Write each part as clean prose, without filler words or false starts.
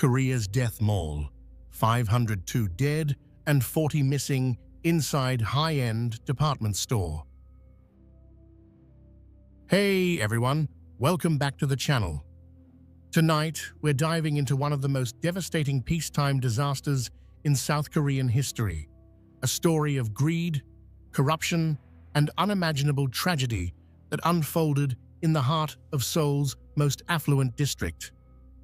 Korea's death mall, 502 dead and 40 missing inside high-end department store. Hey everyone, welcome back to the channel. Tonight, we're diving into one of the most devastating peacetime disasters in South Korean history, a story of greed, corruption, and unimaginable tragedy that unfolded in the heart of Seoul's most affluent district.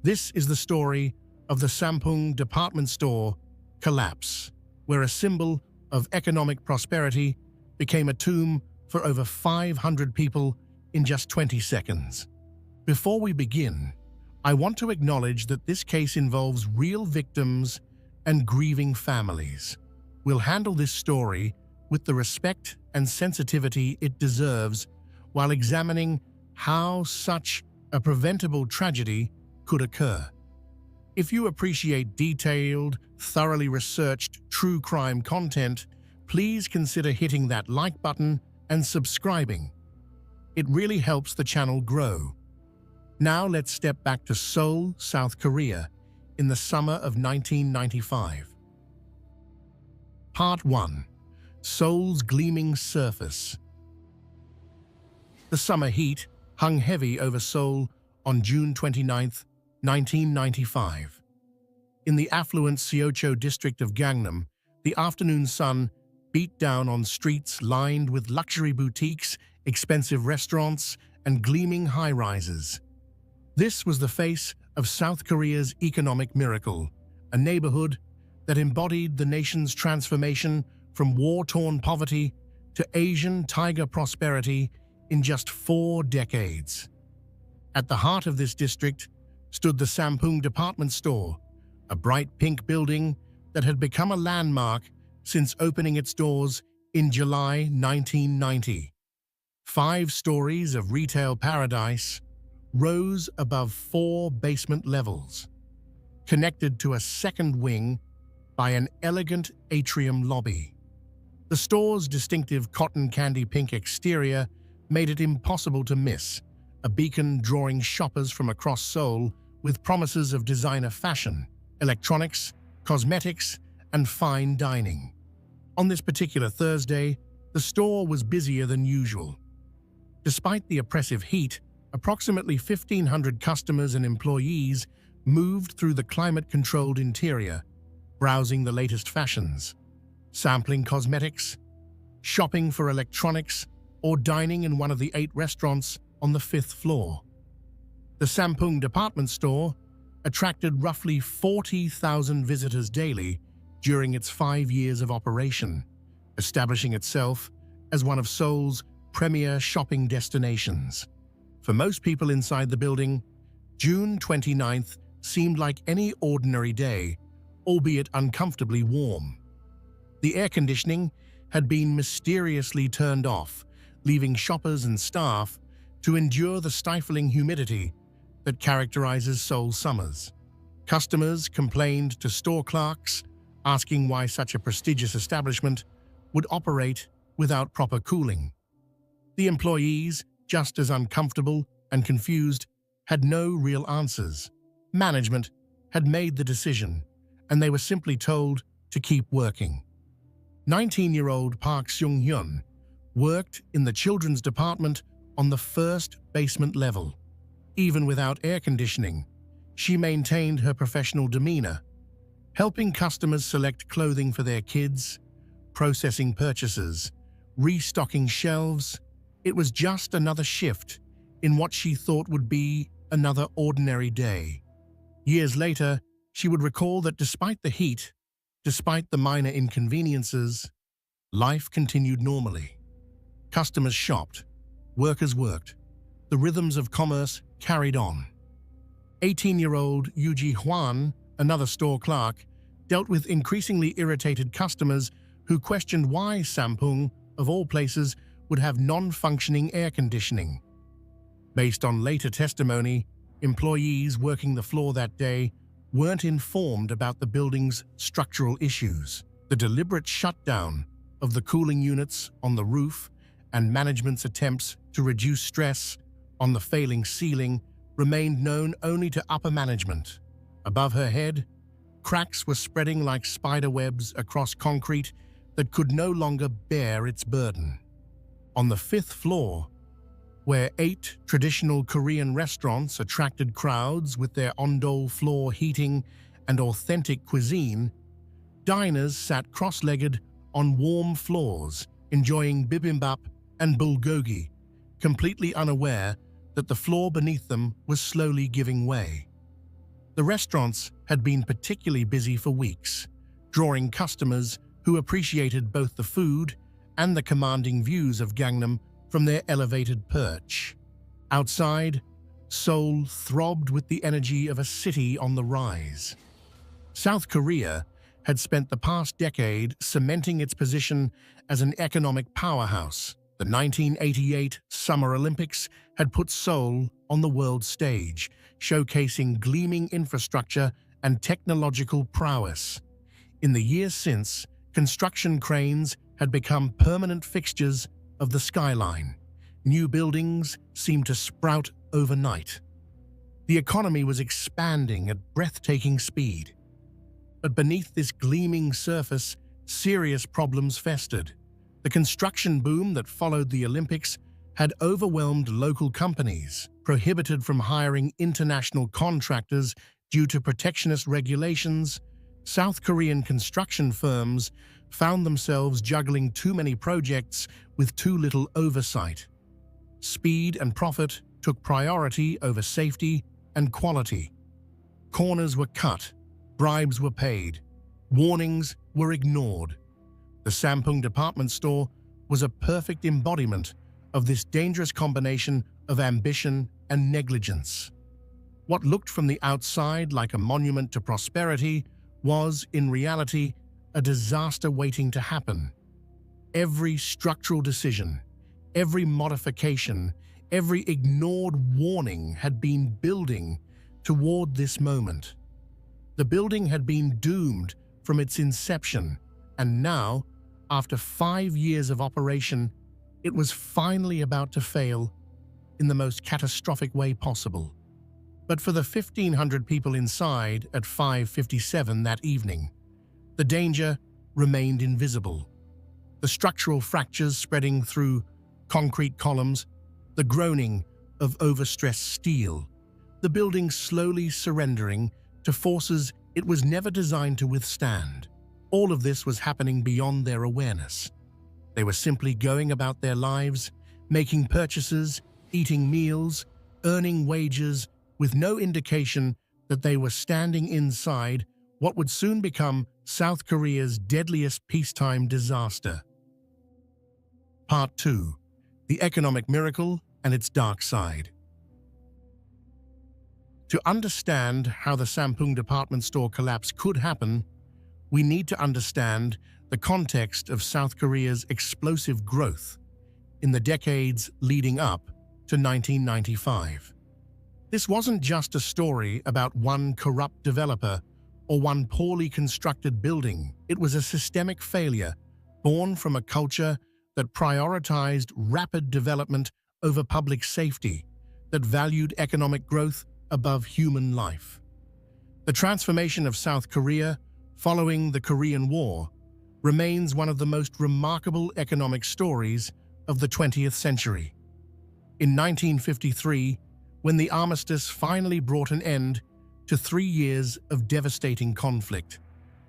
This is the story of the Sampoong department store collapse, where a symbol of economic prosperity became a tomb for over 500 people in just 20 seconds. Before we begin, I want to acknowledge that this case involves real victims and grieving families. We'll handle this story with the respect and sensitivity it deserves while examining how such a preventable tragedy could occur. If you appreciate detailed, thoroughly researched true crime content, please consider hitting that like button and subscribing. It really helps the channel grow. Now let's step back to Seoul, South Korea, in the summer of 1995. Part 1. Seoul's gleaming surface. The summer heat hung heavy over Seoul on June 29, 1995. In the affluent Seocho district of Gangnam, the afternoon sun beat down on streets lined with luxury boutiques, expensive restaurants, and gleaming high-rises. This was the face of South Korea's economic miracle, a neighborhood that embodied the nation's transformation from war-torn poverty to Asian tiger prosperity in just 4 decades. At the heart of this district stood the Sampoong department store, a bright pink building that had become a landmark since opening its doors in July 1990. 5 stories of retail paradise rose above 4 basement levels, connected to a second wing by an elegant atrium lobby. The store's distinctive cotton candy pink exterior made it impossible to miss, a beacon drawing shoppers from across Seoul with promises of designer fashion, electronics, cosmetics, and fine dining. On this particular Thursday, the store was busier than usual. Despite the oppressive heat, approximately 1,500 customers and employees moved through the climate-controlled interior, browsing the latest fashions, sampling cosmetics, shopping for electronics, or dining in one of the 8 restaurants on the 5th floor. The Sampoong department store attracted roughly 40,000 visitors daily during its 5 years of operation, establishing itself as one of Seoul's premier shopping destinations. For most people inside the building, June 29th seemed like any ordinary day, albeit uncomfortably warm. The air conditioning had been mysteriously turned off, leaving shoppers and staff to endure the stifling humidity that characterizes Seoul summers. Customers complained to store clerks, asking why such a prestigious establishment would operate without proper cooling. The employees, just as uncomfortable and confused, had no real answers. Management had made the decision, and they were simply told to keep working. 19-year-old Park Seung-hyun worked in the children's department on the 1st basement level. Even without air conditioning, she maintained her professional demeanor, helping customers select clothing for their kids, processing purchases, restocking shelves. It was just another shift in what she thought would be another ordinary day. Years later, she would recall that despite the heat, despite the minor inconveniences, life continued normally. Customers shopped, workers worked, the rhythms of commerce carried on. 18-year-old Yoo Ji-hwan, another store clerk, dealt with increasingly irritated customers who questioned why Sampoong, of all places, would have non-functioning air conditioning. Based on later testimony, employees working the floor that day weren't informed about the building's structural issues. The deliberate shutdown of the cooling units on the roof and management's attempts to reduce stress on the failing ceiling remained known only to upper management. Above her head, cracks were spreading like spider webs across concrete that could no longer bear its burden. On the fifth floor, where 8 traditional Korean restaurants attracted crowds with their ondol floor heating and authentic cuisine, diners sat cross-legged on warm floors, enjoying bibimbap and bulgogi, completely unaware that the floor beneath them was slowly giving way. The restaurants had been particularly busy for weeks, drawing customers who appreciated both the food and the commanding views of Gangnam from their elevated perch. Outside, Seoul throbbed with the energy of a city on the rise. South Korea had spent the past decade cementing its position as an economic powerhouse. The 1988 Summer Olympics had put Seoul on the world stage, showcasing gleaming infrastructure and technological prowess. In the years since, construction cranes had become permanent fixtures of the skyline. New buildings seemed to sprout overnight. The economy was expanding at breathtaking speed. But beneath this gleaming surface, serious problems festered. The construction boom that followed the Olympics had overwhelmed local companies, prohibited from hiring international contractors due to protectionist regulations. South Korean construction firms found themselves juggling too many projects with too little oversight. Speed and profit took priority over safety and quality. Corners were cut, bribes were paid, warnings were ignored. The Sampoong department store was a perfect embodiment of this dangerous combination of ambition and negligence. What looked from the outside like a monument to prosperity was, in reality, a disaster waiting to happen. Every structural decision, every modification, every ignored warning had been building toward this moment. The building had been doomed from its inception, and now, after 5 years of operation, it was finally about to fail in the most catastrophic way possible. But for the 1,500 people inside at 5:57 that evening, the danger remained invisible. The structural fractures spreading through concrete columns, the groaning of overstressed steel, the building slowly surrendering to forces it was never designed to withstand. All of this was happening beyond their awareness. They were simply going about their lives, making purchases, eating meals, earning wages, with no indication that they were standing inside what would soon become South Korea's deadliest peacetime disaster. Part 2. The Economic Miracle and its Dark Side. To understand how the Sampoong department store collapse could happen, we need to understand the context of South Korea's explosive growth in the decades leading up to 1995. This wasn't just a story about one corrupt developer or one poorly constructed building. It was a systemic failure born from a culture that prioritized rapid development over public safety, that valued economic growth above human life. The transformation of South Korea following the Korean War remains one of the most remarkable economic stories of the 20th century. In 1953, when the armistice finally brought an end to 3 years of devastating conflict,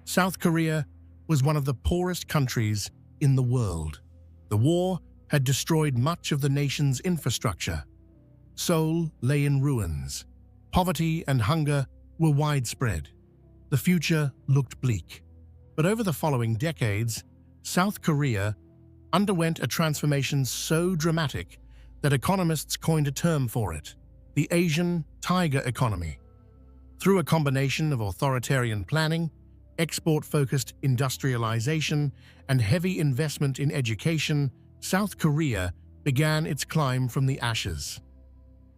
South Korea was one of the poorest countries in the world. The war had destroyed much of the nation's infrastructure. Seoul lay in ruins. Poverty and hunger were widespread. The future looked bleak. But over the following decades, South Korea underwent a transformation so dramatic that economists coined a term for it: the Asian tiger economy. Through a combination of authoritarian planning, export-focused industrialization, and heavy investment in education, South Korea began its climb from the ashes.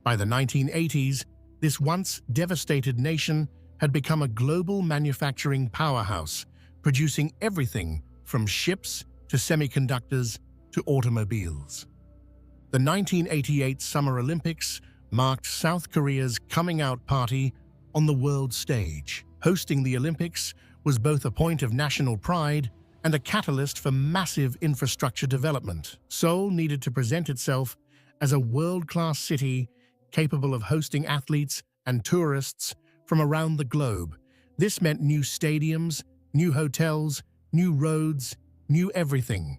By the 1980s, this once devastated nation had become a global manufacturing powerhouse, producing everything from ships to semiconductors to automobiles. The 1988 Summer Olympics marked South Korea's coming-out party on the world stage. Hosting the Olympics was both a point of national pride and a catalyst for massive infrastructure development. Seoul needed to present itself as a world-class city capable of hosting athletes and tourists from around the globe. This meant new stadiums, new hotels, new roads, new everything.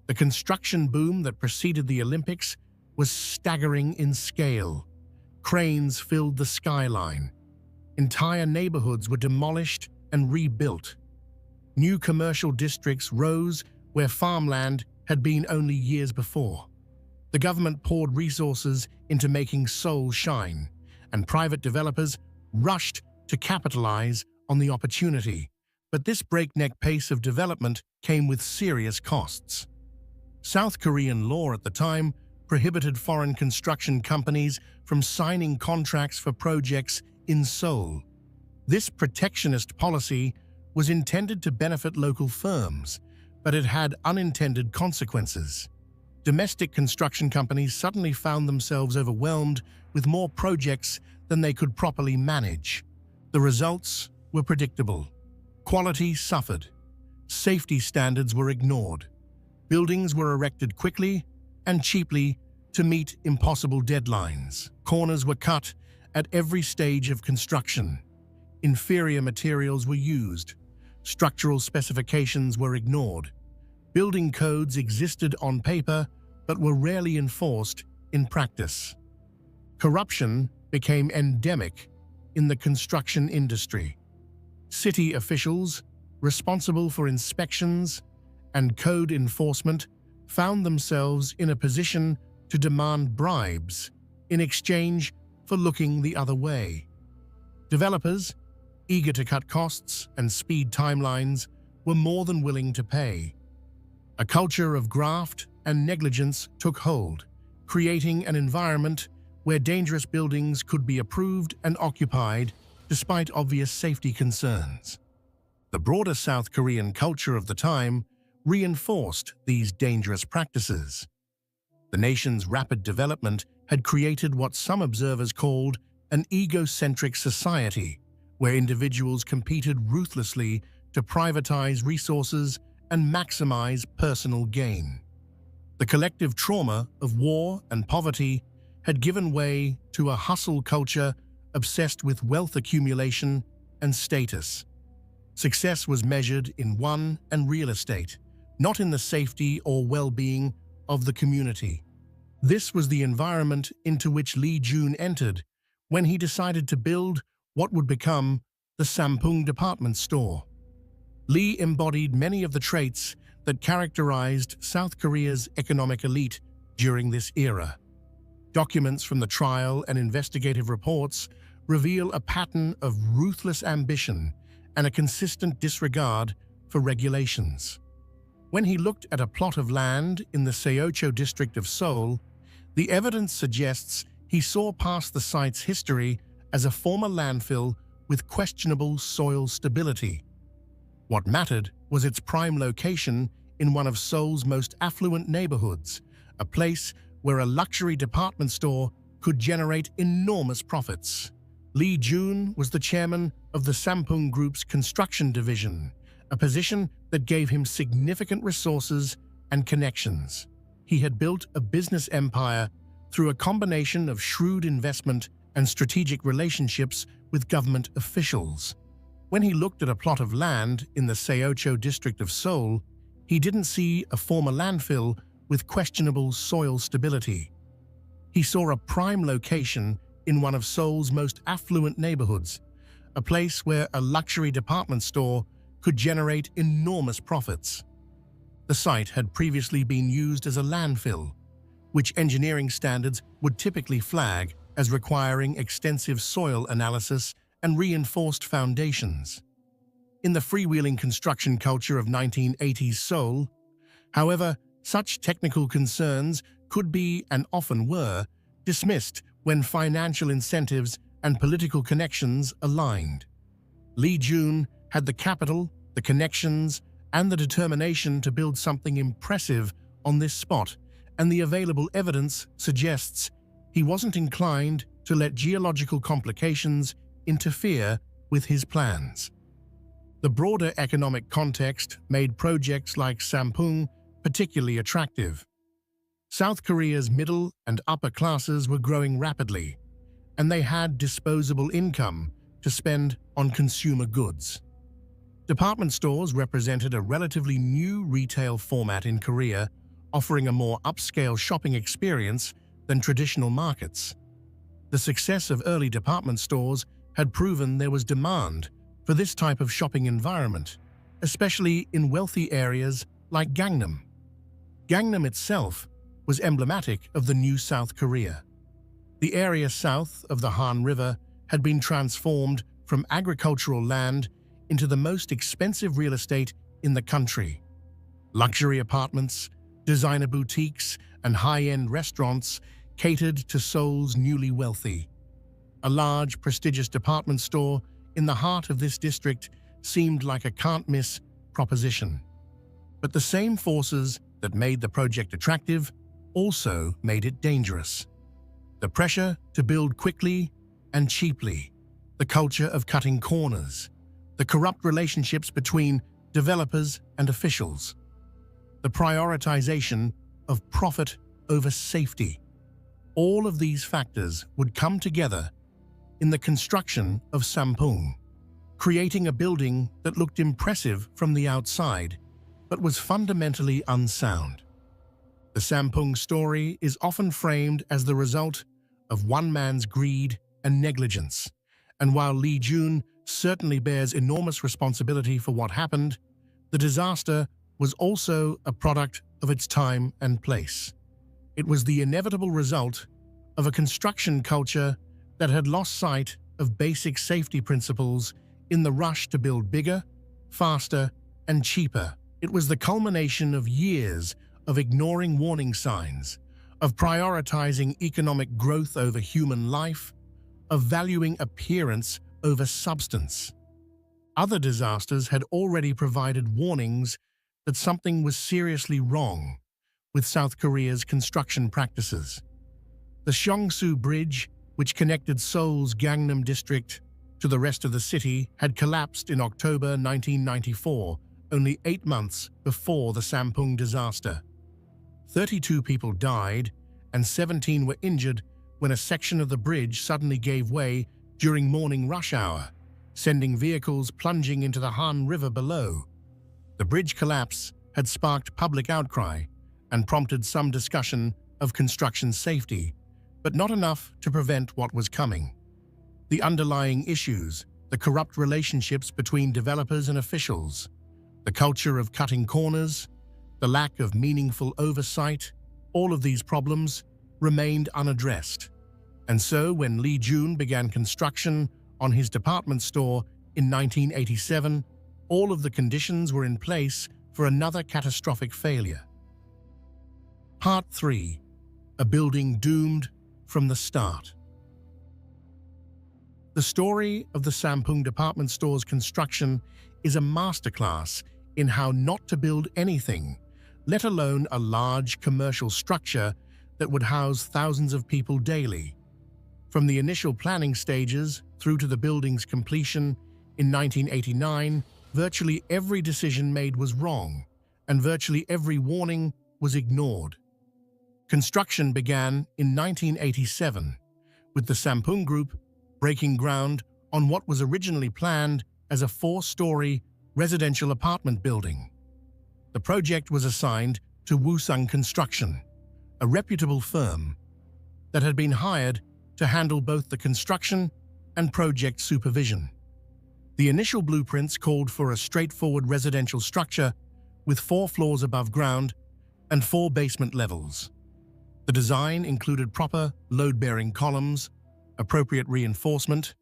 The construction boom that preceded the Olympics was staggering in scale. Cranes filled the skyline. Entire neighborhoods were demolished and rebuilt. New commercial districts rose where farmland had been only years before. The government poured resources into making Seoul shine, and private developers rushed to capitalize on the opportunity. But this breakneck pace of development came with serious costs. South Korean law at the time prohibited foreign construction companies from signing contracts for projects in Seoul. This protectionist policy was intended to benefit local firms, but it had unintended consequences. Domestic construction companies suddenly found themselves overwhelmed with more projects than they could properly manage. The results were predictable. Quality suffered. Safety standards were ignored. Buildings were erected quickly and cheaply to meet impossible deadlines. Corners were cut at every stage of construction. Inferior materials were used. Structural specifications were ignored. Building codes existed on paper but were rarely enforced in practice. Corruption became endemic in the construction industry. City officials, responsible for inspections and code enforcement, found themselves in a position to demand bribes in exchange for looking the other way. Developers, eager to cut costs and speed timelines, were more than willing to pay. A culture of graft and negligence took hold, creating an environment where dangerous buildings could be approved and occupied despite obvious safety concerns. The broader South Korean culture of the time reinforced these dangerous practices. The nation's rapid development had created what some observers called an egocentric society, where individuals competed ruthlessly to privatize resources and maximize personal gain. The collective trauma of war and poverty had given way to a hustle culture obsessed with wealth accumulation and status. Success was measured in one and real estate, not in the safety or well-being of the community. This was the environment into which Lee Jun entered when he decided to build what would become the Sampoong department store. Lee embodied many of the traits that characterized South Korea's economic elite during this era. Documents from the trial and investigative reports reveal a pattern of ruthless ambition and a consistent disregard for regulations. When he looked at a plot of land in the Seocho district of Seoul, the evidence suggests he saw past the site's history as a former landfill with questionable soil stability. What mattered was its prime location in one of Seoul's most affluent neighborhoods, a place where a luxury department store could generate enormous profits. Lee Jun was the chairman of the Sampoong Group's construction division, a position that gave him significant resources and connections. He had built a business empire through a combination of shrewd investment and strategic relationships with government officials. When he looked at a plot of land in the Seocho district of Seoul, he didn't see a former landfill with questionable soil stability. He saw a prime location in one of Seoul's most affluent neighborhoods, a place where a luxury department store could generate enormous profits. The site had previously been used as a landfill, which engineering standards would typically flag as requiring extensive soil analysis and reinforced foundations. In the freewheeling construction culture of 1980s Seoul, however, such technical concerns could be, and often were, dismissed when financial incentives and political connections aligned. Lee Jun had the capital, the connections, and the determination to build something impressive on this spot, and the available evidence suggests he wasn't inclined to let geological complications interfere with his plans. The broader economic context made projects like Sampoong particularly attractive. South Korea's middle and upper classes were growing rapidly, and they had disposable income to spend on consumer goods. Department stores represented a relatively new retail format in Korea, offering a more upscale shopping experience than traditional markets. The success of early department stores had proven there was demand for this type of shopping environment, especially in wealthy areas like Gangnam. Gangnam itself was emblematic of the new South Korea. The area south of the Han River had been transformed from agricultural land into the most expensive real estate in the country. Luxury apartments, designer boutiques, and high-end restaurants catered to Seoul's newly wealthy. A large, prestigious department store in the heart of this district seemed like a can't-miss proposition. But the same forces that made the project attractive also made it dangerous. The pressure to build quickly and cheaply, the culture of cutting corners, the corrupt relationships between developers and officials, the prioritization of profit over safety. All of these factors would come together in the construction of Sampoong, creating a building that looked impressive from the outside, but was fundamentally unsound. The Sampoong story is often framed as the result of one man's greed and negligence, and while Lee Jun certainly bears enormous responsibility for what happened, the disaster was also a product of its time and place. It was the inevitable result of a construction culture that had lost sight of basic safety principles in the rush to build bigger, faster, and cheaper. It was the culmination of years of ignoring warning signs, of prioritizing economic growth over human life, of valuing appearance over substance. Other disasters had already provided warnings that something was seriously wrong with South Korea's construction practices. The Seongsu Bridge, which connected Seoul's Gangnam district to the rest of the city, had collapsed in October 1994, only 8 months before the Sampoong disaster. 32 people died and 17 were injured when a section of the bridge suddenly gave way during morning rush hour, sending vehicles plunging into the Han River below. The bridge collapse had sparked public outcry and prompted some discussion of construction safety, but not enough to prevent what was coming. The underlying issues, the corrupt relationships between developers and officials, the culture of cutting corners, the lack of meaningful oversight, all of these problems remained unaddressed. And so when Lee Jun began construction on his department store in 1987, all of the conditions were in place for another catastrophic failure. Part 3. A building doomed from the start. The story of the Sampoong department store's construction is a masterclass in how not to build anything, let alone a large commercial structure that would house thousands of people daily. From the initial planning stages through to the building's completion in 1989, virtually every decision made was wrong, and virtually every warning was ignored. Construction began in 1987, with the Sampoong Group breaking ground on what was originally planned as a 4-story residential apartment building. The project was assigned to Woosung Construction, a reputable firm that had been hired to handle both the construction and project supervision. The initial blueprints called for a straightforward residential structure with 4 floors above ground and 4 basement levels. The design included proper load-bearing columns, appropriate reinforcement,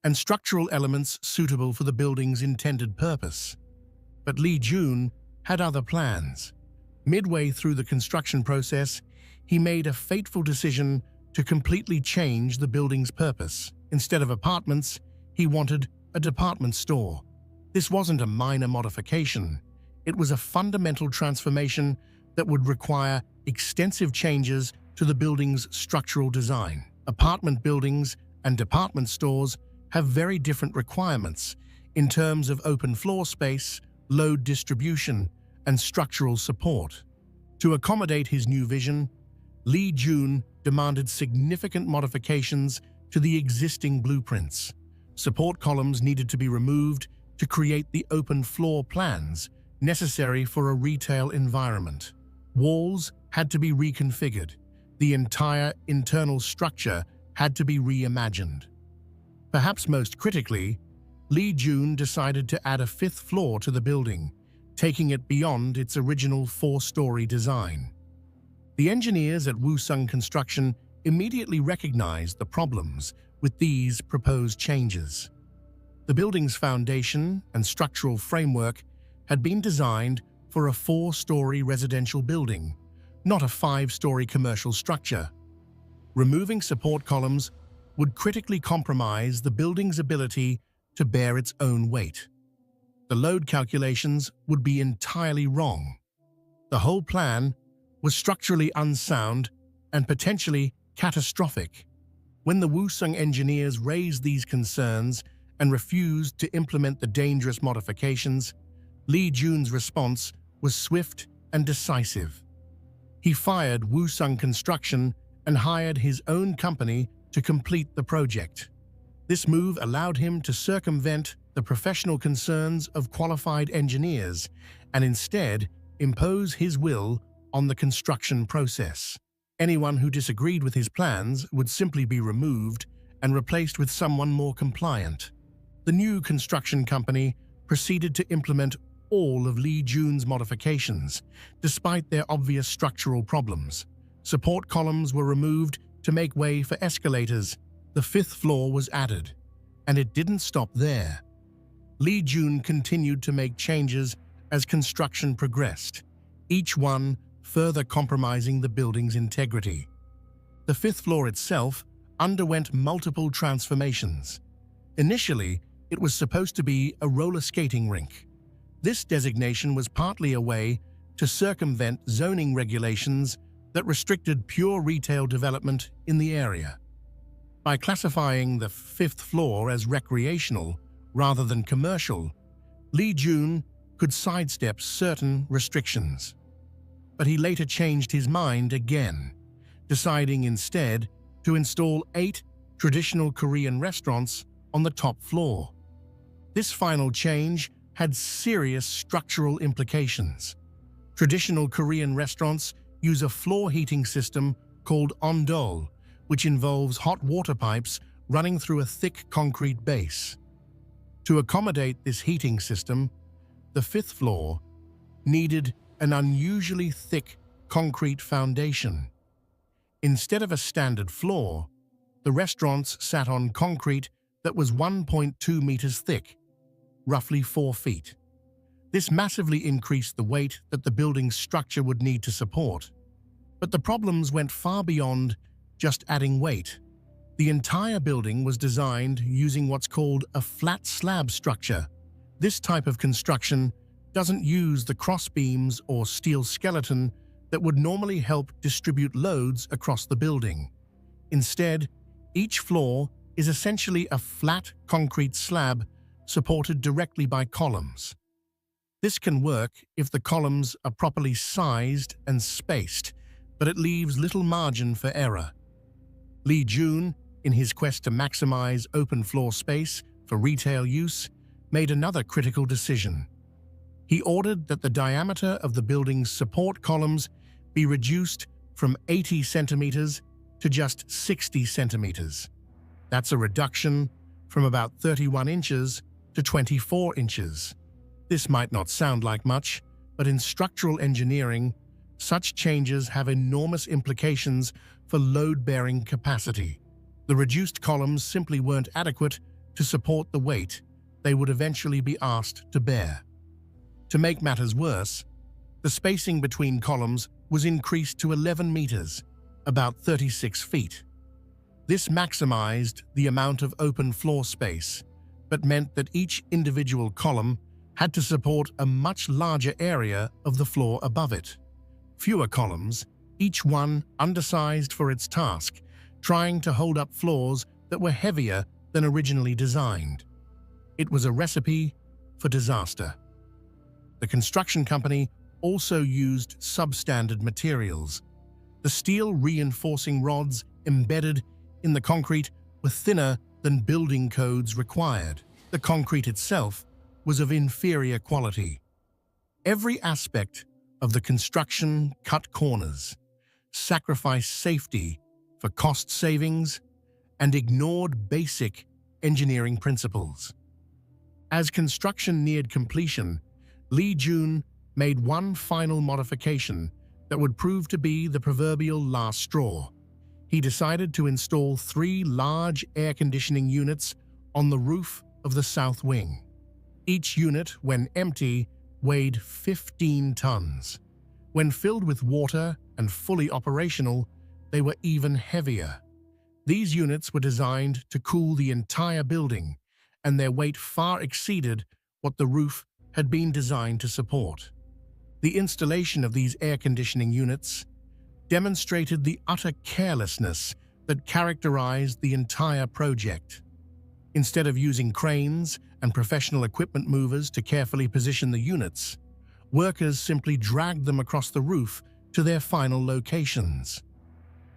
and structural elements suitable for the building's intended purpose. But Lee Jun had other plans. Midway through the construction process, he made a fateful decision to completely change the building's purpose. Instead of apartments, he wanted a department store. This wasn't a minor modification. It was a fundamental transformation that would require extensive changes to the building's structural design. Apartment buildings and department stores have very different requirements in terms of open floor space, load distribution, and structural support. To accommodate his new vision, Lee Jun demanded significant modifications to the existing blueprints. Support columns needed to be removed to create the open floor plans necessary for a retail environment. Walls had to be reconfigured. The entire internal structure had to be reimagined. Perhaps most critically, Lee Jun decided to add a fifth floor to the building, taking it beyond its original four-story design. The engineers at Woosung Construction immediately recognized the problems with these proposed changes. The building's foundation and structural framework had been designed for a four-story residential building, not a five-story commercial structure. Removing support columns would critically compromise the building's ability to bear its own weight. The load calculations would be entirely wrong. The whole plan was structurally unsound and potentially catastrophic. When the Woosung engineers raised these concerns and refused to implement the dangerous modifications, Lee Jun's response was swift and decisive. He fired Woosung Construction and hired his own company to complete the project. This move allowed him to circumvent the professional concerns of qualified engineers and instead impose his will on the construction process. Anyone who disagreed with his plans would simply be removed and replaced with someone more compliant. The new construction company proceeded to implement all of Lee Jun's modifications, despite their obvious structural problems. Support columns were removed to make way for escalators. The fifth floor was added, and it didn't stop there. Lee Jun continued to make changes as construction progressed, each one further compromising the building's integrity. The fifth floor itself underwent multiple transformations. Initially, it was supposed to be a roller skating rink. This designation was partly a way to circumvent zoning regulations that restricted pure retail development in the area. By classifying the fifth floor as recreational rather than commercial, Lee Jun could sidestep certain restrictions. But he later changed his mind again, deciding instead to install 8 traditional Korean restaurants on the top floor. This final change had serious structural implications. Traditional Korean restaurants use a floor heating system called ondol, which involves hot water pipes running through a thick concrete base. To accommodate this heating system, the fifth floor needed an unusually thick concrete foundation. Instead of a standard floor, the restaurants sat on concrete that was 1.2 meters thick, roughly 4 feet. This massively increased the weight that the building's structure would need to support. But the problems went far beyond just adding weight. The entire building was designed using what's called a flat slab structure. This type of construction doesn't use the crossbeams or steel skeleton that would normally help distribute loads across the building. Instead, each floor is essentially a flat concrete slab supported directly by columns. This can work if the columns are properly sized and spaced, but it leaves little margin for error. Lee Jun, in his quest to maximize open floor space for retail use, made another critical decision. He ordered that the diameter of the building's support columns be reduced from 80 centimeters to just 60 centimeters. That's a reduction from about 31 inches to 24 inches. This might not sound like much, but in structural engineering, such changes have enormous implications for load-bearing capacity. The reduced columns simply weren't adequate to support the weight they would eventually be asked to bear. To make matters worse, the spacing between columns was increased to 11 meters, about 36 feet. This maximized the amount of open floor space, but meant that each individual column had to support a much larger area of the floor above it. Fewer columns, each one undersized for its task, trying to hold up floors that were heavier than originally designed. It was a recipe for disaster. The construction company also used substandard materials. The steel reinforcing rods embedded in the concrete were thinner than building codes required. The concrete itself was of inferior quality. Every aspect of the construction cut corners, sacrificed safety for cost savings, and ignored basic engineering principles. As construction neared completion, Lee Jun made one final modification that would prove to be the proverbial last straw. He decided to install 3 large air conditioning units on the roof of the south wing. Each unit, when empty, weighed 15 tons. When filled with water and fully operational, they were even heavier. These units were designed to cool the entire building, and their weight far exceeded what the roof had been designed to support. The installation of these air conditioning units demonstrated the utter carelessness that characterized the entire project. Instead of using cranes and professional equipment movers to carefully position the units, workers simply dragged them across the roof to their final locations.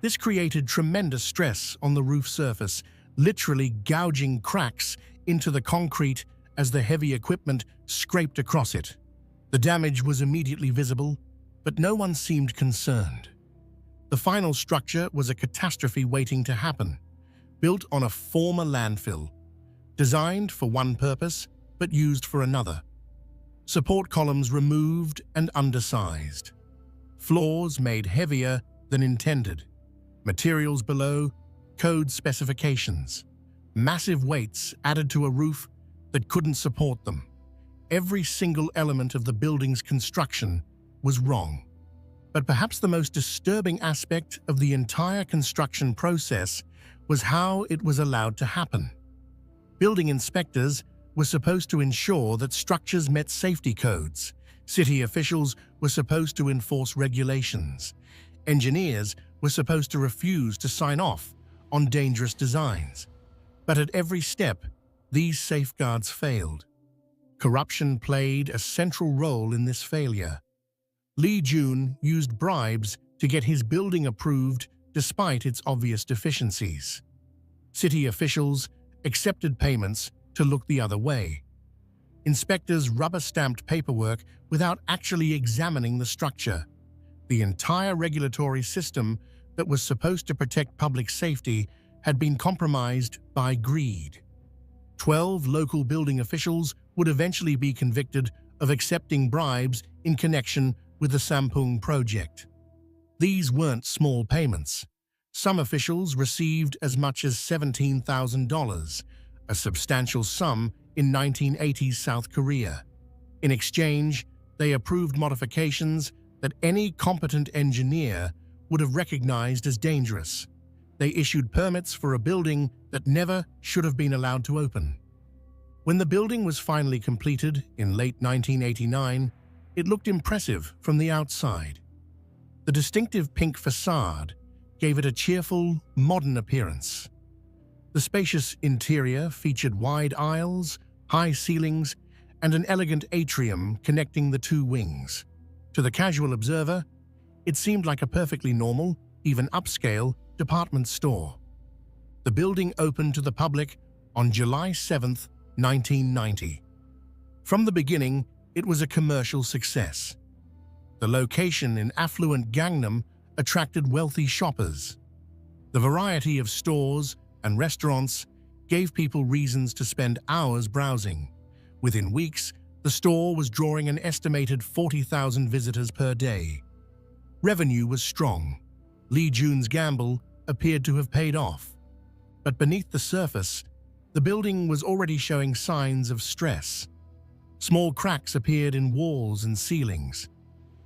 This created tremendous stress on the roof surface, literally gouging cracks into the concrete as the heavy equipment scraped across it. The damage was immediately visible, but no one seemed concerned. The final structure was a catastrophe waiting to happen, built on a former landfill, designed for one purpose but used for another. Support columns removed and undersized. Floors made heavier than intended. Materials below code specifications. Massive weights added to a roof that couldn't support them. Every single element of the building's construction was wrong. But perhaps the most disturbing aspect of the entire construction process was how it was allowed to happen. Building inspectors were supposed to ensure that structures met safety codes. City officials were supposed to enforce regulations. Engineers were supposed to refuse to sign off on dangerous designs. But at every step, these safeguards failed. Corruption played a central role in this failure. Lee Jun used bribes to get his building approved despite its obvious deficiencies. City officials accepted payments to look the other way. Inspectors rubber-stamped paperwork without actually examining the structure. The entire regulatory system that was supposed to protect public safety had been compromised by greed. 12 local building officials would eventually be convicted of accepting bribes in connection with the Sampung project. These weren't small payments. Some officials received as much as $17,000, a substantial sum in 1980s South Korea. In exchange, they approved modifications that any competent engineer would have recognized as dangerous. They issued permits for a building that never should have been allowed to open. When the building was finally completed in late 1989, it looked impressive from the outside. The distinctive pink facade gave it a cheerful, modern appearance. The spacious interior featured wide aisles, high ceilings, and an elegant atrium connecting the two wings. To the casual observer, it seemed like a perfectly normal, even upscale, department store. The building opened to the public on July 7, 1990. From the beginning, it was a commercial success. The location in affluent Gangnam attracted wealthy shoppers. The variety of stores and restaurants gave people reasons to spend hours browsing. Within weeks, the store was drawing an estimated 40,000 visitors per day. Revenue was strong. Lee Jun's gamble appeared to have paid off. But beneath the surface, the building was already showing signs of stress. Small cracks appeared in walls and ceilings.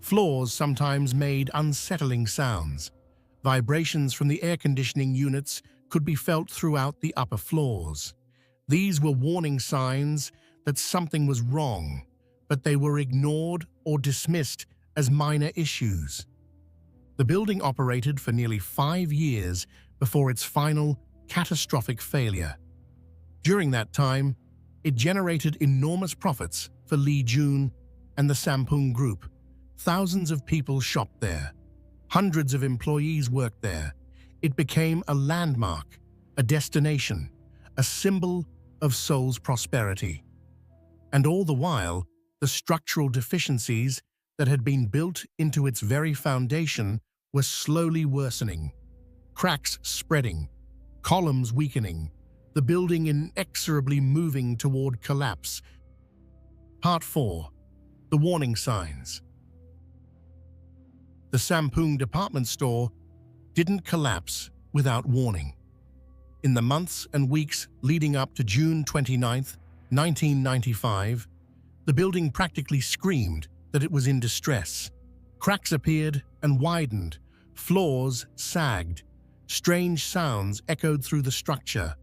Floors sometimes made unsettling sounds. Vibrations from the air conditioning units could be felt throughout the upper floors. These were warning signs that something was wrong, but they were ignored or dismissed as minor issues. The building operated for nearly 5 years before its final catastrophic failure. During that time, it generated enormous profits for Lee Jun and the Sampoong Group. Thousands of people shopped there. Hundreds of employees worked there. It became a landmark, a destination, a symbol of Seoul's prosperity. And all the while, the structural deficiencies that had been built into its very foundation were slowly worsening. Cracks spreading, columns weakening, the building inexorably moving toward collapse. Part 4. The Warning Signs. The Sampoong department store didn't collapse without warning. In the months and weeks leading up to June 29, 1995, the building practically screamed that it was in distress. Cracks appeared and widened, floors sagged, strange sounds echoed through the structure.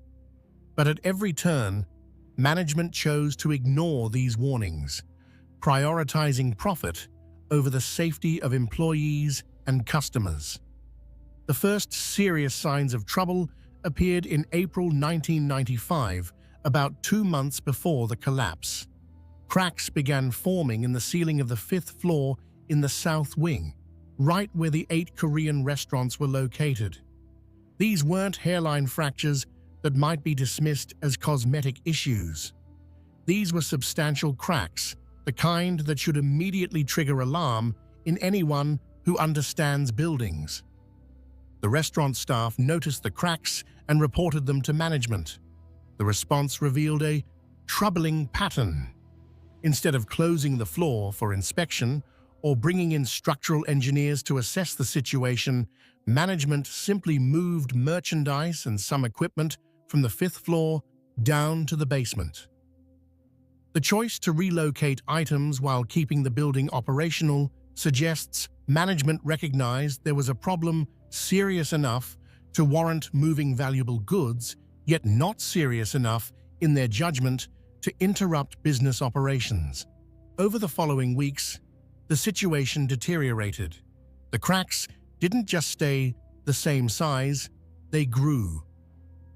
But at every turn, management chose to ignore these warnings, prioritizing profit over the safety of employees and customers. The first serious signs of trouble appeared in April 1995, about 2 months before the collapse. Cracks began forming in the ceiling of the 5th floor in the south wing, right where the 8 Korean restaurants were located. These weren't hairline fractures that might be dismissed as cosmetic issues. These were substantial cracks, the kind that should immediately trigger alarm in anyone who understands buildings. The restaurant staff noticed the cracks and reported them to management. The response revealed a troubling pattern. Instead of closing the floor for inspection or bringing in structural engineers to assess the situation, management simply moved merchandise and some equipment from the 5th floor down to the basement. The choice to relocate items while keeping the building operational suggests management recognized there was a problem serious enough to warrant moving valuable goods, yet not serious enough in their judgment to interrupt business operations. Over the following weeks, the situation deteriorated. The cracks didn't just stay the same size, they grew.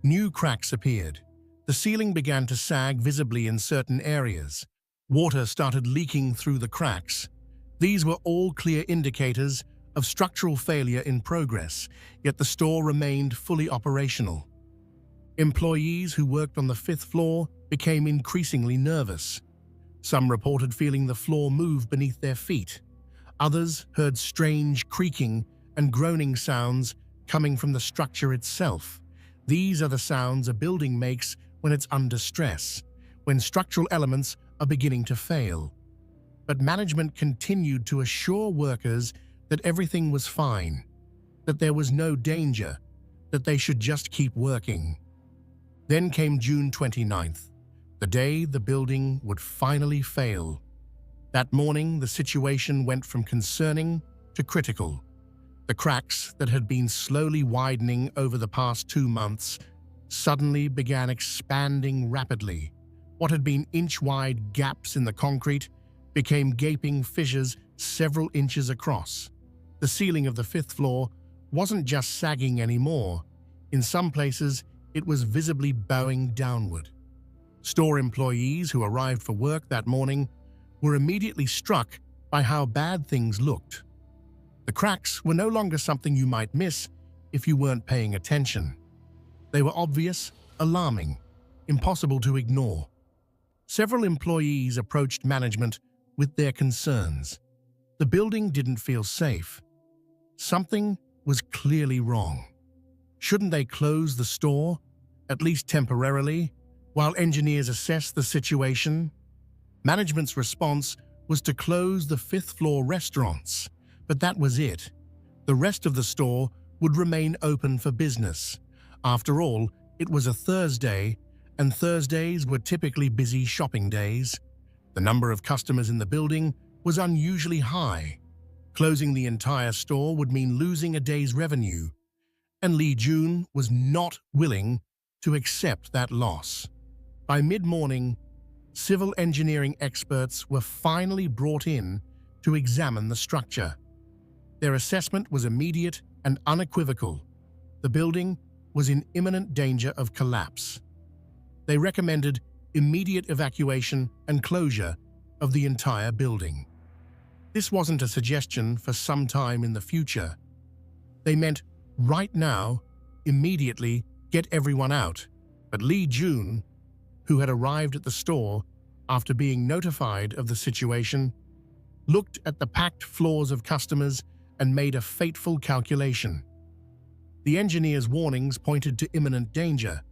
New cracks appeared. The ceiling began to sag visibly in certain areas. Water started leaking through the cracks. These were all clear indicators of structural failure in progress, yet the store remained fully operational. Employees who worked on the 5th floor became increasingly nervous. Some reported feeling the floor move beneath their feet. Others heard strange creaking and groaning sounds coming from the structure itself. These are the sounds a building makes when it's under stress, when structural elements are beginning to fail. But management continued to assure workers that everything was fine, that there was no danger, that they should just keep working. Then came June 29th, the day the building would finally fail. That morning, the situation went from concerning to critical. The cracks that had been slowly widening over the past 2 months suddenly began expanding rapidly. What had been inch-wide gaps in the concrete became gaping fissures several inches across. The ceiling of the 5th floor wasn't just sagging anymore. In some places, it was visibly bowing downward. Store employees who arrived for work that morning were immediately struck by how bad things looked. The cracks were no longer something you might miss if you weren't paying attention. They were obvious, alarming, impossible to ignore. Several employees approached management with their concerns. The building didn't feel safe. Something was clearly wrong. Shouldn't they close the store, at least temporarily, while engineers assessed the situation? Management's response was to close the 5th floor restaurants, but that was it. The rest of the store would remain open for business. After all, it was a Thursday, and Thursdays were typically busy shopping days. The number of customers in the building was unusually high. Closing the entire store would mean losing a day's revenue, and Lee Jun was not willing to accept that loss. By mid-morning, civil engineering experts were finally brought in to examine the structure. Their assessment was immediate and unequivocal. The building was in imminent danger of collapse. They recommended immediate evacuation and closure of the entire building. This wasn't a suggestion for some time in the future. They meant right now, immediately get everyone out. But Lee Jun, who had arrived at the store after being notified of the situation, looked at the packed floors of customers and made a fateful calculation. The engineer's warnings pointed to imminent danger,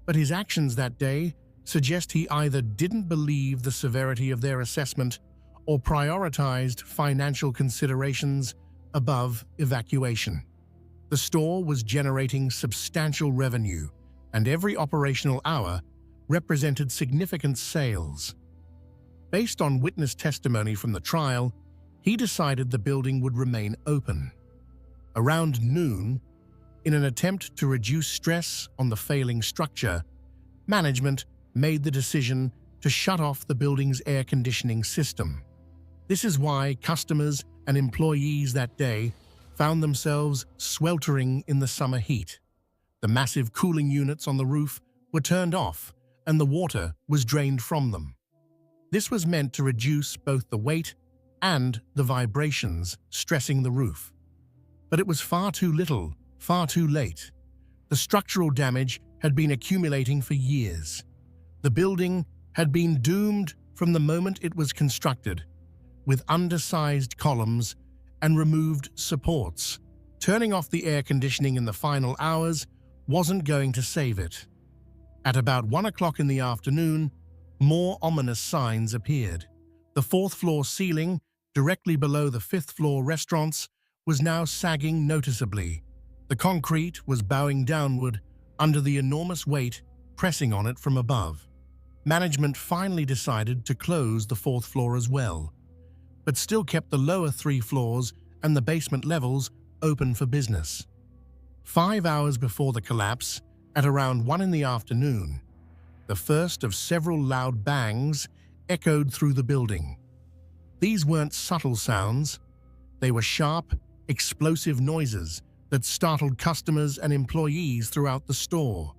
but his actions that day suggest he either didn't believe the severity of their assessment or prioritized financial considerations above evacuation. The store was generating substantial revenue, and every operational hour represented significant sales. Based on witness testimony from the trial, he decided the building would remain open. Around noon, in an attempt to reduce stress on the failing structure, management made the decision to shut off the building's air conditioning system. This is why customers and employees that day found themselves sweltering in the summer heat. The massive cooling units on the roof were turned off, and the water was drained from them. This was meant to reduce both the weight and the vibrations stressing the roof. But it was far too little, far too late. The structural damage had been accumulating for years. The building had been doomed from the moment it was constructed, with undersized columns and removed supports. Turning off the air conditioning in the final hours wasn't going to save it. At about 1 o'clock in the afternoon, more ominous signs appeared. The fourth-floor ceiling, directly below the fifth-floor restaurants, was now sagging noticeably. The concrete was bowing downward under the enormous weight pressing on it from above. Management finally decided to close the fourth floor as well, but still kept the lower 3 floors and the basement levels open for business. 5 hours before the collapse, at around 1 in the afternoon, the first of several loud bangs echoed through the building. These weren't subtle sounds. They were sharp, explosive noises that startled customers and employees throughout the store.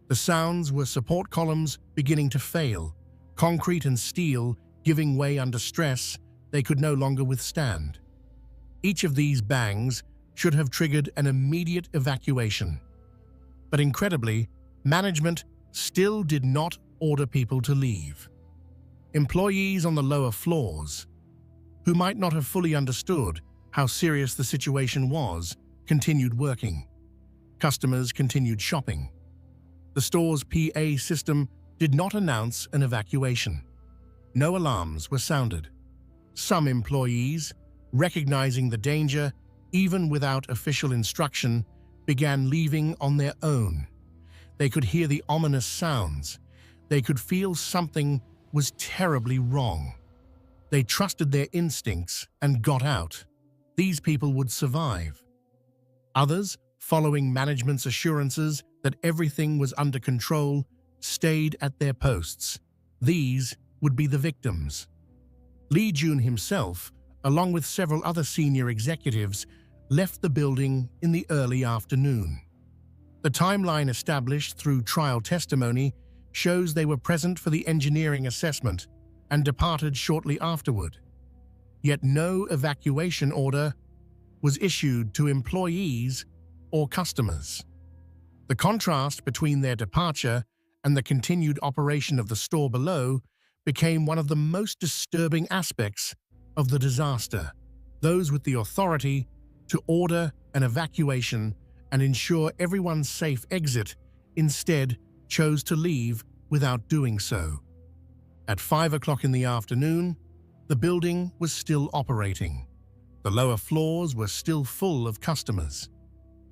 The sounds were support columns beginning to fail, concrete and steel giving way under stress they could no longer withstand. Each of these bangs should have triggered an immediate evacuation. But incredibly, management still did not order people to leave. Employees on the lower floors, who might not have fully understood how serious the situation was, continued working. Customers continued shopping. The store's PA system did not announce an evacuation. No alarms were sounded. Some employees, recognizing the danger, even without official instruction, began leaving on their own. They could hear the ominous sounds. They could feel something was terribly wrong. They trusted their instincts and got out. These people would survive. Others, following management's assurances that everything was under control, stayed at their posts. These would be the victims. Lee Jun himself, along with several other senior executives, left the building in the early afternoon. The timeline established through trial testimony shows they were present for the engineering assessment and departed shortly afterward. Yet no evacuation order was issued to employees or customers. The contrast between their departure and the continued operation of the store below became one of the most disturbing aspects of the disaster. Those with the authority to order an evacuation and ensure everyone's safe exit instead chose to leave without doing so. At 5 o'clock in the afternoon, the building was still operating. The lower floors were still full of customers.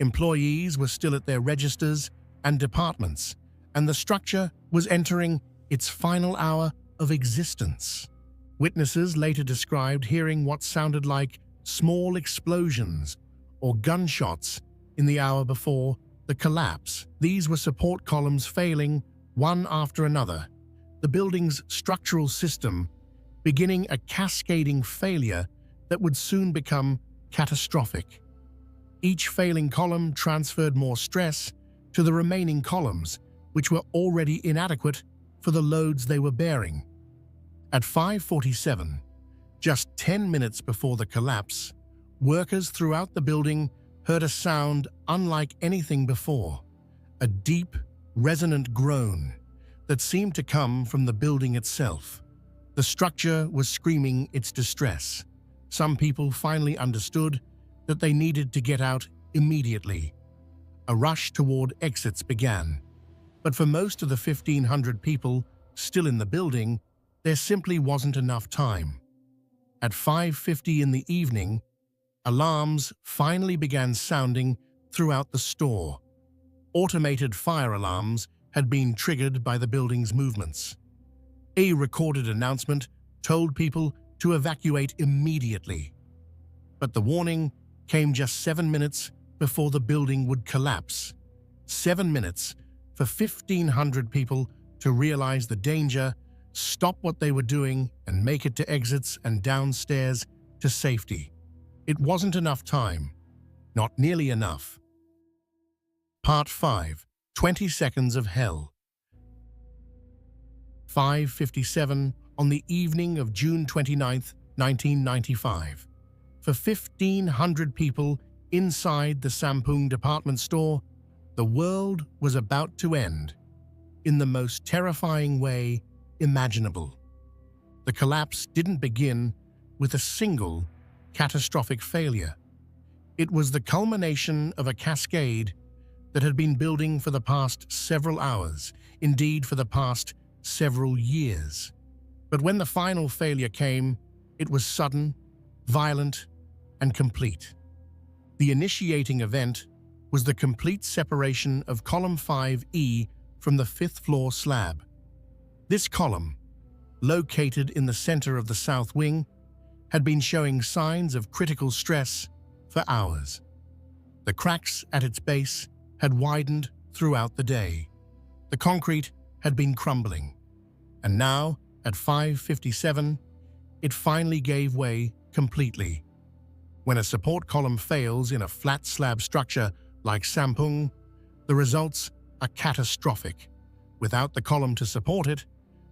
Employees were still at their registers and departments, and the structure was entering its final hour of existence. Witnesses later described hearing what sounded like small explosions or gunshots in the hour before the collapse. These were support columns failing one after another, the building's structural system beginning a cascading failure that would soon become catastrophic. Each failing column transferred more stress to the remaining columns, which were already inadequate for the loads they were bearing. At 5:47, just 10 minutes before the collapse, workers throughout the building heard a sound unlike anything before, a deep, resonant groan that seemed to come from the building itself. The structure was screaming its distress. Some people finally understood that they needed to get out immediately. A rush toward exits began, but for most of the 1,500 people still in the building, there simply wasn't enough time. At 5:50 in the evening, alarms finally began sounding throughout the store. Automated fire alarms had been triggered by the building's movements. A recorded announcement told people to evacuate immediately. But the warning came just 7 minutes before the building would collapse. 7 minutes for 1,500 people to realize the danger, stop what they were doing, and make it to exits and downstairs to safety. It wasn't enough time. Not nearly enough. Part 5. 20 Seconds of Hell. 5:57 on the evening of June 29, 1995. For 1,500 people inside the Sampung department store, the world was about to end in the most terrifying way imaginable. The collapse didn't begin with a single catastrophic failure. It was the culmination of a cascade that had been building for the past several hours, indeed for the past several years. But when the final failure came, it was sudden, violent, and complete. The initiating event was the complete separation of Column 5E from the fifth-floor slab. This column, located in the center of the south wing, had been showing signs of critical stress for hours. The cracks at its base had widened throughout the day. The concrete had been crumbling. And now, at 5:57, it finally gave way completely. When a support column fails in a flat slab structure like Sampung, the results are catastrophic. Without the column to support it,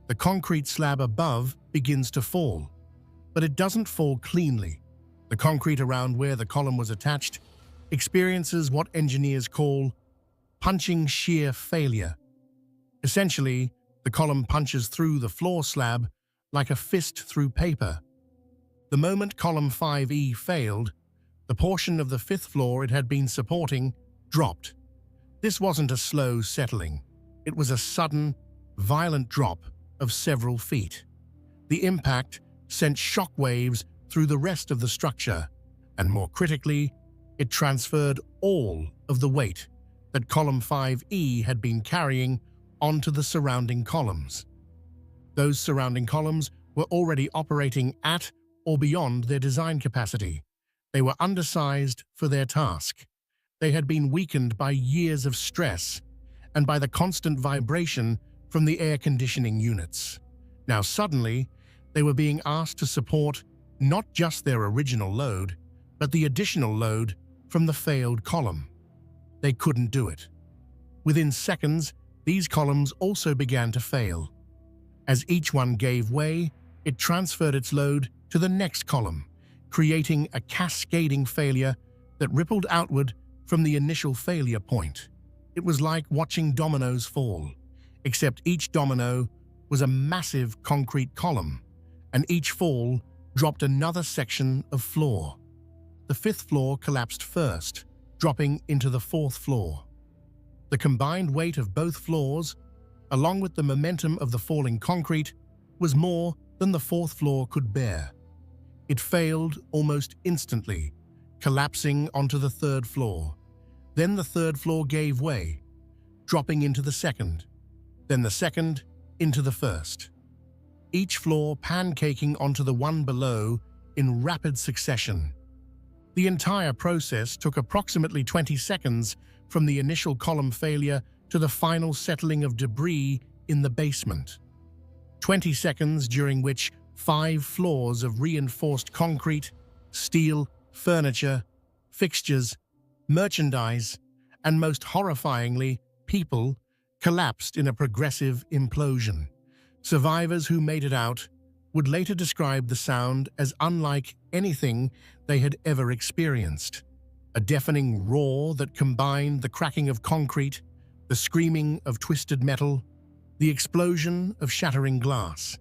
the concrete slab above begins to fall. But it doesn't fall cleanly. The concrete around where the column was attached experiences what engineers call punching shear failure. Essentially, the column punches through the floor slab like a fist through paper. The moment column 5E failed, the portion of the fifth floor it had been supporting dropped. This wasn't a slow settling. It was a sudden, violent drop of several feet. The impact sent shockwaves through the rest of the structure, and more critically, it transferred all of the weight that column 5E had been carrying onto the surrounding columns. Those surrounding columns were already operating at or beyond their design capacity. They were undersized for their task. They had been weakened by years of stress and by the constant vibration from the air conditioning units. Now suddenly, they were being asked to support not just their original load, but the additional load from the failed column. They couldn't do it. Within seconds, these columns also began to fail. As each one gave way, it transferred its load to the next column, creating a cascading failure that rippled outward from the initial failure point. It was like watching dominoes fall, except each domino was a massive concrete column, and each fall dropped another section of floor. The fifth floor collapsed first, dropping into the fourth floor. The combined weight of both floors, along with the momentum of the falling concrete, was more than the fourth floor could bear. It failed almost instantly, collapsing onto the third floor. Then the third floor gave way, dropping into the second, then the second into the first. Each floor pancaking onto the one below in rapid succession. The entire process took approximately 20 seconds from the initial column failure to the final settling of debris in the basement. 20 seconds during which 5 floors of reinforced concrete, steel, furniture, fixtures, merchandise, and most horrifyingly, people collapsed in a progressive implosion. Survivors who made it out would later describe the sound as unlike anything they had ever experienced. A deafening roar that combined the cracking of concrete, the screaming of twisted metal, the explosion of shattering glass,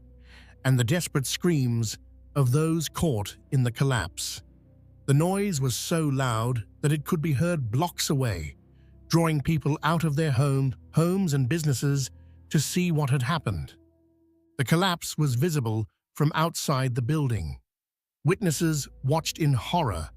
and the desperate screams of those caught in the collapse. The noise was so loud that it could be heard blocks away, drawing people out of their homes and businesses to see what had happened. The collapse was visible from outside the building. Witnesses watched in horror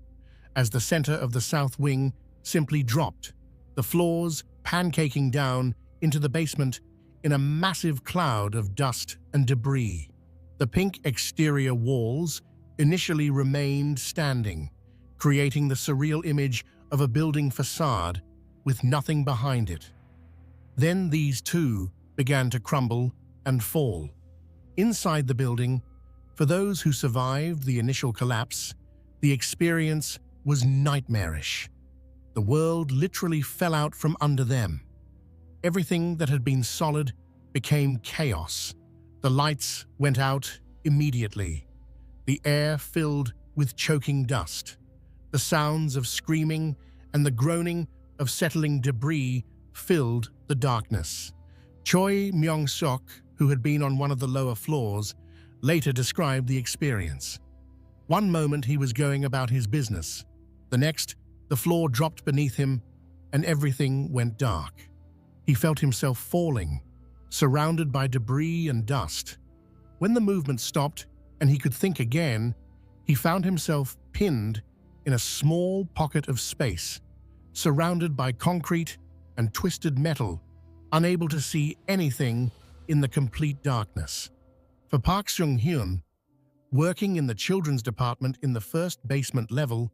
as the center of the south wing simply dropped, the floors pancaking down into the basement in a massive cloud of dust and debris. The pink exterior walls initially remained standing, creating the surreal image of a building facade with nothing behind it. Then these too began to crumble and fall. Inside the building, for those who survived the initial collapse, the experience was nightmarish. The world literally fell out from under them. Everything that had been solid became chaos. The lights went out immediately. The air filled with choking dust. The sounds of screaming and the groaning of settling debris filled the darkness. Choi Myung-sok, who had been on one of the lower floors, later described the experience. One moment he was going about his business. The next, the floor dropped beneath him and everything went dark. He felt himself falling, surrounded by debris and dust. When the movement stopped and he could think again, he found himself pinned in a small pocket of space, surrounded by concrete and twisted metal, unable to see anything in the complete darkness. For Park Seung-hyun, working in the children's department in the first basement level,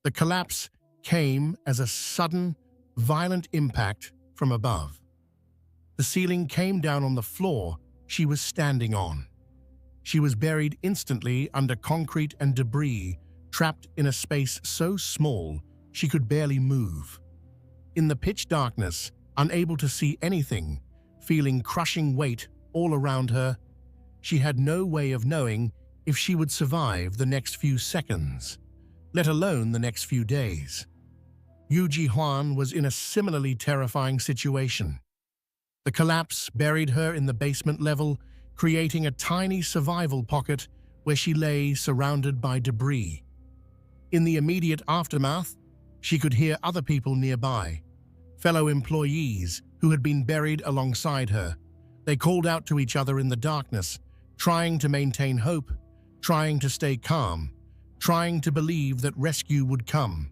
the collapse came as a sudden, violent impact from above. The ceiling came down on the floor she was standing on. She was buried instantly under concrete and debris, trapped in a space so small she could barely move. In the pitch darkness, unable to see anything, feeling crushing weight all around her, she had no way of knowing if she would survive the next few seconds, let alone the next few days. Yoo Ji-hwan was in a similarly terrifying situation. The collapse buried her in the basement level, creating a tiny survival pocket where she lay surrounded by debris. In the immediate aftermath, she could hear other people nearby, fellow employees who had been buried alongside her. They called out to each other in the darkness, trying to maintain hope, trying to stay calm, trying to believe that rescue would come.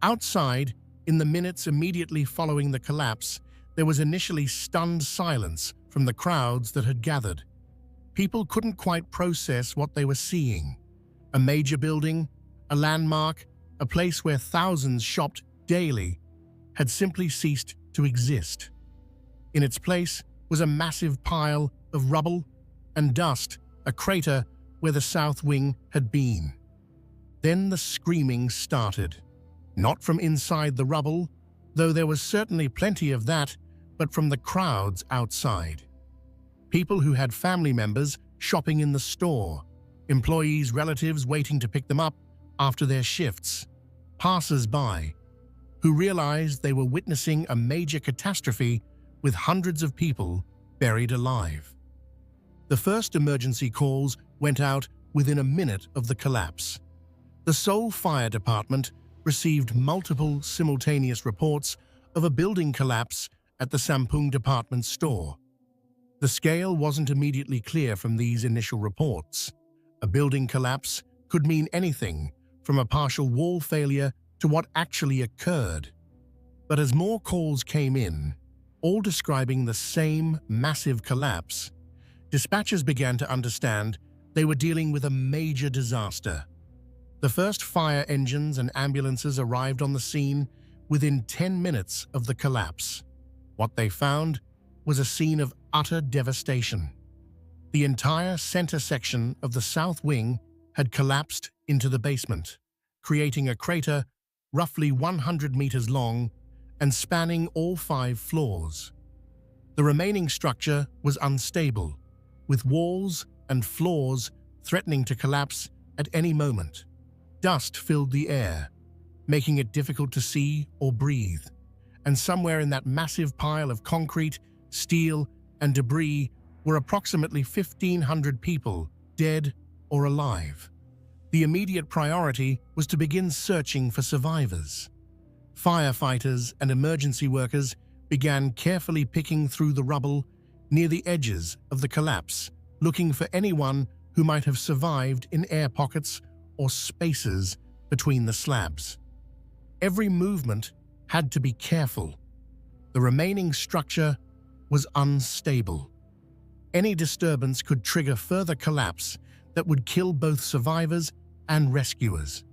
Outside, in the minutes immediately following the collapse, there was initially stunned silence from the crowds that had gathered. People couldn't quite process what they were seeing. A major building, a landmark, a place where thousands shopped daily, had simply ceased to exist. In its place was a massive pile of rubble and dust, a crater where the south wing had been. Then the screaming started. Not from inside the rubble, though there was certainly plenty of that, but from the crowds outside. People who had family members shopping in the store, employees' relatives waiting to pick them up after their shifts, passers-by who realized they were witnessing a major catastrophe with hundreds of people buried alive. The first emergency calls went out within a minute of the collapse. The Seoul Fire Department received multiple simultaneous reports of a building collapse at the Sampoong department store. The scale wasn't immediately clear from these initial reports. A building collapse could mean anything from a partial wall failure to what actually occurred. But as more calls came in, all describing the same massive collapse, dispatchers began to understand they were dealing with a major disaster. The first fire engines and ambulances arrived on the scene within 10 minutes of the collapse. What they found was a scene of utter devastation. The entire center section of the south wing had collapsed into the basement, creating a crater roughly 100 meters long and spanning all 5 floors. The remaining structure was unstable, with walls and floors threatening to collapse at any moment. Dust filled the air, making it difficult to see or breathe. And somewhere in that massive pile of concrete, steel, and debris were approximately 1,500 people, dead or alive. The immediate priority was to begin searching for survivors. Firefighters and emergency workers began carefully picking through the rubble near the edges of the collapse, looking for anyone who might have survived in air pockets or spaces between the slabs. Every movement had to be careful. The remaining structure was unstable. Any disturbance could trigger further collapse that would kill both survivors and rescuers.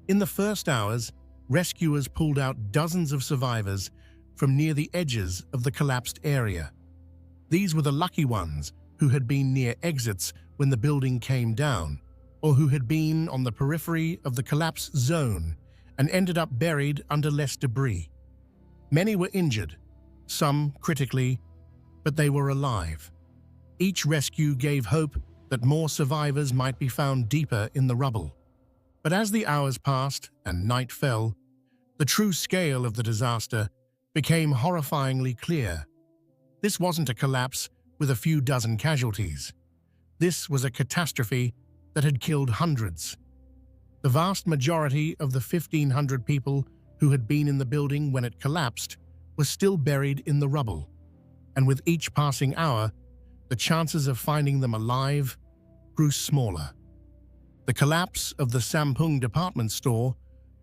In the first hours, rescuers pulled out dozens of survivors from near the edges of the collapsed area. These were the lucky ones who had been near exits when the building came down, or who had been on the periphery of the collapse zone and ended up buried under less debris. Many were injured, some critically, but they were alive. Each rescue gave hope that more survivors might be found deeper in the rubble. But as the hours passed and night fell, the true scale of the disaster became horrifyingly clear. This wasn't a collapse with a few dozen casualties. This was a catastrophe that had killed hundreds. The vast majority of the 1,500 people who had been in the building when it collapsed was still buried in the rubble, and with each passing hour, the chances of finding them alive grew smaller. The collapse of the Sampung department store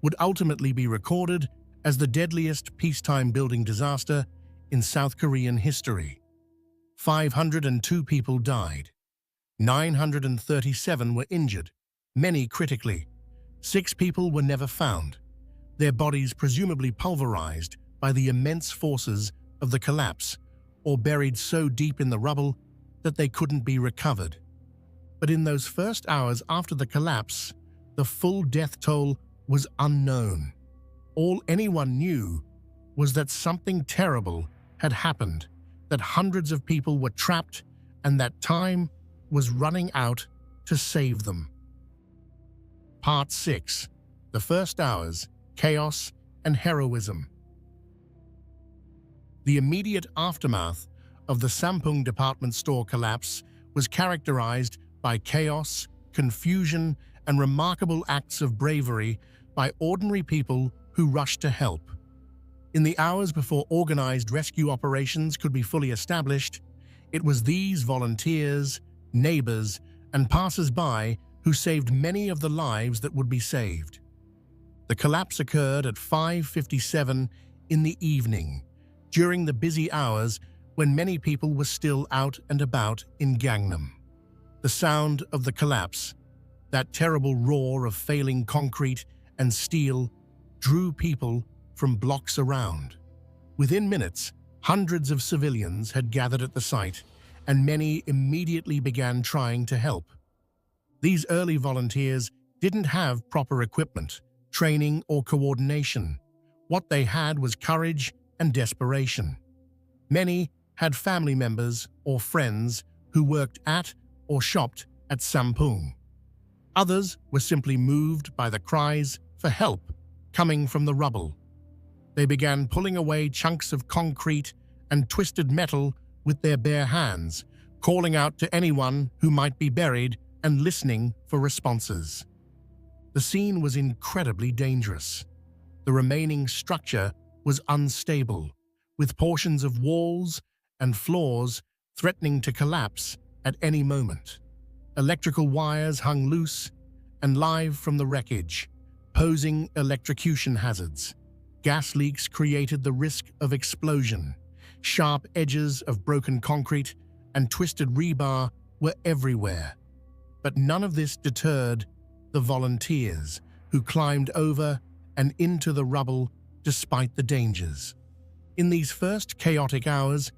would ultimately be recorded as the deadliest peacetime building disaster in South Korean history. 502 people died. 937 were injured, many critically. 6 people were never found, their bodies presumably pulverized by the immense forces of the collapse or buried so deep in the rubble that they couldn't be recovered. But in those first hours after the collapse, the full death toll was unknown. All anyone knew was that something terrible had happened, that hundreds of people were trapped, and that time was running out to save them. Part 6. The First Hours, Chaos and Heroism. The immediate aftermath of the Sampung department store collapse was characterized by chaos, confusion, and remarkable acts of bravery by ordinary people who rushed to help. In the hours before organized rescue operations could be fully established, it was these volunteers, neighbors, and passers-by who saved many of the lives that would be saved. The collapse occurred at 5:57 in the evening, during the busy hours when many people were still out and about in Gangnam. The sound of the collapse, that terrible roar of failing concrete and steel, drew people from blocks around. Within minutes, hundreds of civilians had gathered at the site, and many immediately began trying to help. These early volunteers didn't have proper equipment, training, or coordination. What they had was courage and desperation. Many had family members or friends who worked at or shopped at Sampung. Others were simply moved by the cries for help coming from the rubble. They began pulling away chunks of concrete and twisted metal with their bare hands, calling out to anyone who might be buried and listening for responses. The scene was incredibly dangerous. The remaining structure was unstable, with portions of walls and floors threatening to collapse at any moment. Electrical wires hung loose and live from the wreckage, posing electrocution hazards. Gas leaks created the risk of explosion. Sharp edges of broken concrete and twisted rebar were everywhere. But none of this deterred the volunteers who climbed over and into the rubble despite the dangers. In these first chaotic hours,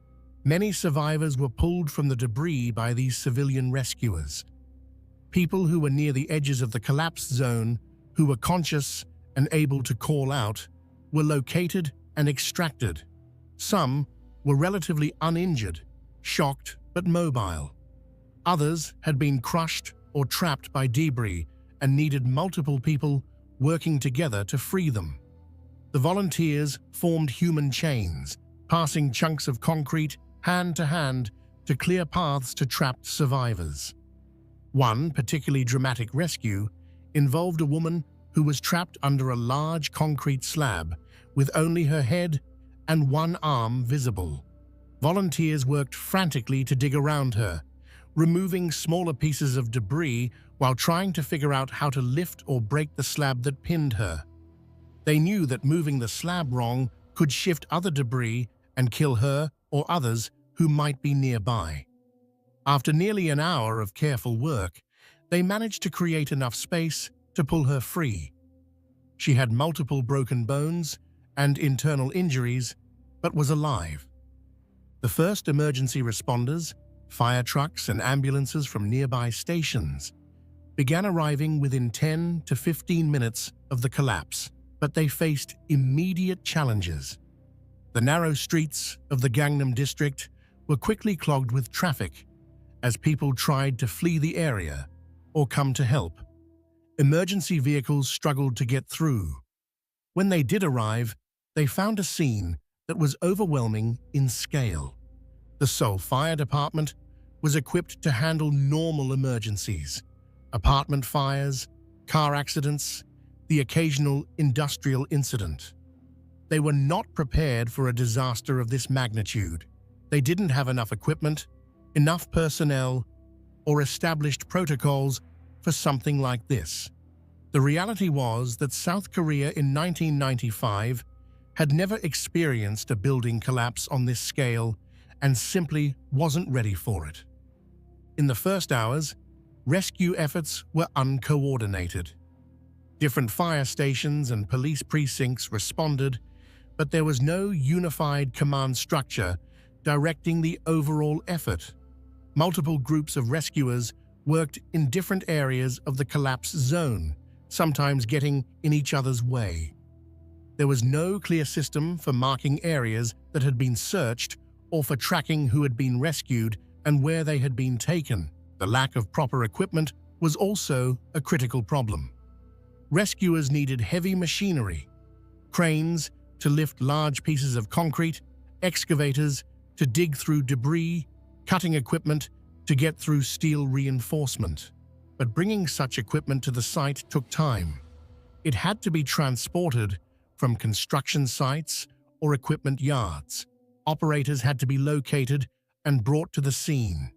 many survivors were pulled from the debris by these civilian rescuers. People who were near the edges of the collapse zone, who were conscious and able to call out, were located and extracted. Some were relatively uninjured, shocked but mobile. Others had been crushed or trapped by debris and needed multiple people working together to free them. The volunteers formed human chains, passing chunks of concrete hand to hand to clear paths to trapped survivors. One particularly dramatic rescue involved a woman who was trapped under a large concrete slab with only her head and one arm visible. Volunteers worked frantically to dig around her, removing smaller pieces of debris while trying to figure out how to lift or break the slab that pinned her. They knew that moving the slab wrong could shift other debris and kill her or others who might be nearby. After nearly an hour of careful work, they managed to create enough space to pull her free. She had multiple broken bones and internal injuries, but was alive. The first emergency responders, fire trucks and ambulances from nearby stations, began arriving within 10 to 15 minutes of the collapse, but they faced immediate challenges. The narrow streets of the Gangnam district were quickly clogged with traffic as people tried to flee the area or come to help. Emergency vehicles struggled to get through. When they did arrive, they found a scene that was overwhelming in scale. The Seoul Fire Department was equipped to handle normal emergencies, apartment fires, car accidents, the occasional industrial incident. They were not prepared for a disaster of this magnitude. They didn't have enough equipment, enough personnel, or established protocols for something like this. The reality was that South Korea in 1995 had never experienced a building collapse on this scale and simply wasn't ready for it. In the first hours, rescue efforts were uncoordinated. Different fire stations and police precincts responded, but there was no unified command structure directing the overall effort. Multiple groups of rescuers worked in different areas of the collapse zone, sometimes getting in each other's way. There was no clear system for marking areas that had been searched or for tracking who had been rescued and where they had been taken. The lack of proper equipment was also a critical problem. Rescuers needed heavy machinery, cranes to lift large pieces of concrete, excavators to dig through debris, cutting equipment to get through steel reinforcement. But bringing such equipment to the site took time. It had to be transported from construction sites or equipment yards. Operators had to be located and brought to the scene.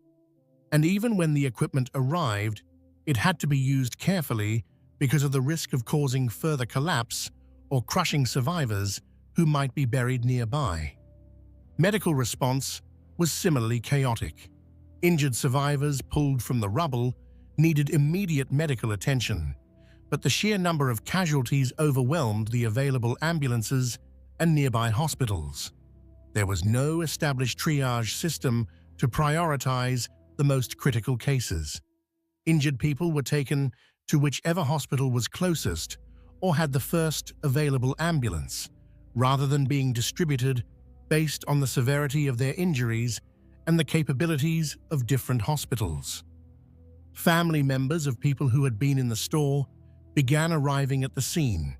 And even when the equipment arrived, it had to be used carefully because of the risk of causing further collapse or crushing survivors who might be buried nearby. Medical response was similarly chaotic. Injured survivors pulled from the rubble needed immediate medical attention, but the sheer number of casualties overwhelmed the available ambulances and nearby hospitals. There was no established triage system to prioritize the most critical cases. Injured people were taken to whichever hospital was closest or had the first available ambulance, rather than being distributed based on the severity of their injuries and the capabilities of different hospitals. Family members of people who had been in the store began arriving at the scene,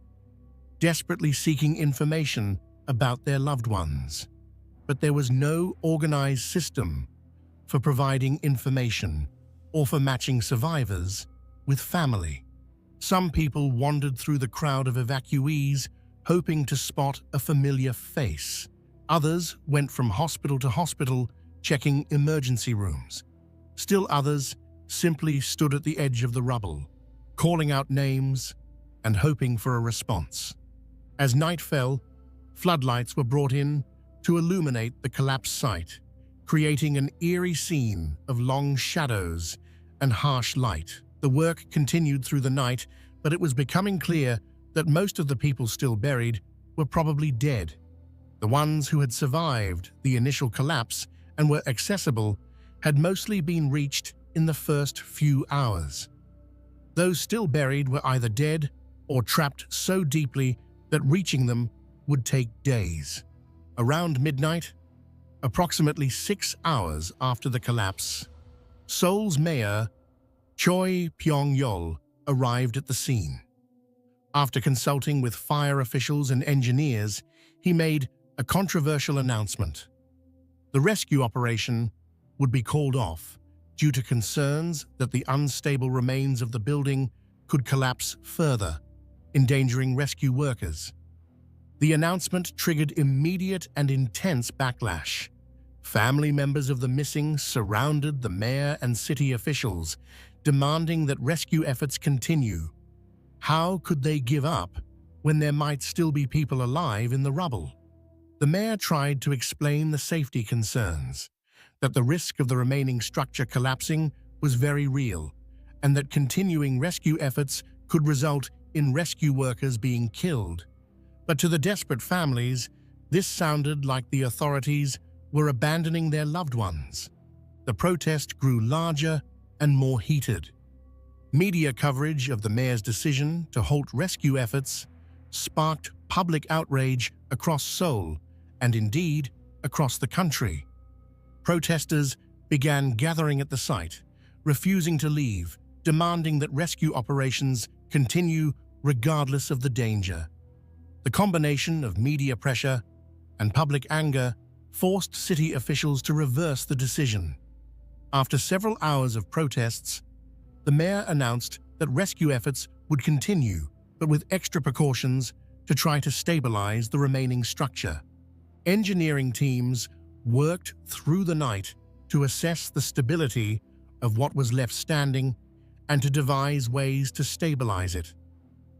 desperately seeking information about their loved ones. But there was no organized system for providing information or for matching survivors with family. Some people wandered through the crowd of evacuees, hoping to spot a familiar face. Others went from hospital to hospital, checking emergency rooms. Still others simply stood at the edge of the rubble, calling out names and hoping for a response. As night fell, floodlights were brought in to illuminate the collapsed site, creating an eerie scene of long shadows and harsh light. The work continued through the night, but it was becoming clear that most of the people still buried were probably dead. The ones who had survived the initial collapse and were accessible had mostly been reached in the first few hours. Those still buried were either dead or trapped so deeply that reaching them would take days. Around midnight, approximately 6 hours after the collapse, Seoul's mayor, Choi Pyong-yeol, arrived at the scene. After consulting with fire officials and engineers, he made a controversial announcement. The rescue operation would be called off due to concerns that the unstable remains of the building could collapse further, endangering rescue workers. The announcement triggered immediate and intense backlash. Family members of the missing surrounded the mayor and city officials, demanding that rescue efforts continue. How could they give up when there might still be people alive in the rubble? The mayor tried to explain the safety concerns, that the risk of the remaining structure collapsing was very real, and that continuing rescue efforts could result in rescue workers being killed. But to the desperate families, this sounded like the authorities were abandoning their loved ones. The protest grew larger and more heated. Media coverage of the mayor's decision to halt rescue efforts sparked public outrage across Seoul and indeed across the country. Protesters began gathering at the site, refusing to leave, demanding that rescue operations continue regardless of the danger. The combination of media pressure and public anger forced city officials to reverse the decision. After several hours of protests, the mayor announced that rescue efforts would continue, but with extra precautions to try to stabilize the remaining structure. Engineering teams worked through the night to assess the stability of what was left standing and to devise ways to stabilize it.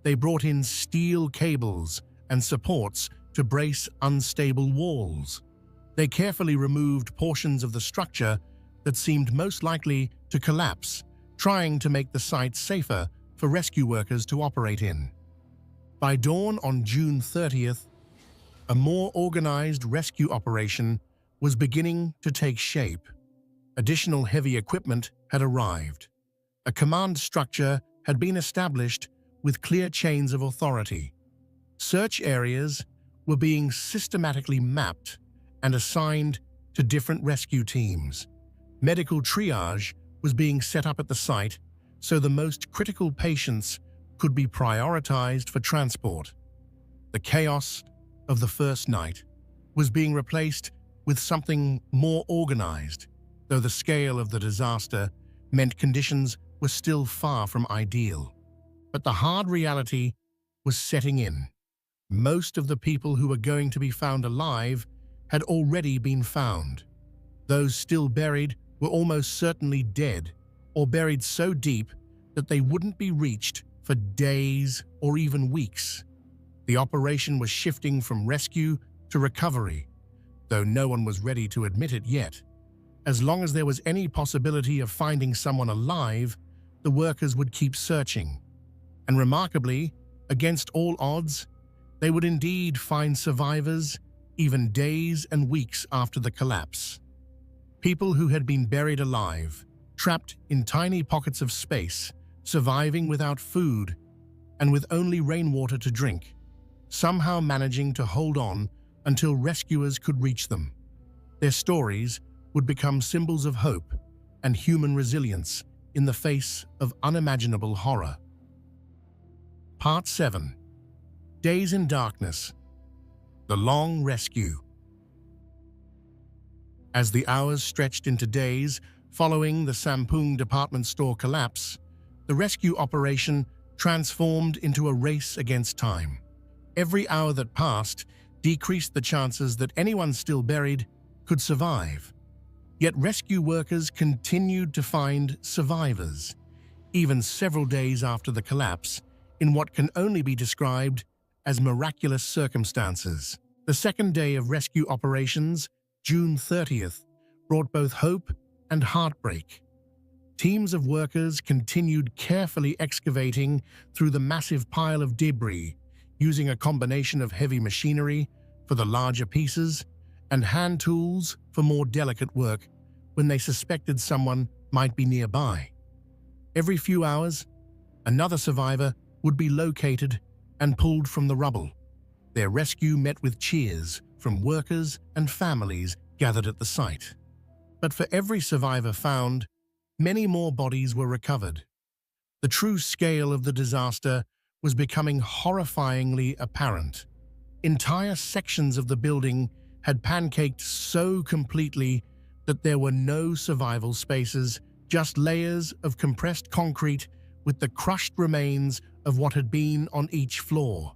They brought in steel cables and supports to brace unstable walls. They carefully removed portions of the structure that seemed most likely to collapse, trying to make the site safer for rescue workers to operate in. By dawn on June 30th, a more organized rescue operation was beginning to take shape. Additional heavy equipment had arrived. A command structure had been established with clear chains of authority. Search areas were being systematically mapped and assigned to different rescue teams. Medical triage was being set up at the site so the most critical patients could be prioritized for transport. The chaos of the first night was being replaced with something more organized, though the scale of the disaster meant conditions were still far from ideal. But the hard reality was setting in. Most of the people who were going to be found alive had already been found. Those still buried were almost certainly dead, or buried so deep that they wouldn't be reached for days or even weeks. The operation was shifting from rescue to recovery, though no one was ready to admit it yet. As long as there was any possibility of finding someone alive, the workers would keep searching. And remarkably, against all odds, they would indeed find survivors even days and weeks after the collapse. People who had been buried alive, trapped in tiny pockets of space, surviving without food and with only rainwater to drink, somehow managing to hold on until rescuers could reach them. Their stories would become symbols of hope and human resilience in the face of unimaginable horror. Part 7. Days in Darkness. The Long Rescue. As the hours stretched into days following the Sampoong department store collapse, the rescue operation transformed into a race against time. Every hour that passed decreased the chances that anyone still buried could survive. Yet rescue workers continued to find survivors, even several days after the collapse, in what can only be described as miraculous circumstances. The second day of rescue operations, June 30th, brought both hope and heartbreak. Teams of workers continued carefully excavating through the massive pile of debris, using a combination of heavy machinery for the larger pieces and hand tools for more delicate work when they suspected someone might be nearby. Every few hours, another survivor would be located and pulled from the rubble. Their rescue met with cheers from workers and families gathered at the site. But for every survivor found, many more bodies were recovered. The true scale of the disaster was becoming horrifyingly apparent. Entire sections of the building had pancaked so completely that there were no survival spaces, just layers of compressed concrete with the crushed remains of what had been on each floor.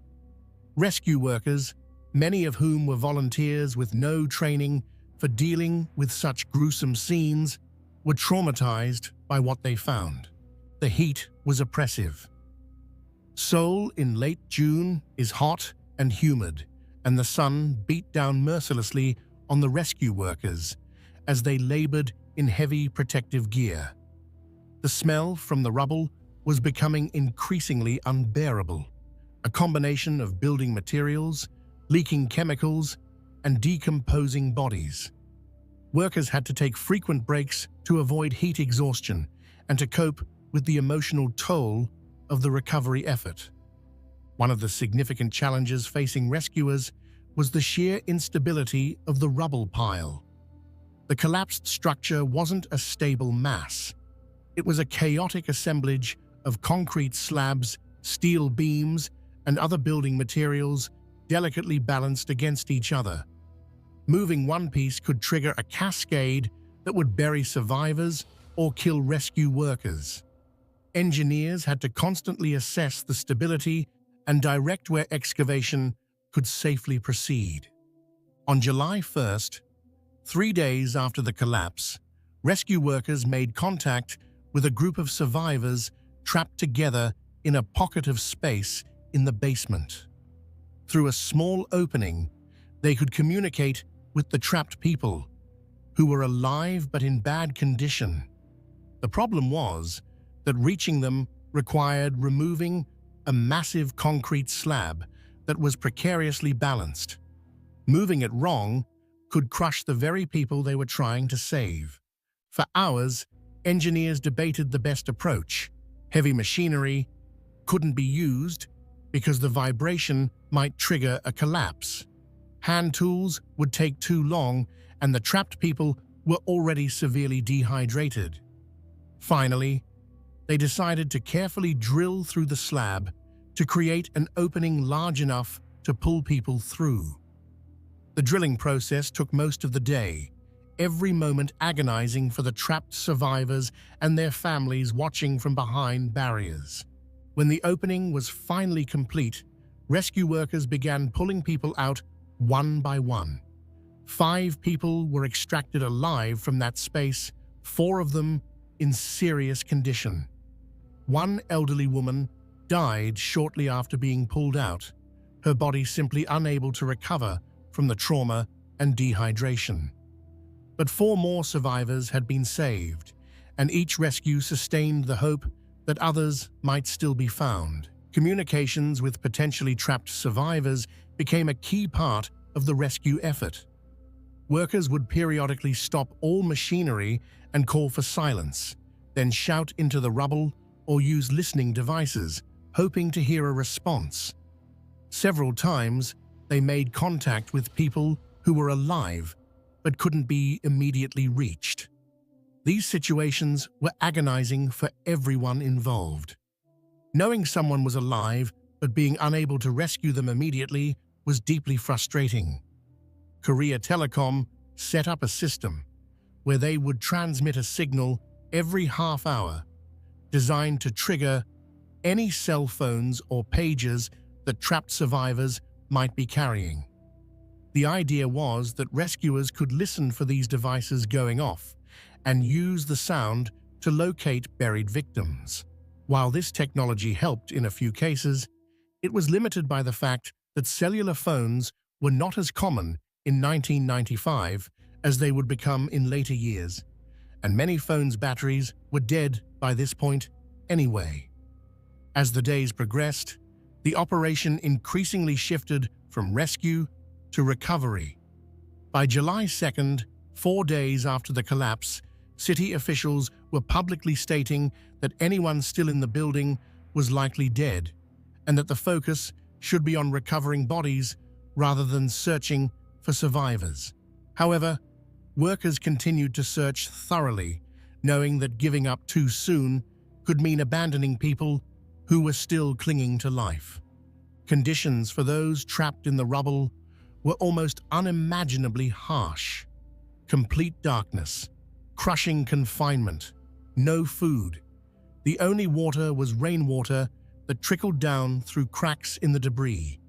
Rescue workers, many of whom were volunteers with no training for dealing with such gruesome scenes, were traumatized by what they found. The heat was oppressive. Seoul in late June is hot and humid, and the sun beat down mercilessly on the rescue workers as they labored in heavy protective gear. The smell from the rubble was becoming increasingly unbearable, a combination of building materials, leaking chemicals, and decomposing bodies. Workers had to take frequent breaks to avoid heat exhaustion and to cope with the emotional toll of the recovery effort. One of the significant challenges facing rescuers was the sheer instability of the rubble pile. The collapsed structure wasn't a stable mass. It was a chaotic assemblage of concrete slabs, steel beams, and other building materials delicately balanced against each other. Moving one piece could trigger a cascade that would bury survivors or kill rescue workers. Engineers had to constantly assess the stability and direct where excavation could safely proceed. On July 1st, 3 days after the collapse, rescue workers made contact with a group of survivors trapped together in a pocket of space in the basement. Through a small opening, they could communicate with the trapped people, who were alive but in bad condition. The problem was that reaching them required removing a massive concrete slab that was precariously balanced. Moving it wrong could crush the very people they were trying to save. For hours, engineers debated the best approach. Heavy machinery couldn't be used because the vibration might trigger a collapse. Hand tools would take too long, and the trapped people were already severely dehydrated. Finally, they decided to carefully drill through the slab to create an opening large enough to pull people through. The drilling process took most of the day, every moment agonizing for the trapped survivors and their families watching from behind barriers. When the opening was finally complete, rescue workers began pulling people out one by one. 5 people were extracted alive from that space, 4 of them in serious condition. One elderly woman died shortly after being pulled out, her body simply unable to recover from the trauma and dehydration. But 4 more survivors had been saved, and each rescue sustained the hope that others might still be found. Communications with potentially trapped survivors became a key part of the rescue effort. Workers would periodically stop all machinery and call for silence, then shout into the rubble or use listening devices, hoping to hear a response. Several times, they made contact with people who were alive but couldn't be immediately reached. These situations were agonizing for everyone involved. Knowing someone was alive but being unable to rescue them immediately was deeply frustrating. Korea Telecom set up a system where they would transmit a signal every half hour, designed to trigger any cell phones or pagers that trapped survivors might be carrying. The idea was that rescuers could listen for these devices going off and use the sound to locate buried victims. While this technology helped in a few cases, it was limited by the fact that cellular phones were not as common in 1995 as they would become in later years, and many phones' batteries were dead by this point anyway. As the days progressed, the operation increasingly shifted from rescue to recovery. By July 2nd, 4 days after the collapse, city officials were publicly stating that anyone still in the building was likely dead, and that the focus should be on recovering bodies rather than searching for survivors. However, workers continued to search thoroughly, knowing that giving up too soon could mean abandoning people who were still clinging to life. Conditions for those trapped in the rubble were almost unimaginably harsh. Complete darkness, crushing confinement, no food. The only water was rainwater that trickled down through cracks in the debris.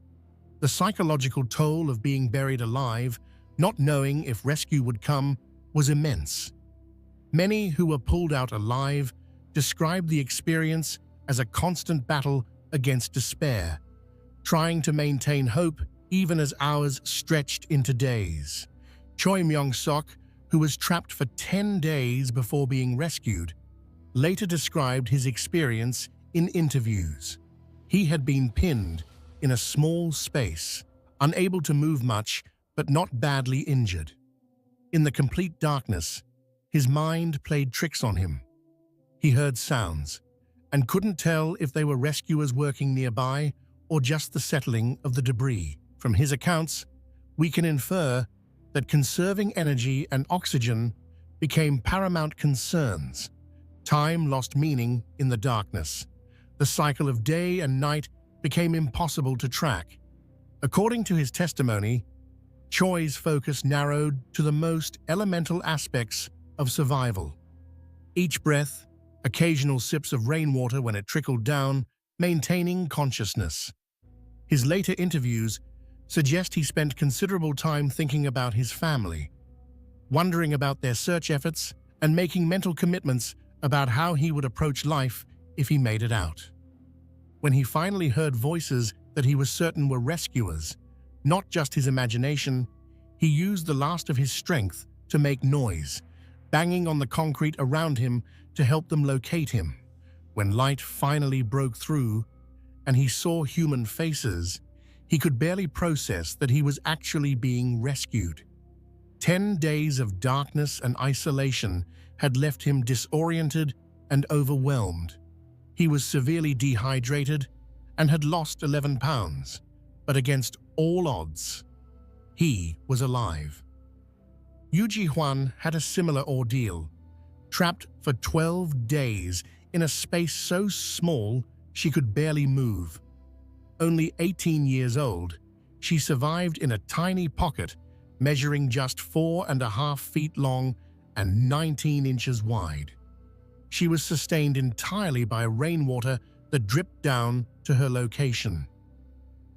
The psychological toll of being buried alive, not knowing if rescue would come, was immense. Many who were pulled out alive described the experience as a constant battle against despair, trying to maintain hope even as hours stretched into days. Choi Myung-sok, who was trapped for 10 days before being rescued, later described his experience in interviews. He had been pinned in a small space, unable to move much, but not badly injured. In the complete darkness, his mind played tricks on him. He heard sounds and couldn't tell if they were rescuers working nearby or just the settling of the debris. From his accounts, we can infer that conserving energy and oxygen became paramount concerns. Time lost meaning in the darkness. The cycle of day and night became impossible to track. According to his testimony, Choi's focus narrowed to the most elemental aspects of survival. Each breath, occasional sips of rainwater when it trickled down, maintaining consciousness. His later interviews suggest he spent considerable time thinking about his family, wondering about their search efforts, and making mental commitments about how he would approach life if he made it out. When he finally heard voices that he was certain were rescuers, not just his imagination, he used the last of his strength to make noise, banging on the concrete around him to help them locate him. When light finally broke through and he saw human faces, he could barely process that he was actually being rescued. 10 days of darkness and isolation had left him disoriented and overwhelmed. He was severely dehydrated and had lost 11 pounds, but against all odds, he was alive. Yu Ji-hwan had a similar ordeal, trapped for 12 days in a space so small she could barely move. Only 18 years old, she survived in a tiny pocket measuring just 4.5 feet long and 19 inches wide. She was sustained entirely by rainwater that dripped down to her location.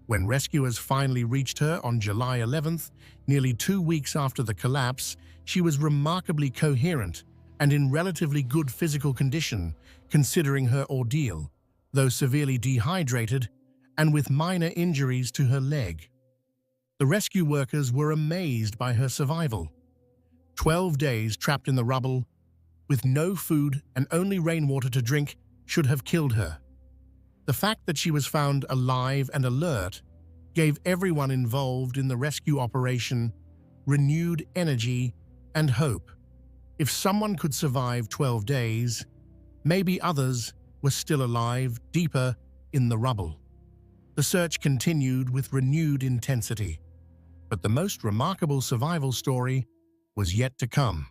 When rescuers finally reached her on July 11th, nearly 2 weeks after the collapse, she was remarkably coherent and in relatively good physical condition, considering her ordeal, though severely dehydrated and with minor injuries to her leg. The rescue workers were amazed by her survival. 12 days trapped in the rubble, with no food and only rainwater to drink, should have killed her. The fact that she was found alive and alert gave everyone involved in the rescue operation renewed energy and hope. If someone could survive 12 days, maybe others were still alive deeper in the rubble. The search continued with renewed intensity, but the most remarkable survival story was yet to come.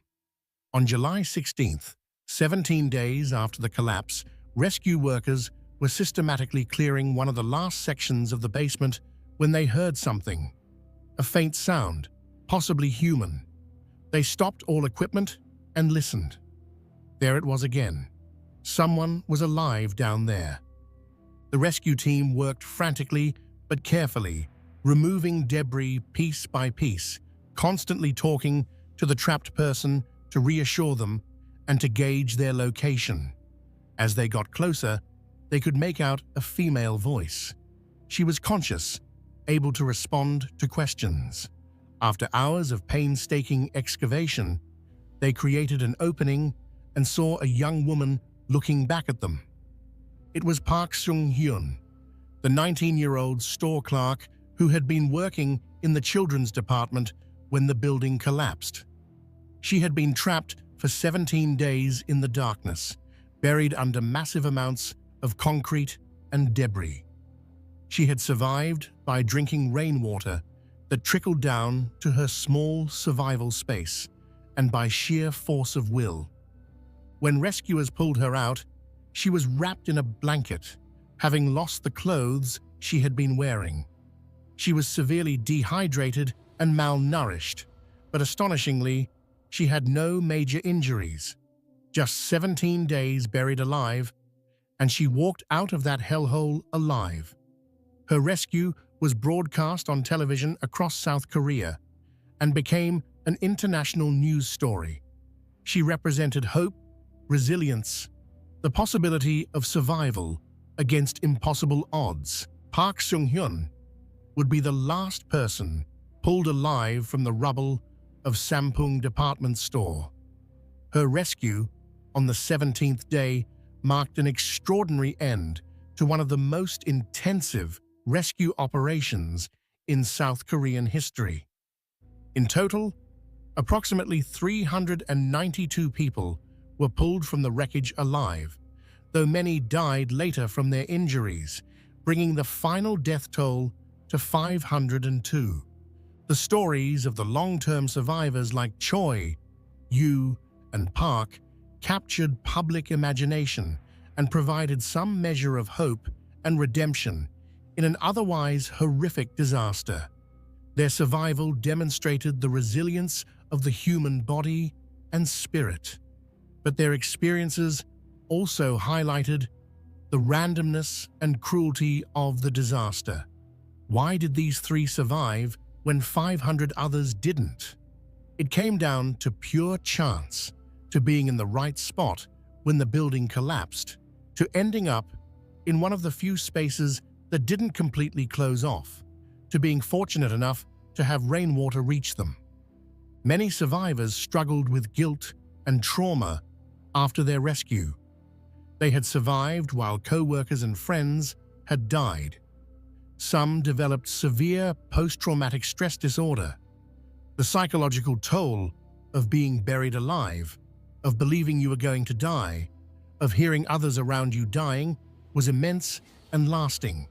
On July 16th, 17 days after the collapse, rescue workers were systematically clearing one of the last sections of the basement when they heard something. A faint sound, possibly human. They stopped all equipment and listened. There it was again. Someone was alive down there. The rescue team worked frantically but carefully, removing debris piece by piece, constantly talking to the trapped person to reassure them and to gauge their location. As they got closer, they could make out a female voice. She was conscious, able to respond to questions. After hours of painstaking excavation, they created an opening and saw a young woman looking back at them. It was Park Sung-hyun, the 19-year-old store clerk who had been working in the children's department when the building collapsed. She had been trapped for 17 days in the darkness, buried under massive amounts of concrete and debris. She had survived by drinking rainwater that trickled down to her small survival space and by sheer force of will. When rescuers pulled her out, she was wrapped in a blanket, having lost the clothes she had been wearing. She was severely dehydrated and malnourished, but astonishingly, she had no major injuries. Just 17 days buried alive, and she walked out of that hellhole alive. Her rescue was broadcast on television across South Korea and became an international news story. She represented hope, resilience, the possibility of survival against impossible odds. Park Sung-hyun would be the last person pulled alive from the rubble of Sampung department store. Her rescue on the 17th day marked an extraordinary end to one of the most intensive rescue operations in South Korean history. In total, approximately 392 people were pulled from the wreckage alive, though many died later from their injuries, bringing the final death toll to 502. The stories of the long-term survivors like Choi, Yoo, and Park captured public imagination and provided some measure of hope and redemption in an otherwise horrific disaster. Their survival demonstrated the resilience of the human body and spirit, but their experiences also highlighted the randomness and cruelty of the disaster. Why did these three survive when 500 others didn't? It came down to pure chance, to being in the right spot when the building collapsed, to ending up in one of the few spaces that didn't completely close off, to being fortunate enough to have rainwater reach them. Many survivors struggled with guilt and trauma after their rescue. They had survived while co-workers and friends had died. Some developed severe post-traumatic stress disorder. The psychological toll of being buried alive, of believing you were going to die, of hearing others around you dying, was immense and lasting.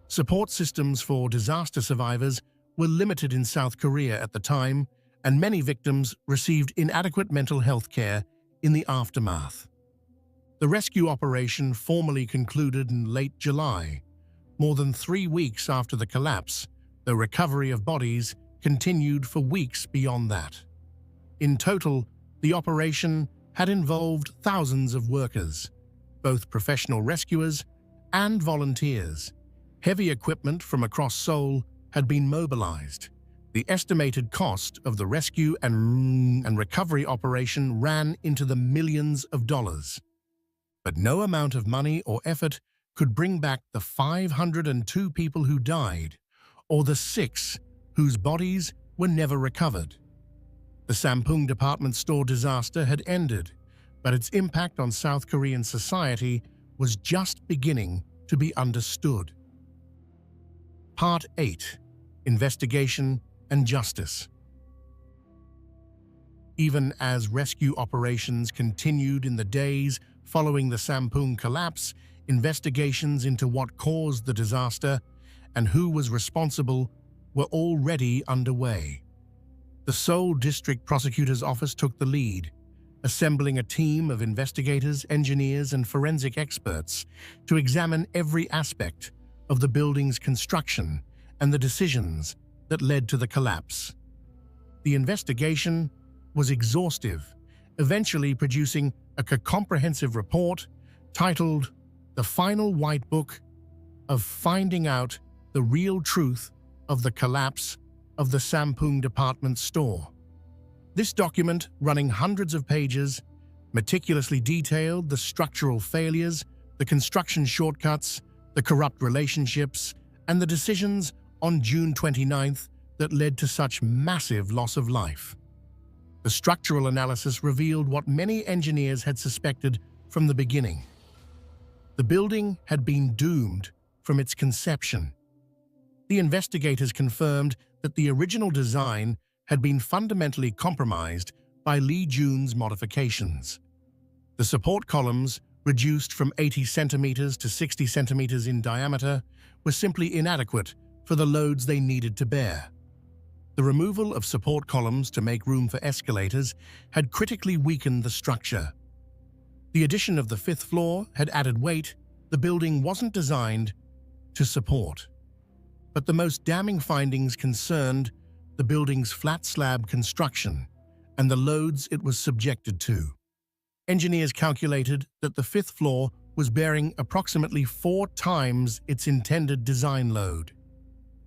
Support systems for disaster survivors were limited in South Korea at the time, and many victims received inadequate mental health care in the aftermath. The rescue operation formally concluded in late July. More than 3 weeks after the collapse, the recovery of bodies continued for weeks beyond that. In total, the operation had involved thousands of workers, both professional rescuers and volunteers. Heavy equipment from across Seoul had been mobilized. The estimated cost of the rescue and recovery operation ran into the millions of dollars. But no amount of money or effort could bring back the 502 people who died, or the 6 whose bodies were never recovered. The Sampung department store disaster had ended, but its impact on South Korean society was just beginning to be understood. Part 8. Investigation and Justice. Even as rescue operations continued in the days following the Sampung collapse, investigations into what caused the disaster and who was responsible were already underway. The Seoul District Prosecutor's Office took the lead, assembling a team of investigators, engineers, and forensic experts to examine every aspect of the building's construction and the decisions that led to the collapse. The investigation was exhaustive, eventually producing a comprehensive report titled The Final White Book of Finding Out the Real Truth of the Collapse of the Sampung department store. This document, running hundreds of pages, meticulously detailed the structural failures, the construction shortcuts, the corrupt relationships, and the decisions on June 29th that led to such massive loss of life. The structural analysis revealed what many engineers had suspected from the beginning. The building had been doomed from its conception. The investigators confirmed that the original design had been fundamentally compromised by Lee Jun's modifications. The support columns, reduced from 80 centimeters to 60 centimeters in diameter, were simply inadequate for the loads they needed to bear. The removal of support columns to make room for escalators had critically weakened the structure. The addition of the fifth floor had added weight the building wasn't designed to support. But the most damning findings concerned the building's flat slab construction and the loads it was subjected to. Engineers calculated that the fifth floor was bearing approximately 4 times its intended design load.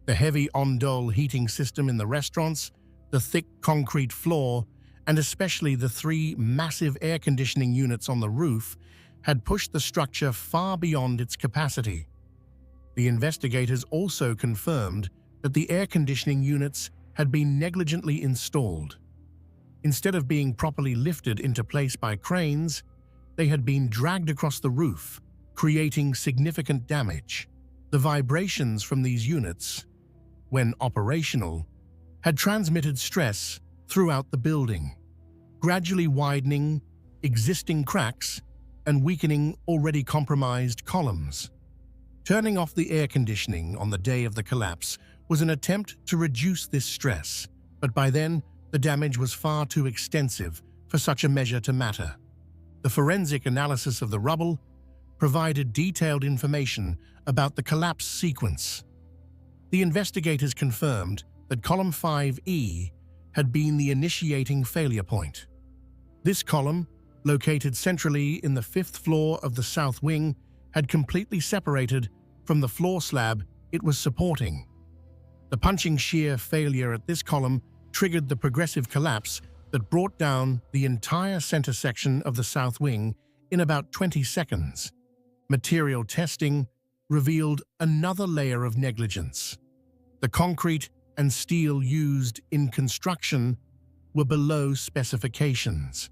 The heavy Ondol heating system in the restaurants, the thick concrete floor, and especially the 3 massive air conditioning units on the roof had pushed the structure far beyond its capacity. The investigators also confirmed that the air conditioning units had been negligently installed. Instead of being properly lifted into place by cranes, they had been dragged across the roof, creating significant damage. The vibrations from these units, when operational, had transmitted stress throughout the building, gradually widening existing cracks and weakening already compromised columns. Turning off the air conditioning on the day of the collapse was an attempt to reduce this stress, but by then, the damage was far too extensive for such a measure to matter. The forensic analysis of the rubble provided detailed information about the collapse sequence. The investigators confirmed that column 5E had been the initiating failure point. This column, located centrally in the 5th floor of the south wing, had completely separated from the floor slab it was supporting. The punching shear failure at this column triggered the progressive collapse that brought down the entire center section of the south wing in about 20 seconds. Material testing revealed another layer of negligence. The concrete and steel used in construction were below specifications.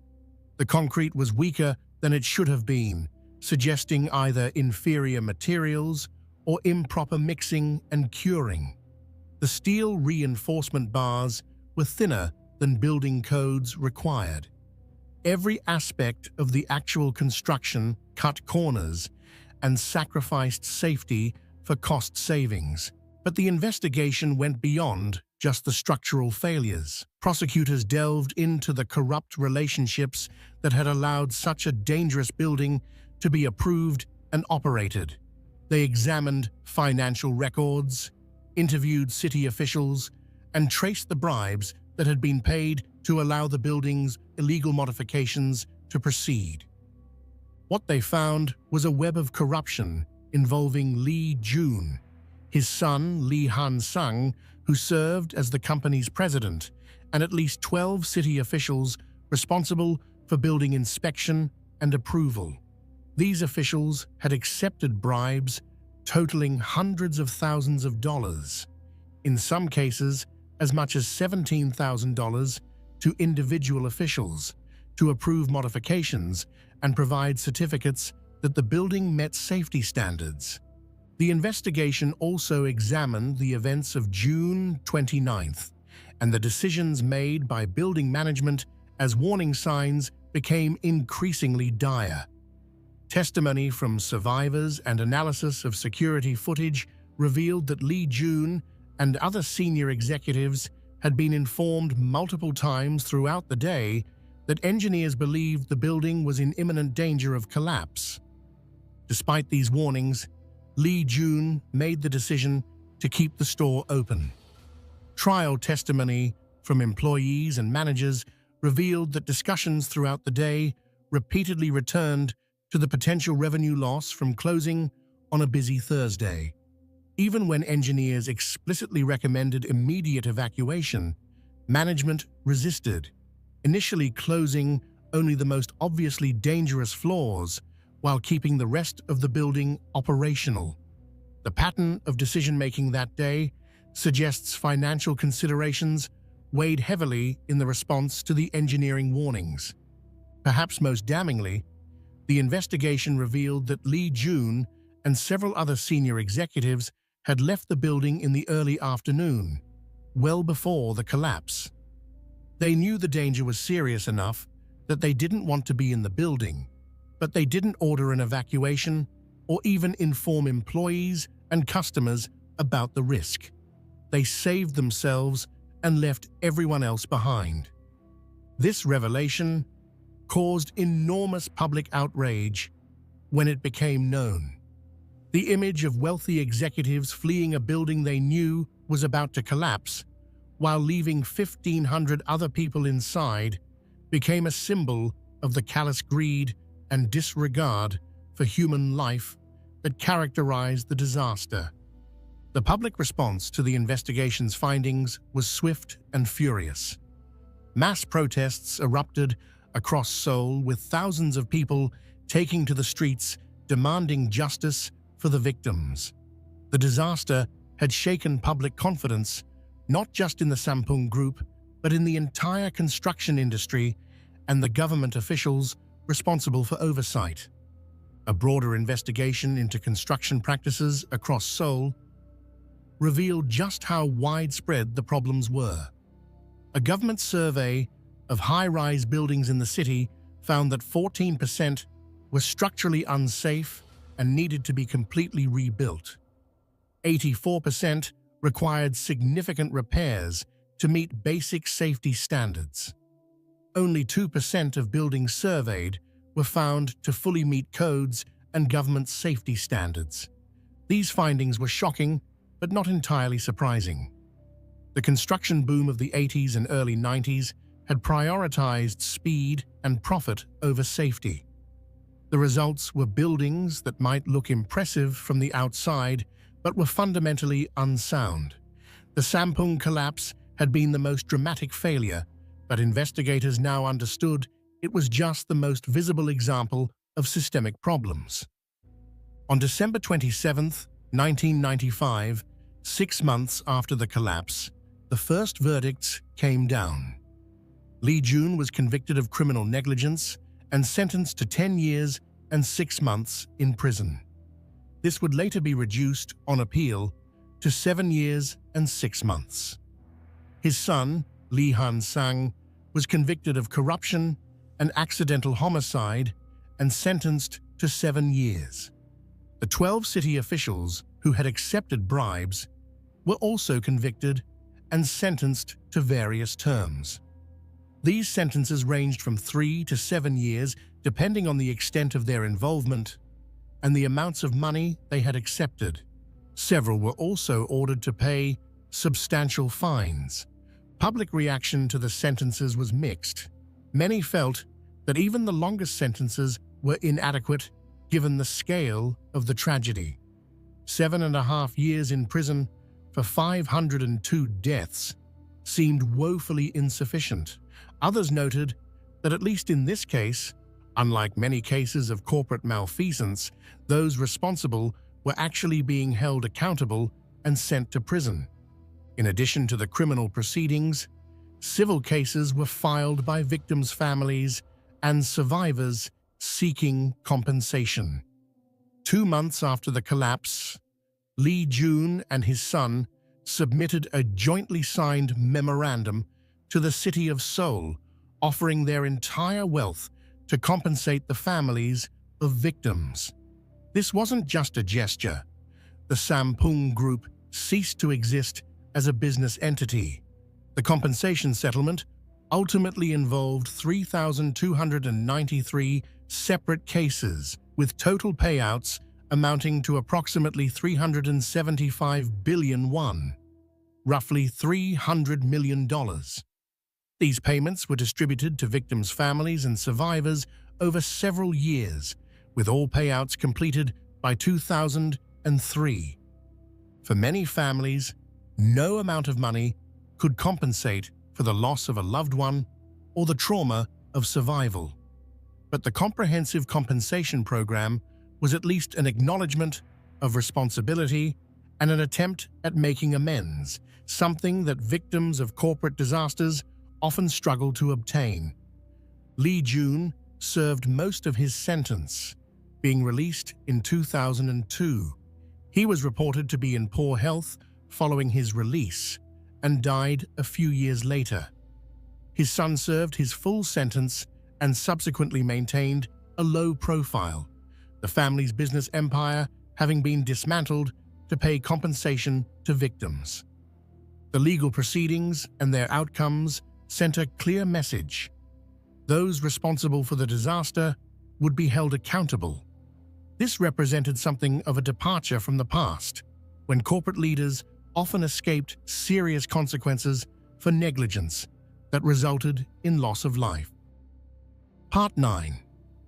The concrete was weaker than it should have been, suggesting either inferior materials or improper mixing and curing. The steel reinforcement bars were thinner than building codes required. Every aspect of the actual construction cut corners and sacrificed safety for cost savings. But the investigation went beyond just the structural failures. Prosecutors delved into the corrupt relationships that had allowed such a dangerous building to be approved and operated. They examined financial records, interviewed city officials, and traced the bribes that had been paid to allow the building's illegal modifications to proceed. What they found was a web of corruption involving Lee Jun, his son Lee Han-sung, who served as the company's president, and at least 12 city officials responsible for building inspection and approval. These officials had accepted bribes totaling hundreds of thousands of dollars, in some cases as much as $17,000 to individual officials, to approve modifications and provide certificates that the building met safety standards. The investigation also examined the events of June 29th and the decisions made by building management as warning signs became increasingly dire. Testimony from survivors and analysis of security footage revealed that Lee Jun and other senior executives had been informed multiple times throughout the day that engineers believed the building was in imminent danger of collapse. Despite these warnings, Lee Jun made the decision to keep the store open. Trial testimony from employees and managers revealed that discussions throughout the day repeatedly returned to the potential revenue loss from closing on a busy Thursday. Even when engineers explicitly recommended immediate evacuation, management resisted, initially closing only the most obviously dangerous floors while keeping the rest of the building operational. The pattern of decision-making that day suggests financial considerations weighed heavily in the response to the engineering warnings. Perhaps most damningly, the investigation revealed that Lee Jun and several other senior executives had left the building in the early afternoon, well before the collapse. They knew the danger was serious enough that they didn't want to be in the building, but they didn't order an evacuation or even inform employees and customers about the risk. They saved themselves and left everyone else behind. This revelation caused enormous public outrage when it became known. The image of wealthy executives fleeing a building they knew was about to collapse, while leaving 1,500 other people inside, became a symbol of the callous greed and disregard for human life that characterized the disaster. The public response to the investigation's findings was swift and furious. Mass protests erupted across Seoul, with thousands of people taking to the streets demanding justice for the victims. The disaster had shaken public confidence, not just in the Sampoong Group, but in the entire construction industry and the government officials responsible for oversight. A broader investigation into construction practices across Seoul revealed just how widespread the problems were. A government survey of high-rise buildings in the city found that 14% were structurally unsafe and needed to be completely rebuilt. 84% required significant repairs to meet basic safety standards. Only 2% of buildings surveyed were found to fully meet codes and government safety standards. These findings were shocking, but not entirely surprising. The construction boom of the 80s and early 90s had prioritized speed and profit over safety. The results were buildings that might look impressive from the outside, but were fundamentally unsound. The Sampoong collapse had been the most dramatic failure, but investigators now understood it was just the most visible example of systemic problems. On December 27, 1995, 6 months after the collapse, the first verdicts came down. Lee Jun was convicted of criminal negligence and sentenced to 10 years and 6 months in prison. This would later be reduced, on appeal, to 7 years and 6 months. His son, Lee Han-sang, was convicted of corruption and accidental homicide and sentenced to 7 years. The 12 city officials who had accepted bribes were also convicted and sentenced to various terms. These sentences ranged from 3 to 7 years, depending on the extent of their involvement and the amounts of money they had accepted. Several were also ordered to pay substantial fines. Public reaction to the sentences was mixed. Many felt that even the longest sentences were inadequate given the scale of the tragedy. 7.5 years in prison for 502 deaths seemed woefully insufficient. Others noted that at least in this case, unlike many cases of corporate malfeasance, those responsible were actually being held accountable and sent to prison. In addition to the criminal proceedings, civil cases were filed by victims' families and survivors seeking compensation. 2 months after the collapse, Lee Jun and his son submitted a jointly signed memorandum to the city of Seoul, offering their entire wealth to compensate the families of victims. This wasn't just a gesture. The Sampoong Group ceased to exist as a business entity. The compensation settlement ultimately involved 3,293 separate cases, with total payouts amounting to approximately 375 billion won, roughly $300 million. These payments were distributed to victims' families and survivors over several years, with all payouts completed by 2003. For many families, no amount of money could compensate for the loss of a loved one or the trauma of survival. But the comprehensive compensation program was at least an acknowledgement of responsibility and an attempt at making amends, something that victims of corporate disasters often struggle to obtain. Lee Jun served most of his sentence, being released in 2002. He was reported to be in poor health following his release and died a few years later. His son served his full sentence and subsequently maintained a low profile, the family's business empire having been dismantled to pay compensation to victims. The legal proceedings and their outcomes sent a clear message. Those responsible for the disaster would be held accountable. This represented something of a departure from the past, when corporate leaders often escaped serious consequences for negligence that resulted in loss of life. Part 9.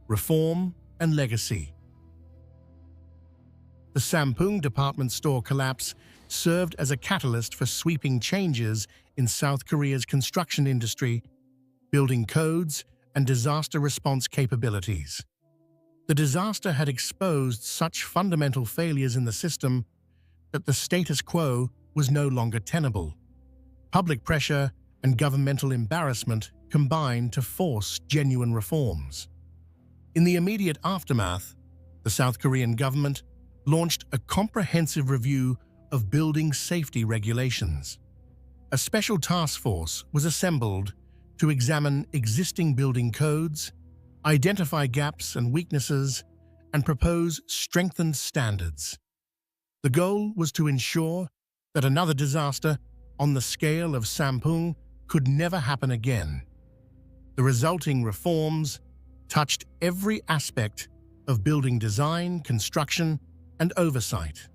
Reform and Legacy. The Sampoong department store collapse served as a catalyst for sweeping changes in South Korea's construction industry, building codes, and disaster response capabilities. The disaster had exposed such fundamental failures in the system that the status quo was no longer tenable. Public pressure and governmental embarrassment combined to force genuine reforms. In the immediate aftermath, the South Korean government launched a comprehensive review of building safety regulations. A special task force was assembled to examine existing building codes, identify gaps and weaknesses, and propose strengthened standards. The goal was to ensure that another disaster on the scale of Sampoong could never happen again. The resulting reforms touched every aspect of building design, construction, and oversight.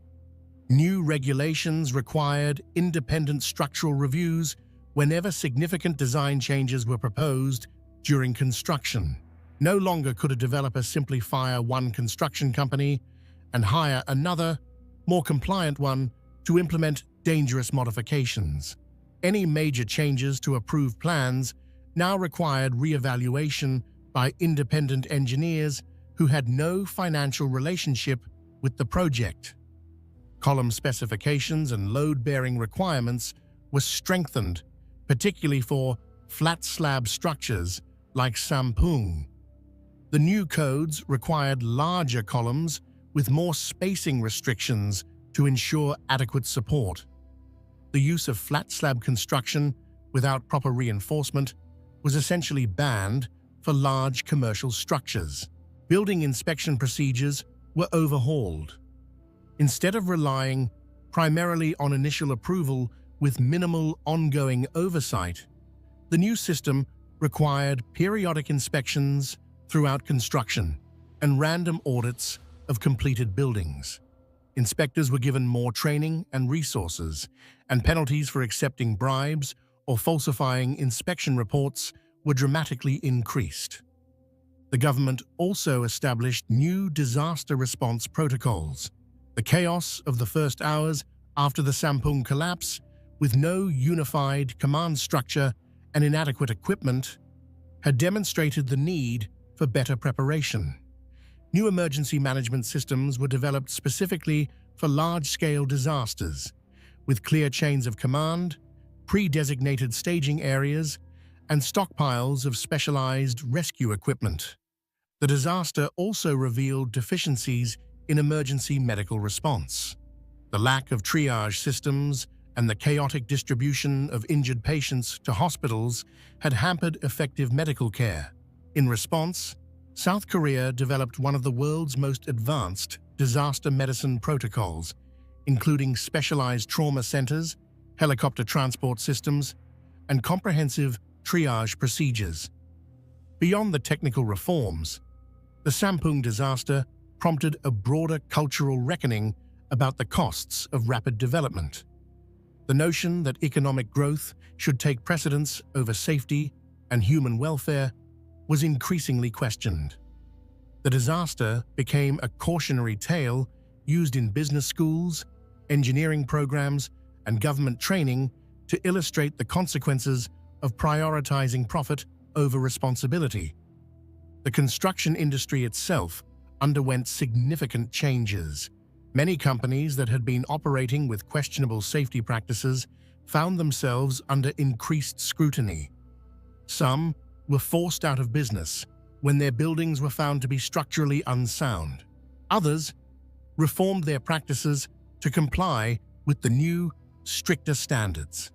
New regulations required independent structural reviews whenever significant design changes were proposed during construction. No longer could a developer simply fire one construction company and hire another, more compliant one to implement dangerous modifications. Any major changes to approved plans now required re-evaluation by independent engineers who had no financial relationship with the project. Column specifications and load-bearing requirements were strengthened, particularly for flat slab structures like Sampoong. The new codes required larger columns with more spacing restrictions to ensure adequate support. The use of flat slab construction without proper reinforcement was essentially banned for large commercial structures. Building inspection procedures were overhauled. Instead of relying primarily on initial approval with minimal ongoing oversight, the new system required periodic inspections throughout construction and random audits of completed buildings. Inspectors were given more training and resources, and penalties for accepting bribes or falsifying inspection reports were dramatically increased. The government also established new disaster response protocols. The chaos of the first hours after the Sampoong collapse, with no unified command structure and inadequate equipment, had demonstrated the need for better preparation. New emergency management systems were developed specifically for large-scale disasters, with clear chains of command, pre-designated staging areas, and stockpiles of specialized rescue equipment. The disaster also revealed deficiencies in emergency medical response. The lack of triage systems and the chaotic distribution of injured patients to hospitals had hampered effective medical care. In response, South Korea developed one of the world's most advanced disaster medicine protocols, including specialized trauma centers, helicopter transport systems, and comprehensive triage procedures. Beyond the technical reforms, the Sampoong disaster prompted a broader cultural reckoning about the costs of rapid development. The notion that economic growth should take precedence over safety and human welfare was increasingly questioned. The disaster became a cautionary tale used in business schools, engineering programs, and government training to illustrate the consequences of prioritizing profit over responsibility. The construction industry itself underwent significant changes. Many companies that had been operating with questionable safety practices found themselves under increased scrutiny. Some were forced out of business when their buildings were found to be structurally unsound. Others reformed their practices to comply with the new, stricter standards.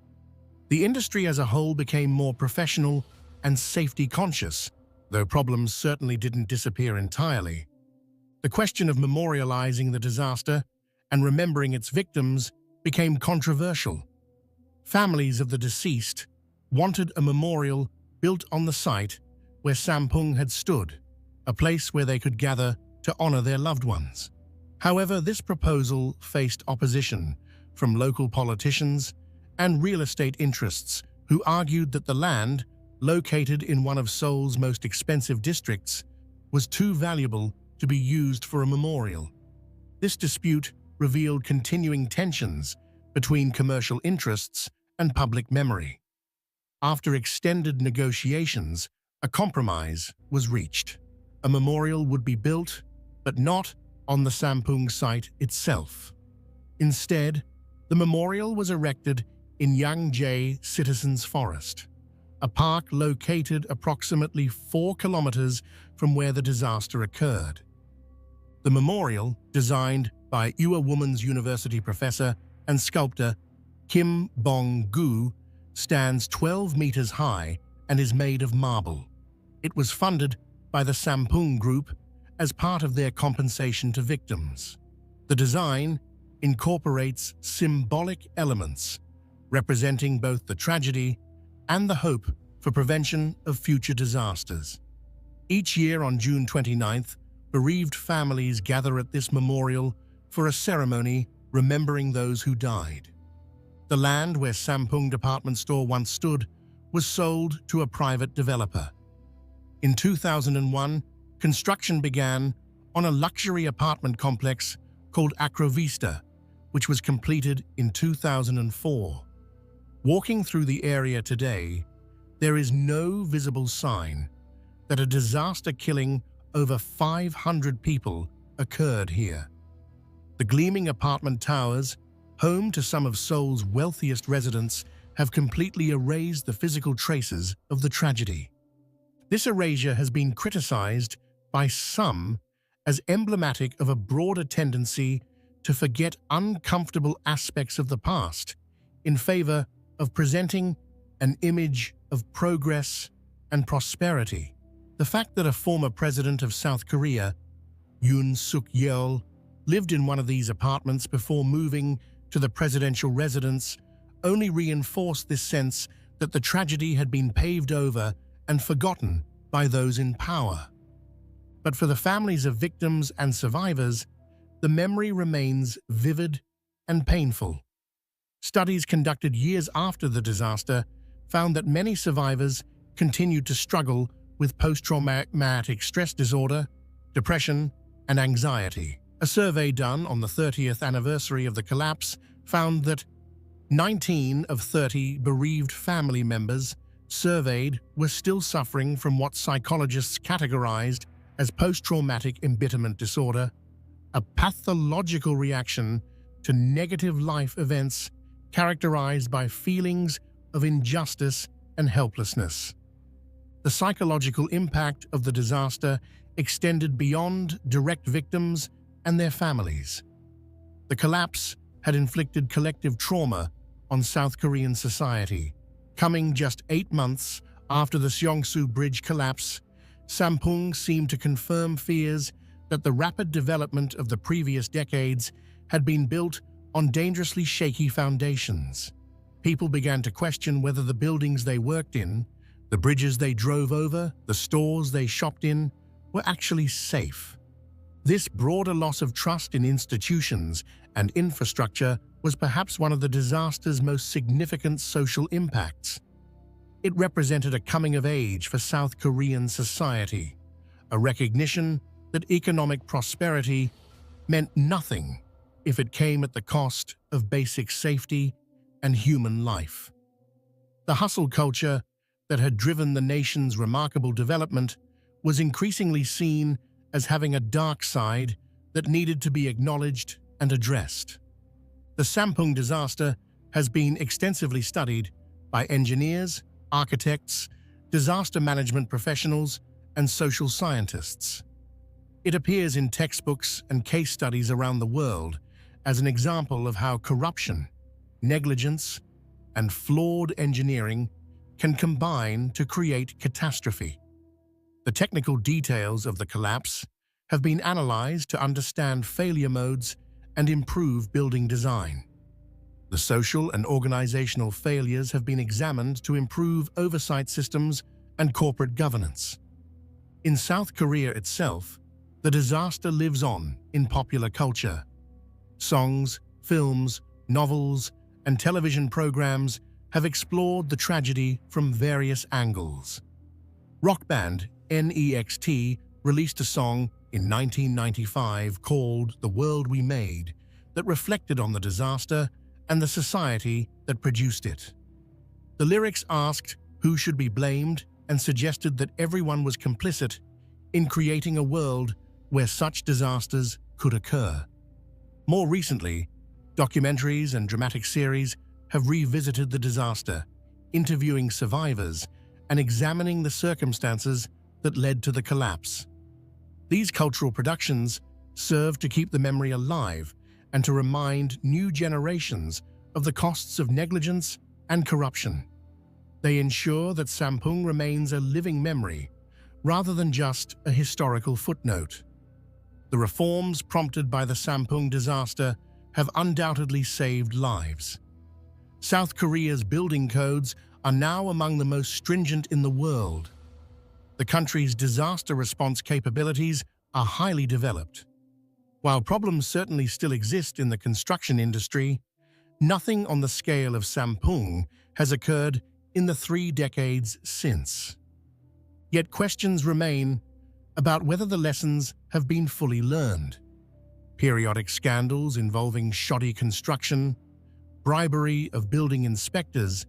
The industry as a whole became more professional and safety-conscious, though problems certainly didn't disappear entirely. The question of memorializing the disaster and remembering its victims became controversial. Families of the deceased wanted a memorial built on the site where Sampung had stood, a place where they could gather to honor their loved ones. However, this proposal faced opposition from local politicians and real estate interests who argued that the land, located in one of Seoul's most expensive districts, was too valuable to be used for a memorial. This dispute revealed continuing tensions between commercial interests and public memory. After extended negotiations, a compromise was reached. A memorial would be built, but not on the Sampung site itself. Instead, the memorial was erected in Yangjae Citizens Forest, a park located approximately 4 kilometers from where the disaster occurred. The memorial, designed by Ewha Women's University professor and sculptor Kim Bong-gu, stands 12 meters high and is made of marble. It was funded by the Sampung Group as part of their compensation to victims. The design incorporates symbolic elements representing both the tragedy and the hope for prevention of future disasters. Each year on June 29th, bereaved families gather at this memorial for a ceremony remembering those who died. The land where Sampung Department Store once stood was sold to a private developer. In 2001, construction began on a luxury apartment complex called Acrovista, which was completed in 2004. Walking through the area today, there is no visible sign that a disaster killing over 500 people occurred here. The gleaming apartment towers, home to some of Seoul's wealthiest residents, have completely erased the physical traces of the tragedy. This erasure has been criticized by some as emblematic of a broader tendency to forget uncomfortable aspects of the past in favor of presenting an image of progress and prosperity. The fact that a former president of South Korea, Yoon Suk Yeol, lived in one of these apartments before moving to the presidential residence only reinforced this sense that the tragedy had been paved over and forgotten by those in power. But for the families of victims and survivors, the memory remains vivid and painful. Studies conducted years after the disaster found that many survivors continued to struggle with post-traumatic stress disorder, depression, and anxiety. A survey done on the 30th anniversary of the collapse found that 19 of 30 bereaved family members surveyed were still suffering from what psychologists categorized as post-traumatic embitterment disorder, a pathological reaction to negative life events characterized by feelings of injustice and helplessness. The psychological impact of the disaster extended beyond direct victims and their families. The collapse had inflicted collective trauma on South Korean society. Coming just 8 months after the Seongsu Bridge collapse, Sampung seemed to confirm fears that the rapid development of the previous decades had been built on dangerously shaky foundations. People began to question whether the buildings they worked in, the bridges they drove over, the stores they shopped in, were actually safe. This broader loss of trust in institutions and infrastructure was perhaps one of the disaster's most significant social impacts. It represented a coming of age for South Korean society, a recognition that economic prosperity meant nothing if it came at the cost of basic safety and human life. The hustle culture that had driven the nation's remarkable development was increasingly seen as having a dark side that needed to be acknowledged and addressed. The Sampung disaster has been extensively studied by engineers, architects, disaster management professionals, and social scientists. It appears in textbooks and case studies around the world as an example of how corruption, negligence, and flawed engineering can combine to create catastrophe. The technical details of the collapse have been analyzed to understand failure modes and improve building design. The social and organizational failures have been examined to improve oversight systems and corporate governance. In South Korea itself, the disaster lives on in popular culture. Songs, films, novels, and television programs have explored the tragedy from various angles. Rock band NEXT released a song in 1995 called The World We Made that reflected on the disaster and the society that produced it. The lyrics asked who should be blamed and suggested that everyone was complicit in creating a world where such disasters could occur. More recently, documentaries and dramatic series have revisited the disaster, interviewing survivors and examining the circumstances that led to the collapse. These cultural productions serve to keep the memory alive and to remind new generations of the costs of negligence and corruption. They ensure that Sampung remains a living memory rather than just a historical footnote. The reforms prompted by the Sampung disaster have undoubtedly saved lives. South Korea's building codes are now among the most stringent in the world. The country's disaster response capabilities are highly developed. While problems certainly still exist in the construction industry, nothing on the scale of Sampung has occurred in the 3 decades since. Yet questions remain about whether the lessons have been fully learned. Periodic scandals involving shoddy construction, bribery of building inspectors,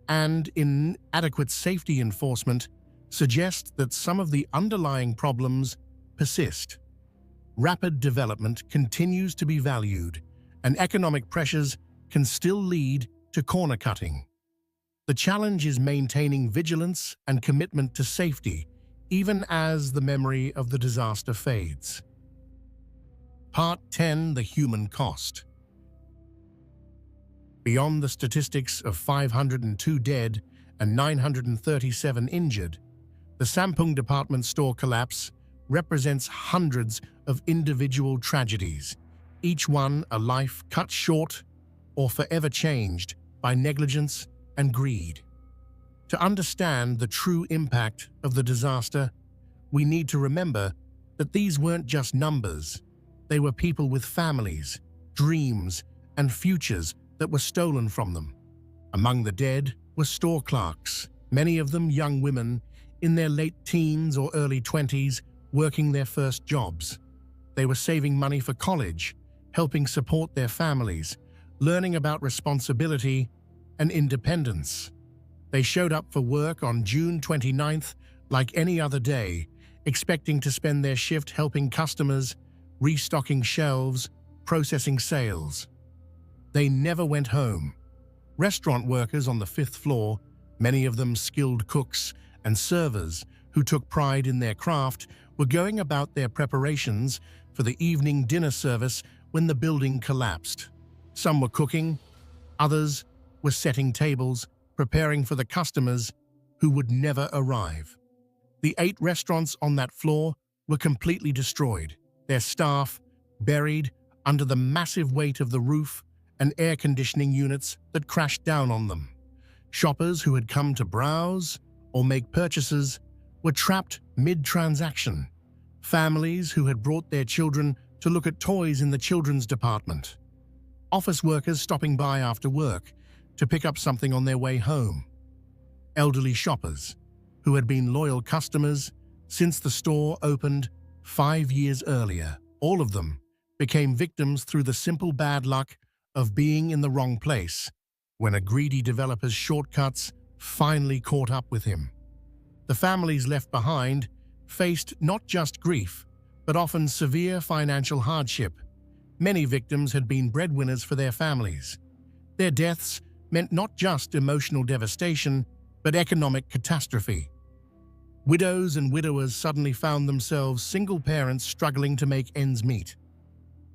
and inadequate safety enforcement suggest that some of the underlying problems persist. Rapid development continues to be valued, and economic pressures can still lead to corner cutting. The challenge is maintaining vigilance and commitment to safety, even as the memory of the disaster fades. Part 10: The Human Cost. Beyond the statistics of 502 dead and 937 injured, the Sampung department store collapse represents hundreds of individual tragedies, each one a life cut short or forever changed by negligence and greed. To understand the true impact of the disaster, we need to remember that these weren't just numbers. They were people with families, dreams, and futures that were stolen from them. Among the dead were store clerks, many of them young women in their late teens or early 20s working their first jobs. They were saving money for college, helping support their families, learning about responsibility and independence. They showed up for work on June 29th like any other day, expecting to spend their shift helping customers, restocking shelves, processing sales. They never went home. Restaurant workers on the 5th floor, many of them skilled cooks and servers who took pride in their craft, were going about their preparations for the evening dinner service when the building collapsed. Some were cooking, others were setting tables, preparing for the customers who would never arrive. The 8 restaurants on that floor were completely destroyed, their staff buried under the massive weight of the roof and air conditioning units that crashed down on them. Shoppers who had come to browse or make purchases were trapped mid-transaction. Families who had brought their children to look at toys in the children's department. Office workers stopping by after work to pick up something on their way home. Elderly shoppers who had been loyal customers since the store opened 5 years earlier. All of them became victims through the simple bad luck of being in the wrong place when a greedy developer's shortcuts finally caught up with him. The families left behind faced not just grief, but often severe financial hardship. Many victims had been breadwinners for their families. Their deaths meant not just emotional devastation, but economic catastrophe. Widows and widowers suddenly found themselves single parents struggling to make ends meet.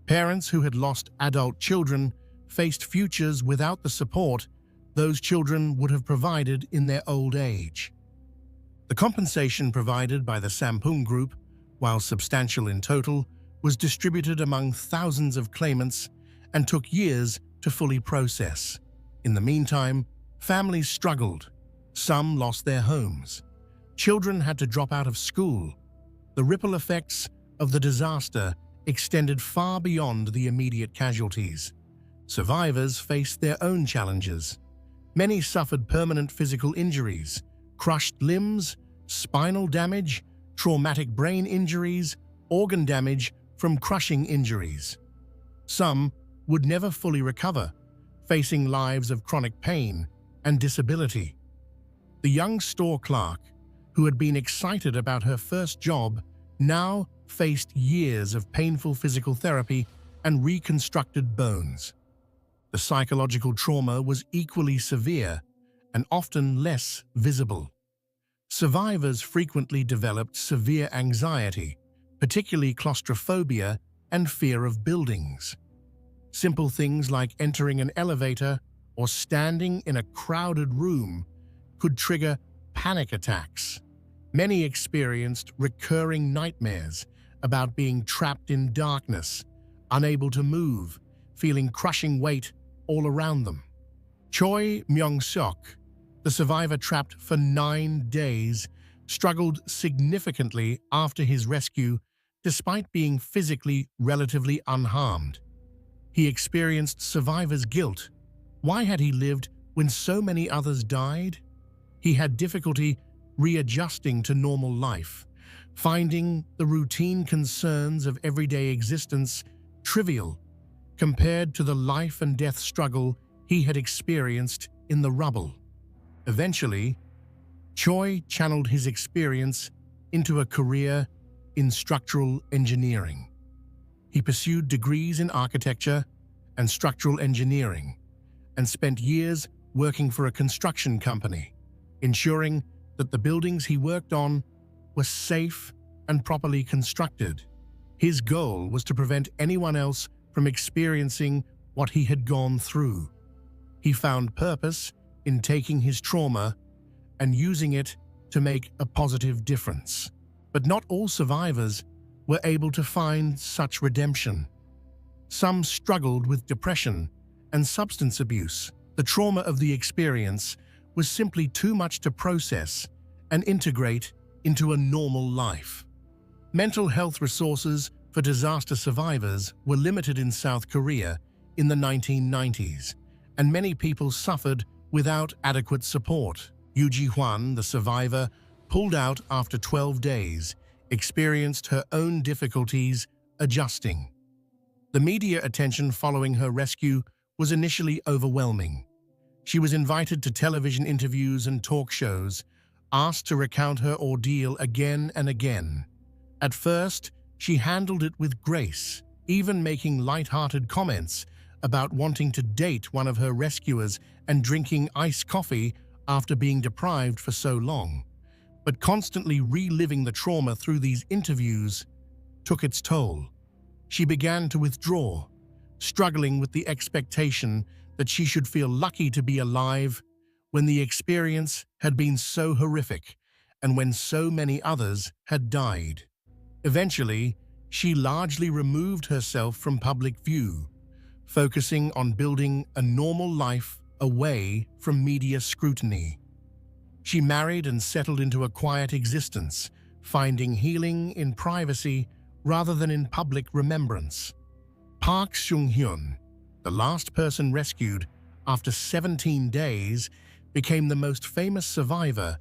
Parents who had lost adult children faced futures without the support those children would have provided in their old age. The compensation provided by the Sampung Group, while substantial in total, was distributed among thousands of claimants and took years to fully process. In the meantime, families struggled. Some lost their homes. Children had to drop out of school, The ripple effects of the disaster extended far beyond the immediate casualties. Survivors faced their own challenges. Many suffered permanent physical injuries, crushed limbs, spinal damage, traumatic brain injuries, organ damage from crushing injuries. Some would never fully recover, facing lives of chronic pain and disability. The young store clerk, who had been excited about her first job, now faced years of painful physical therapy and reconstructed bones. The psychological trauma was equally severe and often less visible. Survivors frequently developed severe anxiety, particularly claustrophobia and fear of buildings. Simple things like entering an elevator or standing in a crowded room could trigger panic attacks. Many experienced recurring nightmares about being trapped in darkness, unable to move, feeling crushing weight all around them. Choi Myung-seok, the survivor trapped for 9 days, struggled significantly after his rescue despite being physically relatively unharmed. He experienced survivor's guilt. Why had he lived when so many others died? He had difficulty readjusting to normal life, finding the routine concerns of everyday existence trivial compared to the life and death struggle he had experienced in the rubble. Eventually, Choi channeled his experience into a career in structural engineering. He pursued degrees in architecture and structural engineering and spent years working for a construction company, ensuring that the buildings he worked on were safe and properly constructed. His goal was to prevent anyone else from experiencing what he had gone through. He found purpose in taking his trauma and using it to make a positive difference. But not all survivors were able to find such redemption. Some struggled with depression and substance abuse. The trauma of the experience was simply too much to process and integrate into a normal life. Mental health resources for disaster survivors were limited in South Korea in the 1990s, and many people suffered without adequate support. Yoo Ji-hwan, the survivor, pulled out after 12 days, experienced her own difficulties adjusting. The media attention following her rescue was initially overwhelming. She was invited to television interviews and talk shows, asked to recount her ordeal again and again. At first, she handled it with grace, even making light-hearted comments about wanting to date one of her rescuers and drinking iced coffee after being deprived for so long. But constantly reliving the trauma through these interviews took its toll. She began to withdraw, struggling with the expectation that she should feel lucky to be alive when the experience had been so horrific and when so many others had died. Eventually, she largely removed herself from public view, focusing on building a normal life away from media scrutiny. She married and settled into a quiet existence, finding healing in privacy rather than in public remembrance. Park Seung-hyun, the last person rescued after 17 days, became the most famous survivor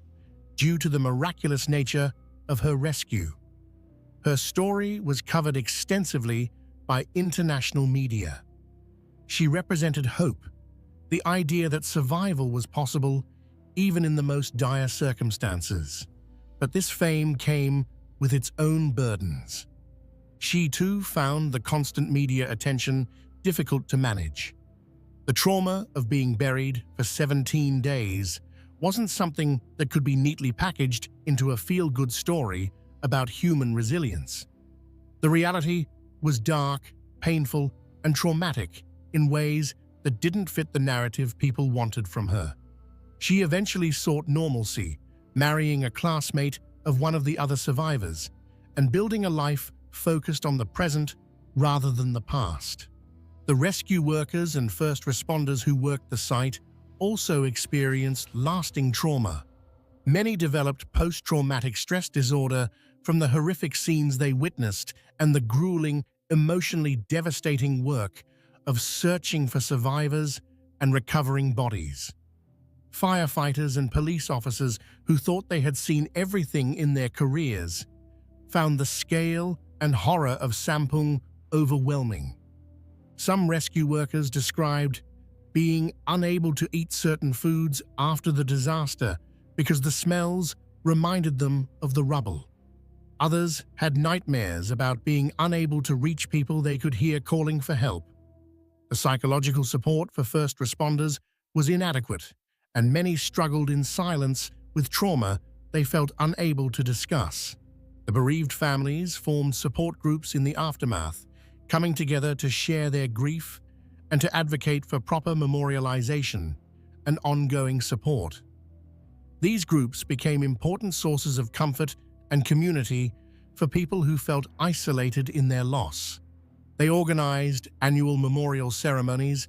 due to the miraculous nature of her rescue. Her story was covered extensively by international media. She represented hope, the idea that survival was possible even in the most dire circumstances. But this fame came with its own burdens. She too found the constant media attention difficult to manage. The trauma of being buried for 17 days wasn't something that could be neatly packaged into a feel-good story about human resilience. The reality was dark, painful, and traumatic in ways that didn't fit the narrative people wanted from her. She eventually sought normalcy, marrying a classmate of one of the other survivors, and building a life focused on the present rather than the past. The rescue workers and first responders who worked the site also experienced lasting trauma. Many developed post-traumatic stress disorder from the horrific scenes they witnessed and the grueling, emotionally devastating work of searching for survivors and recovering bodies. Firefighters and police officers who thought they had seen everything in their careers found the scale and horror of Sampung overwhelming. Some rescue workers described being unable to eat certain foods after the disaster because the smells reminded them of the rubble. Others had nightmares about being unable to reach people they could hear calling for help. The psychological support for first responders was inadequate, and many struggled in silence with trauma they felt unable to discuss. The bereaved families formed support groups in the aftermath, coming together to share their grief and to advocate for proper memorialization and ongoing support. These groups became important sources of comfort and community for people who felt isolated in their loss. They organized annual memorial ceremonies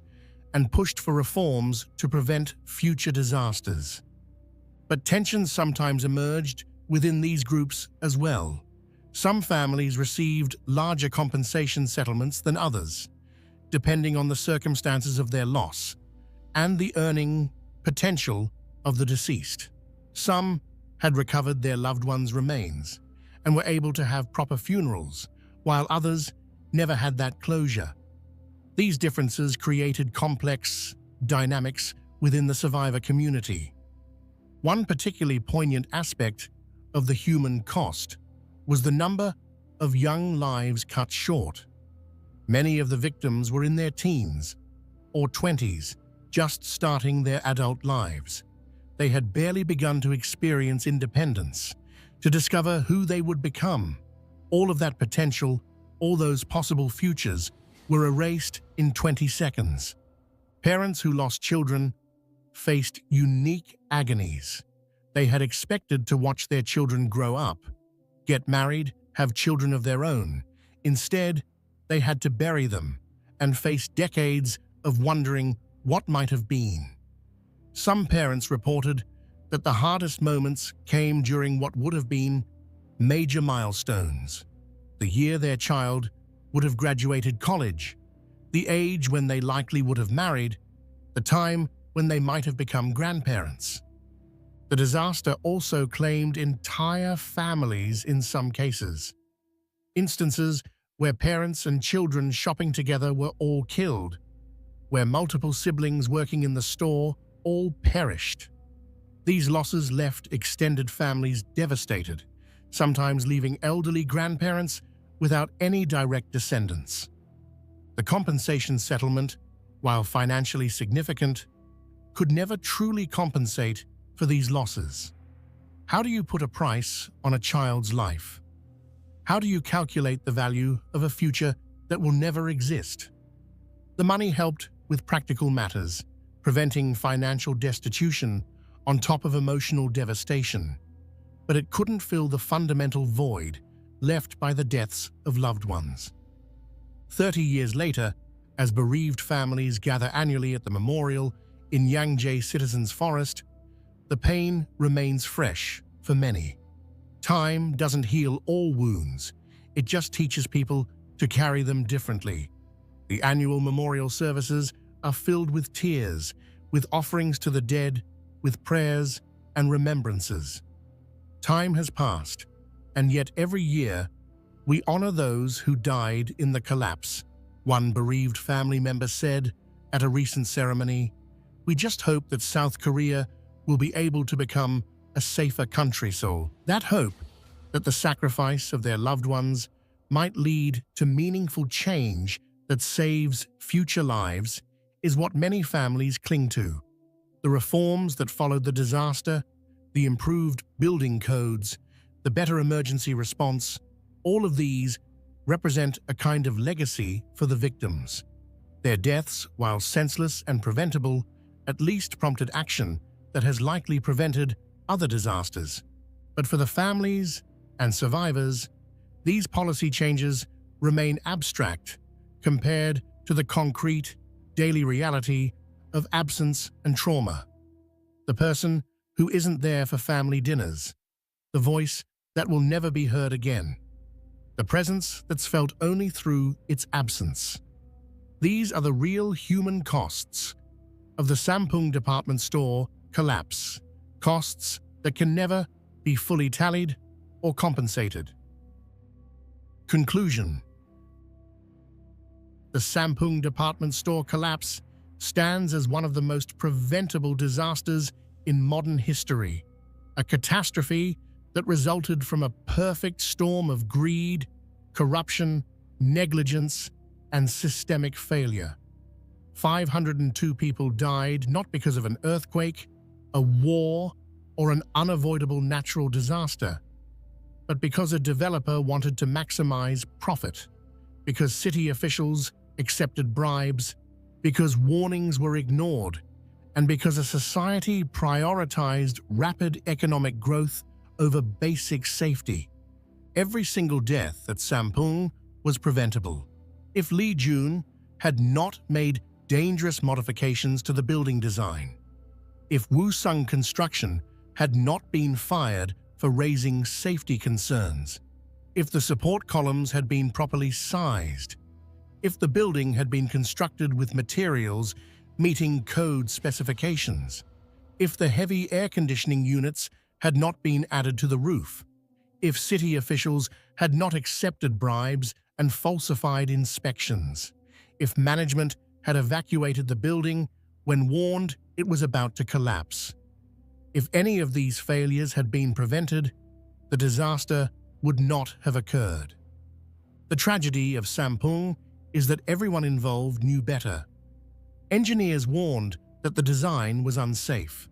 and pushed for reforms to prevent future disasters. But tensions sometimes emerged within these groups as well. Some families received larger compensation settlements than others, depending on the circumstances of their loss and the earning potential of the deceased. Some had recovered their loved ones' remains and were able to have proper funerals, while others never had that closure. These differences created complex dynamics within the survivor community. One particularly poignant aspect of the human cost was the number of young lives cut short. Many of the victims were in their teens or 20s, just starting their adult lives. They had barely begun to experience independence, to discover who they would become. All of that potential, all those possible futures, were erased in 20 seconds. Parents who lost children faced unique agonies. They had expected to watch their children grow up, get married, have children of their own. Instead, they had to bury them and face decades of wondering what might have been. Some parents reported that the hardest moments came during what would have been major milestones. The year their child would have graduated college, the age when they likely would have married, the time when they might have become grandparents. The disaster also claimed entire families in some cases. Instances where parents and children shopping together were all killed, where multiple siblings working in the store all perished. These losses left extended families devastated, sometimes leaving elderly grandparents without any direct descendants. The compensation settlement, while financially significant, could never truly compensate for these losses. How do you put a price on a child's life? How do you calculate the value of a future that will never exist? The money helped with practical matters, preventing financial destitution on top of emotional devastation, but it couldn't fill the fundamental void left by the deaths of loved ones. 30 years later, as bereaved families gather annually at the memorial in Yangtze Citizens Forest, the pain remains fresh for many. Time doesn't heal all wounds, it just teaches people to carry them differently. The annual memorial services are filled with tears, with offerings to the dead, with prayers and remembrances. Time has passed, and yet every year we honor those who died in the collapse. One bereaved family member said at a recent ceremony, "We just hope that South Korea will be able to become a safer country." So that hope that the sacrifice of their loved ones might lead to meaningful change that saves future lives is what many families cling to. The reforms that followed the disaster, the improved building codes, the better emergency response, all of these represent a kind of legacy for the victims. Their deaths, while senseless and preventable, at least prompted action that has likely prevented other disasters. But for the families and survivors, these policy changes remain abstract compared to the concrete, daily reality of absence and trauma. The person who isn't there for family dinners, the voice that will never be heard again, the presence that's felt only through its absence. These are the real human costs of the Sampung department store collapse, costs that can never be fully tallied or compensated. Conclusion. The Sampung department store collapse stands as one of the most preventable disasters in modern history, a catastrophe that resulted from a perfect storm of greed, corruption, negligence, and systemic failure. 502 people died not because of an earthquake, a war, or an unavoidable natural disaster, but because a developer wanted to maximize profit, because city officials accepted bribes, because warnings were ignored, and because a society prioritized rapid economic growth over basic safety. Every single death at Sampung was preventable if Lee Jun had not made dangerous modifications to the building design, if Woosung Construction had not been fired for raising safety concerns, if the support columns had been properly sized, if the building had been constructed with materials meeting code specifications, if the heavy air conditioning units had not been added to the roof, if city officials had not accepted bribes and falsified inspections, if management had evacuated the building when warned it was about to collapse. If any of these failures had been prevented, the disaster would not have occurred. The tragedy of Sampung is that everyone involved knew better. Engineers warned that the design was unsafe.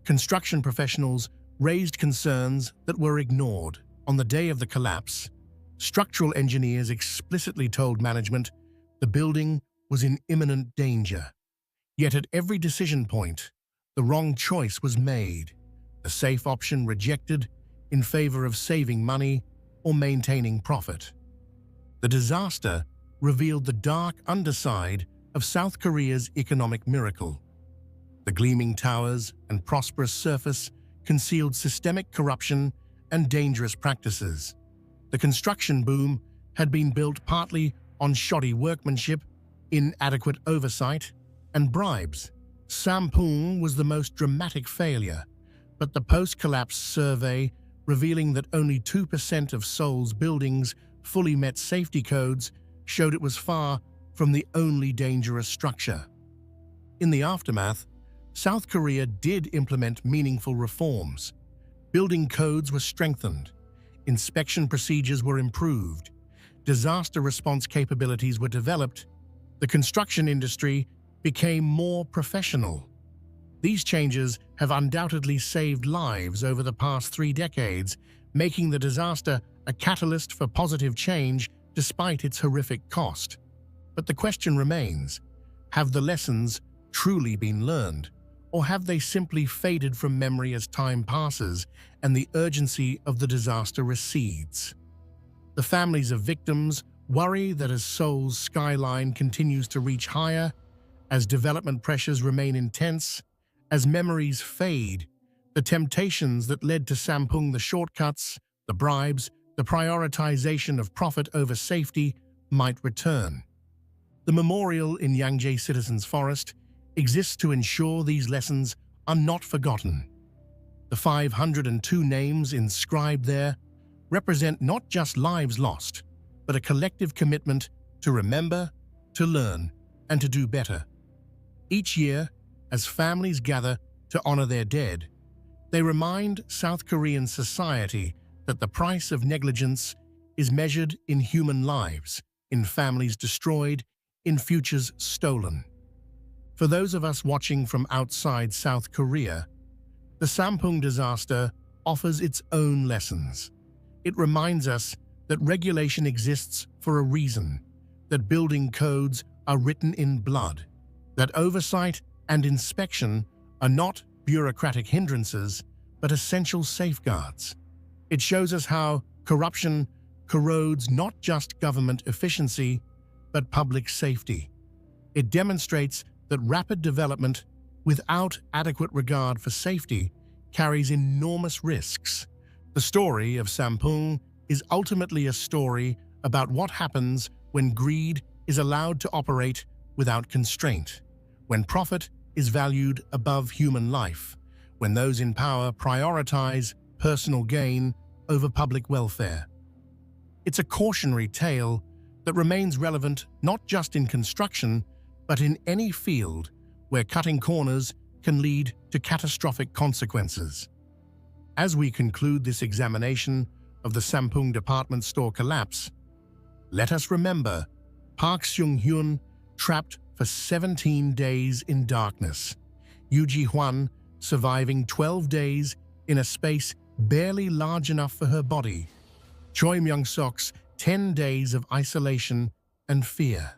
Construction professionals raised concerns that were ignored. On the day of the collapse, structural engineers explicitly told management the building was in imminent danger. Yet at every decision point, the wrong choice was made, the safe option rejected in favor of saving money or maintaining profit. The disaster revealed the dark underside of South Korea's economic miracle. The gleaming towers and prosperous surface concealed systemic corruption and dangerous practices. The construction boom had been built partly on shoddy workmanship, inadequate oversight, and bribes. Sampung was the most dramatic failure, but the post-collapse survey revealing that only 2% of Seoul's buildings fully met safety codes showed it was far from the only dangerous structure. In the aftermath, South Korea did implement meaningful reforms. Building codes were strengthened, inspection procedures were improved, disaster response capabilities were developed, the construction industry became more professional. These changes have undoubtedly saved lives over the past 3 decades, making the disaster a catalyst for positive change despite its horrific cost. But the question remains, have the lessons truly been learned, or have they simply faded from memory as time passes and the urgency of the disaster recedes? The families of victims worry that as Seoul's skyline continues to reach higher, as development pressures remain intense, as memories fade, the temptations that led to Sampung, the shortcuts, the bribes, the prioritization of profit over safety, might return. The memorial in Yangjae Citizens Forest exists to ensure these lessons are not forgotten. The 502 names inscribed there represent not just lives lost, but a collective commitment to remember, to learn, and to do better. Each year, as families gather to honor their dead, they remind South Korean society that the price of negligence is measured in human lives, in families destroyed, in futures stolen. For those of us watching from outside South Korea, the Sampung disaster offers its own lessons. It reminds us that regulation exists for a reason, that building codes are written in blood, that oversight and inspection are not bureaucratic hindrances, but essential safeguards. It shows us how corruption corrodes not just government efficiency, but public safety. It demonstrates that rapid development without adequate regard for safety carries enormous risks, The story of Sampung is ultimately a story about what happens when greed is allowed to operate without constraint, when profit is valued above human life, when those in power prioritize personal gain over public welfare. It's a cautionary tale that remains relevant not just in construction, but in any field where cutting corners can lead to catastrophic consequences. As we conclude this examination of the Sampung department store collapse, let us remember Park Seung-hyun trapped for 17 days in darkness, Yu Ji-hwan surviving 12 days in a space barely large enough for her body, Choi Myung-sok's 10 days of isolation and fear.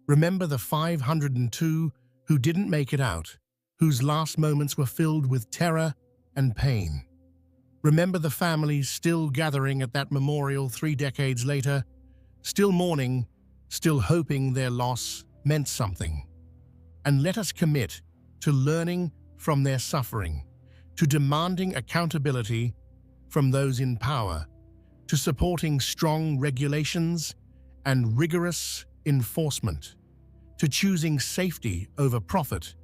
Remember the 502 who didn't make it out, whose last moments were filled with terror and pain. Remember the families still gathering at that memorial 3 decades later, still mourning, still hoping their loss meant something. And let us commit to learning from their suffering, to demanding accountability from those in power, to supporting strong regulations and rigorous enforcement, to choosing safety over profit,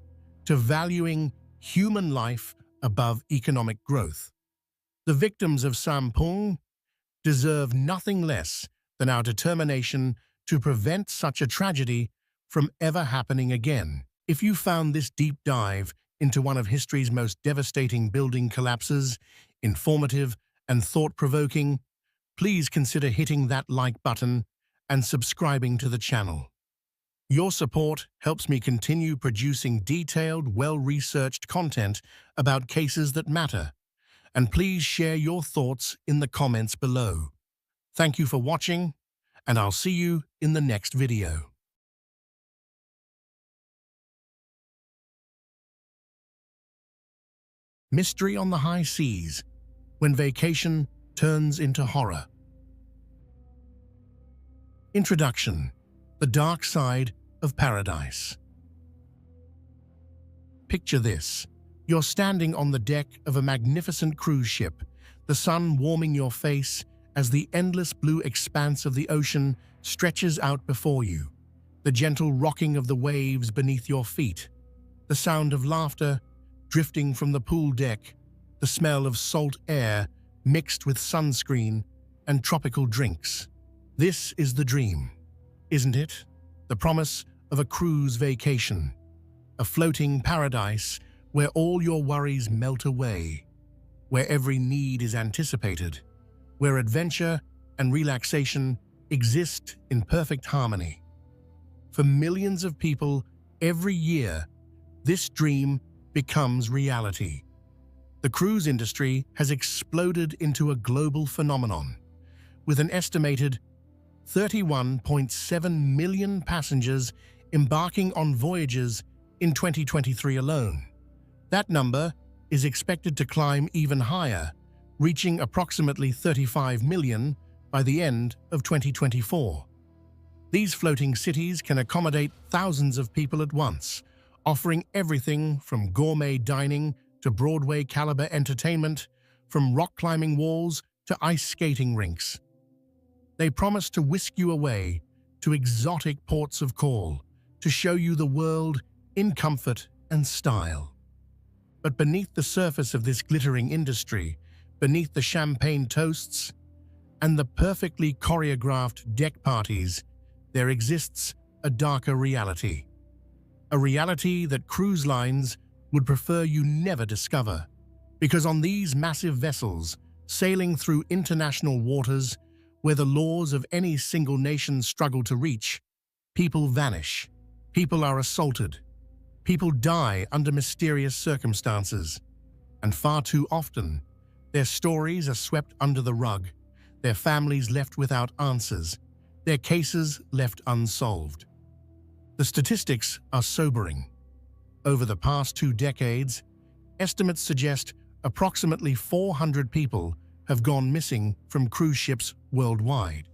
to valuing human life above economic growth. The victims of Sampung deserve nothing less than our determination to prevent such a tragedy from ever happening again. If you found this deep dive into one of history's most devastating building collapses informative and thought-provoking, please consider hitting that like button and subscribing to the channel. Your support helps me continue producing detailed, well-researched content about cases that matter. And please share your thoughts in the comments below. Thank you for watching, and I'll see you in the next video. Mystery on the High Seas, when vacation turns into horror. Introduction: The Dark Side of Paradise. Picture this. You're standing on the deck of a magnificent cruise ship, the sun warming your face as the endless blue expanse of the ocean stretches out before you, the gentle rocking of the waves beneath your feet, the sound of laughter drifting from the pool deck, the smell of salt air mixed with sunscreen and tropical drinks. This is the dream, isn't it? The promise of a cruise vacation, a floating paradise where all your worries melt away, where every need is anticipated, where adventure and relaxation exist in perfect harmony. For millions of people every year, this dream becomes reality. The cruise industry has exploded into a global phenomenon, with an estimated 31.7 million passengers embarking on voyages in 2023 alone. That number is expected to climb even higher, reaching approximately 35 million by the end of 2024. These floating cities can accommodate thousands of people at once, offering everything from gourmet dining to Broadway-caliber entertainment, from rock-climbing walls to ice skating rinks. They promise to whisk you away to exotic ports of call, to show you the world in comfort and style. But beneath the surface of this glittering industry, beneath the champagne toasts and the perfectly choreographed deck parties, there exists a darker reality. A reality that cruise lines would prefer you never discover. Because on these massive vessels, sailing through international waters where the laws of any single nation struggle to reach, people vanish, people are assaulted, people die under mysterious circumstances, and far too often, their stories are swept under the rug, their families left without answers, their cases left unsolved. The statistics are sobering. Over the past 2 decades, estimates suggest approximately 400 people have gone missing from cruise ships worldwide,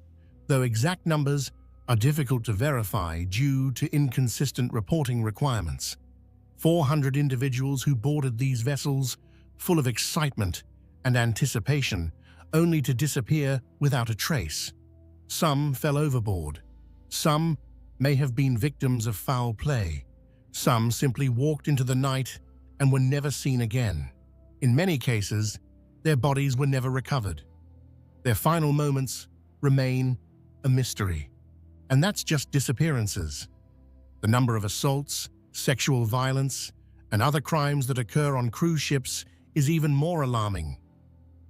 though exact numbers are difficult to verify due to inconsistent reporting requirements. 400 individuals who boarded these vessels, full of excitement and anticipation, only to disappear without a trace. Some fell overboard. Some may have been victims of foul play. Some simply walked into the night and were never seen again. In many cases, their bodies were never recovered. Their final moments remain a mystery. And that's just disappearances. The number of assaults, sexual violence, and other crimes that occur on cruise ships is even more alarming.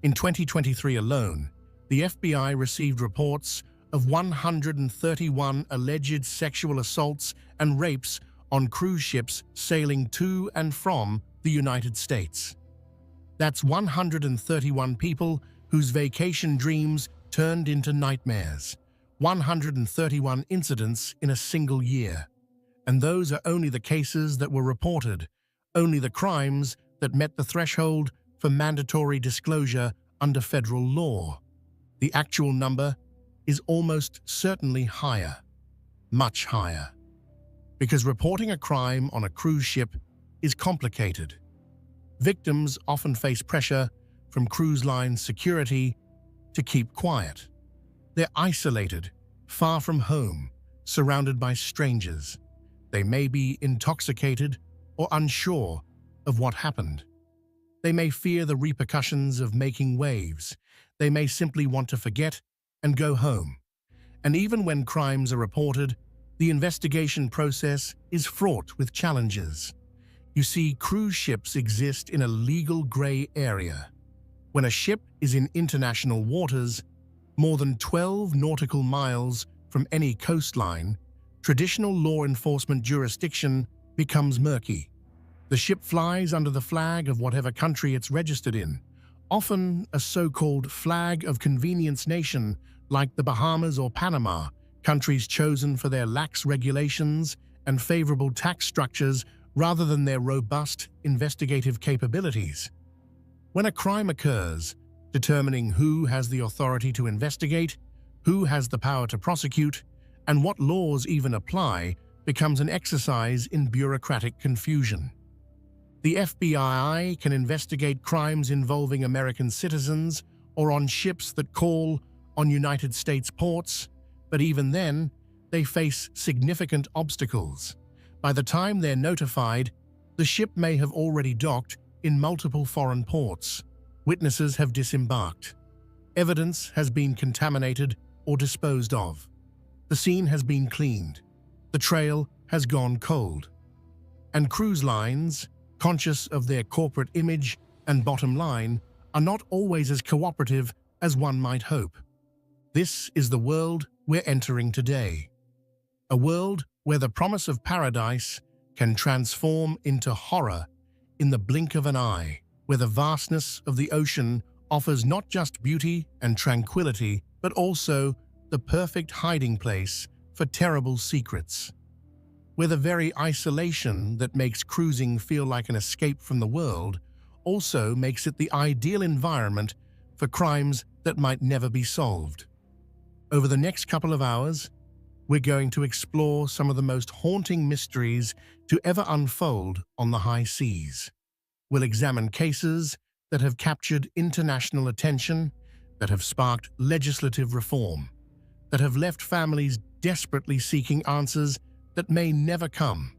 In 2023 alone, the FBI received reports of 131 alleged sexual assaults and rapes on cruise ships sailing to and from the United States. That's 131 people whose vacation dreams turned into nightmares. 131 incidents in a single year. And those are only the cases that were reported, only the crimes that met the threshold for mandatory disclosure under federal law. The actual number is almost certainly higher, much higher. Because reporting a crime on a cruise ship is complicated. Victims often face pressure from cruise line security to keep quiet. They're isolated, far from home, surrounded by strangers. They may be intoxicated or unsure of what happened. They may fear the repercussions of making waves. They may simply want to forget and go home. And even when crimes are reported, the investigation process is fraught with challenges. You see, cruise ships exist in a legal gray area. When a ship is in international waters, more than 12 nautical miles from any coastline, traditional law enforcement jurisdiction becomes murky. The ship flies under the flag of whatever country it's registered in, often a so-called flag of convenience nation like the Bahamas or Panama, countries chosen for their lax regulations and favorable tax structures rather than their robust investigative capabilities. When a crime occurs, determining who has the authority to investigate, who has the power to prosecute, and what laws even apply becomes an exercise in bureaucratic confusion. The FBI can investigate crimes involving American citizens or on ships that call on United States ports, but even then, they face significant obstacles. By the time they're notified, the ship may have already docked in multiple foreign ports. Witnesses have disembarked. Evidence has been contaminated or disposed of. The scene has been cleaned. The trail has gone cold. And cruise lines, conscious of their corporate image and bottom line, are not always as cooperative as one might hope. This is the world we're entering today. A world where the promise of paradise can transform into horror in the blink of an eye, where the vastness of the ocean offers not just beauty and tranquility, but also the perfect hiding place for terrible secrets. Where the very isolation that makes cruising feel like an escape from the world also makes it the ideal environment for crimes that might never be solved. Over the next couple of hours, we're going to explore some of the most haunting mysteries to ever unfold on the high seas. We'll examine cases that have captured international attention, that have sparked legislative reform, that have left families desperately seeking answers that may never come.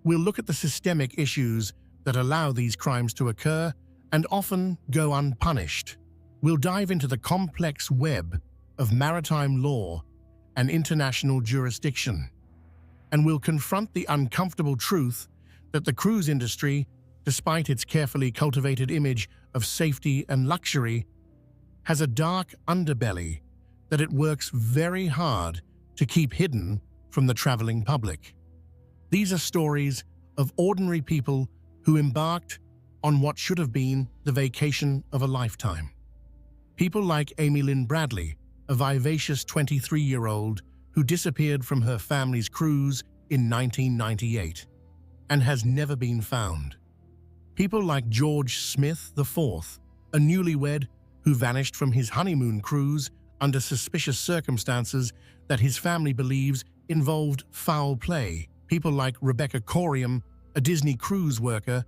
We'll look at the systemic issues that allow these crimes to occur and often go unpunished. We'll dive into the complex web of maritime law and international jurisdiction. And we'll confront the uncomfortable truth that the cruise industry, despite its carefully cultivated image of safety and luxury, has a dark underbelly that it works very hard to keep hidden from the traveling public. These are stories of ordinary people who embarked on what should have been the vacation of a lifetime. People like Amy Lynn Bradley, a vivacious 23-year-old who disappeared from her family's cruise in 1998 and has never been found. People like George Smith IV, a newlywed who vanished from his honeymoon cruise under suspicious circumstances that his family believes involved foul play. People like Rebecca Corium, a Disney cruise worker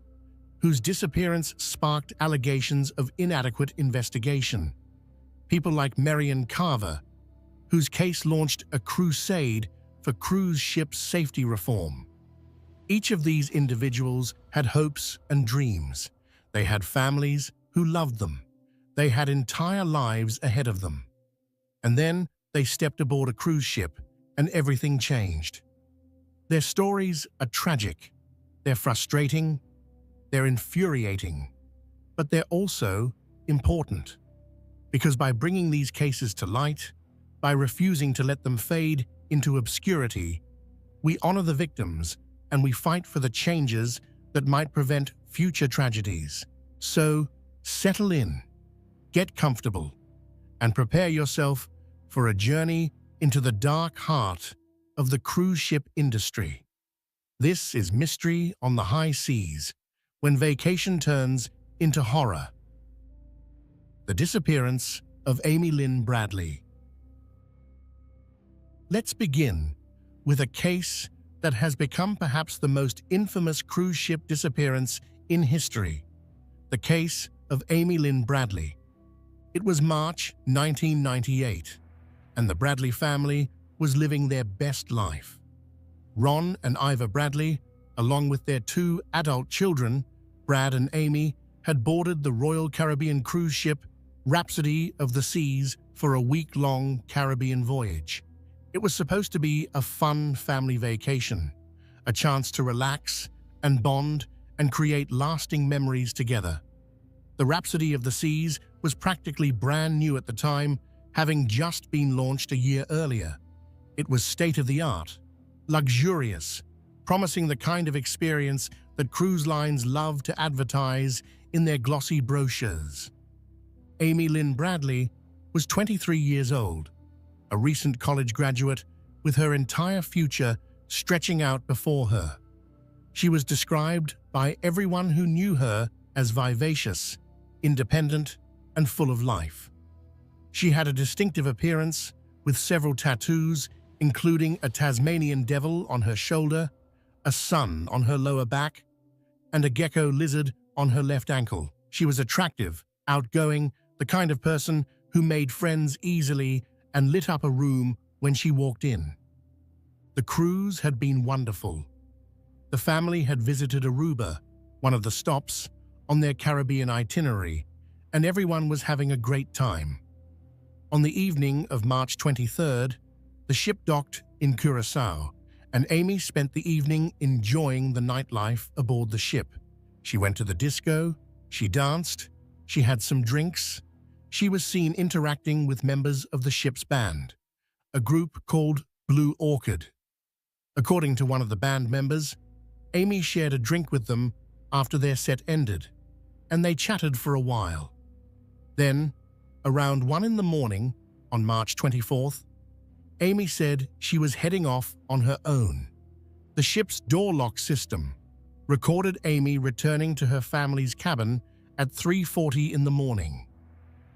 whose disappearance sparked allegations of inadequate investigation. People like Marion Carver, whose case launched a crusade for cruise ship safety reform. Each of these individuals had hopes and dreams. They had families who loved them. They had entire lives ahead of them. And then they stepped aboard a cruise ship and everything changed. Their stories are tragic. They're frustrating. They're infuriating. But they're also important. Because by bringing these cases to light, by refusing to let them fade into obscurity, we honor the victims and we fight for the changes that might prevent future tragedies. So, settle in, get comfortable, and prepare yourself for a journey into the dark heart of the cruise ship industry. This is Mystery on the High Seas, when vacation turns into horror. The disappearance of Amy Lynn Bradley. Let's begin with a case that has become perhaps the most infamous cruise ship disappearance in history, the case of Amy Lynn Bradley. It was March 1998, and the Bradley family was living their best life. Ron and Iva Bradley, along with their two adult children, Brad and Amy, had boarded the Royal Caribbean cruise ship Rhapsody of the Seas for a week-long Caribbean voyage. It was supposed to be a fun family vacation, a chance to relax and bond and create lasting memories together. The Rhapsody of the Seas was practically brand new at the time, having just been launched a year earlier. It was state-of-the-art, luxurious, promising the kind of experience that cruise lines love to advertise in their glossy brochures. Amy Lynn Bradley was 23 years old, a recent college graduate with her entire future stretching out before her. She was described by everyone who knew her as vivacious, independent, and full of life. She had a distinctive appearance with several tattoos, including a Tasmanian devil on her shoulder, a sun on her lower back, and a gecko lizard on her left ankle. She was attractive, outgoing, the kind of person who made friends easily and lit up a room when she walked in. The cruise had been wonderful. The family had visited Aruba, one of the stops on their Caribbean itinerary, and everyone was having a great time. On the evening of March 23rd, the ship docked in Curaçao, and Amy spent the evening enjoying the nightlife aboard the ship. She went to the disco, she danced, she had some drinks. She was seen interacting with members of the ship's band, a group called Blue Orchid. According to one of the band members, Amy shared a drink with them after their set ended, and they chatted for a while. Then, around 1 in the morning, on March 24th, Amy said she was heading off on her own. The ship's door lock system recorded Amy returning to her family's cabin at 3:40 in the morning.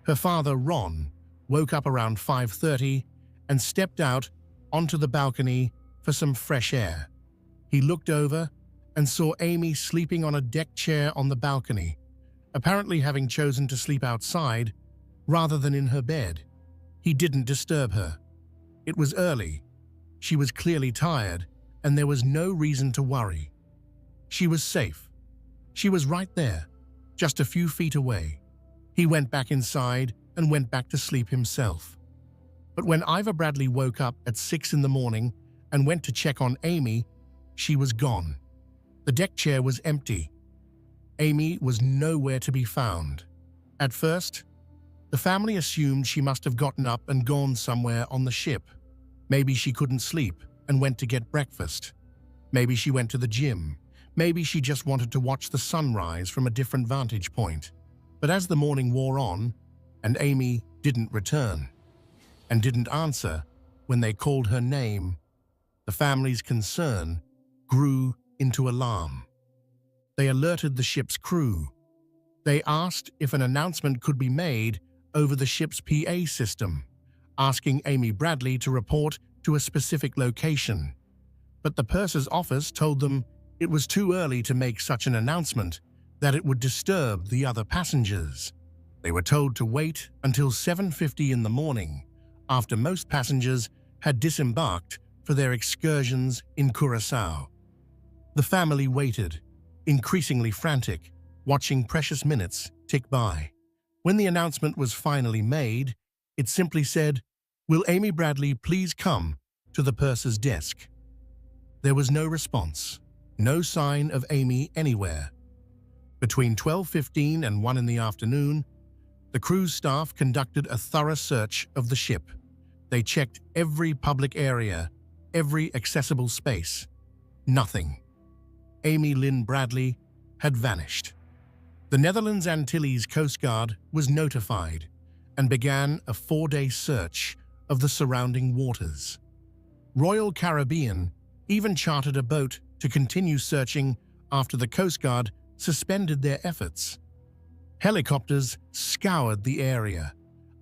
Her father, Ron, woke up around 5:30 and stepped out onto the balcony for some fresh air. He looked over and saw Amy sleeping on a deck chair on the balcony, apparently having chosen to sleep outside rather than in her bed. He didn't disturb her. It was early. She was clearly tired, and there was no reason to worry. She was safe. She was right there, just a few feet away. He went back inside and went back to sleep himself. But when Iva Bradley woke up at 6 in the morning and went to check on Amy, she was gone. The deck chair was empty. Amy was nowhere to be found. At first, the family assumed she must have gotten up and gone somewhere on the ship. Maybe she couldn't sleep and went to get breakfast. Maybe she went to the gym. Maybe she just wanted to watch the sunrise from a different vantage point. But as the morning wore on, and Amy didn't return, and didn't answer when they called her name, the family's concern grew into alarm. They alerted the ship's crew. They asked if an announcement could be made over the ship's PA system, asking Amy Bradley to report to a specific location. But the purser's office told them it was too early to make such an announcement that it would disturb the other passengers. They were told to wait until 7:50 in the morning, after most passengers had disembarked for their excursions in Curaçao. The family waited, increasingly frantic, watching precious minutes tick by. When the announcement was finally made, it simply said, "Will Amy Bradley please come to the purser's desk?" There was no response, no sign of Amy anywhere. Between 12:15 and 1 in the afternoon, the cruise staff conducted a thorough search of the ship. They checked every public area, every accessible space. Nothing. Amy Lynn Bradley had vanished. The Netherlands Antilles Coast Guard was notified and began a 4-day search of the surrounding waters. Royal Caribbean even chartered a boat to continue searching after the Coast Guard suspended their efforts. Helicopters scoured the area.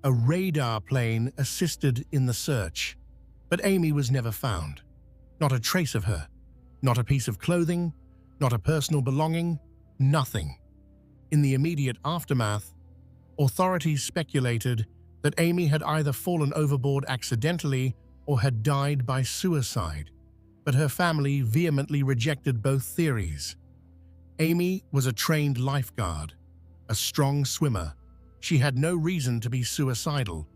A radar plane assisted in the search. But Amy was never found. Not a trace of her. Not a piece of clothing. Not a personal belonging. Nothing. In the immediate aftermath, authorities speculated that Amy had either fallen overboard accidentally or had died by suicide, but her family vehemently rejected both theories. Amy was a trained lifeguard, a strong swimmer. She had no reason to be suicidal.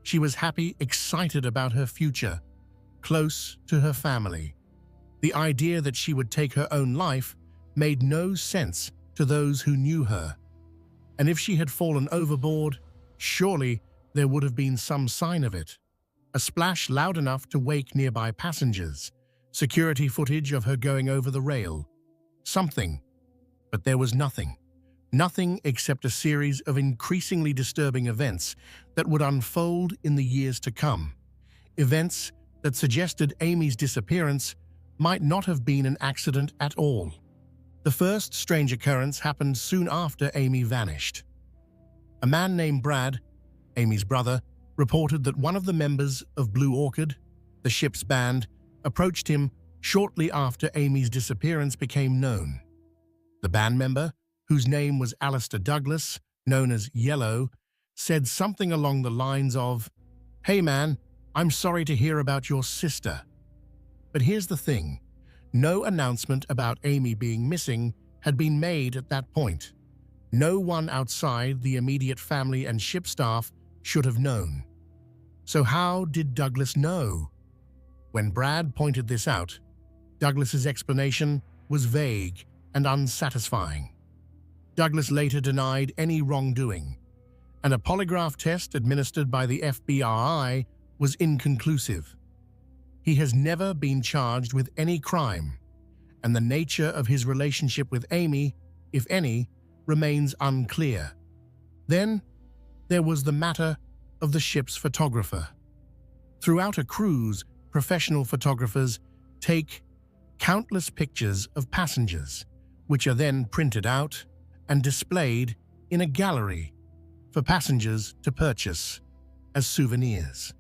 She was happy, excited about her future, close to her family. The idea that she would take her own life made no sense to those who knew her. And if she had fallen overboard, surely there would have been some sign of it. A splash loud enough to wake nearby passengers, security footage of her going over the rail. Something. But there was nothing. Nothing except a series of increasingly disturbing events that would unfold in the years to come. Events that suggested Amy's disappearance might not have been an accident at all. The first strange occurrence happened soon after Amy vanished. A man named Brad, Amy's brother, reported that one of the members of Blue Orchid, the ship's band, approached him shortly after Amy's disappearance became known. The band member, whose name was Alistair Douglas, known as Yellow, said something along the lines of, "Hey man, I'm sorry to hear about your sister." But here's the thing. No announcement about Amy being missing had been made at that point. No one outside the immediate family and ship staff should have known. So how did Douglas know? When Brad pointed this out, Douglas's explanation was vague and unsatisfying. Douglas later denied any wrongdoing, and a polygraph test administered by the FBI was inconclusive. He has never been charged with any crime, and the nature of his relationship with Amy, if any, remains unclear. Then, there was the matter of the ship's photographer. Throughout a cruise, professional photographers take countless pictures of passengers, which are then printed out and displayed in a gallery for passengers to purchase as souvenirs.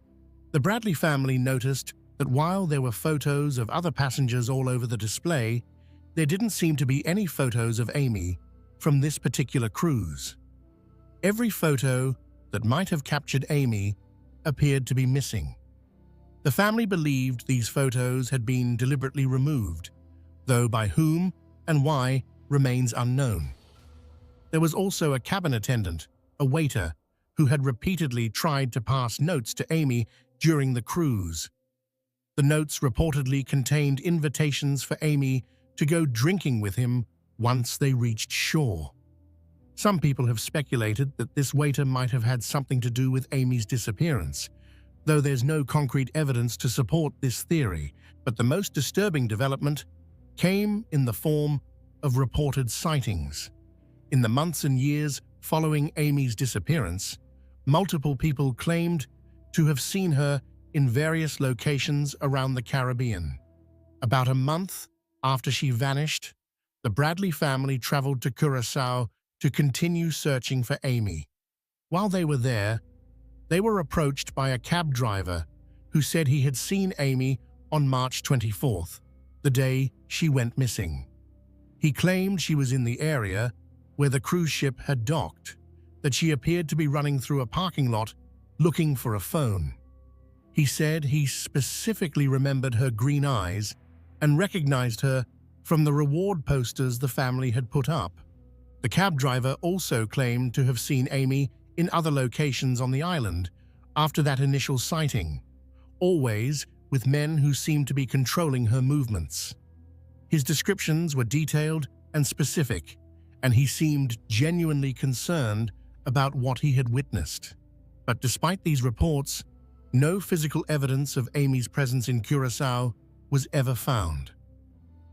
The Bradley family noticed that while there were photos of other passengers all over the display, there didn't seem to be any photos of Amy from this particular cruise. Every photo that might have captured Amy appeared to be missing. The family believed these photos had been deliberately removed, though by whom and why remains unknown. There was also a cabin attendant, a waiter, who had repeatedly tried to pass notes to Amy during the cruise. The notes reportedly contained invitations for Amy to go drinking with him once they reached shore. Some people have speculated that this waiter might have had something to do with Amy's disappearance, though there's no concrete evidence to support this theory. But the most disturbing development came in the form of reported sightings. In the months and years following Amy's disappearance, multiple people claimed to have seen her in various locations around the Caribbean. About a month after she vanished, the Bradley family traveled to Curaçao to continue searching for Amy. While they were there, they were approached by a cab driver who said he had seen Amy on March 24th, the day she went missing. He claimed she was in the area where the cruise ship had docked, that she appeared to be running through a parking lot looking for a phone. He said he specifically remembered her green eyes and recognized her from the reward posters the family had put up. The cab driver also claimed to have seen Amy in other locations on the island after that initial sighting, always with men who seemed to be controlling her movements. His descriptions were detailed and specific, and he seemed genuinely concerned about what he had witnessed. But despite these reports, no physical evidence of Amy's presence in Curaçao was ever found.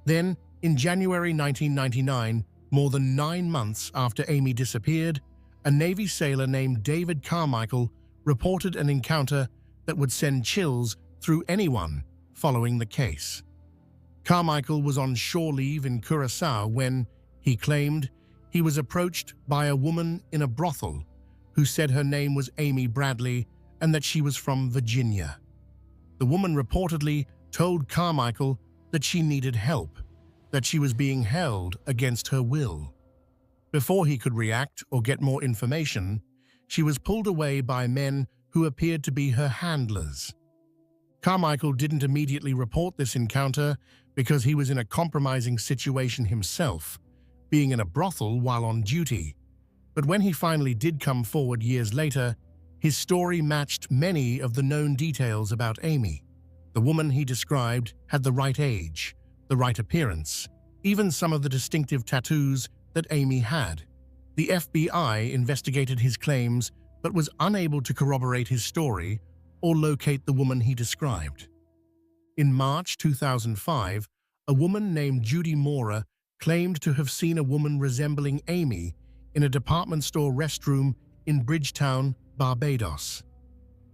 Then, in January 1999, more than 9 months after Amy disappeared, a Navy sailor named David Carmichael reported an encounter that would send chills through anyone following the case. Carmichael was on shore leave in Curaçao when, he claimed, he was approached by a woman in a brothel who said her name was Amy Bradley and that she was from Virginia. The woman reportedly told Carmichael that she needed help, that she was being held against her will. Before he could react or get more information, she was pulled away by men who appeared to be her handlers. Carmichael didn't immediately report this encounter because he was in a compromising situation himself, being in a brothel while on duty. But when he finally did come forward years later, his story matched many of the known details about Amy. The woman he described had the right age, the right appearance, even some of the distinctive tattoos that Amy had. The FBI investigated his claims but was unable to corroborate his story or locate the woman he described. In March 2005, a woman named Judy Mora claimed to have seen a woman resembling Amy in a department store restroom in Bridgetown, Barbados.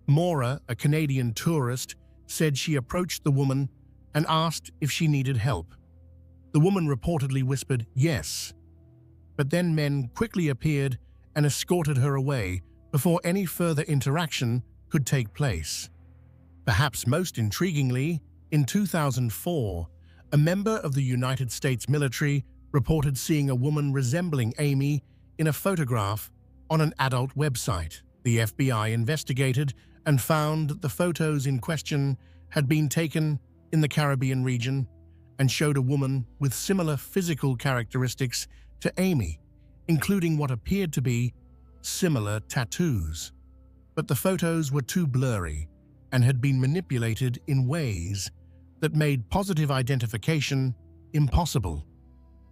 Mora, a Canadian tourist, said she approached the woman and asked if she needed help. The woman reportedly whispered yes, but then men quickly appeared and escorted her away before any further interaction could take place. Perhaps most intriguingly, in 2004, a member of the United States military reported seeing a woman resembling Amy in a photograph on an adult website. The FBI investigated and found that the photos in question had been taken in the Caribbean region and showed a woman with similar physical characteristics to Amy, including what appeared to be similar tattoos. But the photos were too blurry and had been manipulated in ways that made positive identification impossible.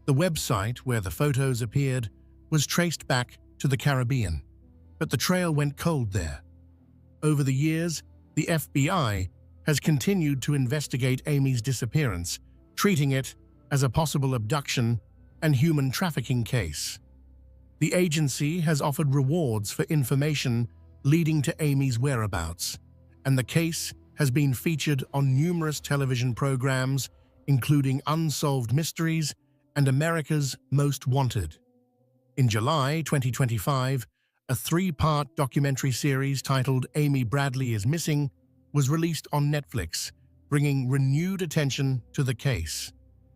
The website where the photos appeared was traced back to the Caribbean, but the trail went cold there. Over the years, the FBI has continued to investigate Amy's disappearance, treating it as a possible abduction and human trafficking case. The agency has offered rewards for information leading to Amy's whereabouts, and the case has been featured on numerous television programs, including Unsolved Mysteries and America's Most Wanted. In July 2025, a 3-part documentary series titled Amy Bradley is Missing was released on Netflix, bringing renewed attention to the case.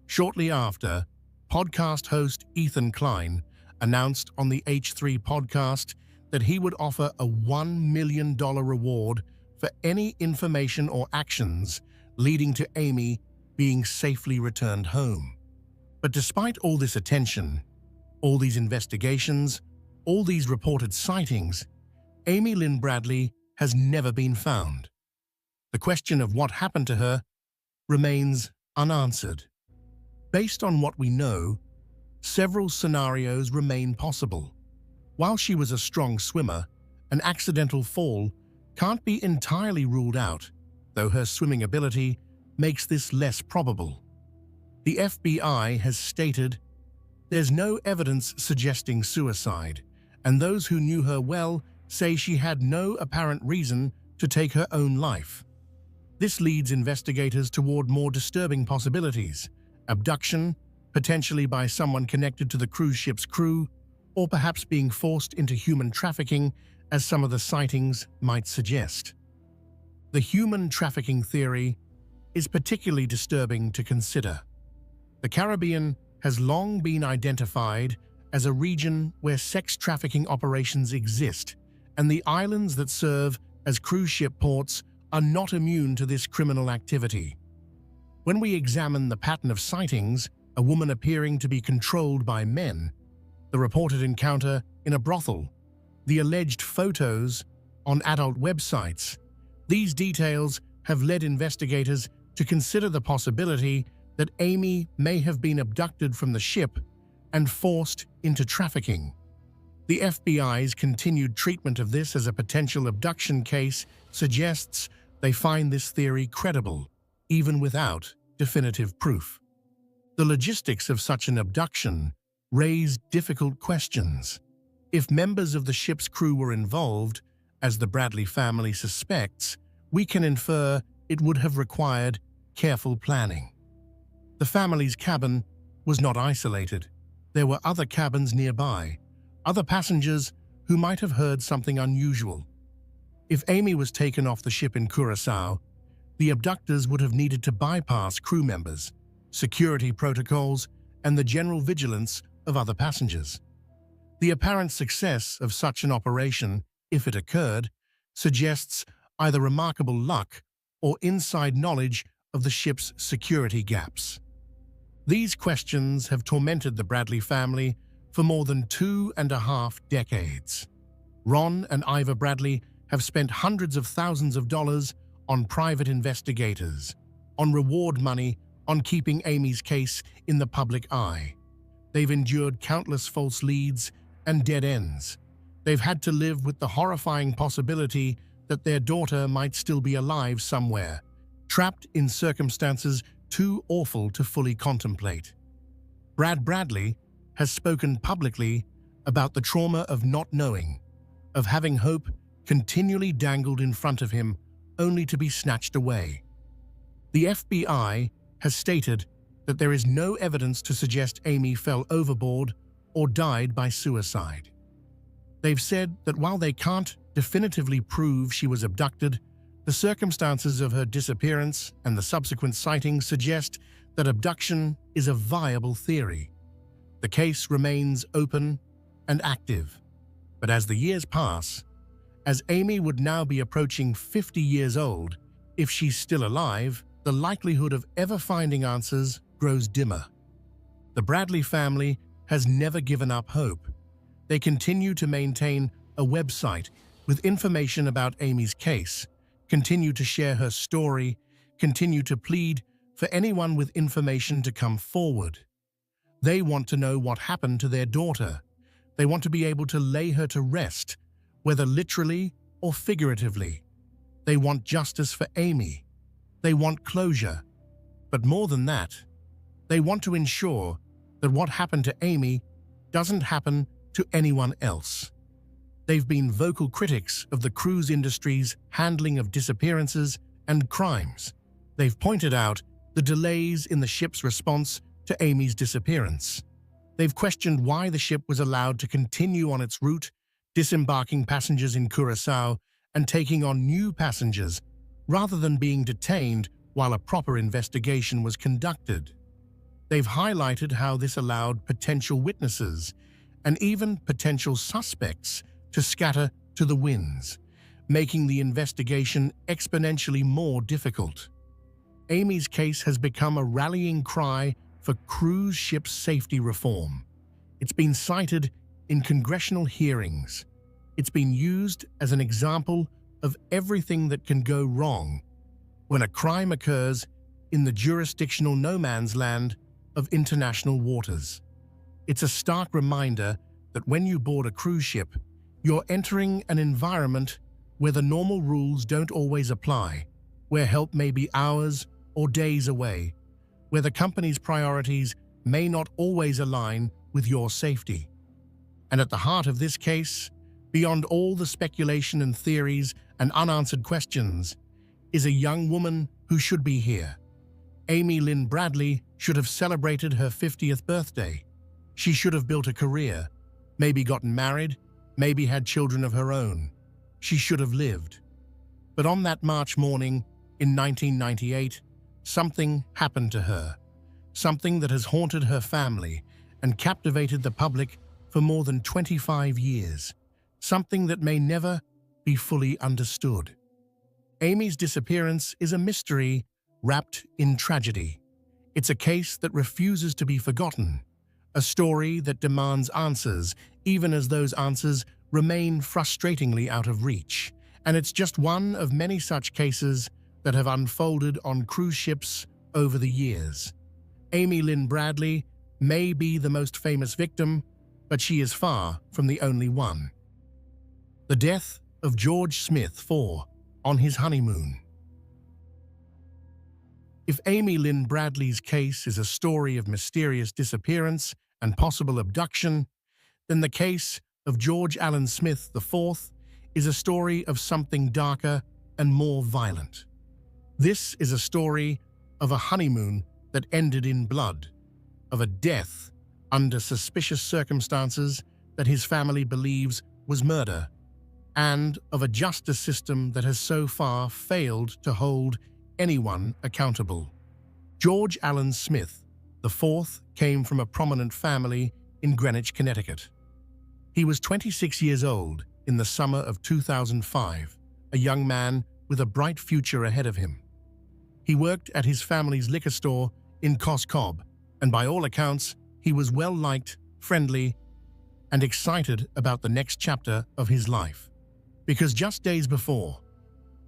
Shortly after, podcast host Ethan Klein announced on the H3 podcast that he would offer a $1 million reward for any information or actions leading to Amy being safely returned home. But despite all this attention, all these investigations, all these reported sightings, Amy Lynn Bradley has never been found. The question of what happened to her remains unanswered. Based on what we know, several scenarios remain possible. While she was a strong swimmer, an accidental fall can't be entirely ruled out, though her swimming ability makes this less probable. The FBI has stated there's no evidence suggesting suicide, and those who knew her well say she had no apparent reason to take her own life. This leads investigators toward more disturbing possibilities: abduction, potentially by someone connected to the cruise ship's crew, or perhaps being forced into human trafficking, as some of the sightings might suggest. The human trafficking theory is particularly disturbing to consider. The Caribbean has long been identified as a region where sex trafficking operations exist, and the islands that serve as cruise ship ports are not immune to this criminal activity. When we examine the pattern of sightings, a woman appearing to be controlled by men, the reported encounter in a brothel, the alleged photos on adult websites, these details have led investigators to consider the possibility that Amy may have been abducted from the ship and forced into trafficking. The FBI's continued treatment of this as a potential abduction case suggests they find this theory credible, even without definitive proof. The logistics of such an abduction raise difficult questions. If members of the ship's crew were involved, as the Bradley family suspects, we can infer it would have required careful planning. The family's cabin was not isolated. There were other cabins nearby, other passengers who might have heard something unusual. If Amy was taken off the ship in Curaçao, the abductors would have needed to bypass crew members, security protocols, and the general vigilance of other passengers. The apparent success of such an operation, if it occurred, suggests either remarkable luck or inside knowledge of the ship's security gaps. These questions have tormented the Bradley family for more than 2.5 decades. Ron and Iva Bradley have spent hundreds of thousands of dollars on private investigators, on reward money, on keeping Amy's case in the public eye. They've endured countless false leads and dead ends. They've had to live with the horrifying possibility that their daughter might still be alive somewhere, trapped in circumstances too awful to fully contemplate. Brad Bradley has spoken publicly about the trauma of not knowing, of having hope continually dangled in front of him only to be snatched away. The FBI has stated that there is no evidence to suggest Amy fell overboard or died by suicide. They've said that while they can't definitively prove she was abducted, the circumstances of her disappearance and the subsequent sightings suggest that abduction is a viable theory. The case remains open and active, but as the years pass, as Amy would now be approaching 50 years old, if she's still alive, the likelihood of ever finding answers grows dimmer. The Bradley family has never given up hope. They continue to maintain a website with information about Amy's case, continue to share her story, continue to plead for anyone with information to come forward. They want to know what happened to their daughter. They want to be able to lay her to rest, whether literally or figuratively. They want justice for Amy. They want closure. But more than that, they want to ensure that what happened to Amy doesn't happen to anyone else. They've been vocal critics of the cruise industry's handling of disappearances and crimes. They've pointed out the delays in the ship's response to Amy's disappearance. They've questioned why the ship was allowed to continue on its route, disembarking passengers in Curaçao and taking on new passengers, rather than being detained while a proper investigation was conducted. They've highlighted how this allowed potential witnesses and even potential suspects to scatter to the winds, making the investigation exponentially more difficult. Amy's case has become a rallying cry for cruise ship safety reform. It's been cited in congressional hearings. It's been used as an example of everything that can go wrong when a crime occurs in the jurisdictional no man's land of international waters. It's a stark reminder that when you board a cruise ship, you're entering an environment where the normal rules don't always apply, where help may be hours or days away, where the company's priorities may not always align with your safety. And at the heart of this case, beyond all the speculation and theories and unanswered questions, is a young woman who should be here. Amy Lynn Bradley should have celebrated her 50th birthday. She should have built a career, maybe gotten married, maybe had children of her own. She should have lived. But on that March morning in 1998, something happened to her. Something that has haunted her family and captivated the public for for more than 25 years, something that may never be fully understood. Amy's disappearance is a mystery wrapped in tragedy. It's a case that refuses to be forgotten, a story that demands answers, even as those answers remain frustratingly out of reach. And it's just one of many such cases that have unfolded on cruise ships over the years. Amy Lynn Bradley may be the most famous victim, but she is far from the only one. The death of George Smith IV on his honeymoon. If Amy Lynn Bradley's case is a story of mysterious disappearance and possible abduction, then the case of George Allen Smith IV is a story of something darker and more violent. This is a story of a honeymoon that ended in blood, of a death under suspicious circumstances that his family believes was murder, and of a justice system that has so far failed to hold anyone accountable. George Allen Smith IV came from a prominent family in Greenwich, Connecticut. He was 26 years old in the summer of 2005, a young man with a bright future ahead of him. He worked at his family's liquor store in Cos Cob, and by all accounts, he was well-liked, friendly, and excited about the next chapter of his life. Because just days before,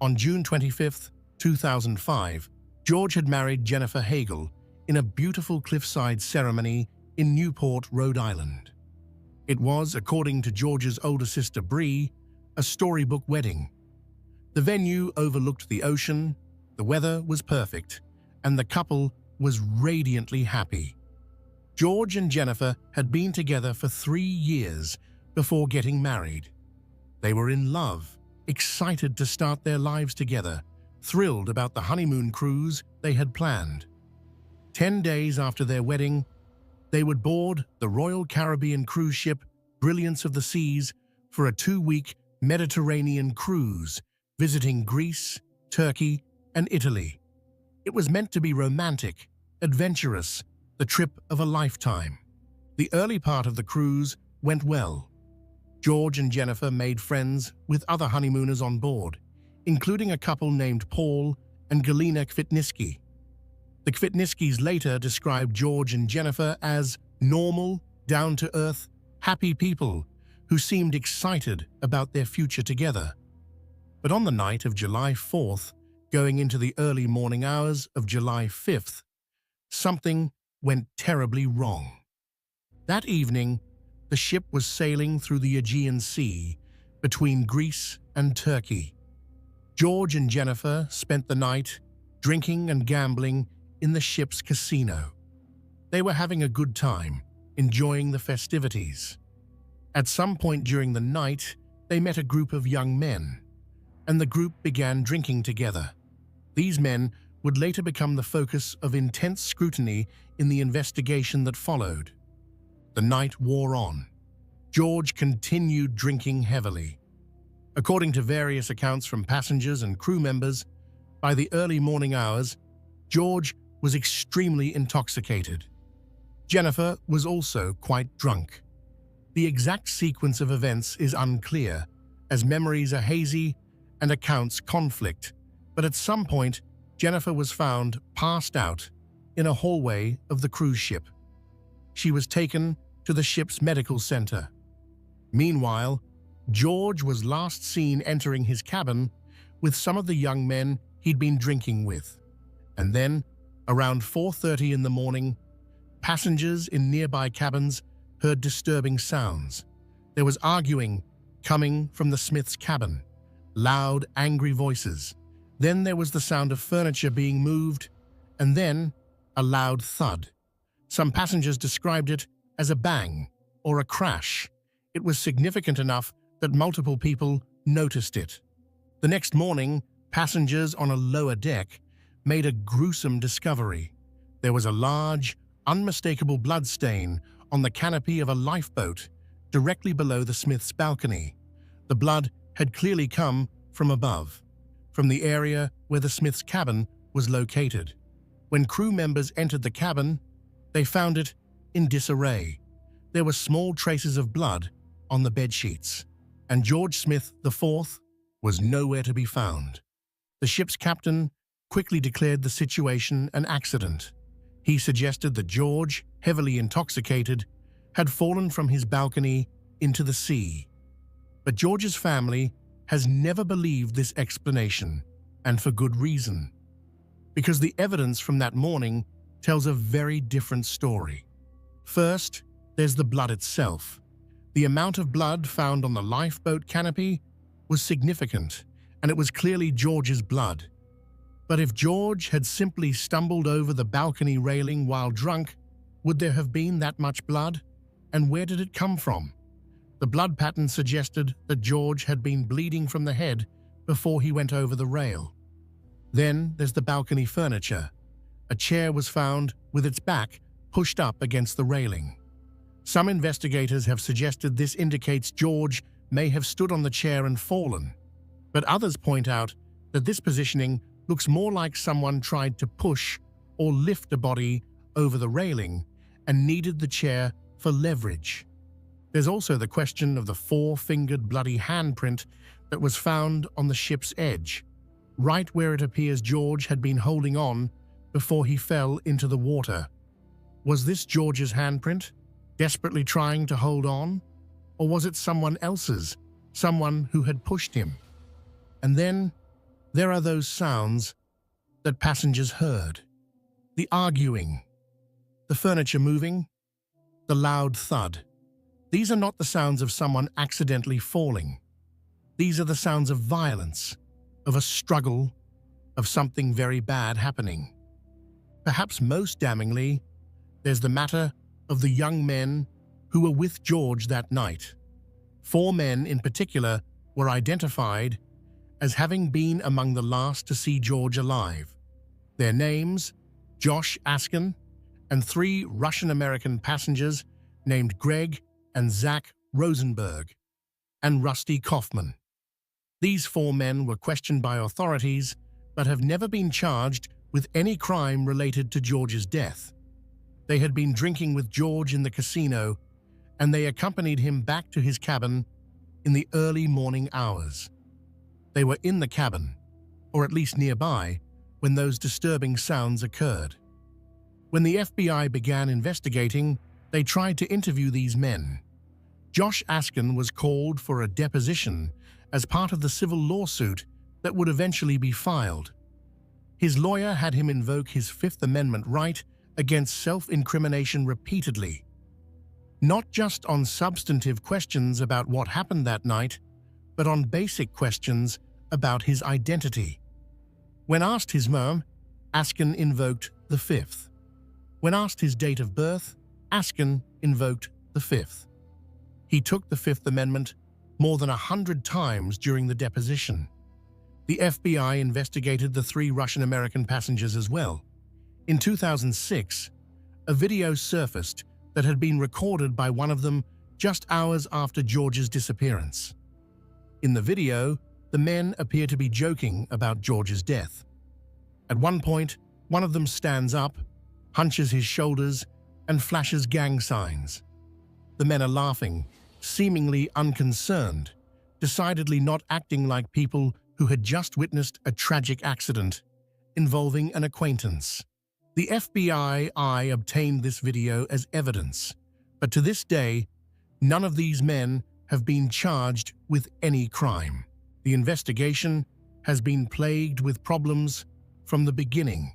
on June 25, 2005, George had married Jennifer Hagel in a beautiful cliffside ceremony in Newport, Rhode Island. It was, according to George's older sister Bree, a storybook wedding. The venue overlooked the ocean, the weather was perfect, and the couple was radiantly happy. George and Jennifer had been together for 3 years before getting married. They were in love, excited to start their lives together, thrilled about the honeymoon cruise they had planned. 10 days after their wedding, they would board the Royal Caribbean cruise ship Brilliance of the Seas for a 2-week Mediterranean cruise, visiting Greece, Turkey, and Italy. It was meant to be romantic, adventurous, the trip of a lifetime. The early part of the cruise went well. George and Jennifer made friends with other honeymooners on board, including a couple named Paul and Galina Kvitniski. The Kvitniskis later described George and Jennifer as normal, down-to-earth, happy people who seemed excited about their future together. But on the night of July 4th, going into the early morning hours of July 5th, something went terribly wrong. That evening, the ship was sailing through the Aegean Sea between Greece and Turkey. George and Jennifer spent the night drinking and gambling in the ship's casino. They were having a good time, enjoying the festivities. At some point during the night, they met a group of young men, and the group began drinking together. These men would later become the focus of intense scrutiny in the investigation that followed. The night wore on. George continued drinking heavily. According to various accounts from passengers and crew members, by the early morning hours, George was extremely intoxicated. Jennifer was also quite drunk. The exact sequence of events is unclear, as memories are hazy and accounts conflict, but at some point, Jennifer was found passed out in a hallway of the cruise ship. She was taken to the ship's medical center. Meanwhile, George was last seen entering his cabin with some of the young men he'd been drinking with. And then, around 4:30 in the morning, passengers in nearby cabins heard disturbing sounds. There was arguing coming from the Smiths' cabin, loud, angry voices. Then there was the sound of furniture being moved, and then a loud thud. Some passengers described it as a bang or a crash. It was significant enough that multiple people noticed it. The next morning, passengers on a lower deck made a gruesome discovery. There was a large, unmistakable blood stain on the canopy of a lifeboat directly below the Smiths' balcony. The blood had clearly come from above, from the area where the Smiths' cabin was located. When crew members entered the cabin, they found it in disarray. there were small traces of blood on the bedsheets, and George Smith IV was nowhere to be found. The ship's captain quickly declared the situation an accident. He suggested that George, heavily intoxicated, had fallen from his balcony into the sea. But George's family has never believed this explanation, and for good reason. Because the evidence from that morning tells a very different story. First, there's the blood itself. The amount of blood found on the lifeboat canopy was significant, and it was clearly George's blood. But if George had simply stumbled over the balcony railing while drunk, would there have been that much blood? And where did it come from? The blood pattern suggested that George had been bleeding from the head before he went over the rail. Then there's the balcony furniture. A chair was found with its back pushed up against the railing. Some investigators have suggested this indicates George may have stood on the chair and fallen, but others point out that this positioning looks more like someone tried to push or lift a body over the railing and needed the chair for leverage. There's also the question of the four-fingered bloody handprint that was found on the ship's edge, right where it appears George had been holding on before he fell into the water. Was this George's handprint, desperately trying to hold on? Or was it someone else's, someone who had pushed him? And then there are those sounds that passengers heard. The arguing, the furniture moving, the loud thud. These are not the sounds of someone accidentally falling. These are the sounds of violence, of a struggle, of something very bad happening. Perhaps most damningly, there's the matter of the young men who were with George that night. 4 men in particular were identified as having been among the last to see George alive. Their names, Josh Askin, and 3 Russian-American passengers named Greg and Zach Rosenberg, and Rusty Kaufman. These 4 men were questioned by authorities, but have never been charged with any crime related to George's death. They had been drinking with George in the casino, and they accompanied him back to his cabin in the early morning hours. They were in the cabin, or at least nearby, when those disturbing sounds occurred. When the FBI began investigating, they tried to interview these men. Josh Askin was called for a deposition as part of the civil lawsuit that would eventually be filed. His lawyer had him invoke his Fifth Amendment right against self-incrimination repeatedly, not just on substantive questions about what happened that night, but on basic questions about his identity. When asked his name, Askin invoked the Fifth. When asked his date of birth, Askin invoked the Fifth. He took the Fifth Amendment more than 100 times during the deposition. The FBI investigated the 3 Russian-American passengers as well. In 2006, a video surfaced that had been recorded by one of them just hours after George's disappearance. In the video, the men appear to be joking about George's death. At one point, one of them stands up, hunches his shoulders, and flashes gang signs. The men are laughing, seemingly unconcerned, decidedly not acting like people who had just witnessed a tragic accident involving an acquaintance. The FBI obtained this video as evidence, but to this day, none of these men have been charged with any crime. The investigation has been plagued with problems from the beginning.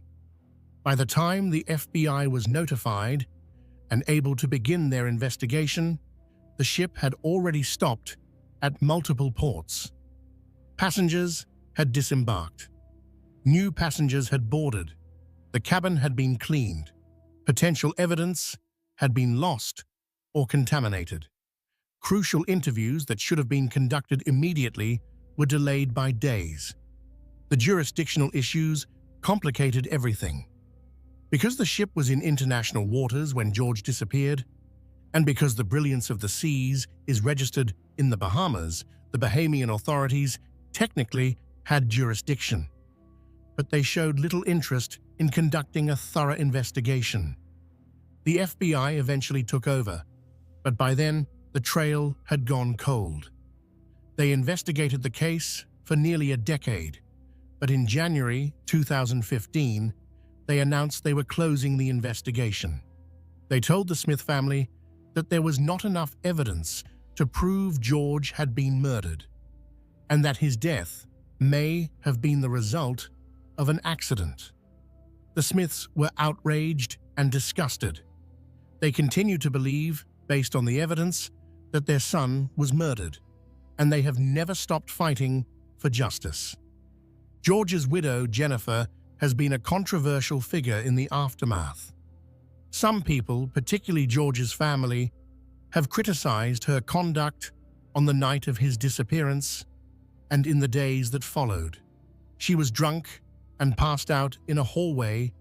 By the time the FBI was notified and able to begin their investigation, the ship had already stopped at multiple ports. Passengers had disembarked. New passengers had boarded. The cabin had been cleaned. Potential evidence had been lost or contaminated. Crucial interviews that should have been conducted immediately were delayed by days. The jurisdictional issues complicated everything. Because the ship was in international waters when George disappeared, and because the brilliance of the seas is registered in the Bahamas, the Bahamian authorities technically had jurisdiction. But they showed little interest in conducting a thorough investigation. The FBI eventually took over, But by then, the trail had gone cold. They investigated the case for nearly a decade, but in January 2015, they announced they were closing the investigation. They told the Smith family that there was not enough evidence to prove George had been murdered, and that his death may have been the result of an accident. The Smiths were outraged and disgusted. They continued to believe, based on the evidence, that their son was murdered, and they have never stopped fighting for justice. George's widow, Jennifer, has been a controversial figure in the aftermath. Some people, particularly George's family, have criticized her conduct on the night of his disappearance and in the days that followed. She was drunk and passed out in a hallway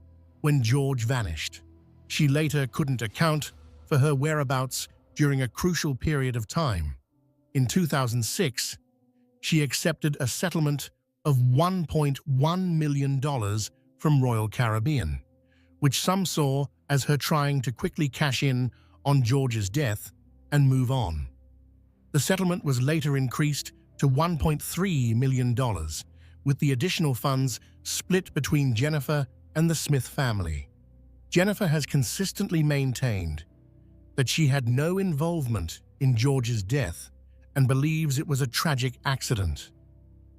when George vanished. She later couldn't account for her whereabouts during a crucial period of time. In 2006, she accepted a settlement of $1.1 million from Royal Caribbean, which some saw as her trying to quickly cash in on George's death and move on. The settlement was later increased to $1.3 million, with the additional funds split between Jennifer and the Smith family. Jennifer has consistently maintained that she had no involvement in George's death and believes it was a tragic accident.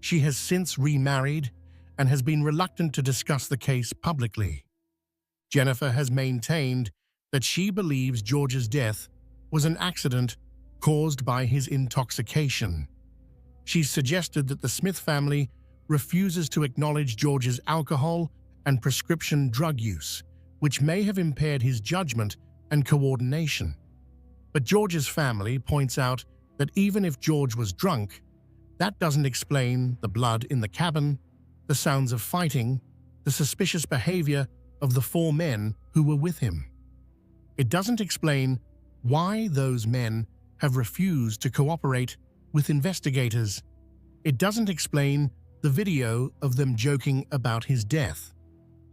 She has since remarried and has been reluctant to discuss the case publicly. Jennifer has maintained that she believes George's death was an accident caused by his intoxication. She's suggested that the Smith family refuses to acknowledge George's alcohol and prescription drug use, which may have impaired his judgment and coordination. But George's family points out that even if George was drunk, that doesn't explain the blood in the cabin, the sounds of fighting, the suspicious behavior of the 4 men who were with him. It doesn't explain why those men have refused to cooperate with investigators. It doesn't explain the video of them joking about his death.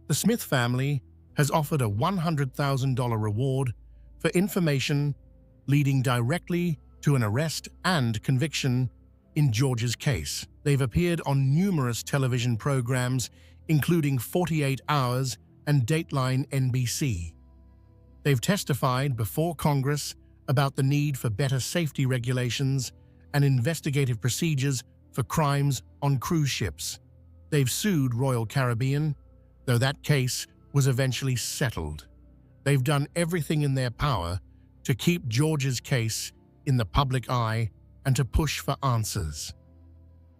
The Smith family has offered a $100,000 reward for information leading directly to an arrest and conviction in George's case. They've appeared on numerous television programs, including 48 Hours and Dateline NBC. They've testified before Congress about the need for better safety regulations and investigative procedures for crimes on cruise ships. They've sued Royal Caribbean, though that case was eventually settled. They've done everything in their power to keep George's case in the public eye and to push for answers.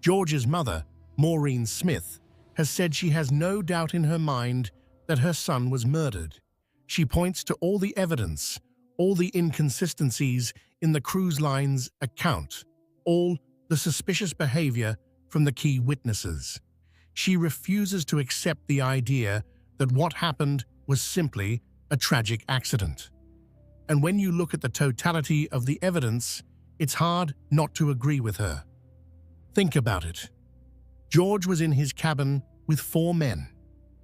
George's mother, Maureen Smith, has said she has no doubt in her mind that her son was murdered. She points to all the evidence, all the inconsistencies in the cruise line's account, all the suspicious behavior from the key witnesses. She refuses to accept the idea that what happened was simply a tragic accident. And when you look at the totality of the evidence, it's hard not to agree with her. Think about it. George was in his cabin with 4 men.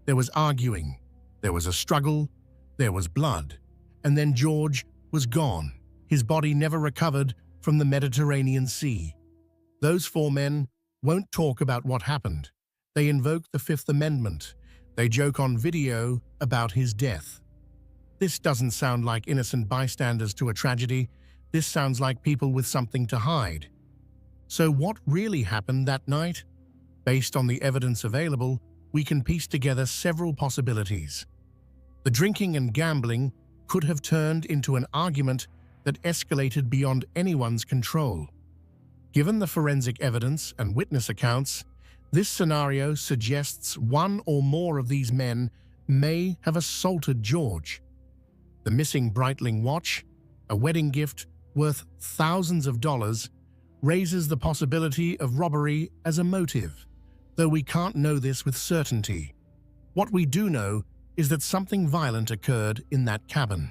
There was arguing, there was a struggle, there was blood, and then George was gone. His body never recovered from the Mediterranean Sea. Those 4 men won't talk about what happened. They invoke the Fifth Amendment. They joke on video about his death. This doesn't sound like innocent bystanders to a tragedy. This sounds like people with something to hide. So what really happened that night? Based on the evidence available, we can piece together several possibilities. The drinking and gambling could have turned into an argument that escalated beyond anyone's control. Given the forensic evidence and witness accounts, this scenario suggests one or more of these men may have assaulted George. The missing Breitling watch, a wedding gift worth thousands of dollars, raises the possibility of robbery as a motive, though we can't know this with certainty. What we do know is that something violent occurred in that cabin.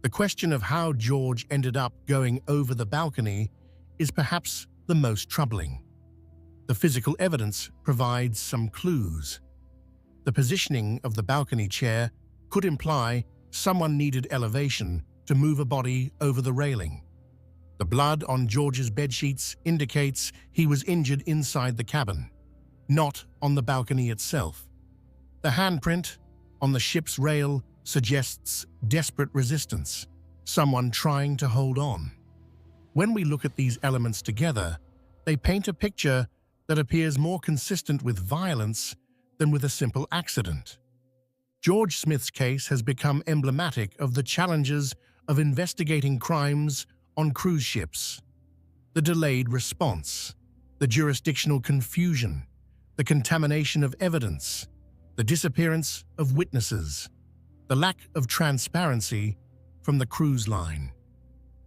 The question of how George ended up going over the balcony is perhaps the most troubling. The physical evidence provides some clues. The positioning of the balcony chair could imply someone needed elevation to move a body over the railing. The blood on George's bedsheets indicates he was injured inside the cabin, not on the balcony itself. The handprint on the ship's rail suggests desperate resistance, someone trying to hold on. When we look at these elements together, they paint a picture that appears more consistent with violence than with a simple accident. George Smith's case has become emblematic of the challenges of investigating crimes on cruise ships. The delayed response, the jurisdictional confusion, the contamination of evidence, the disappearance of witnesses, the lack of transparency from the cruise line.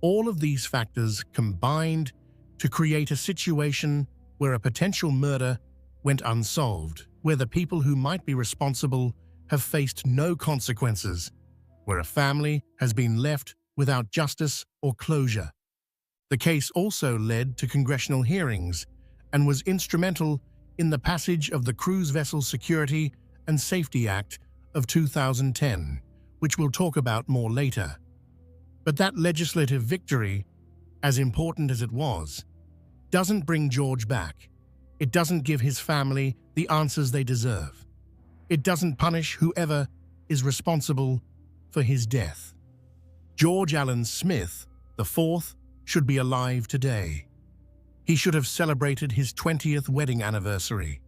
All of these factors combined to create a situation where a potential murder went unsolved, where the people who might be responsible have faced no consequences, where a family has been left without justice or closure. The case also led to congressional hearings and was instrumental in the passage of the Cruise Vessel Security and Safety Act of 2010, which we'll talk about more later. But that legislative victory, as important as it was, doesn't bring George back. It doesn't give his family the answers they deserve. It doesn't punish whoever is responsible for his death. George Allen Smith, IV, should be alive today. He should have celebrated his 20th wedding anniversary.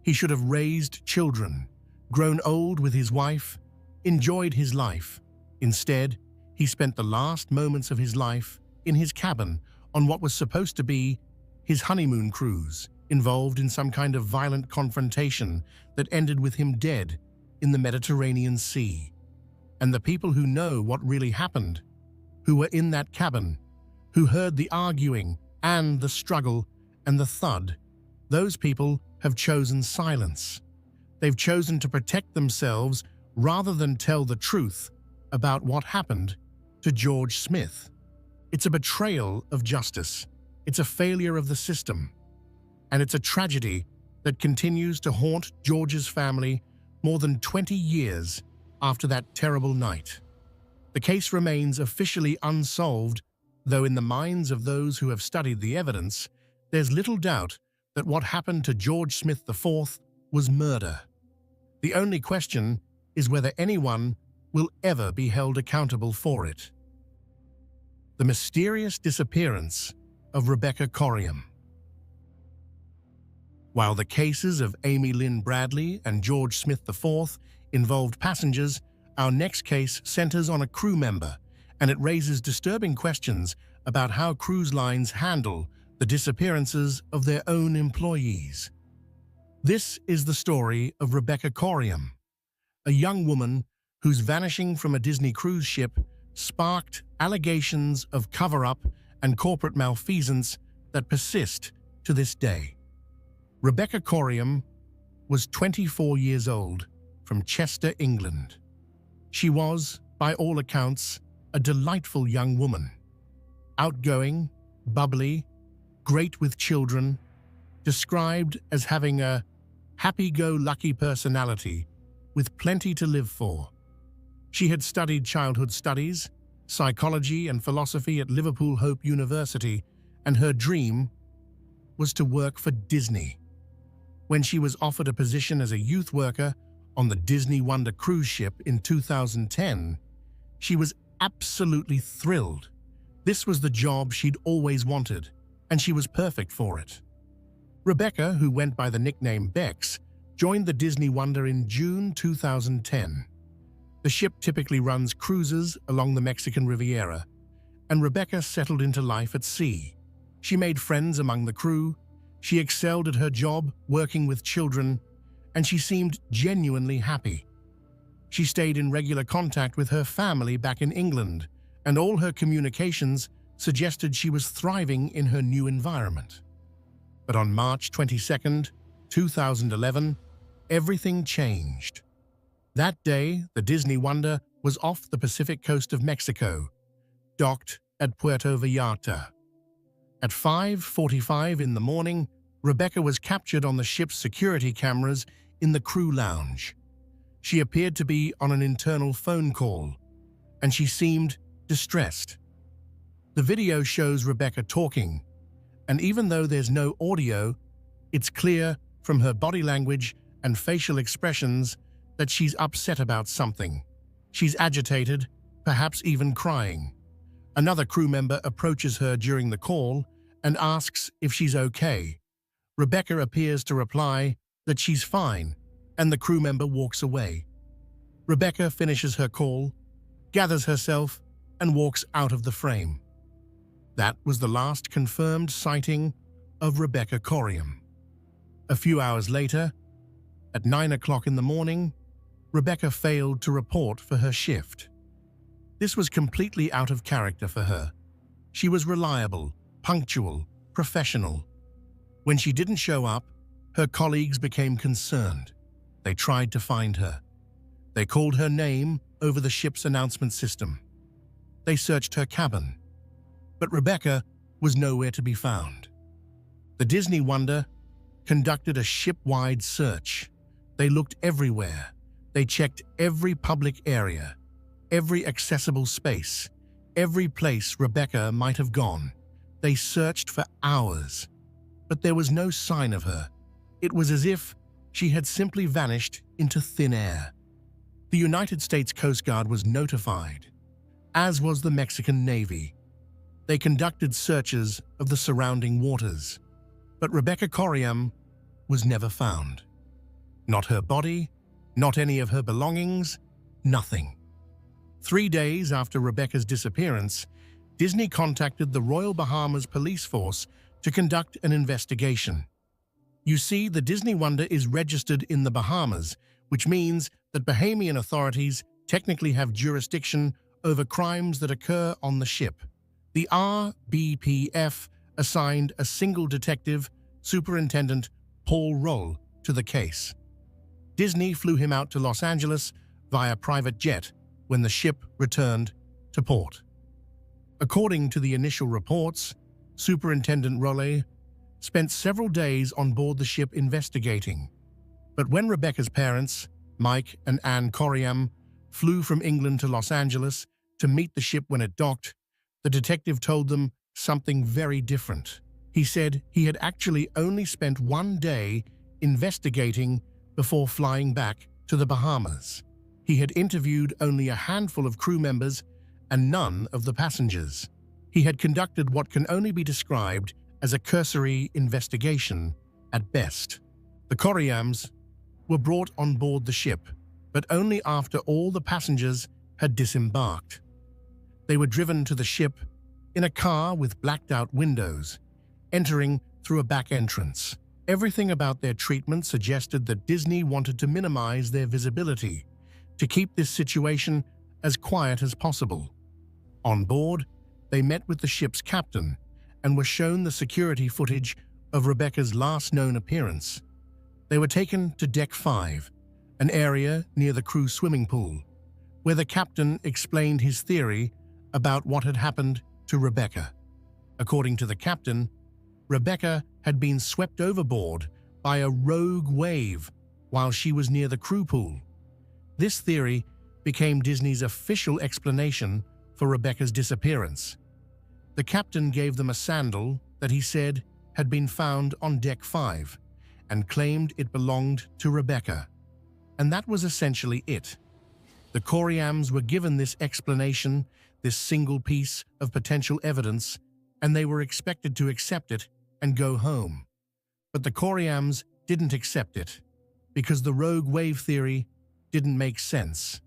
He should have raised children, grown old with his wife, enjoyed his life. Instead, he spent the last moments of his life in his cabin on what was supposed to be his honeymoon cruise, involved in some kind of violent confrontation that ended with him dead in the Mediterranean Sea. And the people who know what really happened, who were in that cabin, who heard the arguing and the struggle and the thud, those people have chosen silence. They've chosen to protect themselves rather than tell the truth about what happened to George Smith. It's a betrayal of justice. It's a failure of the system. And it's a tragedy that continues to haunt George's family more than 20 years after that terrible night. The case remains officially unsolved, though in the minds of those who have studied the evidence, there's little doubt that what happened to George Smith IV was murder. The only question is whether anyone will ever be held accountable for it. The mysterious disappearance of Rebecca Corriam. While the cases of Amy Lynn Bradley and George Smith IV involved passengers, our next case centers on a crew member, and it raises disturbing questions about how cruise lines handle the disappearances of their own employees. This is the story of Rebecca Corriam, a young woman whose vanishing from a Disney cruise ship sparked allegations of cover-up and corporate malfeasance that persist to this day. Rebecca Corriam was 24 years old, from Chester, England. She was, by all accounts, a delightful young woman. Outgoing, bubbly, great with children, described as having a happy-go-lucky personality with plenty to live for. She had studied childhood studies, psychology and philosophy at Liverpool Hope University, and her dream was to work for Disney. When she was offered a position as a youth worker on the Disney Wonder cruise ship in 2010, she was absolutely thrilled. This was the job she'd always wanted, and she was perfect for it. Rebecca, who went by the nickname Bex, joined the Disney Wonder in June 2010. The ship typically runs cruises along the Mexican Riviera, and Rebecca settled into life at sea. She made friends among the crew, she excelled at her job working with children, and she seemed genuinely happy. She stayed in regular contact with her family back in England, and all her communications suggested she was thriving in her new environment. But on March 22, 2011, everything changed. That day, the Disney Wonder was off the Pacific coast of Mexico, docked at Puerto Vallarta. At 5:45 in the morning, Rebecca was captured on the ship's security cameras in the crew lounge. She appeared to be on an internal phone call, and she seemed distressed. The video shows Rebecca talking, and even though there's no audio, it's clear from her body language and facial expressions that she's upset about something. She's agitated, perhaps even crying. Another crew member approaches her during the call and asks if she's okay. Rebecca appears to reply that she's fine, and the crew member walks away. Rebecca finishes her call, gathers herself, and walks out of the frame. That was the last confirmed sighting of Rebecca Corriam. A few hours later, at 9 o'clock in the morning, Rebecca failed to report for her shift. This was completely out of character for her. She was reliable, punctual, professional. When she didn't show up, her colleagues became concerned. They tried to find her. They called her name over the ship's announcement system. They searched her cabin, but Rebecca was nowhere to be found. The Disney Wonder conducted a ship-wide search. They looked everywhere. They checked every public area, every accessible space, every place Rebecca might have gone. They searched for hours, but there was no sign of her. It was as if she had simply vanished into thin air. The United States Coast Guard was notified, as was the Mexican Navy. They conducted searches of the surrounding waters, but Rebecca Corriam was never found. Not her body, not any of her belongings, nothing. 3 days after Rebecca's disappearance, Disney contacted the Royal Bahamas Police Force to conduct an investigation. You see, the Disney Wonder is registered in the Bahamas, which means that Bahamian authorities technically have jurisdiction over crimes that occur on the ship. The RBPF assigned a single detective, Superintendent Paul Roll, to the case. Disney flew him out to Los Angeles via private jet when the ship returned to port. According to the initial reports, Superintendent Rolle spent several days on board the ship investigating. But when Rebecca's parents, Mike and Anne Corriam, flew from England to Los Angeles to meet the ship when it docked, the detective told them something very different. He said he had actually only spent 1 day investigating before flying back to the Bahamas. He had interviewed only a handful of crew members and none of the passengers. He had conducted what can only be described as a cursory investigation at best. The Corriams were brought on board the ship, but only after all the passengers had disembarked. They were driven to the ship in a car with blacked-out windows, entering through a back entrance. Everything about their treatment suggested that Disney wanted to minimize their visibility, to keep this situation as quiet as possible. On board, they met with the ship's captain and were shown the security footage of Rebecca's last known appearance. They were taken to Deck 5, an area near the crew swimming pool, where the captain explained his theory about what had happened to Rebecca. According to the captain, Rebecca had been swept overboard by a rogue wave while she was near the crew pool. This theory became Disney's official explanation for Rebecca's disappearance. The captain gave them a sandal that he said had been found on Deck 5 and claimed it belonged to Rebecca. And that was essentially it. The Corriams were given this explanation, this single piece of potential evidence, and they were expected to accept it and go home. But the Corriams didn't accept it, because the rogue wave theory didn't make sense.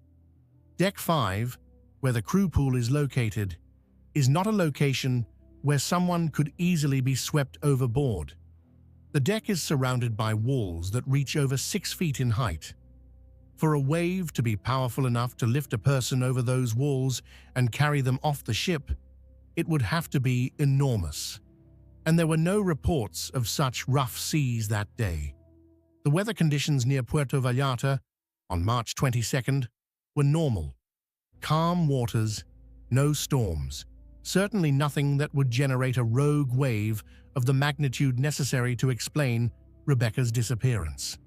Deck 5, where the crew pool is located, is not a location where someone could easily be swept overboard. The deck is surrounded by walls that reach over 6 feet in height. For a wave to be powerful enough to lift a person over those walls and carry them off the ship, it would have to be enormous. And there were no reports of such rough seas that day. The weather conditions near Puerto Vallarta on March 22nd were normal. Calm waters, no storms, certainly nothing that would generate a rogue wave of the magnitude necessary to explain Rebecca's disappearance.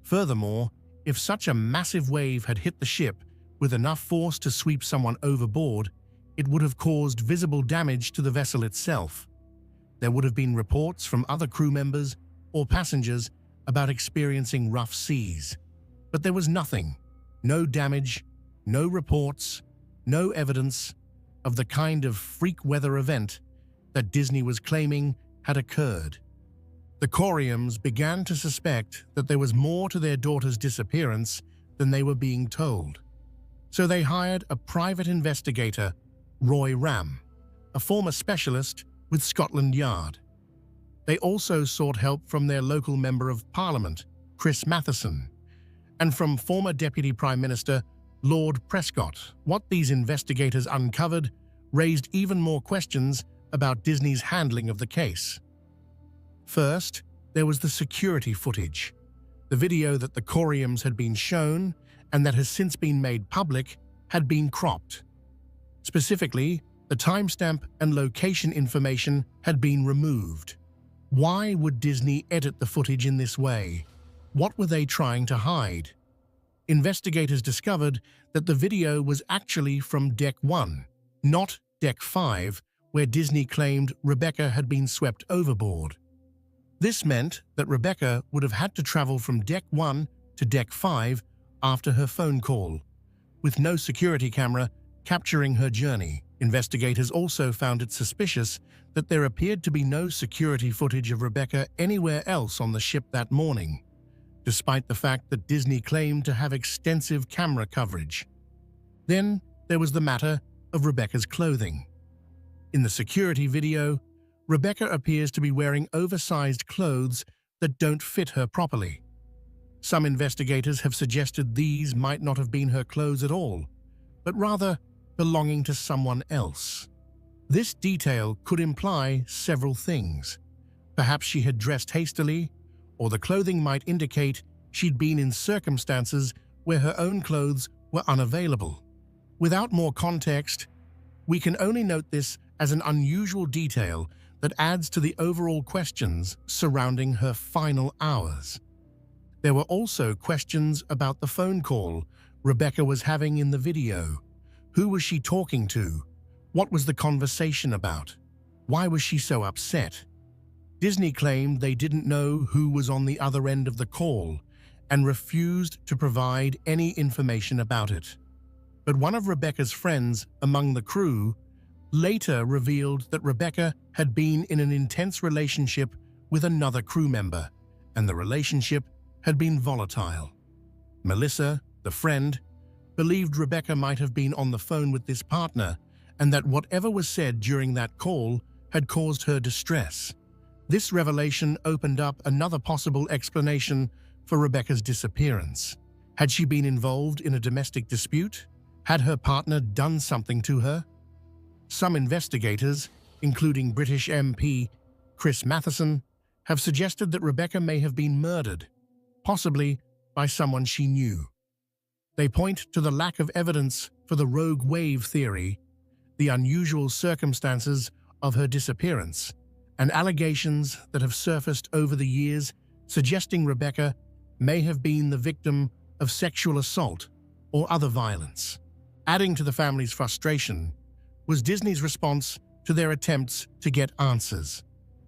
Furthermore, if such a massive wave had hit the ship with enough force to sweep someone overboard, it would have caused visible damage to the vessel itself. There would have been reports from other crew members or passengers about experiencing rough seas. But there was nothing, no damage, no reports, no evidence of the kind of freak weather event that Disney was claiming had occurred. The Coriums began to suspect that there was more to their daughter's disappearance than they were being told. So they hired a private investigator, Roy Ram, a former specialist with Scotland Yard. They also sought help from their local Member of Parliament, Chris Matheson, and from former Deputy Prime Minister Lord Prescott. What these investigators uncovered raised even more questions about Disney's handling of the case. First, there was the security footage. The video that the Coriums had been shown and that has since been made public had been cropped. Specifically, the timestamp and location information had been removed. Why would Disney edit the footage in this way? What were they trying to hide? Investigators discovered that the video was actually from Deck 1, not Deck 5, where Disney claimed Rebecca had been swept overboard. This meant that Rebecca would have had to travel from Deck 1 to Deck 5 after her phone call, with no security camera capturing her journey. Investigators also found it suspicious that there appeared to be no security footage of Rebecca anywhere else on the ship that morning, despite the fact that Disney claimed to have extensive camera coverage. Then there was the matter of Rebecca's clothing. In the security video, Rebecca appears to be wearing oversized clothes that don't fit her properly. Some investigators have suggested these might not have been her clothes at all, but rather belonging to someone else. This detail could imply several things. Perhaps she had dressed hastily, or the clothing might indicate she'd been in circumstances where her own clothes were unavailable. Without more context, we can only note this as an unusual detail that adds to the overall questions surrounding her final hours. There were also questions about the phone call Rebecca was having in the video. Who was she talking to? What was the conversation about? Why was she so upset? Disney claimed they didn't know who was on the other end of the call and refused to provide any information about it. But one of Rebecca's friends among the crew later revealed that Rebecca had been in an intense relationship with another crew member, and the relationship had been volatile. Melissa, the friend, believed Rebecca might have been on the phone with this partner and that whatever was said during that call had caused her distress. This revelation opened up another possible explanation for Rebecca's disappearance. Had she been involved in a domestic dispute? Had her partner done something to her? Some investigators, including British MP Chris Matheson, have suggested that Rebecca may have been murdered, possibly by someone she knew. They point to the lack of evidence for the rogue wave theory, the unusual circumstances of her disappearance, and allegations that have surfaced over the years suggesting Rebecca may have been the victim of sexual assault or other violence. Adding to the family's frustration was Disney's response to their attempts to get answers.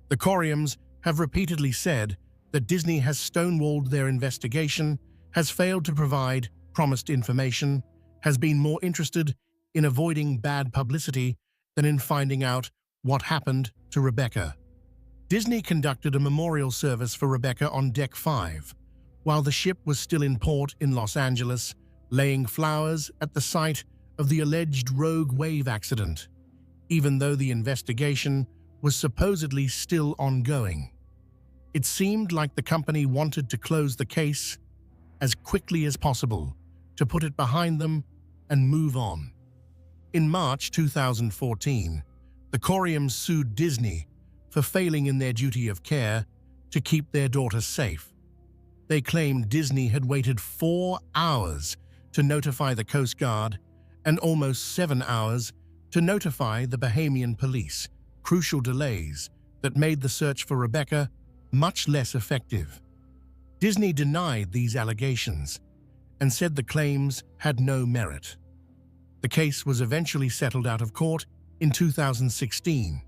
The Coriums have repeatedly said that Disney has stonewalled their investigation, has failed to provide promised information, has been more interested in avoiding bad publicity than in finding out what happened to Rebecca. Disney conducted a memorial service for Rebecca on Deck 5, while the ship was still in port in Los Angeles, laying flowers at the site of the alleged rogue wave accident, even though the investigation was supposedly still ongoing. It seemed like the company wanted to close the case as quickly as possible, to put it behind them and move on. In March 2014, the Coriums sued Disney for failing in their duty of care to keep their daughter safe. They claimed Disney had waited 4 hours to notify the Coast Guard and almost 7 hours to notify the Bahamian police, crucial delays that made the search for Rebecca much less effective. Disney denied these allegations and said the claims had no merit. The case was eventually settled out of court in 2016,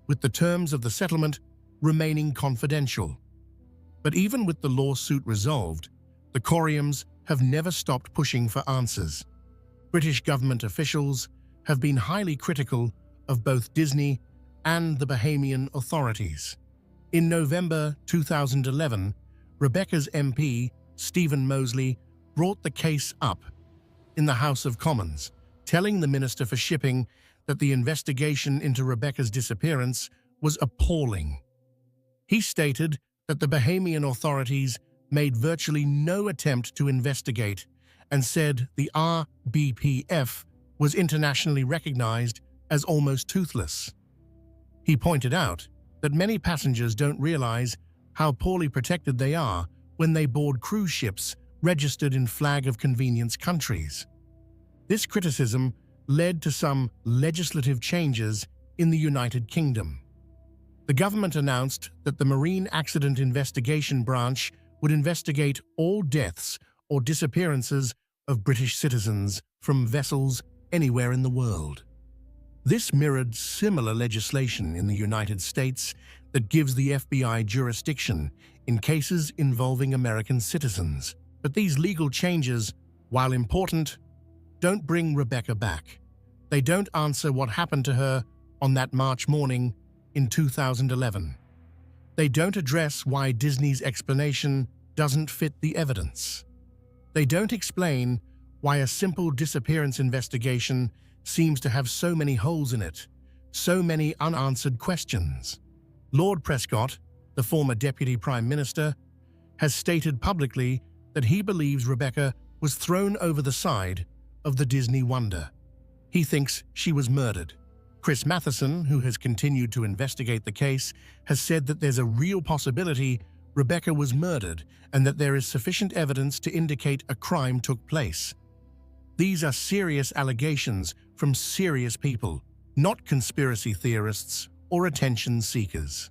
with the terms of the settlement remaining confidential. But even with the lawsuit resolved, the Coriums have never stopped pushing for answers. British government officials have been highly critical of both Disney and the Bahamian authorities. In November 2011, Rebecca's MP, Stephen Mosley, brought the case up in the House of Commons, telling the Minister for Shipping that the investigation into Rebecca's disappearance was appalling. He stated that the Bahamian authorities made virtually no attempt to investigate and said the RBPF was internationally recognized as almost toothless. He pointed out that many passengers don't realize how poorly protected they are when they board cruise ships registered in flag of convenience countries. This criticism led to some legislative changes in the United Kingdom. The government announced that the Marine Accident Investigation Branch would investigate all deaths or disappearances of British citizens from vessels anywhere in the world. This mirrored similar legislation in the United States that gives the FBI jurisdiction in cases involving American citizens. But these legal changes, while important, don't bring Rebecca back. They don't answer what happened to her on that March morning in 2011. They don't address why Disney's explanation doesn't fit the evidence. They don't explain why a simple disappearance investigation seems to have so many holes in it, so many unanswered questions. Lord Prescott, the former Deputy Prime Minister, has stated publicly that he believes Rebecca was thrown over the side of the Disney Wonder. He thinks she was murdered. Chris Matheson, who has continued to investigate the case, has said that there's a real possibility Rebecca was murdered and that there is sufficient evidence to indicate a crime took place. These are serious allegations from serious people, not conspiracy theorists or attention seekers.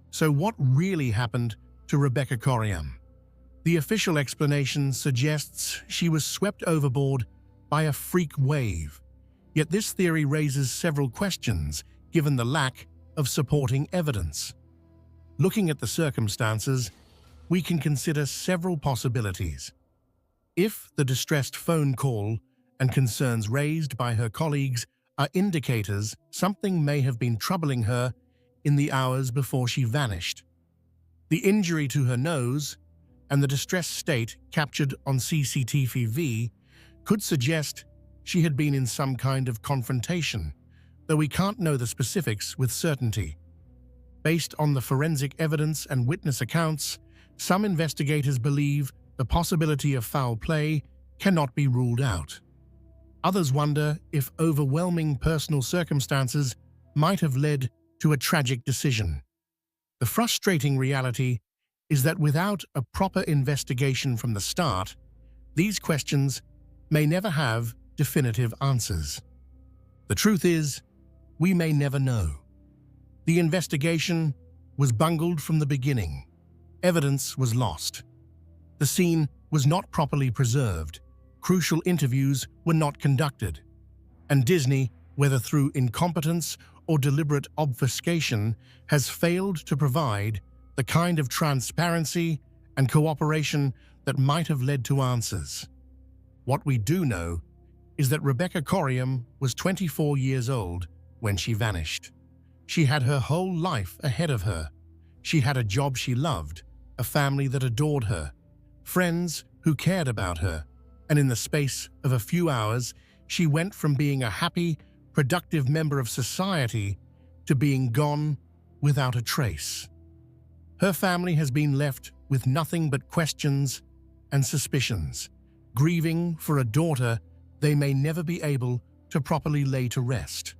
So what really happened to Rebecca Corium? The official explanation suggests she was swept overboard by a freak wave. Yet this theory raises several questions given the lack of supporting evidence. Looking at the circumstances, we can consider several possibilities. If the distressed phone call and concerns raised by her colleagues are indicators something may have been troubling her in the hours before she vanished. The injury to her nose and the distressed state captured on CCTV could suggest she had been in some kind of confrontation, though we can't know the specifics with certainty. Based on the forensic evidence and witness accounts, some investigators believe the possibility of foul play cannot be ruled out. Others wonder if overwhelming personal circumstances might have led to a tragic decision. The frustrating reality is that without a proper investigation from the start, these questions may never have definitive answers. The truth is, we may never know. The investigation was bungled from the beginning. Evidence was lost. The scene was not properly preserved. Crucial interviews were not conducted. And Disney, whether through incompetence or deliberate obfuscation, has failed to provide the kind of transparency and cooperation that might have led to answers. What we do know is that Rebecca Corium was 24 years old when she vanished. She had her whole life ahead of her. She had a job she loved, a family that adored her, friends who cared about her, and in the space of a few hours, she went from being a happy, productive member of society to being gone without a trace. Her family has been left with nothing but questions and suspicions, grieving for a daughter they may never be able to properly lay to rest.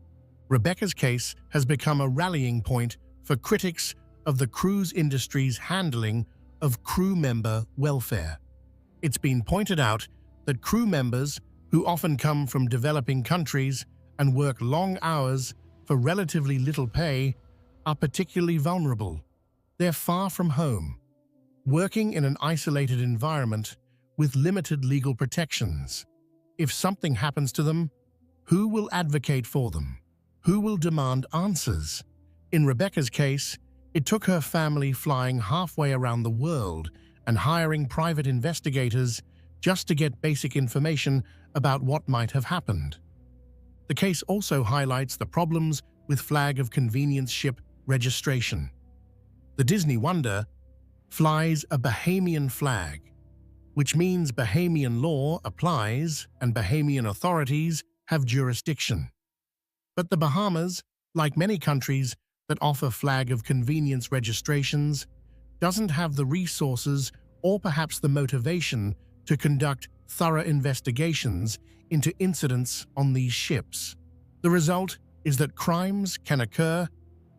Rebecca's case has become a rallying point for critics of the cruise industry's handling of crew member welfare. It's been pointed out that crew members, who often come from developing countries and work long hours for relatively little pay, are particularly vulnerable. They're far from home, working in an isolated environment with limited legal protections. If something happens to them, Who will advocate for them? Who will demand answers? In Rebecca's case, it took her family flying halfway around the world and hiring private investigators just to get basic information about what might have happened. The case also highlights the problems with flag of convenience ship registration. The Disney Wonder flies a Bahamian flag, which means Bahamian law applies and Bahamian authorities have jurisdiction. But the Bahamas, like many countries that offer flag of convenience registrations, doesn't have the resources or perhaps the motivation to conduct thorough investigations into incidents on these ships. The result is that crimes can occur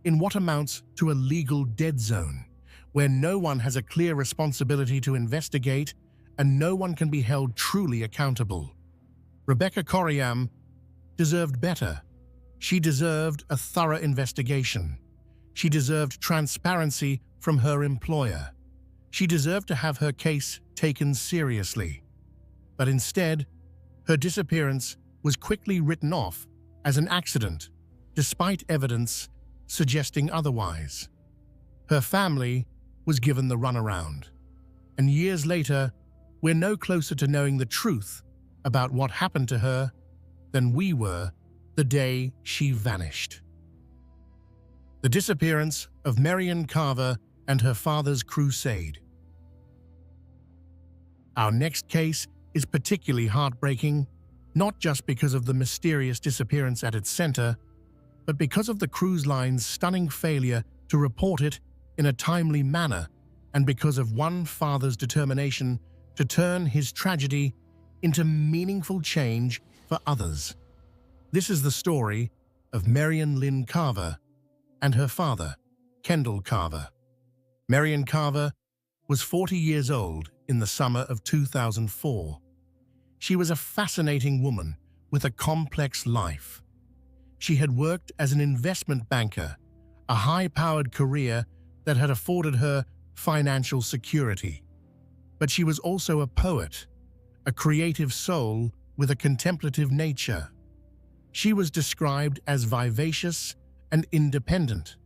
in what amounts to a legal dead zone, where no one has a clear responsibility to investigate and no one can be held truly accountable. Rebecca Corriam deserved better. She deserved a thorough investigation. She deserved transparency from her employer. She deserved to have her case taken seriously. But instead, her disappearance was quickly written off as an accident, despite evidence suggesting otherwise. Her family was given the runaround, and years later, we're no closer to knowing the truth about what happened to her than we were the day she vanished. The disappearance of Marion Carver and her father's crusade. Our next case is particularly heartbreaking, not just because of the mysterious disappearance at its center, but because of the cruise line's stunning failure to report it in a timely manner, and because of one father's determination to turn his tragedy into meaningful change for others. This is the story of Marion Lynn Carver and her father, Kendall Carver. Marion Carver was 40 years old in the summer of 2004. She was a fascinating woman with a complex life. She had worked as an investment banker, a high-powered career that had afforded her financial security. But she was also a poet, a creative soul with a contemplative nature. She was described as vivacious and independent,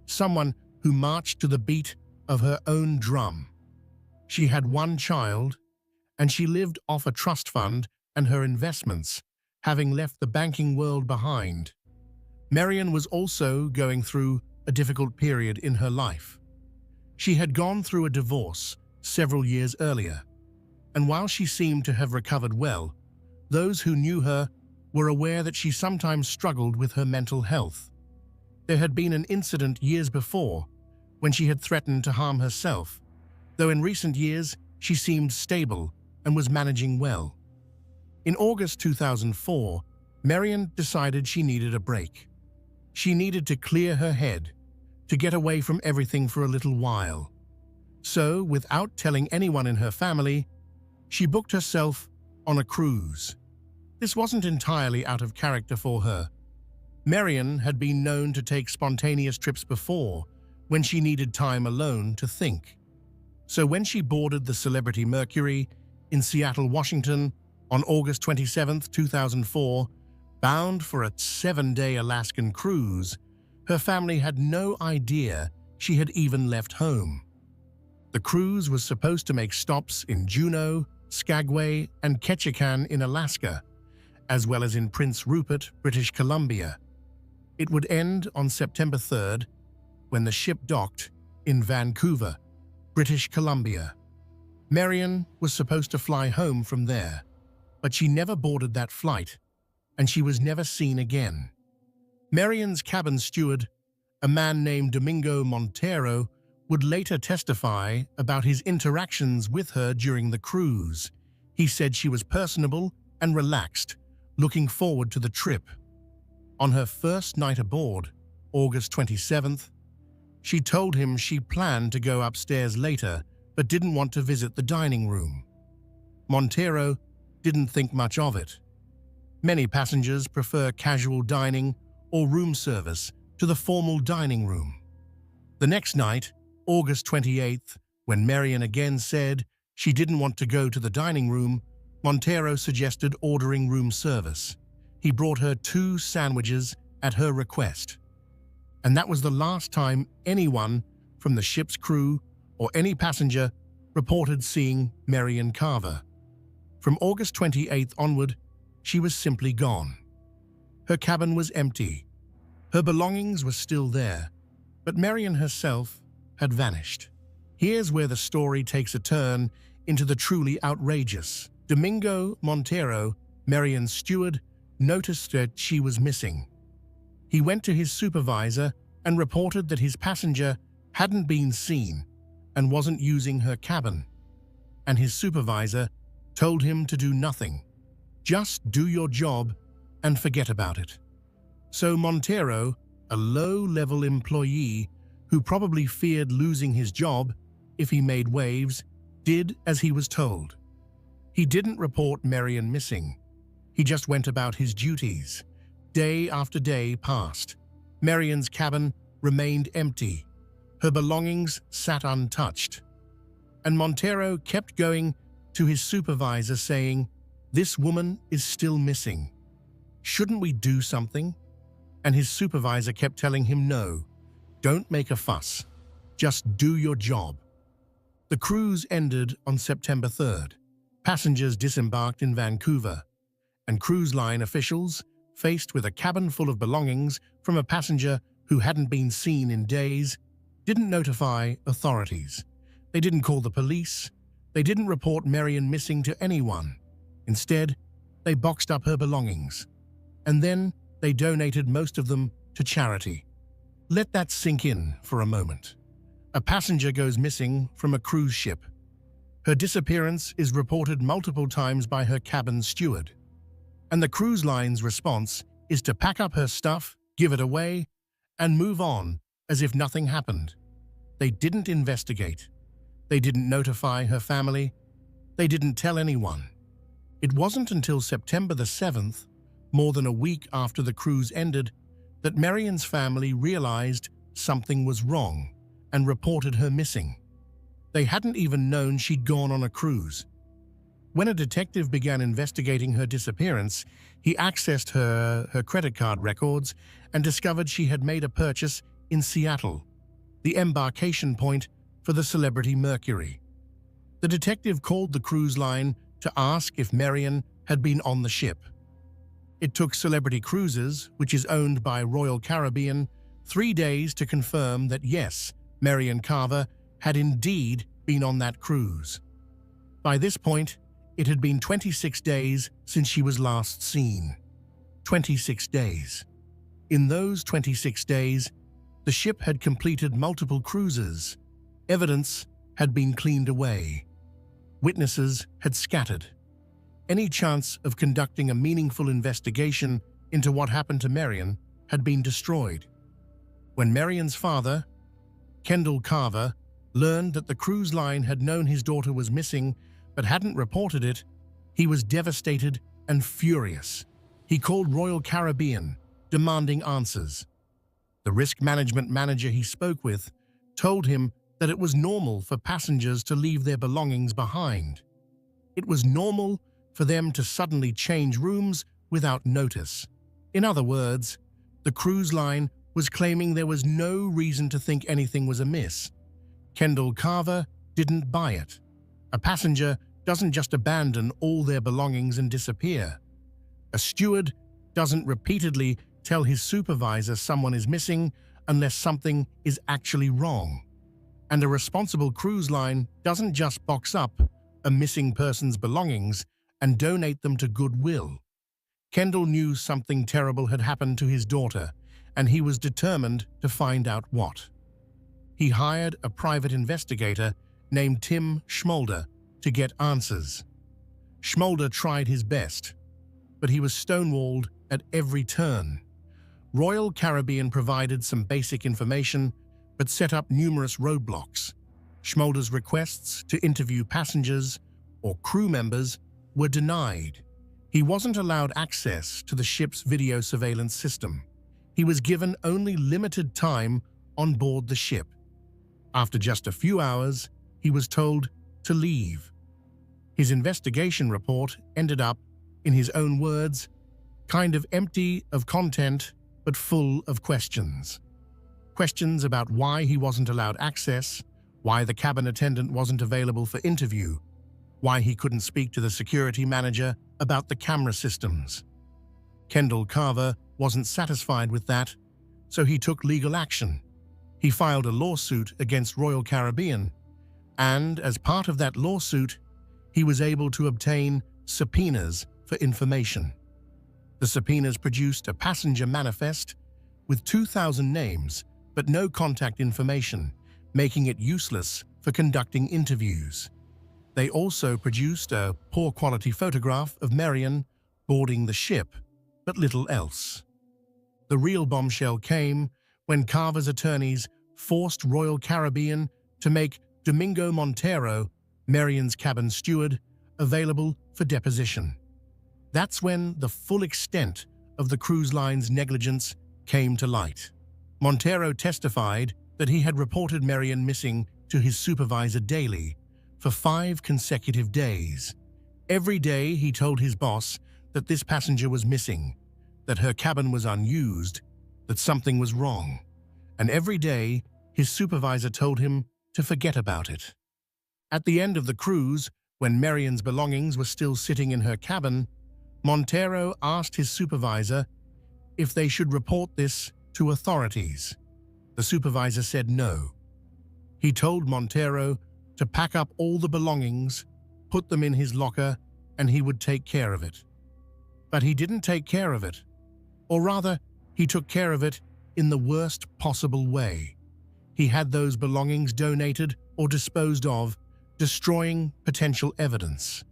someone who marched to the beat of her own drum. She had one child, and she lived off a trust fund and her investments, having left the banking world behind. Marion was also going through a difficult period in her life. She had gone through a divorce several years earlier, and while she seemed to have recovered well, those who knew her were aware that she sometimes struggled with her mental health. There had been an incident years before when she had threatened to harm herself, though in recent years she seemed stable and was managing well. In August 2004, Marion decided she needed a break. She needed to clear her head, to get away from everything for a little while. So, without telling anyone in her family, she booked herself on a cruise. This wasn't entirely out of character for her. Marion had been known to take spontaneous trips before, when she needed time alone to think. So when she boarded the Celebrity Mercury in Seattle, Washington, on August 27, 2004, bound for a 7-day Alaskan cruise, her family had no idea she had even left home. The cruise was supposed to make stops in Juneau, Skagway, and Ketchikan in Alaska, as well as in Prince Rupert, British Columbia. It would end on September 3rd, when the ship docked in Vancouver, British Columbia. Marion was supposed to fly home from there, but she never boarded that flight, and she was never seen again. Marion's cabin steward, a man named Domingo Montero, would later testify about his interactions with her during the cruise. He said she was personable and relaxed, looking forward to the trip. On her first night aboard, August 27th, she told him she planned to go upstairs later but didn't want to visit the dining room. Montero didn't think much of it. Many passengers prefer casual dining or room service to the formal dining room. The next night, August 28th, when Marion again said she didn't want to go to the dining room, Montero suggested ordering room service. He brought her 2 sandwiches at her request. And that was the last time anyone from the ship's crew or any passenger reported seeing Marion Carver. From August 28th onward, she was simply gone. Her cabin was empty. Her belongings were still there, but Marion herself had vanished. Here's where the story takes a turn into the truly outrageous. Domingo Montero, Marion's steward, noticed that she was missing. He went to his supervisor and reported that his passenger hadn't been seen and wasn't using her cabin. And his supervisor told him to do nothing. Just do your job and forget about it. So Montero, a low-level employee who probably feared losing his job if he made waves, did as he was told. He didn't report Marion missing. He just went about his duties. Day after day passed. Marion's cabin remained empty. Her belongings sat untouched. And Montero kept going to his supervisor saying, "This woman is still missing. Shouldn't we do something?" And his supervisor kept telling him, "No, don't make a fuss. Just do your job." The cruise ended on September 3rd. Passengers disembarked in Vancouver, and cruise line officials, faced with a cabin full of belongings from a passenger who hadn't been seen in days, didn't notify authorities. They didn't call the police. They didn't report Marion missing to anyone. Instead, they boxed up her belongings. And then they donated most of them to charity. Let that sink in for a moment. A passenger goes missing from a cruise ship. Her disappearance is reported multiple times by her cabin steward. And the cruise line's response is to pack up her stuff, give it away, and move on as if nothing happened. They didn't investigate. They didn't notify her family. They didn't tell anyone. It wasn't until September the 7th, more than a week after the cruise ended, that Marion's family realized something was wrong and reported her missing. They hadn't even known she'd gone on a cruise. When a detective began investigating her disappearance, he accessed her credit card records and discovered she had made a purchase in Seattle, the embarkation point for the Celebrity Mercury. The detective called the cruise line to ask if Marion had been on the ship. It took Celebrity Cruises, which is owned by Royal Caribbean, 3 days to confirm that yes, Marion Carver had indeed been on that cruise. By this point, it had been 26 days since she was last seen. 26 days. In those 26 days, the ship had completed multiple cruises. Evidence had been cleaned away. Witnesses had scattered. Any chance of conducting a meaningful investigation into what happened to Marion had been destroyed. When Marion's father, Kendall Carver, learned that the cruise line had known his daughter was missing but hadn't reported it, he was devastated and furious. He called Royal Caribbean, demanding answers. The risk management manager he spoke with told him that it was normal for passengers to leave their belongings behind. It was normal for them to suddenly change rooms without notice. In other words, the cruise line was claiming there was no reason to think anything was amiss. Kendall Carver didn't buy it. A passenger doesn't just abandon all their belongings and disappear. A steward doesn't repeatedly tell his supervisor someone is missing unless something is actually wrong. And a responsible cruise line doesn't just box up a missing person's belongings and donate them to goodwill. Kendall knew something terrible had happened to his daughter, and he was determined to find out what. He hired a private investigator named Tim Schmolder to get answers. Schmolder tried his best, but he was stonewalled at every turn. Royal Caribbean provided some basic information, but set up numerous roadblocks. Schmolder's requests to interview passengers or crew members were denied. He wasn't allowed access to the ship's video surveillance system. He was given only limited time on board the ship. After just a few hours, he was told to leave. His investigation report ended up, in his own words, kind of empty of content but full of questions. Questions about why he wasn't allowed access, why the cabin attendant wasn't available for interview, why he couldn't speak to the security manager about the camera systems. Kendall Carver wasn't satisfied with that, so he took legal action. He filed a lawsuit against Royal Caribbean, and as part of that lawsuit, he was able to obtain subpoenas for information. The subpoenas produced a passenger manifest with 2,000 names but no contact information, making it useless for conducting interviews. They also produced a poor-quality photograph of Marion boarding the ship, but little else. The real bombshell came when Carver's attorneys forced Royal Caribbean to make Domingo Montero, Marion's cabin steward, available for deposition. That's when the full extent of the cruise line's negligence came to light. Montero testified that he had reported Marion missing to his supervisor daily for 5 consecutive days. Every day he told his boss that this passenger was missing, that her cabin was unused, that something was wrong. And every day his supervisor told him to forget about it. At the end of the cruise, when Marion's belongings were still sitting in her cabin, Montero asked his supervisor if they should report this to authorities. The supervisor said no. He told Montero to pack up all the belongings, put them in his locker, and he would take care of it. But he didn't take care of it. Or rather, he took care of it in the worst possible way. He had those belongings donated or disposed of, destroying potential evidence.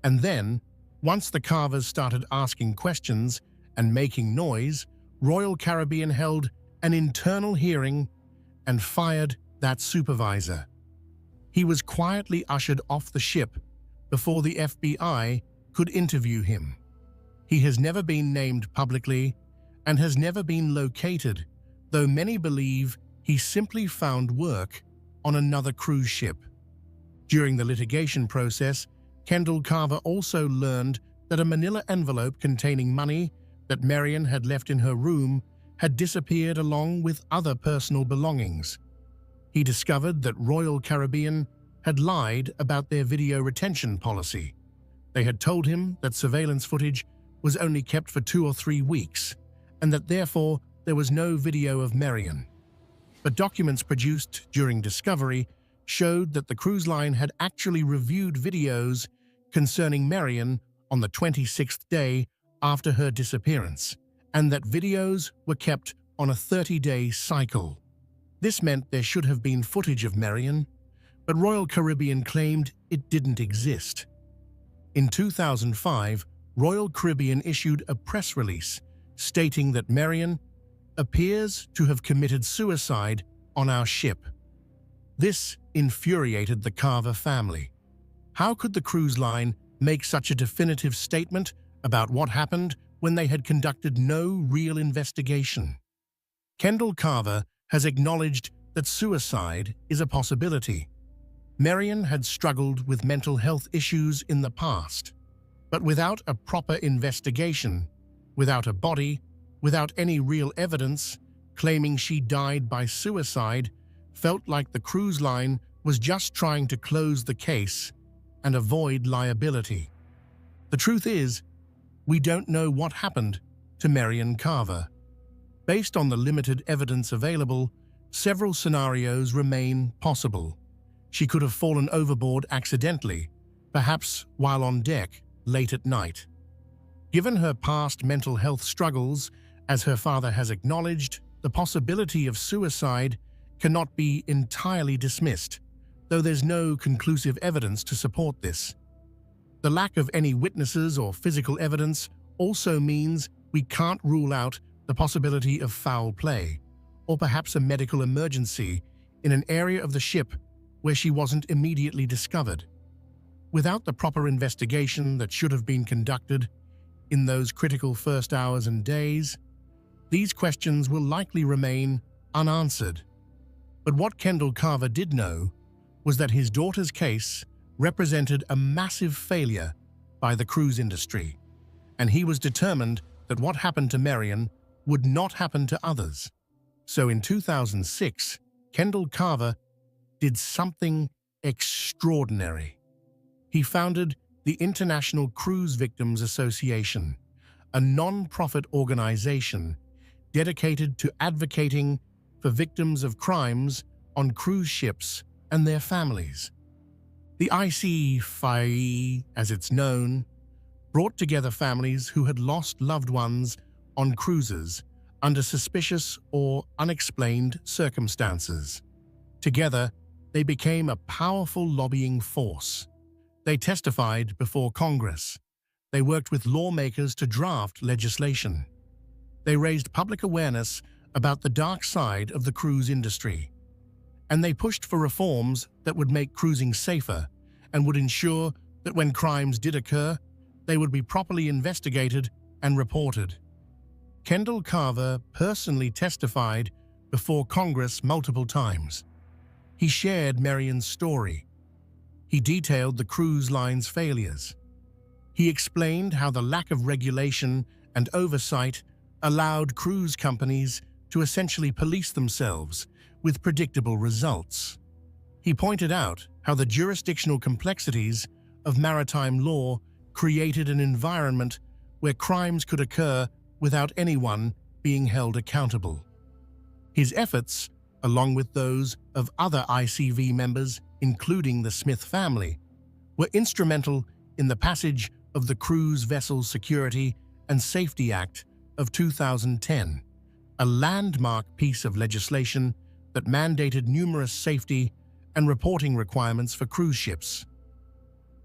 And then, once the Carvers started asking questions and making noise, Royal Caribbean held an internal hearing and fired that supervisor. He was quietly ushered off the ship before the FBI could interview him. He has never been named publicly and has never been located, though many believe he simply found work on another cruise ship. During the litigation process, Kendall Carver also learned that a manila envelope containing money that Marion had left in her room had disappeared along with other personal belongings. He discovered that Royal Caribbean had lied about their video retention policy. They had told him that surveillance footage was only kept for 2 or 3 weeks, and that therefore there was no video of Marion. But documents produced during discovery showed that the cruise line had actually reviewed videos concerning Marion on the 26th day after her disappearance, and that videos were kept on a 30-day cycle. This meant there should have been footage of Marion, but Royal Caribbean claimed it didn't exist. In 2005, Royal Caribbean issued a press release stating that Marion appears to have committed suicide on our ship. This infuriated the Carver family. How could the cruise line make such a definitive statement about what happened when they had conducted no real investigation? Kendall Carver has acknowledged that suicide is a possibility. Marion had struggled with mental health issues in the past, but without a proper investigation, without a body, without any real evidence, claiming she died by suicide felt like the cruise line was just trying to close the case and avoid liability. The truth is, we don't know what happened to Marion Carver. Based on the limited evidence available, several scenarios remain possible. She could have fallen overboard accidentally, perhaps while on deck late at night. Given her past mental health struggles, as her father has acknowledged, the possibility of suicide cannot be entirely dismissed, though there's no conclusive evidence to support this. The lack of any witnesses or physical evidence also means we can't rule out the possibility of foul play, or perhaps a medical emergency in an area of the ship where she wasn't immediately discovered. Without the proper investigation that should have been conducted in those critical first hours and days, these questions will likely remain unanswered. But what Kendall Carver did know was that his daughter's case represented a massive failure by the cruise industry, and he was determined that what happened to Marion would not happen to others. So in 2006, Kendall Carver did something extraordinary. He founded the International Cruise Victims Association, a non-profit organization dedicated to advocating for victims of crimes on cruise ships and their families. The ICFIE, as it's known, brought together families who had lost loved ones on cruises under suspicious or unexplained circumstances. Together, they became a powerful lobbying force. They testified before Congress. They worked with lawmakers to draft legislation. They raised public awareness about the dark side of the cruise industry. And they pushed for reforms that would make cruising safer and would ensure that when crimes did occur, they would be properly investigated and reported. Kendall Carver personally testified before Congress multiple times. He shared Marion's story. He detailed the cruise line's failures. He explained how the lack of regulation and oversight allowed cruise companies to essentially police themselves with predictable results. He pointed out how the jurisdictional complexities of maritime law created an environment where crimes could occur without anyone being held accountable. His efforts, along with those of other ICV members, including the Smith family, were instrumental in the passage of the Cruise Vessel Security and Safety Act of 2010, a landmark piece of legislation that mandated numerous safety and reporting requirements for cruise ships.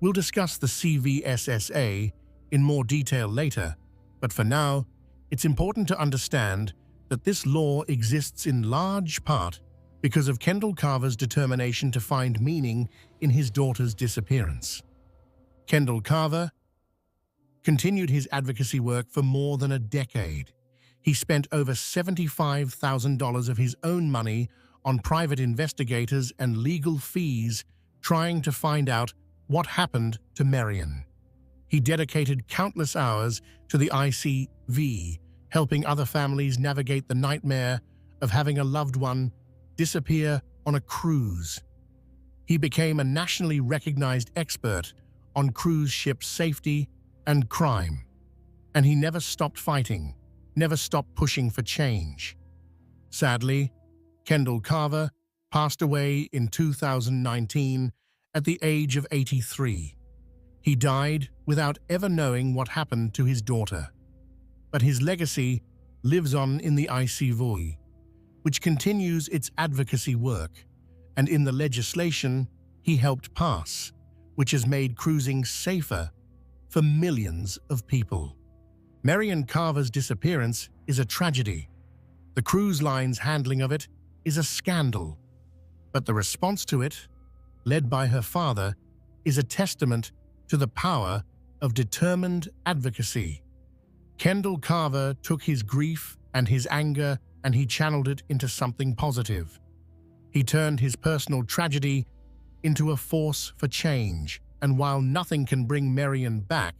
We'll discuss the CVSSA in more detail later, but for now, it's important to understand that this law exists in large part because of Kendall Carver's determination to find meaning in his daughter's disappearance. Kendall Carver continued his advocacy work for more than a decade. He spent over $75,000 of his own money on private investigators and legal fees trying to find out what happened to Marion. He dedicated countless hours to the ICV, helping other families navigate the nightmare of having a loved one disappear on a cruise. He became a nationally recognized expert on cruise ship safety and crime, and he never stopped fighting, never stopped pushing for change. Sadly, Kendall Carver passed away in 2019 at the age of 83. He died without ever knowing what happened to his daughter. But his legacy lives on in the ICV, which continues its advocacy work, and in the legislation he helped pass, which has made cruising safer for millions of people. Marion Carver's disappearance is a tragedy. The cruise line's handling of it is a scandal. But the response to it, led by her father, is a testament to the power of determined advocacy. Kendall Carver took his grief and his anger and he channeled it into something positive. He turned his personal tragedy into a force for change, and while nothing can bring Marion back,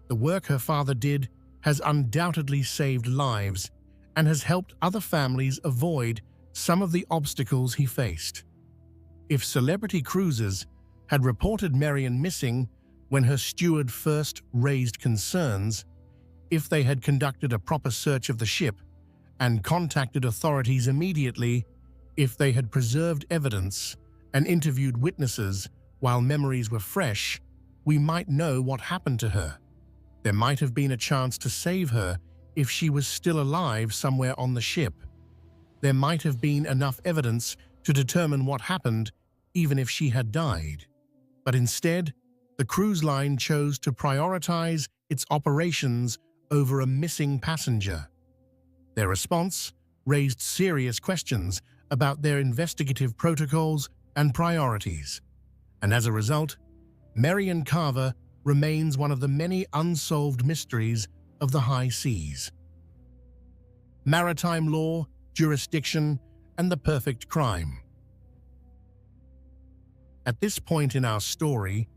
the work her father did has undoubtedly saved lives and has helped other families avoid some of the obstacles he faced. If Celebrity Cruises had reported Marion missing when her steward first raised concerns, if they had conducted a proper search of the ship and contacted authorities immediately, if they had preserved evidence and interviewed witnesses while memories were fresh, we might know what happened to her. There might have been a chance to save her if she was still alive somewhere on the ship. There might have been enough evidence to determine what happened even if she had died. But instead, the cruise line chose to prioritize its operations over a missing passenger. Their response raised serious questions about their investigative protocols and priorities. And as a result, Marion Carver remains one of the many unsolved mysteries of the high seas. Maritime law, jurisdiction, and the perfect crime. At this point in our story,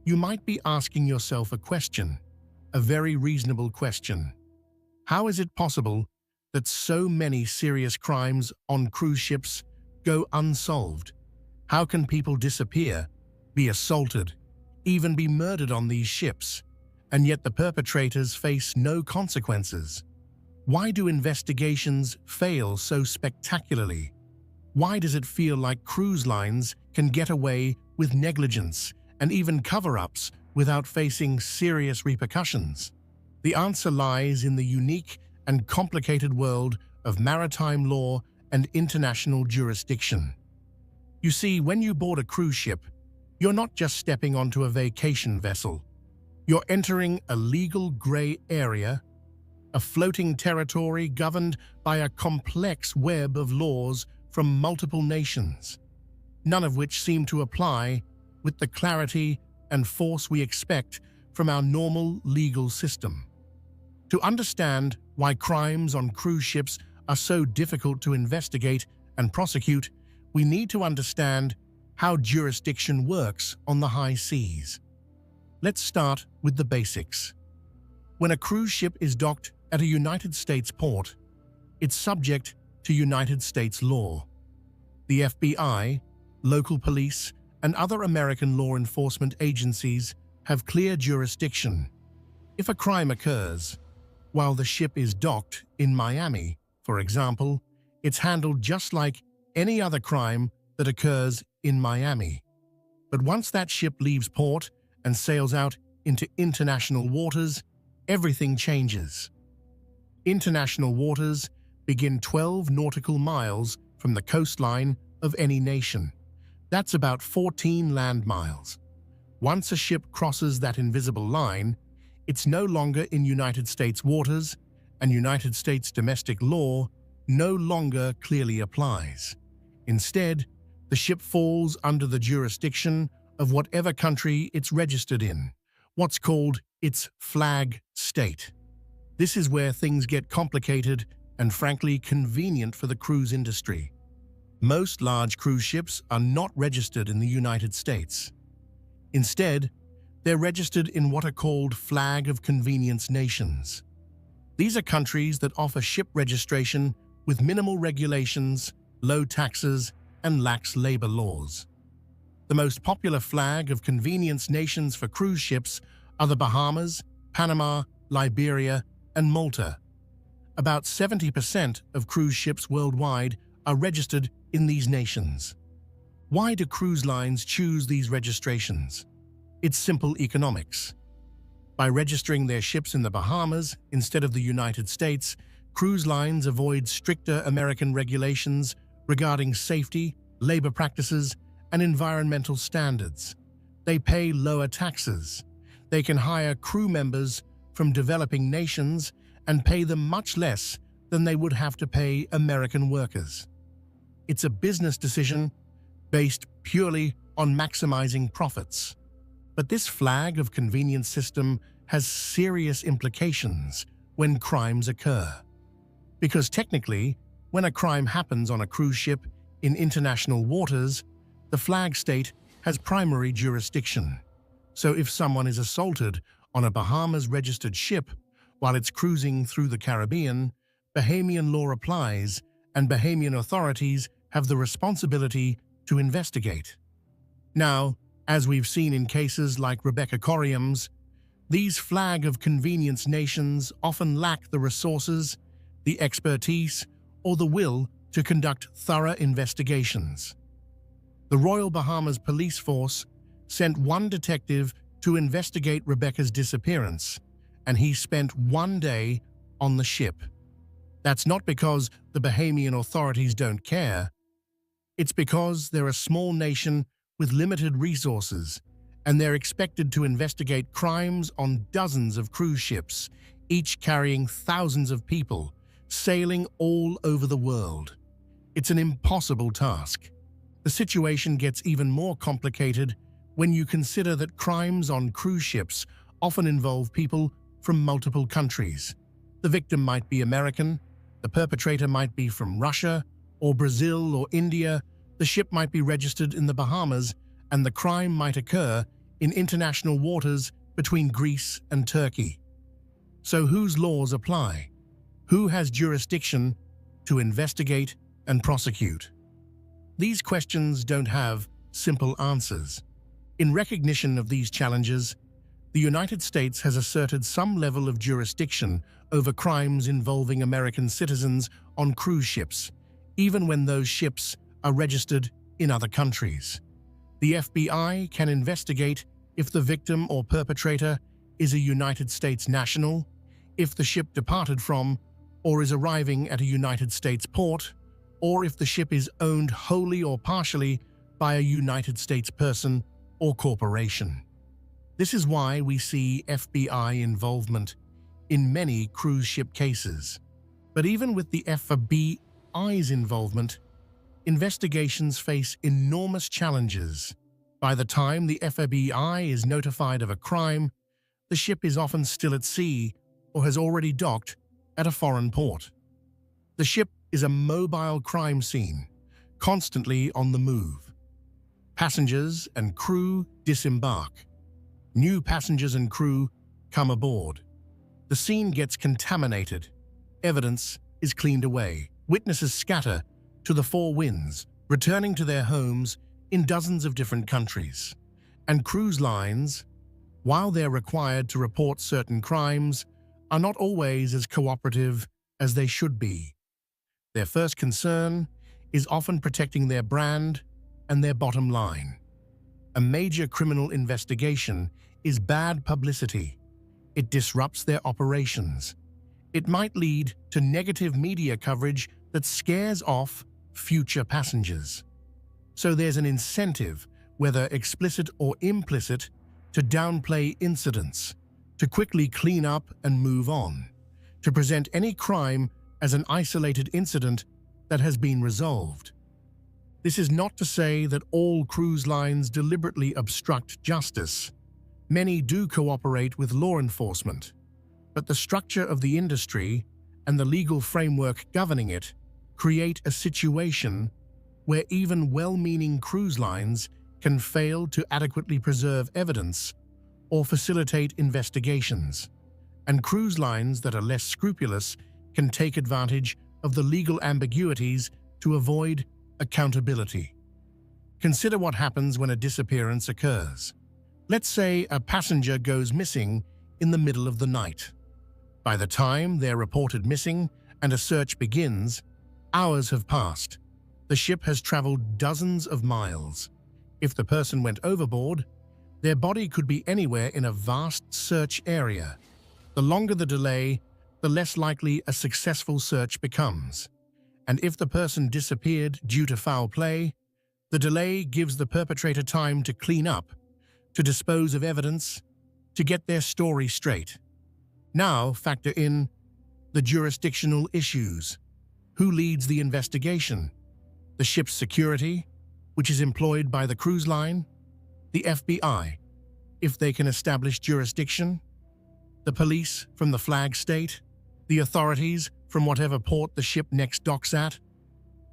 you might be asking yourself a question, a very reasonable question. How is it possible that so many serious crimes on cruise ships go unsolved? How can people disappear, be assaulted, even be murdered on these ships, and yet the perpetrators face no consequences? Why do investigations fail so spectacularly? Why does it feel like cruise lines can get away with negligence and even cover-ups without facing serious repercussions? The answer lies in the unique and complicated world of maritime law and international jurisdiction. You see, when you board a cruise ship, you're not just stepping onto a vacation vessel. You're entering a legal gray area, a floating territory governed by a complex web of laws from multiple nations, none of which seem to apply with the clarity and force we expect from our normal legal system. To understand why crimes on cruise ships are so difficult to investigate and prosecute, we need to understand how jurisdiction works on the high seas. Let's start with the basics. When a cruise ship is docked at a United States port, it's subject to United States law. The FBI, local police, and other American law enforcement agencies have clear jurisdiction. If a crime occurs while the ship is docked in Miami, for example, it's handled just like any other crime that occurs in Miami. But once that ship leaves port and sails out into international waters, everything changes. International waters begin 12 nautical miles from the coastline of any nation. That's about 14 land miles. Once a ship crosses that invisible line, it's no longer in United States waters, and United States domestic law no longer clearly applies. Instead, the ship falls under the jurisdiction of whatever country it's registered in, what's called its flag state. This is where things get complicated and frankly convenient for the cruise industry. Most large cruise ships are not registered in the United States. Instead, they're registered in what are called flag of convenience nations. These are countries that offer ship registration with minimal regulations, low taxes, and lax labor laws. The most popular flag of convenience nations for cruise ships are the Bahamas, Panama, Liberia, and Malta. About 70% of cruise ships worldwide are registered in these nations. Why do cruise lines choose these registrations? It's simple economics. By registering their ships in the Bahamas instead of the United States, cruise lines avoid stricter American regulations regarding safety, labor practices, and environmental standards. They pay lower taxes. They can hire crew members from developing nations and pay them much less than they would have to pay American workers. It's a business decision based purely on maximizing profits. But this flag of convenience system has serious implications when crimes occur. Because technically, when a crime happens on a cruise ship in international waters, the flag state has primary jurisdiction. So if someone is assaulted on a Bahamas-registered ship while it's cruising through the Caribbean, Bahamian law applies, and Bahamian authorities have the responsibility to investigate. Now, as we've seen in cases like Rebecca Corriam's, these flag of convenience nations often lack the resources, the expertise, or the will to conduct thorough investigations. The Royal Bahamas Police Force sent one detective to investigate Rebecca's disappearance, and he spent one day on the ship. That's not because the Bahamian authorities don't care. It's because they're a small nation with limited resources, and they're expected to investigate crimes on dozens of cruise ships, each carrying thousands of people, sailing all over the world. It's an impossible task. The situation gets even more complicated when you consider that crimes on cruise ships often involve people from multiple countries. The victim might be American, the perpetrator might be from Russia or Brazil or India, the ship might be registered in the Bahamas, and the crime might occur in international waters between Greece and Turkey. So whose laws apply? Who has jurisdiction to investigate and prosecute? These questions don't have simple answers. In recognition of these challenges, the United States has asserted some level of jurisdiction over crimes involving American citizens on cruise ships, even when those ships are registered in other countries. The FBI can investigate if the victim or perpetrator is a United States national, if the ship departed from or is arriving at a United States port, or if the ship is owned wholly or partially by a United States person or corporation. This is why we see FBI involvement in many cruise ship cases. But even with the FBI's involvement, investigations face enormous challenges. By the time the FBI is notified of a crime, the ship is often still at sea or has already docked at a foreign port. The ship is a mobile crime scene, constantly on the move. Passengers and crew disembark. New passengers and crew come aboard. The scene gets contaminated. Evidence is cleaned away. Witnesses scatter to the four winds, returning to their homes in dozens of different countries. And cruise lines, while they're required to report certain crimes, are not always as cooperative as they should be. Their first concern is often protecting their brand and their bottom line. A major criminal investigation is bad publicity. It disrupts their operations. It might lead to negative media coverage that scares off future passengers. So there's an incentive, whether explicit or implicit, to downplay incidents, to quickly clean up and move on, to present any crime as an isolated incident that has been resolved. This is not to say that all cruise lines deliberately obstruct justice. Many do cooperate with law enforcement, but the structure of the industry and the legal framework governing it create a situation where even well-meaning cruise lines can fail to adequately preserve evidence or facilitate investigations, and cruise lines that are less scrupulous can take advantage of the legal ambiguities to avoid accountability. Consider what happens when a disappearance occurs. Let's say a passenger goes missing in the middle of the night. By the time they're reported missing and a search begins, hours have passed. The ship has traveled dozens of miles. If the person went overboard, their body could be anywhere in a vast search area. The longer the delay, the less likely a successful search becomes. And if the person disappeared due to foul play, the delay gives the perpetrator time to clean up, to dispose of evidence, to get their story straight. Now factor in the jurisdictional issues. Who leads the investigation? The ship's security, which is employed by the cruise line? The FBI, if they can establish jurisdiction? The police from the flag state? The authorities from whatever port the ship next docks at?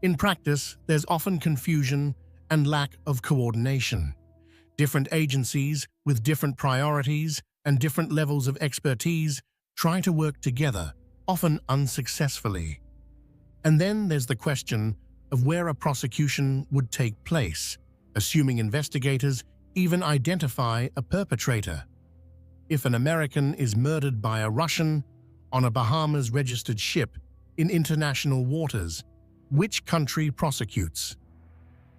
In practice, there's often confusion and lack of coordination. Different agencies with different priorities and different levels of expertise try to work together, often unsuccessfully. And then there's the question of where a prosecution would take place, assuming investigators even identify a perpetrator. If an American is murdered by a Russian on a Bahamas-registered ship in international waters, which country prosecutes?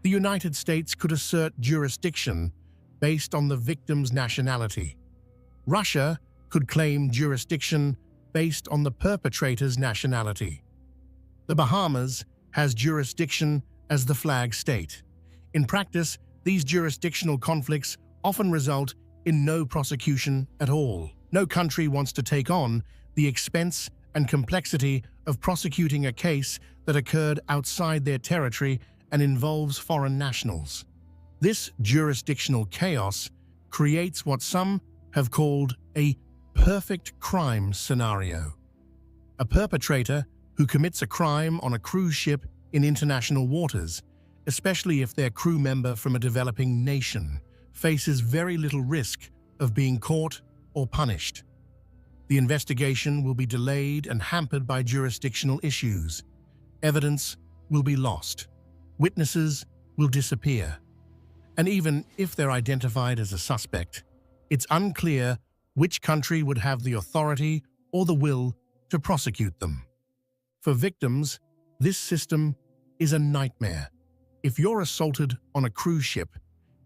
The United States could assert jurisdiction based on the victim's nationality. Russia could claim jurisdiction based on the perpetrator's nationality. The Bahamas has jurisdiction as the flag state. In practice, these jurisdictional conflicts often result in no prosecution at all. No country wants to take on the expense and complexity of prosecuting a case that occurred outside their territory and involves foreign nationals. This jurisdictional chaos creates what some have called a perfect crime scenario. A perpetrator who commits a crime on a cruise ship in international waters, especially if they're crew member from a developing nation, faces very little risk of being caught or punished. The investigation will be delayed and hampered by jurisdictional issues. Evidence will be lost. Witnesses will disappear. And even if they're identified as a suspect, it's unclear which country would have the authority or the will to prosecute them. For victims, this system is a nightmare. If you're assaulted on a cruise ship,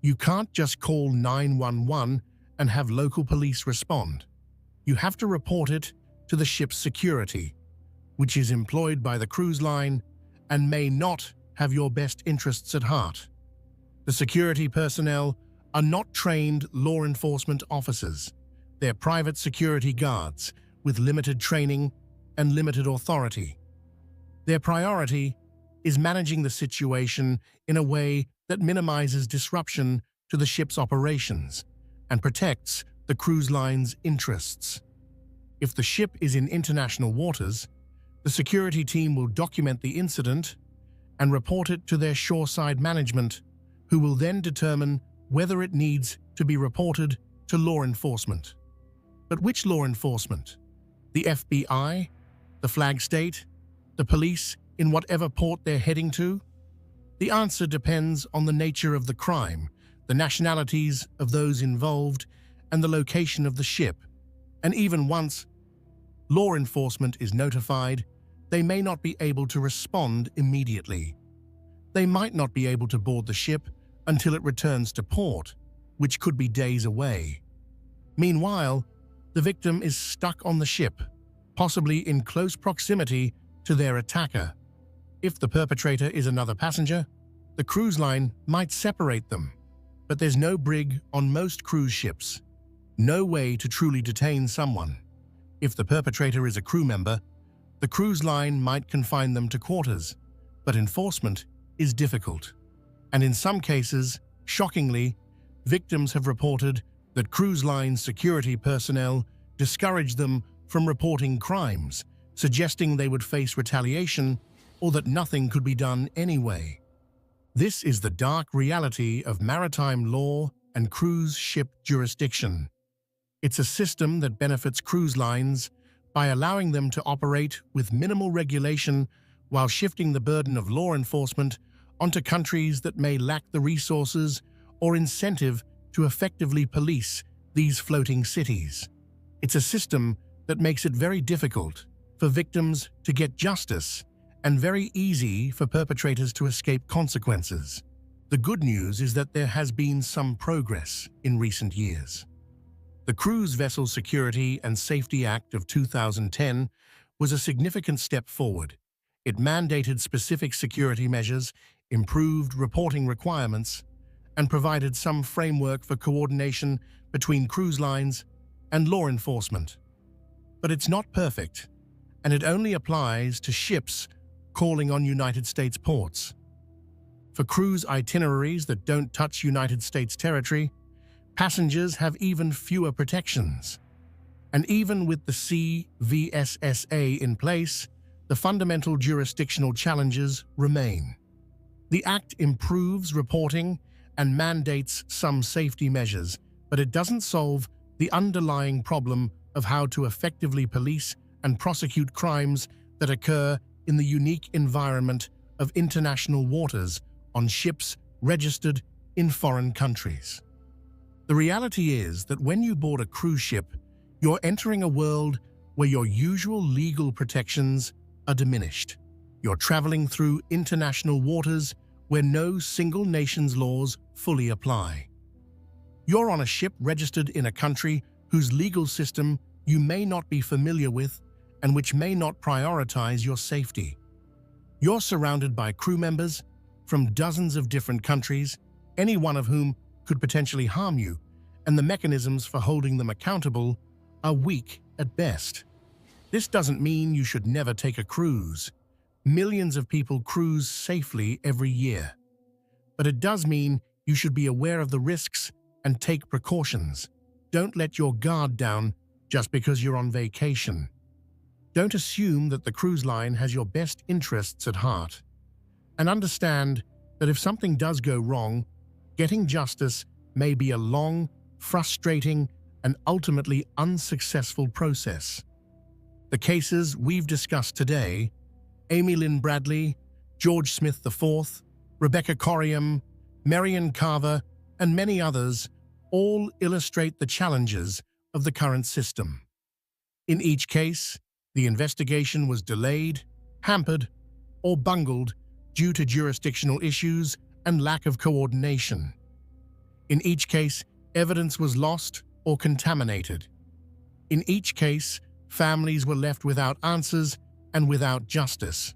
you can't just call 911 and have local police respond. You have to report it to the ship's security, which is employed by the cruise line and may not have your best interests at heart. The security personnel are not trained law enforcement officers. They're private security guards with limited training and limited authority. Their priority is managing the situation in a way that minimizes disruption to the ship's operations and protects the cruise line's interests. If the ship is in international waters, the security team will document the incident and report it to their shoreside management, who will then determine whether it needs to be reported to law enforcement. But which law enforcement? The FBI? The flag state? The police in whatever port they're heading to? The answer depends on the nature of the crime, the nationalities of those involved, and the location of the ship. And even once law enforcement is notified, they may not be able to respond immediately. They might not be able to board the ship until it returns to port, which could be days away. Meanwhile, the victim is stuck on the ship, possibly in close proximity to their attacker. If the perpetrator is another passenger, the cruise line might separate them. But there's no brig on most cruise ships. No way to truly detain someone. If the perpetrator is a crew member, the cruise line might confine them to quarters, but enforcement is difficult. And in some cases, shockingly, victims have reported that cruise line security personnel discourage them from reporting crimes, suggesting they would face retaliation or that nothing could be done anyway. This is the dark reality of maritime law and cruise ship jurisdiction. It's a system that benefits cruise lines by allowing them to operate with minimal regulation while shifting the burden of law enforcement onto countries that may lack the resources or incentive to effectively police these floating cities. It's a system that makes it very difficult for victims to get justice and very easy for perpetrators to escape consequences. The good news is that there has been some progress in recent years. The Cruise Vessel Security and Safety Act of 2010 was a significant step forward. It mandated specific security measures, improved reporting requirements, and provided some framework for coordination between cruise lines and law enforcement. But it's not perfect, and it only applies to ships calling on United States ports. For cruise itineraries that don't touch United States territory, passengers have even fewer protections. And even with the CVSSA in place, the fundamental jurisdictional challenges remain. The Act improves reporting and mandates some safety measures, but it doesn't solve the underlying problem of how to effectively police and prosecute crimes that occur in the unique environment of international waters on ships registered in foreign countries. The reality is that when you board a cruise ship, you're entering a world where your usual legal protections are diminished. You're traveling through international waters where no single nation's laws fully apply. You're on a ship registered in a country whose legal system you may not be familiar with and which may not prioritize your safety. You're surrounded by crew members from dozens of different countries, any one of whom could potentially harm you, and the mechanisms for holding them accountable are weak at best. This doesn't mean you should never take a cruise. Millions of people cruise safely every year. But it does mean you should be aware of the risks and take precautions. Don't let your guard down just because you're on vacation. Don't assume that the cruise line has your best interests at heart. And understand that if something does go wrong, getting justice may be a long, frustrating, an ultimately unsuccessful process. The cases we've discussed today, Amy Lynn Bradley, George Smith IV, Rebecca Corriam, Marion Carver, and many others, all illustrate the challenges of the current system. In each case, the investigation was delayed, hampered, or bungled due to jurisdictional issues and lack of coordination. In each case, evidence was lost or contaminated. In each case, families were left without answers and without justice.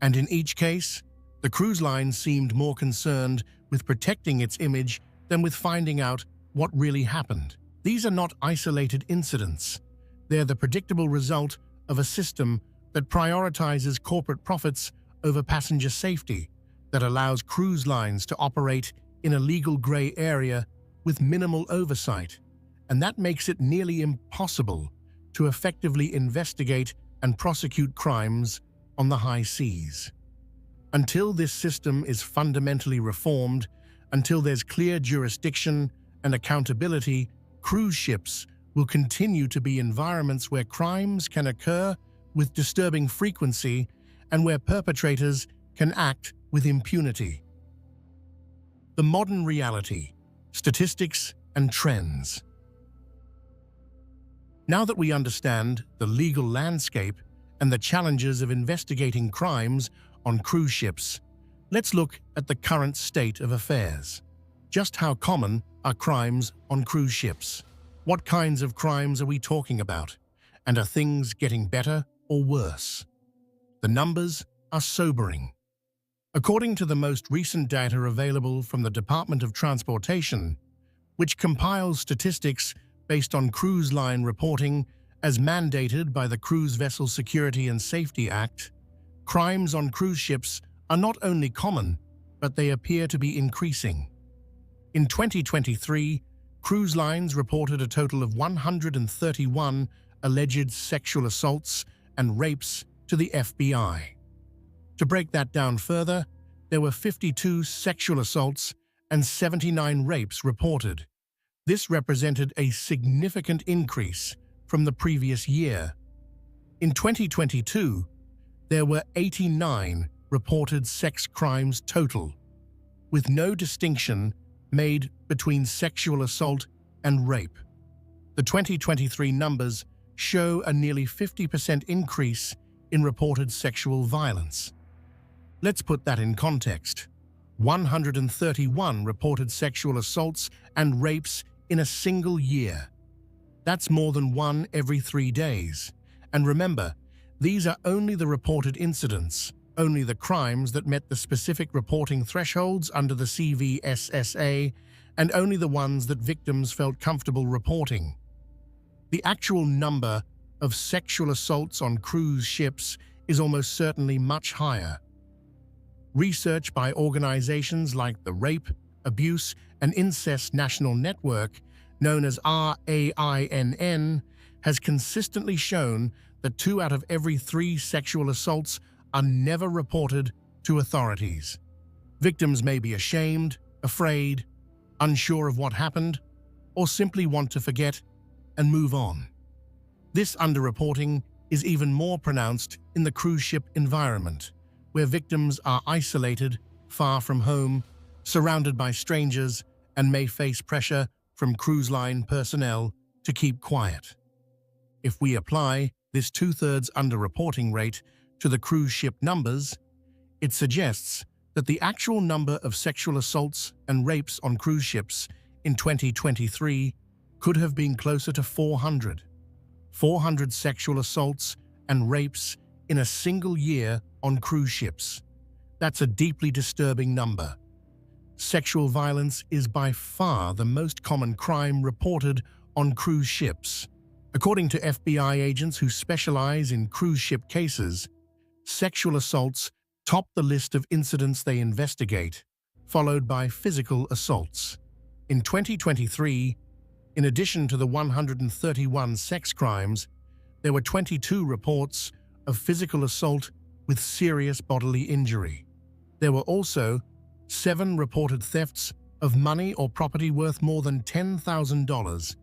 And in each case, the cruise line seemed more concerned with protecting its image than with finding out what really happened. These are not isolated incidents. They're the predictable result of a system that prioritizes corporate profits over passenger safety, that allows cruise lines to operate in a legal gray area with minimal oversight, and that makes it nearly impossible to effectively investigate and prosecute crimes on the high seas. Until this system is fundamentally reformed, until there's clear jurisdiction and accountability, cruise ships will continue to be environments where crimes can occur with disturbing frequency and where perpetrators can act with impunity. The modern reality, statistics and trends. Now that we understand the legal landscape and the challenges of investigating crimes on cruise ships, let's look at the current state of affairs. Just how common are crimes on cruise ships? What kinds of crimes are we talking about? And are things getting better or worse? The numbers are sobering. According to the most recent data available from the Department of Transportation, which compiles statistics based on cruise line reporting as mandated by the Cruise Vessel Security and Safety Act, crimes on cruise ships are not only common, but they appear to be increasing. In 2023, cruise lines reported a total of 131 alleged sexual assaults and rapes to the FBI. To break that down further, there were 52 sexual assaults and 79 rapes reported. This represented a significant increase from the previous year. In 2022, there were 89 reported sex crimes total, with no distinction made between sexual assault and rape. The 2023 numbers show a nearly 50% increase in reported sexual violence. Let's put that in context. 131 reported sexual assaults and rapes in a single year. That's more than one every 3 days. And remember, these are only the reported incidents, only the crimes that met the specific reporting thresholds under the CVSSA, and only the ones that victims felt comfortable reporting. The actual number of sexual assaults on cruise ships is almost certainly much higher. Research by organizations like the Rape, Abuse, and Incest National Network, known as RAINN, has consistently shown that 2 out of every 3 sexual assaults are never reported to authorities. Victims may be ashamed, afraid, unsure of what happened, or simply want to forget and move on. This underreporting is even more pronounced in the cruise ship environment, where victims are isolated, far from home, surrounded by strangers, and may face pressure from cruise line personnel to keep quiet. If we apply this 2/3 underreporting rate to the cruise ship numbers, it suggests that the actual number of sexual assaults and rapes on cruise ships in 2023 could have been closer to 400. 400 sexual assaults and rapes in a single year on cruise ships. That's a deeply disturbing number. Sexual violence is by far the most common crime reported on cruise ships. According to FBI agents who specialize in cruise ship cases, sexual assaults top the list of incidents they investigate, followed by physical assaults. In 2023, in addition to the 131 sex crimes, there were 22 reports of physical assault with serious bodily injury. There were also 7 reported thefts of money or property worth more than $10,000,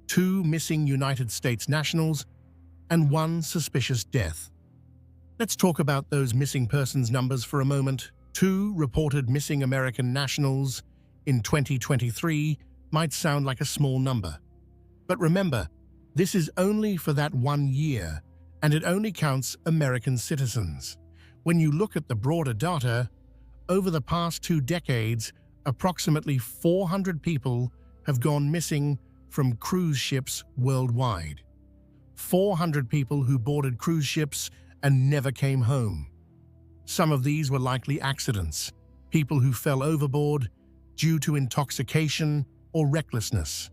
2 missing United States nationals, and 1 suspicious death. Let's talk about those missing persons numbers for a moment. 2 reported missing American nationals in 2023 might sound like a small number. But remember, this is only for that 1 year, and it only counts American citizens. When you look at the broader data, over the past 2 decades, approximately 400 people have gone missing from cruise ships worldwide. 400 people who boarded cruise ships and never came home. Some of these were likely accidents, people who fell overboard due to intoxication or recklessness.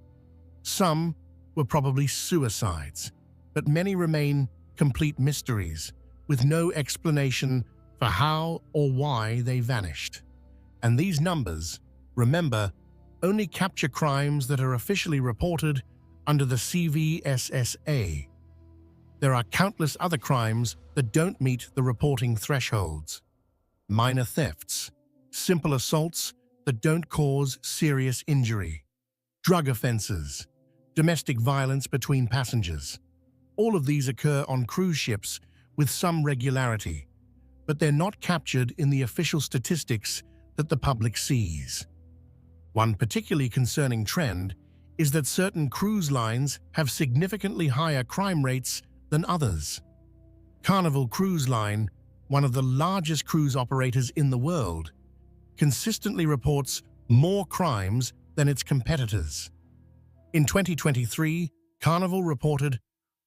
Some were probably suicides, but many remain complete mysteries, with no explanation for how or why they vanished. And these numbers, remember, only capture crimes that are officially reported under the CVSSA. There are countless other crimes that don't meet the reporting thresholds. Minor thefts, simple assaults that don't cause serious injury, drug offenses, domestic violence between passengers. All of these occur on cruise ships with some regularity, but they're not captured in the official statistics that the public sees. One particularly concerning trend is that certain cruise lines have significantly higher crime rates than others. Carnival Cruise Line, one of the largest cruise operators in the world, consistently reports more crimes than its competitors. In 2023, Carnival reported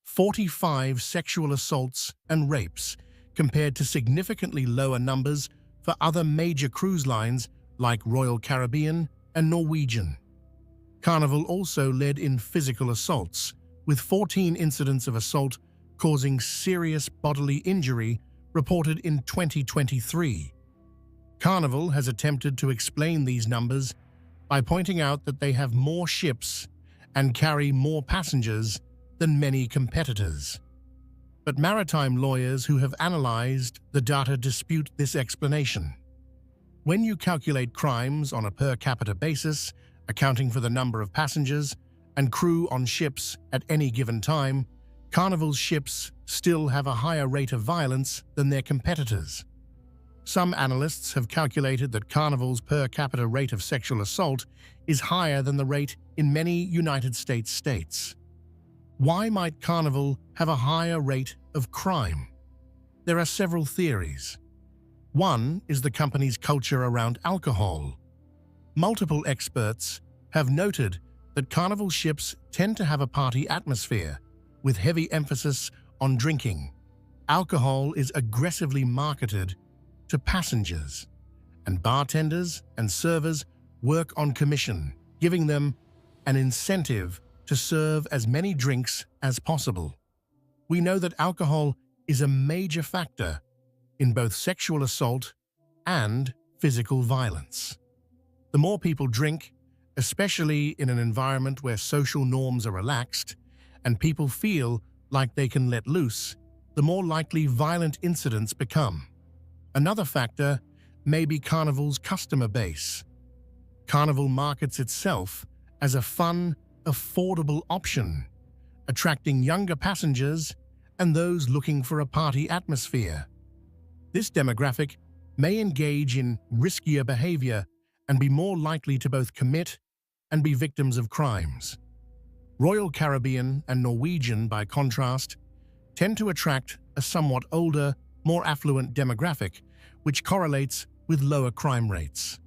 45 sexual assaults and rapes, compared to significantly lower numbers for other major cruise lines like Royal Caribbean and Norwegian. Carnival also led in physical assaults, with 14 incidents of assault causing serious bodily injury reported in 2023. Carnival has attempted to explain these numbers by pointing out that they have more ships and carry more passengers than many competitors. But maritime lawyers who have analyzed the data dispute this explanation. When you calculate crimes on a per capita basis, accounting for the number of passengers and crew on ships at any given time, Carnival's ships still have a higher rate of violence than their competitors. Some analysts have calculated that Carnival's per capita rate of sexual assault is higher than the rate in many United States states. Why might Carnival have a higher rate of crime? There are several theories. One is the company's culture around alcohol. Multiple experts have noted that Carnival ships tend to have a party atmosphere, with heavy emphasis on drinking. Alcohol is aggressively marketed to passengers, and bartenders and servers work on commission, giving them an incentive to serve as many drinks as possible. We know that alcohol is a major factor in both sexual assault and physical violence. The more people drink, especially in an environment where social norms are relaxed and people feel like they can let loose, the more likely violent incidents become. Another factor may be Carnival's customer base. Carnival markets itself as a fun, affordable option, attracting younger passengers and those looking for a party atmosphere. This demographic may engage in riskier behavior and be more likely to both commit and be victims of crimes. Royal Caribbean and Norwegian, by contrast, tend to attract a somewhat older, more affluent demographic, which correlates with lower crime rates.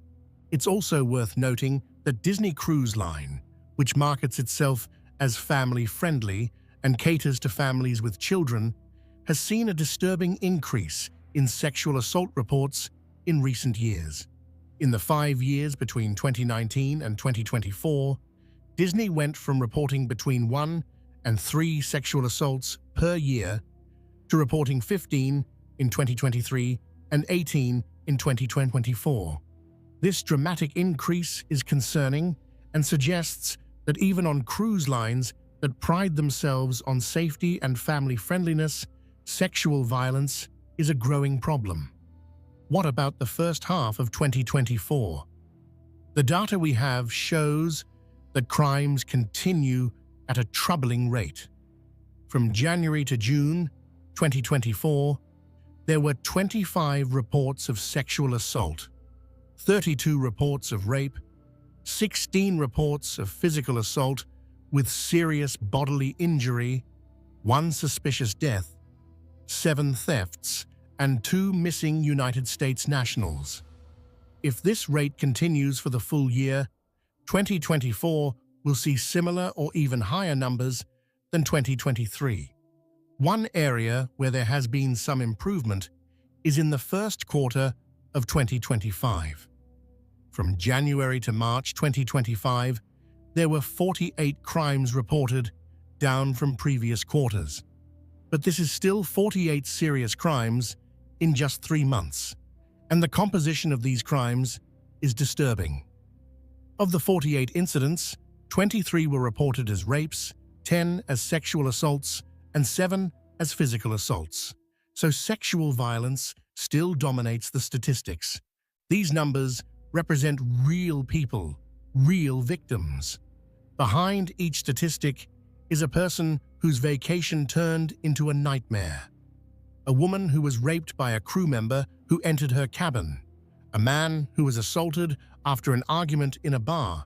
It's also worth noting that Disney Cruise Line, which markets itself as family-friendly and caters to families with children, has seen a disturbing increase in sexual assault reports in recent years. In the 5 years between 2019 and 2024, Disney went from reporting between 1 and 3 sexual assaults per year to reporting 15 in 2023 and 18 in 2024. This dramatic increase is concerning and suggests that even on cruise lines that pride themselves on safety and family friendliness, sexual violence is a growing problem. What about the first half of 2024? The data we have shows that crimes continue at a troubling rate. From January to June 2024, there were 25 reports of sexual assault, 32 reports of rape, 16 reports of physical assault with serious bodily injury, 1 suspicious death, 7 thefts, and 2 missing United States nationals. If this rate continues for the full year, 2024 will see similar or even higher numbers than 2023. One area where there has been some improvement is in the first quarter of 2025. From January to March 2025, there were 48 crimes reported, down from previous quarters. But this is still 48 serious crimes in just 3 months, and the composition of these crimes is disturbing. Of the 48 incidents, 23 were reported as rapes, 10 as sexual assaults, and 7 as physical assaults. So sexual violence still dominates the statistics. These numbers represent real people, real victims. Behind each statistic is a person whose vacation turned into a nightmare. A woman who was raped by a crew member who entered her cabin. A man who was assaulted after an argument in a bar.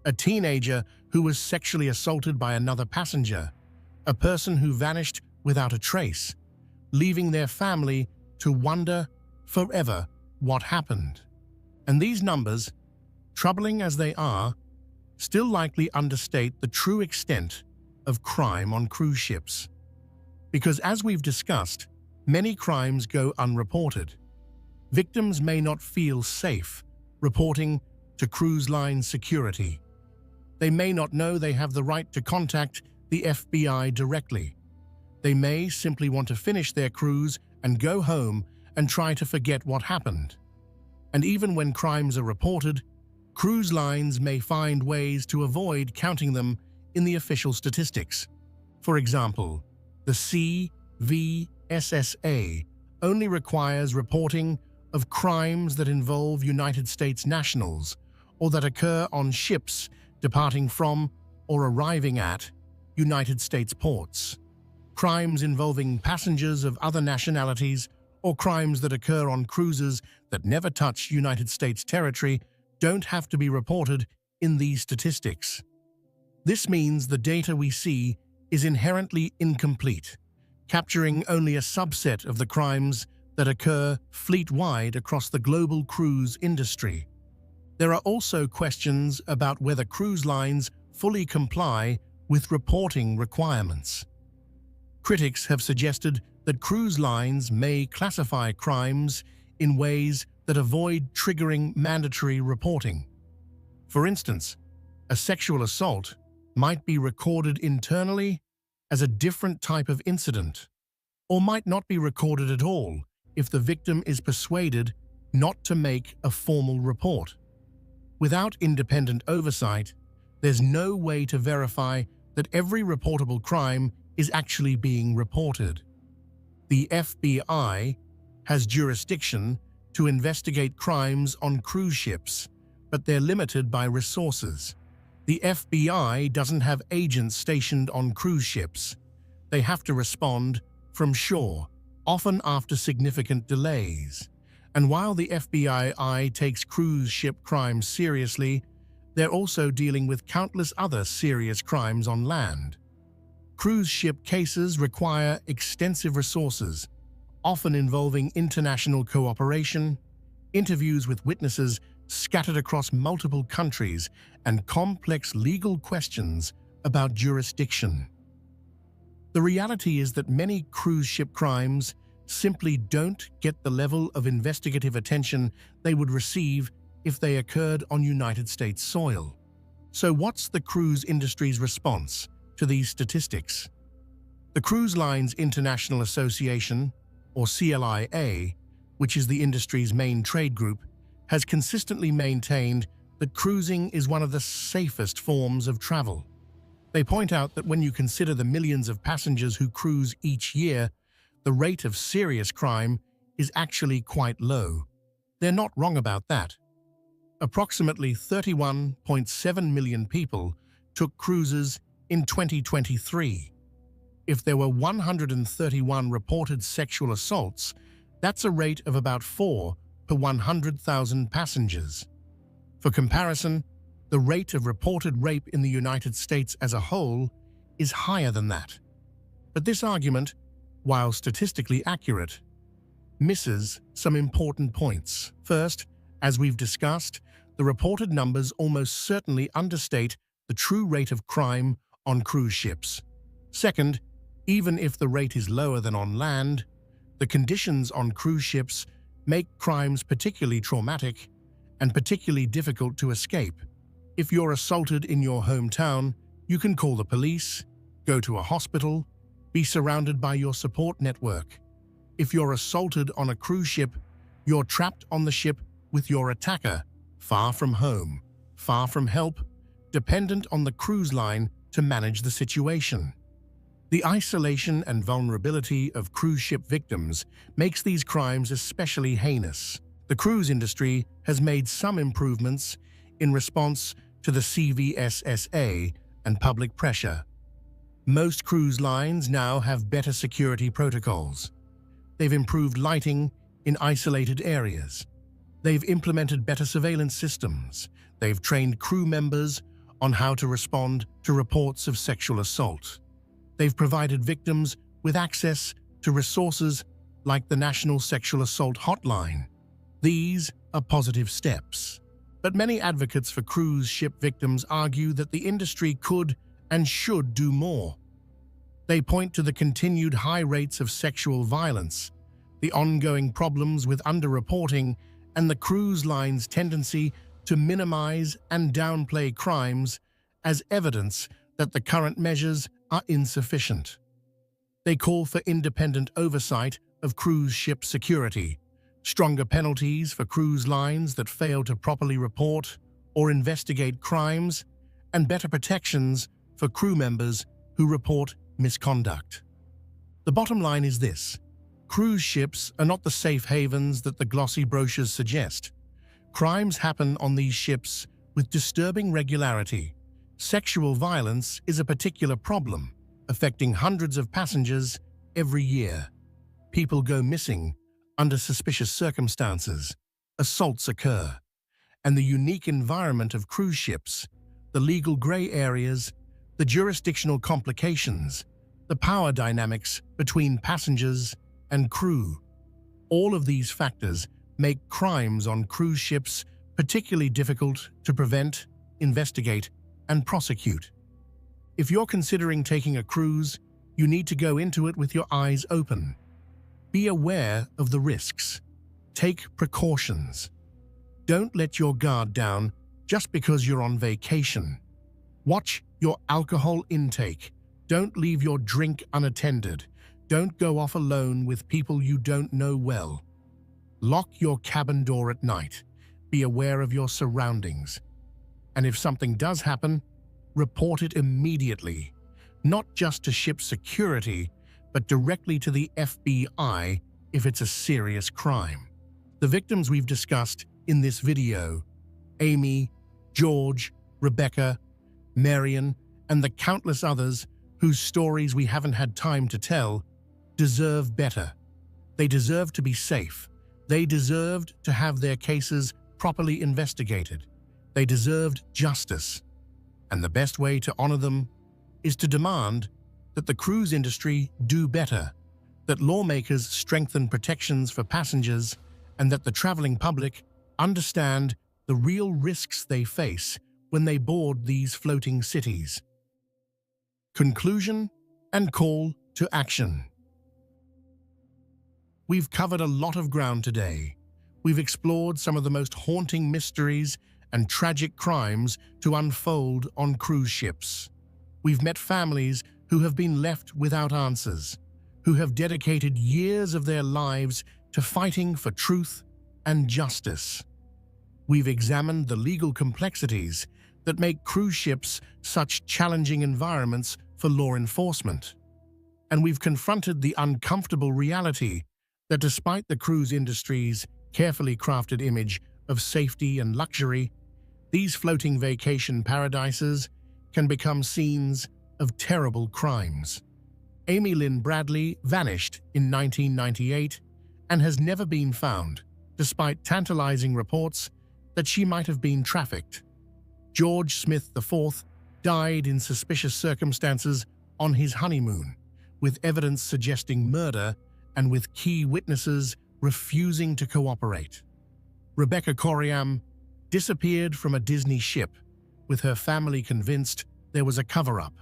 A teenager who was sexually assaulted by another passenger. A person who vanished without a trace, leaving their family to wonder forever what happened. And these numbers, troubling as they are, still likely understate the true extent of crime on cruise ships. Because as we've discussed, many crimes go unreported. Victims may not feel safe reporting to cruise line security. They may not know they have the right to contact the FBI directly. They may simply want to finish their cruise and go home and try to forget what happened. And even when crimes are reported, cruise lines may find ways to avoid counting them in the official statistics. For example, the CVSSA only requires reporting of crimes that involve United States nationals or that occur on ships departing from or arriving at United States ports. Crimes involving passengers of other nationalities or crimes that occur on cruises that never touch United States territory don't have to be reported in these statistics. This means the data we see is inherently incomplete, capturing only a subset of the crimes that occur fleet-wide across the global cruise industry. There are also questions about whether cruise lines fully comply with reporting requirements. Critics have suggested that cruise lines may classify crimes in ways that avoid triggering mandatory reporting. For instance, a sexual assault might be recorded internally as a different type of incident, or might not be recorded at all if the victim is persuaded not to make a formal report. Without independent oversight, there's no way to verify that every reportable crime is actually being reported. The FBI has jurisdiction to investigate crimes on cruise ships, but they're limited by resources. The FBI doesn't have agents stationed on cruise ships. They have to respond from shore, often after significant delays. And while the FBI takes cruise ship crimes seriously, they're also dealing with countless other serious crimes on land. Cruise ship cases require extensive resources, often involving international cooperation, interviews with witnesses scattered across multiple countries, and complex legal questions about jurisdiction. The reality is that many cruise ship crimes simply don't get the level of investigative attention they would receive if they occurred on United States soil. So what's the cruise industry's response to these statistics? The Cruise Lines International Association, or CLIA, which is the industry's main trade group, has consistently maintained that cruising is one of the safest forms of travel. They point out that when you consider the millions of passengers who cruise each year, the rate of serious crime is actually quite low. They're not wrong about that. Approximately 31.7 million people took cruises in 2023. If there were 131 reported sexual assaults, that's a rate of about 4 per 100,000 passengers. For comparison, the rate of reported rape in the United States as a whole is higher than that. But this argument, while statistically accurate, misses some important points. First, as we've discussed, the reported numbers almost certainly understate the true rate of crime on cruise ships. Second, even if the rate is lower than on land, the conditions on cruise ships make crimes particularly traumatic and particularly difficult to escape. If you're assaulted in your hometown, you can call the police, go to a hospital, be surrounded by your support network. If you're assaulted on a cruise ship, you're trapped on the ship with your attacker, far from home, far from help, dependent on the cruise line to manage the situation. The isolation and vulnerability of cruise ship victims makes these crimes especially heinous. The cruise industry has made some improvements in response to the CVSSA and public pressure. Most cruise lines now have better security protocols. They've improved lighting in isolated areas. They've implemented better surveillance systems. They've trained crew members on how to respond to reports of sexual assault. They've provided victims with access to resources like the National Sexual Assault Hotline. These are positive steps. But many advocates for cruise ship victims argue that the industry could and should do more. They point to the continued high rates of sexual violence, the ongoing problems with underreporting, and the cruise line's tendency to minimize and downplay crimes as evidence that the current measures are insufficient. They call for independent oversight of cruise ship security, stronger penalties for cruise lines that fail to properly report or investigate crimes, and better protections for crew members who report misconduct. The bottom line is this: cruise ships are not the safe havens that the glossy brochures suggest. Crimes happen on these ships with disturbing regularity. Sexual violence is a particular problem, affecting hundreds of passengers every year. People go missing under suspicious circumstances. Assaults occur. And the unique environment of cruise ships, the legal gray areas, the jurisdictional complications, the power dynamics between passengers and crew, all of these factors make crimes on cruise ships particularly difficult to prevent, investigate, and prosecute. If you're considering taking a cruise, you need to go into it with your eyes open. Be aware of the risks. Take precautions. Don't let your guard down just because you're on vacation. Watch your alcohol intake. Don't leave your drink unattended. Don't go off alone with people you don't know well. Lock your cabin door at night. Be aware of your surroundings. And if something does happen, report it immediately, not just to ship security, but directly to the FBI if it's a serious crime. The victims we've discussed in this video, Amy, George, Rebecca, Marion, and the countless others whose stories we haven't had time to tell, deserve better. They deserve to be safe. They deserved to have their cases properly investigated. They deserved justice. And the best way to honor them is to demand that the cruise industry do better, that lawmakers strengthen protections for passengers, and that the traveling public understand the real risks they face when they board these floating cities. Conclusion and call to action. We've covered a lot of ground today. We've explored some of the most haunting mysteries and tragic crimes to unfold on cruise ships. We've met families who have been left without answers, who have dedicated years of their lives to fighting for truth and justice. We've examined the legal complexities that make cruise ships such challenging environments for law enforcement. And we've confronted the uncomfortable reality that despite the cruise industry's carefully crafted image of safety and luxury, these floating vacation paradises can become scenes of terrible crimes. Amy Lynn Bradley vanished in 1998 and has never been found, despite tantalizing reports that she might have been trafficked. George Smith IV died in suspicious circumstances on his honeymoon, with evidence suggesting murder and with key witnesses refusing to cooperate. Rebecca Coriam disappeared from a Disney ship, with her family convinced there was a cover-up.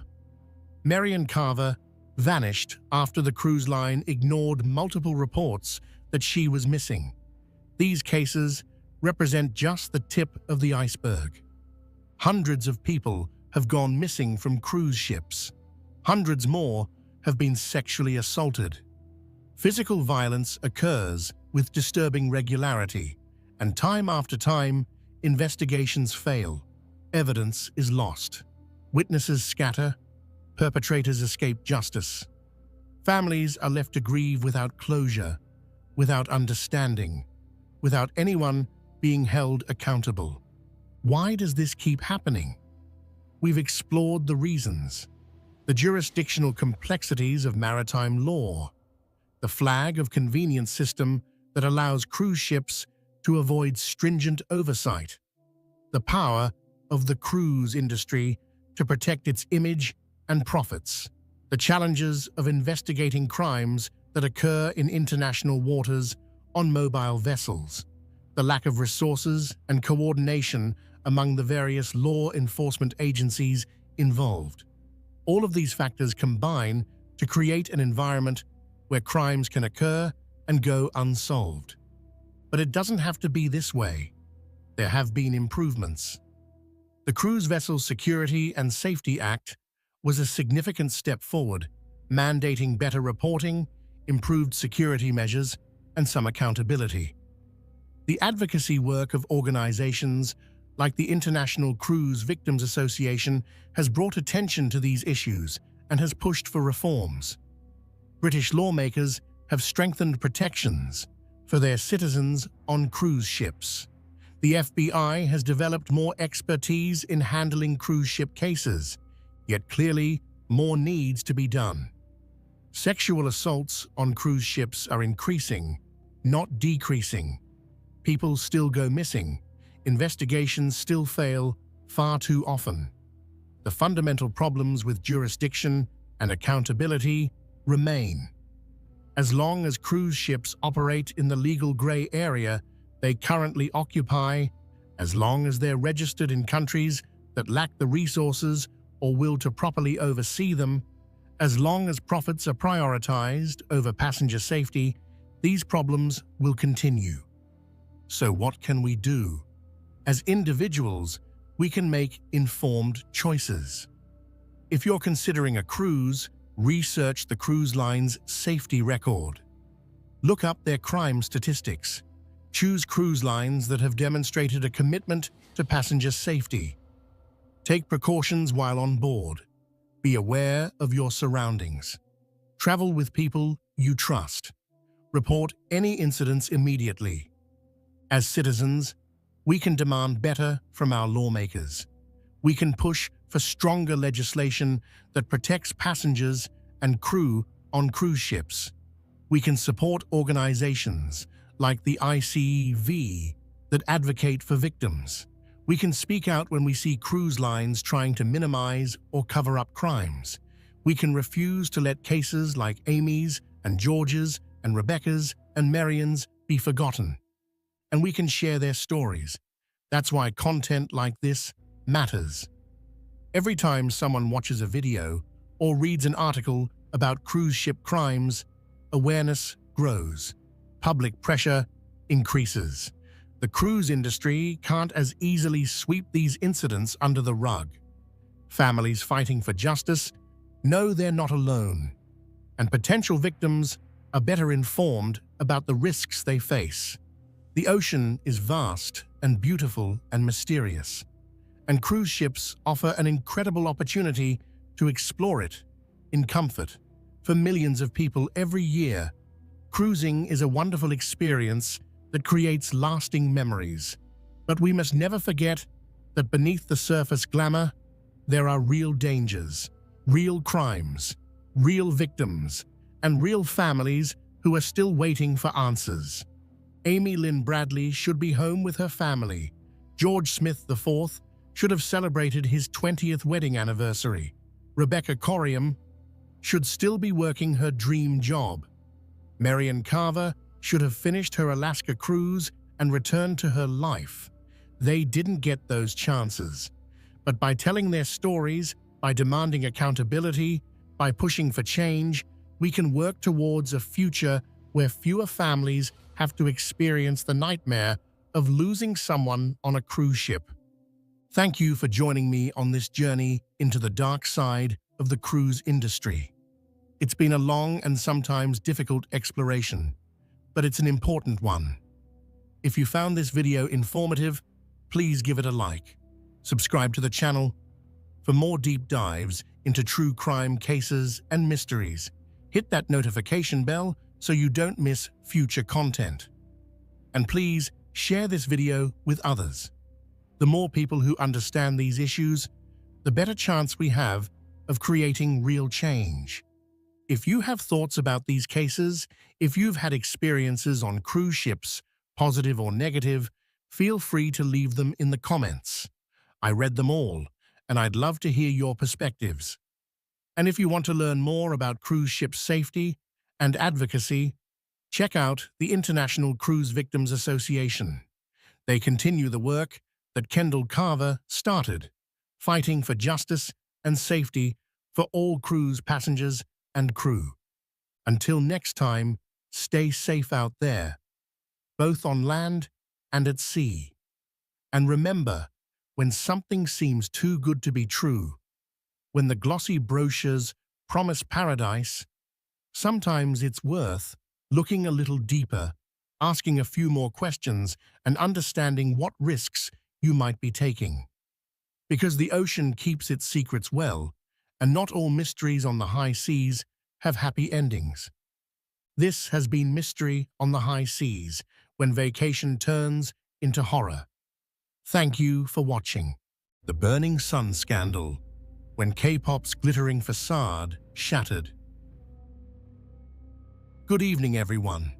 Marion Carver vanished after the cruise line ignored multiple reports that she was missing. These cases represent just the tip of the iceberg. Hundreds of people have gone missing from cruise ships. Hundreds more have been sexually assaulted. Physical violence occurs with disturbing regularity, and time after time, investigations fail. Evidence is lost. Witnesses scatter. Perpetrators escape justice. Families are left to grieve without closure, without understanding, without anyone being held accountable. Why does this keep happening? We've explored the reasons. The jurisdictional complexities of maritime law. The flag of convenience system that allows cruise ships to avoid stringent oversight. The power of the cruise industry to protect its image and profits. The challenges of investigating crimes that occur in international waters on mobile vessels. The lack of resources and coordination among the various law enforcement agencies involved. All of these factors combine to create an environment where crimes can occur and go unsolved. But it doesn't have to be this way. There have been improvements. The Cruise Vessel Security and Safety Act was a significant step forward, mandating better reporting, improved security measures, and some accountability. The advocacy work of organizations like the International Cruise Victims Association has brought attention to these issues and has pushed for reforms. British lawmakers have strengthened protections for their citizens on cruise ships. The FBI has developed more expertise in handling cruise ship cases, yet clearly more needs to be done. Sexual assaults on cruise ships are increasing, not decreasing. People still go missing. Investigations still fail far too often. The fundamental problems with jurisdiction and accountability remain. As long as cruise ships operate in the legal gray area they currently occupy, as long as they're registered in countries that lack the resources or will to properly oversee them, as long as profits are prioritized over passenger safety, these problems will continue. So what can we do? As individuals, we can make informed choices. If you're considering a cruise, research the cruise line's safety record. Look up their crime statistics. Choose cruise lines that have demonstrated a commitment to passenger safety. Take precautions while on board. Be aware of your surroundings. Travel with people you trust. Report any incidents immediately. As citizens, we can demand better from our lawmakers. We can push for stronger legislation that protects passengers and crew on cruise ships. We can support organizations like the ICV that advocate for victims. We can speak out when we see cruise lines trying to minimize or cover up crimes. We can refuse to let cases like Amy's and George's and Rebecca's and Marion's be forgotten. And we can share their stories. That's why content like this matters. Every time someone watches a video or reads an article about cruise ship crimes, awareness grows. Public pressure increases. The cruise industry can't as easily sweep these incidents under the rug. Families fighting for justice know they're not alone, and potential victims are better informed about the risks they face. The ocean is vast and beautiful and mysterious, and cruise ships offer an incredible opportunity to explore it in comfort. For millions of people every year, cruising is a wonderful experience that creates lasting memories. But we must never forget that beneath the surface glamour, there are real dangers. Real crimes, real victims, and real families who are still waiting for answers. Amy Lynn Bradley should be home with her family. George Smith IV should have celebrated his 20th wedding anniversary. Rebecca Corriam should still be working her dream job. Marion Carver should have finished her Alaska cruise and returned to her life. They didn't get those chances. But by telling their stories, by demanding accountability, by pushing for change, we can work towards a future where fewer families have to experience the nightmare of losing someone on a cruise ship. Thank you for joining me on this journey into the dark side of the cruise industry. It's been a long and sometimes difficult exploration, but it's an important one. If you found this video informative, please give it a like. Subscribe to the channel for more deep dives into true crime cases and mysteries. Hit that notification bell so you don't miss future content. And please share this video with others. The more people who understand these issues, the better chance we have of creating real change. If you have thoughts about these cases, if you've had experiences on cruise ships, positive or negative, feel free to leave them in the comments. I read them all, and I'd love to hear your perspectives. And if you want to learn more about cruise ship safety and advocacy, check out the International Cruise Victims Association. They continue the work that Kendall Carver started, fighting for justice and safety for all cruise passengers and crew. Until next time, stay safe out there, both on land and at sea. And remember, when something seems too good to be true, when the glossy brochures promise paradise, sometimes it's worth looking a little deeper, asking a few more questions, and understanding what risks you might be taking. Because the ocean keeps its secrets well, and not all mysteries on the high seas have happy endings. This has been Mystery on the High Seas, when vacation turns into horror. Thank you for watching. The Burning Sun Scandal, when K-pop's glittering facade shattered. Good evening, everyone.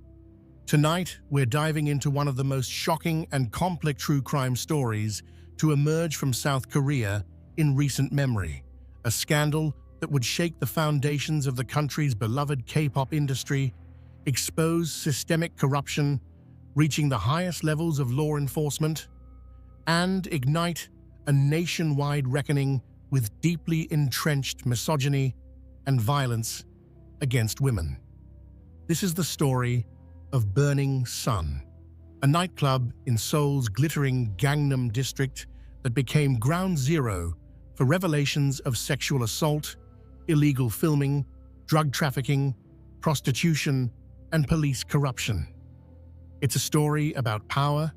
Tonight, we're diving into one of the most shocking and complex true crime stories to emerge from South Korea in recent memory. A scandal that would shake the foundations of the country's beloved K-pop industry, expose systemic corruption, reaching the highest levels of law enforcement, and ignite a nationwide reckoning with deeply entrenched misogyny and violence against women. This is the story of Burning Sun, a nightclub in Seoul's glittering Gangnam district that became ground zero for revelations of sexual assault, illegal filming, drug trafficking, prostitution, and police corruption. It's a story about power,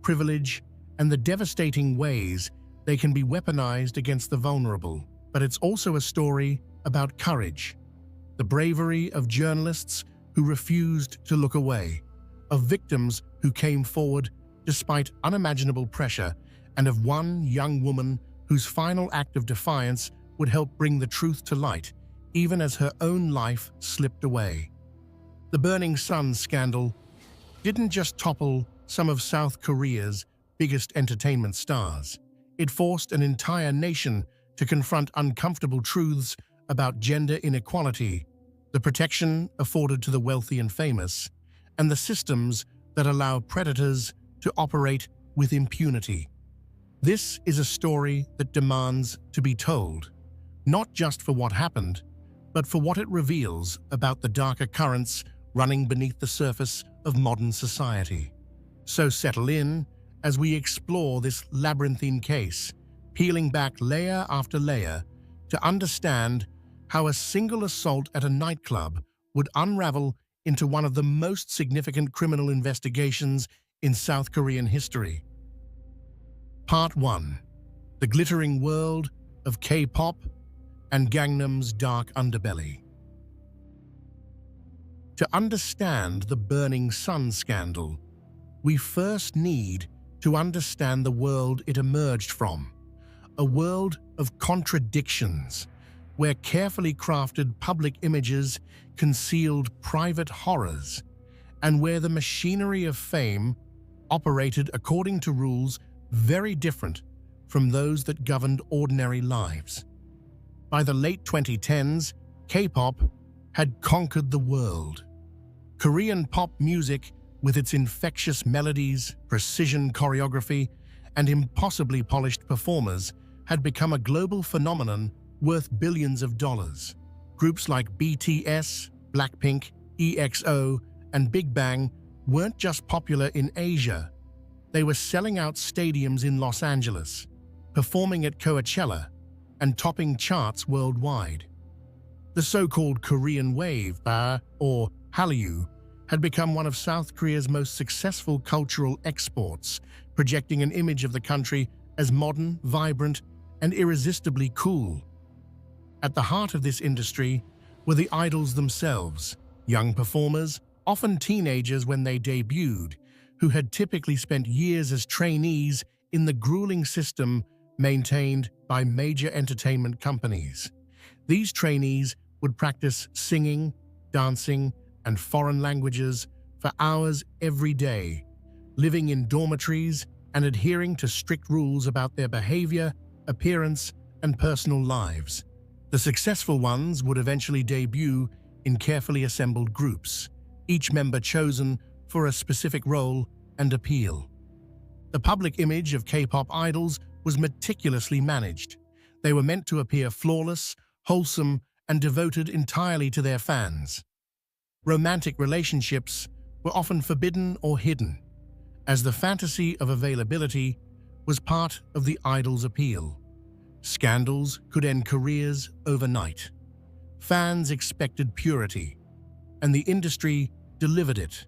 privilege, and the devastating ways they can be weaponized against the vulnerable. But it's also a story about courage, the bravery of journalists who refused to look away, of victims who came forward despite unimaginable pressure, and of one young woman whose final act of defiance would help bring the truth to light, even as her own life slipped away. The Burning Sun scandal didn't just topple some of South Korea's biggest entertainment stars. It forced an entire nation to confront uncomfortable truths about gender inequality, the protection afforded to the wealthy and famous, and the systems that allow predators to operate with impunity. This is a story that demands to be told, not just for what happened, but for what it reveals about the darker currents running beneath the surface of modern society. So settle in as we explore this labyrinthine case, peeling back layer after layer to understand how a single assault at a nightclub would unravel into one of the most significant criminal investigations in South Korean history. Part 1. The glittering world of K-pop and Gangnam's dark underbelly. To understand the Burning Sun scandal, we first need to understand the world it emerged from, a world of contradictions, where carefully crafted public images concealed private horrors, and where the machinery of fame operated according to rules very different from those that governed ordinary lives. By the late 2010s, K-pop had conquered the world. Korean pop music, with its infectious melodies, precision choreography, and impossibly polished performers, had become a global phenomenon worth billions of dollars. Groups like BTS, Blackpink, EXO, and Big Bang weren't just popular in Asia. They were selling out stadiums in Los Angeles, performing at Coachella, and topping charts worldwide. The so-called Korean wave, or Hallyu, had become one of South Korea's most successful cultural exports, projecting an image of the country as modern, vibrant, and irresistibly cool. At the heart of this industry were the idols themselves, young performers, often teenagers when they debuted, who had typically spent years as trainees in the grueling system maintained by major entertainment companies. These trainees would practice singing, dancing, and foreign languages for hours every day, living in dormitories and adhering to strict rules about their behavior, appearance, and personal lives. The successful ones would eventually debut in carefully assembled groups, each member chosen for a specific role and appeal. The public image of K-pop idols was meticulously managed. They were meant to appear flawless, wholesome, and devoted entirely to their fans. Romantic relationships were often forbidden or hidden, as the fantasy of availability was part of the idol's appeal. Scandals could end careers overnight. Fans expected purity, and the industry delivered it,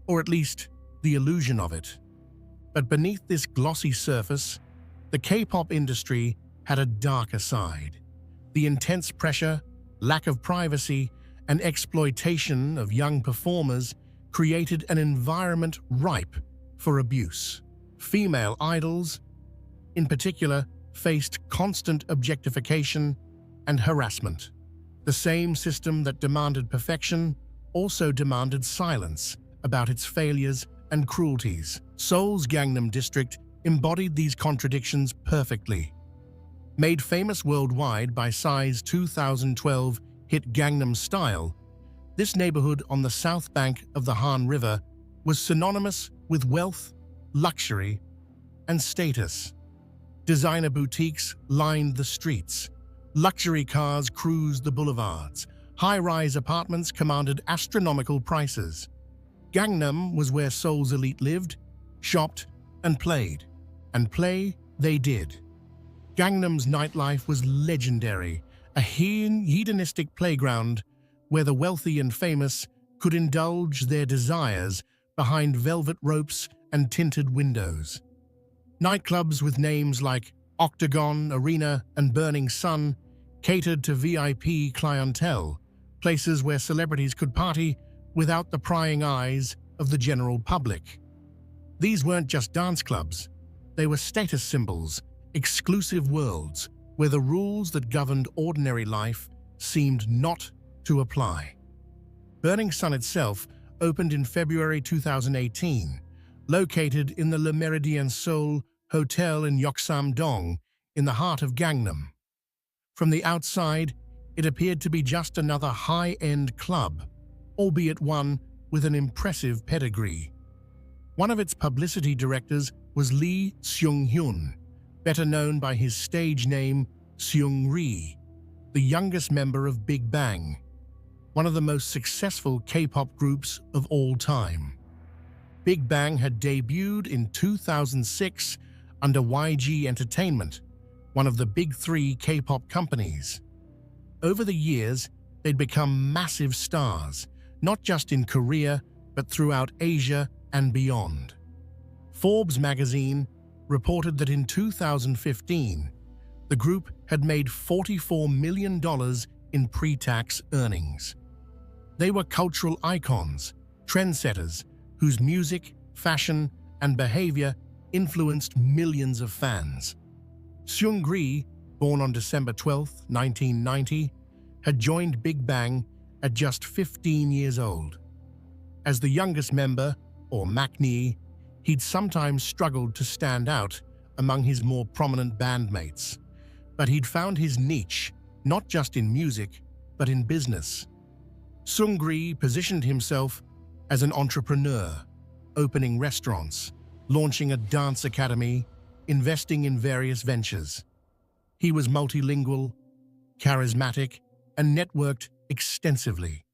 or at least the illusion of it. But beneath this glossy surface, the K-pop industry had a darker side. The intense pressure, lack of privacy, and exploitation of young performers created an environment ripe for abuse. Female idols, in particular, faced constant objectification and harassment. The same system that demanded perfection also demanded silence about its failures and cruelties. Seoul's Gangnam District embodied these contradictions perfectly. Made famous worldwide by Psy's 2012 hit Gangnam Style, this neighborhood on the south bank of the Han River was synonymous with wealth, luxury, and status. Designer boutiques lined the streets. Luxury cars cruised the boulevards. High-rise apartments commanded astronomical prices. Gangnam was where Seoul's elite lived, shopped, and played. And play they did. Gangnam's nightlife was legendary, a hedonistic playground where the wealthy and famous could indulge their desires behind velvet ropes and tinted windows. Nightclubs with names like Octagon, Arena, and Burning Sun catered to VIP clientele, places where celebrities could party without the prying eyes of the general public. These weren't just dance clubs. They were status symbols, exclusive worlds where the rules that governed ordinary life seemed not to apply. Burning Sun itself opened in February 2018, located in the Le Méridien Seoul Hotel in Yeoksamdong, in the heart of Gangnam. From the outside, it appeared to be just another high-end club, albeit one with an impressive pedigree. One of its publicity directors was Lee Seung-hyun, better known by his stage name Seungri, the youngest member of Big Bang, one of the most successful K-pop groups of all time. Big Bang had debuted in 2006 under YG Entertainment, one of the big three K-pop companies. Over the years, they'd become massive stars, not just in Korea, but throughout Asia and beyond. Forbes magazine reported that in 2015, the group had made $44 million in pre-tax earnings. They were cultural icons, trendsetters, whose music, fashion, and behavior influenced millions of fans. Seungri born on December 12, 1990, had joined Big Bang at just 15 years old. As the youngest member, or McNee, he'd sometimes struggled to stand out among his more prominent bandmates. But he'd found his niche, not just in music, but in business. Seungri positioned himself as an entrepreneur, opening restaurants, launching a dance academy, investing in various ventures. He was multilingual, charismatic, and networked extensively.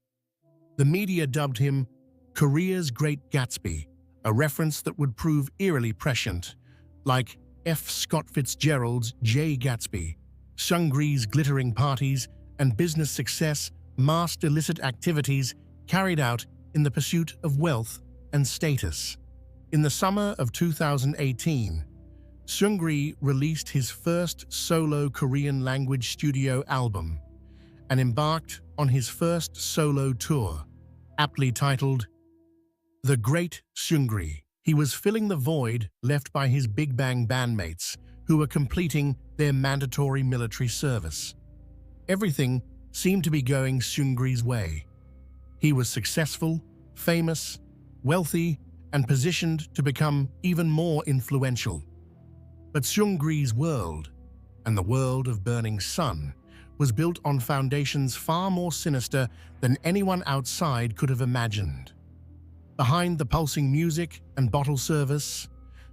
The media dubbed him Korea's Great Gatsby, a reference that would prove eerily prescient, like F. Scott Fitzgerald's J. Gatsby. Seungri's glittering parties and business success masked illicit activities carried out in the pursuit of wealth and status. In the summer of 2018, Seungri released his first solo Korean-language studio album and embarked on his first solo tour, aptly titled The Great Seungri. He was filling the void left by his Big Bang bandmates, who were completing their mandatory military service. Everything seemed to be going Seungri's way. He was successful, famous, wealthy, and positioned to become even more influential. But Seungri's world, and the world of Burning Sun, was built on foundations far more sinister than anyone outside could have imagined. Behind the pulsing music and bottle service,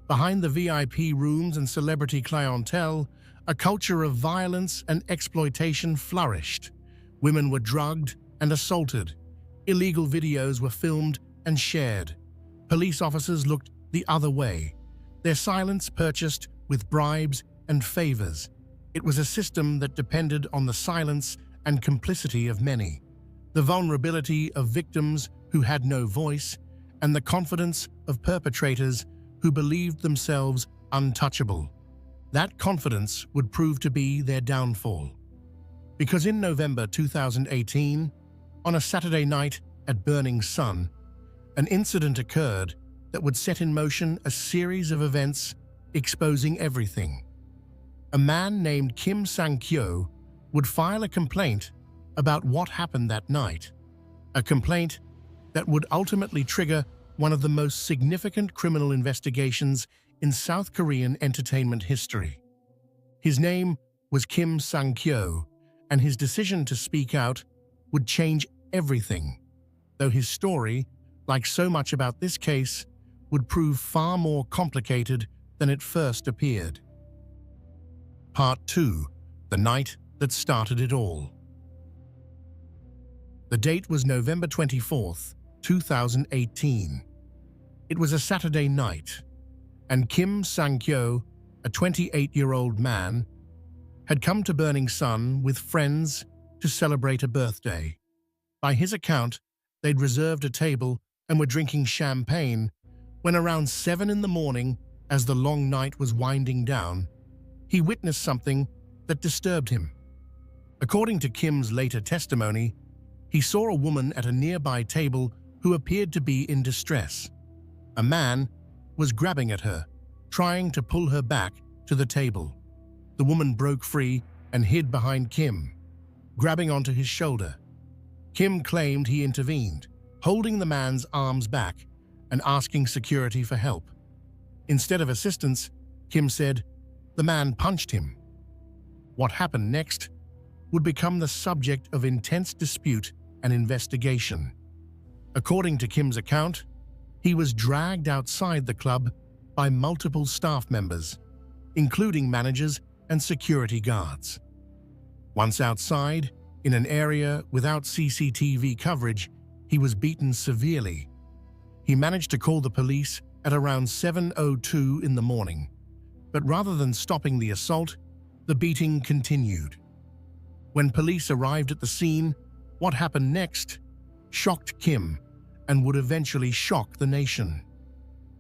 behind the VIP rooms and celebrity clientele, a culture of violence and exploitation flourished. Women were drugged and assaulted. Illegal videos were filmed and shared. Police officers looked the other way, their silence purchased with bribes and favors. It was a system that depended on the silence and complicity of many, the vulnerability of victims who had no voice, and the confidence of perpetrators who believed themselves untouchable. That confidence would prove to be their downfall. Because in November 2018, on a Saturday night at Burning Sun, an incident occurred that would set in motion a series of events exposing everything. A man named Kim Sang-kyo would file a complaint about what happened that night, a complaint that would ultimately trigger one of the most significant criminal investigations in South Korean entertainment history. His name was Kim Sang-kyo, and his decision to speak out would change everything, though his story, like so much about this case, would prove far more complicated than it first appeared. Part 2. The night that started it all. The date was November 24th, 2018. It was a Saturday night, and Kim Sang-kyo, a 28-year-old man, had come to Burning Sun with friends to celebrate a birthday. By his account, they'd reserved a table and were drinking champagne when around 7 in the morning, as the long night was winding down, he witnessed something that disturbed him. According to Kim's later testimony, he saw a woman at a nearby table who appeared to be in distress. A man was grabbing at her, trying to pull her back to the table. The woman broke free and hid behind Kim, grabbing onto his shoulder. Kim claimed he intervened, holding the man's arms back and asking security for help. Instead of assistance, Kim said, the man punched him. What happened next would become the subject of intense dispute and investigation. According to Kim's account, he was dragged outside the club by multiple staff members, including managers and security guards. Once outside, in an area without CCTV coverage, he was beaten severely. He managed to call the police at around 7:02 in the morning, but rather than stopping the assault, the beating continued. When police arrived at the scene, what happened next shocked Kim and would eventually shock the nation.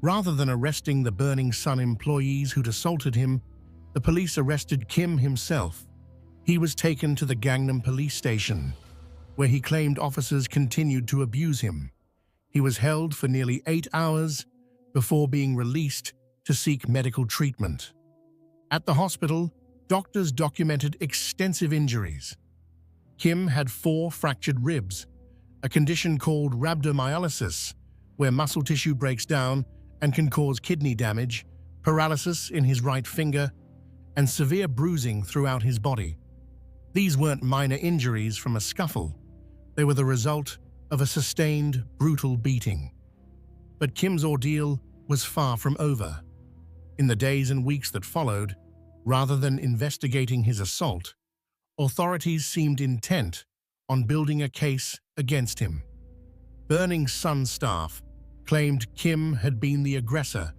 Rather than arresting the Burning Sun employees who'd assaulted him, the police arrested Kim himself. He was taken to the Gangnam police station, where he claimed officers continued to abuse him. He was held for nearly 8 hours before being released to seek medical treatment. At the hospital, Doctors documented extensive injuries. Kim had 4 fractured ribs, a condition called rhabdomyolysis, where muscle tissue breaks down and can cause kidney damage, paralysis in his right finger, and severe bruising throughout his body. These weren't minor injuries from a scuffle. They were the result of a sustained, brutal beating. But Kim's ordeal was far from over. In the days and weeks that followed, rather than investigating his assault, authorities seemed intent on building a case against him. Burning Sun staff claimed Kim had been the aggressor,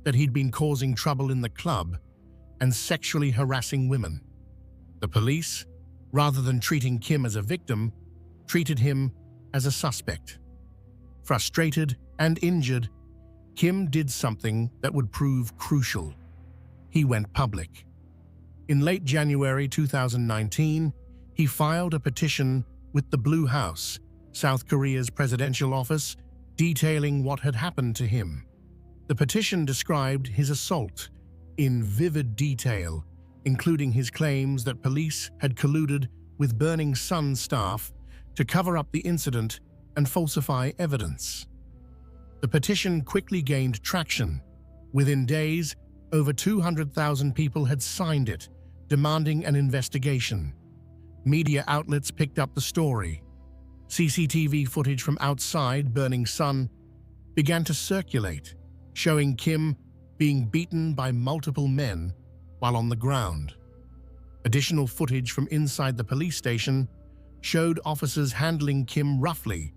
that he'd been causing trouble in the club and sexually harassing women. The police, rather than treating Kim as a victim, treated him as a suspect. Frustrated and injured, Kim did something that would prove crucial. He went public. In late January 2019, he filed a petition with the Blue House, South Korea's presidential office, detailing what had happened to him. The petition described his assault in vivid detail, including his claims that police had colluded with Burning Sun staff to cover up the incident and falsify evidence. The petition quickly gained traction. Within days, over 200,000 people had signed it, demanding an investigation. Media outlets picked up the story. CCTV footage from outside Burning Sun began to circulate, showing Kim being beaten by multiple men while on the ground. Additional footage from inside the police station showed officers handling Kim roughly,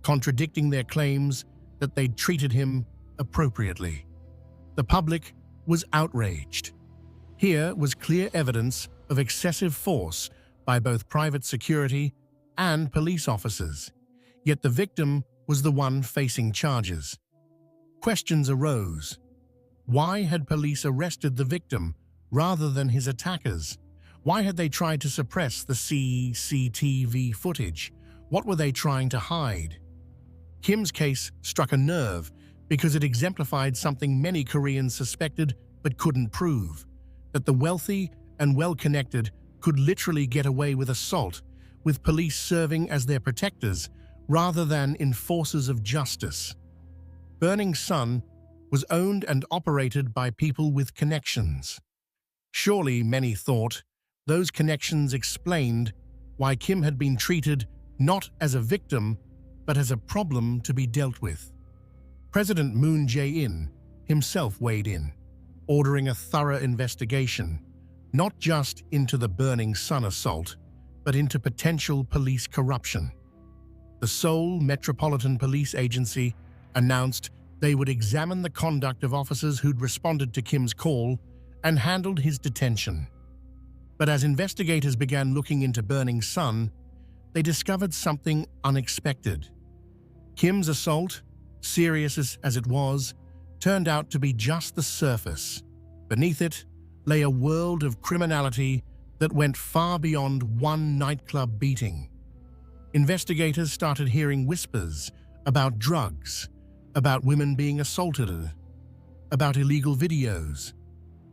contradicting their claims that they'd treated him appropriately. The public was outraged. Here was clear evidence of excessive force by both private security and police officers, yet the victim was the one facing charges. Questions arose. Why had police arrested the victim rather than his attackers? Why had they tried to suppress the CCTV footage? What were they trying to hide? Kim's case struck a nerve because it exemplified something many Koreans suspected but couldn't prove, that the wealthy and well-connected could literally get away with assault, with police serving as their protectors rather than enforcers of justice. Burning Sun was owned and operated by people with connections. Surely, many thought, those connections explained why Kim had been treated not as a victim, but as a problem to be dealt with. President Moon Jae-in himself weighed in, ordering a thorough investigation, not just into the Burning Sun assault, but into potential police corruption. The Seoul Metropolitan Police Agency announced they would examine the conduct of officers who'd responded to Kim's call and handled his detention. But as investigators began looking into Burning Sun, they discovered something unexpected. Kim's assault, serious as it was, turned out to be just the surface. Beneath it lay a world of criminality that went far beyond one nightclub beating. Investigators started hearing whispers about drugs, about women being assaulted, about illegal videos,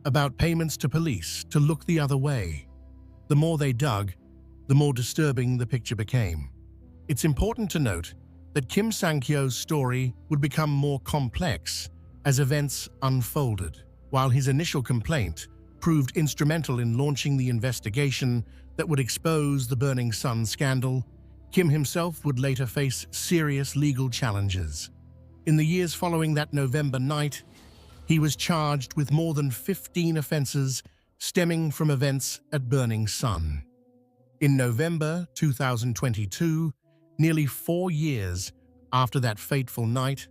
about payments to police to look the other way. The more they dug, the more disturbing the picture became. It's important to note that Kim Sang-kyo's story would become more complex as events unfolded. While his initial complaint proved instrumental in launching the investigation that would expose the Burning Sun scandal, Kim himself would later face serious legal challenges. In the years following that November night, he was charged with more than 15 offenses stemming from events at Burning Sun. In November 2022, nearly 4 years after that fateful night,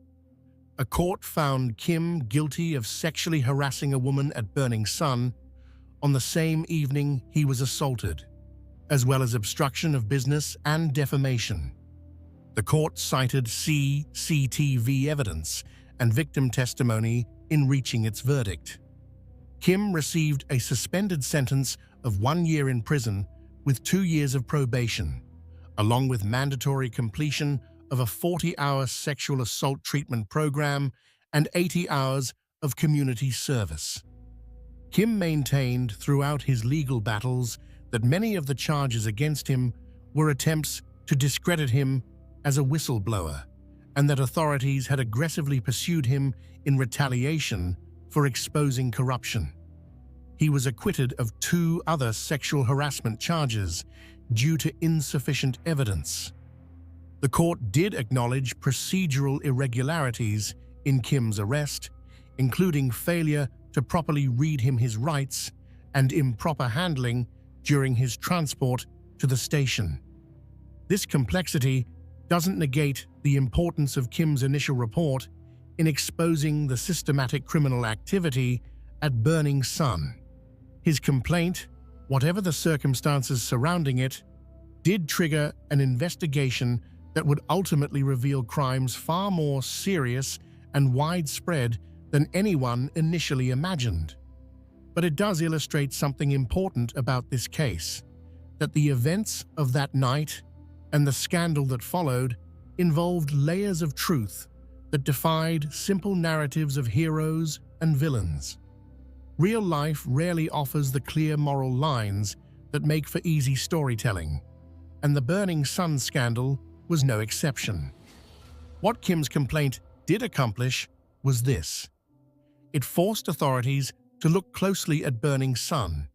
a court found Kim guilty of sexually harassing a woman at Burning Sun on the same evening he was assaulted, as well as obstruction of business and defamation. The court cited CCTV evidence and victim testimony in reaching its verdict. Kim received a suspended sentence of 1 year in prison with 2 years of probation, along with mandatory completion of a 40-hour sexual assault treatment program and 80 hours of community service. Kim maintained throughout his legal battles that many of the charges against him were attempts to discredit him as a whistleblower, and that authorities had aggressively pursued him in retaliation for exposing corruption. He was acquitted of 2 other sexual harassment charges due to insufficient evidence. The court did acknowledge procedural irregularities in Kim's arrest, including failure to properly read him his rights and improper handling during his transport to the station. This complexity doesn't negate the importance of Kim's initial report in exposing the systematic criminal activity at Burning Sun. His complaint, whatever the circumstances surrounding it, did trigger an investigation that would ultimately reveal crimes far more serious and widespread than anyone initially imagined. But it does illustrate something important about this case, that the events of that night and the scandal that followed involved layers of truth that defied simple narratives of heroes and villains. Real life rarely offers the clear moral lines that make for easy storytelling, and the Burning Sun scandal was no exception. What Kim's complaint did accomplish was this. It forced authorities to look closely at Burning Sun,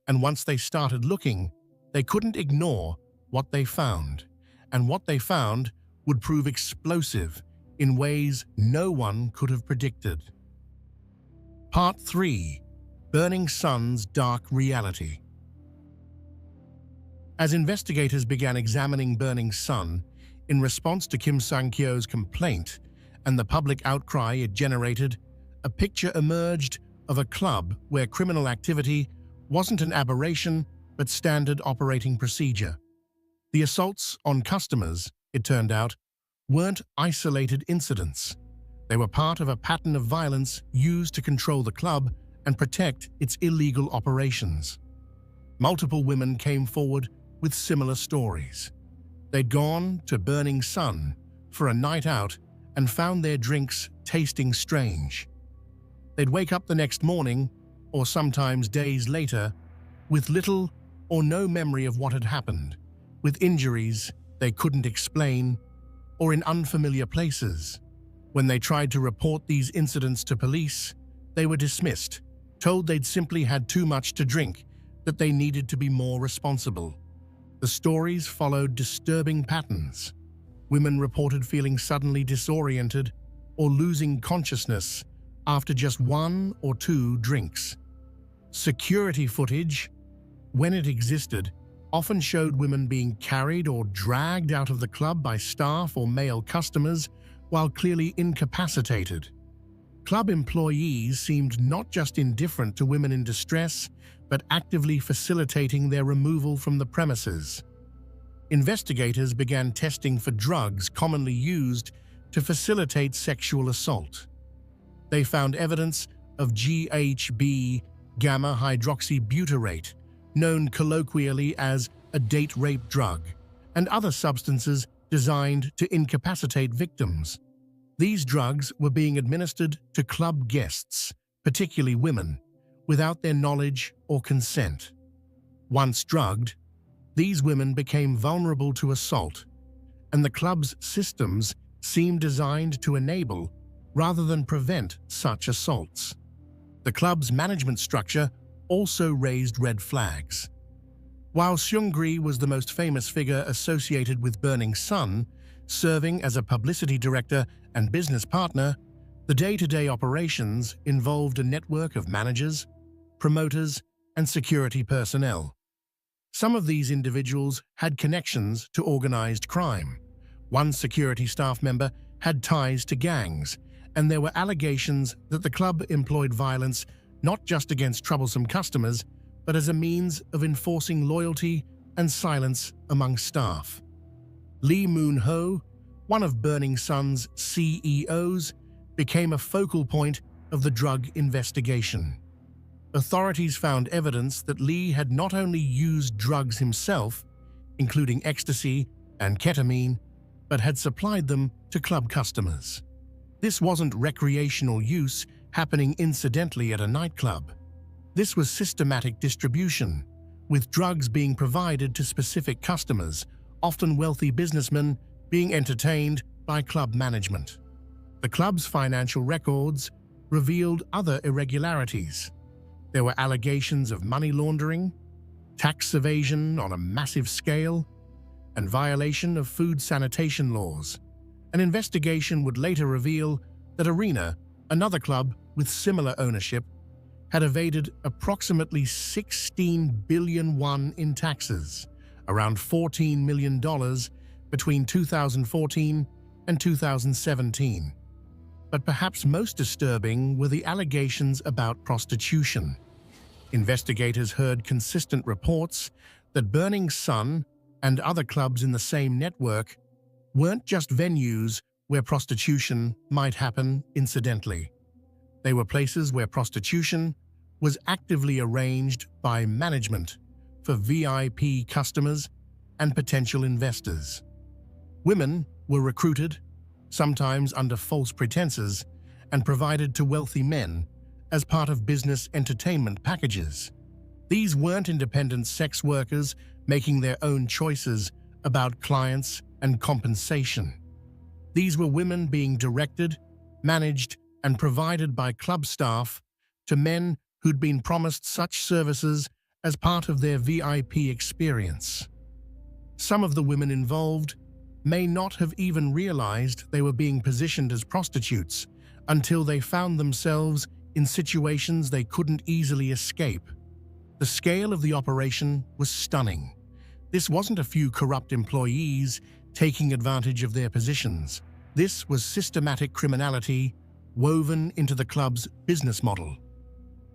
and once they started looking, they couldn't ignore what they found, and what they found would prove explosive in ways no one could have predicted. Part 3. Burning Sun's Dark Reality. As investigators began examining Burning Sun in response to Kim Sang-kyo's complaint and the public outcry it generated, a picture emerged of a club where criminal activity wasn't an aberration but standard operating procedure. The assaults on customers, it turned out, weren't isolated incidents. They were part of a pattern of violence used to control the club and protect its illegal operations. Multiple women came forward with similar stories. They'd gone to Burning Sun for a night out and found their drinks tasting strange. They'd wake up the next morning, or sometimes days later, with little or no memory of what had happened, with injuries they couldn't explain, or in unfamiliar places. When they tried to report these incidents to police, they were dismissed, told they'd simply had too much to drink, that they needed to be more responsible. The stories followed disturbing patterns. Women reported feeling suddenly disoriented or losing consciousness after just 1 or 2 drinks. Security footage, when it existed, often showed women being carried or dragged out of the club by staff or male customers while clearly incapacitated. Club employees seemed not just indifferent to women in distress, but actively facilitating their removal from the premises. Investigators began testing for drugs commonly used to facilitate sexual assault. They found evidence of GHB gamma hydroxybutyrate, known colloquially as a date rape drug, and other substances designed to incapacitate victims. These drugs were being administered to club guests, particularly women, without their knowledge or consent. Once drugged, these women became vulnerable to assault, and the club's systems seemed designed to enable rather than prevent such assaults. The club's management structure also raised red flags. While Seungri was the most famous figure associated with Burning Sun, serving as a publicity director and business partner, the day-to-day operations involved a network of managers, promoters, and security personnel. Some of these individuals had connections to organized crime. One security staff member had ties to gangs, and there were allegations that the club employed violence not just against troublesome customers, but as a means of enforcing loyalty and silence among staff. Lee Moon-ho, one of Burning Sun's CEOs, became a focal point of the drug investigation. Authorities found evidence that Lee had not only used drugs himself, including ecstasy and ketamine, but had supplied them to club customers. This wasn't recreational use happening incidentally at a nightclub. This was systematic distribution, with drugs being provided to specific customers, often wealthy businessmen being entertained by club management. The club's financial records revealed other irregularities. There were allegations of money laundering, tax evasion on a massive scale, and violation of food sanitation laws. An investigation would later reveal that Arena, another club with similar ownership, had evaded approximately 16 billion won in taxes, around $14 million, between 2014 and 2017. But perhaps most disturbing were the allegations about prostitution. Investigators heard consistent reports that Burning Sun and other clubs in the same network weren't just venues where prostitution might happen incidentally. They were places where prostitution was actively arranged by management for VIP customers and potential investors. Women were recruited, sometimes under false pretenses, and provided to wealthy men as part of business entertainment packages. These weren't independent sex workers making their own choices about clients and compensation. These were women being directed, managed, and provided by club staff to men who'd been promised such services as part of their VIP experience. Some of the women involved may not have even realized they were being positioned as prostitutes until they found themselves in situations they couldn't easily escape. The scale of the operation was stunning. This wasn't a few corrupt employees taking advantage of their positions. This was systematic criminality woven into the club's business model.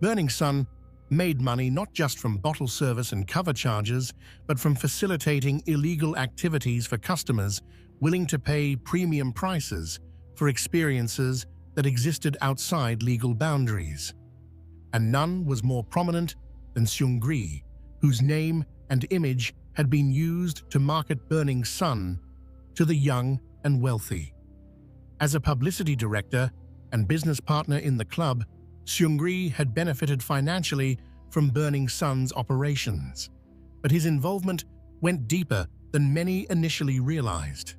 Burning Sun made money not just from bottle service and cover charges, but from facilitating illegal activities for customers willing to pay premium prices for experiences that existed outside legal boundaries. And none was more prominent than Seungri, whose name and image had been used to market Burning Sun to the young and wealthy. As a publicity director and business partner in the club, Seungri had benefited financially from Burning Sun's operations, but his involvement went deeper than many initially realized.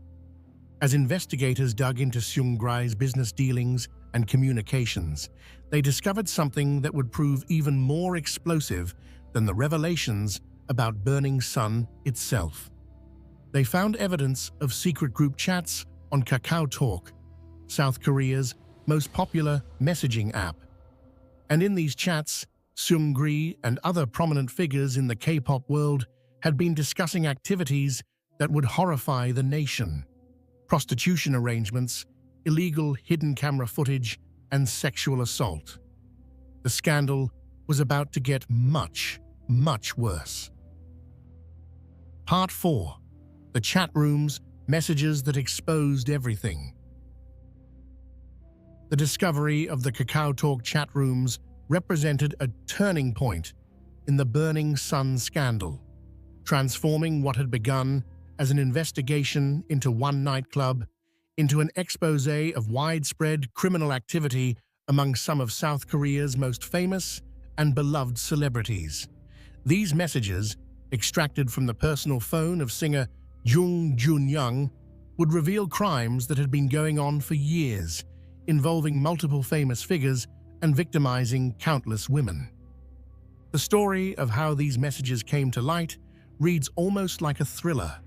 As investigators dug into Seungri's business dealings and communications, they discovered something that would prove even more explosive than the revelations about Burning Sun itself. They found evidence of secret group chats on KakaoTalk, South Korea's most popular messaging app. And in these chats, Seungri and other prominent figures in the K-pop world had been discussing activities that would horrify the nation: prostitution arrangements, illegal hidden camera footage, and sexual assault. The scandal was about to get much, much worse. Part 4. The chat rooms, messages that exposed everything. The discovery of the KakaoTalk chat rooms represented a turning point in the Burning Sun scandal, transforming what had begun as an investigation into one nightclub into an expose of widespread criminal activity among some of South Korea's most famous and beloved celebrities. These messages, extracted from the personal phone of singer Jung Jun-young, would reveal crimes that had been going on for years, involving multiple famous figures and victimizing countless women. The story of how these messages came to light reads almost like a thriller.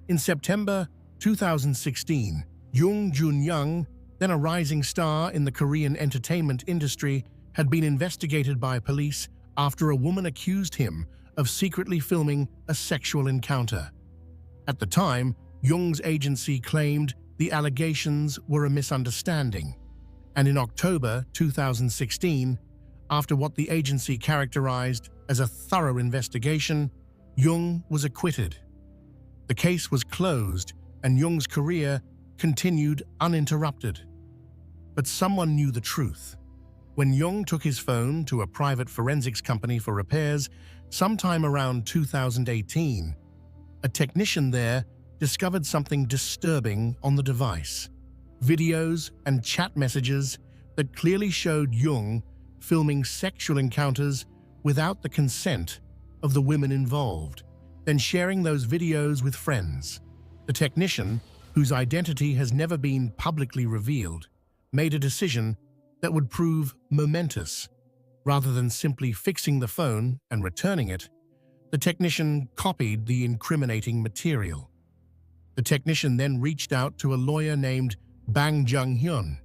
In September 2016, Jung Jun-young, then a rising star in the Korean entertainment industry, had been investigated by police after a woman accused him of secretly filming a sexual encounter. At the time, Jung's agency claimed the allegations were a misunderstanding, and in October 2016, after what the agency characterized as a thorough investigation, Jung was acquitted. The case was closed, and Jung's career continued uninterrupted. But someone knew the truth. When Jung took his phone to a private forensics company for repairs sometime around 2018, a technician there discovered something disturbing on the device: videos and chat messages that clearly showed Jung filming sexual encounters without the consent of the women involved, then sharing those videos with friends. The technician, whose identity has never been publicly revealed, made a decision that would prove momentous. Rather than simply fixing the phone and returning it, the technician copied the incriminating material. The technician then reached out to a lawyer named Bang Jung-hyun,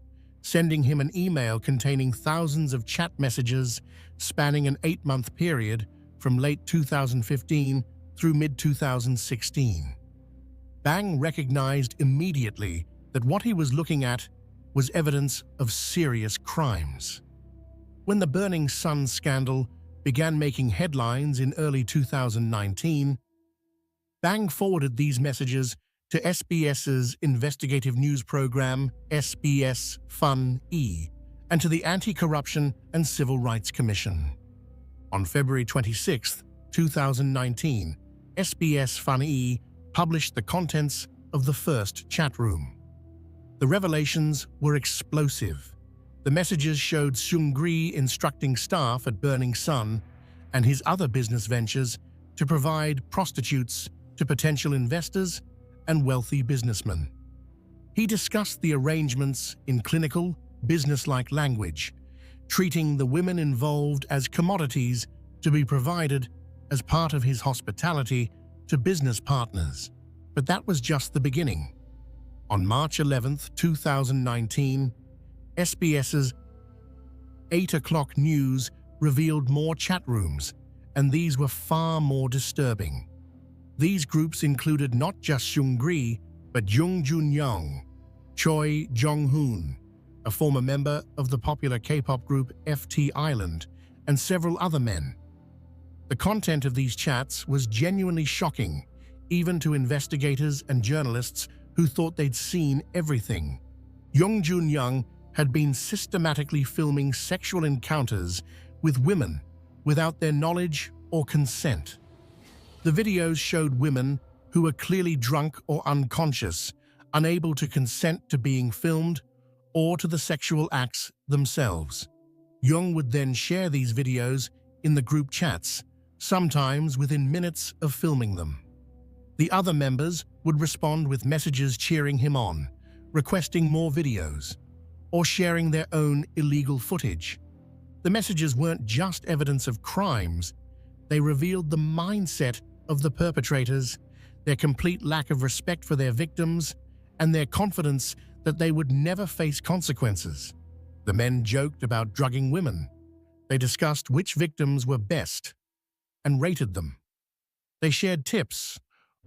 sending him an email containing thousands of chat messages spanning an 8-month period from late 2015 through mid-2016. Bang recognized immediately that what he was looking at was evidence of serious crimes. When the Burning Sun scandal began making headlines in early 2019, Bang forwarded these messages to SBS's investigative news program SBS Fun-E and to the Anti-Corruption and Civil Rights Commission. On February 26, 2019, SBS Fun-E published the contents of the first chat room. The revelations were explosive. The messages showed Seungri instructing staff at Burning Sun and his other business ventures to provide prostitutes to potential investors and wealthy businessmen. He discussed the arrangements in clinical, business-like language, treating the women involved as commodities to be provided as part of his hospitality to business partners. But that was just the beginning. On March 11, 2019, SBS's 8 o'clock news revealed more chat rooms, and these were far more disturbing. These groups included not just Seungri, but Jung Jun-young, Choi Jong-hoon, a former member of the popular K-pop group FT Island, and several other men. The content of these chats was genuinely shocking, even to investigators and journalists who thought they'd seen everything. Jung Jun-young had been systematically filming sexual encounters with women without their knowledge or consent. The videos showed women who were clearly drunk or unconscious, unable to consent to being filmed or to the sexual acts themselves. Jung would then share these videos in the group chats, sometimes within minutes of filming them. The other members would respond with messages cheering him on, requesting more videos, or sharing their own illegal footage. The messages weren't just evidence of crimes, they revealed the mindset of the perpetrators, their complete lack of respect for their victims, and their confidence that they would never face consequences. The men joked about drugging women. They discussed which victims were best and rated them. They shared tips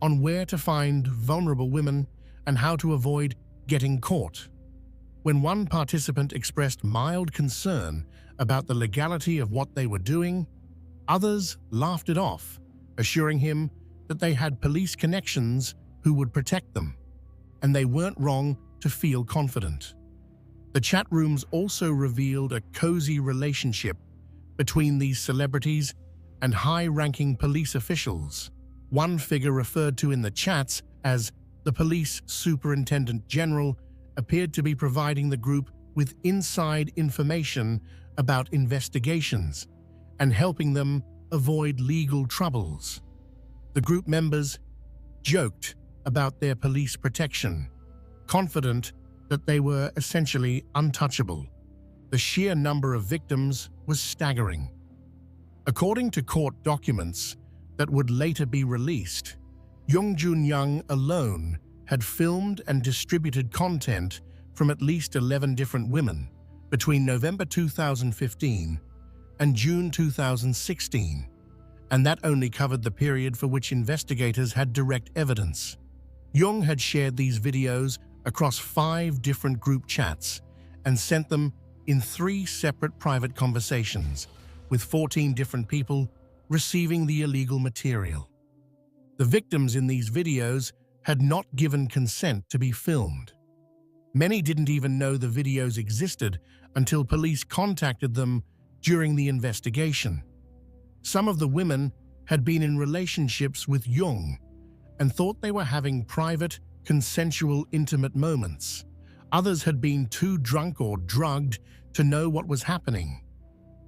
on where to find vulnerable women and how to avoid getting caught. When one participant expressed mild concern about the legality of what they were doing, others laughed it off, assuring him that they had police connections who would protect them, and they weren't wrong to feel confident. The chat rooms also revealed a cozy relationship between these celebrities and high-ranking police officials. One figure referred to in the chats as the police superintendent general appeared to be providing the group with inside information about investigations and helping them avoid legal troubles. The group members joked about their police protection, confident that they were essentially untouchable. The sheer number of victims was staggering. According to court documents that would later be released, Jung Jun-young alone had filmed and distributed content from at least 11 different women between November 2015 and June 2016, and that only covered the period for which investigators had direct evidence. Jung had shared these videos across 5 different group chats and sent them in 3 separate private conversations, with 14 different people receiving the illegal material. The victims in these videos had not given consent to be filmed. Many didn't even know the videos existed until police contacted them during the investigation. Some of the women had been in relationships with Jung and thought they were having private, consensual, intimate moments. Others had been too drunk or drugged to know what was happening.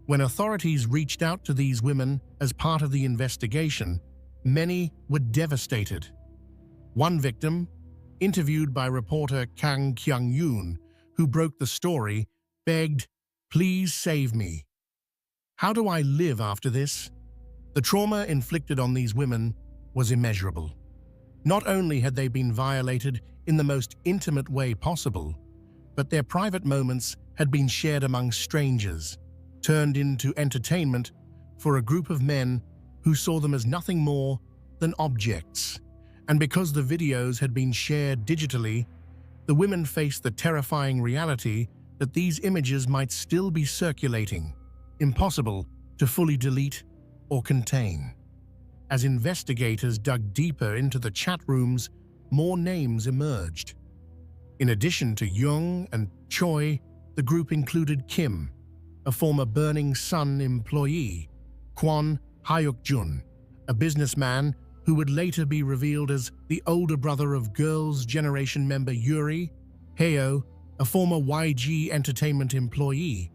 When authorities reached out to these women as part of the investigation, many were devastated. One victim, interviewed by reporter Kang Kyung-yoon, who broke the story, begged, "Please save me. How do I live after this?" The trauma inflicted on these women was immeasurable. Not only had they been violated in the most intimate way possible, but their private moments had been shared among strangers, turned into entertainment for a group of men who saw them as nothing more than objects. And because the videos had been shared digitally, the women faced the terrifying reality that these images might still be circulating, impossible to fully delete or contain. As investigators dug deeper into the chat rooms, more names emerged. In addition to Jung and Choi, the group included Kim, a former Burning Sun employee, Kwon Hyuk-jun, a businessman who would later be revealed as the older brother of Girls' Generation member Yuri, Heo, a former YG Entertainment employee,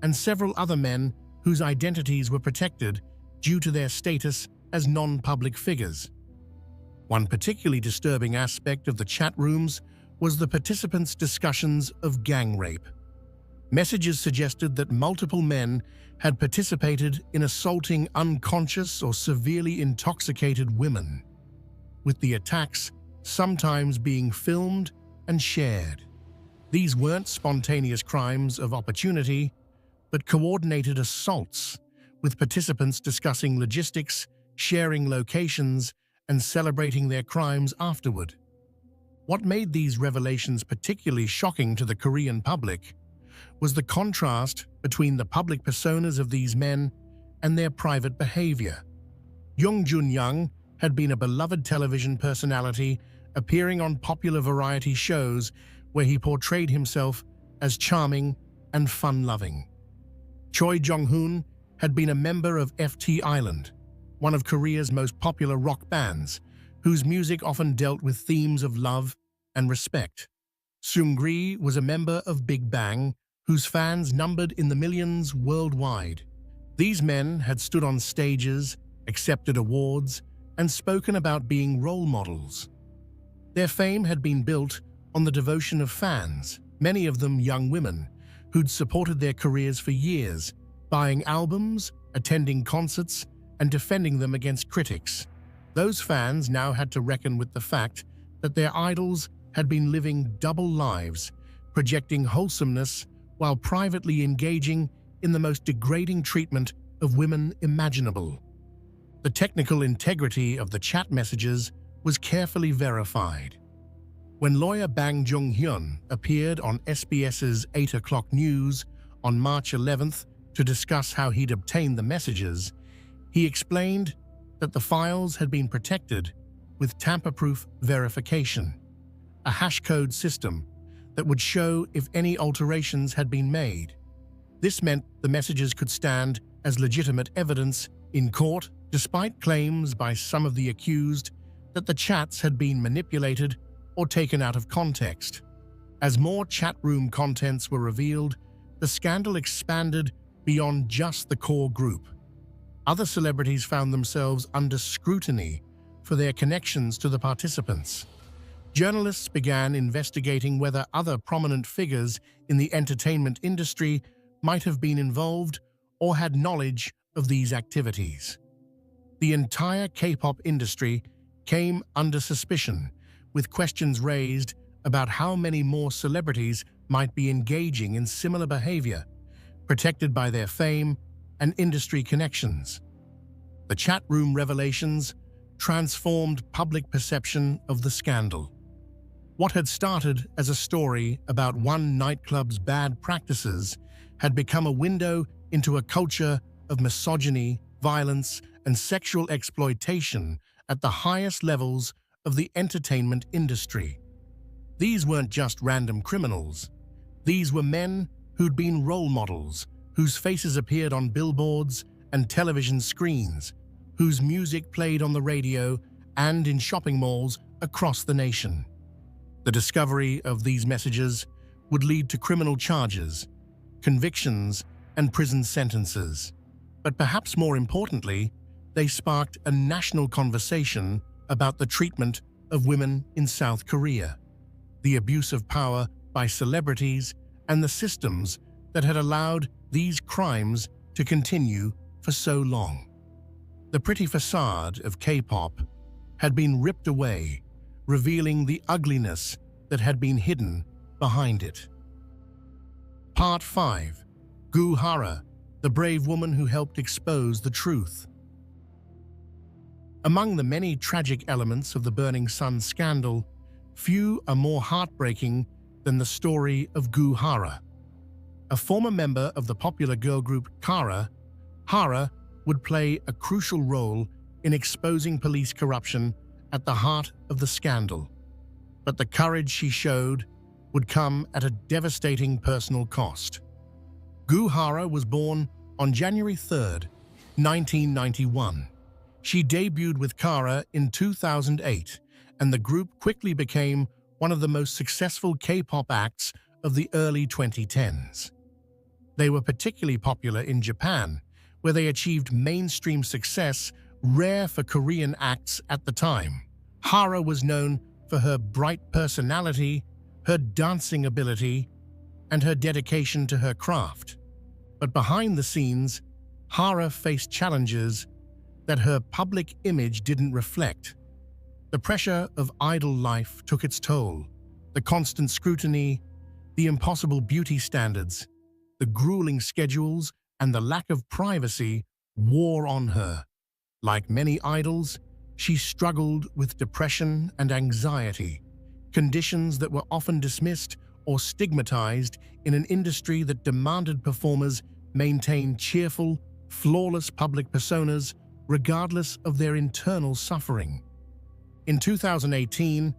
and several other men whose identities were protected due to their status as non-public figures. One particularly disturbing aspect of the chat rooms was the participants' discussions of gang rape. Messages suggested that multiple men had participated in assaulting unconscious or severely intoxicated women, with the attacks sometimes being filmed and shared. These weren't spontaneous crimes of opportunity, but coordinated assaults, with participants discussing logistics, sharing locations, and celebrating their crimes afterward. What made these revelations particularly shocking to the Korean public was the contrast between the public personas of these men and their private behavior. Jung Jun-young had been a beloved television personality, appearing on popular variety shows where he portrayed himself as charming and fun-loving. Choi Jong-hoon had been a member of FT Island, one of Korea's most popular rock bands, whose music often dealt with themes of love and respect. Seungri was a member of Big Bang, whose fans numbered in the millions worldwide. These men had stood on stages, accepted awards, and spoken about being role models. Their fame had been built on the devotion of fans, many of them young women, who'd supported their careers for years, buying albums, attending concerts, and defending them against critics. Those fans now had to reckon with the fact that their idols had been living double lives, projecting wholesomeness while privately engaging in the most degrading treatment of women imaginable. The technical integrity of the chat messages was carefully verified. When lawyer Bang Jung-hyun appeared on SBS's 8 o'clock news on March 11th to discuss how he'd obtained the messages, he explained that the files had been protected with tamper-proof verification, a hashcode system that would show if any alterations had been made. This meant the messages could stand as legitimate evidence in court, despite claims by some of the accused that the chats had been manipulated or taken out of context. As more chat room contents were revealed, the scandal expanded beyond just the core group. Other celebrities found themselves under scrutiny for their connections to the participants. Journalists began investigating whether other prominent figures in the entertainment industry might have been involved or had knowledge of these activities. The entire K-pop industry came under suspicion, with questions raised about how many more celebrities might be engaging in similar behavior, protected by their fame and industry connections. The chat room revelations transformed public perception of the scandal. What had started as a story about one nightclub's bad practices had become a window into a culture of misogyny, violence, and sexual exploitation at the highest levels of the entertainment industry. These weren't just random criminals. These were men who'd been role models, whose faces appeared on billboards and television screens, whose music played on the radio and in shopping malls across the nation. The discovery of these messages would lead to criminal charges, convictions, and prison sentences. But perhaps more importantly, they sparked a national conversation about the treatment of women in South Korea, the abuse of power by celebrities, and the systems that had allowed these crimes to continue for so long. The pretty facade of K-pop had been ripped away, revealing the ugliness that had been hidden behind it. Part 5. Goo Hara, the brave woman who helped expose the truth. Among the many tragic elements of the Burning Sun scandal, few are more heartbreaking than the story of Goo Hara. A former member of the popular girl group Kara, Hara would play a crucial role in exposing police corruption at the heart of the scandal. But the courage she showed would come at a devastating personal cost. Goo Hara was born on January 3, 1991. She debuted with Kara in 2008, and the group quickly became one of the most successful K-pop acts of the early 2010s. They were particularly popular in Japan, where they achieved mainstream success rare for Korean acts at the time. Hara was known for her bright personality, her dancing ability, and her dedication to her craft. But behind the scenes, Hara faced challenges that her public image didn't reflect. The pressure of idol life took its toll. The constant scrutiny, the impossible beauty standards, the grueling schedules, and the lack of privacy wore on her. Like many idols, she struggled with depression and anxiety, conditions that were often dismissed or stigmatized in an industry that demanded performers maintain cheerful, flawless public personas regardless of their internal suffering. In 2018,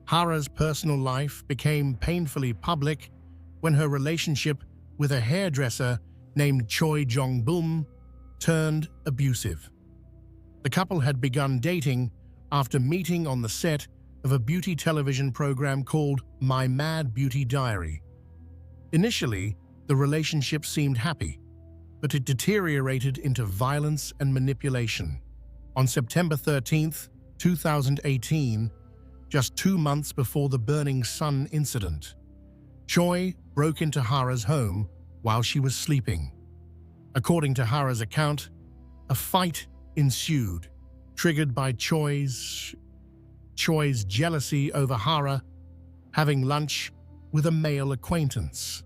Hara's personal life became painfully public when her relationship with a hairdresser named Choi Jong-bum turned abusive. The couple had begun dating after meeting on the set of a beauty television program called My Mad Beauty Diary. Initially, the relationship seemed happy, but it deteriorated into violence and manipulation. On September 13, 2018, just 2 months before the Burning Sun incident, Choi broke into Hara's home while she was sleeping. According to Hara's account, a fight ensued, triggered by Choi's jealousy over Hara having lunch with a male acquaintance.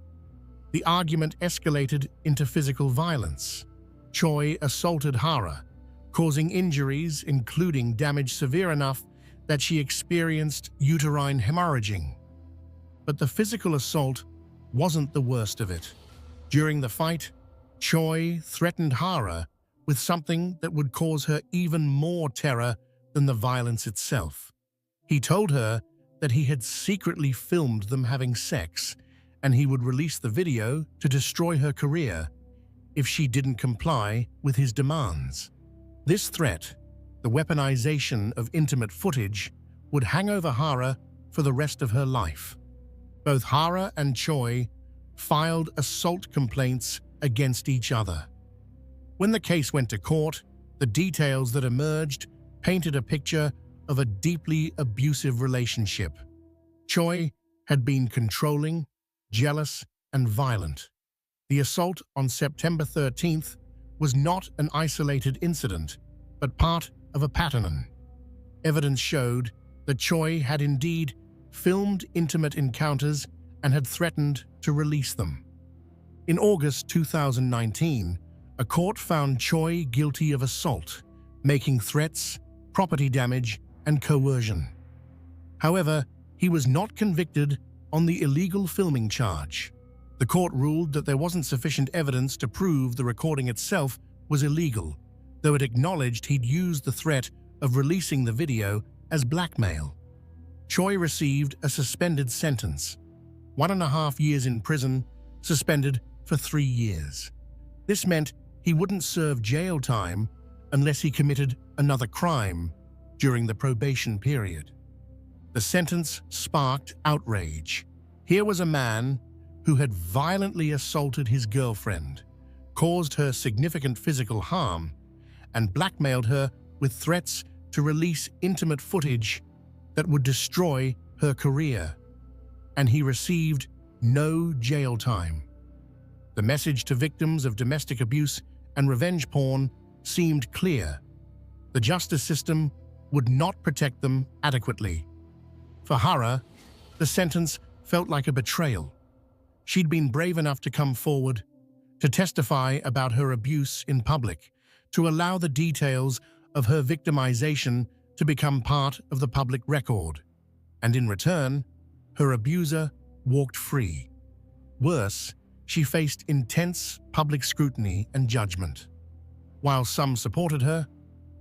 The argument escalated into physical violence. Choi assaulted Hara, causing injuries including damage severe enough that she experienced uterine hemorrhaging. But the physical assault wasn't the worst of it. During the fight, Choi threatened Hara with something that would cause her even more terror than the violence itself. He told her that he had secretly filmed them having sex, and he would release the video to destroy her career if she didn't comply with his demands. This threat, the weaponization of intimate footage, would hang over Hara for the rest of her life. Both Hara and Choi filed assault complaints against each other. When the case went to court, the details that emerged painted a picture of a deeply abusive relationship. Choi had been controlling, jealous, and violent. The assault on September 13th was not an isolated incident, but part of a pattern. Evidence showed that Choi had indeed filmed intimate encounters and had threatened to release them. In August 2019, a court found Choi guilty of assault, making threats, property damage, and coercion. However, he was not convicted on the illegal filming charge. The court ruled that there wasn't sufficient evidence to prove the recording itself was illegal, though it acknowledged he'd used the threat of releasing the video as blackmail. Choi received a suspended sentence, 1.5 years in prison, suspended for 3 years. This meant he wouldn't serve jail time unless he committed another crime during the probation period. The sentence sparked outrage. Here was a man who had violently assaulted his girlfriend, caused her significant physical harm, and blackmailed her with threats to release intimate footage that would destroy her career. And he received no jail time. The message to victims of domestic abuse and revenge porn seemed clear. The justice system would not protect them adequately. For Hara, the sentence felt like a betrayal. She'd been brave enough to come forward, to testify about her abuse in public, to allow the details of her victimization to become part of the public record. And in return, her abuser walked free. Worse, she faced intense public scrutiny and judgment. While some supported her,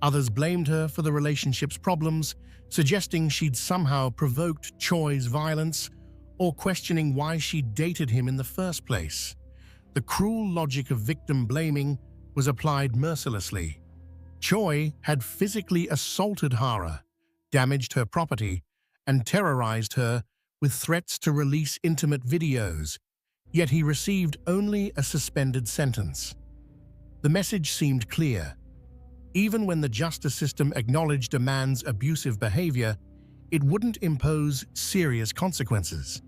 others blamed her for the relationship's problems, suggesting she'd somehow provoked Choi's violence or questioning why she dated him in the first place. The cruel logic of victim blaming was applied mercilessly. Choi had physically assaulted Hara, damaged her property, and terrorized her with threats to release intimate videos, yet he received only a suspended sentence. The message seemed clear. Even when the justice system acknowledged a man's abusive behavior, it wouldn't impose serious consequences.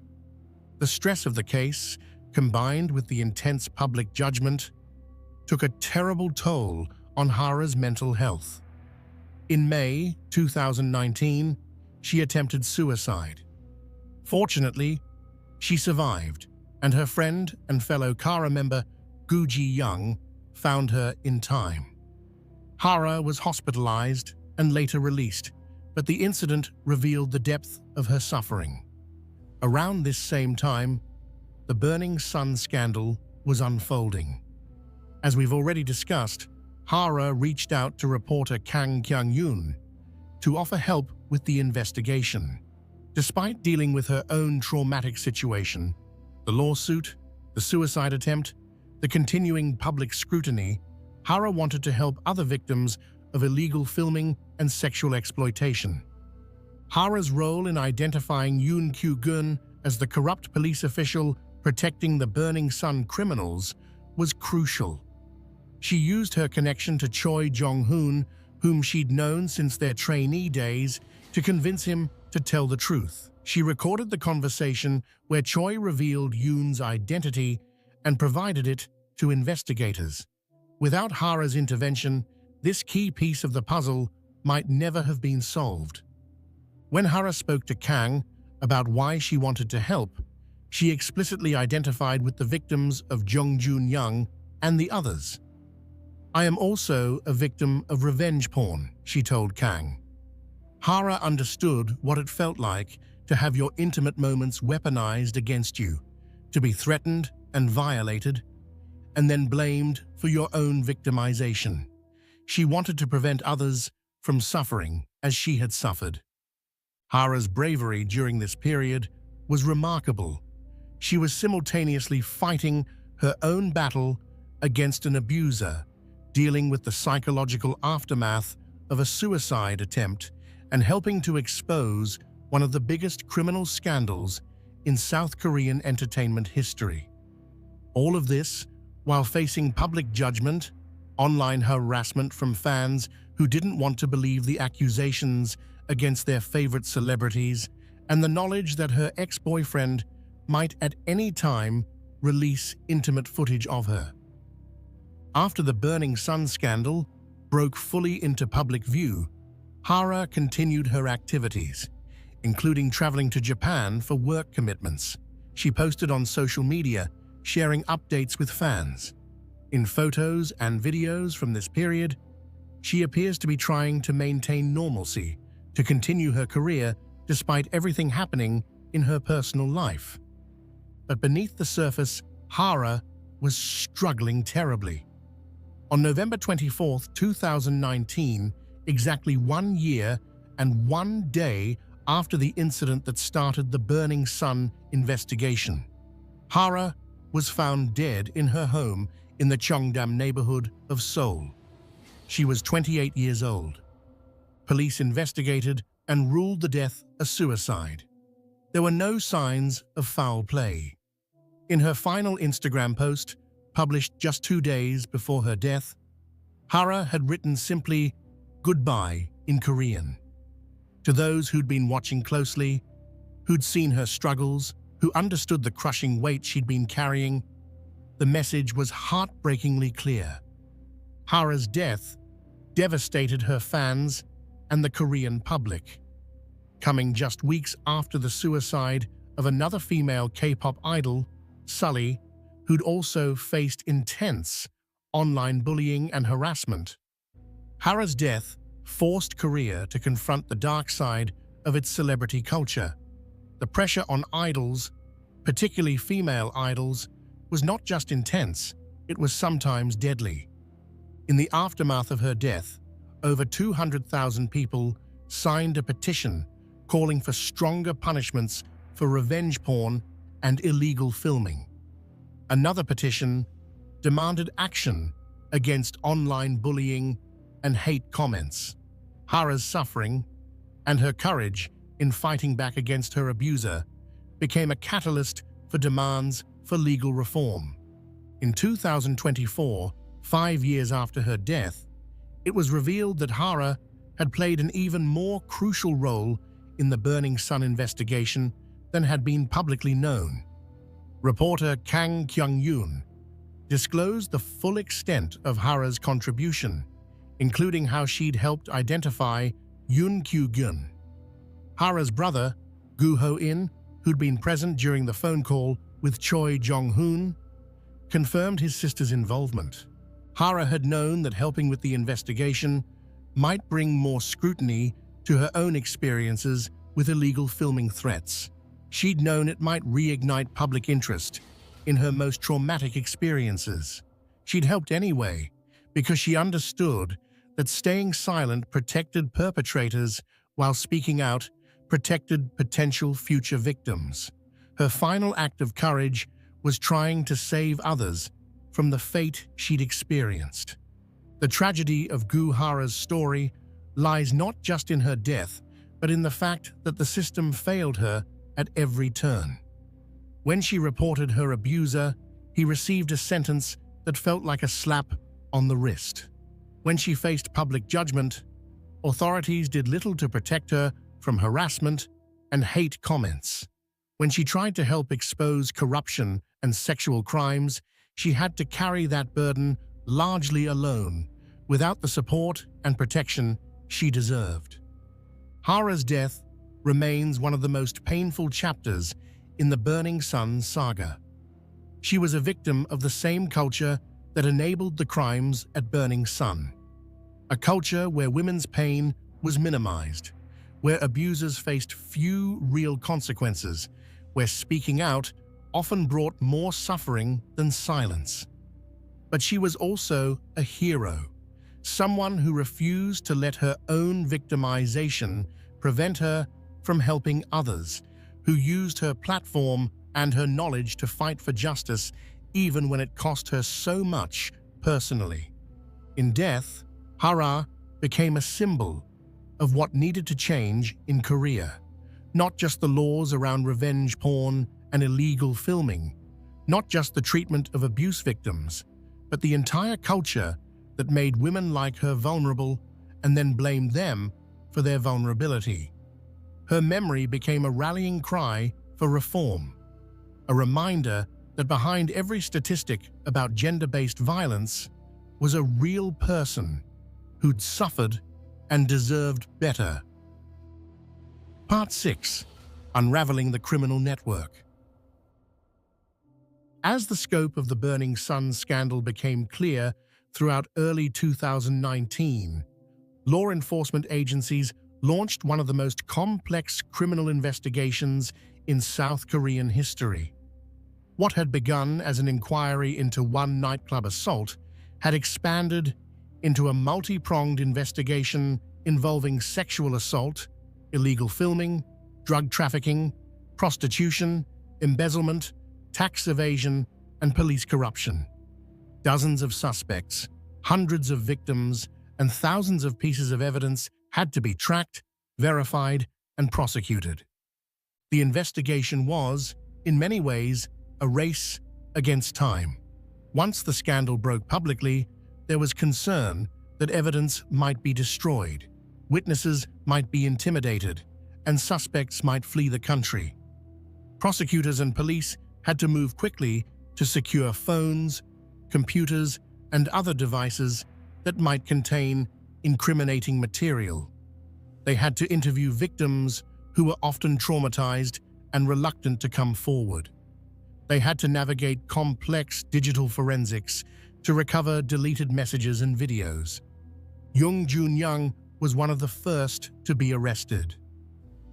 The stress of the case, combined with the intense public judgment, took a terrible toll on Hara's mental health. In May 2019, she attempted suicide. Fortunately, she survived, and her friend and fellow Kara member Gu Ji-young found her in time. Hara was hospitalized and later released, but the incident revealed the depth of her suffering. Around this same time, the Burning Sun scandal was unfolding. As we've already discussed, Hara reached out to reporter Kang Kyung-yoon to offer help with the investigation. Despite dealing with her own traumatic situation, the lawsuit, the suicide attempt, the continuing public scrutiny, Hara wanted to help other victims of illegal filming and sexual exploitation. Hara's role in identifying Yoon Kyu-gun as the corrupt police official protecting the Burning Sun criminals was crucial. She used her connection to Choi Jong-hoon, whom she'd known since their trainee days, to convince him to tell the truth. She recorded the conversation where Choi revealed Yoon's identity and provided it to investigators. Without Hara's intervention, this key piece of the puzzle might never have been solved. When Hara spoke to Kang about why she wanted to help, she explicitly identified with the victims of Jung Jun-young and the others. "I am also a victim of revenge porn," she told Kang. Hara understood what it felt like to have your intimate moments weaponized against you, to be threatened and violated, and then blamed for your own victimization. She wanted to prevent others from suffering as she had suffered. Hara's bravery during this period was remarkable. She was simultaneously fighting her own battle against an abuser, dealing with the psychological aftermath of a suicide attempt, and helping to expose one of the biggest criminal scandals in South Korean entertainment history. All of this while facing public judgment, online harassment from fans who didn't want to believe the accusations against their favorite celebrities, and the knowledge that her ex-boyfriend might at any time release intimate footage of her. After the Burning Sun scandal broke fully into public view, Hara continued her activities, including traveling to Japan for work commitments. She posted on social media, sharing updates with fans. In photos and videos from this period, she appears to be trying to maintain normalcy, to continue her career despite everything happening in her personal life. But beneath the surface, Hara was struggling terribly. On November 24, 2019, exactly 1 year and 1 day after the incident that started the Burning Sun investigation, Hara was found dead in her home in the Cheongdam neighborhood of Seoul. She was 28 years old. Police investigated and ruled the death a suicide. There were no signs of foul play. In her final Instagram post, published just 2 days before her death, Hara had written simply, "Goodbye" in Korean. To those who'd been watching closely, who'd seen her struggles, who understood the crushing weight she'd been carrying, the message was heartbreakingly clear. Hara's death devastated her fans and the Korean public, coming just weeks after the suicide of another female K-pop idol, Sulli, who'd also faced intense online bullying and harassment. Hara's death forced Korea to confront the dark side of its celebrity culture. The pressure on idols, particularly female idols, was not just intense, it was sometimes deadly. In the aftermath of her death, over 200,000 people signed a petition calling for stronger punishments for revenge porn and illegal filming. Another petition demanded action against online bullying and hate comments. Hara's suffering and her courage in fighting back against her abuser became a catalyst for demands for legal reform. In 2024, 5 years after her death, it was revealed that Hara had played an even more crucial role in the Burning Sun investigation than had been publicly known. Reporter Kang Kyung-yoon disclosed the full extent of Hara's contribution, including how she'd helped identify Yoon Kyu-gun, Hara's brother, Gu Ho-in, who'd been present during the phone call with Choi Jong-hoon, confirmed his sister's involvement. Hara had known that helping with the investigation might bring more scrutiny to her own experiences with illegal filming threats. She'd known it might reignite public interest in her most traumatic experiences. She'd helped anyway, because she understood that staying silent protected perpetrators while speaking out protected potential future victims. Her final act of courage was trying to save others from the fate she'd experienced. The tragedy of Gu Hara's story lies not just in her death, but in the fact that the system failed her at every turn. When she reported her abuser, he received a sentence that felt like a slap on the wrist. When she faced public judgment, authorities did little to protect her from harassment and hate comments. When she tried to help expose corruption and sexual crimes, she had to carry that burden largely alone, without the support and protection she deserved. Hara's death remains one of the most painful chapters in the Burning Sun saga. She was a victim of the same culture that enabled the crimes at Burning Sun. A culture where women's pain was minimized, where abusers faced few real consequences, where speaking out often brought more suffering than silence. But she was also a hero, someone who refused to let her own victimization prevent her from helping others, who used her platform and her knowledge to fight for justice even when it cost her so much personally. In death, Hara became a symbol of what needed to change in Korea. Not just the laws around revenge porn and illegal filming, not just the treatment of abuse victims, but the entire culture that made women like her vulnerable and then blamed them for their vulnerability. Her memory became a rallying cry for reform, a reminder that behind every statistic about gender-based violence was a real person who'd suffered and deserved better. Part 6. Unraveling the Criminal Network. As the scope of the Burning Sun scandal became clear throughout early 2019, law enforcement agencies launched one of the most complex criminal investigations in South Korean history. What had begun as an inquiry into one nightclub assault had expanded into a multi-pronged investigation involving sexual assault, illegal filming, drug trafficking, prostitution, embezzlement, tax evasion, and police corruption. Dozens of suspects, hundreds of victims, and thousands of pieces of evidence had to be tracked, verified, and prosecuted. The investigation was, in many ways, a race against time. Once the scandal broke publicly, there was concern that evidence might be destroyed, witnesses might be intimidated, and suspects might flee the country. Prosecutors and police had to move quickly to secure phones, computers, and other devices that might contain incriminating material. They had to interview victims who were often traumatized and reluctant to come forward. They had to navigate complex digital forensics to recover deleted messages and videos. Jung Jun-young was one of the first to be arrested.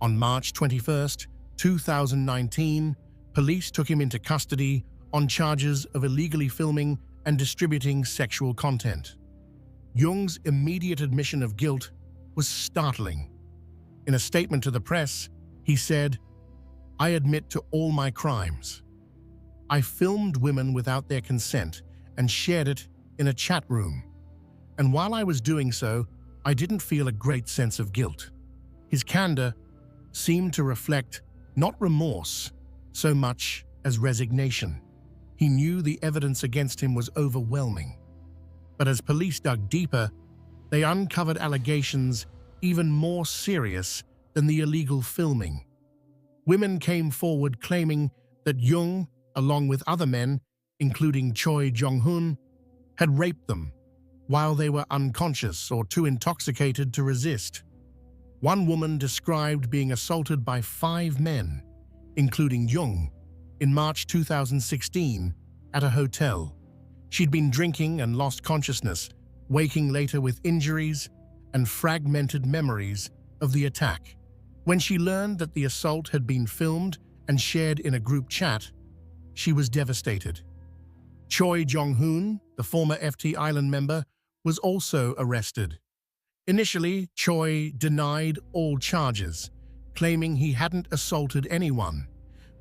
On March 21, 2019, police took him into custody on charges of illegally filming and distributing sexual content. Jung's immediate admission of guilt was startling. In a statement to the press, he said, "I admit to all my crimes. I filmed women without their consent and shared it in a chat room. And while I was doing so, I didn't feel a great sense of guilt." His candor seemed to reflect not remorse so much as resignation. He knew the evidence against him was overwhelming. But as police dug deeper, they uncovered allegations even more serious than the illegal filming. Women came forward claiming that Jung, along with other men, including Choi Jong-hoon, had raped them while they were unconscious or too intoxicated to resist. One woman described being assaulted by 5 men, including Jung, in March 2016 at a hotel. She'd been drinking and lost consciousness, waking later with injuries and fragmented memories of the attack. When she learned that the assault had been filmed and shared in a group chat, she was devastated. Choi Jong-hoon, the former FT Island member, was also arrested. Initially, Choi denied all charges, claiming he hadn't assaulted anyone,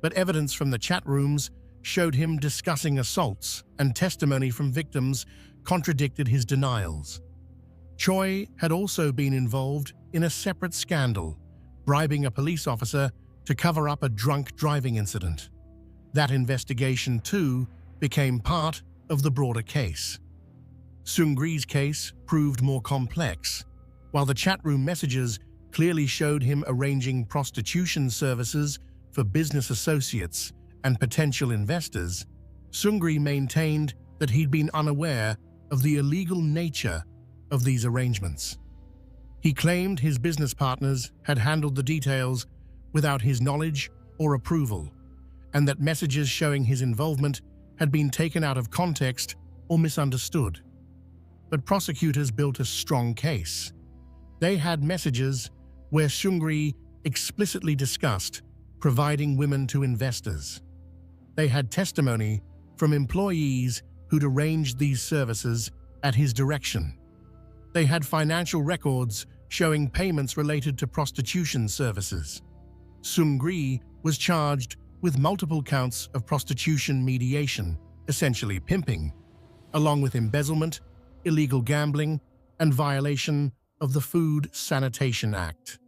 but evidence from the chat rooms showed him discussing assaults, and testimony from victims contradicted his denials. Choi had also been involved in a separate scandal, bribing a police officer to cover up a drunk driving incident. That investigation, too, became part of the broader case. Seungri's case proved more complex. While the chat room messages clearly showed him arranging prostitution services for business associates and potential investors, Seungri maintained that he'd been unaware of the illegal nature of these arrangements. He claimed his business partners had handled the details without his knowledge or approval, and that messages showing his involvement had been taken out of context or misunderstood. But prosecutors built a strong case. They had messages where Seungri explicitly discussed providing women to investors. They had testimony from employees who'd arranged these services at his direction. They had financial records showing payments related to prostitution services. Seungri was charged with multiple counts of prostitution mediation, essentially pimping, along with embezzlement, illegal gambling, and violation of the Food Sanitation Act.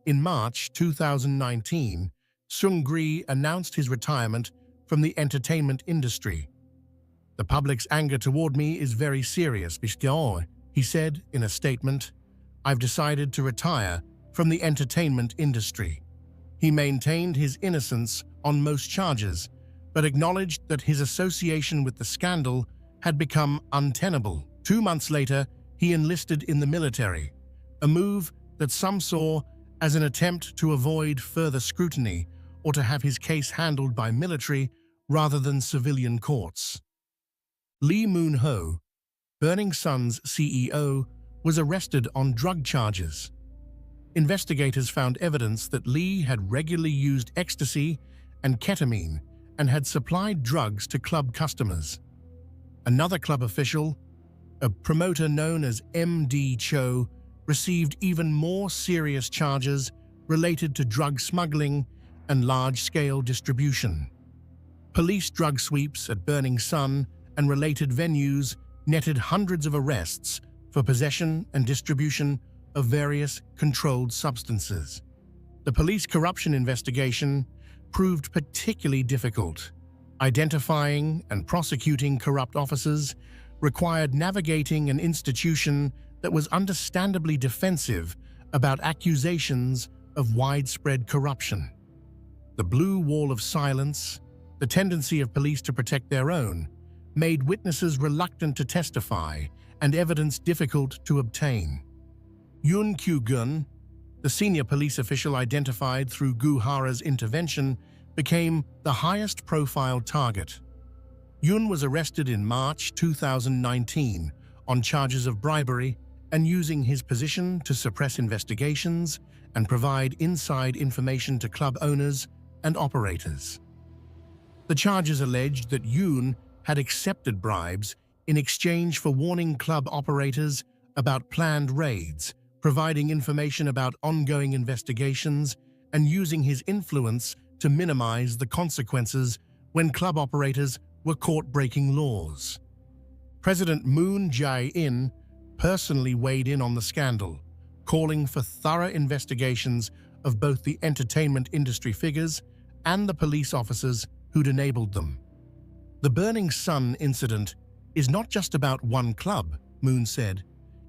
In March 2019, Seungri announced his retirement from the entertainment industry. "The public's anger toward me is very serious, he said in a statement. "I've decided to retire from the entertainment industry." He maintained his innocence on most charges, but acknowledged that his association with the scandal had become untenable. 2 months later, he enlisted in the military, a move that some saw as an attempt to avoid further scrutiny or to have his case handled by military rather than civilian courts. Lee Moon-ho, Burning Sun's CEO, was arrested on drug charges. Investigators found evidence that Lee had regularly used ecstasy and ketamine and had supplied drugs to club customers. Another club official, a promoter known as MD Cho, received even more serious charges related to drug smuggling and large-scale distribution. Police drug sweeps at Burning Sun and related venues netted hundreds of arrests for possession and distribution of various controlled substances. The police corruption investigation proved particularly difficult. Identifying and prosecuting corrupt officers required navigating an institution that was understandably defensive about accusations of widespread corruption. The blue wall of silence, the tendency of police to protect their own, made witnesses reluctant to testify and evidence difficult to obtain. Yoon Kyu-gun, the senior police official identified through Gu Hara's intervention, became the highest-profile target. Yoon was arrested in March 2019 on charges of bribery and using his position to suppress investigations and provide inside information to club owners and operators. The charges alleged that Yoon had accepted bribes in exchange for warning club operators about planned raids, providing information about ongoing investigations, and using his influence to minimize the consequences when club operators were caught breaking laws. President Moon Jae-in personally weighed in on the scandal, calling for thorough investigations of both the entertainment industry figures and the police officers who'd enabled them. The Burning Sun incident is not just about one club, Moon said.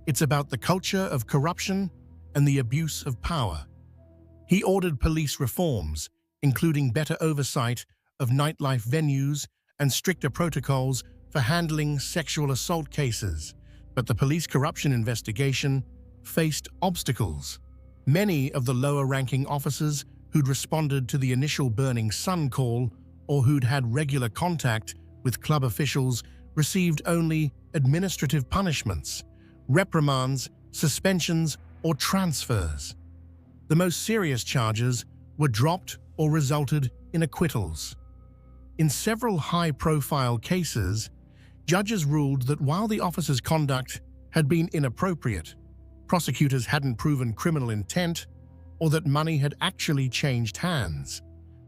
It's about the culture of corruption and the abuse of power. He ordered police reforms, including better oversight of nightlife venues and stricter protocols for handling sexual assault cases, but the police corruption investigation faced obstacles. Many of the lower-ranking officers who'd responded to the initial Burning Sun call or who'd had regular contact with club officials received only administrative punishments, reprimands, suspensions, or transfers. The most serious charges were dropped or resulted in acquittals. In several high-profile cases, judges ruled that while the officers' conduct had been inappropriate, prosecutors hadn't proven criminal intent, or that money had actually changed hands.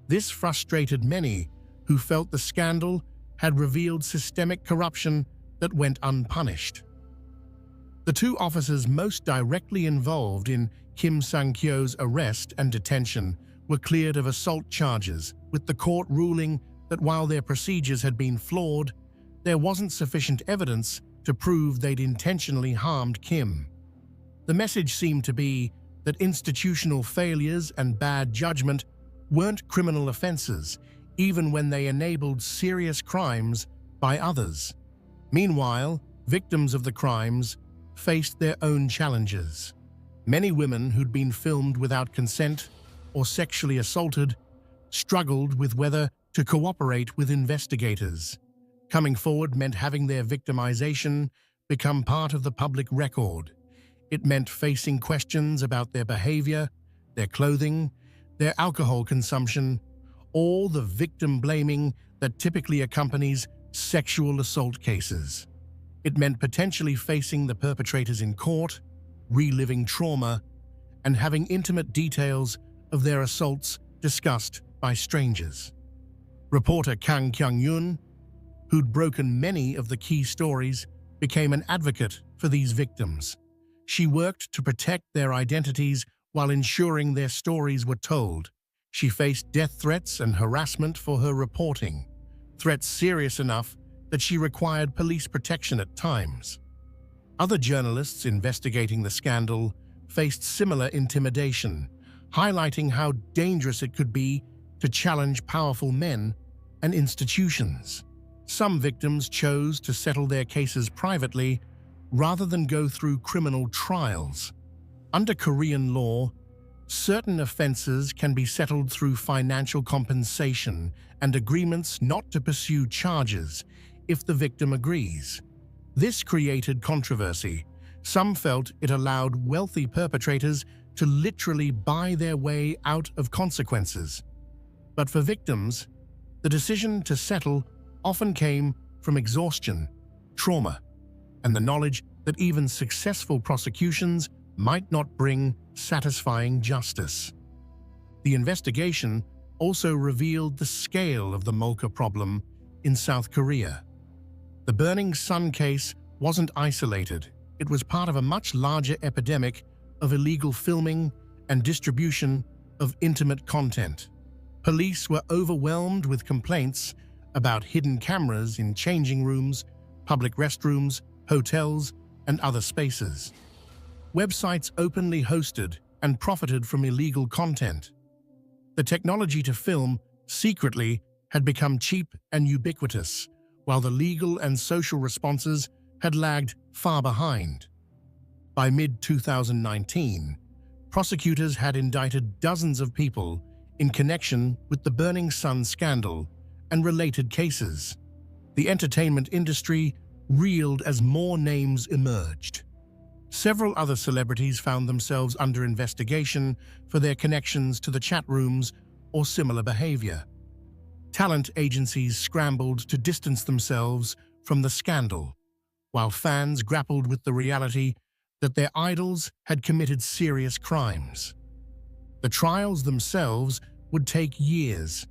This frustrated many who felt the scandal had revealed systemic corruption that went unpunished. The two officers most directly involved in Kim Sang-kyo's arrest and detention were cleared of assault charges, with the court ruling that while their procedures had been flawed, there wasn't sufficient evidence to prove they'd intentionally harmed Kim. The message seemed to be that institutional failures and bad judgment weren't criminal offenses, even when they enabled serious crimes by others. Meanwhile, victims of the crimes faced their own challenges. Many women who'd been filmed without consent or sexually assaulted struggled with whether to cooperate with investigators. Coming forward meant having their victimization become part of the public record. It meant facing questions about their behavior, their clothing, their alcohol consumption, all the victim blaming that typically accompanies sexual assault cases. It meant potentially facing the perpetrators in court, reliving trauma, and having intimate details of their assaults discussed by strangers. Reporter Kang Kyung-yoon, who'd broken many of the key stories, became an advocate for these victims. She worked to protect their identities while ensuring their stories were told. She faced death threats and harassment for her reporting, threats serious enough that she required police protection at times. Other journalists investigating the scandal faced similar intimidation, highlighting how dangerous it could be to challenge powerful men and institutions. Some victims chose to settle their cases privately rather than go through criminal trials. Under Korean law, certain offenses can be settled through financial compensation and agreements not to pursue charges if the victim agrees. This created controversy. Some felt it allowed wealthy perpetrators to literally buy their way out of consequences. But for victims, the decision to settle often came from exhaustion, trauma, and the knowledge that even successful prosecutions might not bring satisfying justice. The investigation also revealed the scale of the Molcha problem in South Korea. The Burning Sun case wasn't isolated. It was part of a much larger epidemic of illegal filming and distribution of intimate content. Police were overwhelmed with complaints about hidden cameras in changing rooms, public restrooms, hotels, and other spaces. Websites openly hosted and profited from illegal content. The technology to film secretly had become cheap and ubiquitous, while the legal and social responses had lagged far behind. By mid-2019, prosecutors had indicted dozens of people in connection with the Burning Sun scandal and related cases. The entertainment industry reeled as more names emerged. Several other celebrities found themselves under investigation for their connections to the chat rooms or similar behavior. Talent agencies scrambled to distance themselves from the scandal, while fans grappled with the reality that their idols had committed serious crimes. The trials themselves would take years.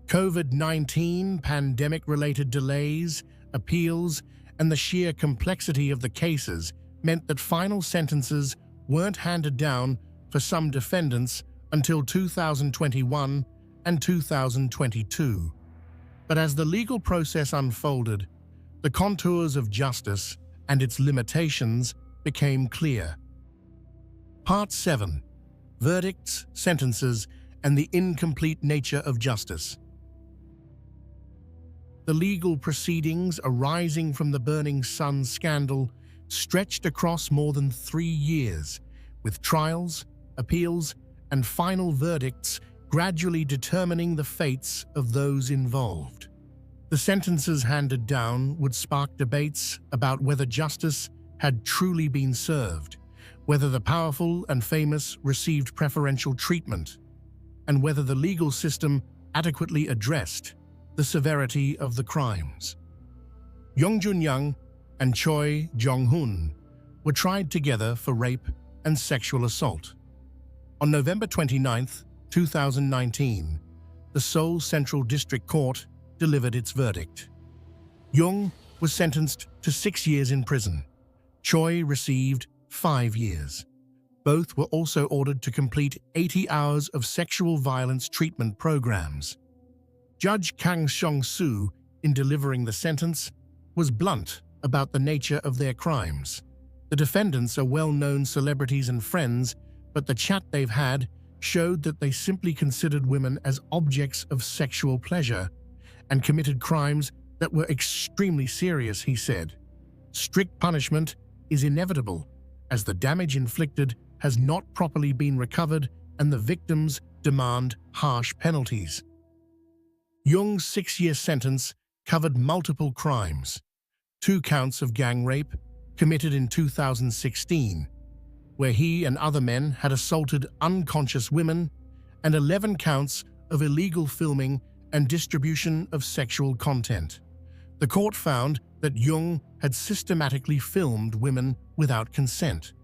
COVID-19 pandemic-related delays, appeals, and the sheer complexity of the cases meant that final sentences weren't handed down for some defendants until 2021 and 2022. But as the legal process unfolded, the contours of justice and its limitations became clear. Part 7: Verdicts, Sentences, and the Incomplete Nature of Justice. The legal proceedings arising from the Burning Sun scandal stretched across more than 3 years, with trials, appeals, and final verdicts gradually determining the fates of those involved. The sentences handed down would spark debates about whether justice had truly been served, whether the powerful and famous received preferential treatment, and whether the legal system adequately addressed the severity of the crimes. Yong Jun-young and Choi Jong-hoon were tried together for rape and sexual assault. On November 29, 2019, the Seoul Central District Court delivered its verdict. Young was sentenced to 6 years in prison. Choi received 5 years. Both were also ordered to complete 80 hours of sexual violence treatment programs. Judge Kang Seong-soo, in delivering the sentence, was blunt about the nature of their crimes. The defendants are well-known celebrities and friends, but the chat they've had showed that they simply considered women as objects of sexual pleasure and committed crimes that were extremely serious, he said. Strict punishment is inevitable, as the damage inflicted has not properly been recovered and the victims demand harsh penalties. Young's 6-year sentence covered multiple crimes: 2 counts of gang rape committed in 2016, where he and other men had assaulted unconscious women, and 11 counts of illegal filming and distribution of sexual content. The court found that Young had systematically filmed women without consent,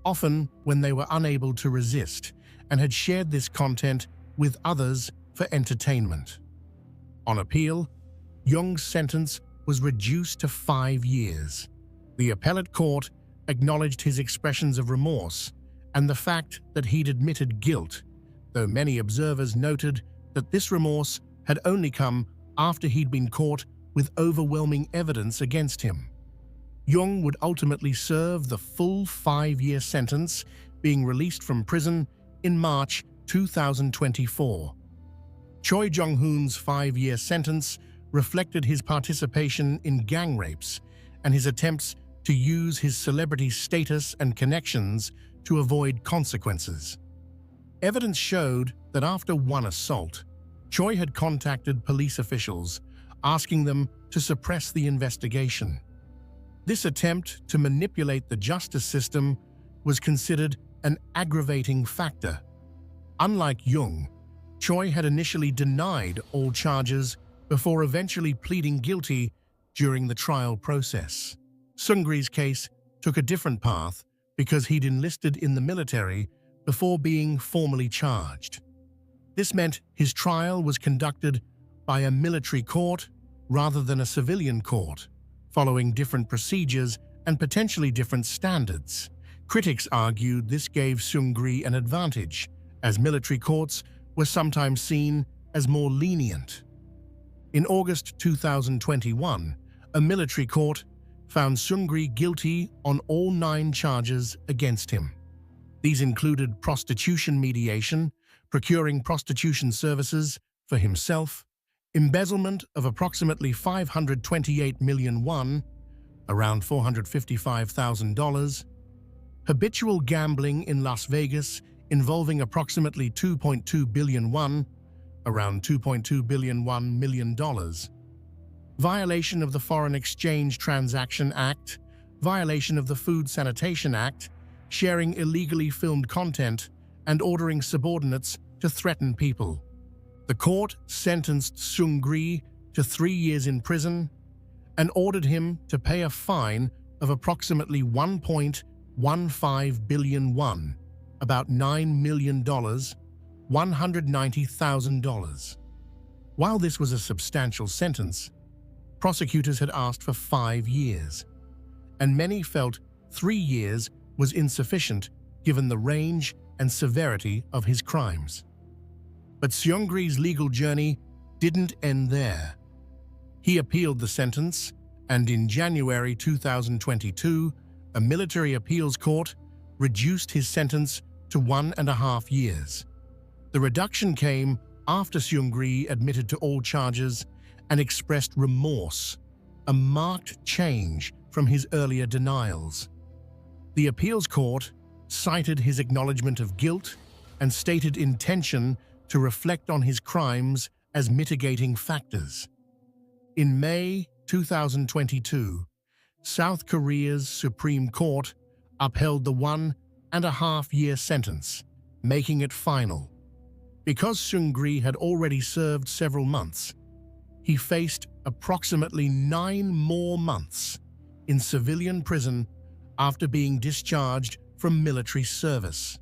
often when they were unable to resist, and had shared this content with others for entertainment. On appeal, Young's sentence was reduced to 5 years. The appellate court acknowledged his expressions of remorse and the fact that he'd admitted guilt, though many observers noted that this remorse had only come after he'd been caught with overwhelming evidence against him. Young would ultimately serve the full 5-year sentence, being released from prison in March 2024. Choi Jong-hoon's 5-year sentence reflected his participation in gang rapes and his attempts to use his celebrity status and connections to avoid consequences. Evidence showed that after one assault, Choi had contacted police officials, asking them to suppress the investigation. This attempt to manipulate the justice system was considered an aggravating factor. Unlike Young, Choi had initially denied all charges before eventually pleading guilty during the trial process. Seungri's case took a different path because he'd enlisted in the military before being formally charged. This meant his trial was conducted by a military court rather than a civilian court, following different procedures and potentially different standards. Critics argued this gave Seungri an advantage, as military courts were sometimes seen as more lenient. In August 2021, a military court found Seungri guilty on all 9 charges against him. These included prostitution mediation, procuring prostitution services for himself, embezzlement of approximately 528 million won, around $455,000, habitual gambling in Las Vegas involving approximately 2.2 billion won, around $2.2 billion million, violation of the Foreign Exchange Transaction Act, violation of the Food Sanitation Act, sharing illegally filmed content, and ordering subordinates to threaten people. The court sentenced Seungri to 3 years in prison and ordered him to pay a fine of approximately 1.15 billion won, about $9 million, $190,000. While this was a substantial sentence, prosecutors had asked for 5 years, and many felt 3 years was insufficient given the range and severity of his crimes. But Seungri's legal journey didn't end there. He appealed the sentence, and in January 2022, a military appeals court reduced his sentence to 1.5 years. The reduction came after Seungri admitted to all charges and expressed remorse, a marked change from his earlier denials. The appeals court cited his acknowledgement of guilt and stated intention to reflect on his crimes as mitigating factors. In May 2022, South Korea's Supreme Court upheld the 1.5-year sentence, making it final. Because Seungri had already served several months, he faced approximately 9 more months in civilian prison after being discharged from military service.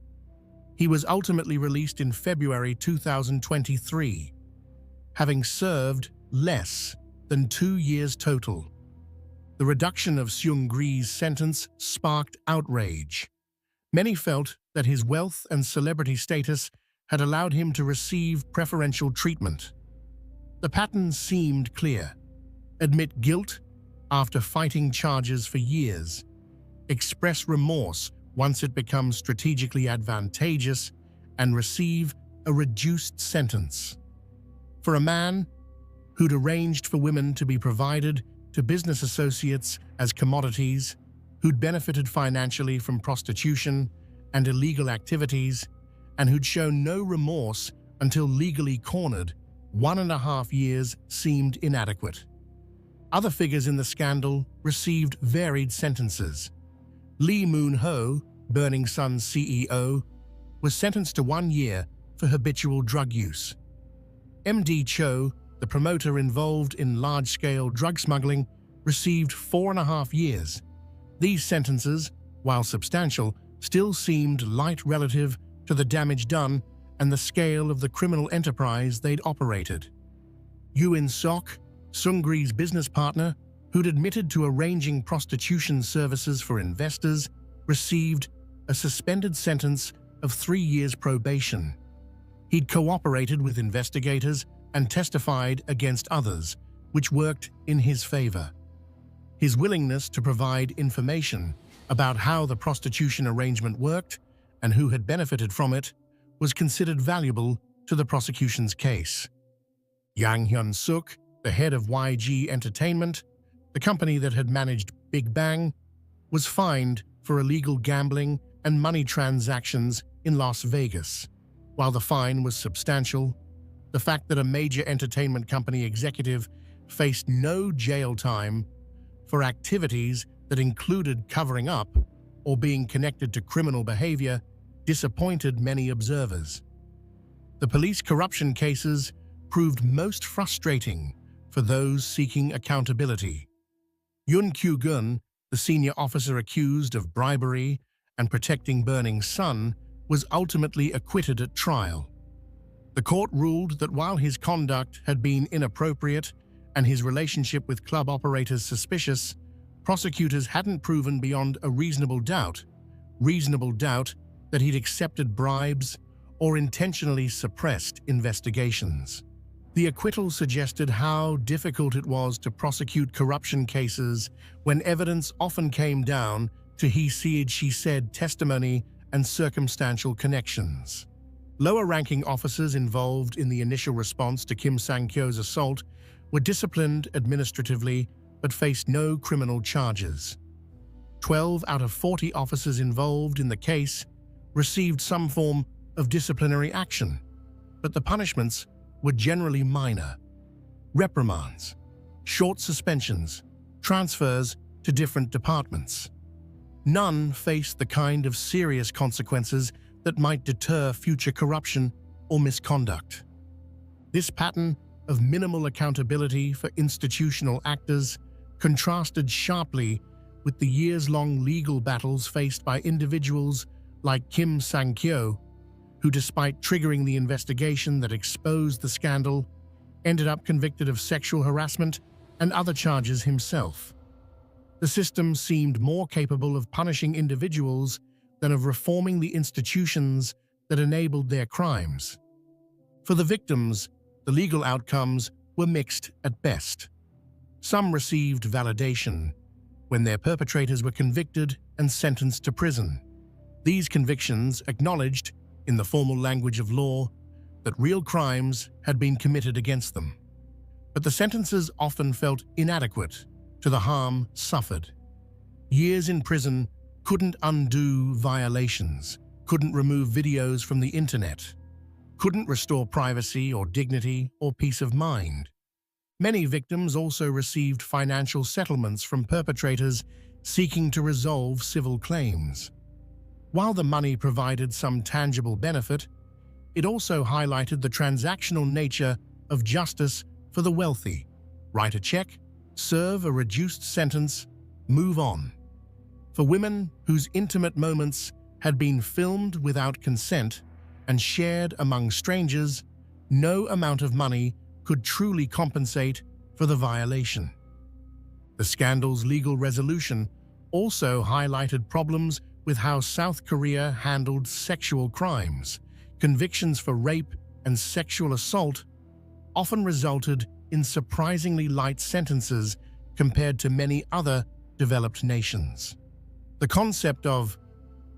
He was ultimately released in February 2023, having served less than 2 years total. The reduction of Seungri's sentence sparked outrage. Many felt that his wealth and celebrity status had allowed him to receive preferential treatment. The pattern seemed clear: admit guilt after fighting charges for years, express remorse once it becomes strategically advantageous, and receive a reduced sentence. For a man who'd arranged for women to be provided to business associates as commodities, who'd benefited financially from prostitution and illegal activities, and who'd shown no remorse until legally cornered, 1.5 years seemed inadequate. Other figures in the scandal received varied sentences. Lee Moon-ho, Burning Sun's CEO, was sentenced to 1 year for habitual drug use. MD Cho, the promoter involved in large-scale drug smuggling, received 4.5 years. These sentences, while substantial, still seemed light relative to the damage done and the scale of the criminal enterprise they'd operated. Yoo In-sok, Seungri's business partner, who'd admitted to arranging prostitution services for investors, received a suspended sentence of 3 years probation. He'd cooperated with investigators and testified against others, which worked in his favor. His willingness to provide information about how the prostitution arrangement worked and who had benefited from it was considered valuable to the prosecution's case. Yang Hyun-suk, the head of YG Entertainment, the company that had managed Big Bang, was fined for illegal gambling and money transactions in Las Vegas. While the fine was substantial, the fact that a major entertainment company executive faced no jail time for activities that included covering up or being connected to criminal behavior disappointed many observers. The police corruption cases proved most frustrating for those seeking accountability. Yoon Kyu-gun, the senior officer accused of bribery and protecting Burning Sun, was ultimately acquitted at trial. The court ruled that while his conduct had been inappropriate and his relationship with club operators suspicious, prosecutors hadn't proven beyond a reasonable doubt that he'd accepted bribes or intentionally suppressed investigations. The acquittal suggested how difficult it was to prosecute corruption cases when evidence often came down to he said, she said testimony and circumstantial connections. Lower-ranking officers involved in the initial response to Kim Sang-kyo's assault were disciplined administratively but faced no criminal charges. 12 out of 40 officers involved in the case received some form of disciplinary action, but the punishments were generally minor. Reprimands, short suspensions, transfers to different departments. None faced the kind of serious consequences that might deter future corruption or misconduct. This pattern of minimal accountability for institutional actors contrasted sharply with the years-long legal battles faced by individuals like Kim Sang-kyo, who, despite triggering the investigation that exposed the scandal, ended up convicted of sexual harassment and other charges himself. The system seemed more capable of punishing individuals than of reforming the institutions that enabled their crimes. For the victims, the legal outcomes were mixed at best. Some received validation when their perpetrators were convicted and sentenced to prison. These convictions acknowledged, in the formal language of law, that real crimes had been committed against them. But the sentences often felt inadequate to the harm suffered. Years in prison couldn't undo violations, couldn't remove videos from the internet, couldn't restore privacy or dignity or peace of mind. Many victims also received financial settlements from perpetrators seeking to resolve civil claims. While the money provided some tangible benefit, it also highlighted the transactional nature of justice for the wealthy. Write a check, serve a reduced sentence, move on. For women whose intimate moments had been filmed without consent and shared among strangers, no amount of money could truly compensate for the violation. The scandal's legal resolution also highlighted problems with how South Korea handled sexual crimes. Convictions for rape and sexual assault often resulted in surprisingly light sentences compared to many other developed nations. The concept of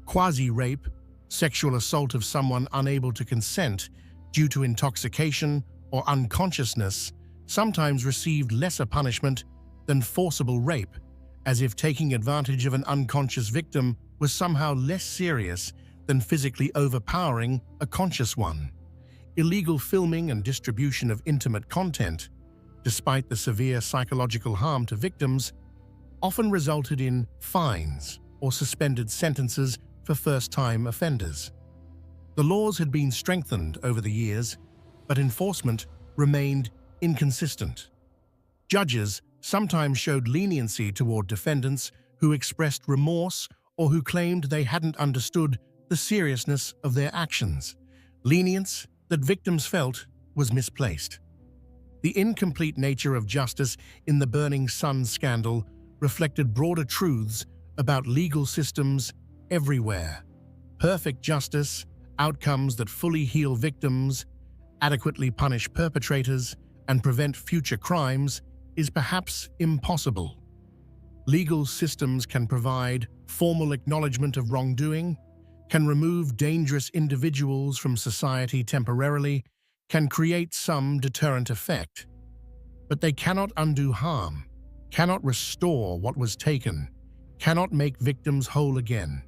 quasi-rape, sexual assault of someone unable to consent due to intoxication or unconsciousness, sometimes received lesser punishment than forcible rape, as if taking advantage of an unconscious victim was somehow less serious than physically overpowering a conscious one. Illegal filming and distribution of intimate content, despite the severe psychological harm to victims, often resulted in fines or suspended sentences for first-time offenders. The laws had been strengthened over the years, but enforcement remained inconsistent. Judges sometimes showed leniency toward defendants who expressed remorse or who claimed they hadn't understood the seriousness of their actions. Lenience that victims felt was misplaced. The incomplete nature of justice in the Burning Sun scandal reflected broader truths about legal systems everywhere. Perfect justice, outcomes that fully heal victims, adequately punish perpetrators, and prevent future crimes is perhaps impossible. Legal systems can provide formal acknowledgement of wrongdoing, can remove dangerous individuals from society temporarily, can create some deterrent effect. But they cannot undo harm, cannot restore what was taken, cannot make victims whole again.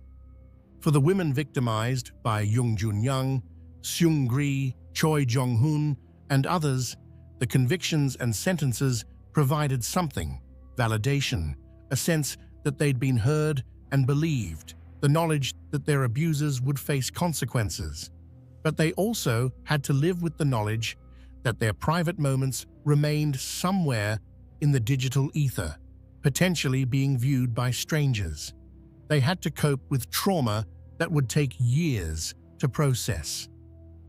For the women victimized by Yoon Jun-young, Seung-gi, Choi Jong-hoon, and others, the convictions and sentences provided something, validation, a sense that they'd been heard and believed, the knowledge that their abusers would face consequences. But they also had to live with the knowledge that their private moments remained somewhere in the digital ether, potentially being viewed by strangers. They had to cope with trauma that would take years to process.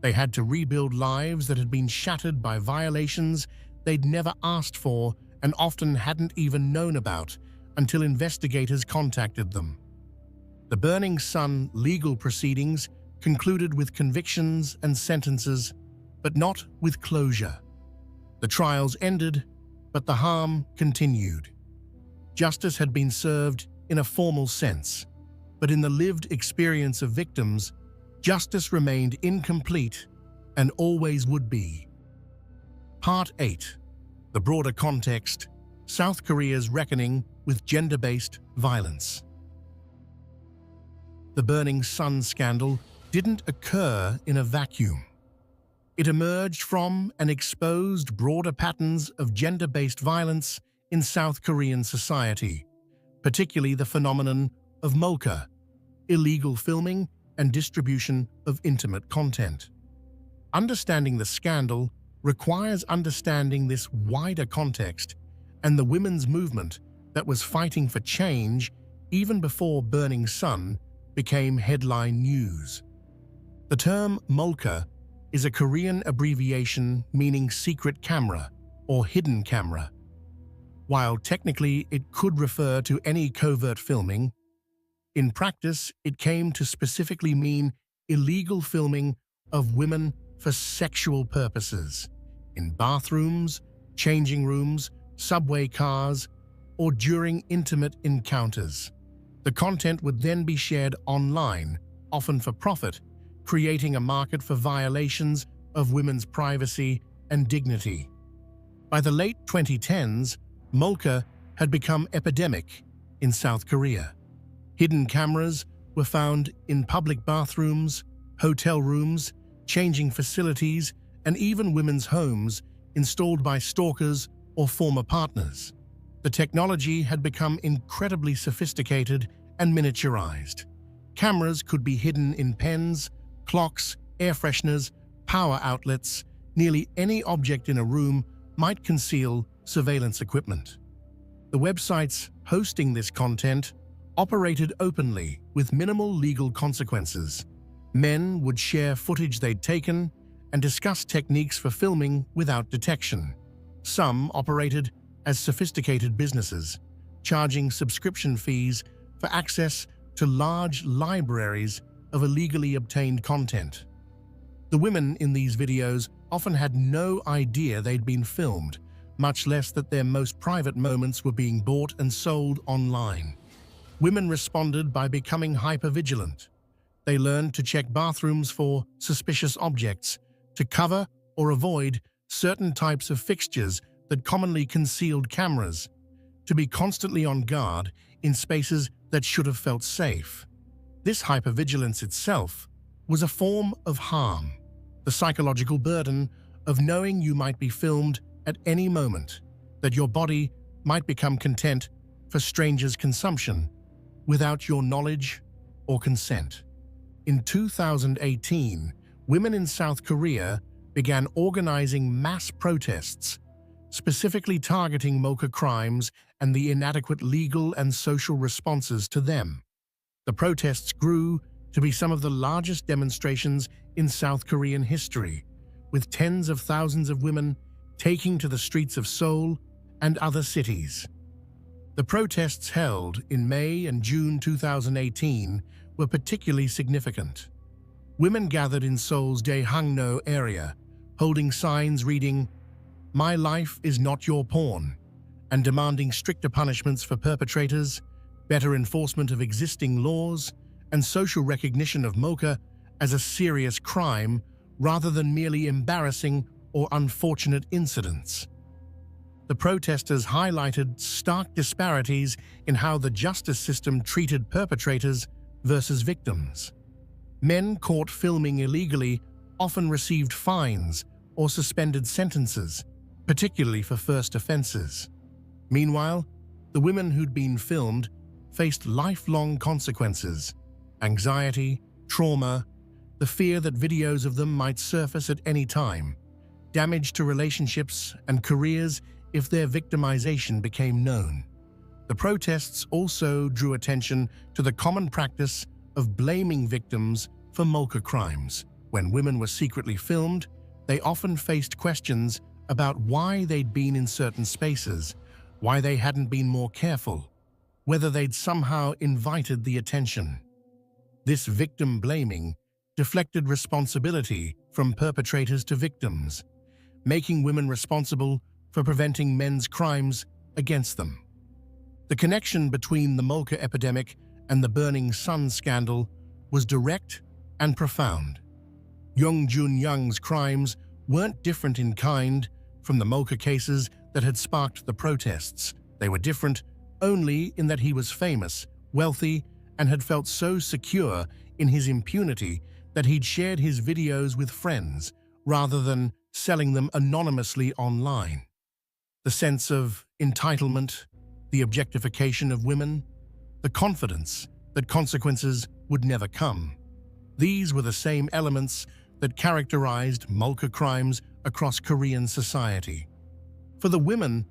They had to rebuild lives that had been shattered by violations they'd never asked for and often hadn't even known about until investigators contacted them. The Burning Sun legal proceedings concluded with convictions and sentences, but not with closure. The trials ended, but the harm continued. Justice had been served in a formal sense, but in the lived experience of victims, justice remained incomplete and always would be. Part 8. The broader context: South Korea's reckoning with gender-based violence. The Burning Sun scandal didn't occur in a vacuum. It emerged from and exposed broader patterns of gender-based violence in South Korean society, particularly the phenomenon of molka, illegal filming and distribution of intimate content. Understanding the scandal requires understanding this wider context and the women's movement that was fighting for change even before Burning Sun became headline news. The term molka is a Korean abbreviation meaning secret camera or hidden camera. While technically it could refer to any covert filming, in practice it came to specifically mean illegal filming of women for sexual purposes, in bathrooms, changing rooms, subway cars, or during intimate encounters. The content would then be shared online, often for profit, creating a market for violations of women's privacy and dignity. By the late 2010s, molka had become epidemic in South Korea. Hidden cameras were found in public bathrooms, hotel rooms, changing facilities, and even women's homes, installed by stalkers or former partners. The technology had become incredibly sophisticated and miniaturized. Cameras could be hidden in pens, clocks, air fresheners, power outlets. Nearly any object in a room might conceal surveillance equipment. The websites hosting this content operated openly with minimal legal consequences. Men would share footage they'd taken and discuss techniques for filming without detection. Some operated as sophisticated businesses, charging subscription fees for access to large libraries of illegally obtained content. The women in these videos often had no idea they'd been filmed, much less that their most private moments were being bought and sold online. Women responded by becoming hypervigilant. They learned to check bathrooms for suspicious objects, to cover or avoid certain types of fixtures that commonly concealed cameras, to be constantly on guard in spaces that should have felt safe. This hypervigilance itself was a form of harm, the psychological burden of knowing you might be filmed at any moment, that your body might become content for strangers' consumption without your knowledge or consent. In 2018, women in South Korea began organizing mass protests, specifically targeting molka crimes and the inadequate legal and social responses to them. The protests grew to be some of the largest demonstrations in South Korean history, with tens of thousands of women taking to the streets of Seoul and other cities. The protests held in May and June 2018 were particularly significant. Women gathered in Seoul's Daehangno area, holding signs reading, "My life is not your porn," and demanding stricter punishments for perpetrators, better enforcement of existing laws, and social recognition of molka as a serious crime rather than merely embarrassing or unfortunate incidents. The protesters highlighted stark disparities in how the justice system treated perpetrators versus victims. Men caught filming illegally often received fines or suspended sentences, particularly for first offenses. Meanwhile, the women who'd been filmed faced lifelong consequences: anxiety, trauma, the fear that videos of them might surface at any time, damage to relationships and careers if their victimization became known. The protests also drew attention to the common practice of blaming victims for molka crimes. When women were secretly filmed, they often faced questions about why they'd been in certain spaces, why they hadn't been more careful, whether they'd somehow invited the attention. This victim blaming deflected responsibility from perpetrators to victims, making women responsible for preventing men's crimes against them. The connection between the Mocha epidemic and the Burning Sun scandal was direct and profound. Young Jun Young's crimes weren't different in kind from the Mocha cases that had sparked the protests. They were different only in that he was famous, wealthy, and had felt so secure in his impunity that he'd shared his videos with friends rather than selling them anonymously online. The sense of entitlement, the objectification of women, the confidence that consequences would never come. These were the same elements that characterized Mocha crimes across Korean society. For the women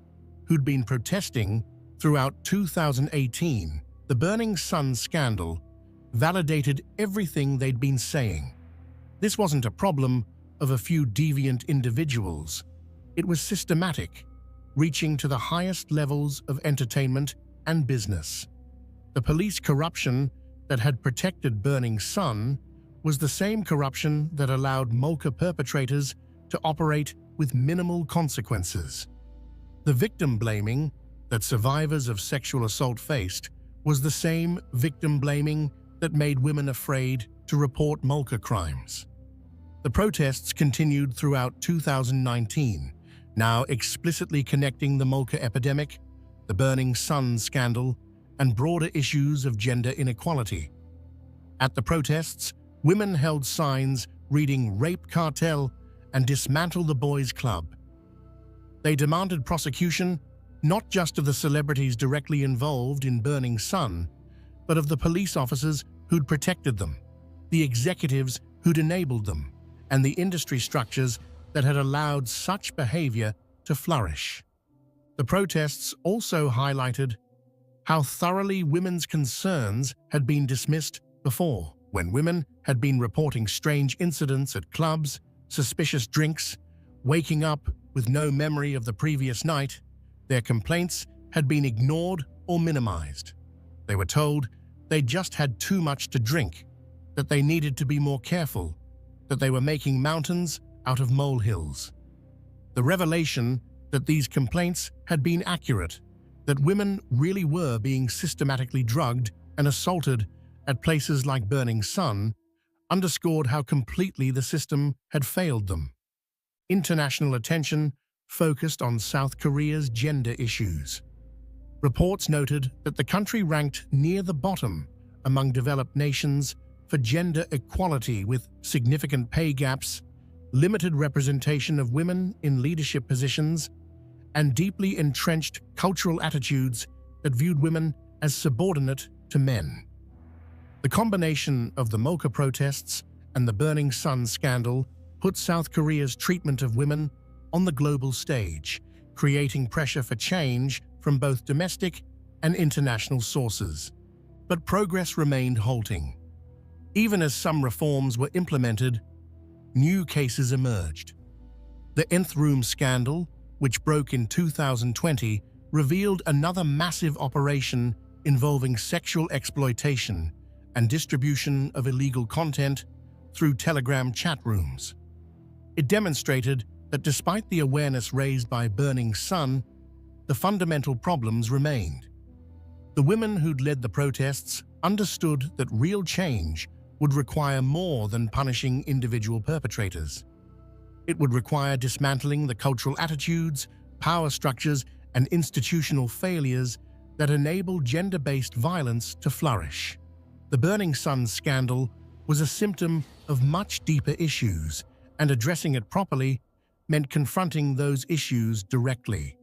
who'd been protesting throughout 2018, the Burning Sun scandal validated everything they'd been saying. This wasn't a problem of a few deviant individuals. It was systematic, reaching to the highest levels of entertainment and business. The police corruption that had protected Burning Sun was the same corruption that allowed Mocha perpetrators to operate with minimal consequences. The victim blaming that survivors of sexual assault faced was the same victim blaming that made women afraid to report Mocha crimes. The protests continued throughout 2019, now explicitly connecting the Mocha epidemic, the Burning Sun scandal, and broader issues of gender inequality. At the protests, women held signs reading "Rape Cartel" and "Dismantle the Boys Club." They demanded prosecution not just of the celebrities directly involved in Burning Sun, but of the police officers who'd protected them, the executives who'd enabled them, and the industry structures that had allowed such behavior to flourish. The protests also highlighted how thoroughly women's concerns had been dismissed before, when women had been reporting strange incidents at clubs, suspicious drinks, waking up with no memory of the previous night. Their complaints had been ignored or minimized. They were told they just had too much to drink, that they needed to be more careful, that they were making mountains out of molehills. The revelation that these complaints had been accurate, that women really were being systematically drugged and assaulted at places like Burning Sun, underscored how completely the system had failed them. International attention focused on South Korea's gender issues. Reports noted that the country ranked near the bottom among developed nations for gender equality, with significant pay gaps, limited representation of women in leadership positions, and deeply entrenched cultural attitudes that viewed women as subordinate to men. The combination of the Mocha protests and the Burning Sun scandal put South Korea's treatment of women on the global stage, creating pressure for change from both domestic and international sources. But progress remained halting. Even as some reforms were implemented, new cases emerged. The Nth Room scandal, which broke in 2020, revealed another massive operation involving sexual exploitation and distribution of illegal content through Telegram chat rooms. It demonstrated that despite the awareness raised by Burning Sun, the fundamental problems remained. The women who'd led the protests understood that real change would require more than punishing individual perpetrators. It would require dismantling the cultural attitudes, power structures, and institutional failures that enable gender-based violence to flourish. The Burning Sun scandal was a symptom of much deeper issues, and addressing it properly meant confronting those issues directly.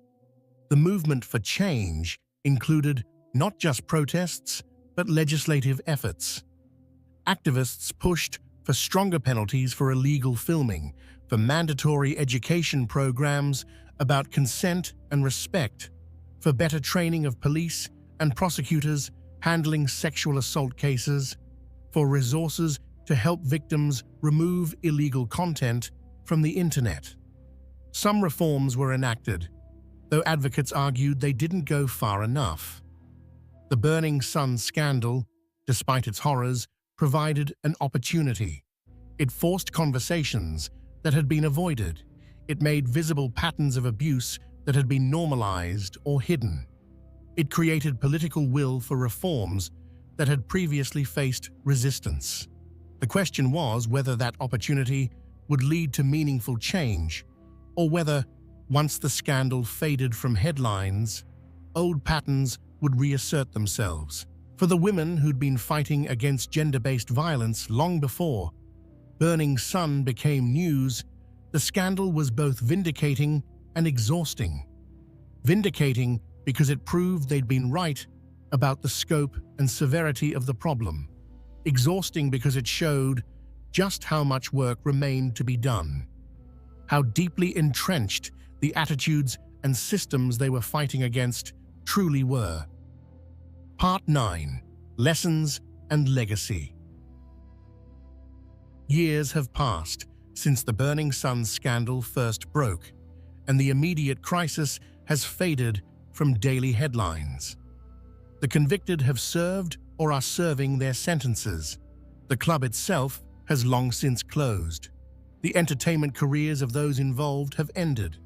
The movement for change included not just protests, but legislative efforts. Activists pushed for stronger penalties for illegal filming, for mandatory education programs about consent and respect, for better training of police and prosecutors handling sexual assault cases, for resources to help victims remove illegal content from the internet. Some reforms were enacted, though advocates argued they didn't go far enough. The Burning Sun scandal, despite its horrors, provided an opportunity. It forced conversations that had been avoided. It made visible patterns of abuse that had been normalized or hidden. It created political will for reforms that had previously faced resistance. The question was whether that opportunity would lead to meaningful change, or whether, once the scandal faded from headlines, old patterns would reassert themselves. For the women who'd been fighting against gender-based violence long before Burning Sun became news, the scandal was both vindicating and exhausting. Vindicating because it proved they'd been right about the scope and severity of the problem. Exhausting because it showed just how much work remained to be done. How deeply entrenched the attitudes and systems they were fighting against truly were. Part 9. Lessons and Legacy. Years have passed since the Burning Sun scandal first broke, and the immediate crisis has faded from daily headlines. The convicted have served or are serving their sentences. The club itself has long since closed. The entertainment careers of those involved have ended,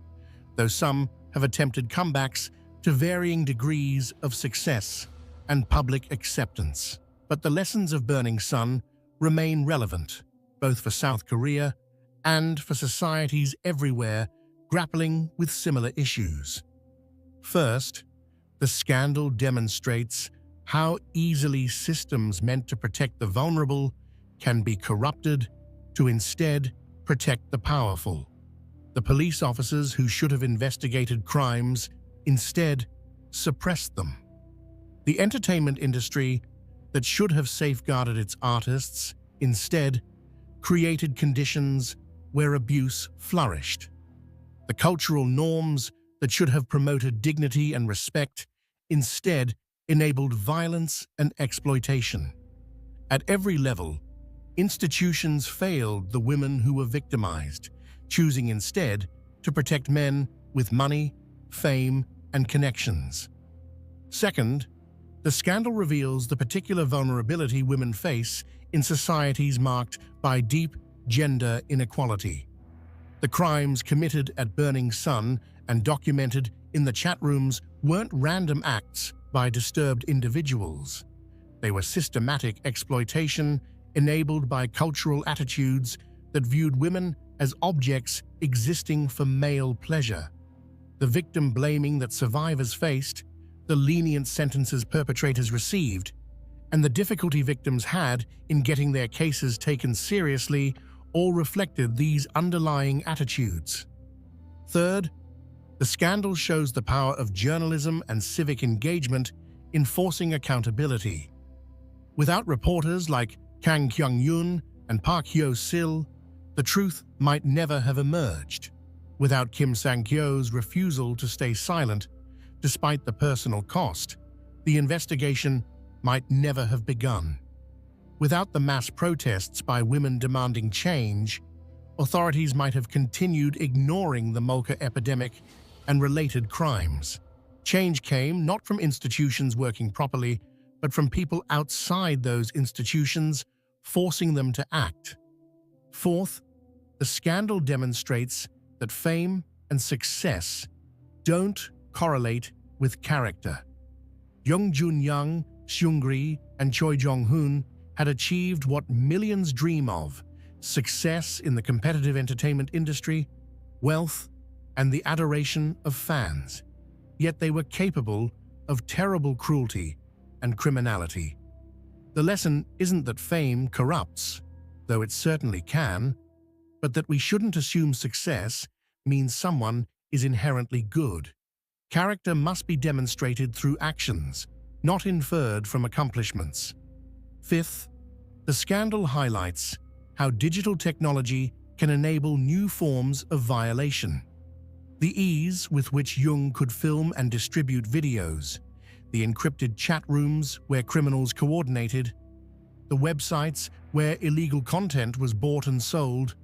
though some have attempted comebacks to varying degrees of success and public acceptance. But the lessons of Burning Sun remain relevant, both for South Korea and for societies everywhere grappling with similar issues. First, the scandal demonstrates how easily systems meant to protect the vulnerable can be corrupted to instead protect the powerful. The police officers who should have investigated crimes instead suppressed them. The entertainment industry that should have safeguarded its artists instead created conditions where abuse flourished. The cultural norms that should have promoted dignity and respect instead enabled violence and exploitation. At every level, institutions failed the women who were victimized, choosing instead to protect men with money, fame, and connections. Second, the scandal reveals the particular vulnerability women face in societies marked by deep gender inequality. The crimes committed at Burning Sun and documented in the chat rooms weren't random acts by disturbed individuals. They were systematic exploitation enabled by cultural attitudes that viewed women as objects existing for male pleasure. The victim blaming that survivors faced, the lenient sentences perpetrators received, and the difficulty victims had in getting their cases taken seriously all reflected these underlying attitudes. Third, the scandal shows the power of journalism and civic engagement in forcing accountability. Without reporters like Kang Kyung-yoon and Park Hyo-sil, the truth might never have emerged. Without Kim Sang-kyo's refusal to stay silent, despite the personal cost, the investigation might never have begun. Without the mass protests by women demanding change, authorities might have continued ignoring the Molka epidemic and related crimes. Change came not from institutions working properly, but from people outside those institutions, forcing them to act. Fourth, the scandal demonstrates that fame and success don't correlate with character. Jung Jun-young, Seungri, and Choi Jong-hoon had achieved what millions dream of: success in the competitive entertainment industry, wealth, and the adoration of fans. Yet they were capable of terrible cruelty and criminality. The lesson isn't that fame corrupts, though it certainly can, but that we shouldn't assume success means someone is inherently good. Character must be demonstrated through actions, not inferred from accomplishments. Fifth, the scandal highlights how digital technology can enable new forms of violation. The ease with which Jung could film and distribute videos, the encrypted chat rooms where criminals coordinated, the websites where illegal content was bought and sold,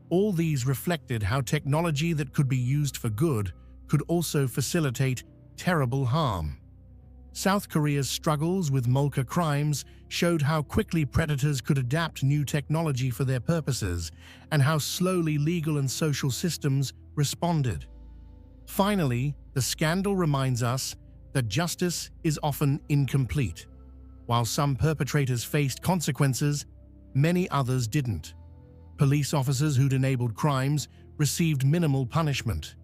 all these reflected how technology that could be used for good could also facilitate terrible harm. South Korea's struggles with Molka crimes showed how quickly predators could adapt new technology for their purposes, and how slowly legal and social systems responded. Finally, the scandal reminds us that justice is often incomplete. While some perpetrators faced consequences, many others didn't. Police officers who'd enabled crimes received minimal punishment.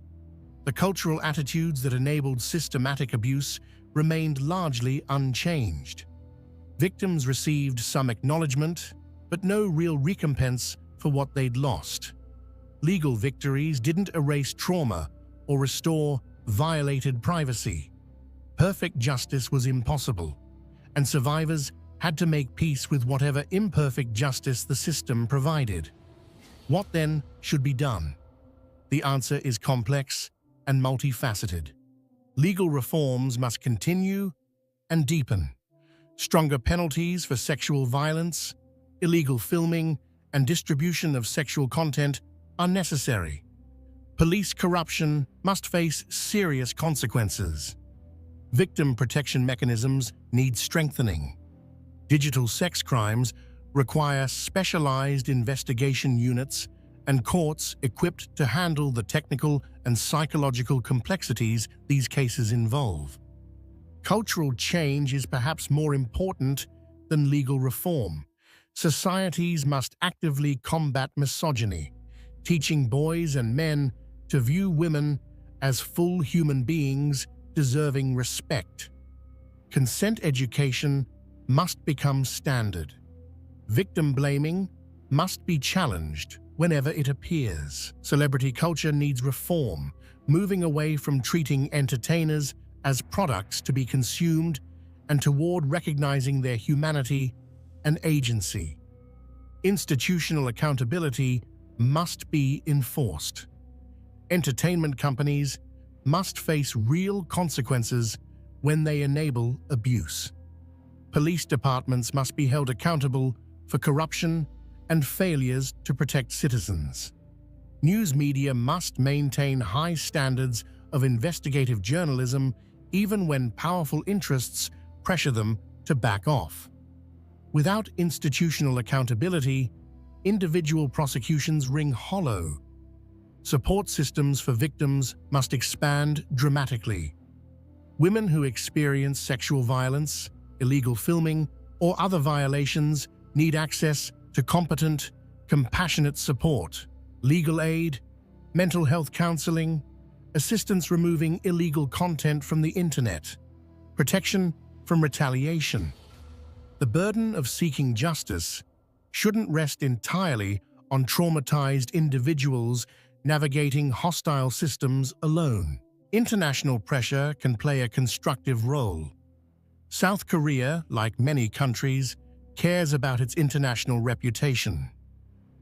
The cultural attitudes that enabled systematic abuse remained largely unchanged. Victims received some acknowledgement, but no real recompense for what they'd lost. Legal victories didn't erase trauma or restore violated privacy. Perfect justice was impossible, and survivors had to make peace with whatever imperfect justice the system provided. What then should be done? The answer is complex and multifaceted. Legal reforms must continue and deepen. Stronger penalties for sexual violence, illegal filming, and distribution of sexual content are necessary. Police corruption must face serious consequences. Victim protection mechanisms need strengthening. Digital sex crimes require specialized investigation units and courts equipped to handle the technical and psychological complexities these cases involve. Cultural change is perhaps more important than legal reform. Societies must actively combat misogyny, teaching boys and men to view women as full human beings deserving respect. Consent education must become standard. Victim blaming must be challenged whenever it appears. Celebrity culture needs reform, moving away from treating entertainers as products to be consumed and toward recognizing their humanity and agency. Institutional accountability must be enforced. Entertainment companies must face real consequences when they enable abuse. Police departments must be held accountable for corruption and failures to protect citizens. News media must maintain high standards of investigative journalism even when powerful interests pressure them to back off. Without institutional accountability, individual prosecutions ring hollow. Support systems for victims must expand dramatically. Women who experience sexual violence, illegal filming, or other violations need access to competent, compassionate support, legal aid, mental health counseling, assistance removing illegal content from the internet, protection from retaliation. The burden of seeking justice shouldn't rest entirely on traumatized individuals navigating hostile systems alone. International pressure can play a constructive role. South Korea, like many countries, cares about its international reputation.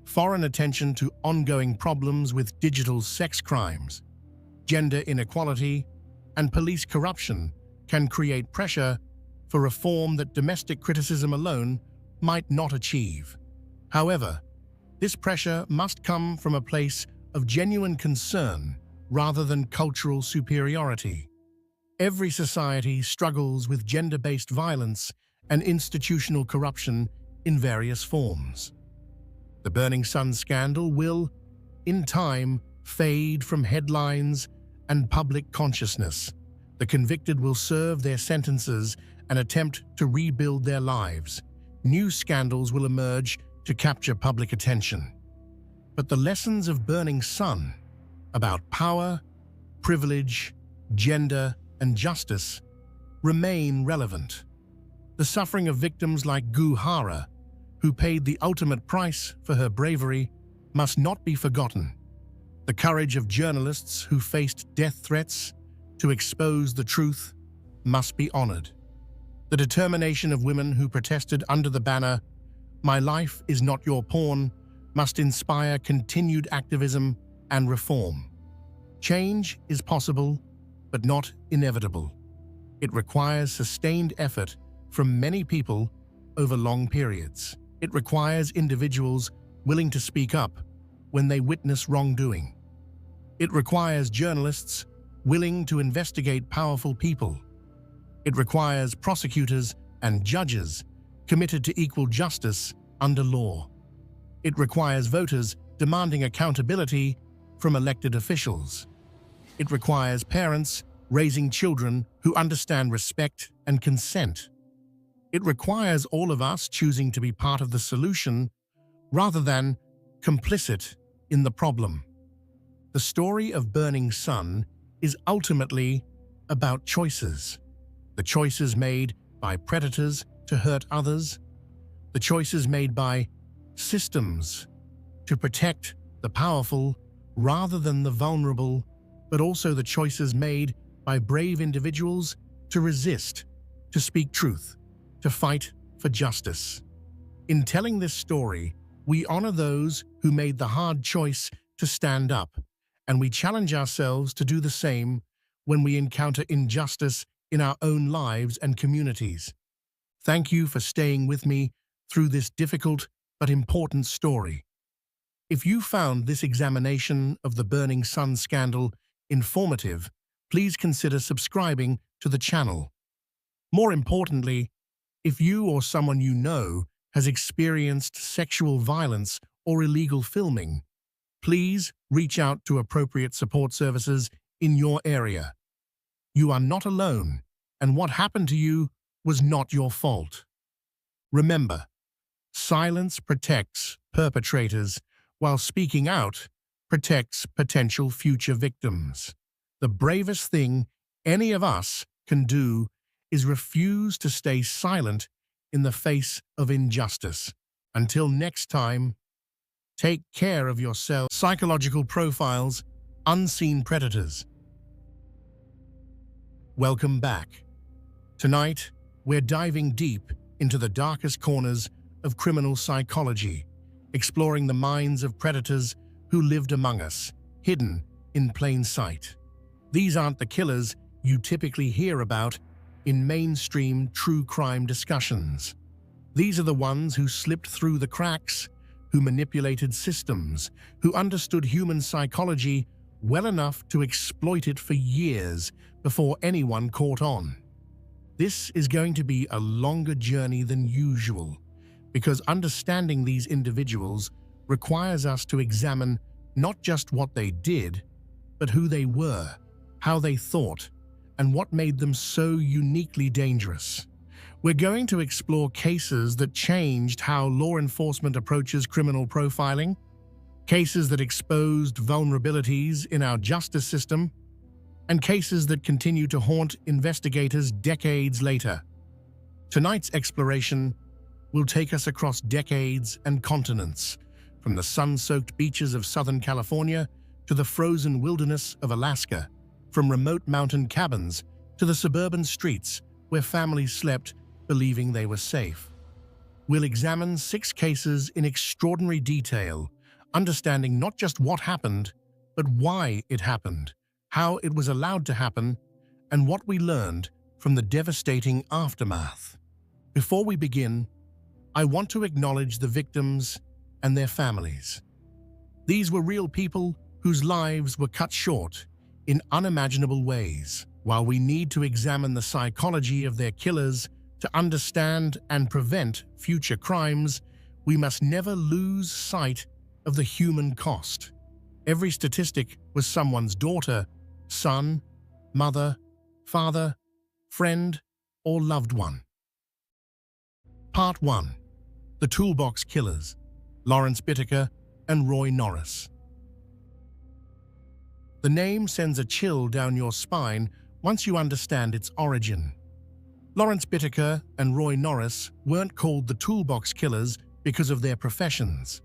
Foreign attention to ongoing problems with digital sex crimes, gender inequality, and police corruption can create pressure for reform that domestic criticism alone might not achieve. However, this pressure must come from a place of genuine concern rather than cultural superiority. Every society struggles with gender-based violence and institutional corruption in various forms. The Burning Sun scandal will, in time, fade from headlines and public consciousness. The convicted will serve their sentences and attempt to rebuild their lives. New scandals will emerge to capture public attention. But the lessons of Burning Sun about power, privilege, gender, and justice remain relevant. The suffering of victims like Goo Hara, who paid the ultimate price for her bravery, must not be forgotten. The courage of journalists who faced death threats to expose the truth must be honored. The determination of women who protested under the banner, "My life is not your porn," must inspire continued activism and reform. Change is possible, but not inevitable. It requires sustained effort from many people over long periods. It requires individuals willing to speak up when they witness wrongdoing. It requires journalists willing to investigate powerful people. It requires prosecutors and judges committed to equal justice under law. It requires voters demanding accountability from elected officials. It requires parents raising children who understand respect and consent. It requires all of us choosing to be part of the solution rather than complicit in the problem. The story of Burning Sun is ultimately about choices. The choices made by predators to hurt others, the choices made by systems to protect the powerful rather than the vulnerable, but also the choices made by brave individuals to resist, to speak truth, to fight for justice. In telling this story, we honor those who made the hard choice to stand up, and we challenge ourselves to do the same when we encounter injustice in our own lives and communities. Thank you for staying with me through this difficult but important story. If you found this examination of the Burning Sun scandal informative, please consider subscribing to the channel. More importantly, if you or someone you know has experienced sexual violence or illegal filming, please reach out to appropriate support services in your area. You are not alone, and what happened to you was not your fault. Remember, silence protects perpetrators, while speaking out protects potential future victims. The bravest thing any of us can do is refuse to stay silent in the face of injustice. Until next time, take care of yourself. Psychological Profiles, Unseen Predators. Welcome back. Tonight, we're diving deep into the darkest corners of criminal psychology, exploring the minds of predators who lived among us, hidden in plain sight. These aren't the killers you typically hear about in mainstream true crime discussions. These are the ones who slipped through the cracks, who manipulated systems, who understood human psychology well enough to exploit it for years before anyone caught on. This is going to be a longer journey than usual, because understanding these individuals requires us to examine not just what they did, but who they were, how they thought, and what made them so uniquely dangerous. We're going to explore cases that changed how law enforcement approaches criminal profiling, cases that exposed vulnerabilities in our justice system, and cases that continue to haunt investigators decades later. Tonight's exploration will take us across decades and continents, from the sun-soaked beaches of Southern California to the frozen wilderness of Alaska, from remote mountain cabins to the suburban streets where families slept believing they were safe. We'll examine 6 cases in extraordinary detail, understanding not just what happened, but why it happened, how it was allowed to happen, and what we learned from the devastating aftermath. Before we begin, I want to acknowledge the victims and their families. These were real people whose lives were cut short in unimaginable ways. While we need to examine the psychology of their killers to understand and prevent future crimes, we must never lose sight of the human cost. Every statistic was someone's daughter, son, mother, father, friend, or loved one. Part 1. The Toolbox Killers, Lawrence Bittaker and Roy Norris. The name sends a chill down your spine once you understand its origin. Lawrence Bittaker and Roy Norris weren't called the Toolbox Killers because of their professions.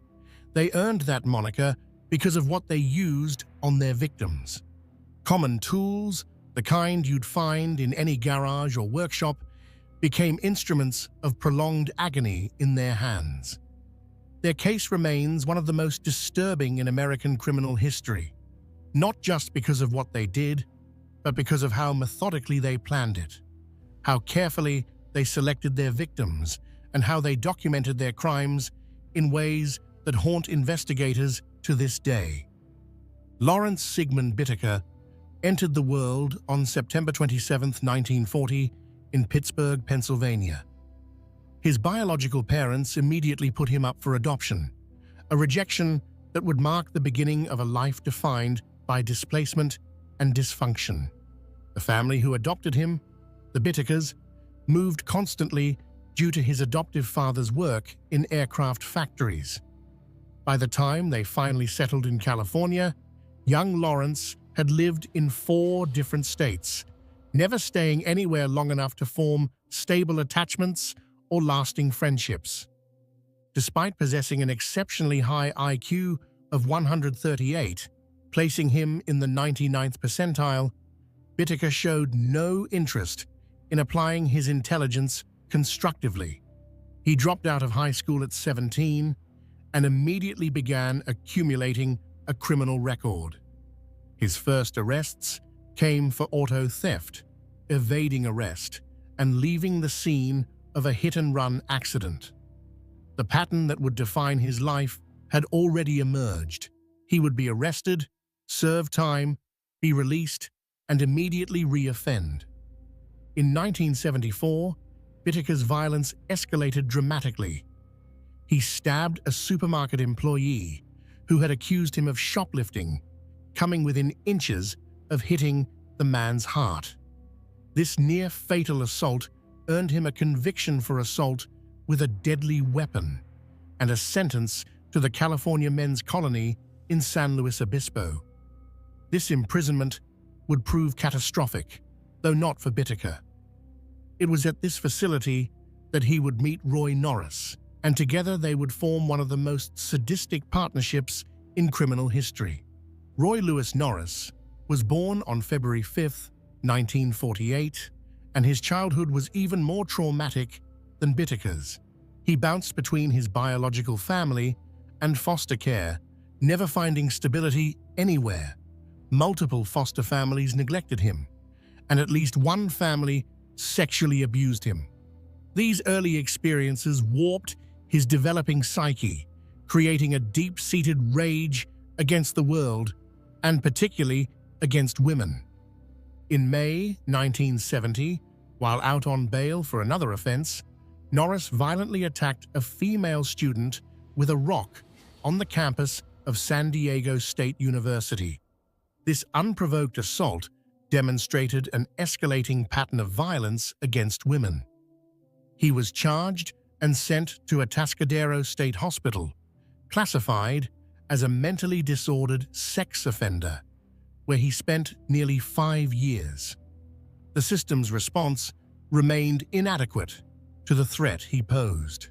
They earned that moniker because of what they used on their victims. Common tools, the kind you'd find in any garage or workshop, became instruments of prolonged agony in their hands. Their case remains one of the most disturbing in American criminal history, not just because of what they did, but because of how methodically they planned it, how carefully they selected their victims, and how they documented their crimes in ways that haunt investigators to this day. Lawrence Sigmund Bittaker entered the world on September 27, 1940, in Pittsburgh, Pennsylvania. His biological parents immediately put him up for adoption, a rejection that would mark the beginning of a life defined by displacement and dysfunction. The family who adopted him, the Bittakers, moved constantly due to his adoptive father's work in aircraft factories. By the time they finally settled in California, young Lawrence had lived in 4 different states, never staying anywhere long enough to form stable attachments or lasting friendships. Despite possessing an exceptionally high IQ of 138, placing him in the 99th percentile, Bittaker showed no interest in applying his intelligence constructively. He dropped out of high school at 17 and immediately began accumulating a criminal record. His first arrests came for auto theft, evading arrest, and leaving the scene of a hit-and-run accident. The pattern that would define his life had already emerged. He would be arrested, serve time, be released, and immediately re-offend. In 1974, Bittaker's violence escalated dramatically. He stabbed a supermarket employee who had accused him of shoplifting, coming within inches of hitting the man's heart. This near-fatal assault earned him a conviction for assault with a deadly weapon and a sentence to the California Men's Colony in San Luis Obispo. This imprisonment would prove catastrophic, though not for Bittaker. It was at this facility that he would meet Roy Norris, and together they would form one of the most sadistic partnerships in criminal history. Roy Lewis Norris was born on February 5, 1948, and his childhood was even more traumatic than Bittaker's. He bounced between his biological family and foster care, never finding stability anywhere. Multiple foster families neglected him, and at least one family sexually abused him. These early experiences warped his developing psyche, creating a deep-seated rage against the world, and particularly against women. In May 1970, while out on bail for another offense, Norris violently attacked a female student with a rock on the campus of San Diego State University. This unprovoked assault demonstrated an escalating pattern of violence against women. He was charged and sent to Atascadero State Hospital, classified as a mentally disordered sex offender, where he spent nearly 5 years. The system's response remained inadequate to the threat he posed.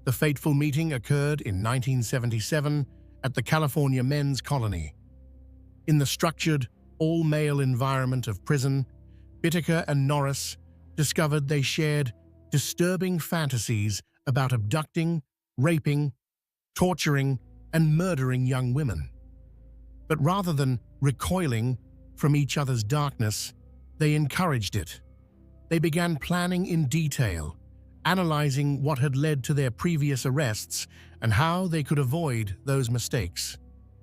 The fateful meeting occurred in 1977 at the California Men's Colony. In the structured, all-male environment of prison, Bittaker and Norris discovered they shared disturbing fantasies about abducting, raping, torturing, and murdering young women. But rather than recoiling from each other's darkness, they encouraged it. They began planning in detail, analyzing what had led to their previous arrests and how they could avoid those mistakes.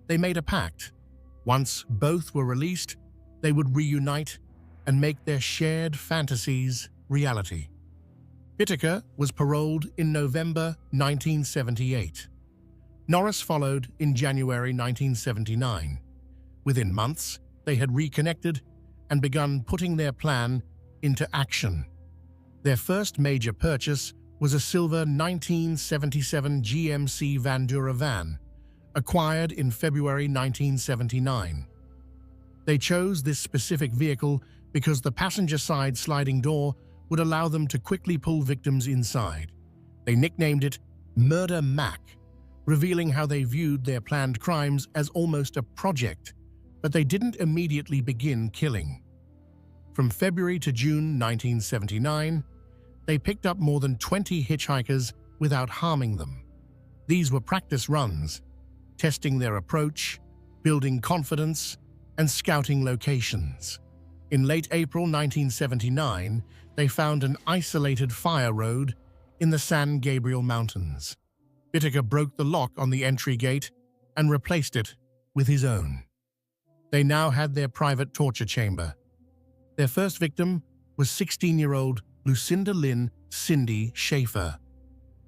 They made a pact. Once both were released, they would reunite and make their shared fantasies reality. Bittaker was paroled in November 1978. Norris followed in January 1979. Within months, they had reconnected and begun putting their plan into action. Their first major purchase was a silver 1977 GMC Vandura van, acquired in February 1979. They chose this specific vehicle because the passenger-side sliding door would allow them to quickly pull victims inside. They nicknamed it Murder Mac, revealing how they viewed their planned crimes as almost a project, but they didn't immediately begin killing. From February to June 1979, they picked up more than 20 hitchhikers without harming them. These were practice runs, testing their approach, building confidence, and scouting locations. In late April 1979, they found an isolated fire road in the San Gabriel Mountains. Bittaker broke the lock on the entry gate and replaced it with his own. They now had their private torture chamber. Their first victim was 16-year-old Lucinda Lynn Cindy Schaefer.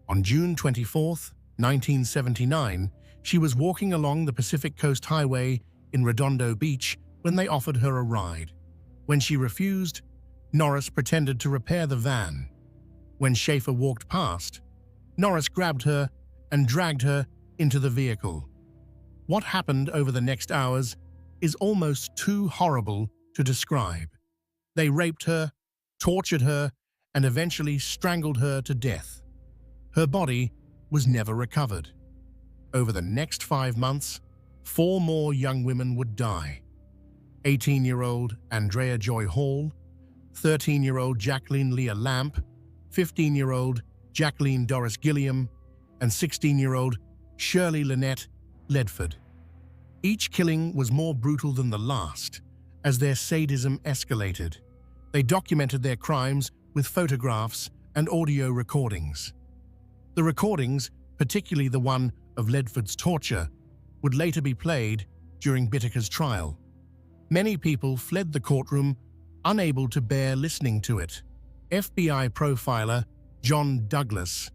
On June 24, 1979, She was walking along the Pacific Coast Highway in Redondo Beach when they offered her a ride. When she refused, Norris pretended to repair the van. When Schaefer walked past, Norris grabbed her and dragged her into the vehicle. What happened over the next hours is almost too horrible to describe. They raped her, tortured her, and eventually strangled her to death. Her body was never recovered. Over the next 5 months, 4 more young women would die. 18-year-old Andrea Joy Hall, 13-year-old Jacqueline Leah Lamp, 15-year-old Jacqueline Doris Gilliam, and 16-year-old Shirley Lynette Ledford. Each killing was more brutal than the last, as their sadism escalated. They documented their crimes with photographs and audio recordings. The recordings, particularly the one of Ledford's torture, would later be played during Bittaker's trial. Many people fled the courtroom, unable to bear listening to it. FBI profiler John Douglas,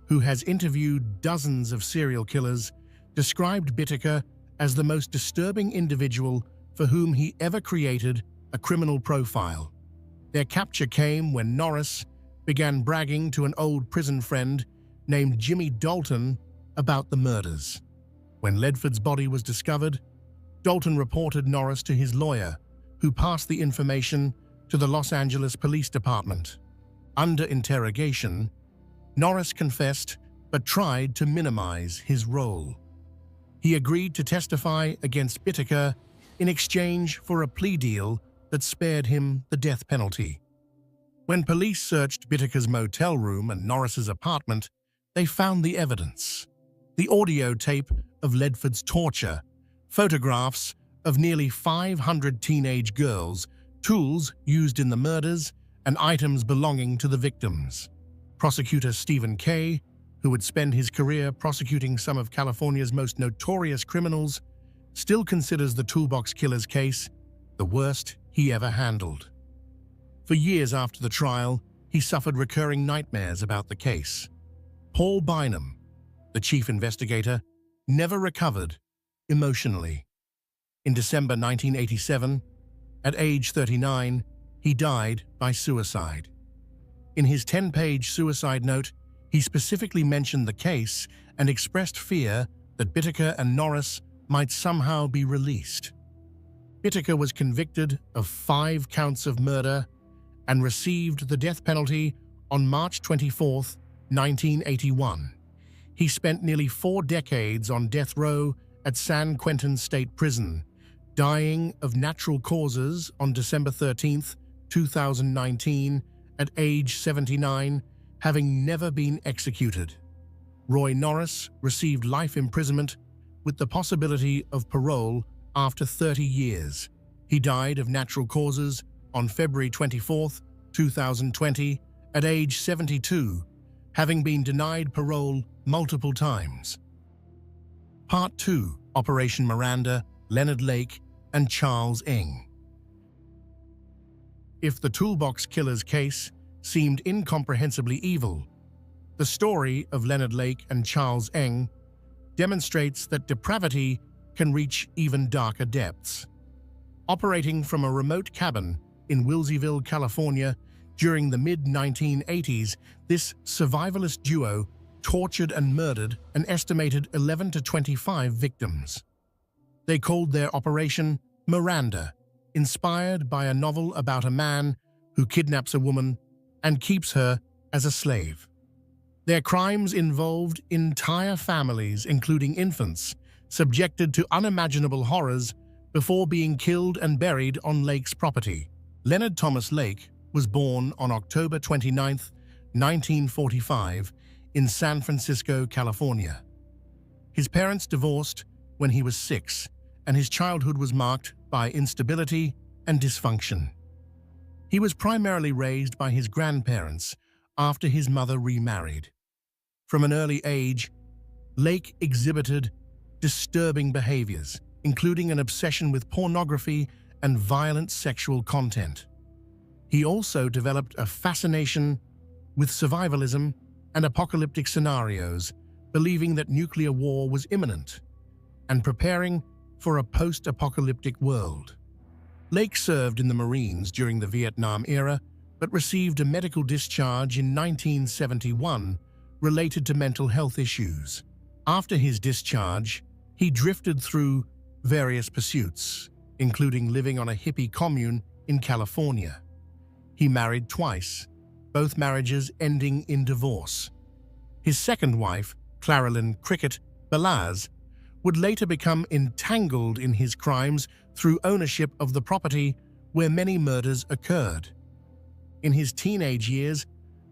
who has interviewed dozens of serial killers, described Bittaker as the most disturbing individual for whom he ever created a criminal profile. Their capture came when Norris began bragging to an old prison friend named Jimmy Dalton about the murders. When Ledford's body was discovered, Dalton reported Norris to his lawyer, who passed the information to the Los Angeles Police Department. Under interrogation, Norris confessed but tried to minimize his role. He agreed to testify against Bittaker in exchange for a plea deal that spared him the death penalty. When police searched Bittaker's motel room and Norris's apartment, they found the evidence: the audio tape of Ledford's torture, photographs of nearly 500 teenage girls, tools used in the murders, and items belonging to the victims. Prosecutor Stephen Kay, who would spend his career prosecuting some of California's most notorious criminals, still considers the Toolbox Killers case the worst he ever handled. For years after the trial, he suffered recurring nightmares about the case. Paul Bynum, the chief investigator, never recovered emotionally. In December 1987, at age 39, he died by suicide. In his 10-page suicide note, he specifically mentioned the case and expressed fear that Bittaker and Norris might somehow be released. Bittaker was convicted of 5 counts of murder and received the death penalty on March 24, 1981. He spent nearly 4 decades on death row at San Quentin State Prison, dying of natural causes on December 13, 2019, at age 79, having never been executed. Roy Norris received life imprisonment with the possibility of parole after 30 years. He died of natural causes on February 24, 2020, at age 72, having been denied parole multiple times. Part 2: Operation Miranda, Leonard Lake, and Charles Ng. If the Toolbox Killers case seemed incomprehensibly evil, the story of Leonard Lake and Charles Ng demonstrates that depravity can reach even darker depths. Operating from a remote cabin in Wilseyville, California, during the mid-1980s, this survivalist duo tortured and murdered an estimated 11 to 25 victims. They called their operation Miranda, inspired by a novel about a man who kidnaps a woman and keeps her as a slave. Their crimes involved entire families, including infants, subjected to unimaginable horrors before being killed and buried on Lake's property. Leonard Thomas Lake was born on October 29, 1945, in San Francisco, California. His parents divorced when he was 6, and his childhood was marked by instability and dysfunction. He was primarily raised by his grandparents after his mother remarried. From an early age, Lake exhibited disturbing behaviors, including an obsession with pornography and violent sexual content. He also developed a fascination with survivalism and apocalyptic scenarios, believing that nuclear war was imminent and preparing for a post-apocalyptic world. Lake served in the Marines during the Vietnam era, but received a medical discharge in 1971 related to mental health issues. After his discharge, he drifted through various pursuits, including living on a hippie commune in California. He married twice, both marriages ending in divorce. His second wife, Claralyn Cricket Balaz, would later become entangled in his crimes through ownership of the property where many murders occurred. In his teenage years,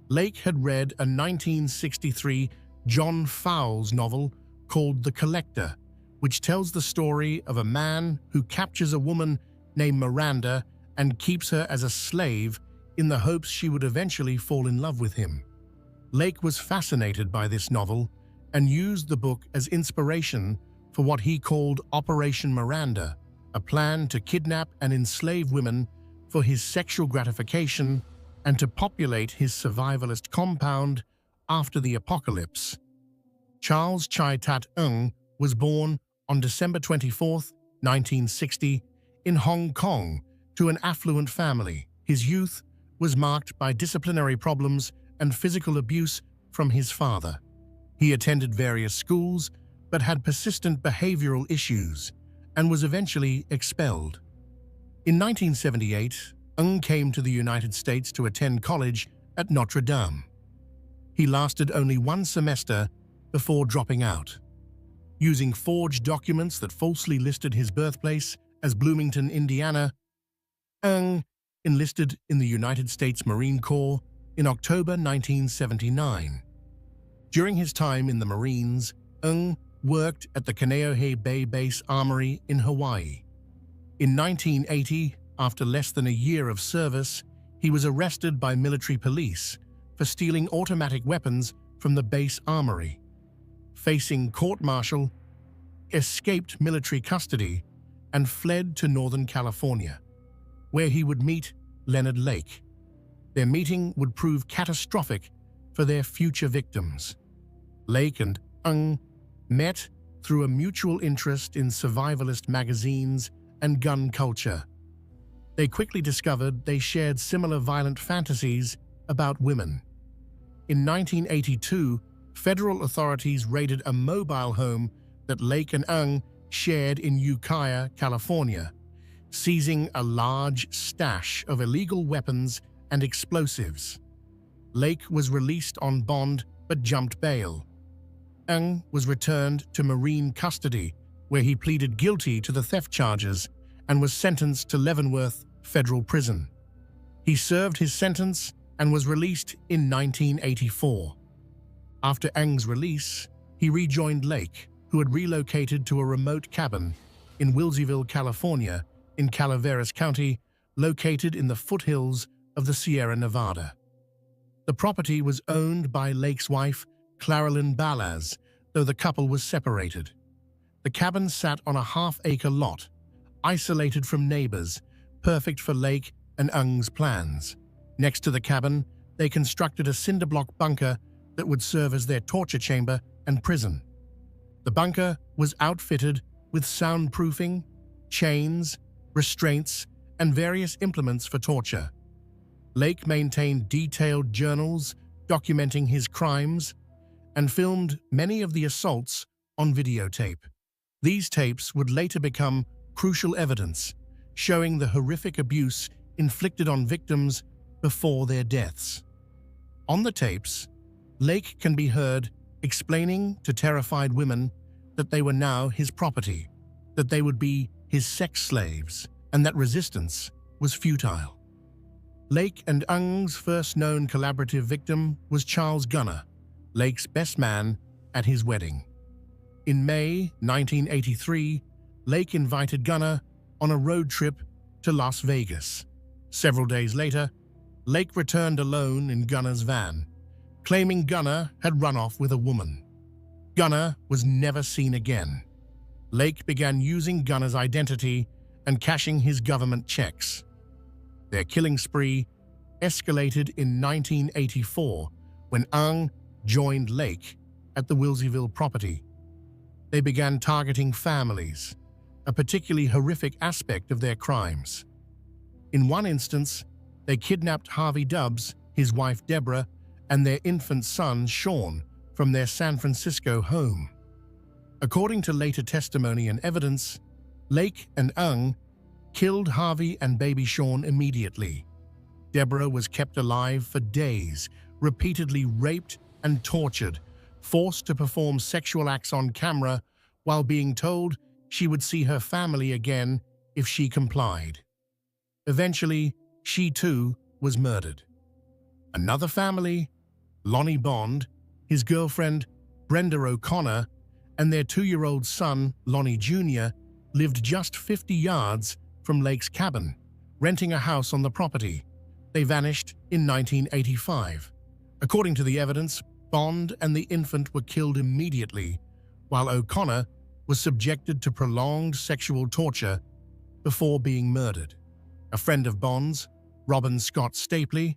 Lake had read a 1963 John Fowles novel called The Collector, which tells the story of a man who captures a woman named Miranda and keeps her as a slave in the hopes she would eventually fall in love with him. Lake was fascinated by this novel and used the book as inspiration for what he called Operation Miranda, a plan to kidnap and enslave women for his sexual gratification and to populate his survivalist compound after the apocalypse. Charles Chai Tat Ng was born on December 24, 1960, in Hong Kong to an affluent family. His youth was marked by disciplinary problems and physical abuse from his father. He attended various schools but had persistent behavioral issues and was eventually expelled. In 1978, Ng came to the United States to attend college at Notre Dame. He lasted only one semester before dropping out. Using forged documents that falsely listed his birthplace as Bloomington, Indiana, Ng enlisted in the United States Marine Corps in October 1979. During his time in the Marines, Ng worked at the Kaneohe Bay Base Armory in Hawaii. In 1980, after less than a year of service, he was arrested by military police for stealing automatic weapons from the base armory. Facing court-martial, escaped military custody and fled to Northern California, where he would meet Leonard Lake. Their meeting would prove catastrophic for their future victims. Lake and Ng met through a mutual interest in survivalist magazines and gun culture. They quickly discovered they shared similar violent fantasies about women. In 1982, federal authorities raided a mobile home that Lake and Ng shared in Ukiah, California, seizing a large stash of illegal weapons and explosives. Lake was released on bond but jumped bail. Ng was returned to Marine custody, where he pleaded guilty to the theft charges and was sentenced to Leavenworth Federal Prison. He served his sentence and was released in 1984. After Ng's release, he rejoined Lake, who had relocated to a remote cabin in Wilseyville, California, in Calaveras County, located in the foothills of the Sierra Nevada. The property was owned by Lake's wife, Claralyn Balaz, though the couple was separated. The cabin sat on a half-acre lot, isolated from neighbors, perfect for Lake and Ng's plans. Next to the cabin, they constructed a cinder block bunker that would serve as their torture chamber and prison. The bunker was outfitted with soundproofing, chains, restraints, and various implements for torture. Lake maintained detailed journals documenting his crimes and filmed many of the assaults on videotape. These tapes would later become crucial evidence, showing the horrific abuse inflicted on victims before their deaths. On the tapes, Lake can be heard explaining to terrified women that they were now his property, that they would be his sex slaves, and that resistance was futile. Lake and Ng's first known collaborative victim was Charles Gunner, Lake's best man at his wedding. In May 1983, Lake invited Gunner on a road trip to Las Vegas. Several days later, Lake returned alone in Gunner's van, claiming Gunner had run off with a woman. Gunner was never seen again. Lake began using Gunner's identity and cashing his government checks. Their killing spree escalated in 1984 when Ng joined Lake at the Wilseyville property. They began targeting families, a particularly horrific aspect of their crimes. In one instance, they kidnapped Harvey Dubbs, his wife Deborah, and their infant son Sean from their San Francisco home. According to later testimony and evidence, Lake and Ng killed Harvey and baby Sean immediately. Deborah was kept alive for days, repeatedly raped and tortured, forced to perform sexual acts on camera while being told she would see her family again if she complied. Eventually, she too was murdered. Another family, Lonnie Bond, his girlfriend Brenda O'Connor, and their 2-year-old son, Lonnie Jr., lived just 50 yards from Lake's cabin, renting a house on the property. They vanished in 1985. According to the evidence, Bond and the infant were killed immediately, while O'Connor was subjected to prolonged sexual torture before being murdered. A friend of Bond's, Robin Scott Stapley,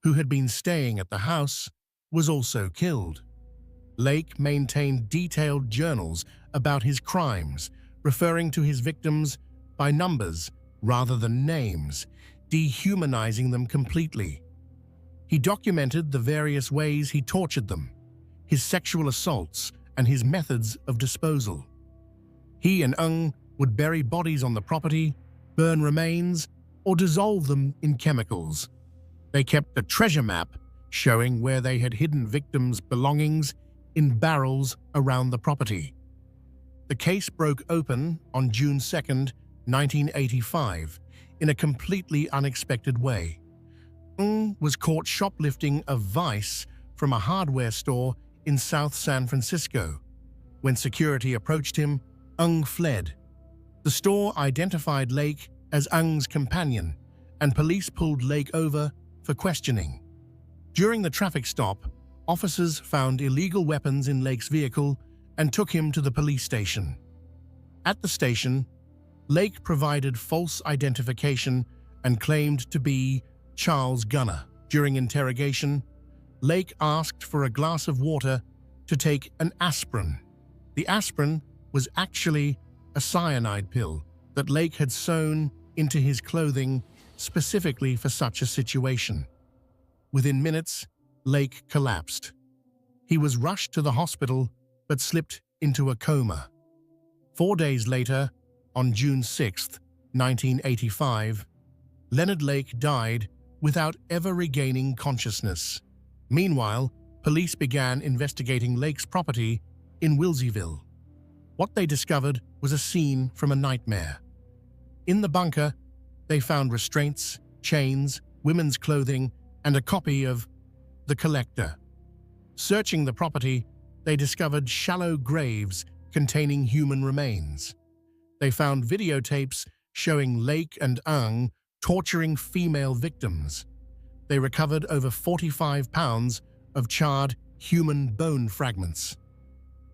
who had been staying at the house, was also killed. Lake maintained detailed journals about his crimes, referring to his victims by numbers rather than names, dehumanizing them completely. He documented the various ways he tortured them, his sexual assaults, and his methods of disposal. He and Ng would bury bodies on the property, burn remains, or dissolve them in chemicals. They kept a treasure map showing where they had hidden victims' belongings in barrels around the property. The case broke open on June 2, 1985, in a completely unexpected way. Ng was caught shoplifting a vice from a hardware store in South San Francisco. When security approached him, Ng fled. The store identified Lake as Ng's companion, and police pulled Lake over for questioning. During the traffic stop, officers found illegal weapons in Lake's vehicle and took him to the police station. At the station, Lake provided false identification and claimed to be Charles Gunner. During interrogation, Lake asked for a glass of water to take an aspirin. The aspirin was actually a cyanide pill that Lake had sewn into his clothing specifically for such a situation. Within minutes, Lake collapsed. He was rushed to the hospital but slipped into a coma. 4 days later, on June 6, 1985, Leonard Lake died without ever regaining consciousness. Meanwhile, police began investigating Lake's property in Wilseyville. What they discovered was a scene from a nightmare. In the bunker, they found restraints, chains, women's clothing, and a copy of The Collector. Searching the property, they discovered shallow graves containing human remains. They found videotapes showing Lake and Ng torturing female victims. They recovered over 45 pounds of charred human bone fragments.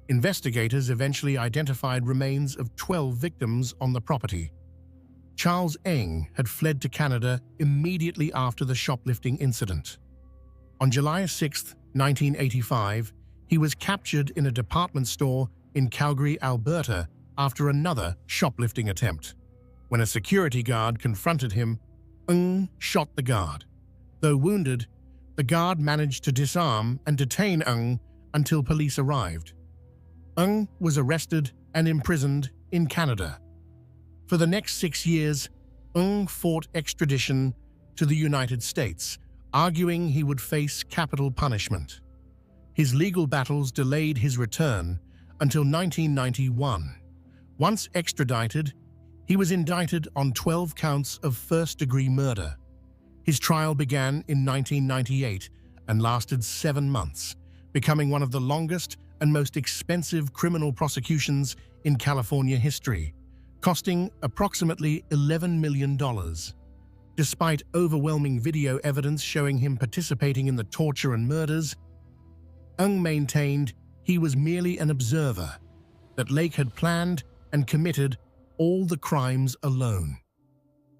Investigators eventually identified remains of 12 victims on the property. Charles Ng had fled to Canada immediately after the shoplifting incident. On July 6, 1985, he was captured in a department store in Calgary, Alberta, after another shoplifting attempt. When a security guard confronted him, Ng shot the guard. Though wounded, the guard managed to disarm and detain Ng until police arrived. Ng was arrested and imprisoned in Canada. For the next 6 years, Ng fought extradition to the United States, arguing he would face capital punishment. His legal battles delayed his return until 1991. Once extradited, he was indicted on 12 counts of first-degree murder. His trial began in 1998 and lasted 7 months, becoming one of the longest and most expensive criminal prosecutions in California history, costing approximately $11 million. Despite overwhelming video evidence showing him participating in the torture and murders, Ng maintained he was merely an observer, that Lake had planned and committed all the crimes alone.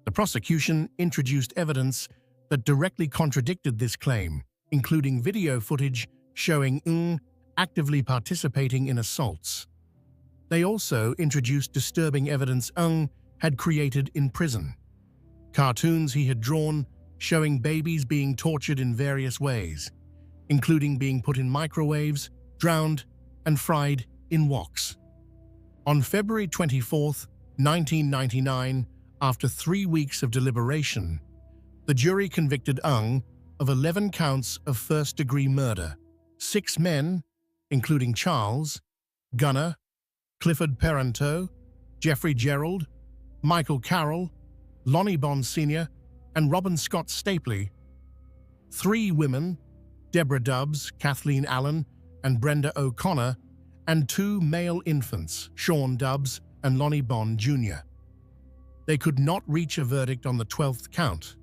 The prosecution introduced evidence that directly contradicted this claim, including video footage showing Ng actively participating in assaults. They also introduced disturbing evidence Ung had created in prison. Cartoons he had drawn showing babies being tortured in various ways, including being put in microwaves, drowned, and fried in woks. On February 24, 1999, after 3 weeks of deliberation, the jury convicted Ung of 11 counts of first-degree murder. 6 men, including Charles, Gunnar, Clifford Peranto, Jeffrey Gerald, Michael Carroll, Lonnie Bond Sr., and Robin Scott Stapley. 3 women, Deborah Dubbs, Kathleen Allen, and Brenda O'Connor, and 2 male infants, Sean Dubbs and Lonnie Bond Jr. They could not reach a verdict on the 12th count,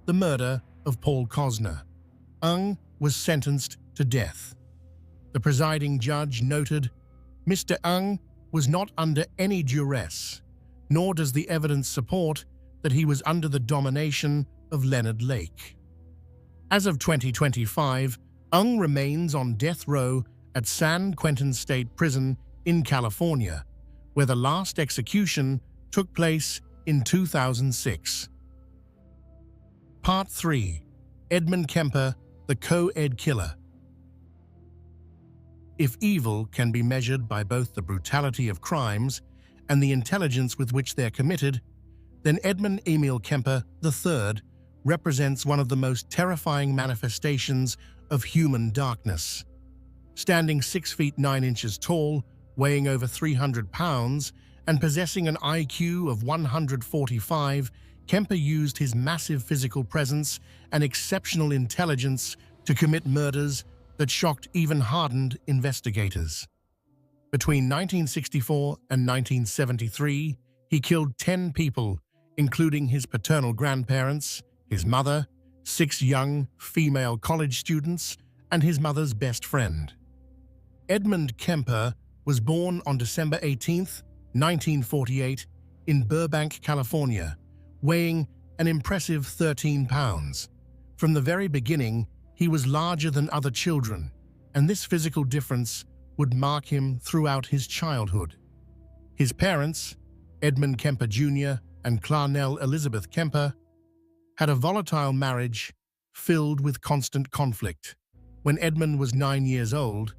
the murder of Paul Cosner. Ung was sentenced to death. The presiding judge noted, "Mr. Ung was not under any duress, nor does the evidence support that he was under the domination of Leonard Lake." As of 2025, Ung remains on death row at San Quentin State Prison in California, where the last execution took place in 2006. Part 3. Edmund Kemper, the co-ed killer. If evil can be measured by both the brutality of crimes and the intelligence with which they're committed, then Edmund Emil Kemper III represents one of the most terrifying manifestations of human darkness. Standing 6 feet 9 inches tall, weighing over 300 pounds, and possessing an IQ of 145, Kemper used his massive physical presence and exceptional intelligence to commit murders that shocked even hardened investigators. Between 1964 and 1973, he killed 10 people, including his paternal grandparents, his mother, 6 young female college students, and his mother's best friend. Edmund Kemper was born on December 18, 1948, in Burbank, California, weighing an impressive 13 pounds. From the very beginning, he was larger than other children, and this physical difference would mark him throughout his childhood. His parents, Edmund Kemper Jr. and Clarnell Elizabeth Kemper, had a volatile marriage filled with constant conflict. When Edmund was 9 years old,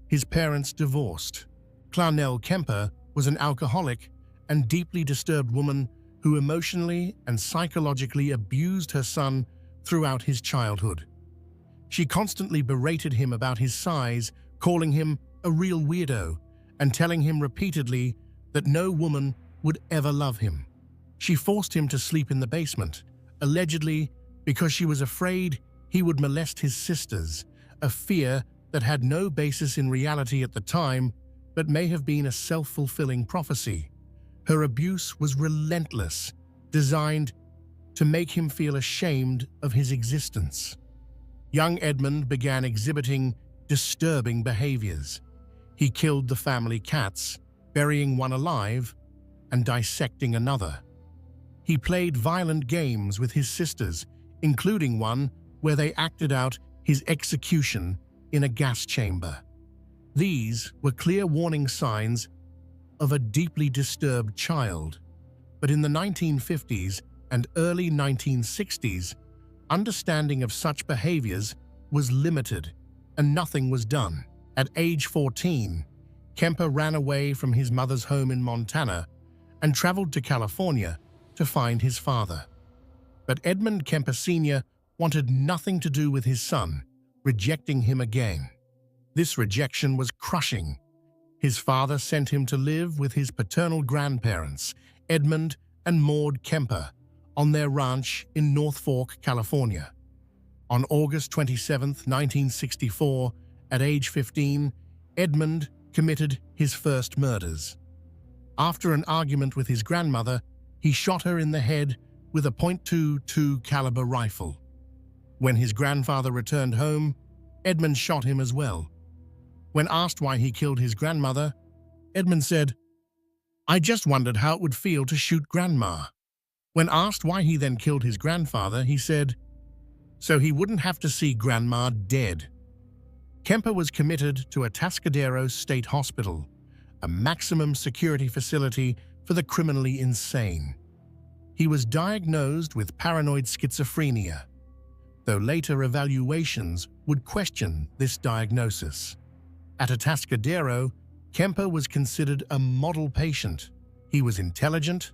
his parents divorced. Clarnell Kemper was an alcoholic and deeply disturbed woman who emotionally and psychologically abused her son throughout his childhood. She constantly berated him about his size, calling him a real weirdo, and telling him repeatedly that no woman would ever love him. She forced him to sleep in the basement, allegedly because she was afraid he would molest his sisters, a fear that had no basis in reality at the time, but may have been a self-fulfilling prophecy. Her abuse was relentless, designed to make him feel ashamed of his existence. Young Edmund began exhibiting disturbing behaviors. He killed the family cats, burying one alive and dissecting another. He played violent games with his sisters, including one where they acted out his execution in a gas chamber. These were clear warning signs of a deeply disturbed child. But in the 1950s and early 1960s, understanding of such behaviors was limited and nothing was done. At age 14, Kemper ran away from his mother's home in Montana and traveled to California to find his father. But Edmund Kemper Sr. wanted nothing to do with his son, rejecting him again. This rejection was crushing. His father sent him to live with his paternal grandparents, Edmund and Maud Kemper, on their ranch in North Fork, California. On August 27, 1964, at age 15, Edmund committed his first murders. After an argument with his grandmother, he shot her in the head with a .22 caliber rifle. When his grandfather returned home, Edmund shot him as well. When asked why he killed his grandmother, Edmund said, "I just wondered how it would feel to shoot Grandma." When asked why he then killed his grandfather, he said, "So he wouldn't have to see Grandma dead." Kemper was committed to Atascadero State Hospital, a maximum security facility for the criminally insane. He was diagnosed with paranoid schizophrenia, though later evaluations would question this diagnosis. At Atascadero, Kemper was considered a model patient. He was intelligent,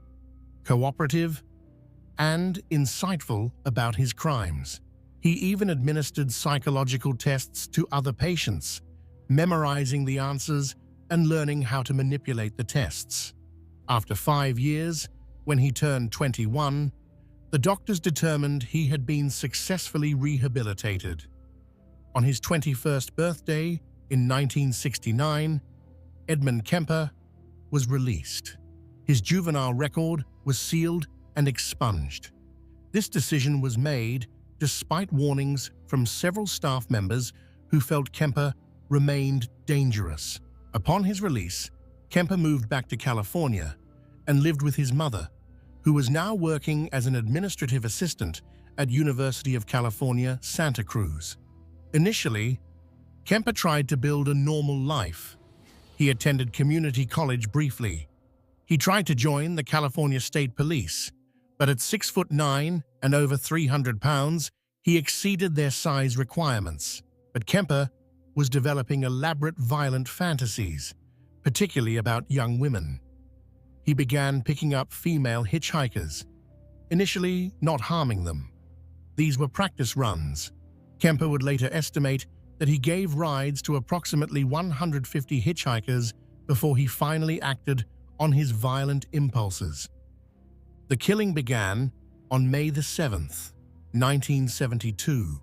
cooperative, and insightful about his crimes. He even administered psychological tests to other patients, memorizing the answers and learning how to manipulate the tests. After 5 years, when he turned 21, the doctors determined he had been successfully rehabilitated. On his 21st birthday in 1969, Edmund Kemper was released. His juvenile record was sealed and expunged. This decision was made despite warnings from several staff members who felt Kemper remained dangerous. Upon his release, Kemper moved back to California and lived with his mother, who was now working as an administrative assistant at University of California, Santa Cruz. Initially, Kemper tried to build a normal life. He attended community college briefly. He tried to join the California State Police, but at 6'9" and over 300 pounds, he exceeded their size requirements. But Kemper was developing elaborate violent fantasies, particularly about young women. He began picking up female hitchhikers, initially not harming them. These were practice runs. Kemper would later estimate that he gave rides to approximately 150 hitchhikers before he finally acted on his violent impulses. The killing began on May 7th, 1972.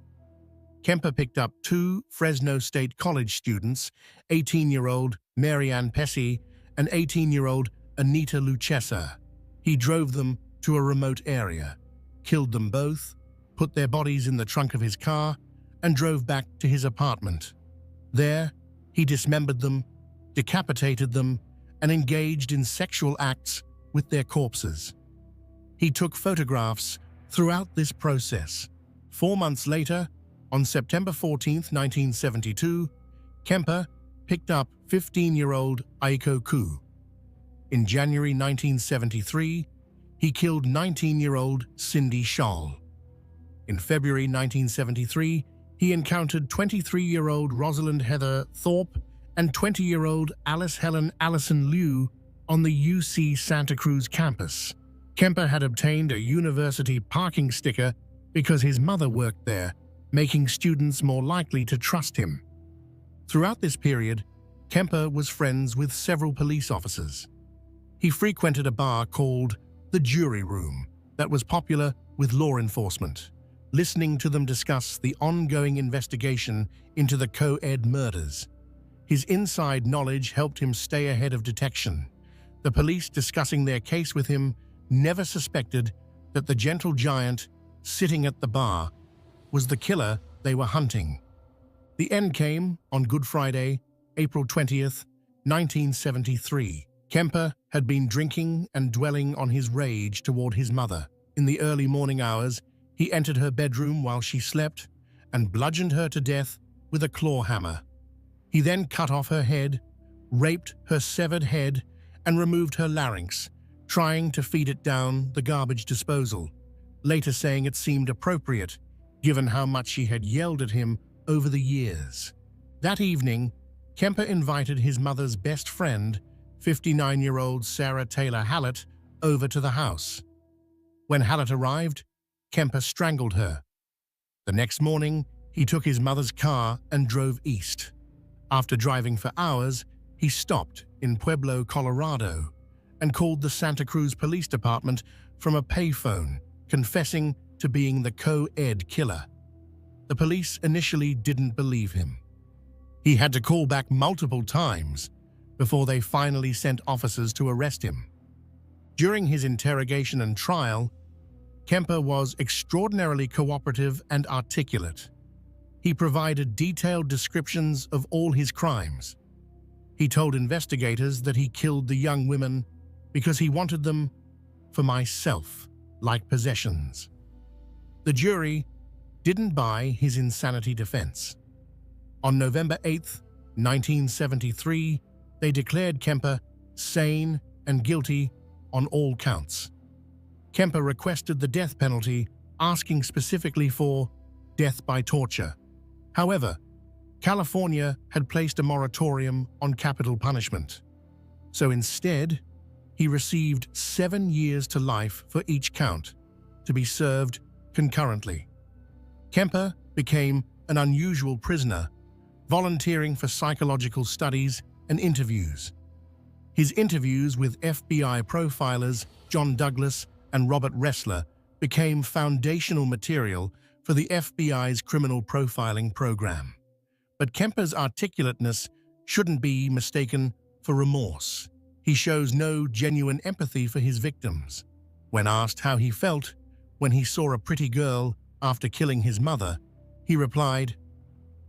Kemper picked up 2 Fresno State College students, 18-year-old Marianne Pesce and 18-year-old Anita Luchessa. He drove them to a remote area, killed them both, put their bodies in the trunk of his car, and drove back to his apartment. There, he dismembered them, decapitated them, and engaged in sexual acts with their corpses. He took photographs throughout this process. 4 months later, on September 14, 1972, Kemper picked up 15-year-old Aiko Koo. In January 1973, he killed 19-year-old Cindy Scholl. In February 1973, he encountered 23-year-old Rosalind Heather Thorpe and 20-year-old Alice Helen Allison Liu on the UC Santa Cruz campus. Kemper had obtained a university parking sticker because his mother worked there, making students more likely to trust him. Throughout this period, Kemper was friends with several police officers. He frequented a bar called the Jury Room that was popular with law enforcement, listening to them discuss the ongoing investigation into the co-ed murders. His inside knowledge helped him stay ahead of detection. The police discussing their case with him never suspected that the gentle giant sitting at the bar was the killer they were hunting. The end came on Good Friday, April 20th, 1973. Kemper had been drinking and dwelling on his rage toward his mother. In the early morning hours, he entered her bedroom while she slept and bludgeoned her to death with a claw hammer. He then cut off her head, raped her severed head, and removed her larynx, trying to feed it down the garbage disposal, later saying it seemed appropriate, given how much she had yelled at him over the years. That evening, Kemper invited his mother's best friend, 59-year-old Sarah Taylor Hallett, over to the house. When Hallett arrived, Kemper strangled her. The next morning, he took his mother's car and drove east. After driving for hours, he stopped in Pueblo, Colorado, and called the Santa Cruz Police Department from a payphone, confessing to being the co-ed killer. The police initially didn't believe him. He had to call back multiple times before they finally sent officers to arrest him. During his interrogation and trial, Kemper was extraordinarily cooperative and articulate. He provided detailed descriptions of all his crimes. He told investigators that he killed the young women because he wanted them for myself, like possessions. The jury didn't buy his insanity defense. On November 8, 1973, they declared Kemper sane and guilty on all counts. Kemper requested the death penalty, asking specifically for death by torture. However, California had placed a moratorium on capital punishment. So instead, he received 7 years to life for each count, to be served concurrently. Kemper became an unusual prisoner, volunteering for psychological studies and interviews. His interviews with FBI profilers John Douglas and Robert Ressler became foundational material for the FBI's criminal profiling program. But Kemper's articulateness shouldn't be mistaken for remorse. He shows no genuine empathy for his victims. When asked how he felt when he saw a pretty girl after killing his mother, he replied,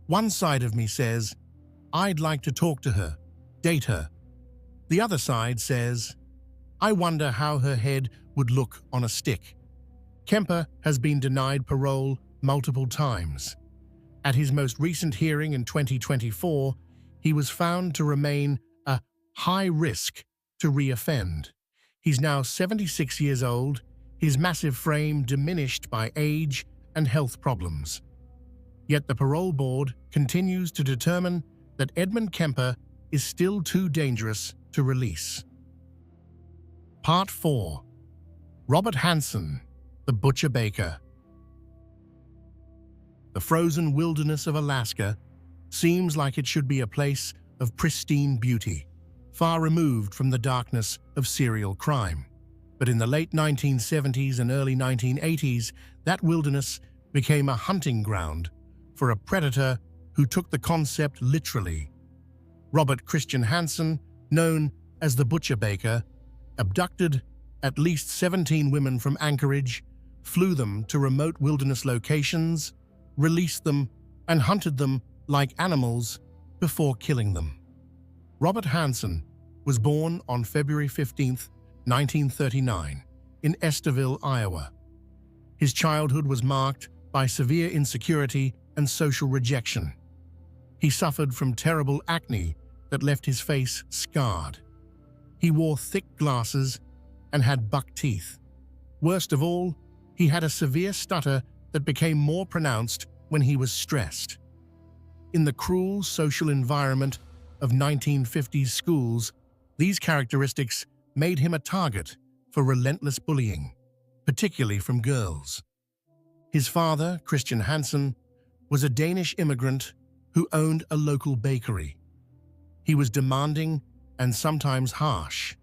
"One side of me says, I'd like to talk to her, date her. The other side says, I wonder how her head would look on a stick." Kemper has been denied parole multiple times. At his most recent hearing in 2024, he was found to remain a high risk to reoffend. He's now 76 years old, his massive frame diminished by age and health problems. Yet the parole board continues to determine that Edmund Kemper is still too dangerous to release. Part 4. Robert Hansen, the Butcher Baker. The frozen wilderness of Alaska seems like it should be a place of pristine beauty, far removed from the darkness of serial crime. But in the late 1970s and early 1980s, that wilderness became a hunting ground for a predator who took the concept literally. Robert Christian Hansen, known as the Butcher Baker, abducted at least 17 women from Anchorage, flew them to remote wilderness locations, released them, and hunted them like animals before killing them. Robert Hansen was born on February 15, 1939, in Estherville, Iowa. His childhood was marked by severe insecurity and social rejection. He suffered from terrible acne that left his face scarred. He wore thick glasses and had buck teeth. Worst of all, he had a severe stutter that became more pronounced when he was stressed. In the cruel social environment of 1950s schools, these characteristics made him a target for relentless bullying, particularly from girls. His father, Christian Hansen, was a Danish immigrant who owned a local bakery. He was demanding and sometimes harsh,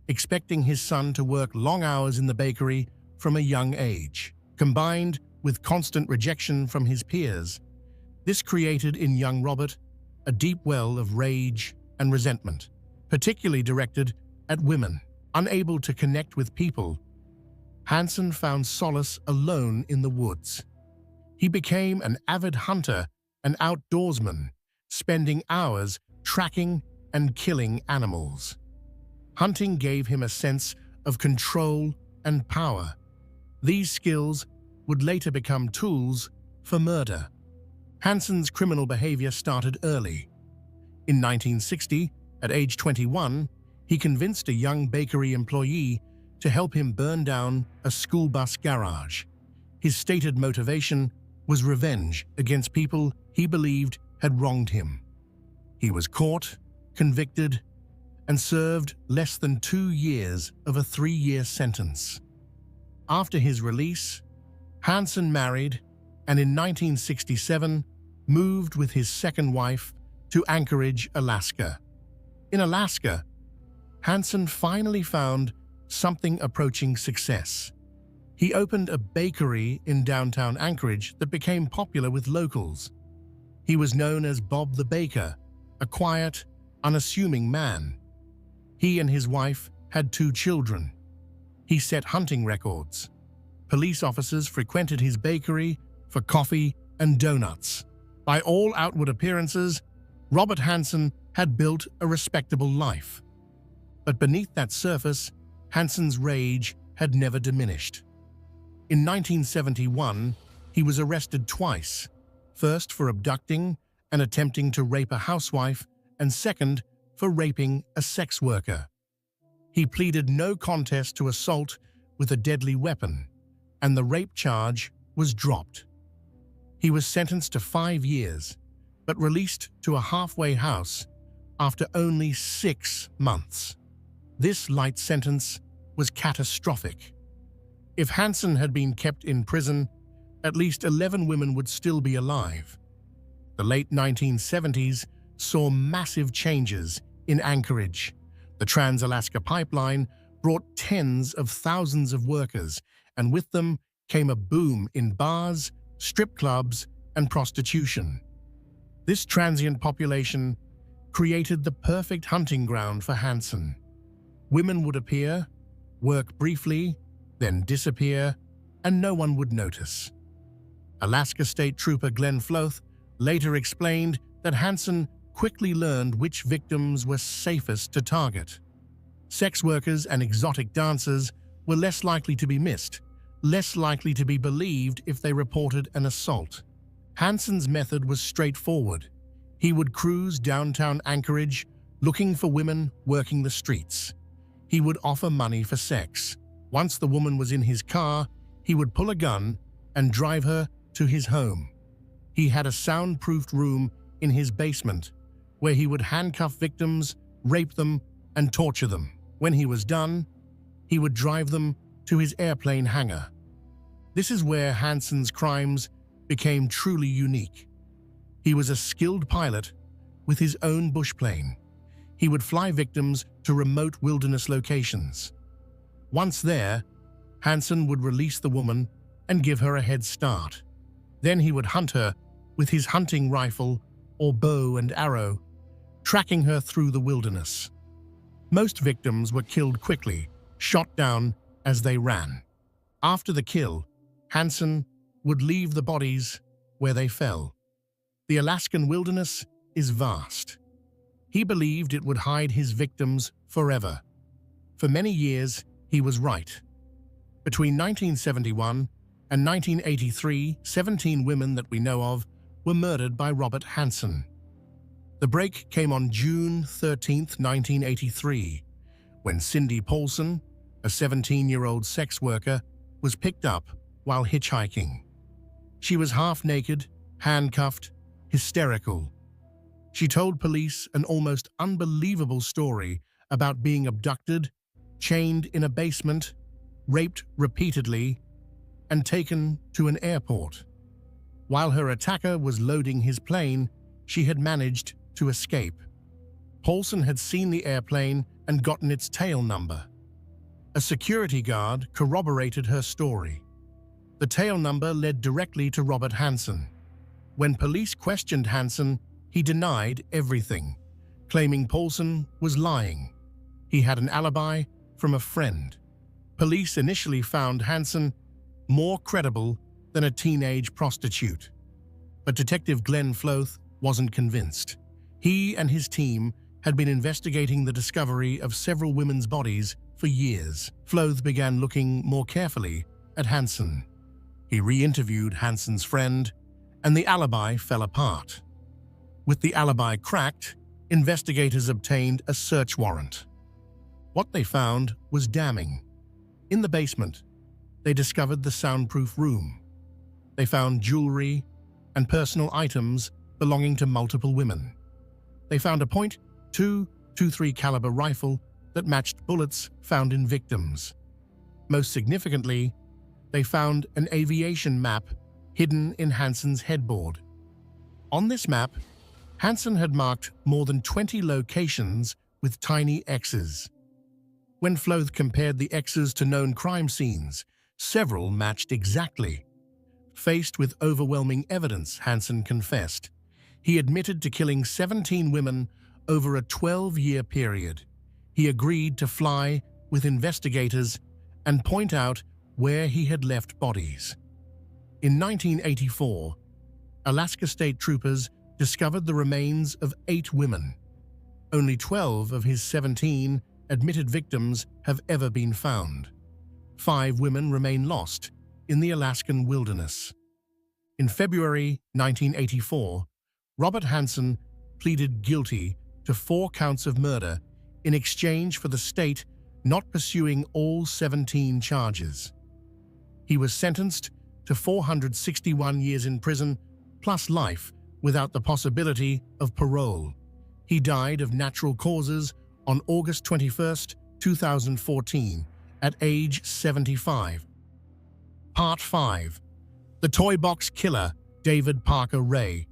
expecting his son to work long hours in the bakery from a young age. Combined with constant rejection from his peers, this created in young Robert a deep well of rage and resentment, particularly directed at women. Unable to connect with people, Hansen found solace alone in the woods. He became an avid hunter and outdoorsman, spending hours tracking and killing animals. Hunting gave him a sense of control and power. These skills would later become tools for murder. Hansen's criminal behavior started early. In 1960, at age 21, he convinced a young bakery employee to help him burn down a school bus garage. His stated motivation was revenge against people he believed had wronged him. He was caught, convicted, and served less than 2 years of a 3-year sentence. After his release, Hansen married and in 1967 moved with his second wife to Anchorage, Alaska. In Alaska, Hansen finally found something approaching success. He opened a bakery in downtown Anchorage that became popular with locals. He was known as Bob the Baker, a quiet, unassuming man. He and his wife had 2 children. He set hunting records. Police officers frequented his bakery for coffee and donuts. By all outward appearances, Robert Hansen had built a respectable life. But beneath that surface, Hansen's rage had never diminished. In 1971, he was arrested twice, first for abducting and attempting to rape a housewife, and second for raping a sex worker. He pleaded no contest to assault with a deadly weapon, and the rape charge was dropped. He was sentenced to 5 years, but released to a halfway house after only 6 months. This light sentence was catastrophic. If Hansen had been kept in prison, at least 11 women would still be alive. The late 1970s saw massive changes in Anchorage. The Trans-Alaska Pipeline brought tens of thousands of workers, and with them came a boom in bars, strip clubs, and prostitution. This transient population created the perfect hunting ground for Hansen. Women would appear, work briefly, then disappear, and no one would notice. Alaska State Trooper Glenn Floth later explained that Hansen quickly learned which victims were safest to target. Sex workers and exotic dancers were less likely to be missed, less likely to be believed if they reported an assault. Hansen's method was straightforward. He would cruise downtown Anchorage looking for women working the streets. He would offer money for sex. Once the woman was in his car, he would pull a gun and drive her to his home. He had a soundproofed room in his basement where he would handcuff victims, rape them, and torture them. When he was done, he would drive them to his airplane hangar. This is where Hansen's crimes became truly unique. He was a skilled pilot with his own bushplane. He would fly victims to remote wilderness locations. Once there, Hansen would release the woman and give her a head start. Then he would hunt her with his hunting rifle or bow and arrow, tracking her through the wilderness. Most victims were killed quickly, shot down as they ran. After the kill, Hansen would leave the bodies where they fell. The Alaskan wilderness is vast. He believed it would hide his victims forever. For many years, he was right. Between 1971 and 1983, 17 women that we know of were murdered by Robert Hansen. The break came on June 13, 1983, when Cindy Paulson, a 17-year-old sex worker, was picked up while hitchhiking. She was half-naked, handcuffed, hysterical. She told police an almost unbelievable story about being abducted, chained in a basement, raped repeatedly, and taken to an airport. While her attacker was loading his plane, she had managed to escape. Paulson had seen the airplane and gotten its tail number. A security guard corroborated her story. The tail number led directly to Robert Hansen. When police questioned Hansen, he denied everything, claiming Paulson was lying. He had an alibi from a friend. Police initially found Hansen more credible than a teenage prostitute. But Detective Glenn Floth wasn't convinced. He and his team had been investigating the discovery of several women's bodies for years. Floth began looking more carefully at Hansen. He re-interviewed Hansen's friend, and the alibi fell apart. With the alibi cracked, investigators obtained a search warrant. What they found was damning. In the basement, they discovered the soundproof room. They found jewelry and personal items belonging to multiple women. They found a .223 caliber rifle that matched bullets found in victims. Most significantly, they found an aviation map hidden in Hansen's headboard. On this map, Hansen had marked more than 20 locations with tiny X's. When Floth compared the X's to known crime scenes, several matched exactly. Faced with overwhelming evidence, Hansen confessed. He admitted to killing 17 women over a 12-year period. He agreed to fly with investigators and point out where he had left bodies. In 1984, Alaska State Troopers discovered the remains of 8 women. Only 12 of his 17 admitted victims have ever been found. 5 women remain lost in the Alaskan wilderness. In February 1984, Robert Hansen pleaded guilty to 4 counts of murder in exchange for the state not pursuing all 17 charges. He was sentenced to 461 years in prison plus life without the possibility of parole. He died of natural causes on August 21, 2014, at age 75. Part 5. The Toy Box Killer, David Parker Ray.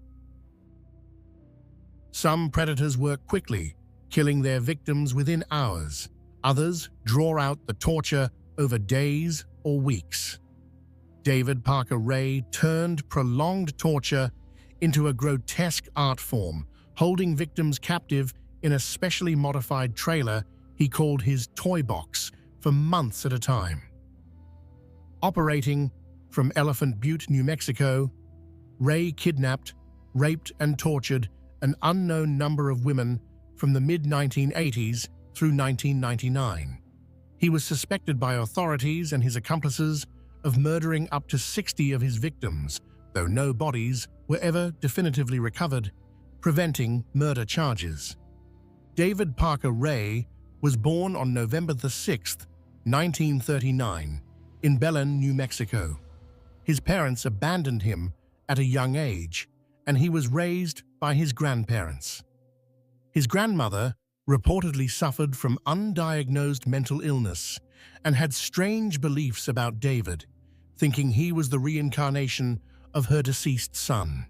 Some predators work quickly, killing their victims within hours. Others draw out the torture over days or weeks. David Parker Ray turned prolonged torture into a grotesque art form, holding victims captive in a specially modified trailer he called his toy box for months at a time. Operating from Elephant Butte, New Mexico, Ray kidnapped, raped, and tortured an unknown number of women from the mid-1980s through 1999. He was suspected by authorities and his accomplices of murdering up to 60 of his victims, though no bodies were ever definitively recovered, preventing murder charges. David Parker Ray was born on November 6, 1939, in Belen, New Mexico. His parents abandoned him at a young age, and he was raised by his grandparents. His grandmother reportedly suffered from undiagnosed mental illness and had strange beliefs about David, thinking he was the reincarnation of her deceased son.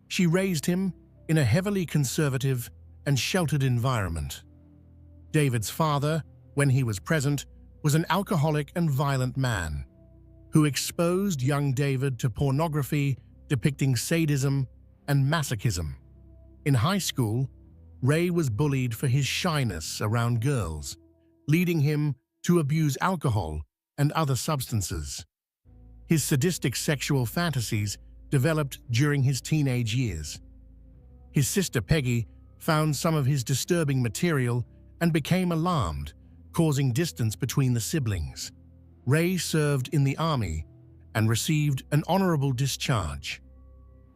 She raised him in a heavily conservative and sheltered environment. David's father, when he was present, was an alcoholic and violent man who exposed young David to pornography depicting sadism and masochism. In high school, Ray was bullied for his shyness around girls, leading him to abuse alcohol and other substances. His sadistic sexual fantasies developed during his teenage years. His sister Peggy found some of his disturbing material and became alarmed, causing distance between the siblings. Ray served in the Army and received an honorable discharge.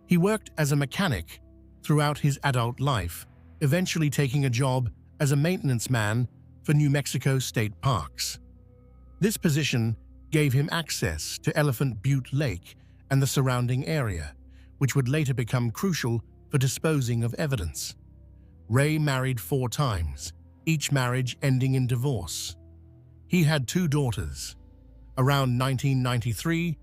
He worked as a mechanic throughout his adult life, eventually taking a job as a maintenance man for New Mexico State Parks. This position gave him access to Elephant Butte Lake and the surrounding area, which would later become crucial for disposing of evidence. Ray married 4 times, each marriage ending in divorce. He had 2 daughters. Around 1993,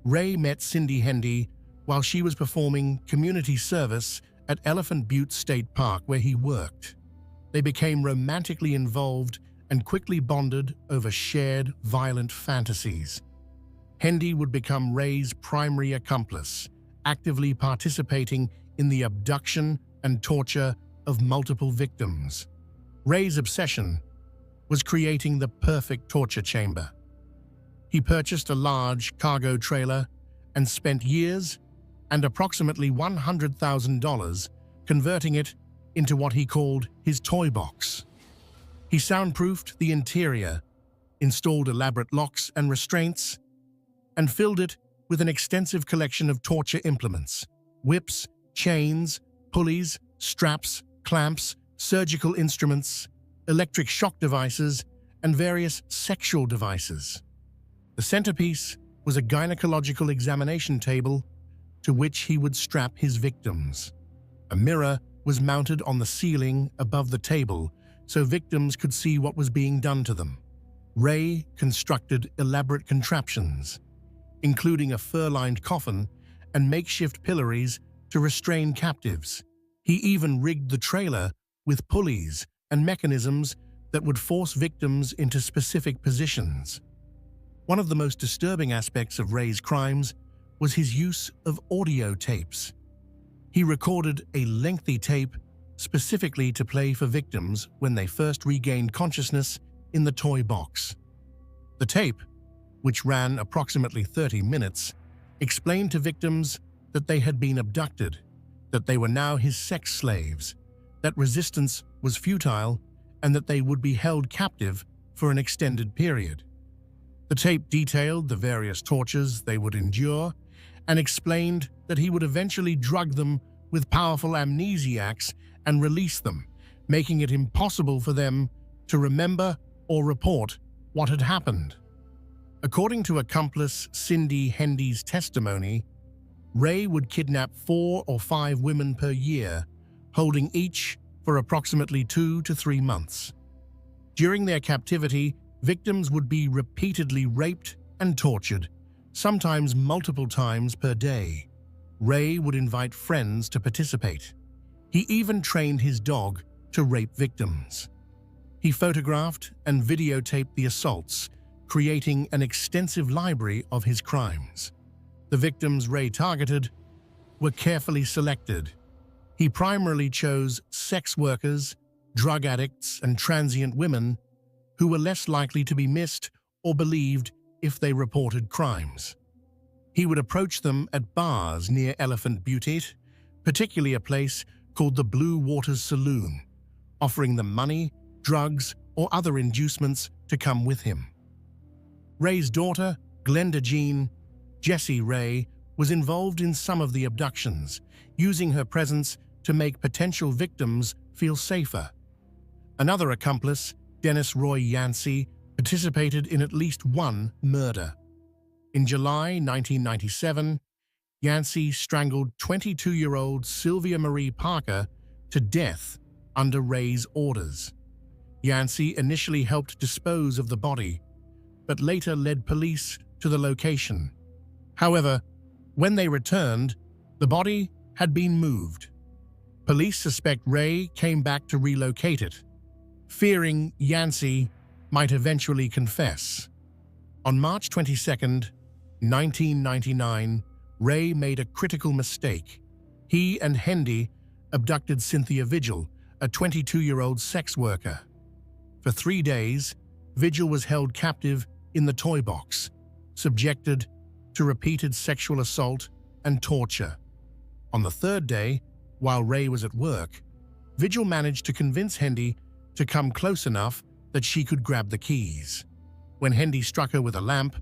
Ray met Cindy Hendy while she was performing community service at Elephant Butte State Park where he worked. They became romantically involved and quickly bonded over shared violent fantasies. Hendy would become Ray's primary accomplice, actively participating in the abduction and torture of multiple victims. Ray's obsession was creating the perfect torture chamber. He purchased a large cargo trailer and spent years and approximately $100,000 converting it into what he called his toy box. He soundproofed the interior, installed elaborate locks and restraints, and filled it with an extensive collection of torture implements: whips, chains, pulleys, straps, clamps, surgical instruments, electric shock devices, and various sexual devices. The centerpiece was a gynecological examination table to which he would strap his victims. A mirror was mounted on the ceiling above the table so victims could see what was being done to them. Ray constructed elaborate contraptions, including a fur-lined coffin and makeshift pillories to restrain captives. He even rigged the trailer with pulleys and mechanisms that would force victims into specific positions. One of the most disturbing aspects of Ray's crimes was his use of audio tapes. He recorded a lengthy tape specifically to play for victims when they first regained consciousness in the toy box. The tape, which ran approximately 30 minutes, explained to victims that they had been abducted, that they were now his sex slaves, that resistance was futile, and that they would be held captive for an extended period. The tape detailed the various tortures they would endure and explained that he would eventually drug them with powerful amnesiacs and release them, making it impossible for them to remember or report what had happened. According to accomplice Cindy Hendy's testimony, Ray would kidnap 4 or 5 women per year, holding each for approximately 2 to 3 months. During their captivity, victims would be repeatedly raped and tortured, sometimes multiple times per day. Ray would invite friends to participate. He even trained his dog to rape victims. He photographed and videotaped the assaults, creating an extensive library of his crimes. The victims Ray targeted were carefully selected. He primarily chose sex workers, drug addicts, and transient women who were less likely to be missed or believed if they reported crimes. He would approach them at bars near Elephant Butte, particularly a place called the Blue Waters Saloon, offering them money, drugs, or other inducements to come with him. Ray's daughter, Glenda Jean Jessie Ray, was involved in some of the abductions, using her presence to make potential victims feel safer. Another accomplice, Dennis Roy Yancey, participated in at least one murder. In July 1997, Yancey strangled 22-year-old Sylvia Marie Parker to death under Ray's orders. Yancey initially helped dispose of the body, but later led police to the location. However, when they returned, the body had been moved. Police suspect Ray came back to relocate it, fearing Yancey might eventually confess. On March 22, 1999, Ray made a critical mistake. He and Hendy abducted Cynthia Vigil, a 22-year-old sex worker. For 3 days, Vigil was held captive in the toy box, subjected to repeated sexual assault and torture. On the 3rd day, while Ray was at work, Vigil managed to convince Hendy to come close enough that she could grab the keys. When Hendy struck her with a lamp,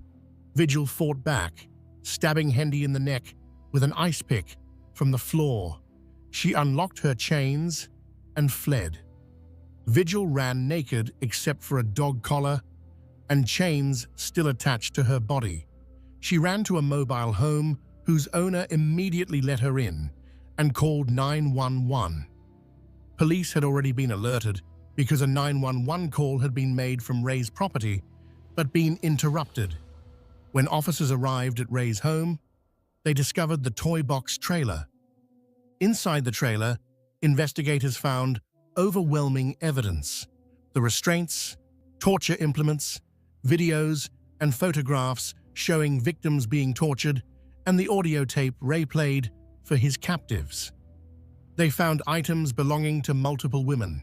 Vigil fought back, stabbing Hendy in the neck with an ice pick from the floor. She unlocked her chains and fled. Vigil ran naked except for a dog collar and chains still attached to her body. She ran to a mobile home whose owner immediately let her in and called 911. Police had already been alerted because a 911 call had been made from Ray's property but been interrupted. When officers arrived at Ray's home, they discovered the toy box trailer. Inside the trailer, investigators found overwhelming evidence: the restraints, torture implements, videos, and photographs showing victims being tortured, and the audio tape Ray played for his captives. They found items belonging to multiple women,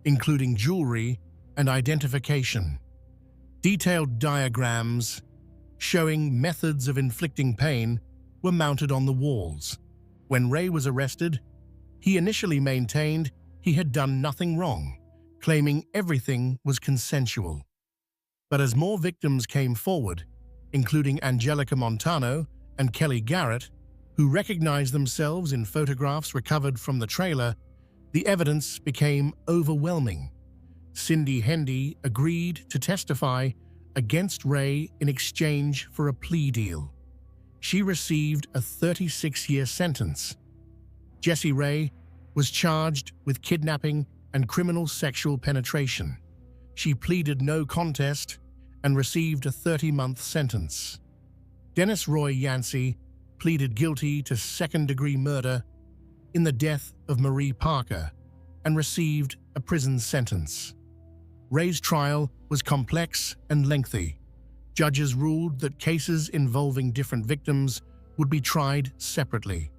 including jewelry and identification. Detailed diagrams showing methods of inflicting pain were mounted on the walls. When Ray was arrested, he initially maintained he had done nothing wrong, claiming everything was consensual. But as more victims came forward, including Angelica Montano and Kelly Garrett, who recognized themselves in photographs recovered from the trailer, the evidence became overwhelming. Cindy Hendy agreed to testify against Ray in exchange for a plea deal. She received a 36-year sentence. Jessie Ray was charged with kidnapping and criminal sexual penetration. She pleaded no contest and received a 30-month sentence. Dennis Roy Yancey pleaded guilty to second-degree murder in the death of Marie Parker and received a prison sentence. Ray's trial was complex and lengthy. Judges ruled that cases involving different victims would be tried separately.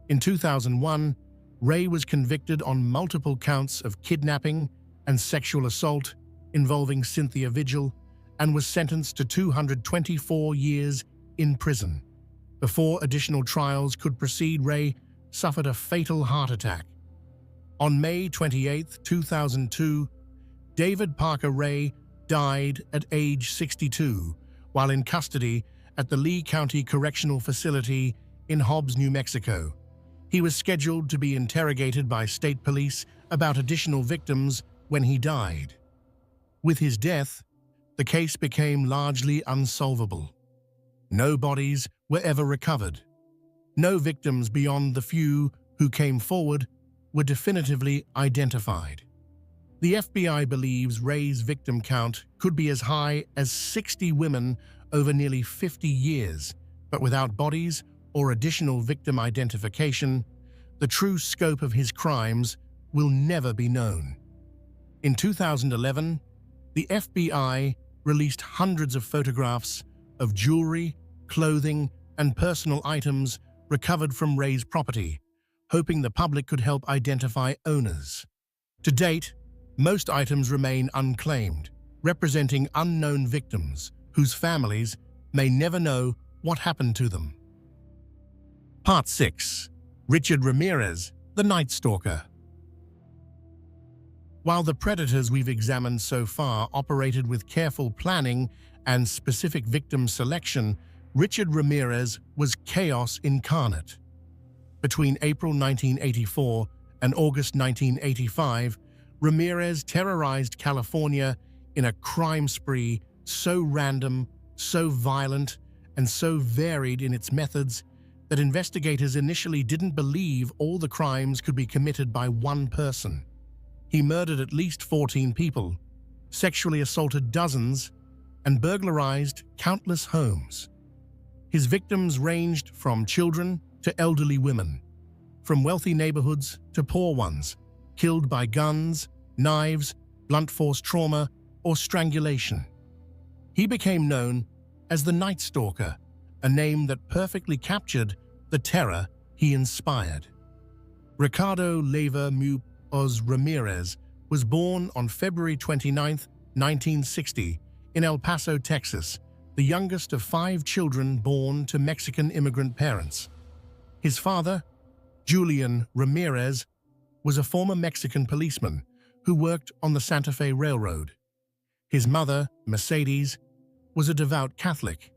In 2001, Ray was convicted on multiple counts of kidnapping and sexual assault involving Cynthia Vigil and was sentenced to 224 years in prison. Before additional trials could proceed, Ray suffered a fatal heart attack. On May 28, 2002, David Parker Ray died at age 62 while in custody at the Lee County Correctional Facility in Hobbs, New Mexico. He was scheduled to be interrogated by state police about additional victims when he died. With his death, the case became largely unsolvable. No bodies were ever recovered. No victims beyond the few who came forward were definitively identified. The FBI believes Ray's victim count could be as high as 60 women over nearly 50 years, but without bodies or additional victim identification, the true scope of his crimes will never be known. In 2011, the FBI released hundreds of photographs of jewelry, clothing, and personal items recovered from Ray's property, hoping the public could help identify owners. To date, most items remain unclaimed, representing unknown victims whose families may never know what happened to them. Part 6. Richard Ramirez, the Night Stalker. While the predators we've examined so far operated with careful planning and specific victim selection, Richard Ramirez was chaos incarnate. Between April 1984 and August 1985, Ramirez terrorized California in a crime spree so random, so violent, and so varied in its methods that investigators initially didn't believe all the crimes could be committed by one person. He murdered at least 14 people, sexually assaulted dozens, and burglarized countless homes. His victims ranged from children to elderly women, from wealthy neighborhoods to poor ones, killed by guns, knives, blunt force trauma, or strangulation. He became known as the Night Stalker, a name that perfectly captured the terror he inspired. Ricardo Leyva Muoz Ramirez was born on February 29, 1960, in El Paso, Texas, the youngest of 5 children born to Mexican immigrant parents. His father, Julian Ramirez, was a former Mexican policeman who worked on the Santa Fe Railroad. His mother, Mercedes, was a devout Catholic.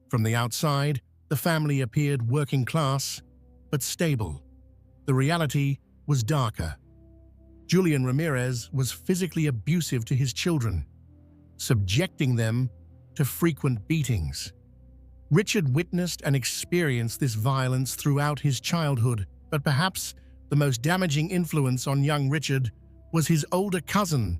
From the outside, the family appeared working class, but stable. The reality was darker. Julian Ramirez was physically abusive to his children, subjecting them to frequent beatings. Richard witnessed and experienced this violence throughout his childhood, but perhaps the most damaging influence on young Richard was his older cousin,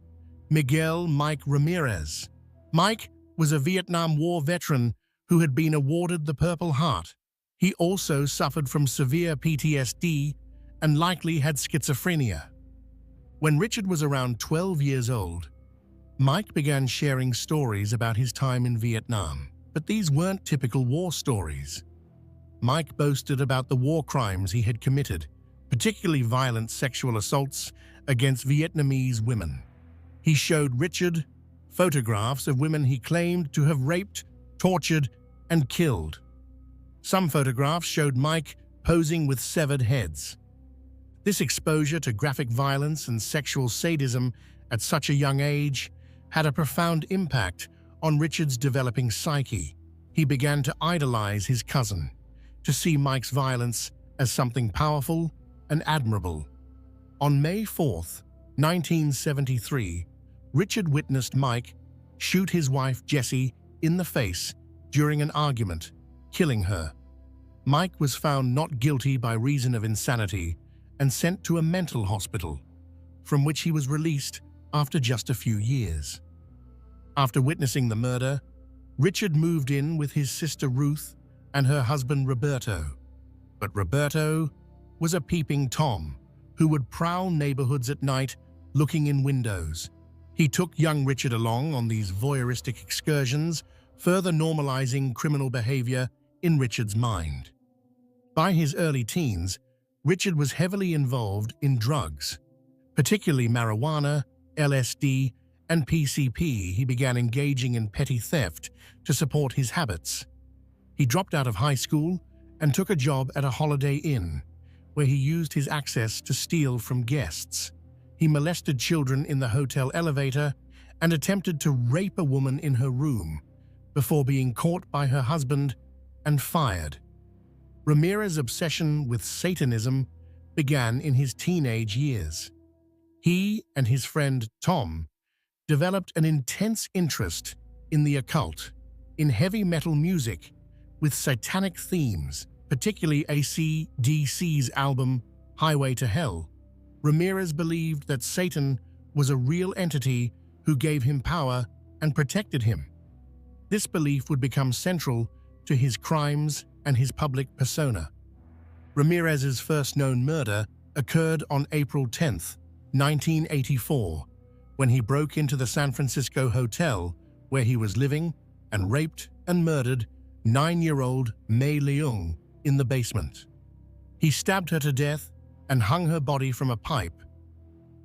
Miguel Mike Ramirez. Mike was a Vietnam War veteran who had been awarded the Purple Heart. He also suffered from severe PTSD and likely had schizophrenia. When Richard was around 12 years old, Mike began sharing stories about his time in Vietnam. But these weren't typical war stories. Mike boasted about the war crimes he had committed, particularly violent sexual assaults against Vietnamese women. He showed Richard photographs of women he claimed to have raped, tortured, and killed. Some photographs showed Mike posing with severed heads. This exposure to graphic violence and sexual sadism at such a young age had a profound impact on Richard's developing psyche. He began to idolize his cousin, to see Mike's violence as something powerful and admirable. On May 4, 1973, Richard witnessed Mike shoot his wife Jessie in the face during an argument, killing her. Mike was found not guilty by reason of insanity and sent to a mental hospital, from which he was released after just a few years. After witnessing the murder, Richard moved in with his sister Ruth and her husband Roberto. But Roberto was a peeping Tom who would prowl neighborhoods at night looking in windows. He took young Richard along on these voyeuristic excursions, further normalizing criminal behavior in Richard's mind. By his early teens, Richard was heavily involved in drugs, particularly marijuana, LSD, and PCP. He began engaging in petty theft to support his habits. He dropped out of high school and took a job at a Holiday Inn, where he used his access to steal from guests. He molested children in the hotel elevator and attempted to rape a woman in her room before being caught by her husband and fired. Ramirez's obsession with Satanism began in his teenage years. He and his friend Tom developed an intense interest in the occult, in heavy metal music with satanic themes, particularly AC/DC's album Highway to Hell. Ramirez believed that Satan was a real entity who gave him power and protected him. This belief would become central to his crimes and his public persona. Ramirez's first known murder occurred on April 10, 1984, when he broke into the San Francisco hotel where he was living and raped and murdered 9-year-old Mei Leung in the basement. He stabbed her to death and hung her body from a pipe.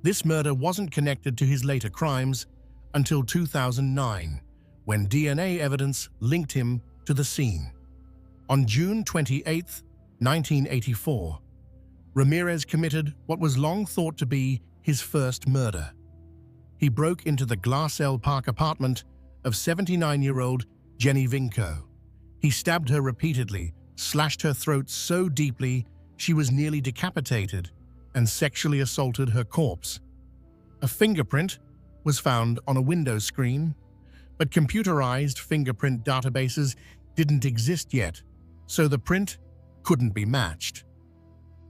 This murder wasn't connected to his later crimes until 2009, when DNA evidence linked him to the scene. On June 28, 1984, Ramirez committed what was long thought to be his first murder. He broke into the Glassell Park apartment of 79-year-old Jenny Vinco. He stabbed her repeatedly, slashed her throat so deeply she was nearly decapitated, and sexually assaulted her corpse. A fingerprint was found on a window screen, but computerized fingerprint databases didn't exist yet, so the print couldn't be matched.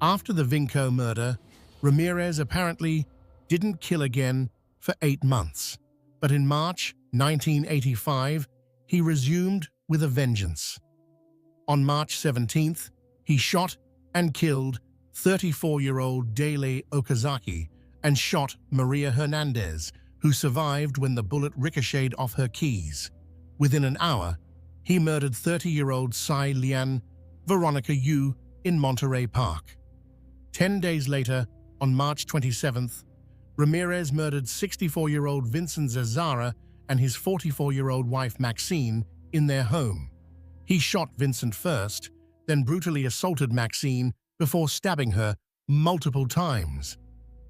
After the Vinco murder, Ramirez apparently didn't kill again for 8 months, but in March 1985, he resumed with a vengeance. On March 17th, he shot and killed 34-year-old Dele Okazaki and shot Maria Hernandez, who survived when the bullet ricocheted off her keys. Within an hour, he murdered 30-year-old Tsai Lian Veronica Yu in Monterey Park. 10 days later, on March 27th, Ramirez murdered 64-year-old Vincent Zazara and his 44-year-old wife Maxine in their home. He shot Vincent first, then brutally assaulted Maxine before stabbing her multiple times.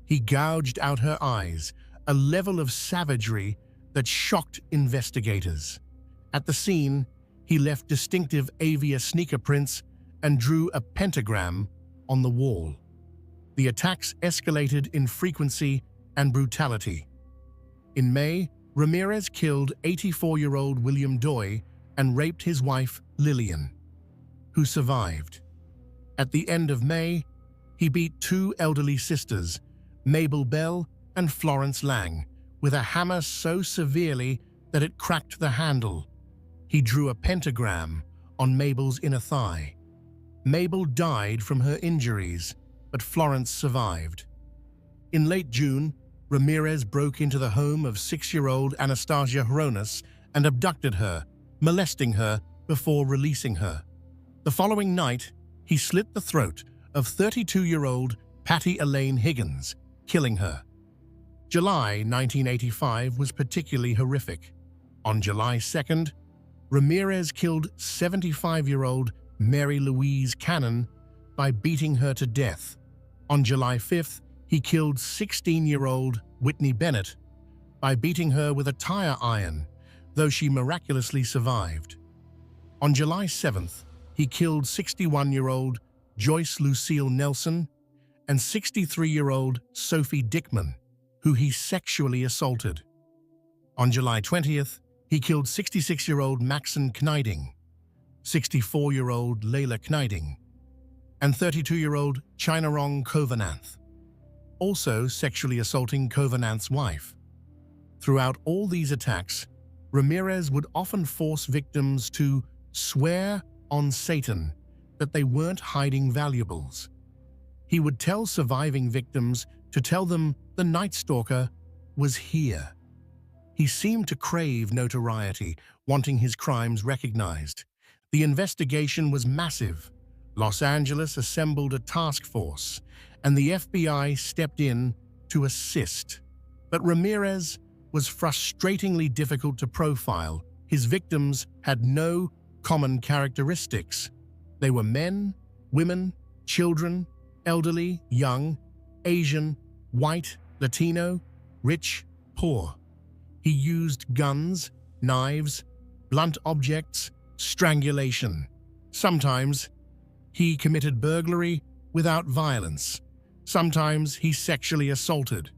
He gouged out her eyes, a level of savagery that shocked investigators. At the scene, he left distinctive Avia sneaker prints and drew a pentagram on the wall. The attacks escalated in frequency and brutality. In May, Ramirez killed 84-year-old William Doi and raped his wife, Lillian, who survived. At the end of May, he beat 2 elderly sisters, Mabel Bell and Florence Lang, with a hammer so severely that it cracked the handle. He drew a pentagram on Mabel's inner thigh. Mabel died from her injuries, but Florence survived. In late June, Ramirez broke into the home of 6-year-old Anastasia Hronis and abducted her, molesting her before releasing her. The following night, he slit the throat of 32-year-old Patty Elaine Higgins, killing her. July 1985 was particularly horrific. On July 2nd, Ramirez killed 75-year-old Mary Louise Cannon by beating her to death. On July 5th, he killed 16-year-old Whitney Bennett by beating her with a tire iron, though she miraculously survived. On July 7th, he killed 61-year-old Joyce Lucille Nelson and 63-year-old Sophie Dickman, who he sexually assaulted. On July 20th, he killed 66-year-old Maxine Kneiding, 64-year-old Layla Kneiding, and 32-year-old Chinarong Kovananth, also sexually assaulting Kovananth's wife. Throughout all these attacks, Ramirez would often force victims to swear on Satan that they weren't hiding valuables. He would tell surviving victims to tell them the Night Stalker was here. He seemed to crave notoriety, wanting his crimes recognized. The investigation was massive. Los Angeles assembled a task force, and the FBI stepped in to assist. But Ramirez was frustratingly difficult to profile. His victims had no common characteristics. They were men, women, children, elderly, young, Asian, white, Latino, rich, poor. He used guns, knives, blunt objects, strangulation. Sometimes He committed burglary without violence. Sometimes he sexually assaulted.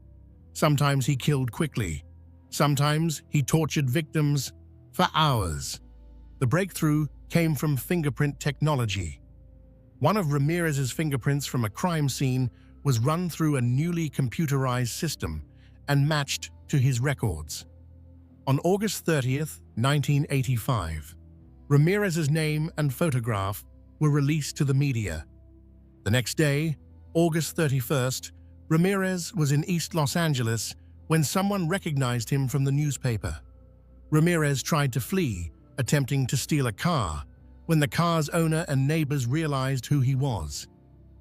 Sometimes he killed quickly. Sometimes he tortured victims for hours. The breakthrough came from fingerprint technology. One of Ramirez's fingerprints from a crime scene was run through a newly computerized system and matched to his records. On August 30th, 1985, Ramirez's name and photograph were released to the media. The next day, August 31st, Ramirez was in East Los Angeles when someone recognized him from the newspaper. Ramirez tried to flee, attempting to steal a car, when the car's owner and neighbors realized who he was.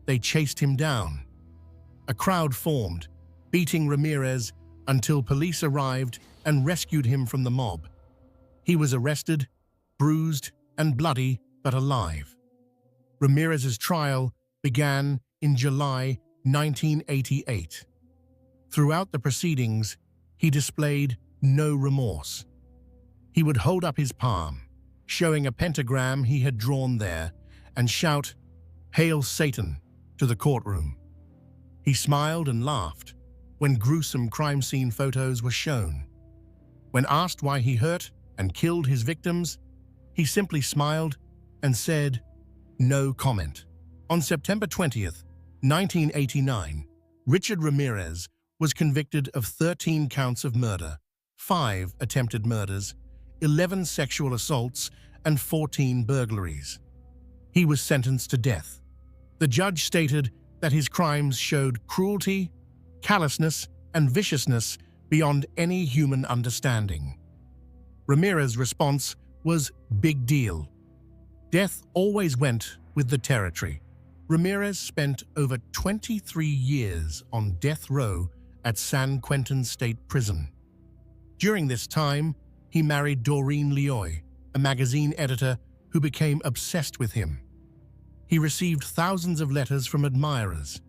They chased him down. A crowd formed, beating Ramirez until police arrived and rescued him from the mob. He was arrested, bruised and bloody, but alive. Ramirez's trial began in July 1988. Throughout the proceedings, he displayed no remorse. He would hold up his palm, showing a pentagram he had drawn there, and shout, "Hail Satan," to the courtroom. He smiled and laughed when gruesome crime scene photos were shown. When asked why he hurt and killed his victims, he simply smiled and said, "No comment." On September 20th, 1989, Richard Ramirez was convicted of 13 counts of murder, 5 attempted murders, 11 sexual assaults, and 14 burglaries. He was sentenced to death. The judge stated that his crimes showed cruelty, callousness, and viciousness beyond any human understanding. Ramirez's response was big deal. Death always went with the territory. Ramirez spent over 23 years on death row at San Quentin State Prison. During this time, he married Doreen Lioy, a magazine editor who became obsessed with him. He received thousands of letters from admirers,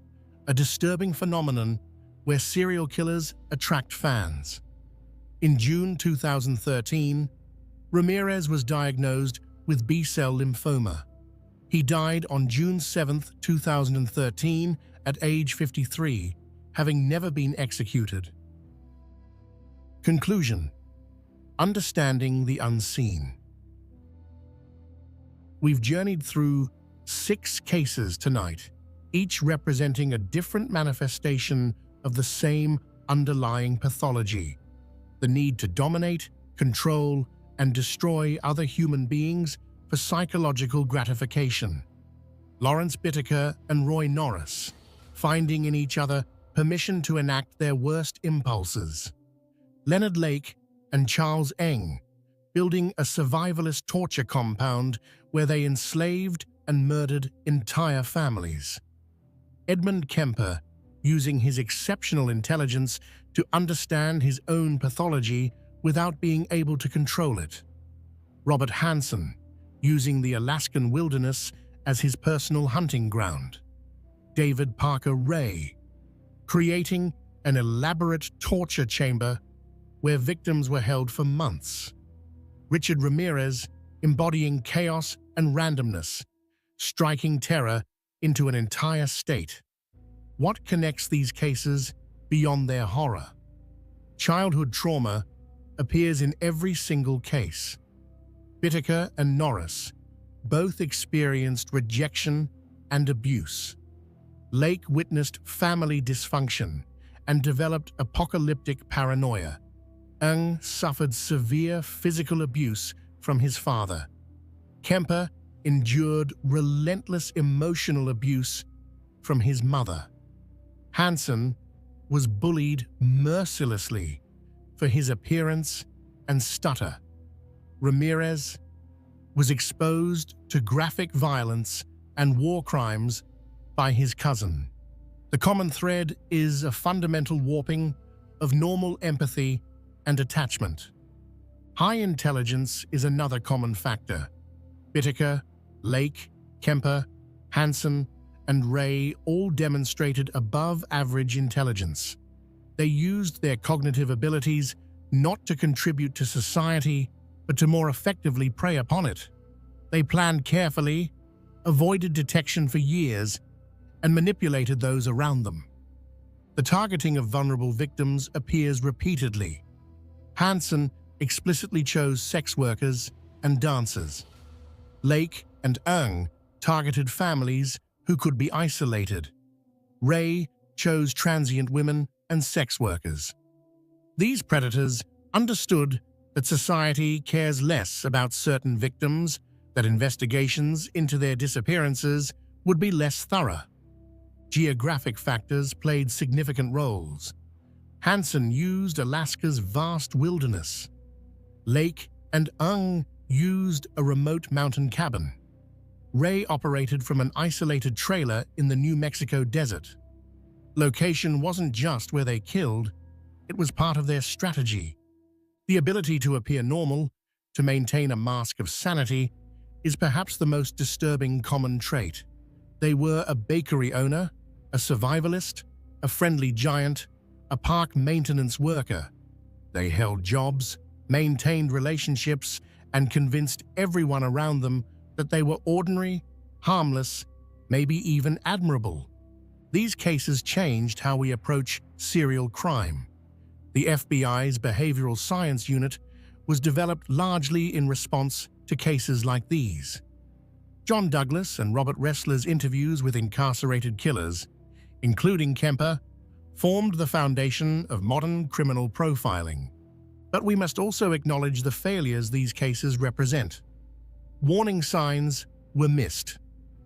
a disturbing phenomenon where serial killers attract fans. In June 2013, Ramirez was diagnosed with B-cell lymphoma. He died on June 7, 2013, at age 53, having never been executed. Conclusion: understanding the unseen. We've journeyed through 6 cases tonight, each representing a different manifestation of the same underlying pathology: the need to dominate, control, and destroy other human beings for psychological gratification. Lawrence Bittaker and Roy Norris, finding in each other permission to enact their worst impulses. Leonard Lake and Charles Eng, building a survivalist torture compound where they enslaved and murdered entire families. Edmund Kemper, using his exceptional intelligence to understand his own pathology without being able to control it. Robert Hansen, using the Alaskan wilderness as his personal hunting ground. David Parker Ray, creating an elaborate torture chamber where victims were held for months. Richard Ramirez, embodying chaos and randomness, striking terror into an entire state. What connects these cases beyond their horror? Childhood trauma appears in every single case. Bittaker and Norris both experienced rejection and abuse. Lake witnessed family dysfunction and developed apocalyptic paranoia. Eng suffered severe physical abuse from his father. Kemper endured relentless emotional abuse from his mother. Hansen was bullied mercilessly for his appearance and stutter. Ramirez was exposed to graphic violence and war crimes by his cousin. The common thread is a fundamental warping of normal empathy and attachment. High intelligence is another common factor. Bittaker, Lake, Kemper, Hansen, and Ray all demonstrated above-average intelligence. They used their cognitive abilities not to contribute to society, but to more effectively prey upon it. They planned carefully, avoided detection for years, and manipulated those around them. The targeting of vulnerable victims appears repeatedly. Hansen explicitly chose sex workers and dancers. Lake and Ng targeted families who could be isolated. Ray chose transient women and sex workers. These predators understood that society cares less about certain victims, that investigations into their disappearances would be less thorough. Geographic factors played significant roles. Hansen used Alaska's vast wilderness. Lake and Ng used a remote mountain cabin. Ray operated from an isolated trailer in the New Mexico desert. Location wasn't just where they killed, it was part of their strategy. The ability to appear normal, to maintain a mask of sanity, is perhaps the most disturbing common trait. They were a bakery owner, a survivalist, a friendly giant, a park maintenance worker. They held jobs, maintained relationships, and convinced everyone around them that they were ordinary, harmless, maybe even admirable. These cases changed how we approach serial crime. The FBI's Behavioral Science Unit was developed largely in response to cases like these. John Douglas and Robert Ressler's interviews with incarcerated killers, including Kemper, formed the foundation of modern criminal profiling. But we must also acknowledge the failures these cases represent. Warning signs were missed.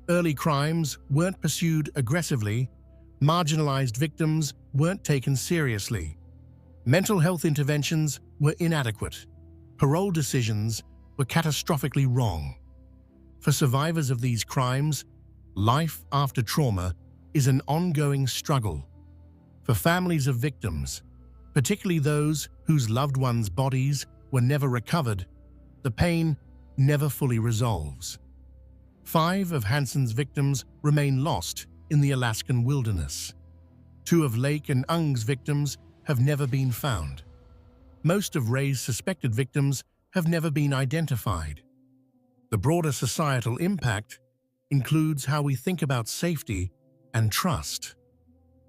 Early crimes weren't pursued aggressively. Marginalized victims weren't taken seriously. Mental health interventions were inadequate. Parole decisions were catastrophically wrong. For survivors of these crimes, life after trauma is an ongoing struggle. For families of victims, particularly those whose loved ones' bodies were never recovered, the pain never fully resolves. 5 of Hansen's victims remain lost in the Alaskan wilderness. 2 of Lake and Ng's victims have never been found. Most of Ray's suspected victims have never been identified. The broader societal impact includes how we think about safety and trust.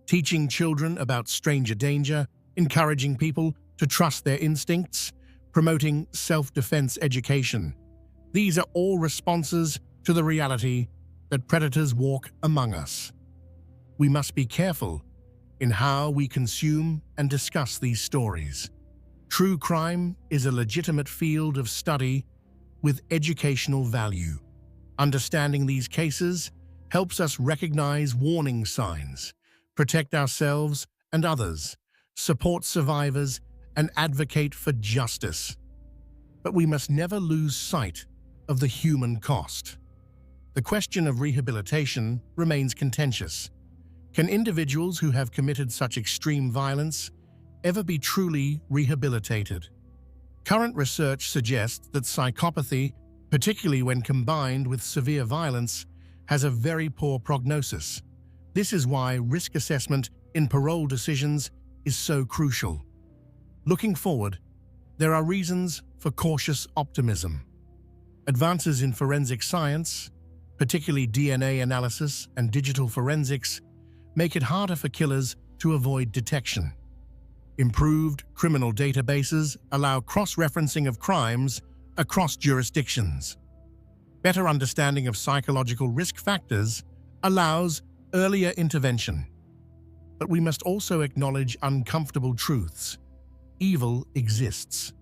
Teaching children about stranger danger, encouraging people to trust their instincts, promoting self-defense education. These are all responses to the reality that predators walk among us. We must be careful in how we consume and discuss these stories. True crime is a legitimate field of study with educational value. Understanding these cases helps us recognize warning signs, protect ourselves and others, support survivors, and advocate for justice. But we must never lose sight of the human cost. The question of rehabilitation remains contentious. Can individuals who have committed such extreme violence ever be truly rehabilitated? Current research suggests that psychopathy, particularly when combined with severe violence, has a very poor prognosis. This is why risk assessment in parole decisions is so crucial. Looking forward, there are reasons for cautious optimism. Advances in forensic science, particularly DNA analysis and digital forensics, make it harder for killers to avoid detection. Improved criminal databases allow cross-referencing of crimes across jurisdictions. Better understanding of psychological risk factors allows earlier intervention. But we must also acknowledge uncomfortable truths. Evil exists.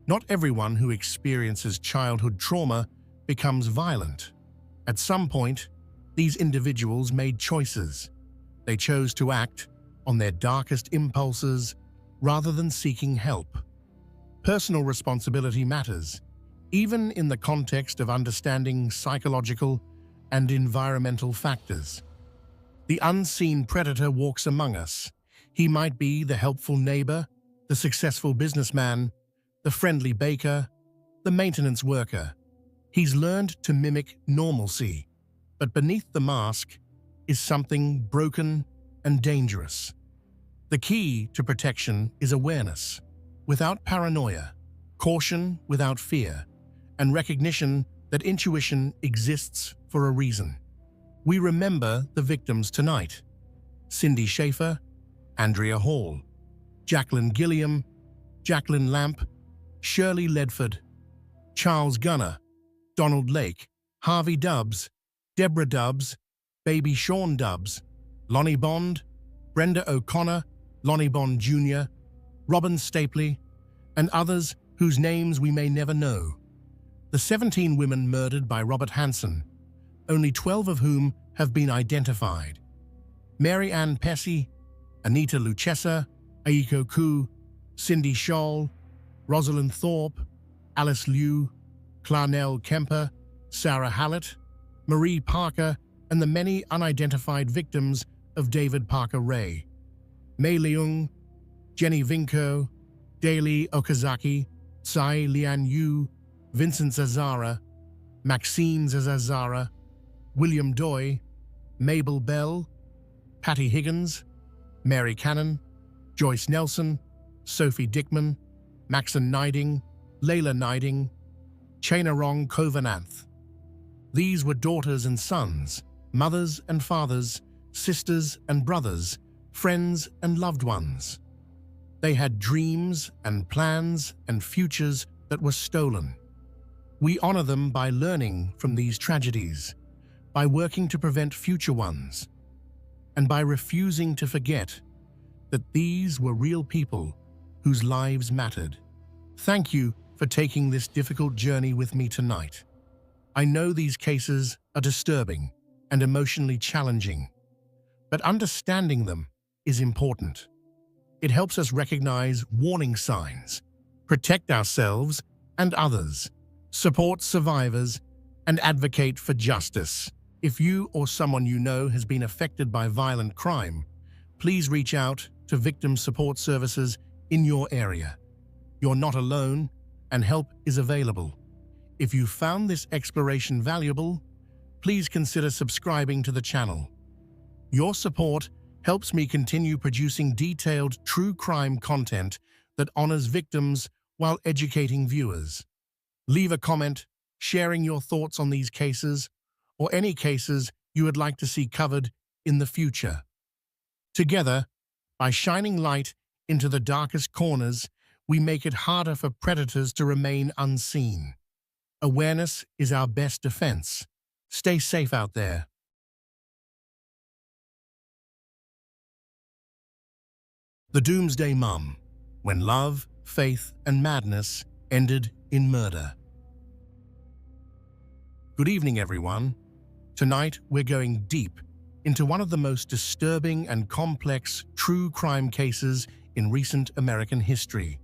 Not everyone who experiences childhood trauma becomes violent. At some point, these individuals made choices. They chose to act on their darkest impulses rather than seeking help. Personal responsibility matters, even in the context of understanding psychological and environmental factors. The unseen predator walks among us. He might be the helpful neighbor, the successful businessman, the friendly baker, the maintenance worker. He's learned to mimic normalcy, but beneath the mask is something broken and dangerous. The key to protection is awareness, without paranoia, caution without fear, and recognition that intuition exists for a reason. We remember the victims tonight: Cindy Schaefer, Andrea Hall, Jacqueline Gilliam, Jacqueline Lamp, Shirley Ledford, Charles Gunner, Donald Lake, Harvey Dubbs, Deborah Dubbs, Baby Sean Dubbs, Lonnie Bond, Brenda O'Connor, Lonnie Bond Jr., Robin Stapley, and others whose names we may never know. The 17 women murdered by Robert Hansen, only 12 of whom have been identified: Mary Ann Pessy, Anita Luchessa, Aiko Koo, Cindy Scholl, Rosalind Thorpe, Alice Liu, Clarnell Kemper, Sarah Hallett, Marie Parker, and the many unidentified victims of David Parker Ray: Mei Leung, Jenny Vinko, Daly Okazaki, Tsai Lian Yu, Vincent Zazara, Maxine Zazara, William Doi, Mabel Bell, Patty Higgins, Mary Cannon, Joyce Nelson, Sophie Dickman, Maxon Niding, Layla Niding, Chainarong Kovananth. These were daughters and sons, mothers and fathers, sisters and brothers, friends and loved ones. They had dreams and plans and futures that were stolen. We honor them by learning from these tragedies, by working to prevent future ones, and by refusing to forget that these were real people whose lives mattered. Thank you for taking this difficult journey with me tonight. I know these cases are disturbing and emotionally challenging, but understanding them is important. It helps us recognize warning signs, protect ourselves and others, support survivors, and advocate for justice. If you or someone you know has been affected by violent crime, please reach out to victim support services in your area. You're not alone, and help is available. If you found this exploration valuable, please consider subscribing to the channel. Your support helps me continue producing detailed true crime content that honors victims while educating viewers. Leave a comment sharing your thoughts on these cases or any cases you would like to see covered in the future. Together, by shining light into the darkest corners, we make it harder for predators to remain unseen. Awareness is our best defense. Stay safe out there. The Doomsday Mum: When Love, Faith, and Madness Ended in Murder. Good evening, everyone. Tonight, we're going deep into one of the most disturbing and complex true crime cases in recent American history.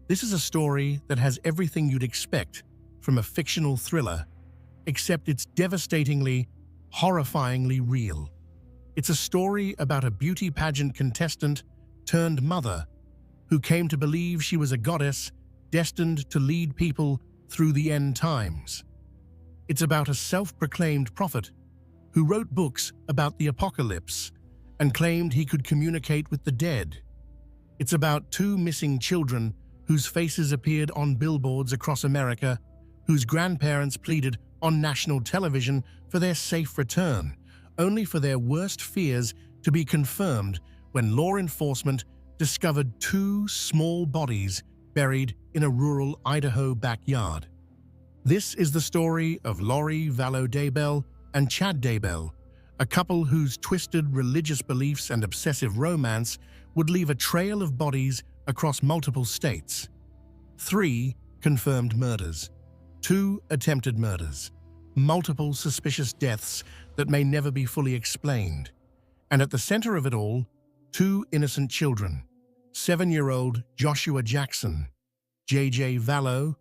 This is a story that has everything you'd expect from a fictional thriller, except it's devastatingly, horrifyingly real. It's a story about a beauty pageant contestant turned mother who came to believe she was a goddess destined to lead people through the end times. It's about a self-proclaimed prophet who wrote books about the apocalypse and claimed he could communicate with the dead. It's about two missing children whose faces appeared on billboards across America, whose grandparents pleaded on national television for their safe return, only for their worst fears to be confirmed when law enforcement discovered two small bodies buried in a rural Idaho backyard. This is the story of Lori Vallow Daybell and Chad Daybell, a couple whose twisted religious beliefs and obsessive romance would leave a trail of bodies across multiple states. 3 confirmed murders, 2 attempted murders, multiple suspicious deaths that may never be fully explained, and at the center of it all, 2 innocent children: 7-year-old Joshua Jackson, J.J. Vallow,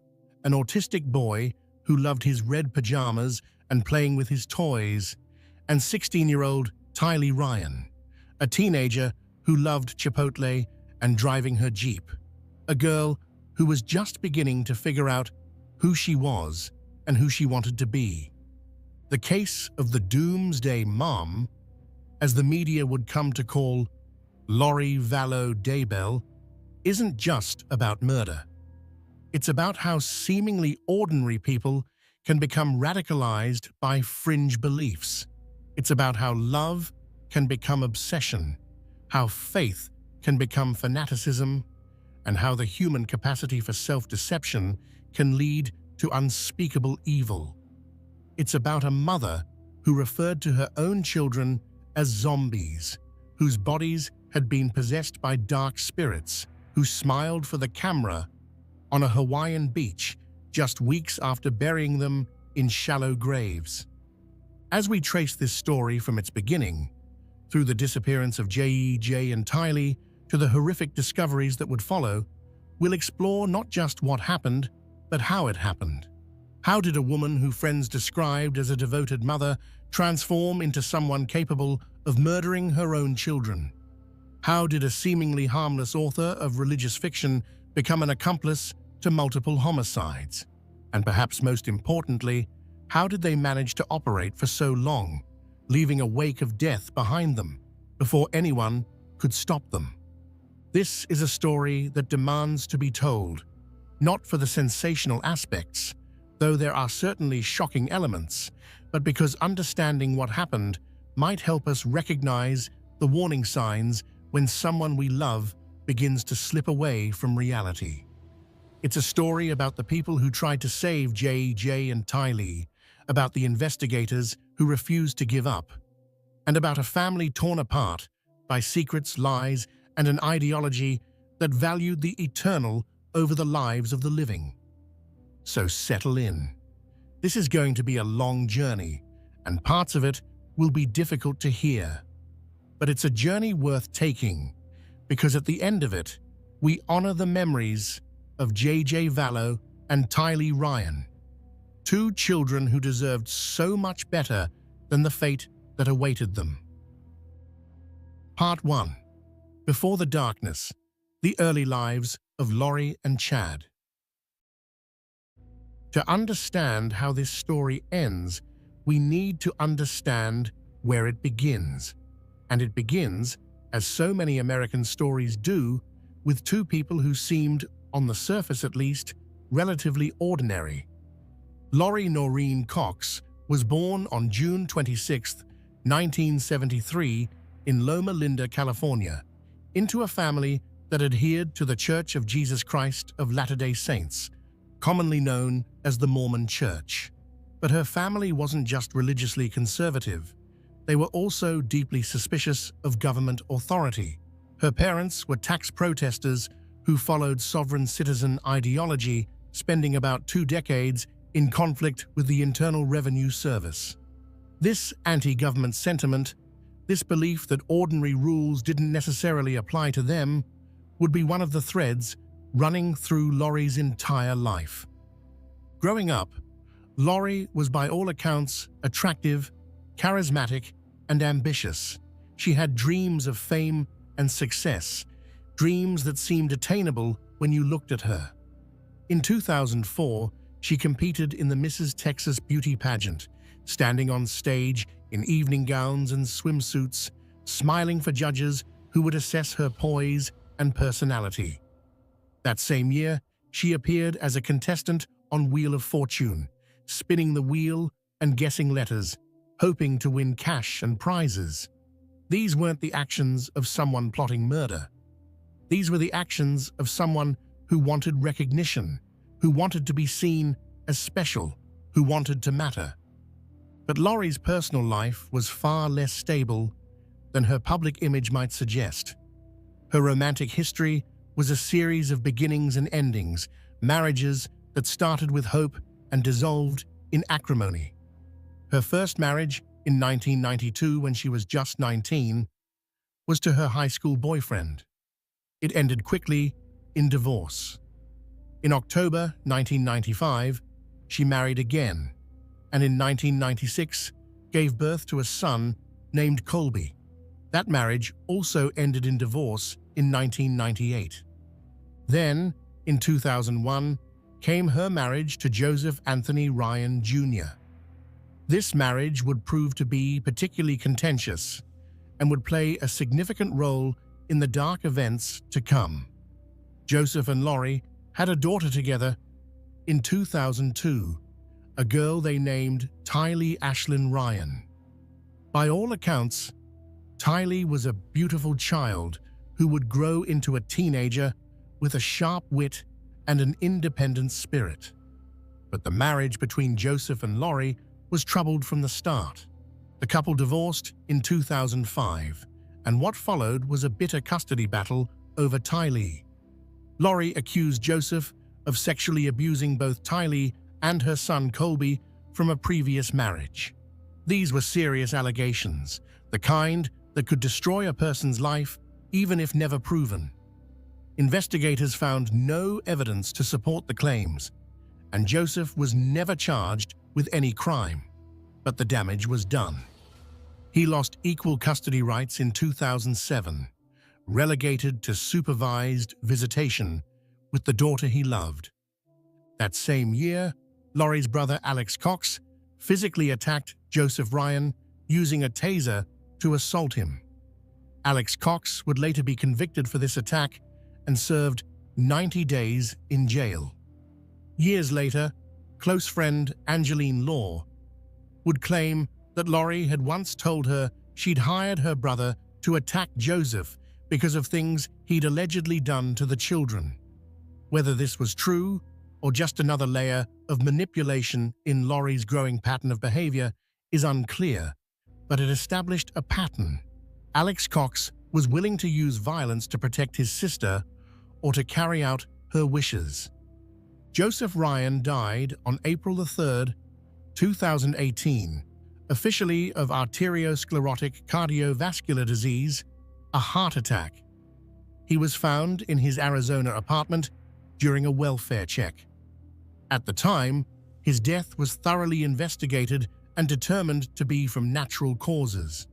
an autistic boy who loved his red pajamas and playing with his toys, and 16-year-old Tylee Ryan, a teenager who loved Chipotle and driving her Jeep, a girl who was just beginning to figure out who she was and who she wanted to be. The case of the Doomsday Mom, as the media would come to call Lori Vallow Daybell, isn't just about murder. It's about how seemingly ordinary people can become radicalized by fringe beliefs. It's about how love can become obsession, how faith can become fanaticism, and how the human capacity for self-deception can lead to unspeakable evil. It's about a mother who referred to her own children as zombies, whose bodies had been possessed by dark spirits, who smiled for the camera on a Hawaiian beach just weeks after burying them in shallow graves. As we trace this story from its beginning, through the disappearance of J.E.J. and Tylee to the horrific discoveries that would follow, we'll explore not just what happened, but how it happened. How did a woman who friends described as a devoted mother transform into someone capable of murdering her own children? How did a seemingly harmless author of religious fiction become an accomplice to multiple homicides? And perhaps most importantly, how did they manage to operate for so long, leaving a wake of death behind them before anyone could stop them? This is a story that demands to be told, not for the sensational aspects, though there are certainly shocking elements, but because understanding what happened might help us recognize the warning signs when someone we love begins to slip away from reality. It's a story about the people who tried to save J.J. and Tylee, about the investigators who refused to give up, and about a family torn apart by secrets, lies, and an ideology that valued the eternal over the lives of the living. So settle in. This is going to be a long journey, and parts of it will be difficult to hear. But it's a journey worth taking, because at the end of it, we honor the memories of J.J. Vallow and Tylee Ryan, two children who deserved so much better than the fate that awaited them. Part 1. Before the Darkness, the early lives of Lori and Chad. To understand how this story ends, we need to understand where it begins. And it begins, as so many American stories do, with two people who seemed, on the surface at least, relatively ordinary. Lori Noreen Cox was born on June 26, 1973, in Loma Linda, California, into a family that adhered to the Church of Jesus Christ of Latter-day Saints, commonly known as the Mormon Church. But her family wasn't just religiously conservative. They were also deeply suspicious of government authority. Her parents were tax protesters who followed sovereign citizen ideology, spending about 2 decades in conflict with the Internal Revenue Service. This anti-government sentiment, this belief that ordinary rules didn't necessarily apply to them, would be one of the threads running through Lori's entire life. Growing up, Lori was by all accounts attractive, charismatic, and ambitious. She had dreams of fame and success, dreams that seemed attainable when you looked at her. In 2004, she competed in the Mrs. Texas beauty pageant, standing on stage in evening gowns and swimsuits, smiling for judges who would assess her poise and personality. That same year, she appeared as a contestant on Wheel of Fortune, spinning the wheel and guessing letters, hoping to win cash and prizes. These weren't the actions of someone plotting murder. These were the actions of someone who wanted recognition, who wanted to be seen as special, who wanted to matter. But Lori's personal life was far less stable than her public image might suggest. Her romantic history was a series of beginnings and endings, marriages that started with hope and dissolved in acrimony. Her first marriage, in 1992 when she was just 19, was to her high school boyfriend. It ended quickly in divorce. In October 1995, she married again, and in 1996 gave birth to a son named Colby. That marriage also ended in divorce in 1998. Then, in 2001, came her marriage to Joseph Anthony Ryan Jr. This marriage would prove to be particularly contentious and would play a significant role in the dark events to come. Joseph and Lori had a daughter together in 2002, a girl they named Tylee Ashlyn Ryan. By all accounts, Tylee was a beautiful child who would grow into a teenager with a sharp wit and an independent spirit. But the marriage between Joseph and Lori was troubled from the start. The couple divorced in 2005, and what followed was a bitter custody battle over Tylee. Lori accused Joseph of sexually abusing both Tylee and her son Colby from a previous marriage. These were serious allegations, the kind that could destroy a person's life even if never proven. Investigators found no evidence to support the claims, and Joseph was never charged with any crime, but the damage was done. He lost equal custody rights in 2007, relegated to supervised visitation with the daughter he loved. That same year, Lori's brother Alex Cox physically attacked Joseph Ryan using a taser to assault him. Alex Cox would later be convicted for this attack and served 90 days in jail. Years later, close friend Angeline Law would claim that Lori had once told her she'd hired her brother to attack Joseph because of things he'd allegedly done to the children. Whether this was true or just another layer of manipulation in Lori's growing pattern of behavior is unclear, but it established a pattern. Alex Cox was willing to use violence to protect his sister or to carry out her wishes. Joseph Ryan died on April 3, 2018, officially of arteriosclerotic cardiovascular disease, a heart attack. He was found in his Arizona apartment during a welfare check. At the time, his death was thoroughly investigated and determined to be from natural causes.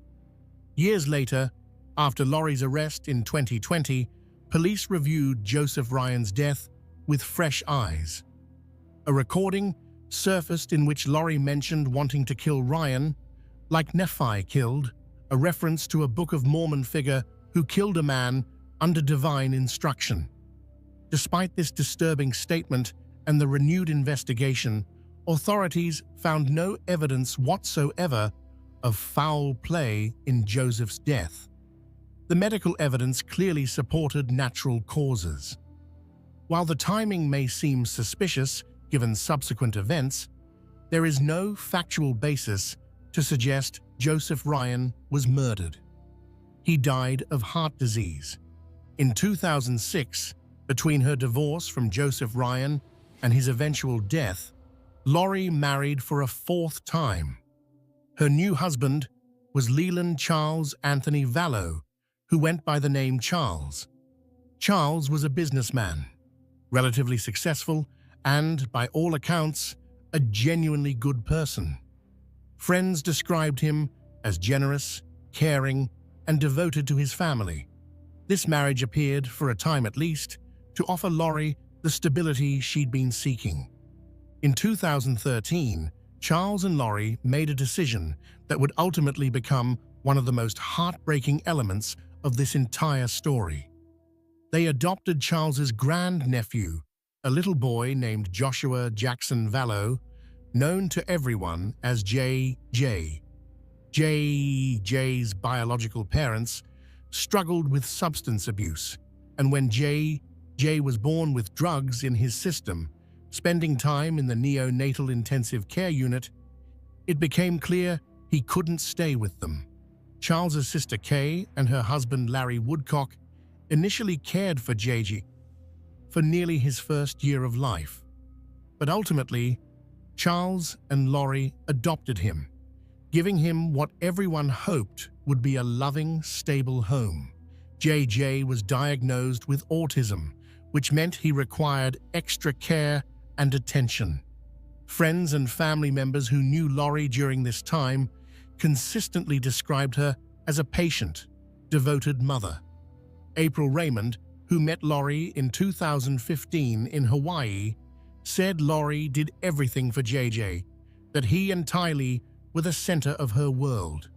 Years later, after Lori's arrest in 2020, police reviewed Joseph Ryan's death with fresh eyes. A recording surfaced in which Lori mentioned wanting to kill Ryan, like Nephi killed, a reference to a Book of Mormon figure who killed a man under divine instruction. Despite this disturbing statement and the renewed investigation, authorities found no evidence whatsoever of foul play in Joseph's death. The medical evidence clearly supported natural causes. While the timing may seem suspicious given subsequent events, there is no factual basis to suggest Joseph Ryan was murdered. He died of heart disease. In 2006, between her divorce from Joseph Ryan and his eventual death, Lori married for a fourth time. Her new husband was Leland Charles Anthony Vallow, who went by the name Charles. Charles was a businessman, relatively successful, and, by all accounts, a genuinely good person. Friends described him as generous, caring, and devoted to his family. This marriage appeared, for a time at least, to offer Lori the stability she'd been seeking. In 2013, Charles and Lori made a decision that would ultimately become one of the most heartbreaking elements of this entire story. They adopted Charles's grandnephew, a little boy named Joshua Jackson Vallow, known to everyone as JJ. JJ's biological parents struggled with substance abuse, and when JJ was born with drugs in his system, spending time in the neonatal intensive care unit, it became clear he couldn't stay with them. Charles's sister Kay and her husband Larry Woodcock initially cared for JJ for nearly his first year of life, but ultimately, Charles and Lori adopted him, giving him what everyone hoped would be a loving, stable home. JJ was diagnosed with autism, which meant he required extra care and attention. Friends and family members who knew Lori during this time consistently described her as a patient, devoted mother. April Raymond, who met Lori in 2015 in Hawaii, said Lori did everything for JJ, that he and Tylee were the center of her world.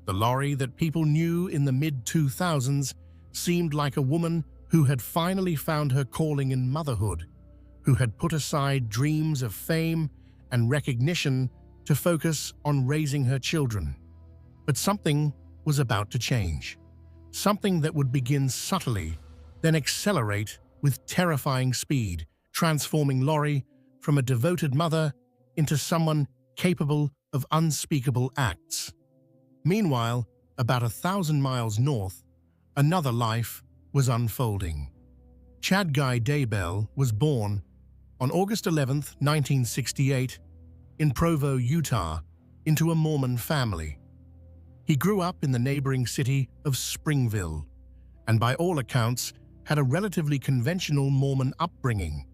The Lori that people knew in the mid-2000s seemed like a woman who had finally found her calling in motherhood, who had put aside dreams of fame and recognition to focus on raising her children. But something was about to change. Something that would begin subtly, then accelerate with terrifying speed, transforming Laurie from a devoted mother into someone capable of unspeakable acts. Meanwhile, about 1,000 miles north, another life was unfolding. Chad Guy Daybell was born on August 11, 1968, in Provo, Utah, into a Mormon family. He grew up in the neighboring city of Springville, and by all accounts, had a relatively conventional Mormon upbringing.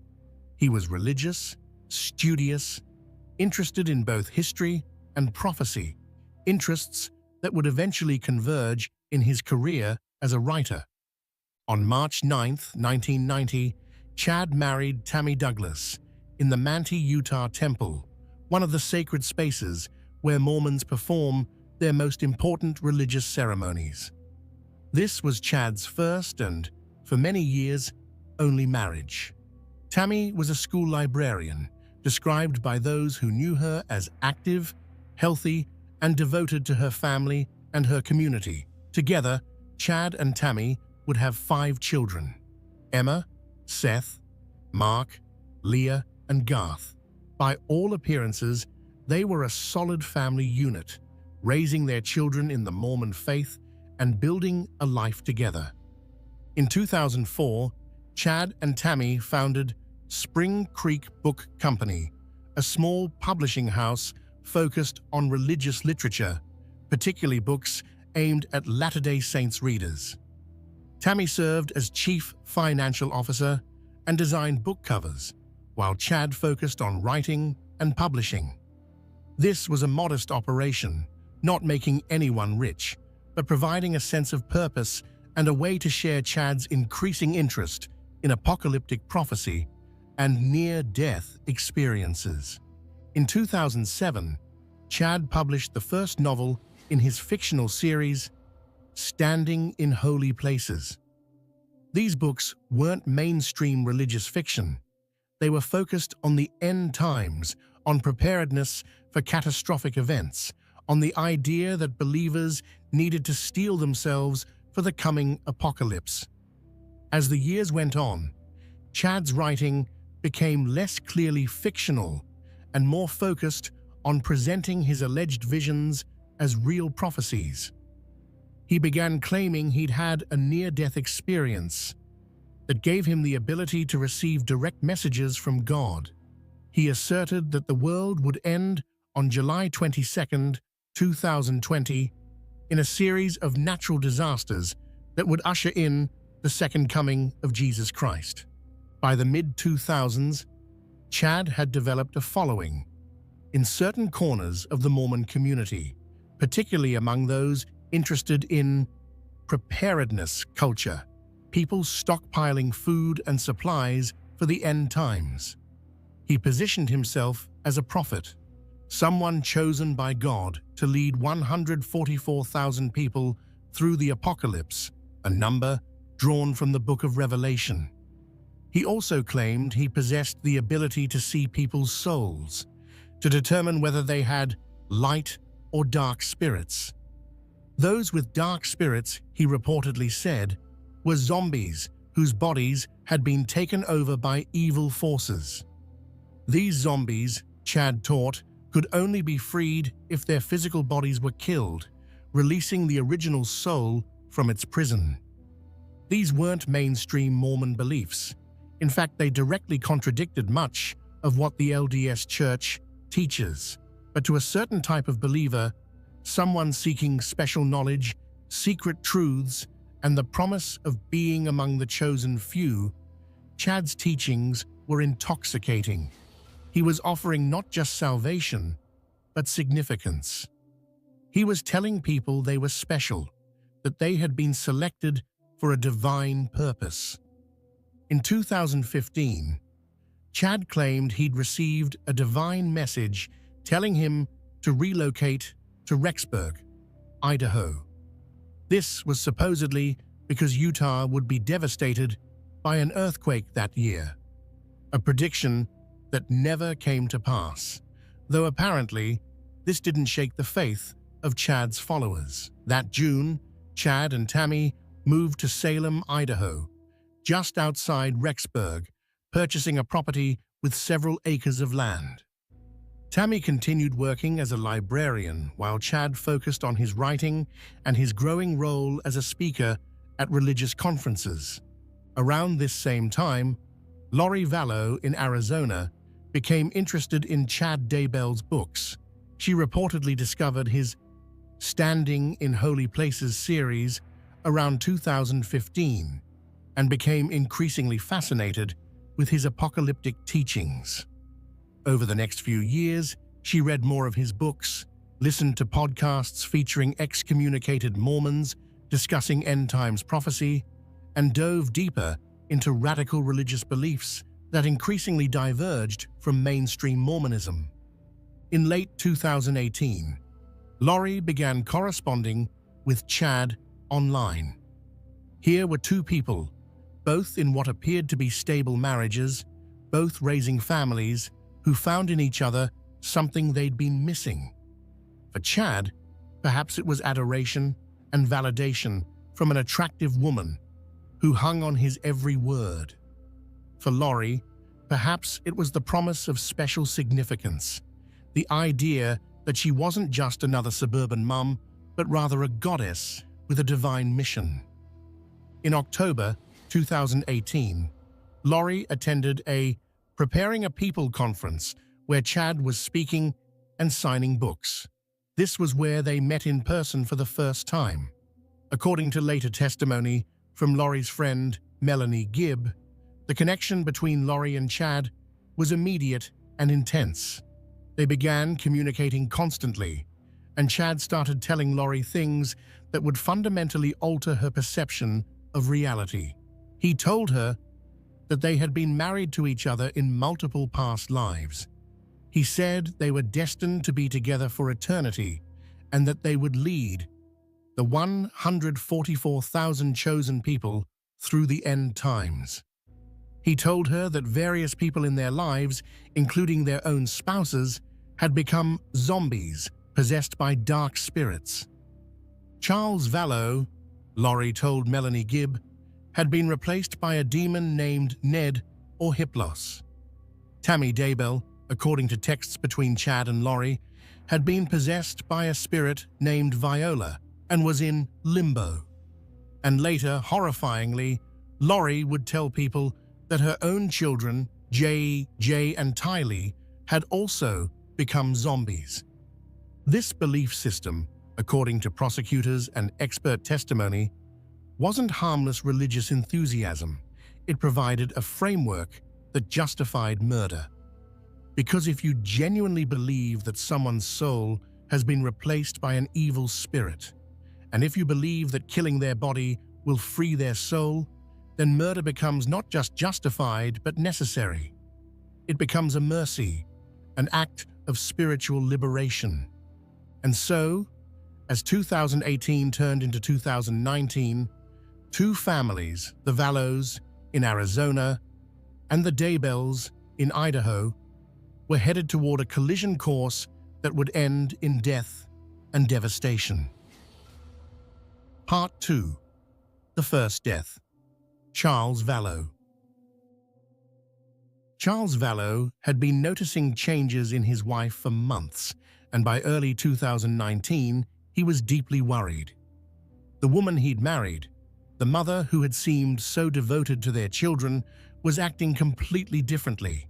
He was religious, studious, interested in both history and prophecy, interests that would eventually converge in his career as a writer. On March 9, 1990, Chad married Tammy Douglas in the Manti, Utah Temple, one of the sacred spaces where Mormons perform their most important religious ceremonies. This was Chad's first and, for many years, only marriage. Tammy was a school librarian, described by those who knew her as active, healthy, and devoted to her family and her community. Together, Chad and Tammy would have 5 children: Emma, Seth, Mark, Leah, and Garth. By all appearances, they were a solid family unit, raising their children in the Mormon faith and building a life together. In 2004, Chad and Tammy founded Spring Creek Book Company, a small publishing house focused on religious literature, particularly books aimed at Latter-day Saints readers. Tammy served as Chief Financial Officer and designed book covers, while Chad focused on writing and publishing. This was a modest operation, not making anyone rich, but providing a sense of purpose and a way to share Chad's increasing interest in apocalyptic prophecy and near-death experiences. In 2007, Chad published the first novel in his fictional series, Standing in Holy Places. These books weren't mainstream religious fiction. They were focused on the end times, on preparedness for catastrophic events, on the idea that believers needed to steel themselves for the coming apocalypse. As the years went on, Chad's writing became less clearly fictional and more focused on presenting his alleged visions as real prophecies. He began claiming he'd had a near-death experience that gave him the ability to receive direct messages from God. He asserted that the world would end on July 22, 2020, in a series of natural disasters that would usher in the second coming of Jesus Christ. By the mid-2000s, Chad had developed a following in certain corners of the Mormon community, particularly among those interested in preparedness culture, people stockpiling food and supplies for the end times. He positioned himself as a prophet, someone chosen by God to lead 144,000 people through the apocalypse, a number drawn from the Book of Revelation. He also claimed he possessed the ability to see people's souls, to determine whether they had light or dark spirits. Those with dark spirits, he reportedly said, were zombies whose bodies had been taken over by evil forces. These zombies, Chad taught, could only be freed if their physical bodies were killed, releasing the original soul from its prison. These weren't mainstream Mormon beliefs. In fact, they directly contradicted much of what the LDS Church teaches. But to a certain type of believer, someone seeking special knowledge, secret truths, and the promise of being among the chosen few, Chad's teachings were intoxicating. He was offering not just salvation, but significance. He was telling people they were special, that they had been selected for a divine purpose. In 2015, Chad claimed he'd received a divine message telling him to relocate to Rexburg, Idaho. This was supposedly because Utah would be devastated by an earthquake that year, a prediction that never came to pass. though apparently this didn't shake the faith of Chad's followers. That June, Chad and Tammy moved to Salem, Idaho, just outside Rexburg, purchasing a property with several acres of land. Tammy continued working as a librarian while Chad focused on his writing and his growing role as a speaker at religious conferences. Around this same time, Lori Vallow in Arizona became interested in Chad Daybell's books. She reportedly discovered his Standing in Holy Places series around 2015 and became increasingly fascinated with his apocalyptic teachings. Over the next few years, she read more of his books, listened to podcasts featuring excommunicated Mormons discussing end times prophecy, and dove deeper into radical religious beliefs that increasingly diverged from mainstream Mormonism. In late 2018, Lori began corresponding with Chad online. Here were two people, both in what appeared to be stable marriages, both raising families, who found in each other something they'd been missing. For Chad, perhaps it was adoration and validation from an attractive woman who hung on his every word. For Lori, perhaps it was the promise of special significance, the idea that she wasn't just another suburban mum, but rather a goddess with a divine mission. In October 2018, Lori attended a Preparing a People conference where Chad was speaking and signing books. This was where they met in person for the first time. According to later testimony from Lori's friend, Melanie Gibb, the connection between Lori and Chad was immediate and intense. They began communicating constantly, and Chad started telling Lori things that would fundamentally alter her perception of reality. He told her that they had been married to each other in multiple past lives. He said they were destined to be together for eternity and that they would lead the 144,000 chosen people through the end times. He told her that various people in their lives, including their own spouses, had become zombies possessed by dark spirits. Charles Vallow, Lori told Melanie Gibb, had been replaced by a demon named Ned or Hiplos. Tammy Daybell, according to texts between Chad and Lori, had been possessed by a spirit named Viola and was in limbo. And later, horrifyingly, Lori would tell people that her own children, Jay, and Tylee, had also become zombies. This belief system, according to prosecutors and expert testimony, wasn't harmless religious enthusiasm. It provided a framework that justified murder. Because if you genuinely believe that someone's soul has been replaced by an evil spirit, and if you believe that killing their body will free their soul, then murder becomes not just justified but necessary. It becomes a mercy, an act of spiritual liberation. And so, as 2018 turned into 2019, two families, the Vallows in Arizona and the Daybells in Idaho, were headed toward a collision course that would end in death and devastation. Part 2. The First Death. Charles Vallow. Charles Vallow had been noticing changes in his wife for months, and by early 2019, he was deeply worried. The woman he'd married, the mother who had seemed so devoted to their children, was acting completely differently.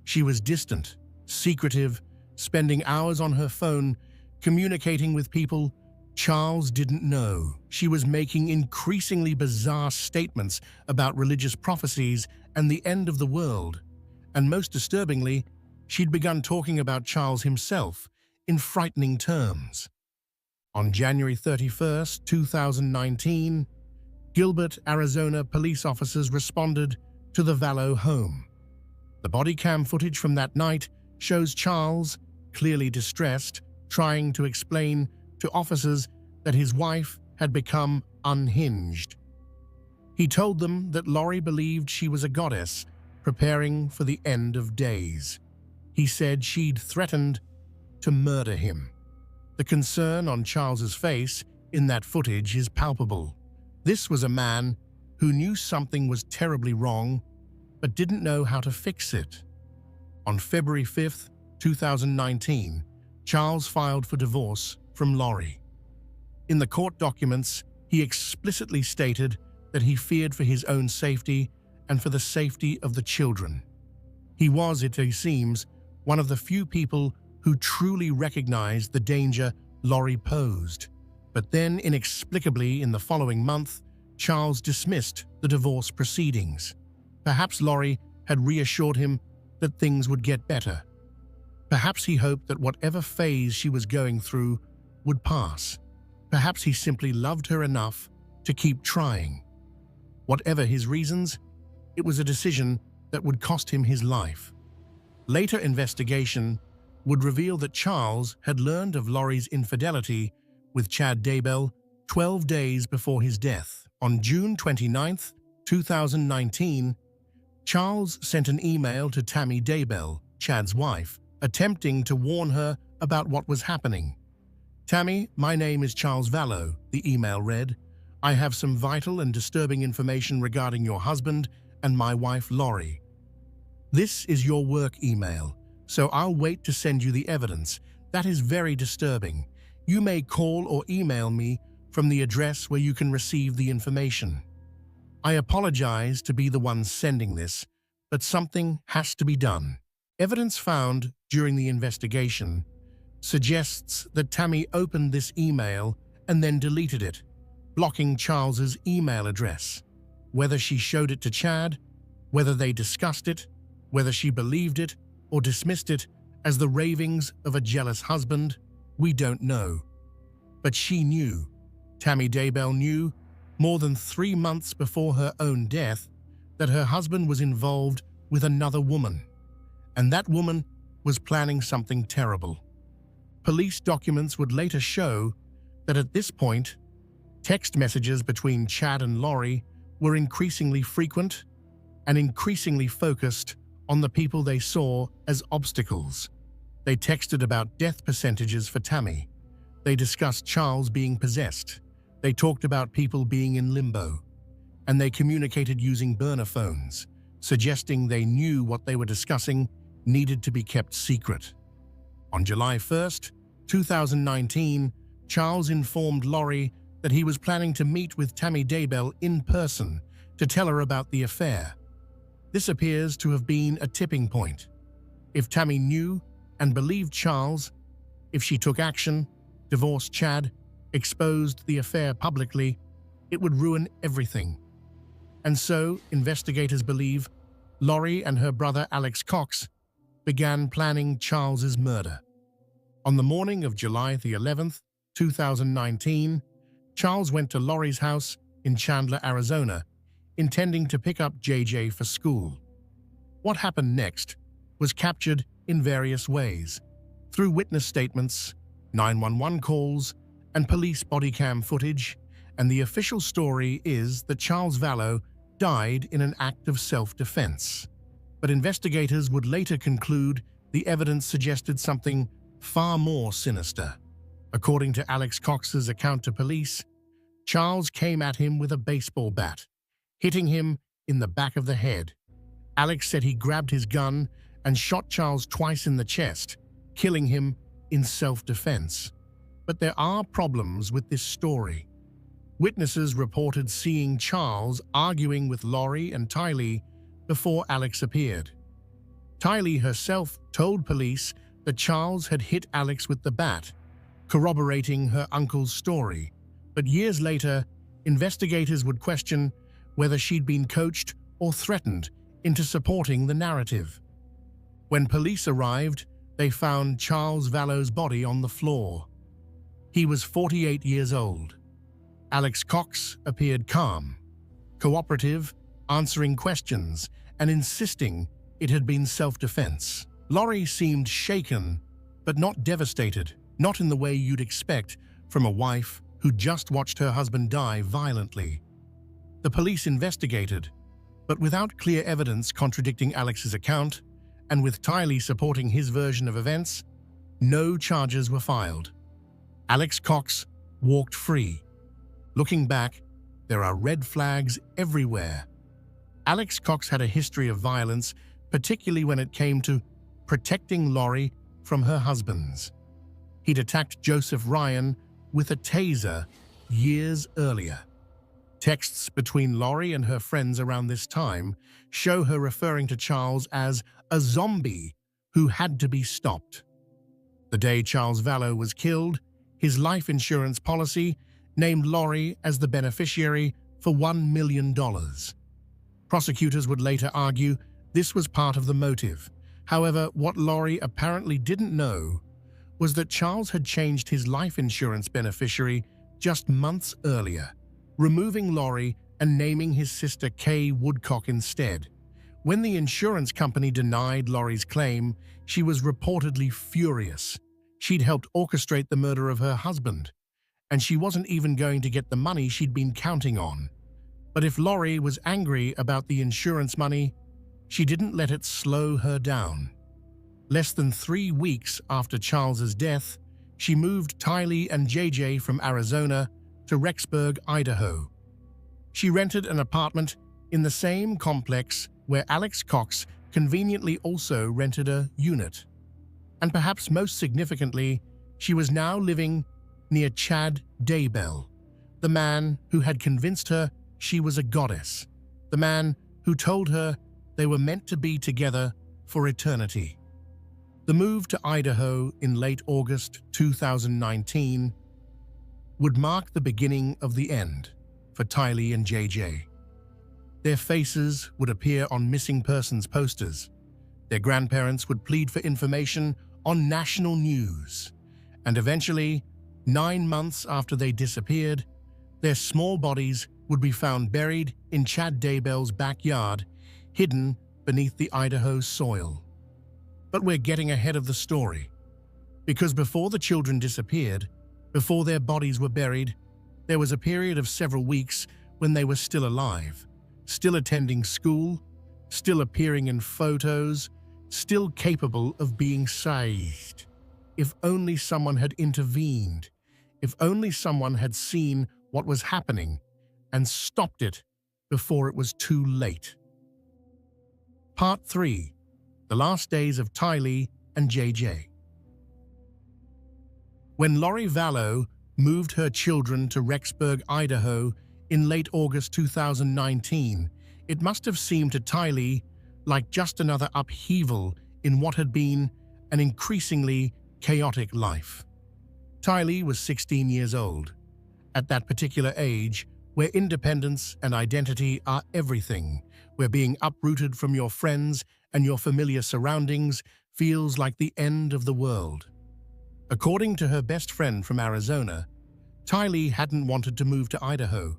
She was distant, secretive, spending hours on her phone, communicating with people Charles didn't know. She was making increasingly bizarre statements about religious prophecies and the end of the world. And most disturbingly, she'd begun talking about Charles himself in frightening terms. On January 31st, 2019, Gilbert, Arizona police officers responded to the Vallow home. The body cam footage from that night shows Charles, clearly distressed, trying to explain to officers that his wife had become unhinged. He told them that Lori believed she was a goddess preparing for the end of days. He said she'd threatened to murder him. The concern on Charles's face in that footage is palpable. This was a man who knew something was terribly wrong, but didn't know how to fix it. On February 5th, 2019, Charles filed for divorce from Lori. In the court documents, he explicitly stated that he feared for his own safety and for the safety of the children. He was, it seems, one of the few people who truly recognized the danger Lori posed. But then, inexplicably, in the following month, Charles dismissed the divorce proceedings. Perhaps Lori had reassured him that things would get better. Perhaps he hoped that whatever phase she was going through would pass. Perhaps he simply loved her enough to keep trying. Whatever his reasons, it was a decision that would cost him his life. Later investigation would reveal that Charles had learned of Lori's infidelity with Chad Daybell 12 days before his death. On June 29, 2019, Charles sent an email to Tammy Daybell, Chad's wife, attempting to warn her about what was happening. "Tammy, my name is Charles Vallow," the email read. "I have some vital and disturbing information regarding your husband and my wife Lori. This is your work email, so I'll wait to send you the evidence. That is very disturbing. You may call or email me from the address where you can receive the information. I apologize to be the one sending this, but something has to be done." Evidence found during the investigation suggests that Tammy opened this email and then deleted it, blocking Charles's email address. Whether she showed it to Chad, whether they discussed it, whether she believed it or dismissed it as the ravings of a jealous husband, we don't know. But she knew. Tammy Daybell knew, more than 3 months before her own death, that her husband was involved with another woman, and that woman was planning something terrible. Police documents would later show that at this point, text messages between Chad and Lori were increasingly frequent and increasingly focused on the people they saw as obstacles. They texted about death percentages for Tammy. They discussed Charles being possessed. They talked about people being in limbo. And they communicated using burner phones, suggesting they knew what they were discussing needed to be kept secret. On July 1st, 2019, Charles informed Lori that he was planning to meet with Tammy Daybell in person to tell her about the affair. This appears to have been a tipping point. If Tammy knew and believed Charles, if she took action, divorced Chad, exposed the affair publicly, it would ruin everything. And so, investigators believe, Lori and her brother Alex Cox began planning Charles's murder. On the morning of July the 11th, 2019, Charles went to Lori's house in Chandler, Arizona, intending to pick up JJ for school. What happened next was captured in various ways, through witness statements, 911 calls, and police body cam footage, and the official story is that Charles Vallow died in an act of self-defense. But investigators would later conclude the evidence suggested something far more sinister. According to Alex Cox's account to police, Charles came at him with a baseball bat, hitting him in the back of the head. Alex said he grabbed his gun and shot Charles twice in the chest, killing him in self-defense. But there are problems with this story. Witnesses reported seeing Charles arguing with Lori and Tylee before Alex appeared. Tylee herself told police that Charles had hit Alex with the bat, corroborating her uncle's story. But years later, investigators would question whether she'd been coached or threatened into supporting the narrative. When police arrived, they found Charles Vallow's body on the floor. He was 48 years old. Alex Cox appeared calm, cooperative, answering questions and insisting it had been self-defense. Lori seemed shaken, but not devastated, not in the way you'd expect from a wife who just watched her husband die violently. The police investigated, but without clear evidence contradicting Alex's account, and with Tylee supporting his version of events, no charges were filed. Alex Cox walked free. Looking back, there are red flags everywhere. Alex Cox had a history of violence, particularly when it came to protecting Lori from her husbands. He'd attacked Joseph Ryan with a taser years earlier. Texts between Lori and her friends around this time show her referring to Charles as a zombie who had to be stopped. The day Charles Vallow was killed, his life insurance policy named Lori as the beneficiary for $1 million. Prosecutors would later argue this was part of the motive. However, what Lori apparently didn't know was that Charles had changed his life insurance beneficiary just months earlier, removing Lori and naming his sister Kay Woodcock instead. When the insurance company denied Lori's claim, she was reportedly furious. She'd helped orchestrate the murder of her husband, and she wasn't even going to get the money she'd been counting on. But if Lori was angry about the insurance money, she didn't let it slow her down. Less than 3 weeks after Charles's death, she moved Tylee and JJ from Arizona to Rexburg, Idaho. She rented an apartment in the same complex where Alex Cox conveniently also rented a unit. And perhaps most significantly, she was now living near Chad Daybell, the man who had convinced her she was a goddess, the man who told her they were meant to be together for eternity. The move to Idaho in late August 2019 would mark the beginning of the end for Tylee and JJ. Their faces would appear on missing persons posters. Their grandparents would plead for information on national news. And eventually, 9 months after they disappeared, their small bodies would be found buried in Chad Daybell's backyard, hidden beneath the Idaho soil. But we're getting ahead of the story, because before the children disappeared, before their bodies were buried, there was a period of several weeks when they were still alive, still attending school, still appearing in photos, still capable of being saved. If only someone had intervened, if only someone had seen what was happening and stopped it before it was too late. Part 3. The Last Days of Tylee and JJ. When Lori Vallow moved her children to Rexburg, Idaho in late August 2019, it must have seemed to Tylee like just another upheaval in what had been an increasingly chaotic life. Tylee was 16 years old. At that particular age, where independence and identity are everything, where being uprooted from your friends and your familiar surroundings feels like the end of the world. According to her best friend from Arizona, Tylee hadn't wanted to move to Idaho,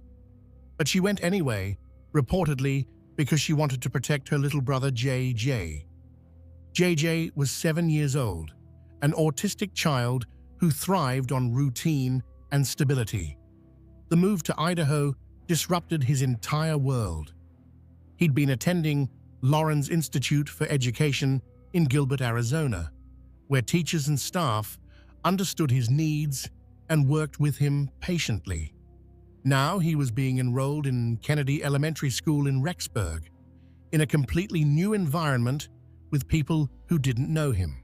but she went anyway, reportedly because she wanted to protect her little brother JJ. JJ was 7 years old, an autistic child who thrived on routine and stability. The move to Idaho disrupted his entire world. He'd been attending Lawrence Institute for Education in Gilbert, Arizona, where teachers and staff understood his needs and worked with him patiently. Now he was being enrolled in Kennedy Elementary School in Rexburg, in a completely new environment with people who didn't know him.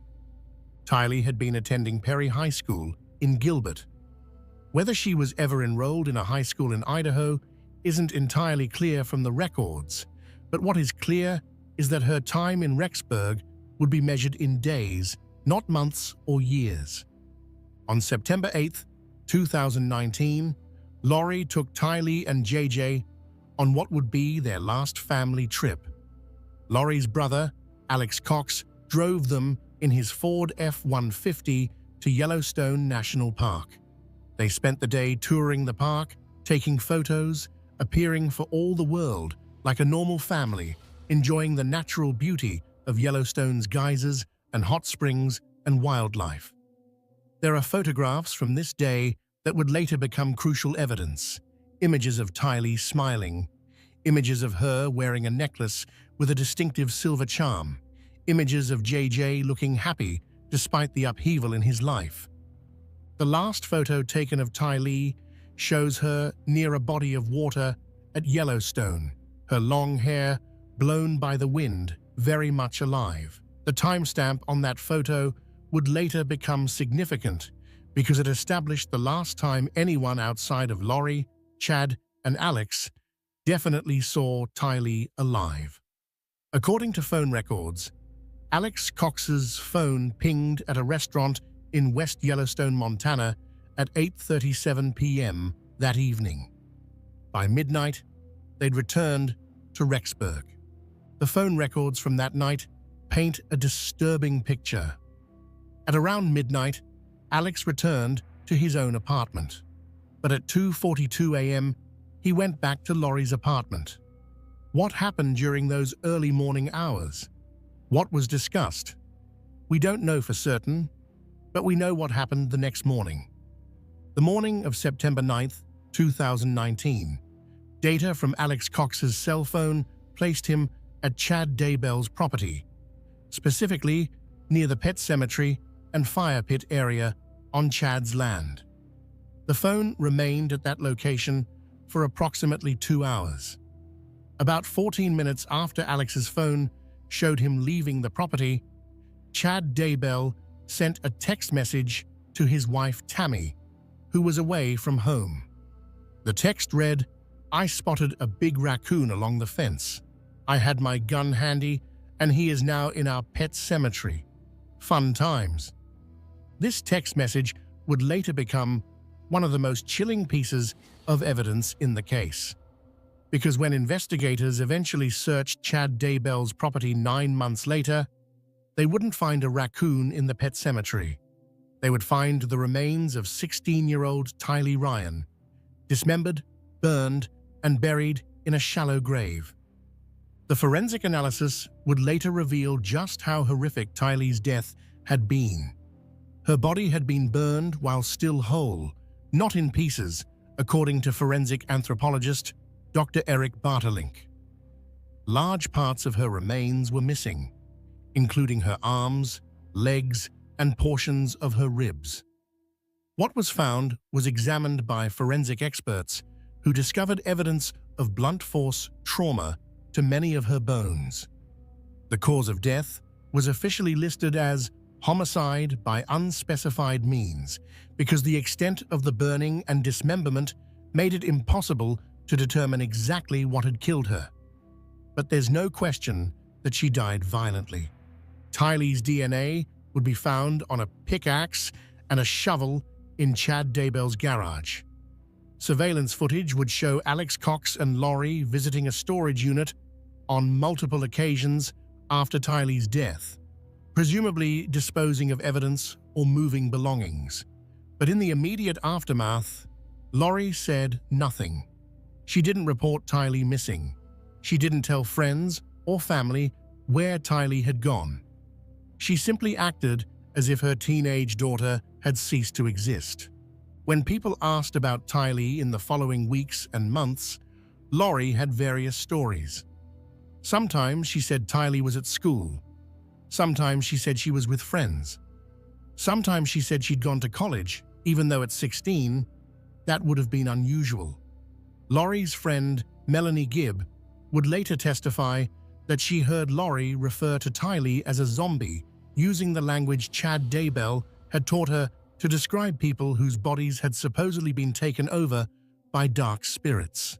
Tylee had been attending Perry High School in Gilbert. Whether she was ever enrolled in a high school in Idaho isn't entirely clear from the records, but what is clear is that her time in Rexburg would be measured in days, not months or years. On September 8, 2019, Lori took Tylee and JJ on what would be their last family trip. Lori's brother, Alex Cox, drove them in his Ford F-150 to Yellowstone National Park. They spent the day touring the park, taking photos, appearing for all the world like a normal family, enjoying the natural beauty of Yellowstone's geysers and hot springs and wildlife. There are photographs from this day that would later become crucial evidence. Images of Tylee smiling, images of her wearing a necklace with a distinctive silver charm, images of JJ looking happy despite the upheaval in his life. The last photo taken of Tylee shows her near a body of water at Yellowstone, her long hair blown by the wind, very much alive. The timestamp on that photo would later become significant because it established the last time anyone outside of Lori, Chad, and Alex definitely saw Tylee alive. According to phone records, Alex Cox's phone pinged at a restaurant in West Yellowstone, Montana at 8:37 p.m. that evening. By midnight, they'd returned to Rexburg. The phone records from that night paint a disturbing picture. At around midnight, Alex returned to his own apartment. But at 2:42 a.m., he went back to Lori's apartment. What happened during those early morning hours? What was discussed? We don't know for certain, but we know what happened the next morning. The morning of September 9th, 2019, data from Alex Cox's cell phone placed him at Chad Daybell's property, specifically near the pet cemetery and fire pit area on Chad's land. The phone remained at that location for approximately 2 hours. About 14 minutes after Alex's phone showed him leaving the property, Chad Daybell sent a text message to his wife Tammy, who was away from home. The text read, "I spotted a big raccoon along the fence. I had my gun handy, and he is now in our pet cemetery. Fun times." This text message would later become one of the most chilling pieces of evidence in the case. Because when investigators eventually searched Chad Daybell's property 9 months later, they wouldn't find a raccoon in the pet cemetery. They would find the remains of 16-year-old Tylee Ryan, dismembered, burned, and buried in a shallow grave. The forensic analysis would later reveal just how horrific Tylee's death had been. Her body had been burned while still whole, not in pieces, according to forensic anthropologist Dr. Eric Bartelink. Large parts of her remains were missing, including her arms, legs, and portions of her ribs. What was found was examined by forensic experts who discovered evidence of blunt force trauma to many of her bones. The cause of death was officially listed as homicide by unspecified means because the extent of the burning and dismemberment made it impossible to determine exactly what had killed her. But there's no question that she died violently. Tylee's DNA would be found on a pickaxe and a shovel in Chad Daybell's garage. Surveillance footage would show Alex Cox and Lori visiting a storage unit on multiple occasions after Tylee's death, presumably disposing of evidence or moving belongings. But in the immediate aftermath, Lori said nothing. She didn't report Tylee missing. She didn't tell friends or family where Tylee had gone. She simply acted as if her teenage daughter had ceased to exist. When people asked about Tylee in the following weeks and months, Lori had various stories. Sometimes she said Tylee was at school. Sometimes she said she was with friends. Sometimes she said she'd gone to college, even though at 16, that would have been unusual. Lori's friend, Melanie Gibb, would later testify that she heard Lori refer to Tylee as a zombie, using the language Chad Daybell had taught her to describe people whose bodies had supposedly been taken over by dark spirits.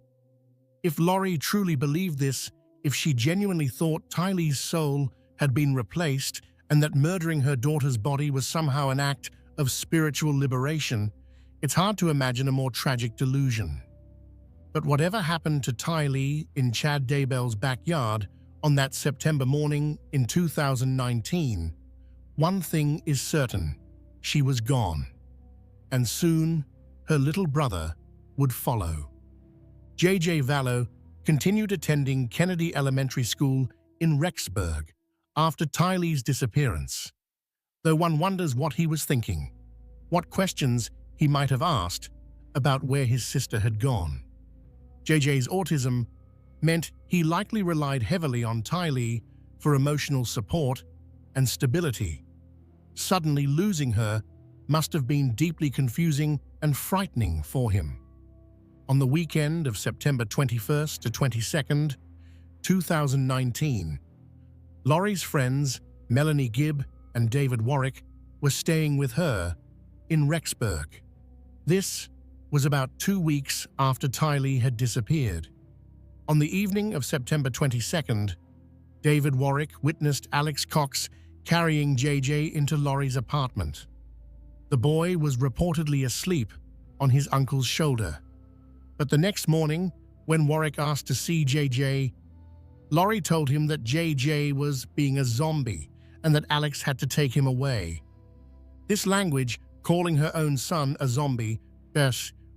If Lori truly believed this, if she genuinely thought Tylee's soul had been replaced and that murdering her daughter's body was somehow an act of spiritual liberation, it's hard to imagine a more tragic delusion. But whatever happened to Tylee in Chad Daybell's backyard on that September morning in 2019, one thing is certain: she was gone. And soon, her little brother would follow. J.J. Vallow continued attending Kennedy Elementary School in Rexburg after Tylee's disappearance, though one wonders what he was thinking, what questions he might have asked about where his sister had gone. JJ's autism meant he likely relied heavily on Tylee for emotional support and stability. Suddenly losing her must have been deeply confusing and frightening for him. On the weekend of September 21st to 22nd, 2019, Lori's friends, Melanie Gibb and David Warwick, were staying with her in Rexburg. This was about 2 weeks after Tylee had disappeared. On the evening of September 22nd, David Warwick witnessed Alex Cox carrying JJ into Lori's apartment. The boy was reportedly asleep on his uncle's shoulder. But the next morning, when Warwick asked to see JJ, Lori told him that JJ was being a zombie and that Alex had to take him away. This language, calling her own son a zombie,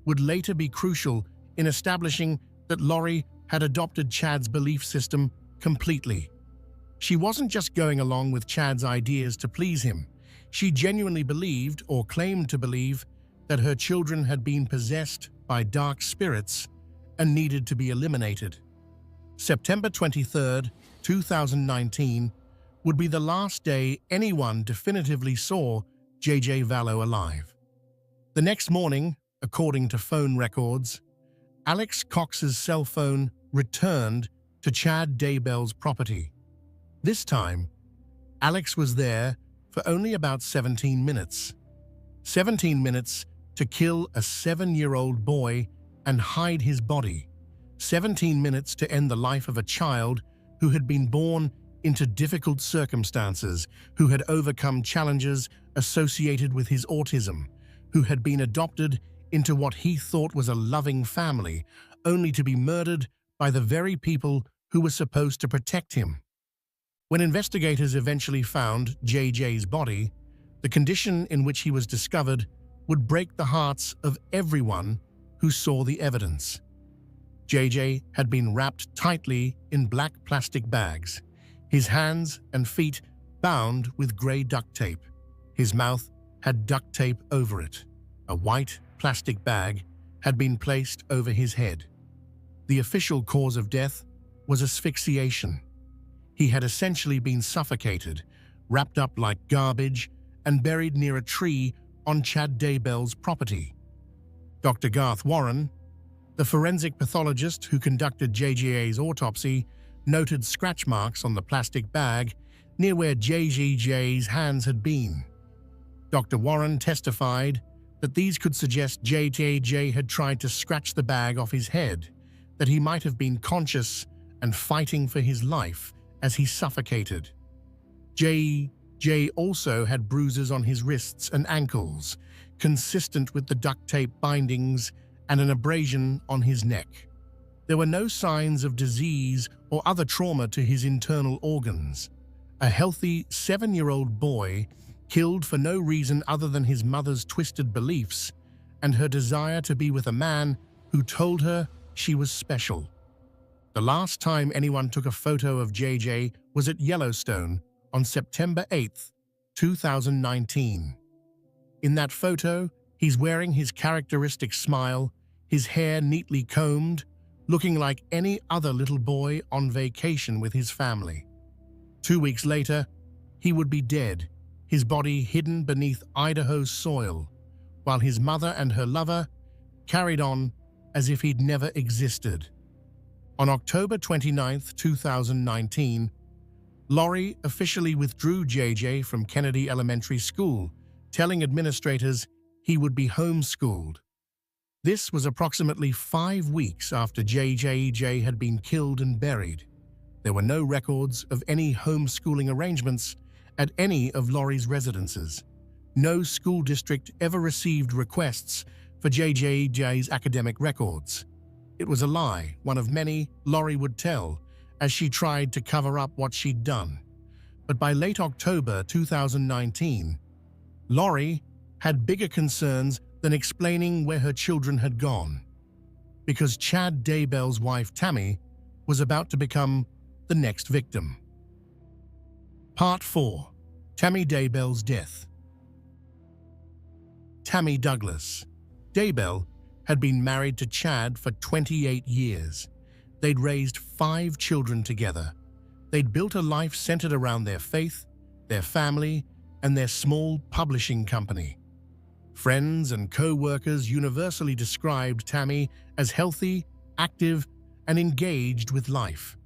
would later be crucial in establishing that Lori had adopted Chad's belief system completely. She wasn't just going along with Chad's ideas to please him. She genuinely believed, or claimed to believe, that her children had been possessed by dark spirits and needed to be eliminated. September 23, 2019, would be the last day anyone definitively saw JJ Vallow alive. The next morning, according to phone records, Alex Cox's cell phone returned to Chad Daybell's property. This time, Alex was there for only about 17 minutes. 17 minutes to kill a 7-year-old boy and hide his body. 17 minutes to end the life of a child who had been born into difficult circumstances, who had overcome challenges associated with his autism, who had been adopted into what he thought was a loving family, only to be murdered by the very people who were supposed to protect him. When investigators eventually found JJ's body, the condition in which he was discovered would break the hearts of everyone who saw the evidence. JJ had been wrapped tightly in black plastic bags, his hands and feet bound with grey duct tape. His mouth had duct tape over it. A white plastic bag had been placed over his head. The official cause of death was asphyxiation. He had essentially been suffocated, wrapped up like garbage, and buried near a tree on Chad Daybell's property. Dr. Garth Warren, the forensic pathologist who conducted JJ's autopsy, noted scratch marks on the plastic bag near where JJ's hands had been. Dr. Warren testified that these could suggest JJ had tried to scratch the bag off his head, that he might have been conscious and fighting for his life as he suffocated. JJ also had bruises on his wrists and ankles, consistent with the duct tape bindings, and an abrasion on his neck. There were no signs of disease or other trauma to his internal organs. A healthy 7-year-old boy killed for no reason other than his mother's twisted beliefs and her desire to be with a man who told her she was special. The last time anyone took a photo of JJ was at Yellowstone on September 8, 2019. In that photo, he's wearing his characteristic smile, his hair neatly combed, looking like any other little boy on vacation with his family. 2 weeks later, he would be dead, his body hidden beneath Idaho's soil, while his mother and her lover carried on as if he'd never existed. On October 29, 2019, Lori officially withdrew JJ from Kennedy Elementary School, telling administrators he would be homeschooled. This was approximately 5 weeks after JJ had been killed and buried. There were no records of any homeschooling arrangements at any of Lori's residences. No school district ever received requests for JJ's academic records. It was a lie, one of many Lori would tell, as she tried to cover up what she'd done. But by late October 2019, Lori had bigger concerns than explaining where her children had gone, because Chad Daybell's wife Tammy was about to become the next victim. Part 4. Tammy Daybell's death. Tammy Douglas. Daybell had been married to Chad for 28 years. They'd raised 5 children together. They'd built a life centered around their faith, their family, and their small publishing company. Friends and co-workers universally described Tammy as healthy, active, and engaged with life.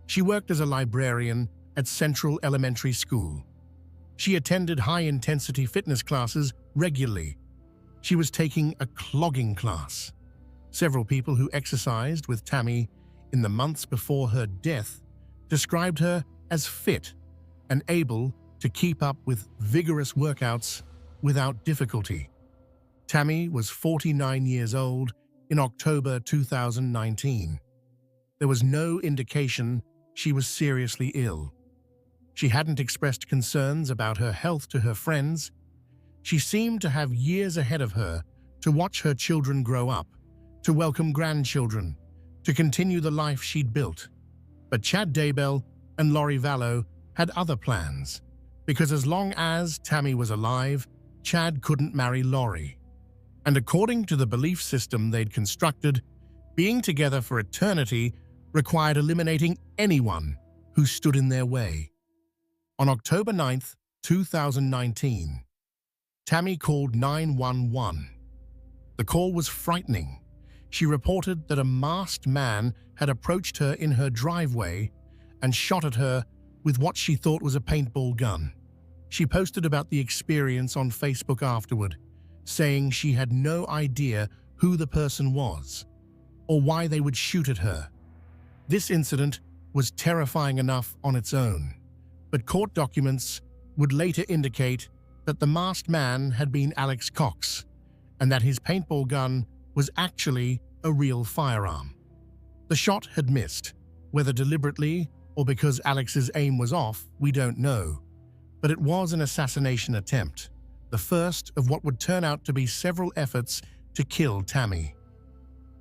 She worked as a librarian at Central Elementary School. She attended high-intensity fitness classes regularly. She was taking a clogging class. Several people who exercised with Tammy in the months before her death described her as fit and able to keep up with vigorous workouts without difficulty. Tammy was 49 years old in October 2019. There was no indication she was seriously ill. She hadn't expressed concerns about her health to her friends. She seemed to have years ahead of her to watch her children grow up, to welcome grandchildren, to continue the life she'd built. But Chad Daybell and Lori Vallow had other plans, because as long as Tammy was alive, Chad couldn't marry Lori. And according to the belief system they'd constructed, being together for eternity required eliminating anyone who stood in their way. On October 9, 2019, Tammy called 911. The call was frightening. She reported that a masked man had approached her in her driveway and shot at her with what she thought was a paintball gun. She posted about the experience on Facebook afterward, saying she had no idea who the person was or why they would shoot at her. This incident was terrifying enough on its own, but court documents would later indicate that the masked man had been Alex Cox and that his paintball gun was actually a real firearm. The shot had missed. Whether deliberately or because Alex's aim was off, we don't know. But it was an assassination attempt, the first of what would turn out to be several efforts to kill Tammy.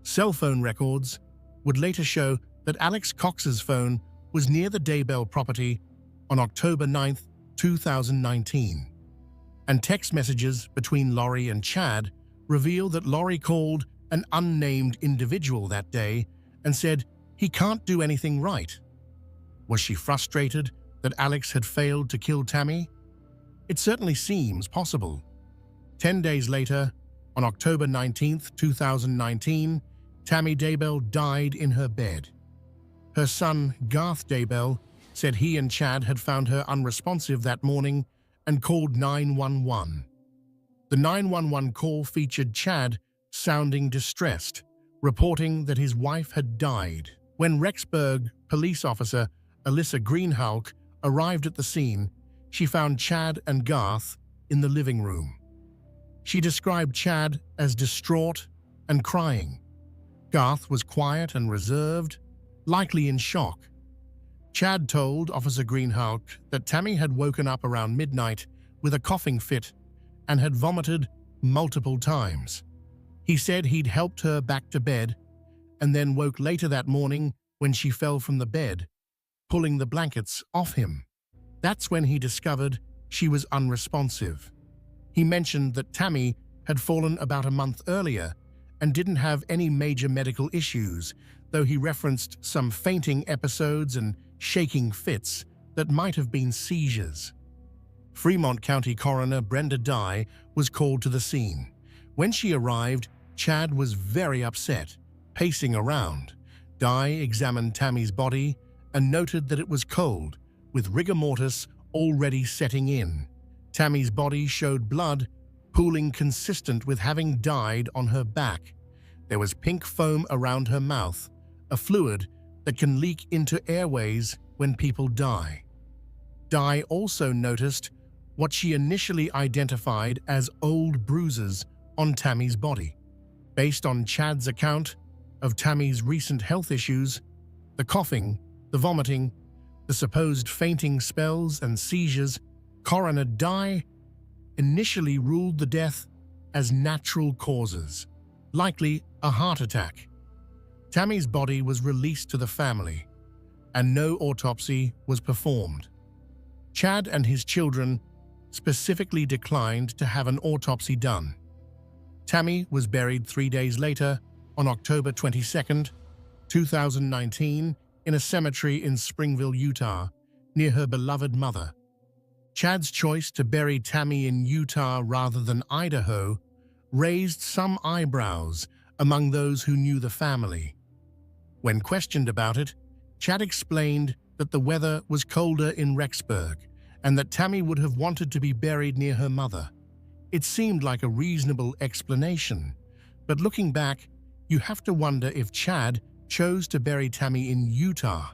Cell phone records would later show that Alex Cox's phone was near the Daybell property on October 9, 2019. And text messages between Lori and Chad reveal that Lori called an unnamed individual that day and said he can't do anything right. Was she frustrated that Alex had failed to kill Tammy? It certainly seems possible. 10 days later, on October 19, 2019, Tammy Daybell died in her bed. Her son, Garth Daybell, said he and Chad had found her unresponsive that morning and called 911. The 911 call featured Chad sounding distressed, reporting that his wife had died. When Rexburg police officer Alyssa Greenhalgh arrived at the scene, she found Chad and Garth in the living room. She described Chad as distraught and crying. Garth was quiet and reserved, likely in shock. Chad told Officer Greenhalgh that Tammy had woken up around midnight with a coughing fit and had vomited multiple times. He said he'd helped her back to bed and then woke later that morning when she fell from the bed, pulling the blankets off him. That's when he discovered she was unresponsive. He mentioned that Tammy had fallen about a month earlier and didn't have any major medical issues, though he referenced some fainting episodes and shaking fits that might have been seizures. Fremont County Coroner Brenda Dye was called to the scene. When she arrived, Chad was very upset, pacing around. Dye examined Tammy's body and noted that it was cold, with rigor mortis already setting in. Tammy's body showed blood pooling consistent with having died on her back. There was pink foam around her mouth, a fluid that can leak into airways when people die. Dye also noticed what she initially identified as old bruises on Tammy's body. Based on Chad's account of Tammy's recent health issues, the coughing, the vomiting, the supposed fainting spells and seizures, Coroner Dye initially ruled the death as natural causes, likely a heart attack. Tammy's body was released to the family, and no autopsy was performed. Chad and his children specifically declined to have an autopsy done. Tammy was buried 3 days later, on October 22, 2019, in a cemetery in Springville, Utah, near her beloved mother. Chad's choice to bury Tammy in Utah rather than Idaho raised some eyebrows among those who knew the family. When questioned about it, Chad explained that the weather was colder in Rexburg and that Tammy would have wanted to be buried near her mother. It seemed like a reasonable explanation, but looking back, you have to wonder if Chad chose to bury Tammy in Utah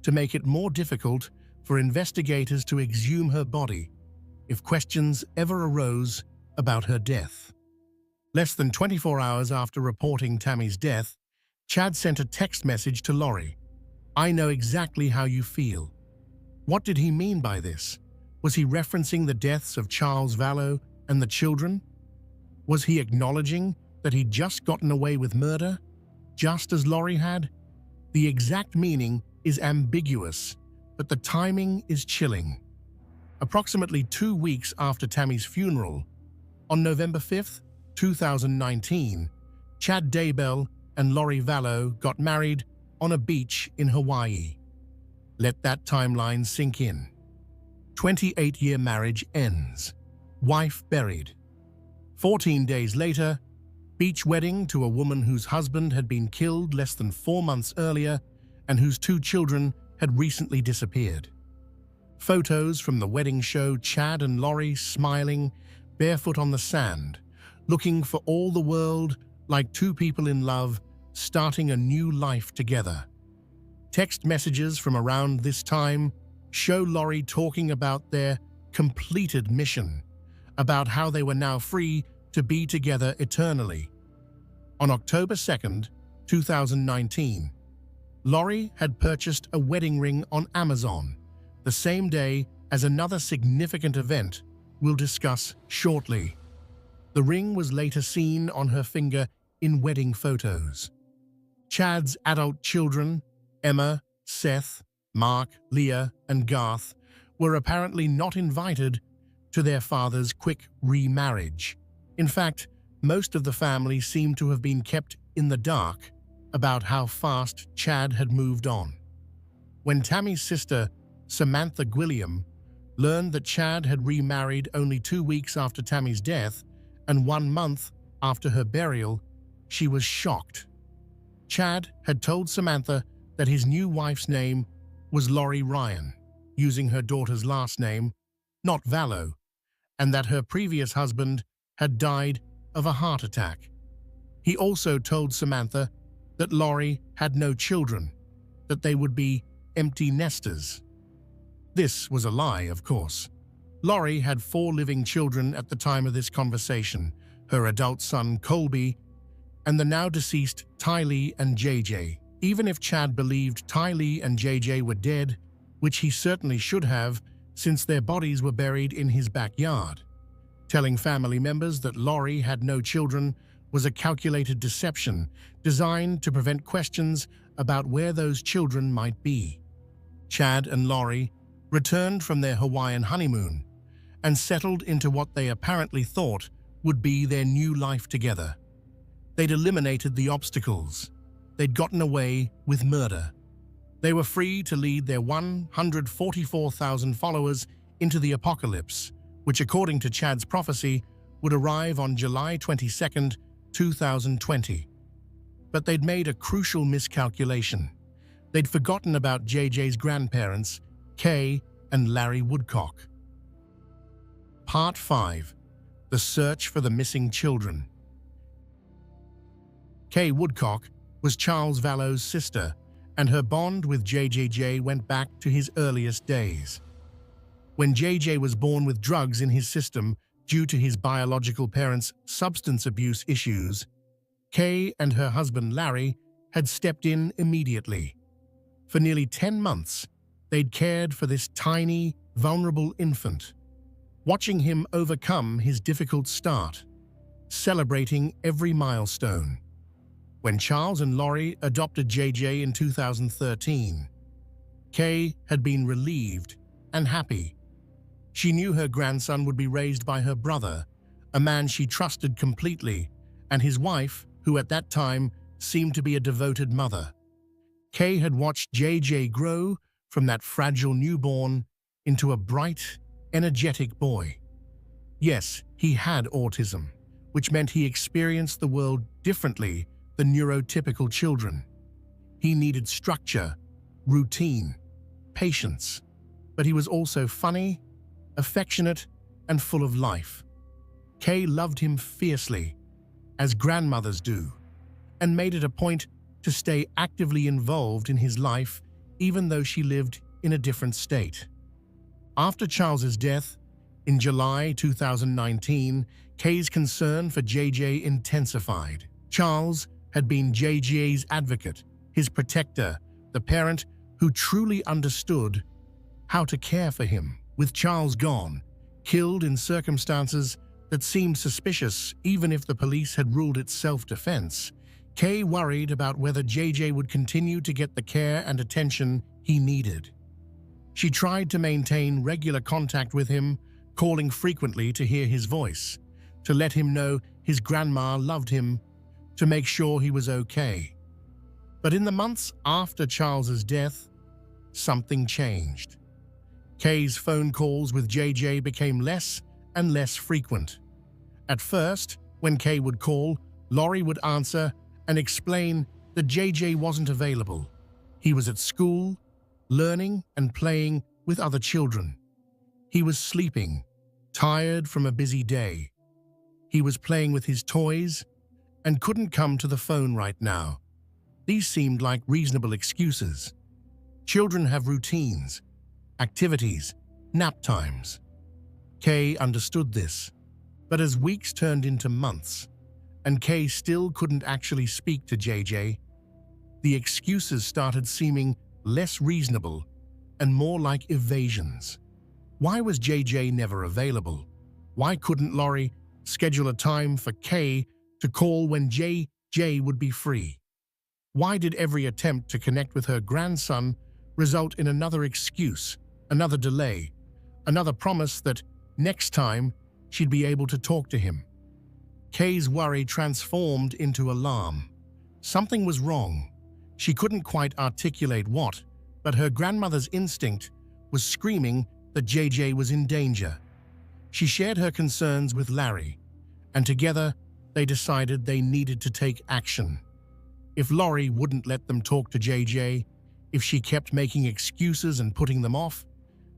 to make it more difficult for investigators to exhume her body if questions ever arose about her death. Less than 24 hours after reporting Tammy's death, Chad sent a text message to Lori. "I know exactly how you feel." What did he mean by this? Was he referencing the deaths of Charles Vallow and the children? Was he acknowledging that he'd just gotten away with murder, just as Lori had? The exact meaning is ambiguous, but the timing is chilling. Approximately 2 weeks after Tammy's funeral, on November 5th, 2019, Chad Daybell and Lori Vallow got married on a beach in Hawaii. Let that timeline sink in. 28-year marriage ends. Wife buried. 14 days later, beach wedding to a woman whose husband had been killed less than 4 months earlier and whose 2 children had recently disappeared. Photos from the wedding show Chad and Lori smiling, barefoot on the sand, looking for all the world like 2 people in love, starting a new life together. Text messages from around this time show Lori talking about their completed mission, about how they were now free to be together eternally. On October 2nd, 2019, Lori had purchased a wedding ring on Amazon, the same day as another significant event we'll discuss shortly. The ring was later seen on her finger in wedding photos. Chad's adult children, Emma, Seth, Mark, Leah, and Garth, were apparently not invited to their father's quick remarriage. In fact, most of the family seemed to have been kept in the dark about how fast Chad had moved on. When Tammy's sister, Samantha Gwilliam, learned that Chad had remarried only 2 weeks after Tammy's death and 1 month after her burial, she was shocked. Chad had told Samantha that his new wife's name was Lori Ryan, using her daughter's last name, not Vallow, and that her previous husband had died of a heart attack. He also told Samantha that Lori had no children, that they would be empty nesters. This was a lie, of course. Lori had 4 living children at the time of this conversation, her adult son Colby, and the now deceased Tylee and JJ. Even if Chad believed Tylee and JJ were dead, which he certainly should have, since their bodies were buried in his backyard. Telling family members that Lori had no children was a calculated deception designed to prevent questions about where those children might be. Chad and Lori returned from their Hawaiian honeymoon and settled into what they apparently thought would be their new life together. They'd eliminated the obstacles. They'd gotten away with murder. They were free to lead their 144,000 followers into the apocalypse, which, according to Chad's prophecy, would arrive on July 22nd, 2020. But they'd made a crucial miscalculation. They'd forgotten about JJ's grandparents, Kay and Larry Woodcock. Part 5. The Search for the Missing Children. Kay Woodcock was Charles Vallow's sister, and her bond with JJJ went back to his earliest days. When JJ was born with drugs in his system due to his biological parents' substance abuse issues, Kay and her husband Larry had stepped in immediately. For nearly 10 months, they'd cared for this tiny, vulnerable infant, watching him overcome his difficult start, celebrating every milestone. When Charles and Lori adopted JJ in 2013, Kay had been relieved and happy. She knew her grandson would be raised by her brother, a man she trusted completely, and his wife, who at that time seemed to be a devoted mother. Kay had watched JJ grow from that fragile newborn into a bright, energetic boy. Yes, he had autism, which meant he experienced the world differently than neurotypical children. He needed structure, routine, patience, but he was also funny, affectionate, and full of life. Kay loved him fiercely, as grandmothers do, and made it a point to stay actively involved in his life even though she lived in a different state. After Charles's death, in July 2019, Kay's concern for JJ intensified. Charles had been JJ's advocate, his protector, the parent who truly understood how to care for him. With Charles gone, killed in circumstances that seemed suspicious even if the police had ruled it self-defense, Kay worried about whether JJ would continue to get the care and attention he needed. She tried to maintain regular contact with him, calling frequently to hear his voice, to let him know his grandma loved him, to make sure he was okay. But in the months after Charles's death, something changed. Kay's phone calls with JJ became less and less frequent. At first, when Kay would call, Laurie would answer and explain that JJ wasn't available. He was at school, learning and playing with other children. He was sleeping, tired from a busy day. He was playing with his toys and couldn't come to the phone right now. These seemed like reasonable excuses. Children have routines, activities, nap times. Kay understood this, but as weeks turned into months, and Kay still couldn't actually speak to JJ, the excuses started seeming less reasonable and more like evasions. Why was JJ never available? Why couldn't Laurie schedule a time for Kay to call when JJ would be free? Why did every attempt to connect with her grandson result in another excuse, another delay, another promise that next time she'd be able to talk to him? Kay's worry transformed into alarm. Something was wrong. She couldn't quite articulate what, but her grandmother's instinct was screaming that JJ was in danger. She shared her concerns with Larry, and together they decided they needed to take action. If Laurie wouldn't let them talk to JJ, if she kept making excuses and putting them off,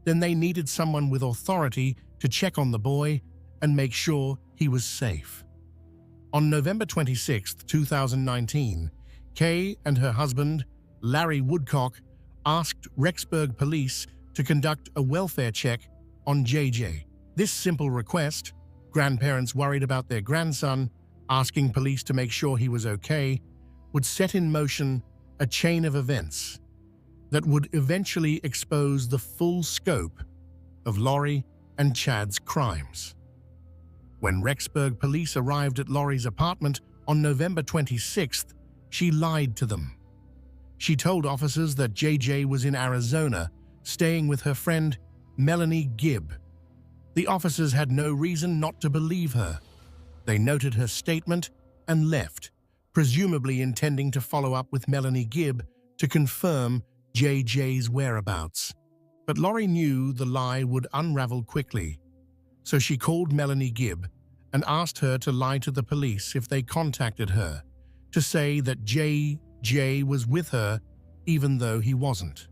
then they needed someone with authority to check on the boy and make sure he was safe. On November 26, 2019, Kay and her husband, Larry Woodcock, asked Rexburg police to conduct a welfare check on JJ. This simple request, grandparents worried about their grandson, asking police to make sure he was okay, would set in motion a chain of events that would eventually expose the full scope of Laurie and Chad's crimes. When Rexburg police arrived at Laurie's apartment on November 26th, she lied to them. She told officers that JJ was in Arizona, staying with her friend Melanie Gibb. The officers had no reason not to believe her. They noted her statement and left, presumably intending to follow up with Melanie Gibb to confirm JJ's whereabouts. But Laurie knew the lie would unravel quickly, so she called Melanie Gibb and asked her to lie to the police if they contacted her, to say that JJ was with her even though he wasn't.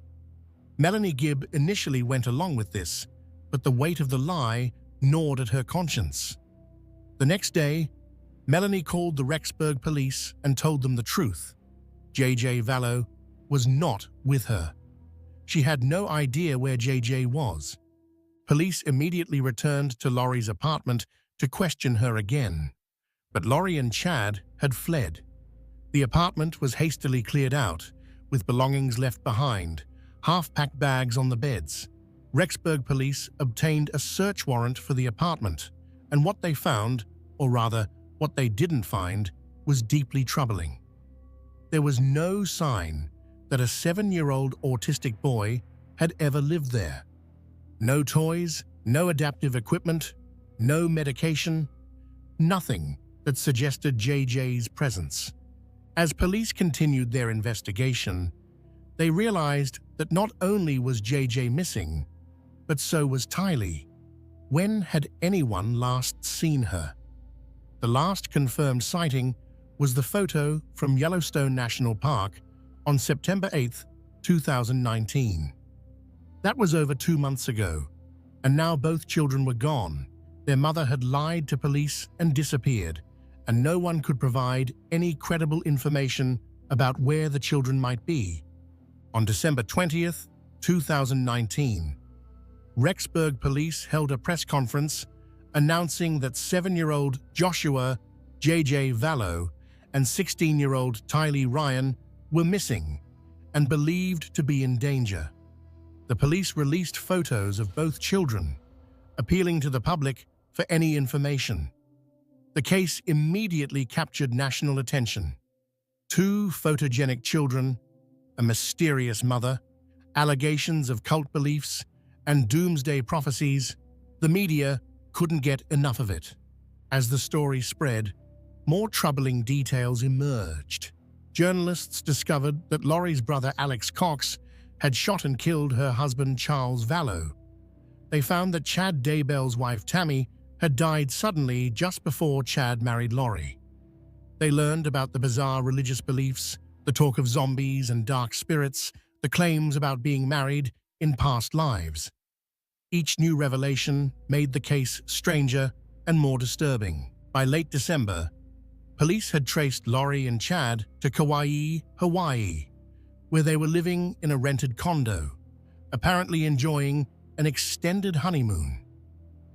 Melanie Gibb initially went along with this, but the weight of the lie gnawed at her conscience. The next day, Melanie called the Rexburg police and told them the truth. JJ Vallow was not with her. She had no idea where JJ was. Police immediately returned to Laurie's apartment to question her again, but Laurie and Chad had fled. The apartment was hastily cleared out, with belongings left behind, half-packed bags on the beds. Rexburg police obtained a search warrant for the apartment, and what they found, or rather, what they didn't find, was deeply troubling. There was no sign that a 7-year-old autistic boy had ever lived there. No toys, no adaptive equipment, no medication, nothing that suggested JJ's presence. As police continued their investigation, they realized that not only was JJ missing, but so was Tylee. When had anyone last seen her? The last confirmed sighting was the photo from Yellowstone National Park on September 8, 2019. That was over 2 months ago, and now both children were gone. Their mother had lied to police and disappeared, and no one could provide any credible information about where the children might be. On December 20th, 2019, Rexburg police held a press conference announcing that 7-year-old Joshua J.J. Vallow and 16-year-old Tylee Ryan were missing and believed to be in danger. The police released photos of both children, appealing to the public for any information. The case immediately captured national attention. 2 photogenic children, a mysterious mother, allegations of cult beliefs, and doomsday prophecies. The media couldn't get enough of it. As the story spread, more troubling details emerged. Journalists discovered that Lori's brother Alex Cox had shot and killed her husband Charles Vallow. They found that Chad Daybell's wife Tammy had died suddenly just before Chad married Lori. They learned about the bizarre religious beliefs, the talk of zombies and dark spirits, the claims about being married in past lives. Each new revelation made the case stranger and more disturbing. By late December, police had traced Lori and Chad to Kauai, Hawaii, where they were living in a rented condo, apparently enjoying an extended honeymoon.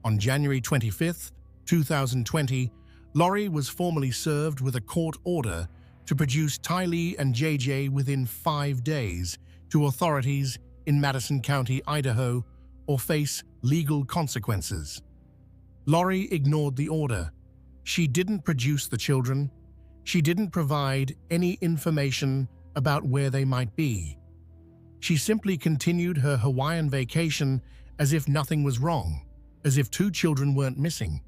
On January 25, 2020, Lori was formally served with a court order to produce Tylee and JJ within 5 days to authorities in Madison County, Idaho, or face legal consequences. Lori ignored the order. She didn't produce the children. She didn't provide any information about where they might be. She simply continued her Hawaiian vacation as if nothing was wrong, as if 2 children weren't missing,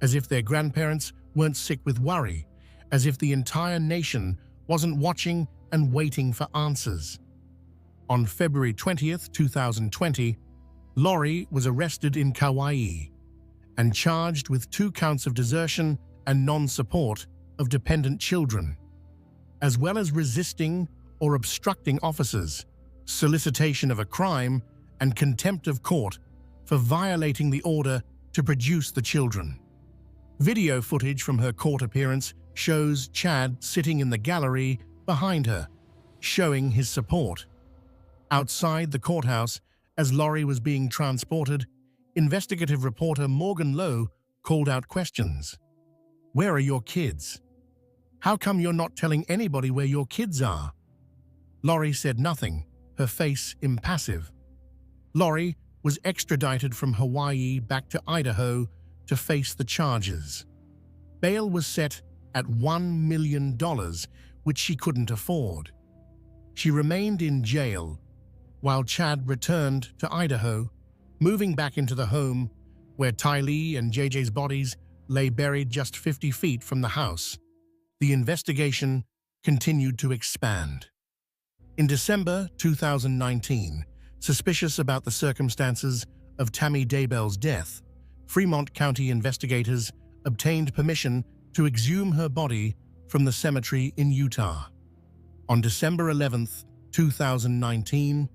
as if their grandparents weren't sick with worry, as if the entire nation wasn't watching and waiting for answers. On February 20th, 2020, Lori was arrested in Kauai and charged with 2 counts of desertion and non-support of dependent children, as well as resisting or obstructing officers, solicitation of a crime, and contempt of court for violating the order to produce the children. Video footage from her court appearance shows Chad sitting in the gallery behind her, showing his support. Outside the courthouse, as Lori was being transported, investigative reporter Morgan Lowe called out questions. "Where are your kids? How come you're not telling anybody where your kids are?" Lori said nothing, her face impassive. Lori was extradited from Hawaii back to Idaho to face the charges. Bail was set at $1 million, which she couldn't afford. She remained in jail while Chad returned to Idaho, moving back into the home where Tylee and JJ's bodies lay buried just 50 feet from the house. The investigation continued to expand. In December 2019, suspicious about the circumstances of Tammy Daybell's death, Fremont County investigators obtained permission to exhume her body from the cemetery in Utah. On December 11, 2019,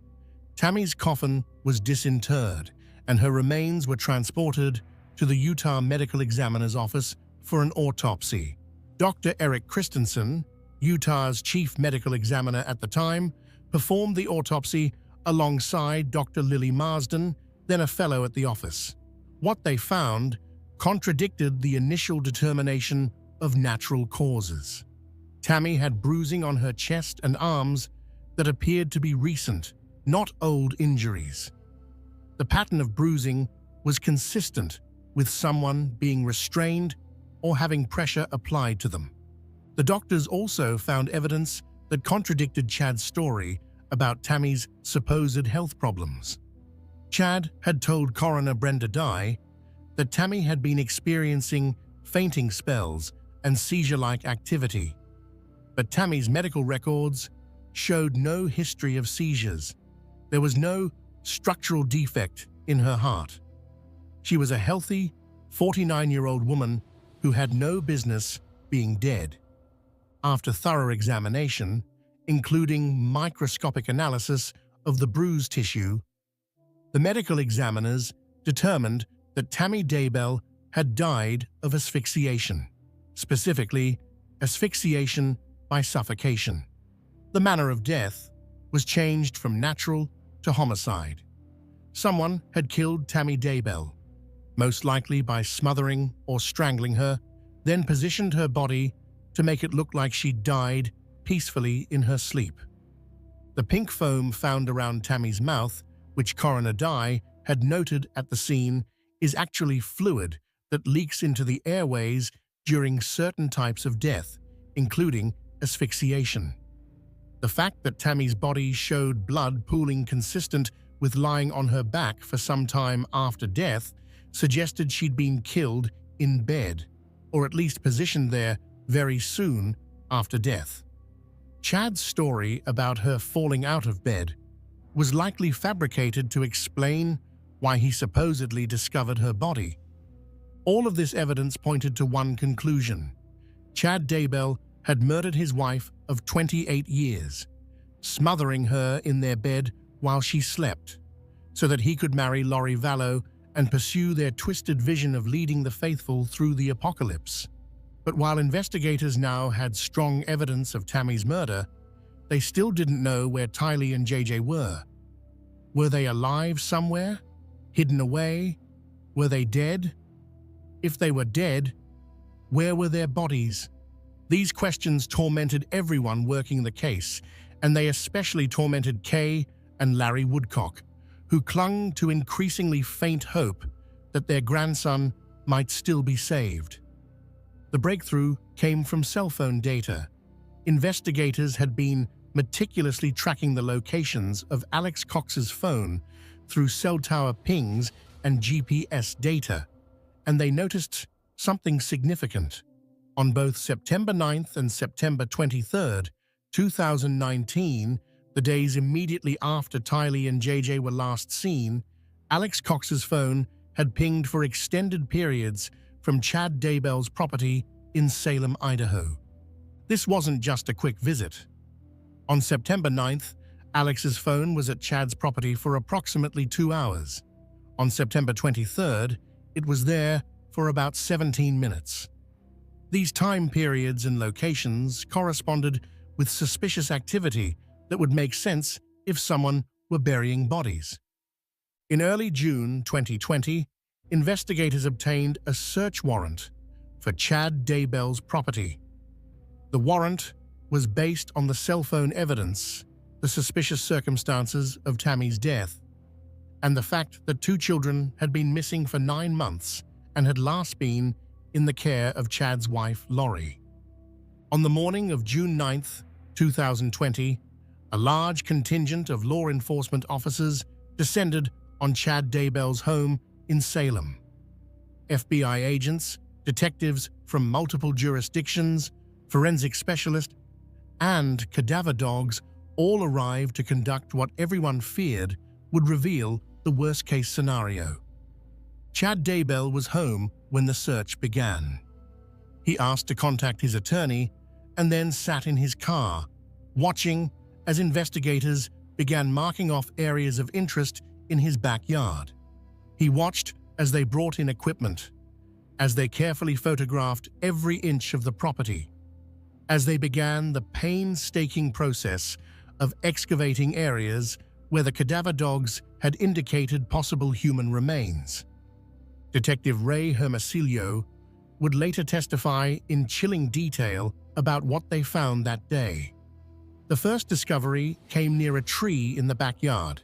Tammy's coffin was disinterred and her remains were transported to the Utah Medical Examiner's office for an autopsy. Dr. Eric Christensen, Utah's chief medical examiner at the time, performed the autopsy alongside Dr. Lily Marsden, then a fellow at the office. What they found contradicted the initial determination of natural causes. Tammy had bruising on her chest and arms that appeared to be recent, not old injuries. The pattern of bruising was consistent with someone being restrained or having pressure applied to them. The doctors also found evidence that contradicted Chad's story about Tammy's supposed health problems. Chad had told coroner Brenda Dye that Tammy had been experiencing fainting spells and seizure-like activity, but Tammy's medical records showed no history of seizures. There was no structural defect in her heart. She was a healthy, 49-year-old woman who had no business being dead. After thorough examination, including microscopic analysis of the bruised tissue, the medical examiners determined that Tammy Daybell had died of asphyxiation, specifically asphyxiation by suffocation. The manner of death was changed from natural to homicide. Someone had killed Tammy Daybell, most likely by smothering or strangling her, then positioned her body to make it look like she died peacefully in her sleep. The pink foam found around Tammy's mouth, which Coroner Dye had noted at the scene, is actually fluid that leaks into the airways during certain types of death, including asphyxiation. The fact that Tammy's body showed blood pooling consistent with lying on her back for some time after death suggested she'd been killed in bed, or at least positioned there very soon after death. Chad's story about her falling out of bed was likely fabricated to explain why he supposedly discovered her body. All of this evidence pointed to one conclusion: Chad Daybell had murdered his wife of 28 years, smothering her in their bed while she slept, so that he could marry Lori Vallow and pursue their twisted vision of leading the faithful through the apocalypse. But while investigators now had strong evidence of Tammy's murder, they still didn't know where Tylee and JJ were. Were they alive somewhere? Hidden away? Were they dead? If they were dead, where were their bodies? These questions tormented everyone working the case, and they especially tormented Kay and Larry Woodcock, who clung to increasingly faint hope that their grandson might still be saved. The breakthrough came from cell phone data. Investigators had been meticulously tracking the locations of Alex Cox's phone through cell tower pings and GPS data, and they noticed something significant. On both September 9th and September 23rd, 2019, the days immediately after Tylee and JJ were last seen, Alex Cox's phone had pinged for extended periods from Chad Daybell's property in Salem, Idaho. This wasn't just a quick visit. On September 9th, Alex's phone was at Chad's property for approximately 2 hours. On September 23rd, it was there for about 17 minutes. These time periods and locations corresponded with suspicious activity that would make sense if someone were burying bodies. In early June 2020, investigators obtained a search warrant for Chad Daybell's property. The warrant was based on the cell phone evidence, the suspicious circumstances of Tammy's death, and the fact that 2 children had been missing for 9 months and had last been in the care of Chad's wife, Lori. On the morning of June 9, 2020, a large contingent of law enforcement officers descended on Chad Daybell's home in Salem. FBI agents, detectives from multiple jurisdictions, forensic specialists, and cadaver dogs all arrived to conduct what everyone feared would reveal the worst-case scenario. Chad Daybell was home when the search began. He asked to contact his attorney and then sat in his car, watching as investigators began marking off areas of interest in his backyard. He watched as they brought in equipment, as they carefully photographed every inch of the property, as they began the painstaking process of excavating areas where the cadaver dogs had indicated possible human remains. Detective Ray Hermosillo would later testify in chilling detail about what they found that day. The first discovery came near a tree in the backyard.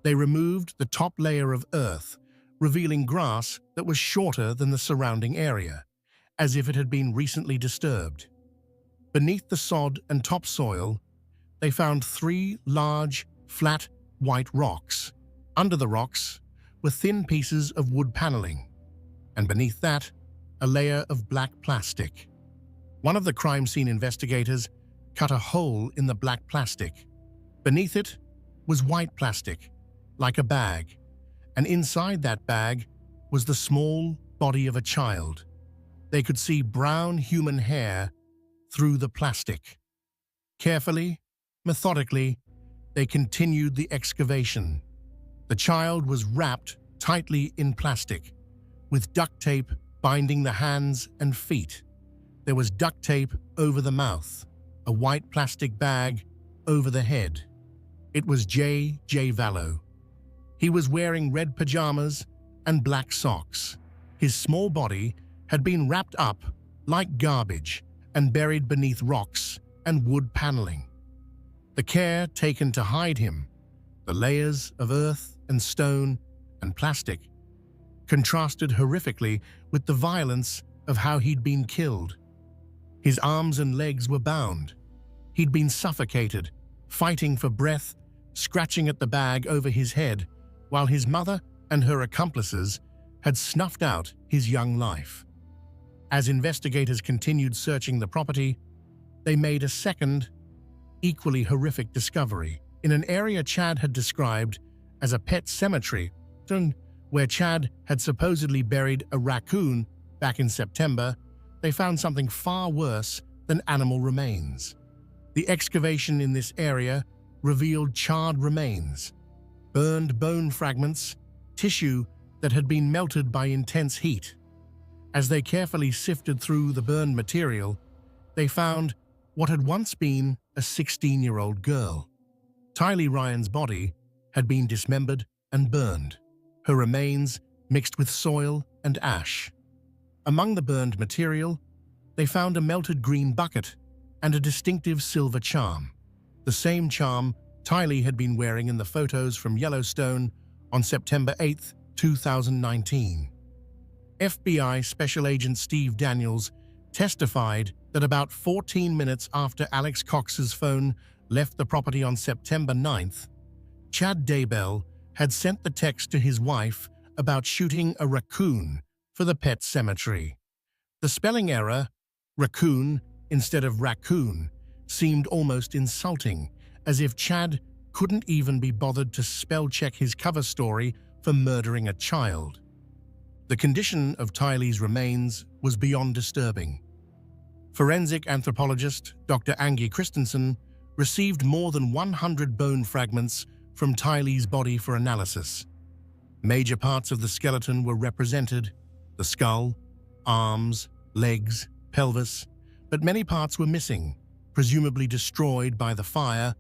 They removed the top layer of earth, revealing grass that was shorter than the surrounding area, as if it had been recently disturbed. Beneath the sod and topsoil, they found 3 large, flat, white rocks. Under the rocks were thin pieces of wood paneling, and beneath that, a layer of black plastic. One of the crime scene investigators cut a hole in the black plastic. Beneath it was white plastic, like a bag, and inside that bag was the small body of a child. They could see brown human hair through the plastic. Carefully, methodically, they continued the excavation. The child was wrapped tightly in plastic, with duct tape binding the hands and feet. There was duct tape over the mouth, a white plastic bag over the head. It was J.J. Vallow. He was wearing red pajamas and black socks. His small body had been wrapped up like garbage and buried beneath rocks and wood paneling. The care taken to hide him, the layers of earth and stone and plastic, contrasted horrifically with the violence of how he'd been killed. His arms and legs were bound. He'd been suffocated, fighting for breath, scratching at the bag over his head, while his mother and her accomplices had snuffed out his young life. As investigators continued searching the property, they made a second, equally horrific discovery. In an area Chad had described as a pet cemetery, where Chad had supposedly buried a raccoon back in September, they found something far worse than animal remains. The excavation in this area revealed charred remains, burned bone fragments, tissue that had been melted by intense heat. As they carefully sifted through the burned material, they found what had once been a 16-year-old girl. Tylee Ryan's body had been dismembered and burned, her remains mixed with soil and ash. Among the burned material, they found a melted green bucket and a distinctive silver charm, the same charm Tylee had been wearing in the photos from Yellowstone on September 8, 2019. FBI Special Agent Steve Daniels testified that about 14 minutes after Alex Cox's phone left the property on September 9th, Chad Daybell had sent the text to his wife about shooting a raccoon for the pet cemetery. The spelling error, raccoon instead of raccoon, seemed almost insulting, as if Chad couldn't even be bothered to spell-check his cover story for murdering a child. The condition of Tylee's remains was beyond disturbing. Forensic anthropologist Dr. Angie Christensen received more than 100 bone fragments from Tylee's body for analysis. Major parts of the skeleton were represented: the skull, arms, legs, pelvis, but many parts were missing, presumably destroyed by the fire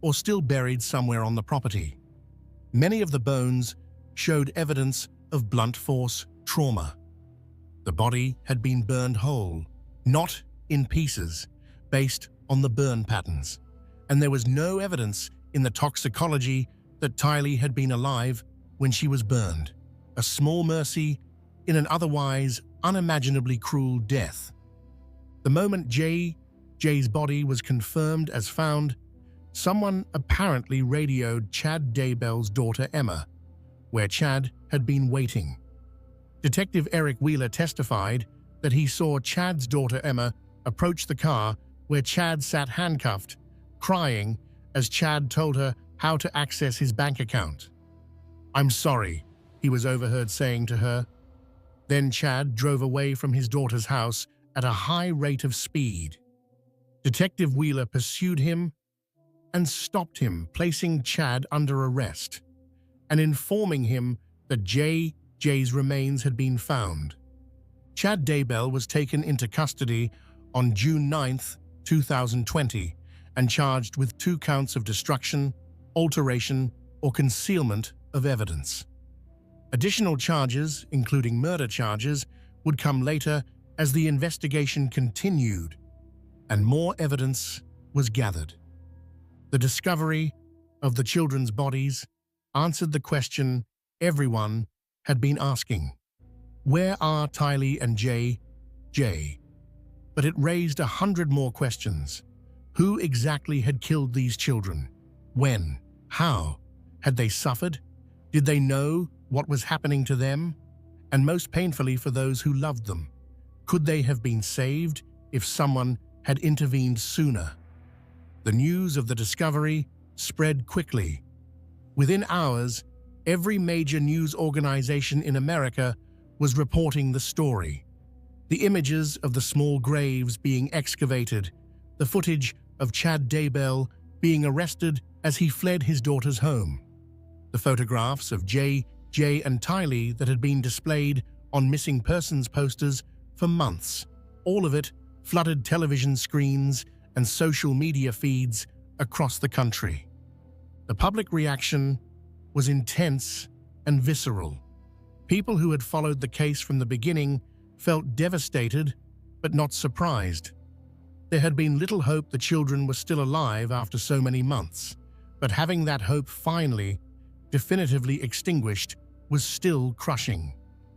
or still buried somewhere on the property. Many of the bones showed evidence of blunt force trauma. The body had been burned whole, not in pieces, based on the burn patterns, and there was no evidence in the toxicology that Tylee had been alive when she was burned. A small mercy in an otherwise unimaginably cruel death. The moment Jay's body was confirmed as found, someone apparently radioed Chad Daybell's daughter Emma, where Chad had been waiting. Detective Eric Wheeler testified that he saw Chad's daughter Emma approach the car where Chad sat handcuffed, crying as Chad told her how to access his bank account. "I'm sorry," he was overheard saying to her. Then Chad drove away from his daughter's house at a high rate of speed. Detective Wheeler pursued him and stopped him, placing Chad under arrest and informing him that Jay's remains had been found. Chad Daybell was taken into custody on June 9, 2020, and charged with 2 counts of destruction, alteration, or concealment of evidence. Additional charges, including murder charges, would come later as the investigation continued and more evidence was gathered. The discovery of the children's bodies answered the question everyone had been asking: where are Tylee and Jay? But it raised 100 more questions. Who exactly had killed these children? When? How? Had they suffered? Did they know what was happening to them? And most painfully for those who loved them, could they have been saved if someone had intervened sooner? The news of the discovery spread quickly. Within hours, every major news organization in America was reporting the story. The images of the small graves being excavated, the footage of Chad Daybell being arrested as he fled his daughter's home, the photographs of Jay and Tylee that had been displayed on missing persons posters for months. All of it flooded television screens and social media feeds across the country. The public reaction was intense and visceral. People who had followed the case from the beginning felt devastated but not surprised. There had been little hope the children were still alive after so many months, but having that hope finally, definitively extinguished was still crushing.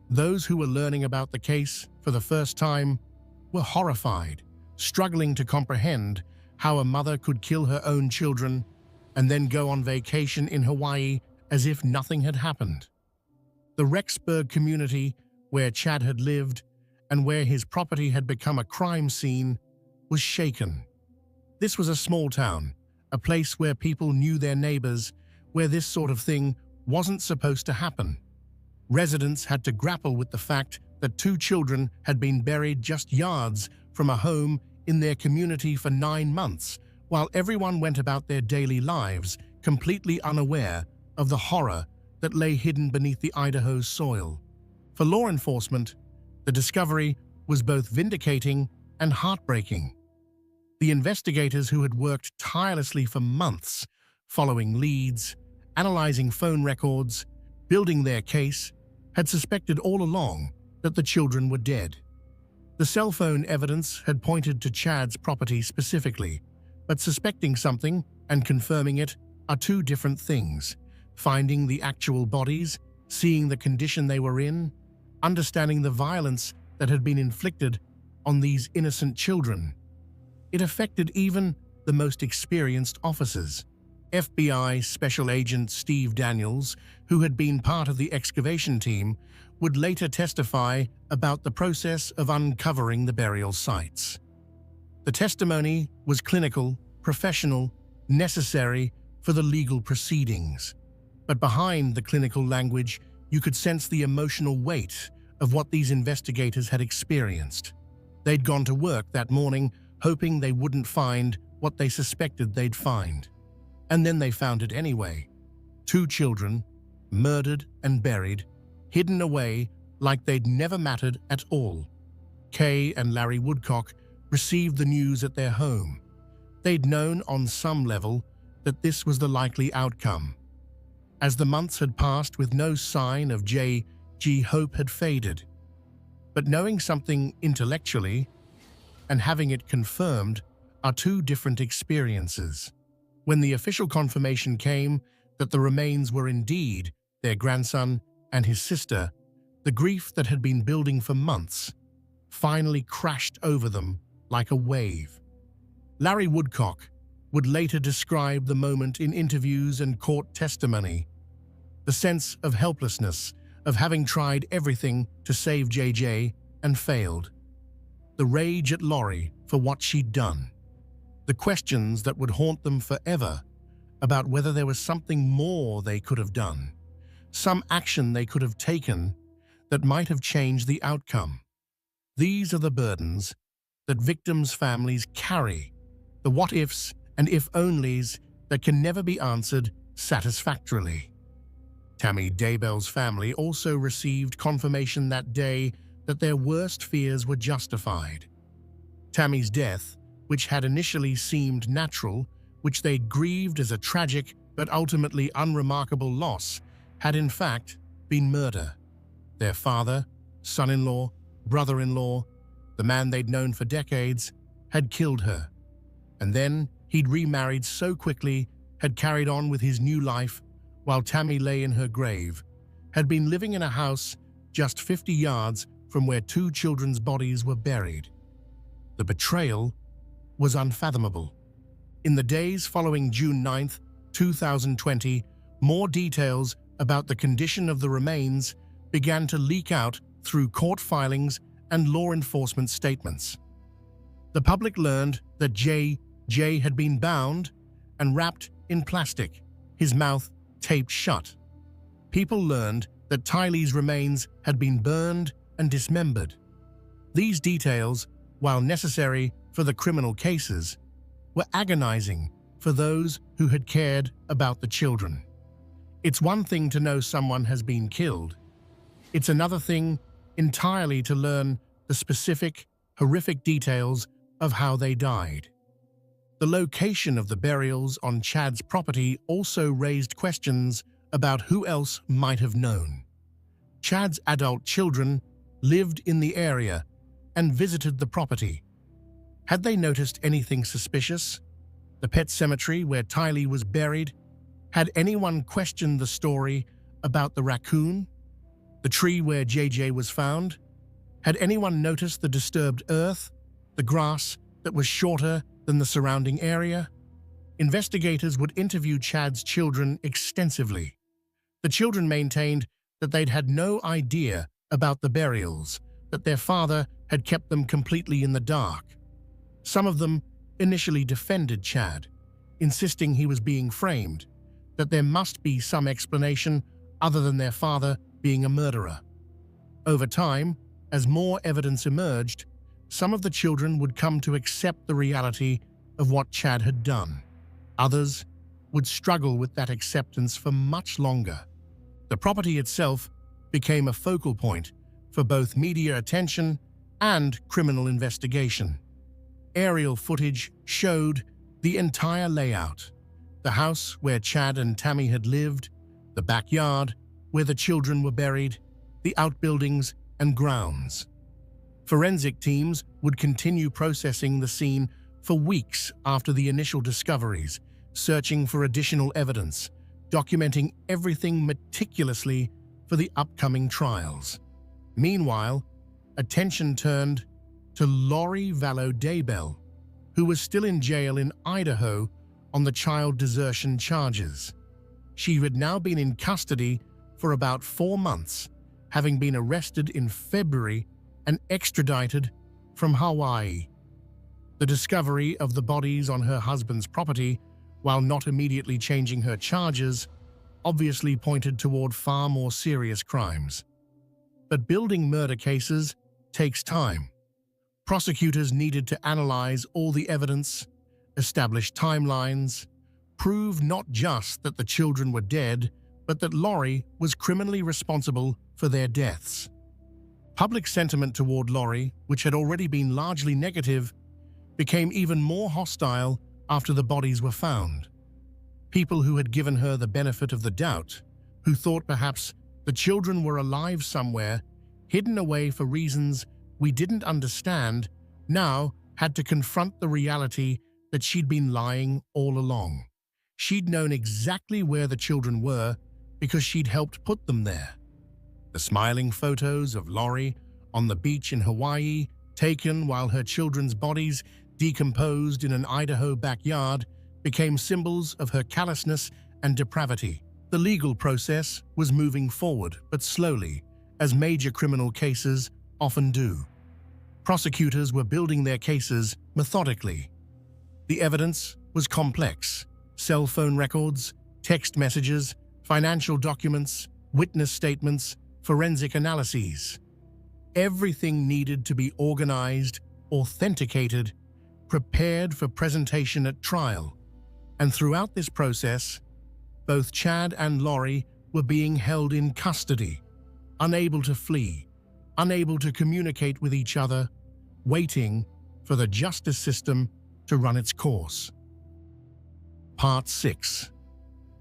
Those who were learning about the case for the first time were horrified, struggling to comprehend how a mother could kill her own children and then go on vacation in Hawaii as if nothing had happened. The Rexburg community, where Chad had lived and where his property had become a crime scene, was shaken. This was a small town, a place where people knew their neighbors, where this sort of thing wasn't supposed to happen. Residents had to grapple with the fact that 2 children had been buried just yards from a home in their community for 9 months, while everyone went about their daily lives completely unaware of the horror that lay hidden beneath the Idaho soil. For law enforcement, the discovery was both vindicating and heartbreaking. The investigators who had worked tirelessly for months, following leads, analyzing phone records, building their case, had suspected all along that the children were dead. The cell phone evidence had pointed to Chad's property specifically, but suspecting something and confirming it are 2 different things. Finding the actual bodies, seeing the condition they were in, understanding the violence that had been inflicted on these innocent children. It affected even the most experienced officers. FBI Special Agent Steve Daniels, who had been part of the excavation team, would later testify about the process of uncovering the burial sites. The testimony was clinical, professional, necessary for the legal proceedings. But behind the clinical language, you could sense the emotional weight of what these investigators had experienced. They'd gone to work that morning hoping they wouldn't find what they suspected they'd find. And then they found it anyway. 2 children, murdered and buried, hidden away like they'd never mattered at all. Kay and Larry Woodcock received the news at their home. They'd known on some level that this was the likely outcome. As the months had passed with no sign of J.G., hope had faded. But knowing something intellectually and having it confirmed are 2 different experiences. When the official confirmation came that the remains were indeed their grandson and his sister, the grief that had been building for months finally crashed over them like a wave. Larry Woodcock would later describe the moment in interviews and court testimony. The sense of helplessness, of having tried everything to save JJ and failed. The rage at Lori for what she'd done. The questions that would haunt them forever about whether there was something more they could have done, some action they could have taken that might have changed the outcome. These are the burdens that victims' families carry, the what-ifs and if-onlys that can never be answered satisfactorily. Tammy Daybell's family also received confirmation that day that their worst fears were justified. Tammy's death, which had initially seemed natural, which they grieved as a tragic but ultimately unremarkable loss, had in fact been murder. Their father, son-in-law, brother-in-law, the man they'd known for decades, had killed her. And then he'd remarried so quickly, had carried on with his new life, while Tammy lay in her grave, had been living in a house just 50 yards from where 2 children's bodies were buried. The betrayal was unfathomable. In the days following June 9, 2020, more details about the condition of the remains began to leak out through court filings and law enforcement statements. The public learned that J had been bound and wrapped in plastic, his mouth taped shut. People learned that Tylee's remains had been burned and dismembered. These details, while necessary for the criminal cases, were agonizing for those who had cared about the children. It's one thing to know someone has been killed. It's another thing entirely to learn the specific, horrific details of how they died. The location of the burials on Chad's property also raised questions about who else might have known. Chad's adult children lived in the area and visited the property. Had they noticed anything suspicious? The pet cemetery where Tylee was buried? Had anyone questioned the story about the raccoon? The tree where JJ was found? Had anyone noticed the disturbed earth, the grass that was shorter than the surrounding area? Investigators would interview Chad's children extensively. The children maintained that they'd had no idea about the burials, that their father had kept them completely in the dark. Some of them initially defended Chad, insisting he was being framed, that there must be some explanation other than their father being a murderer. Over time, as more evidence emerged, some of the children would come to accept the reality of what Chad had done. Others would struggle with that acceptance for much longer. The property itself became a focal point for both media attention and criminal investigation. Aerial footage showed the entire layout: the house where Chad and Tammy had lived, the backyard where the children were buried, the outbuildings and grounds. Forensic teams would continue processing the scene for weeks after the initial discoveries, searching for additional evidence, documenting everything meticulously for the upcoming trials. Meanwhile, attention turned to Lori Vallow Daybell, who was still in jail in Idaho on the child desertion charges. She had now been in custody for about 4 months, having been arrested in February and extradited from Hawaii. The discovery of the bodies on her husband's property, while not immediately changing her charges, obviously pointed toward far more serious crimes. But building murder cases takes time. Prosecutors needed to analyze all the evidence, establish timelines, prove not just that the children were dead, but that Lori was criminally responsible for their deaths. Public sentiment toward Lori, which had already been largely negative, became even more hostile after the bodies were found. People who had given her the benefit of the doubt, who thought perhaps the children were alive somewhere, hidden away for reasons we didn't understand, now had to confront the reality that she'd been lying all along. She'd known exactly where the children were because she'd helped put them there. The smiling photos of Lori on the beach in Hawaii, taken while her children's bodies decomposed in an Idaho backyard, became symbols of her callousness and depravity. The legal process was moving forward, but slowly, as major criminal cases often do. Prosecutors were building their cases methodically. The evidence was complex: cell phone records, text messages, financial documents, witness statements, forensic analyses. Everything needed to be organized, authenticated, prepared for presentation at trial. And throughout this process, both Chad and Lori were being held in custody, unable to flee, unable to communicate with each other, waiting for the justice system to run its course. Part 6.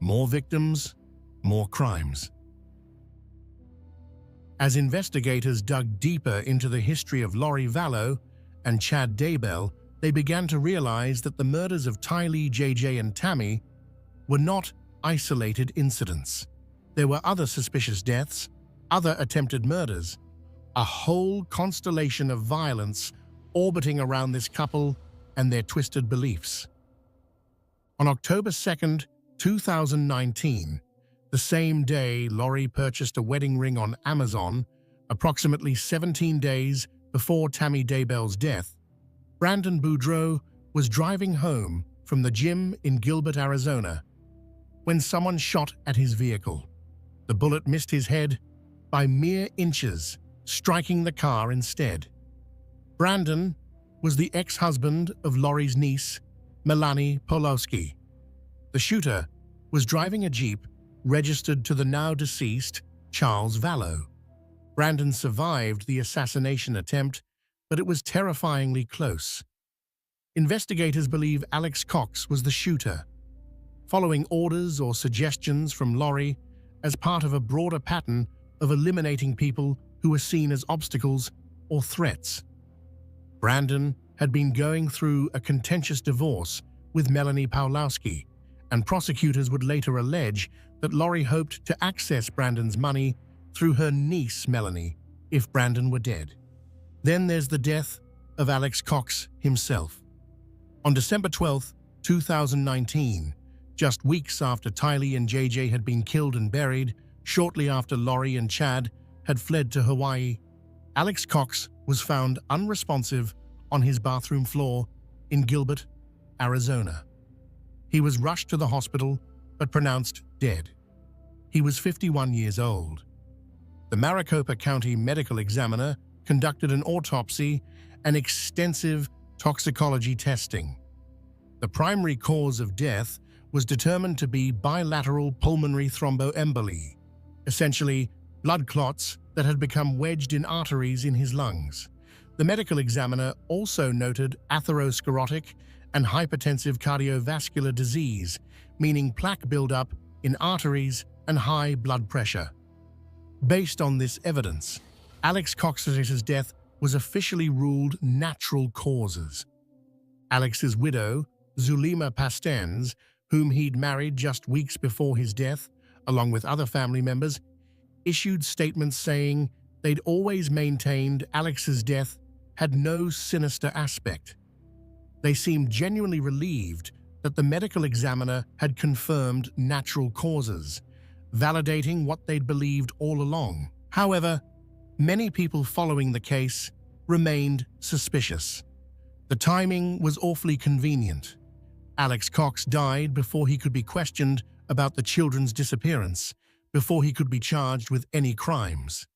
More victims, more crimes. As investigators dug deeper into the history of Lori Vallow and Chad Daybell, they began to realize that the murders of Tylee, JJ, and Tammy were not isolated incidents. There were other suspicious deaths, other attempted murders, a whole constellation of violence orbiting around this couple and their twisted beliefs. On October 2nd, 2019, the same day Lori purchased a wedding ring on Amazon, approximately 17 days before Tammy Daybell's death, Brandon Boudreaux was driving home from the gym in Gilbert, Arizona, when someone shot at his vehicle. The bullet missed his head by mere inches, striking the car instead. Brandon was the ex-husband of Lori's niece, Melanie Pawlowski. The shooter was driving a Jeep registered to the now-deceased Charles Vallow. Brandon survived the assassination attempt, but it was terrifyingly close. Investigators believe Alex Cox was the shooter, following orders or suggestions from Lori as part of a broader pattern of eliminating people who were seen as obstacles or threats. Brandon had been going through a contentious divorce with Melanie Pawlowski, and prosecutors would later allege that Lori hoped to access Brandon's money through her niece Melanie if Brandon were dead. Then there's the death of Alex Cox himself. On December 12, 2019, just weeks after Tylee and JJ had been killed and buried, shortly after Lori and Chad had fled to Hawaii, Alex Cox was found unresponsive on his bathroom floor in Gilbert, Arizona. He was rushed to the hospital but pronounced dead. He was 51 years old. The Maricopa County Medical Examiner conducted an autopsy and extensive toxicology testing. The primary cause of death was determined to be bilateral pulmonary thromboemboli, essentially blood clots that had become wedged in arteries in his lungs. The medical examiner also noted atherosclerotic and hypertensive cardiovascular disease, meaning plaque buildup in arteries and high blood pressure. Based on this evidence, Alex Cox's death was officially ruled natural causes. Alex's widow, Zulema Pastens, whom he'd married just weeks before his death, along with other family members, issued statements saying they'd always maintained Alex's death had no sinister aspect. They seemed genuinely relieved that the medical examiner had confirmed natural causes, validating what they'd believed all along. However, many people following the case remained suspicious. The timing was awfully convenient. Alex Cox died before he could be questioned about the children's disappearance, before he could be charged with any crimes,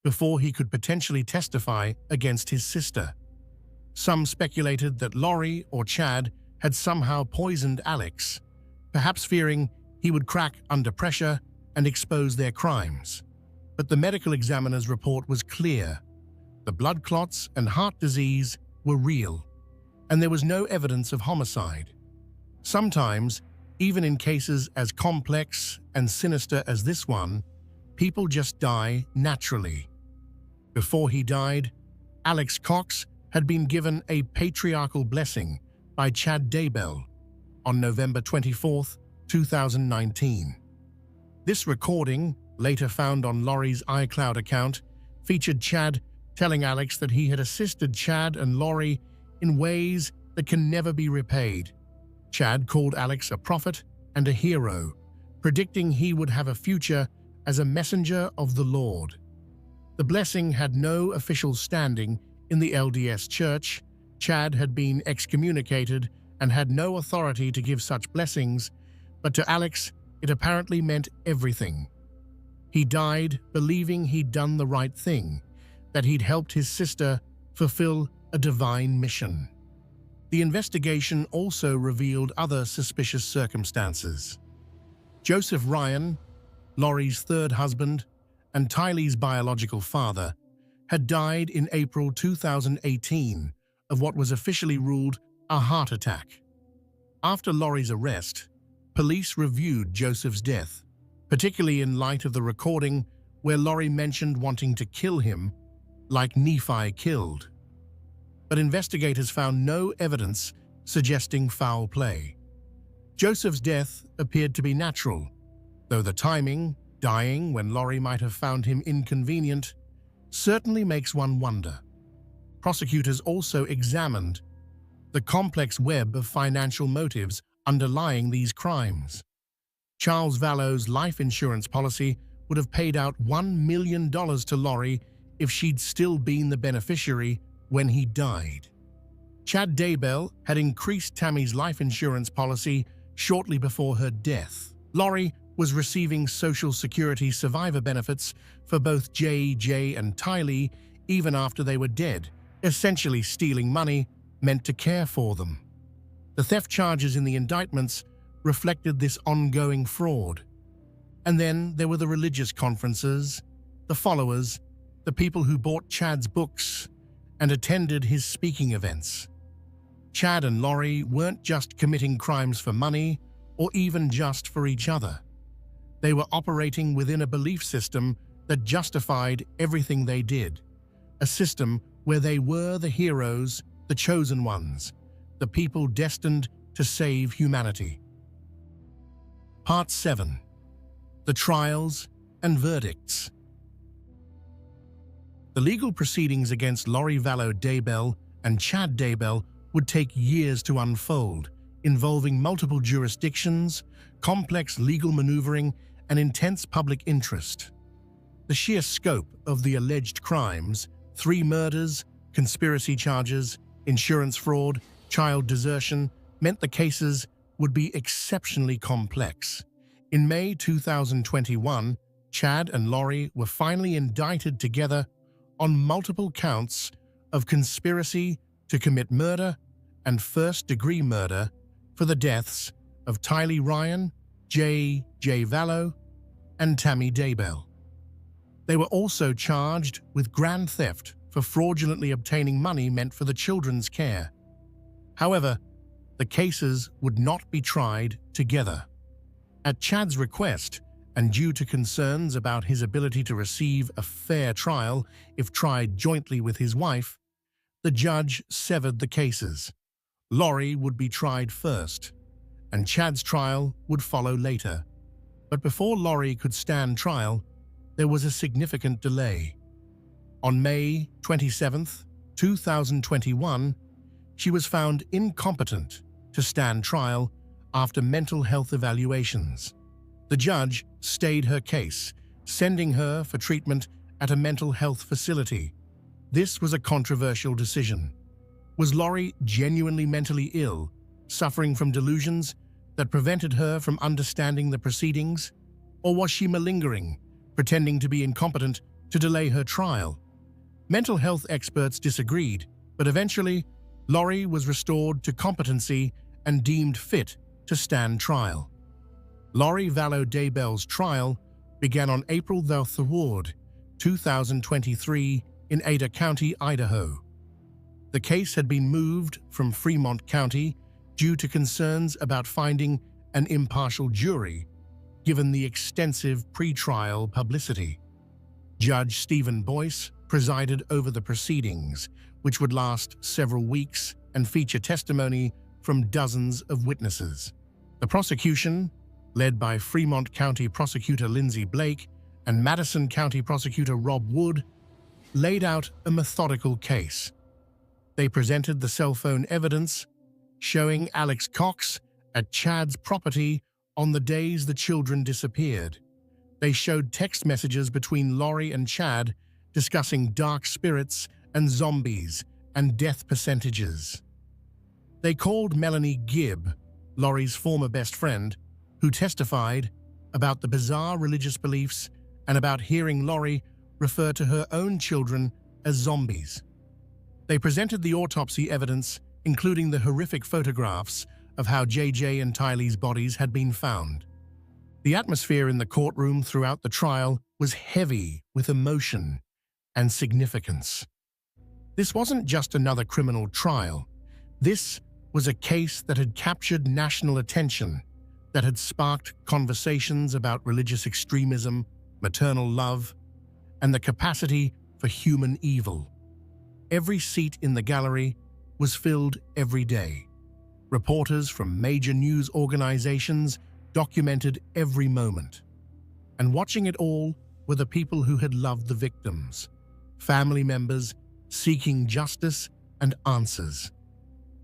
before he could potentially testify against his sister. Some speculated that Lori or Chad had somehow poisoned Alex, perhaps fearing he would crack under pressure and expose their crimes. But the medical examiner's report was clear. The blood clots and heart disease were real, and there was no evidence of homicide. Sometimes, even in cases as complex and sinister as this one, people just die naturally. Before he died, Alex Cox had been given a patriarchal blessing by Chad Daybell on November 24, 2019. This recording, later found on Lori's iCloud account, featured Chad telling Alex that he had assisted Chad and Lori in ways that can never be repaid. Chad called Alex a prophet and a hero, predicting he would have a future as a messenger of the Lord. The blessing had no official standing in the LDS Church. Chad had been excommunicated and had no authority to give such blessings, but to Alex, it apparently meant everything. He died believing he'd done the right thing, that he'd helped his sister fulfill a divine mission. The investigation also revealed other suspicious circumstances. Joseph Ryan, Lori's third husband and Tylee's biological father, had died in April 2018 of what was officially ruled a heart attack. After Lori's arrest, police reviewed Joseph's death, particularly in light of the recording where Lori mentioned wanting to kill him, like Nephi killed. But investigators found no evidence suggesting foul play. Joseph's death appeared to be natural, though the timing, dying when Lori might have found him inconvenient, certainly makes one wonder. Prosecutors also examined the complex web of financial motives underlying these crimes. Charles Vallow's life insurance policy would have paid out $1 million to Lori if she'd still been the beneficiary when he died. Chad Daybell had increased Tammy's life insurance policy shortly before her death. Lori was receiving Social Security survivor benefits for both J.J. and Tylee even after they were dead, essentially stealing money meant to care for them. The theft charges in the indictments reflected this ongoing fraud. And then there were the religious conferences, the followers, the people who bought Chad's books and attended his speaking events. Chad and Lori weren't just committing crimes for money or even just for each other. They were operating within a belief system that justified everything they did, a system where they were the heroes, the chosen ones, the people destined to save humanity. Part 7. The Trials and Verdicts. The legal proceedings against Lori Vallow Daybell and Chad Daybell would take years to unfold, involving multiple jurisdictions, complex legal maneuvering, and intense public interest. The sheer scope of the alleged crimes, 3 murders, conspiracy charges, insurance fraud, child desertion, meant the cases would be exceptionally complex. In May 2021, Chad and Lori were finally indicted together on multiple counts of conspiracy to commit murder and first-degree murder for the deaths of Tylee Ryan, J.J. Vallow, and Tammy Daybell. They were also charged with grand theft for fraudulently obtaining money meant for the children's care. However, the cases would not be tried together. At Chad's request, and due to concerns about his ability to receive a fair trial if tried jointly with his wife, the judge severed the cases. Lori would be tried first, and Chad's trial would follow later. But before Lori could stand trial, there was a significant delay. On May 27, 2021, she was found incompetent to stand trial after mental health evaluations. The judge stayed her case, sending her for treatment at a mental health facility. This was a controversial decision. Was Lori genuinely mentally ill, suffering from delusions that prevented her from understanding the proceedings? Or was she malingering, pretending to be incompetent to delay her trial? Mental health experts disagreed, but eventually, Lori was restored to competency and deemed fit to stand trial. Lori Vallow Daybell's trial began on April 3, 2023 in Ada County, Idaho. The case had been moved from Fremont County due to concerns about finding an impartial jury, given the extensive pretrial publicity. Judge Stephen Boyce presided over the proceedings, which would last several weeks and feature testimony from dozens of witnesses. The prosecution, led by Fremont County Prosecutor Lindsay Blake and Madison County Prosecutor Rob Wood, laid out a methodical case. They presented the cell phone evidence showing Alex Cox at Chad's property on the days the children disappeared. They showed text messages between Lori and Chad discussing dark spirits and zombies and death percentages. They called Melanie Gibb, Lori's former best friend, who testified about the bizarre religious beliefs and about hearing Lori refer to her own children as zombies. They presented the autopsy evidence, including the horrific photographs of how JJ and Tylee's bodies had been found. The atmosphere in the courtroom throughout the trial was heavy with emotion and significance. This wasn't just another criminal trial. This was a case that had captured national attention, that had sparked conversations about religious extremism, maternal love, and the capacity for human evil. Every seat in the gallery was filled every day. Reporters from major news organizations documented every moment. And watching it all were the people who had loved the victims, family members seeking justice and answers.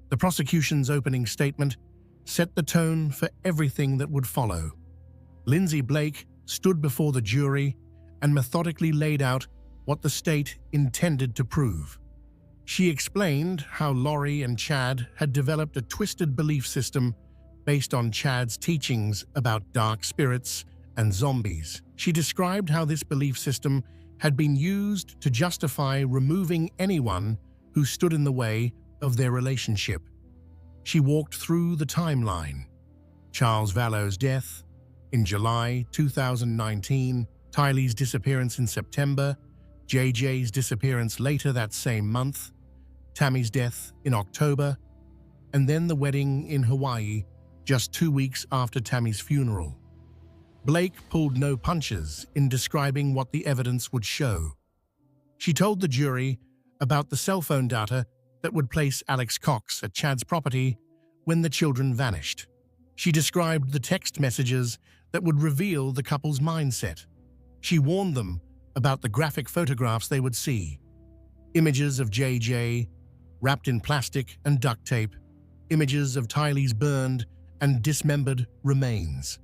The prosecution's opening statement set the tone for everything that would follow. Lindsay Blake stood before the jury and methodically laid out what the state intended to prove. She explained how Lori and Chad had developed a twisted belief system based on Chad's teachings about dark spirits and zombies. She described how this belief system had been used to justify removing anyone who stood in the way of their relationship. She walked through the timeline. Charles Vallow's death in July 2019, Tylee's disappearance in September, JJ's disappearance later that same month, Tammy's death in October, and then the wedding in Hawaii just 2 weeks after Tammy's funeral. Blake pulled no punches in describing what the evidence would show. She told the jury about the cell phone data that would place Alex Cox at Chad's property when the children vanished. She described the text messages that would reveal the couple's mindset. She warned them about the graphic photographs they would see. Images of JJ wrapped in plastic and duct tape, images of Tylee's burned and dismembered remains.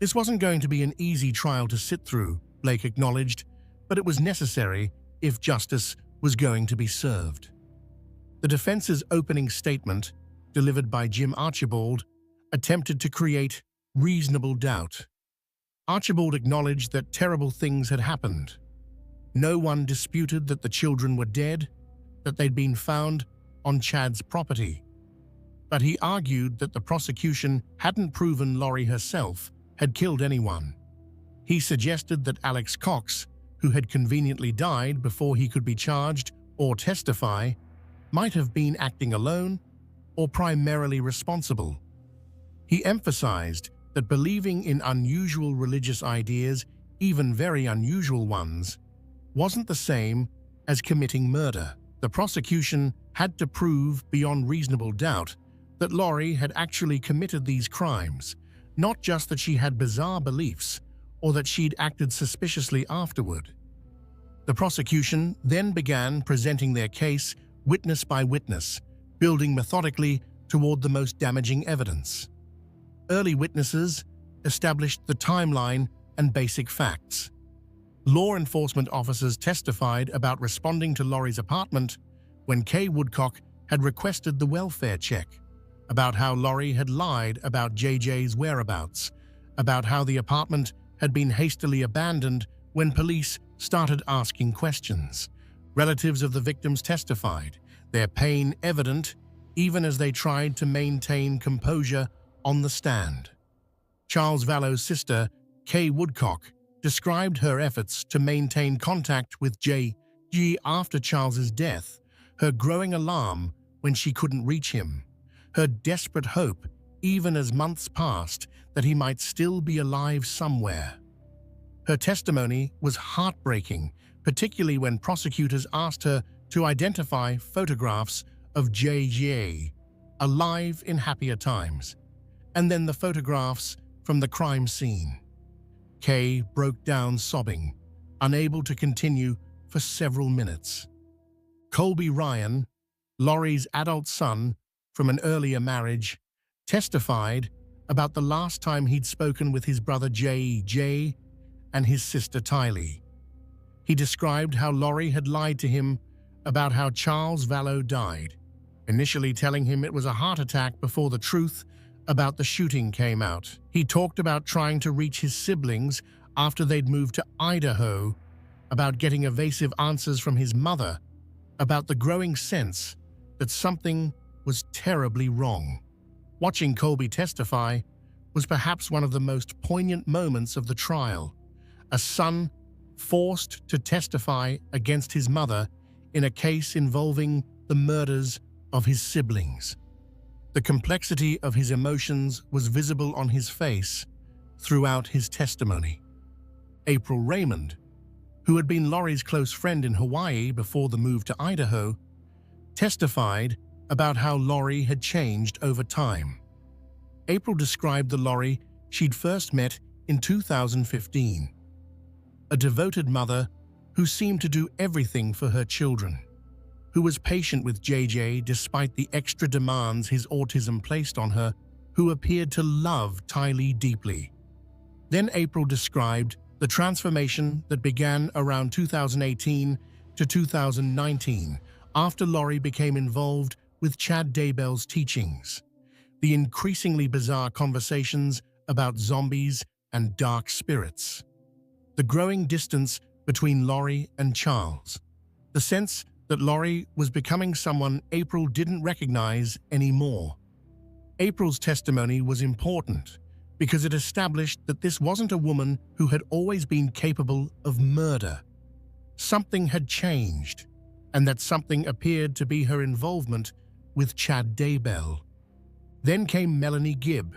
This wasn't going to be an easy trial to sit through, Blake acknowledged, but it was necessary if justice was going to be served. The defense's opening statement, delivered by Jim Archibald, attempted to create reasonable doubt. Archibald acknowledged that terrible things had happened. No one disputed that the children were dead, that they'd been found on Chad's property. But he argued that the prosecution hadn't proven Lori herself had killed anyone. He suggested that Alex Cox, who had conveniently died before he could be charged or testify, might have been acting alone or primarily responsible. He emphasized that believing in unusual religious ideas, even very unusual ones, wasn't the same as committing murder. The prosecution had to prove beyond reasonable doubt that Lori had actually committed these crimes, not just that she had bizarre beliefs or that she'd acted suspiciously afterward. The prosecution then began presenting their case witness by witness, building methodically toward the most damaging evidence. Early witnesses established the timeline and basic facts. Law enforcement officers testified about responding to Lori's apartment when Kay Woodcock had requested the welfare check, about how Lori had lied about JJ's whereabouts, about how the apartment had been hastily abandoned when police started asking questions. Relatives of the victims testified, their pain evident even as they tried to maintain composure on the stand. Charles Vallow's sister, Kay Woodcock, described her efforts to maintain contact with JG after Charles's death, her growing alarm when she couldn't reach him, her desperate hope, even as months passed, that he might still be alive somewhere. Her testimony was heartbreaking, particularly when prosecutors asked her to identify photographs of JJ alive in happier times, and then the photographs from the crime scene. Kay broke down sobbing, unable to continue for several minutes. Colby Ryan, Lori's adult son from an earlier marriage, testified about the last time he'd spoken with his brother JJ and his sister Tylee. He described how Lori had lied to him about how Charles Vallow died, initially telling him it was a heart attack before the truth about the shooting came out. He talked about trying to reach his siblings after they'd moved to Idaho, about getting evasive answers from his mother, about the growing sense that something was terribly wrong. Watching Colby testify was perhaps one of the most poignant moments of the trial. A son forced to testify against his mother in a case involving the murders of his siblings. The complexity of his emotions was visible on his face throughout his testimony. April Raymond, who had been Lori's close friend in Hawaii before the move to Idaho, testified about how Lori had changed over time. April described the Lori she'd first met in 2015, a devoted mother who seemed to do everything for her children, who was patient with JJ despite the extra demands his autism placed on her, who appeared to love Tylee deeply. Then April described the transformation that began around 2018 to 2019 after Lori became involved with Chad Daybell's teachings. The increasingly bizarre conversations about zombies and dark spirits. The growing distance between Laurie and Charles. The sense that Laurie was becoming someone April didn't recognize anymore. April's testimony was important because it established that this wasn't a woman who had always been capable of murder. Something had changed, and that something appeared to be her involvement with Chad Daybell. Then came Melanie Gibb,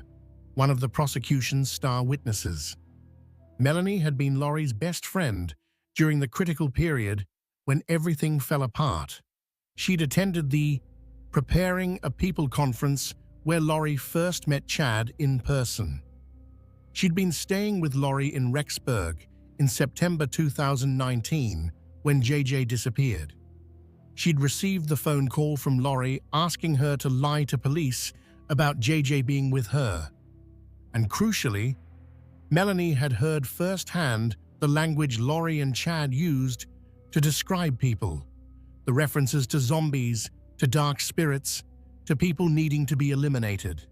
one of the prosecution's star witnesses. Melanie had been Laurie's best friend during the critical period when everything fell apart. She'd attended the Preparing a People conference where Laurie first met Chad in person. She'd been staying with Laurie in Rexburg in September 2019 when JJ disappeared. She'd received the phone call from Laurie asking her to lie to police about JJ being with her. And crucially, Melanie had heard firsthand the language Laurie and Chad used to describe people, the references to zombies, to dark spirits, to people needing to be eliminated.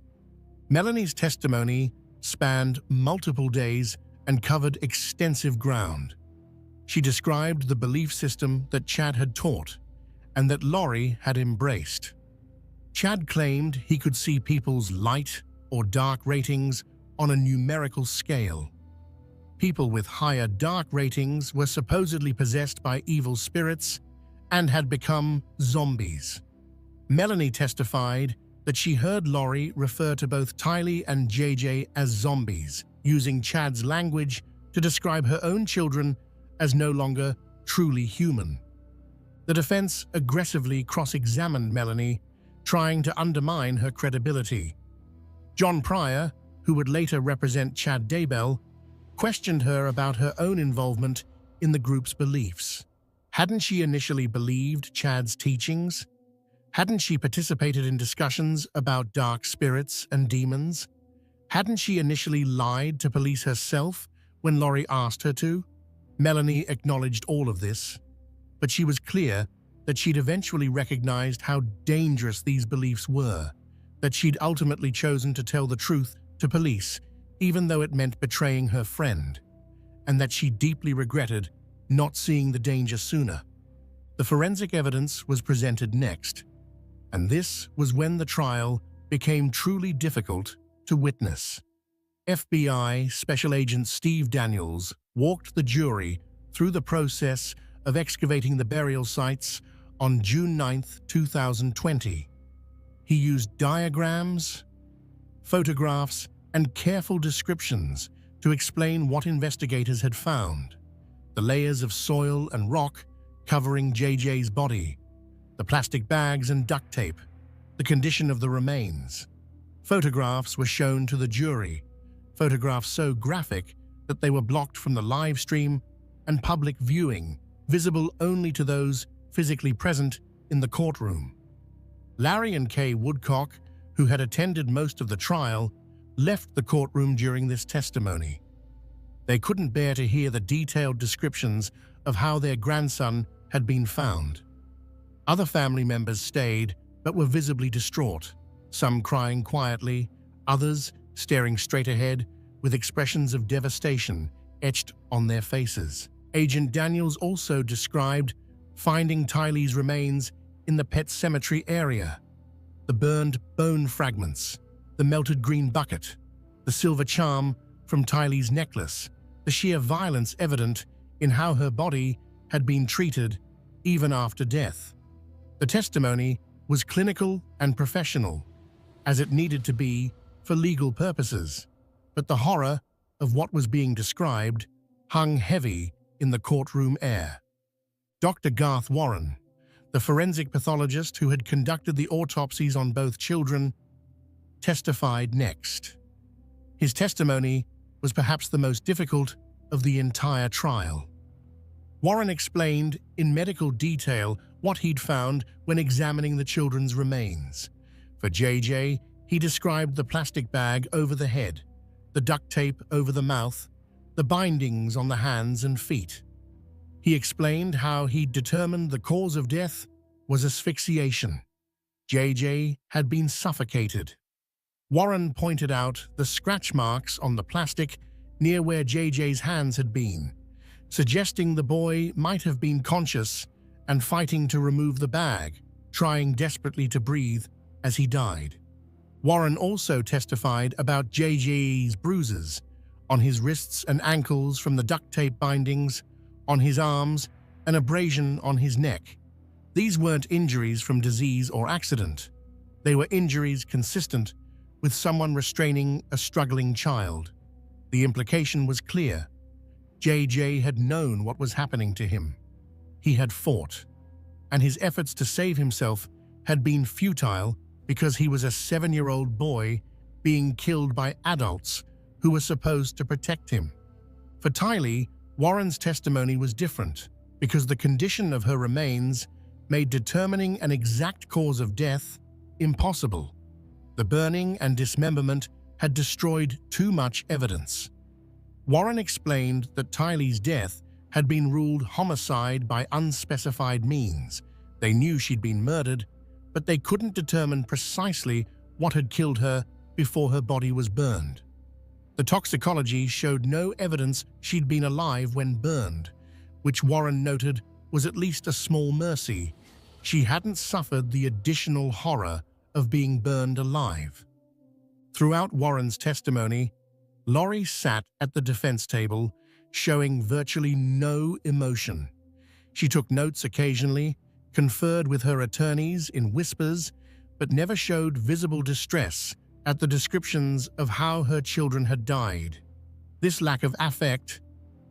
Melanie's testimony spanned multiple days and covered extensive ground. She described the belief system that Chad had taught and that Laurie had embraced. Chad claimed he could see people's light or dark ratings on a numerical scale. People with higher dark ratings were supposedly possessed by evil spirits and had become zombies. Melanie testified that she heard Laurie refer to both Tylee and JJ as zombies, using Chad's language to describe her own children as no longer truly human. The defense aggressively cross-examined Melanie, trying to undermine her credibility. John Pryor, who would later represent Chad Daybell, questioned her about her own involvement in the group's beliefs. Hadn't she initially believed Chad's teachings? Hadn't she participated in discussions about dark spirits and demons? Hadn't she initially lied to police herself when Laurie asked her to? Melanie acknowledged all of this, but she was clear that she'd eventually recognized how dangerous these beliefs were, that she'd ultimately chosen to tell the truth to police, even though it meant betraying her friend, and that she deeply regretted not seeing the danger sooner. The forensic evidence was presented next, and this was when the trial became truly difficult to witness. FBI Special Agent Steve Daniels walked the jury through the process of excavating the burial sites on June 9, 2020. He used diagrams, photographs, and careful descriptions to explain what investigators had found: the layers of soil and rock covering JJ's body, the plastic bags and duct tape, the condition of the remains. Photographs were shown to the jury, photographs so graphic that they were blocked from the live stream and public viewing, visible only to those physically present in the courtroom. Larry and Kay Woodcock, who had attended most of the trial, left the courtroom during this testimony. They couldn't bear to hear the detailed descriptions of how their grandson had been found. Other family members stayed, but were visibly distraught, some crying quietly, others staring straight ahead with expressions of devastation etched on their faces. Agent Daniels also described finding Tylee's remains in the pet cemetery area: the burned bone fragments, the melted green bucket, the silver charm from Tylee's necklace, the sheer violence evident in how her body had been treated even after death. The testimony was clinical and professional, as it needed to be for legal purposes, but the horror of what was being described hung heavy in the courtroom air. Dr. Garth Warren, the forensic pathologist who had conducted the autopsies on both children, testified next. His testimony was perhaps the most difficult of the entire trial. Warren explained in medical detail what he'd found when examining the children's remains. For JJ, he described the plastic bag over the head, the duct tape over the mouth, the bindings on the hands and feet. He explained how he'd determined the cause of death was asphyxiation. JJ had been suffocated. Warren pointed out the scratch marks on the plastic near where JJ's hands had been, suggesting the boy might have been conscious and fighting to remove the bag, trying desperately to breathe as he died. Warren also testified about JJ's bruises on his wrists and ankles from the duct tape bindings, on his arms, and abrasion on his neck. These weren't injuries from disease or accident. They were injuries consistent with someone restraining a struggling child. The implication was clear. JJ had known what was happening to him. He had fought, and his efforts to save himself had been futile because he was a 7-year-old boy being killed by adults who were supposed to protect him. For Tylee, Warren's testimony was different because the condition of her remains made determining an exact cause of death impossible. The burning and dismemberment had destroyed too much evidence. Warren explained that Tylee's death had been ruled homicide by unspecified means. They knew she'd been murdered, but they couldn't determine precisely what had killed her before her body was burned. The toxicology showed no evidence she'd been alive when burned, which Warren noted was at least a small mercy. She hadn't suffered the additional horror of being burned alive. Throughout Warren's testimony, Lori sat at the defense table, showing virtually no emotion. She took notes occasionally, conferred with her attorneys in whispers, but never showed visible distress at the descriptions of how her children had died. This lack of affect,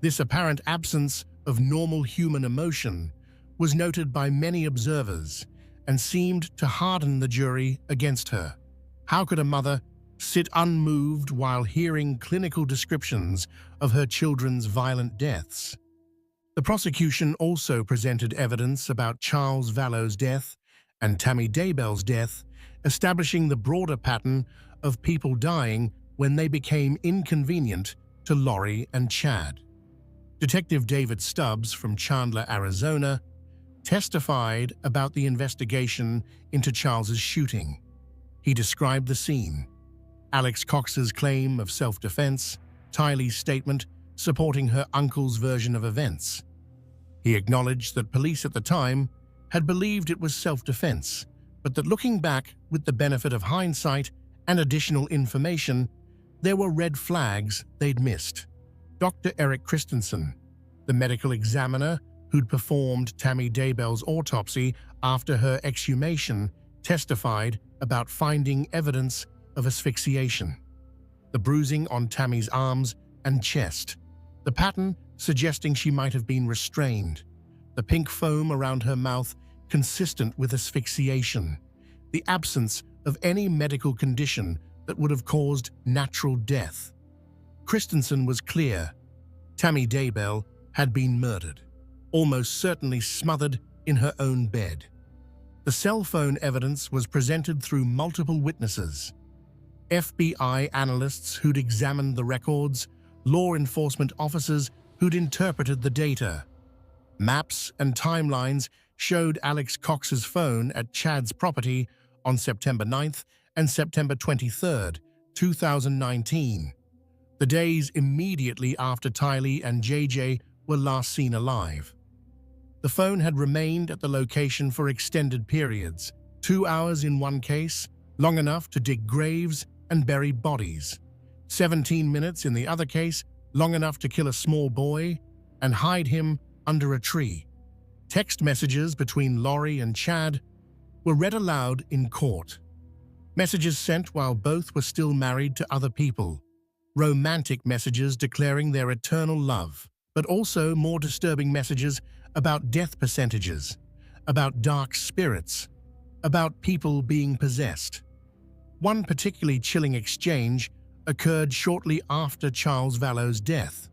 this apparent absence of normal human emotion, was noted by many observers and seemed to harden the jury against her. How could a mother sit unmoved while hearing clinical descriptions of her children's violent deaths? The prosecution also presented evidence about Charles Vallow's death and Tammy Daybell's death, establishing the broader pattern of people dying when they became inconvenient to Lori and Chad. Detective David Stubbs from Chandler, Arizona, testified about the investigation into Charles's shooting. He described the scene, Alex Cox's claim of self-defense, Tylee's statement supporting her uncle's version of events. He acknowledged that police at the time had believed it was self-defense, but that looking back with the benefit of hindsight and additional information, there were red flags they'd missed. Dr. Eric Christensen, the medical examiner who'd performed Tammy Daybell's autopsy after her exhumation, testified about finding evidence of asphyxiation. The bruising on Tammy's arms and chest, the pattern suggesting she might have been restrained, the pink foam around her mouth consistent with asphyxiation, the absence of any medical condition that would have caused natural death. Christensen was clear. Tammy Daybell had been murdered, almost certainly smothered in her own bed. The cell phone evidence was presented through multiple witnesses. FBI analysts who'd examined the records, law enforcement officers who'd interpreted the data. Maps and timelines showed Alex Cox's phone at Chad's property on September 9th and September 23rd, 2019, the days immediately after Tylee and JJ were last seen alive. The phone had remained at the location for extended periods, 2 hours in one case, long enough to dig graves and bury bodies, 17 minutes in the other case, long enough to kill a small boy and hide him under a tree. Text messages between Lori and Chad were read aloud in court. Messages sent while both were still married to other people. Romantic messages declaring their eternal love, but also more disturbing messages about death percentages, about dark spirits, about people being possessed. One particularly chilling exchange occurred shortly after Charles Vallow's death.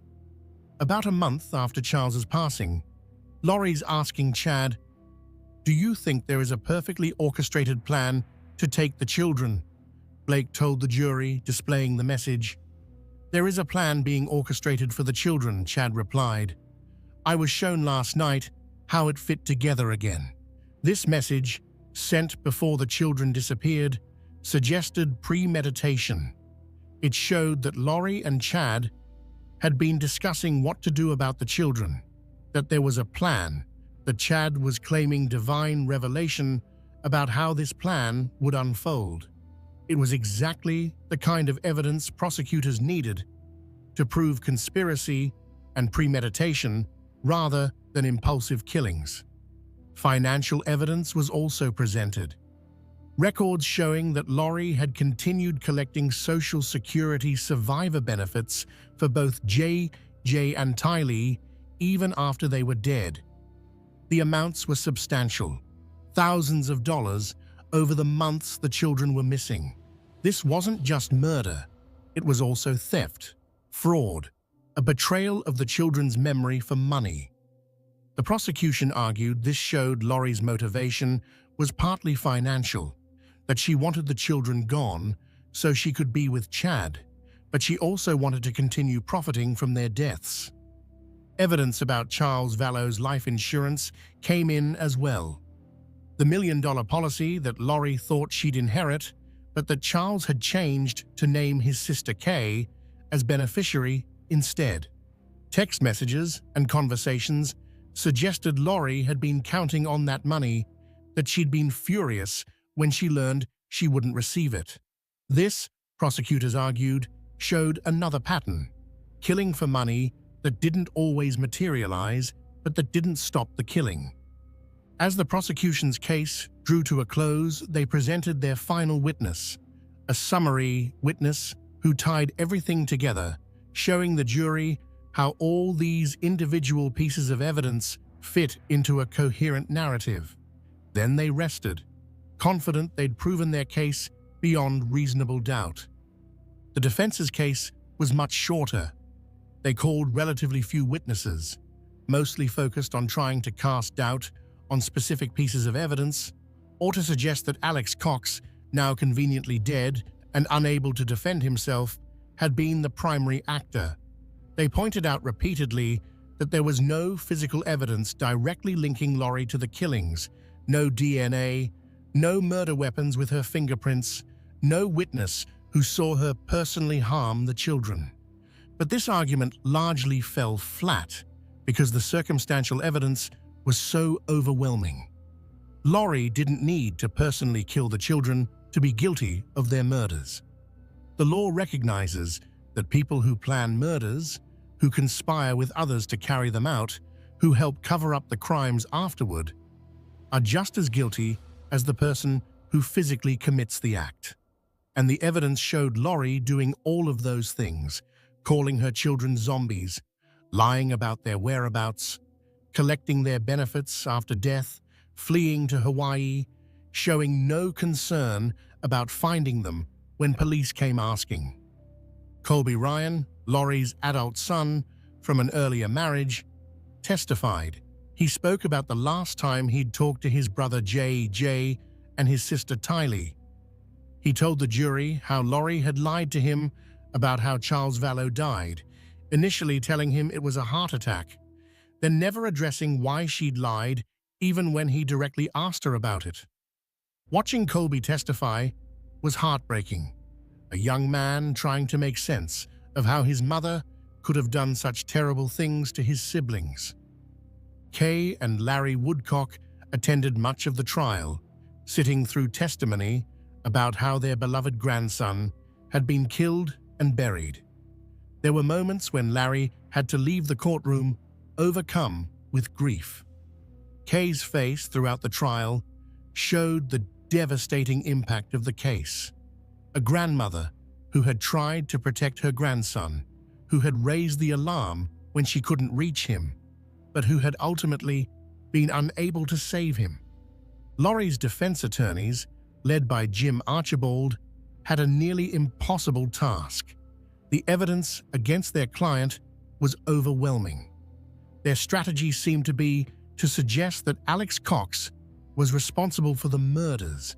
About a month after Charles's passing, Lori's asking Chad, "Do you think there is a perfectly orchestrated plan to take the children?" Blake told the jury, displaying the message. "There is a plan being orchestrated for the children," Chad replied. "I was shown last night how it fit together again." This message, sent before the children disappeared, suggested premeditation. It showed that Lori and Chad had been discussing what to do about the children, that there was a plan, that Chad was claiming divine revelation about how this plan would unfold. It was exactly the kind of evidence prosecutors needed to prove conspiracy and premeditation rather than impulsive killings. Financial evidence was also presented. Records showing that Lori had continued collecting Social Security survivor benefits for both J.J. and Tylee even after they were dead. The amounts were substantial, thousands of dollars over the months the children were missing. This wasn't just murder, it was also theft, fraud, a betrayal of the children's memory for money. The prosecution argued this showed Lori's motivation was partly financial, that she wanted the children gone so she could be with Chad, but she also wanted to continue profiting from their deaths. Evidence about Charles Vallow's life insurance came in as well. The $1 million policy that Lori thought she'd inherit, but that Charles had changed to name his sister Kay as beneficiary instead. Text messages and conversations suggested Lori had been counting on that money, that she'd been furious when she learned she wouldn't receive it. This, prosecutors argued, showed another pattern: killing for money that didn't always materialize, but that didn't stop the killing. As the prosecution's case drew to a close, they presented their final witness, a summary witness who tied everything together, showing the jury how all these individual pieces of evidence fit into a coherent narrative. Then they rested, confident they'd proven their case beyond reasonable doubt. The defense's case was much shorter. They called relatively few witnesses, mostly focused on trying to cast doubt on specific pieces of evidence, or to suggest that Alex Cox, now conveniently dead and unable to defend himself, had been the primary actor. They pointed out repeatedly that there was no physical evidence directly linking Lori to the killings, no DNA, no murder weapons with her fingerprints, no witness who saw her personally harm the children. But this argument largely fell flat because the circumstantial evidence was so overwhelming. Lori didn't need to personally kill the children to be guilty of their murders. The law recognizes that people who plan murders, who conspire with others to carry them out, who help cover up the crimes afterward, are just as guilty as the person who physically commits the act. And the evidence showed Lori doing all of those things, calling her children zombies, lying about their whereabouts, collecting their benefits after death, fleeing to Hawaii, showing no concern about finding them when police came asking. Colby Ryan, Lori's adult son from an earlier marriage, testified. He spoke about the last time he'd talked to his brother J.J. and his sister Tylee. He told the jury how Lori had lied to him about how Charles Vallow died, initially telling him it was a heart attack, then never addressing why she'd lied even when he directly asked her about it. Watching Colby testify was heartbreaking. A young man trying to make sense of how his mother could have done such terrible things to his siblings. Kay and Larry Woodcock attended much of the trial, sitting through testimony about how their beloved grandson had been killed and buried. There were moments when Larry had to leave the courtroom overcome with grief. Kay's face throughout the trial showed the devastating impact of the case. A grandmother who had tried to protect her grandson, who had raised the alarm when she couldn't reach him, but who had ultimately been unable to save him. Lori's defense attorneys, led by Jim Archibald, had a nearly impossible task. The evidence against their client was overwhelming. Their strategy seemed to be to suggest that Alex Cox was responsible for the murders,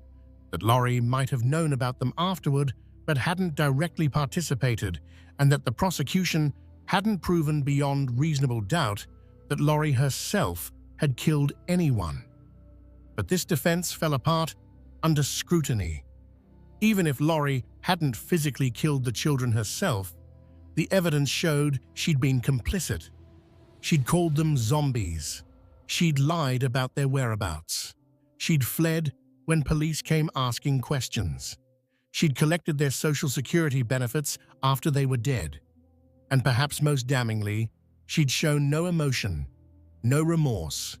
that Lori might have known about them afterward but hadn't directly participated, and that the prosecution hadn't proven beyond reasonable doubt that Lori herself had killed anyone. But this defense fell apart under scrutiny. Even if Lori hadn't physically killed the children herself, The evidence showed she'd been complicit. She'd called them zombies. She'd lied about their whereabouts. She'd fled when police came asking questions. She'd collected their social security benefits after they were dead. And perhaps most damningly, she'd shown no emotion, no remorse,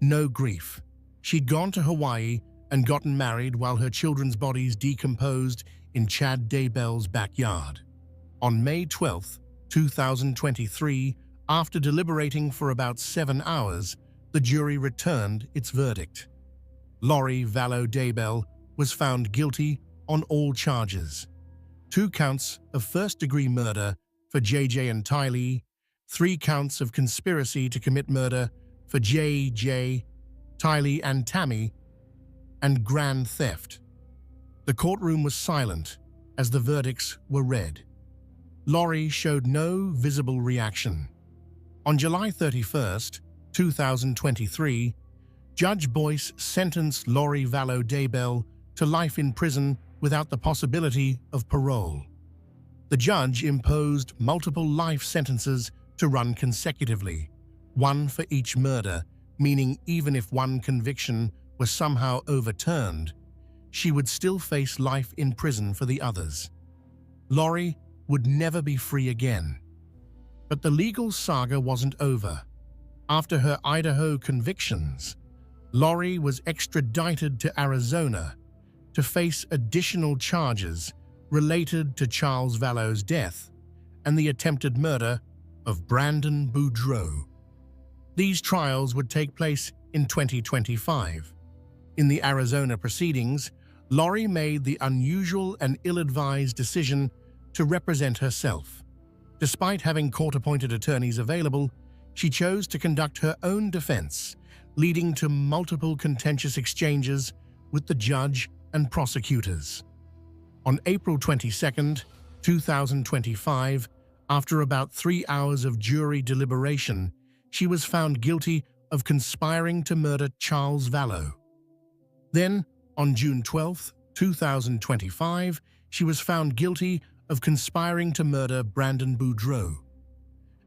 no grief. She'd gone to Hawaii and gotten married while her children's bodies decomposed in Chad Daybell's backyard. On May 12, 2023, after deliberating for about 7 hours, the jury returned its verdict. Lori Vallow Daybell was found guilty on all charges. 2 counts of first-degree murder for JJ and Tylee, 3 counts of conspiracy to commit murder for JJ, Tylee and Tammy, and grand theft. The courtroom was silent as the verdicts were read. Lori showed no visible reaction. On July 31, 2023, Judge Boyce sentenced Lori Vallow Daybell to life in prison without the possibility of parole. The judge imposed multiple life sentences to run consecutively, one for each murder, meaning even if one conviction was somehow overturned, she would still face life in prison for the others. Lori would never be free again. But the legal saga wasn't over. After her Idaho convictions, Lori was extradited to Arizona to face additional charges related to Charles Vallow's death and the attempted murder of Brandon Boudreaux. These trials would take place in 2025. In the Arizona proceedings, Lori made the unusual and ill-advised decision to represent herself. Despite having court-appointed attorneys available, she chose to conduct her own defense, leading to multiple contentious exchanges with the judge and prosecutors. On April 22, 2025, after about 3 hours of jury deliberation, she was found guilty of conspiring to murder Charles Vallow. Then, on June 12, 2025, she was found guilty of conspiring to murder Brandon Boudreaux.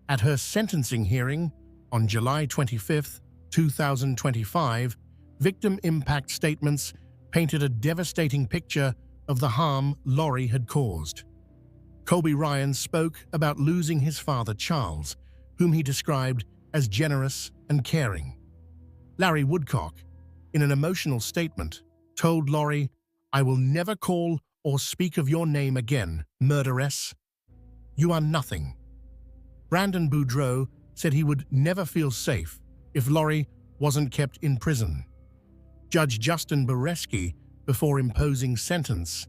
At her sentencing hearing, on July 25, 2025, victim impact statements painted a devastating picture of the harm Lori had caused. Colby Ryan spoke about losing his father, Charles, whom he described as generous and caring. Larry Woodcock, in an emotional statement, told Lori, "I will never call or speak of your name again, murderess. You are nothing." Brandon Boudreaux said he would never feel safe if Lori wasn't kept in prison. Judge Justin Boreski, before imposing sentence,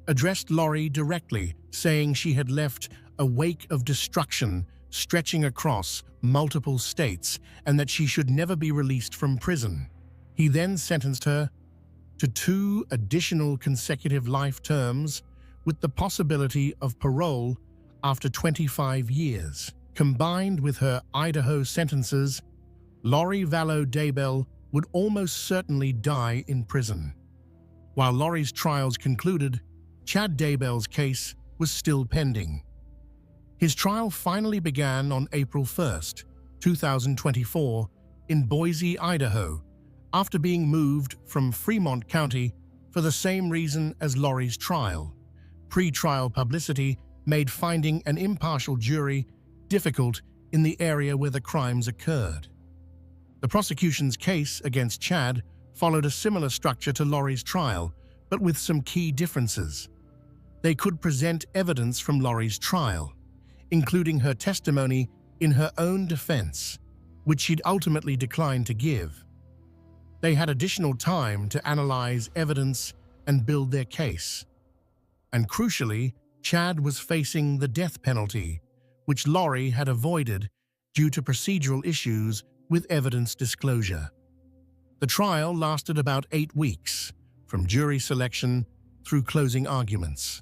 addressed Lori directly, saying she had left a wake of destruction stretching across multiple states and that she should never be released from prison. He then sentenced her to 2 additional consecutive life terms with the possibility of parole after 25 years. Combined with her Idaho sentences, Lori Vallow Daybell would almost certainly die in prison. While Lori's trials concluded, Chad Daybell's case was still pending. His trial finally began on April 1, 2024, in Boise, Idaho, after being moved from Fremont County for the same reason as Lori's trial. Pre-trial publicity made finding an impartial jury difficult in the area where the crimes occurred. The prosecution's case against Chad followed a similar structure to Lori's trial, but with some key differences. They could present evidence from Lori's trial, including her testimony in her own defense, which she'd ultimately declined to give. They had additional time to analyze evidence and build their case. And crucially, Chad was facing the death penalty, which Lori had avoided due to procedural issues with evidence disclosure. The trial lasted about 8 weeks, from jury selection through closing arguments.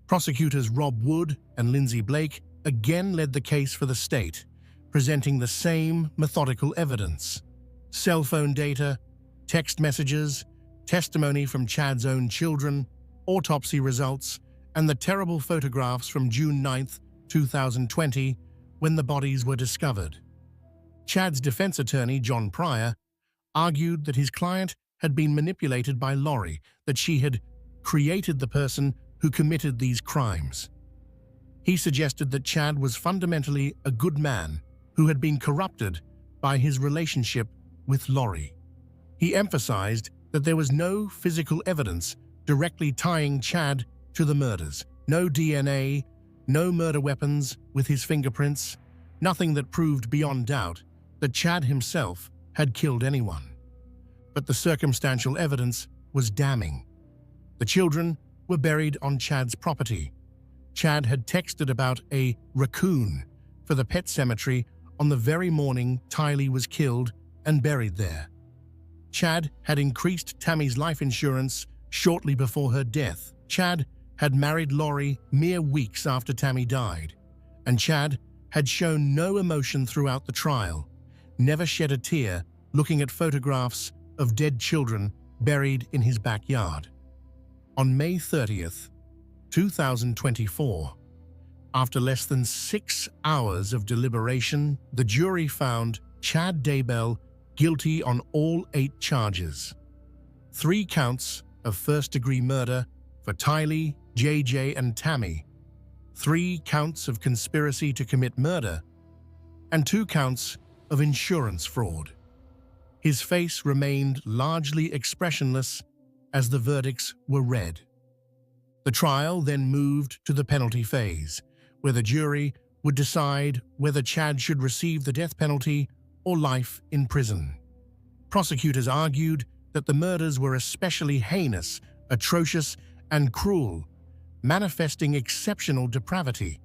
Prosecutors Rob Wood and Lindsay Blake again led the case for the state, presenting the same methodical evidence: cell phone data, text messages, testimony from Chad's own children, autopsy results, and the terrible photographs from June 9, 2020, when the bodies were discovered. Chad's defense attorney, John Pryor, argued that his client had been manipulated by Lori, that she had created the person who committed these crimes. He suggested that Chad was fundamentally a good man who had been corrupted by his relationship with Lori. He emphasized that there was no physical evidence directly tying Chad to the murders. No DNA, no murder weapons with his fingerprints, nothing that proved beyond doubt that Chad himself had killed anyone. But the circumstantial evidence was damning. The children were buried on Chad's property. Chad had texted about a raccoon for the pet cemetery on the very morning Tylee was killed and buried there. Chad had increased Tammy's life insurance shortly before her death. Chad had married Lori mere weeks after Tammy died, and Chad had shown no emotion throughout the trial, never shed a tear looking at photographs of dead children buried in his backyard. On May 30th, 2024, after less than 6 hours of deliberation, the jury found Chad Daybell guilty on all 8 charges. 3 counts of first-degree murder for Tylee, JJ, and Tammy, 3 counts of conspiracy to commit murder, and 2 counts of insurance fraud. His face remained largely expressionless as the verdicts were read. The trial then moved to the penalty phase, where the jury would decide whether Chad should receive the death penalty or life in prison. Prosecutors argued that the murders were especially heinous, atrocious, and cruel, manifesting exceptional depravity.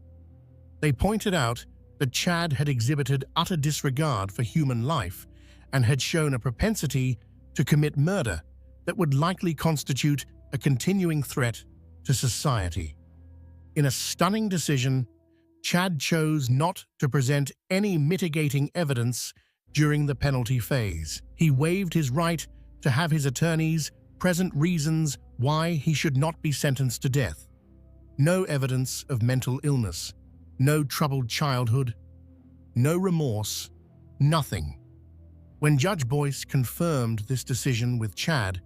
They pointed out that Chad had exhibited utter disregard for human life and had shown a propensity to commit murder that would likely constitute a continuing threat to society. In a stunning decision, Chad chose not to present any mitigating evidence during the penalty phase. He waived his right to have his attorneys present reasons why he should not be sentenced to death. No evidence of mental illness, no troubled childhood, no remorse, nothing. When Judge Boyce confirmed this decision with Chad,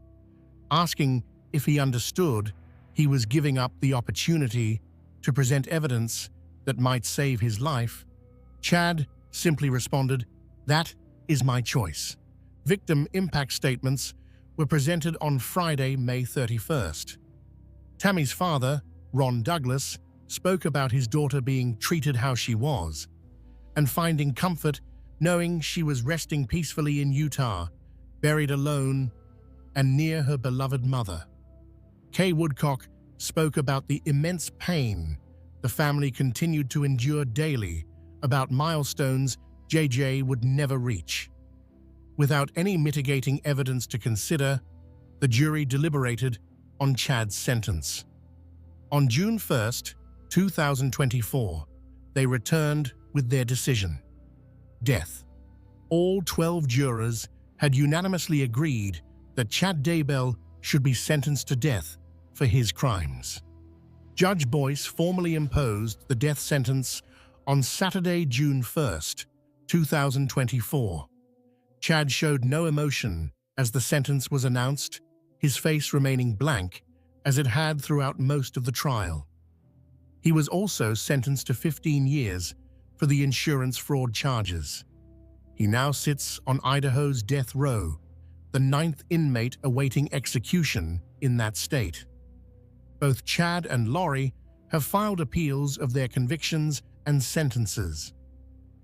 asking if he understood he was giving up the opportunity to present evidence that might save his life, Chad simply responded, "That is my choice." Victim impact statements were presented on Friday, May 31st. Tammy's father, Ron Douglas, spoke about his daughter being treated how she was and finding comfort knowing she was resting peacefully in Utah, buried alone and near her beloved mother. Kay Woodcock spoke about the immense pain the family continued to endure daily, about milestones JJ would never reach. Without any mitigating evidence to consider, the jury deliberated on Chad's sentence. On June 1st, 2024, they returned with their decision: death. All 12 jurors had unanimously agreed that Chad Daybell should be sentenced to death for his crimes. Judge Boyce formally imposed the death sentence on Saturday, June 1st, 2024. Chad showed no emotion as the sentence was announced, his face remaining blank as it had throughout most of the trial. He was also sentenced to 15 years for the insurance fraud charges. He now sits on Idaho's death row, the 9th inmate awaiting execution in that state. Both Chad and Lori have filed appeals of their convictions and sentences.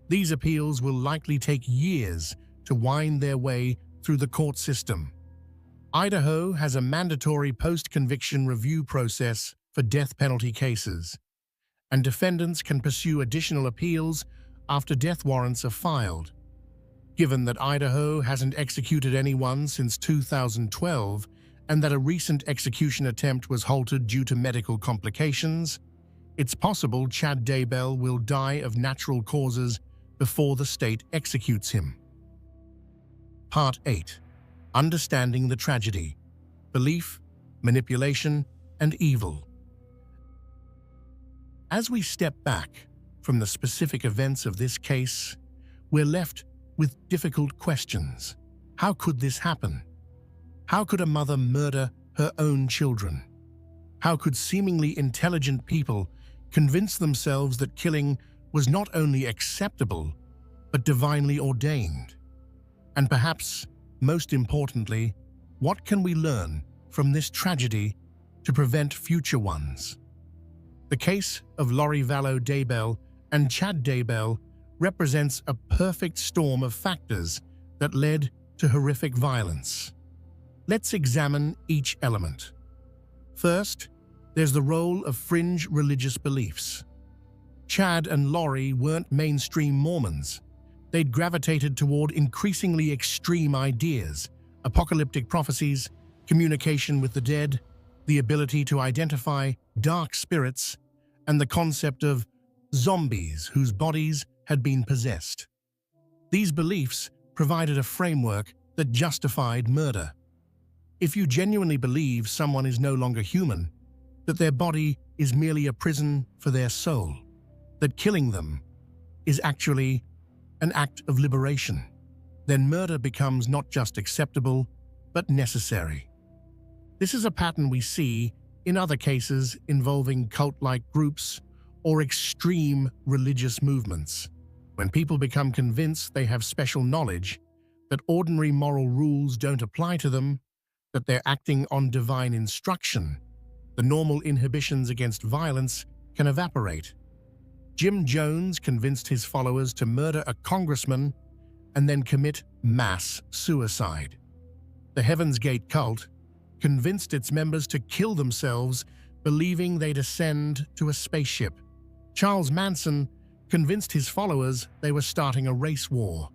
These appeals will likely take years to wind their way through the court system. Idaho has a mandatory post-conviction review process for death penalty cases, and defendants can pursue additional appeals after death warrants are filed. Given that Idaho hasn't executed anyone since 2012 and that a recent execution attempt was halted due to medical complications, it's possible Chad Daybell will die of natural causes before the state executes him. Part 8. Understanding the Tragedy: Belief, Manipulation, and Evil. As we step back, from the specific events of this case, we're left with difficult questions. How could this happen? How could a mother murder her own children? How could seemingly intelligent people convince themselves that killing was not only acceptable, but divinely ordained? And perhaps, most importantly, what can we learn from this tragedy to prevent future ones? The case of Lori Vallow Daybell and Chad Daybell represents a perfect storm of factors that led to horrific violence. Let's examine each element. First, there's the role of fringe religious beliefs. Chad and Lori weren't mainstream Mormons. They'd gravitated toward increasingly extreme ideas, apocalyptic prophecies, communication with the dead, the ability to identify dark spirits, and the concept of zombies whose bodies had been possessed. These beliefs provided a framework that justified murder. If you genuinely believe someone is no longer human, that their body is merely a prison for their soul, that killing them is actually an act of liberation, then murder becomes not just acceptable, but necessary. This is a pattern we see in other cases involving cult-like groups or extreme religious movements. When people become convinced they have special knowledge, that ordinary moral rules don't apply to them, that they're acting on divine instruction, the normal inhibitions against violence can evaporate. Jim Jones convinced his followers to murder a congressman and then commit mass suicide. The Heaven's Gate cult convinced its members to kill themselves, believing they'd ascend to a spaceship. Charles Manson convinced his followers they were starting a race war.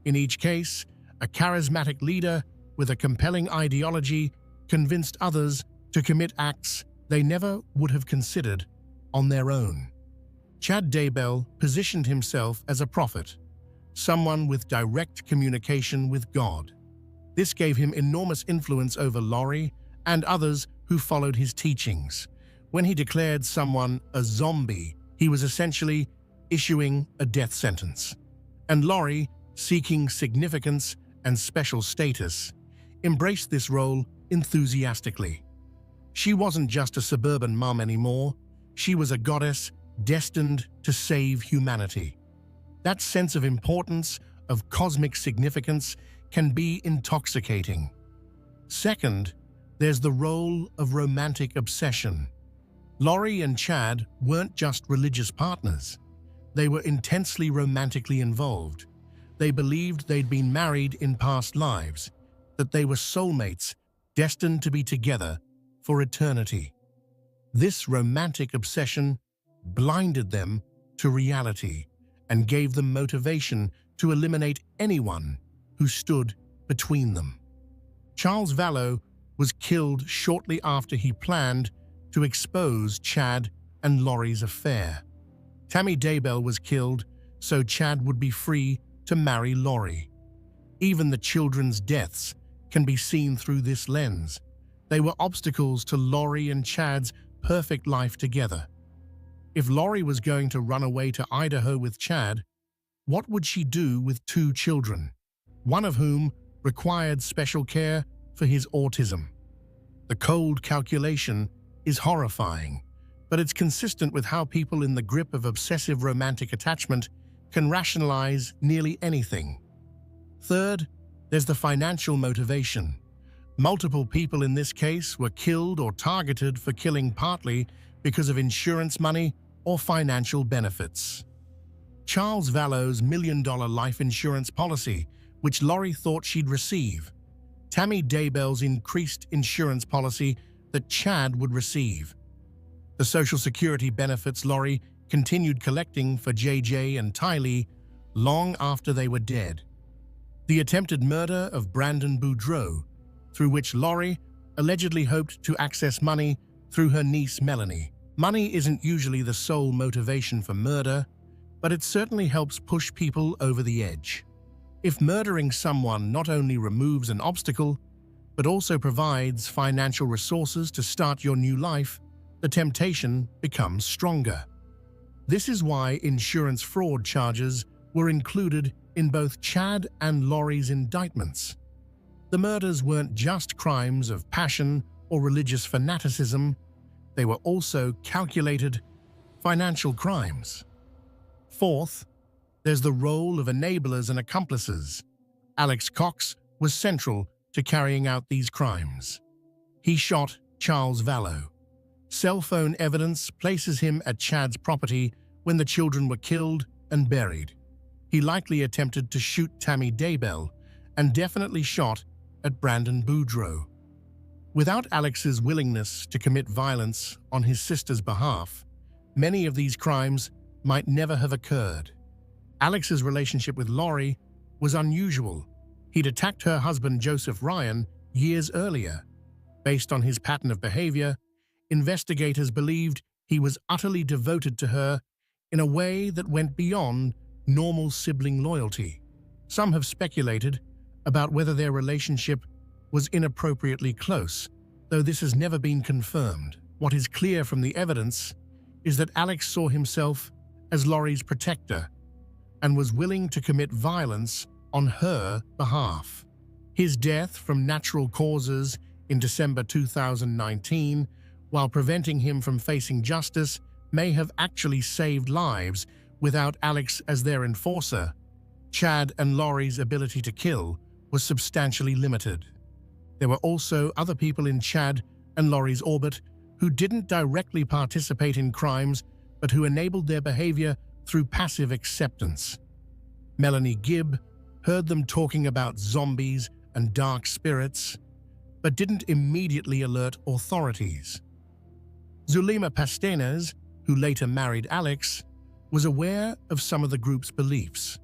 In each case, a charismatic leader with a compelling ideology convinced others to commit acts they never would have considered on their own. Chad Daybell positioned himself as a prophet, someone with direct communication with God. This gave him enormous influence over Lori and others who followed his teachings. When he declared someone a zombie, he was essentially issuing a death sentence. And Lori, seeking significance and special status, embraced this role enthusiastically. She wasn't just a suburban mom anymore. She was a goddess destined to save humanity. That sense of importance, of cosmic significance, can be intoxicating. Second, there's the role of romantic obsession. Lori and Chad weren't just religious partners. They were intensely romantically involved. They believed they'd been married in past lives, that they were soulmates destined to be together for eternity. This romantic obsession blinded them to reality and gave them motivation to eliminate anyone who stood between them. Charles Vallow was killed shortly after he planned to expose Chad and Lori's affair. Tammy Daybell was killed so Chad would be free to marry Lori. Even the children's deaths can be seen through this lens. They were obstacles to Lori and Chad's perfect life together. If Lori was going to run away to Idaho with Chad, what would she do with two children, one of whom required special care for his autism? The cold calculation is horrifying, but it's consistent with how people in the grip of obsessive romantic attachment can rationalize nearly anything. Third, there's the financial motivation. Multiple people in this case were killed or targeted for killing partly because of insurance money or financial benefits. Charles Vallow's $1 million life insurance policy, which Lori thought she'd receive. Tammy Daybell's increased insurance policy that Chad would receive. The Social Security benefits Lori continued collecting for JJ and Tylee long after they were dead. The attempted murder of Brandon Boudreaux, through which Lori allegedly hoped to access money through her niece Melanie. Money isn't usually the sole motivation for murder, but it certainly helps push people over the edge. If murdering someone not only removes an obstacle, but also provides financial resources to start your new life, the temptation becomes stronger. This is why insurance fraud charges were included in both Chad and Lori's indictments. The murders weren't just crimes of passion or religious fanaticism, they were also calculated financial crimes. Fourth, there's the role of enablers and accomplices. Alex Cox was central to carrying out these crimes. He shot Charles Vallow. Cell phone evidence places him at Chad's property when the children were killed and buried. He likely attempted to shoot Tammy Daybell and definitely shot at Brandon Boudreaux. Without Alex's willingness to commit violence on his sister's behalf, many of these crimes might never have occurred. Alex's relationship with Lori was unusual. He'd attacked her husband Joseph Ryan years earlier. Based on his pattern of behavior, investigators believed he was utterly devoted to her in a way that went beyond normal sibling loyalty. Some have speculated about whether their relationship was inappropriately close, though this has never been confirmed. What is clear from the evidence is that Alex saw himself as Lori's protector and was willing to commit violence on her behalf. His death from natural causes in December 2019, while preventing him from facing justice, may have actually saved lives without Alex as their enforcer. Chad and Lori's ability to kill was substantially limited. There were also other people in Chad and Lori's orbit who didn't directly participate in crimes but who enabled their behavior through passive acceptance. Melanie Gibb heard them talking about zombies and dark spirits, but didn't immediately alert authorities. Zulema Pastenes, who later married Alex, was aware of some of the group's beliefs.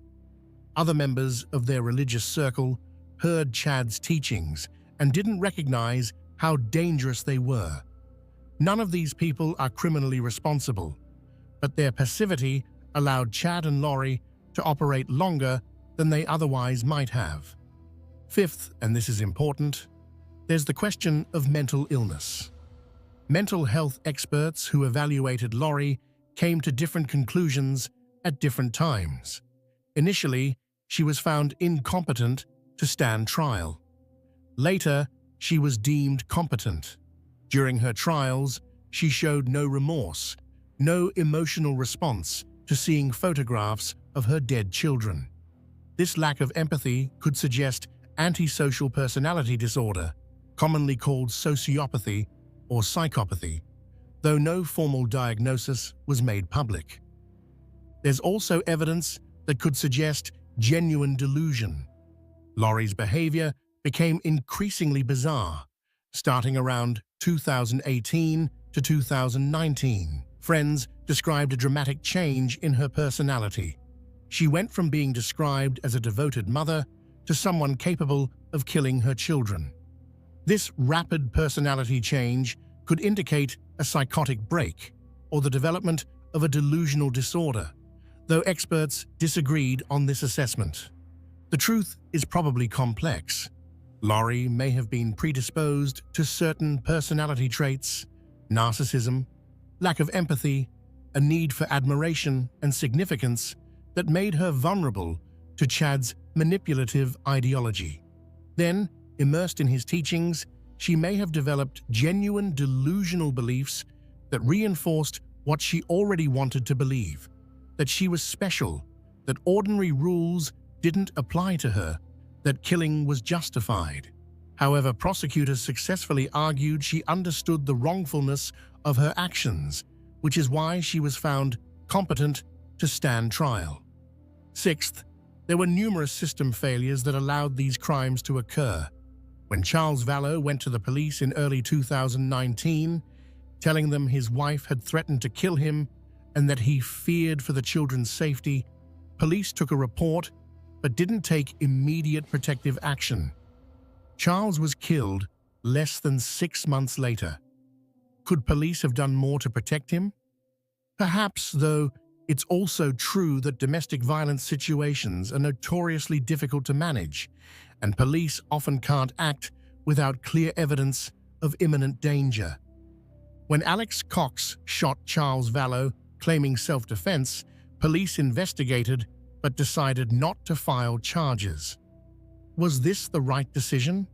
Other members of their religious circle heard Chad's teachings and didn't recognize how dangerous they were. None of these people are criminally responsible, but their passivity allowed Chad and Lori to operate longer than they otherwise might have. Fifth, and this is important, there's the question of mental illness. Mental health experts who evaluated Lori came to different conclusions at different times. Initially, she was found incompetent to stand trial. Later, she was deemed competent. During her trials, she showed no remorse, no emotional response to seeing photographs of her dead children. This lack of empathy could suggest antisocial personality disorder, commonly called sociopathy or psychopathy, though no formal diagnosis was made public. There's also evidence that could suggest genuine delusion. Lori's behavior became increasingly bizarre, starting around 2018 to 2019. Friends described a dramatic change in her personality. She went from being described as a devoted mother to someone capable of killing her children. This rapid personality change could indicate a psychotic break or the development of a delusional disorder, though experts disagreed on this assessment. The truth is probably complex. Lori may have been predisposed to certain personality traits, narcissism, lack of empathy, a need for admiration and significance that made her vulnerable to Chad's manipulative ideology. Then, immersed in his teachings, she may have developed genuine delusional beliefs that reinforced what she already wanted to believe, that she was special, that ordinary rules didn't apply to her, that killing was justified. However, prosecutors successfully argued she understood the wrongfulness of her actions, which is why she was found competent to stand trial. Sixth, there were numerous system failures that allowed these crimes to occur. When Charles Vallow went to the police in early 2019, telling them his wife had threatened to kill him and that he feared for the children's safety, police took a report but didn't take immediate protective action. Charles was killed less than 6 months later. Could police have done more to protect him? Perhaps, though it's also true that domestic violence situations are notoriously difficult to manage, and police often can't act without clear evidence of imminent danger. When Alex Cox shot Charles Vallow, Claiming self-defense, police investigated but decided not to file charges. Was this the right decision?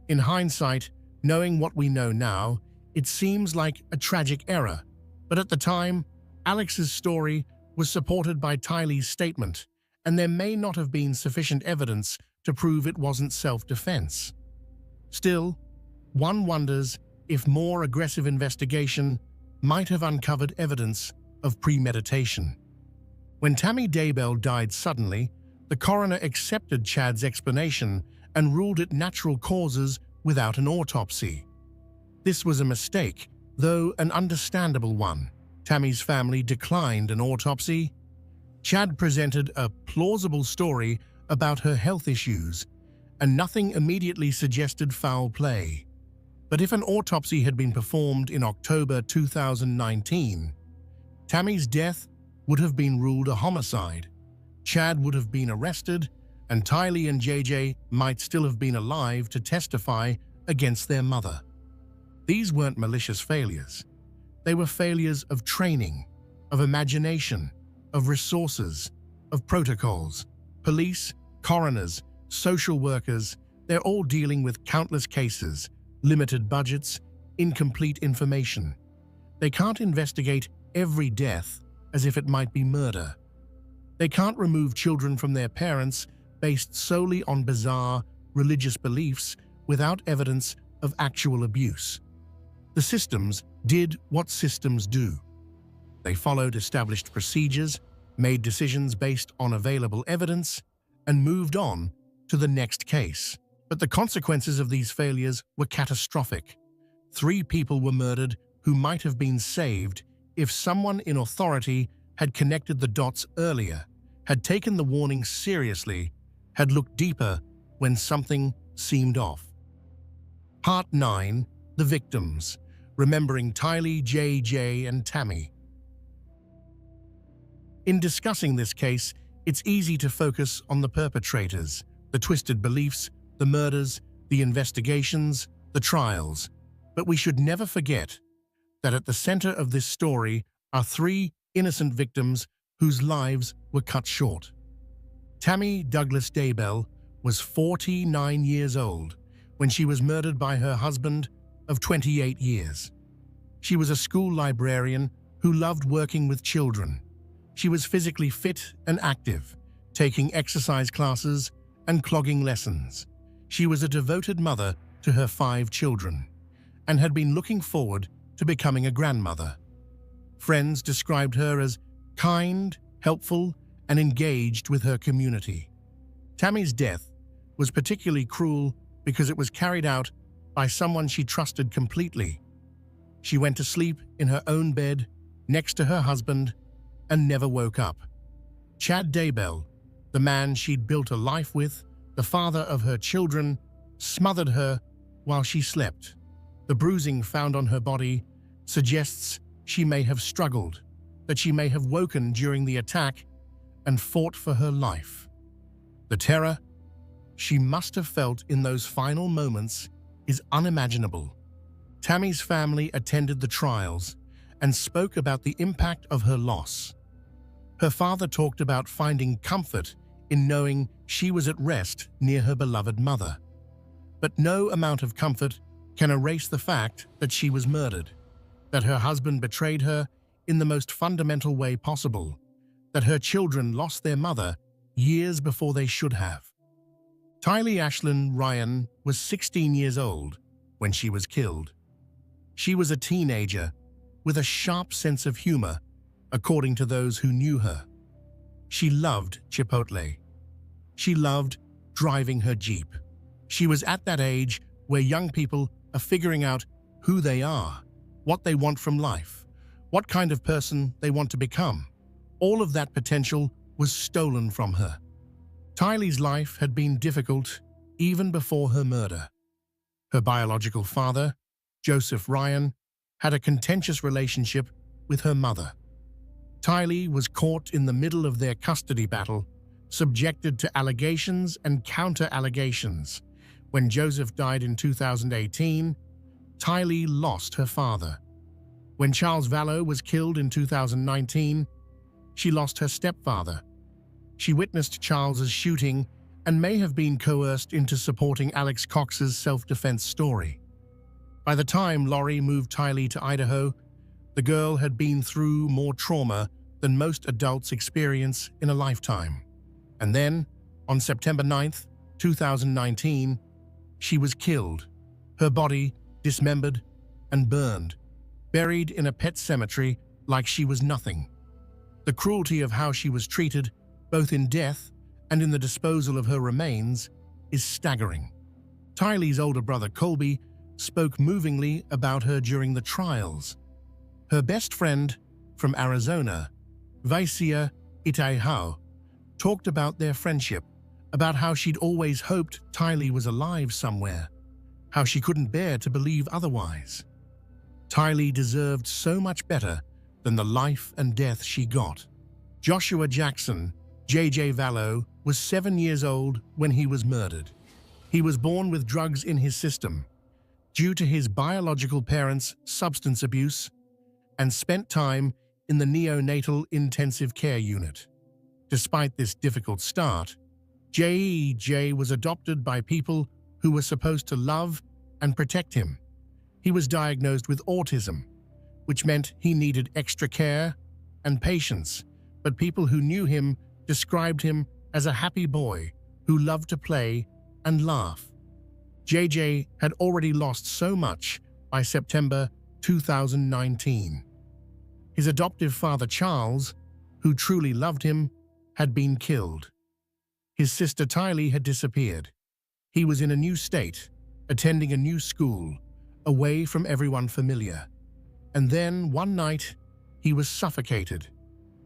In hindsight, knowing what we know now, it seems like a tragic error, but at the time, Alex's story was supported by Tylee's statement, and there may not have been sufficient evidence to prove it wasn't self-defense. Still, one wonders if more aggressive investigation might have uncovered evidence of premeditation. When Tammy Daybell died suddenly, the coroner accepted Chad's explanation and ruled it natural causes without an autopsy. This was a mistake, though an understandable one. Tammy's family declined an autopsy. Chad presented a plausible story about her health issues, and nothing immediately suggested foul play. But if an autopsy had been performed in October 2019, Tammy's death would have been ruled a homicide. Chad would have been arrested, and Tylee and JJ might still have been alive to testify against their mother. These weren't malicious failures. They were failures of training, of imagination, of resources, of protocols. Police, coroners, social workers, they're all dealing with countless cases, limited budgets, incomplete information. They can't investigate every death as if it might be murder. They can't remove children from their parents based solely on bizarre religious beliefs without evidence of actual abuse. The systems did what systems do. They followed established procedures, made decisions based on available evidence, and moved on to the next case. But the consequences of these failures were catastrophic. 3 people were murdered who might have been saved if someone in authority had connected the dots earlier, had taken the warning seriously, had looked deeper when something seemed off. Part 9. The Victims. Remembering Tylee, JJ, and Tammy. In discussing this case, it's easy to focus on the perpetrators, the twisted beliefs, the murders, the investigations, the trials. But we should never forget that at the center of this story are 3 innocent victims whose lives were cut short. Tammy Douglas Daybell was 49 years old when she was murdered by her husband of 28 years. She was a school librarian who loved working with children. She was physically fit and active, taking exercise classes and clogging lessons. She was a devoted mother to her 5 children and had been looking forward to becoming a grandmother. Friends described her as kind, helpful, and engaged with her community. Tammy's death was particularly cruel because it was carried out by someone she trusted completely. She went to sleep in her own bed next to her husband and never woke up. Chad Daybell, the man she'd built a life with, the father of her children, smothered her while she slept. The bruising found on her body suggests she may have struggled, that she may have woken during the attack and fought for her life. The terror she must have felt in those final moments is unimaginable. Tammy's family attended the trials and spoke about the impact of her loss. Her father talked about finding comfort in knowing she was at rest near her beloved mother. But no amount of comfort can erase the fact that she was murdered, that her husband betrayed her in the most fundamental way possible, that her children lost their mother years before they should have. Tylee Ashlyn Ryan was 16 years old when she was killed. She was a teenager with a sharp sense of humor, according to those who knew her. She loved Chipotle. She loved driving her Jeep. She was at that age where young people are figuring out who they are, what they want from life, what kind of person they want to become. All of that potential was stolen from her. Tylee's life had been difficult even before her murder. Her biological father, Joseph Ryan, had a contentious relationship with her mother. Tylee was caught in the middle of their custody battle, subjected to allegations and counter-allegations. When Joseph died in 2018, Tylee lost her father. When Charles Vallow was killed in 2019, she lost her stepfather. She witnessed Charles's shooting and may have been coerced into supporting Alex Cox's self-defense story. By the time Lori moved Tylee to Idaho, the girl had been through more trauma than most adults experience in a lifetime. And then, on September 9th, 2019, she was killed, her body dismembered and burned, buried in a pet cemetery like she was nothing. The cruelty of how she was treated, both in death and in the disposal of her remains, is staggering. Tylee's older brother Colby spoke movingly about her during the trials. Her best friend from Arizona, Vaisia Itaiho, talked about their friendship, about how she'd always hoped Tylee was alive somewhere, how she couldn't bear to believe otherwise. Tylee deserved so much better than the life and death she got. Joshua Jackson, J.J. Vallow, was 7 years old when he was murdered. He was born with drugs in his system due to his biological parents' substance abuse and spent time in the neonatal intensive care unit. Despite this difficult start, J.J. was adopted by people who were supposed to love and protect him. He was diagnosed with autism, which meant he needed extra care and patience, but people who knew him described him as a happy boy who loved to play and laugh. JJ had already lost so much by September 2019. His adoptive father Charles, who truly loved him, had been killed. His sister Tylee had disappeared. He was in a new state, attending a new school, away from everyone familiar. And then, one night, he was suffocated,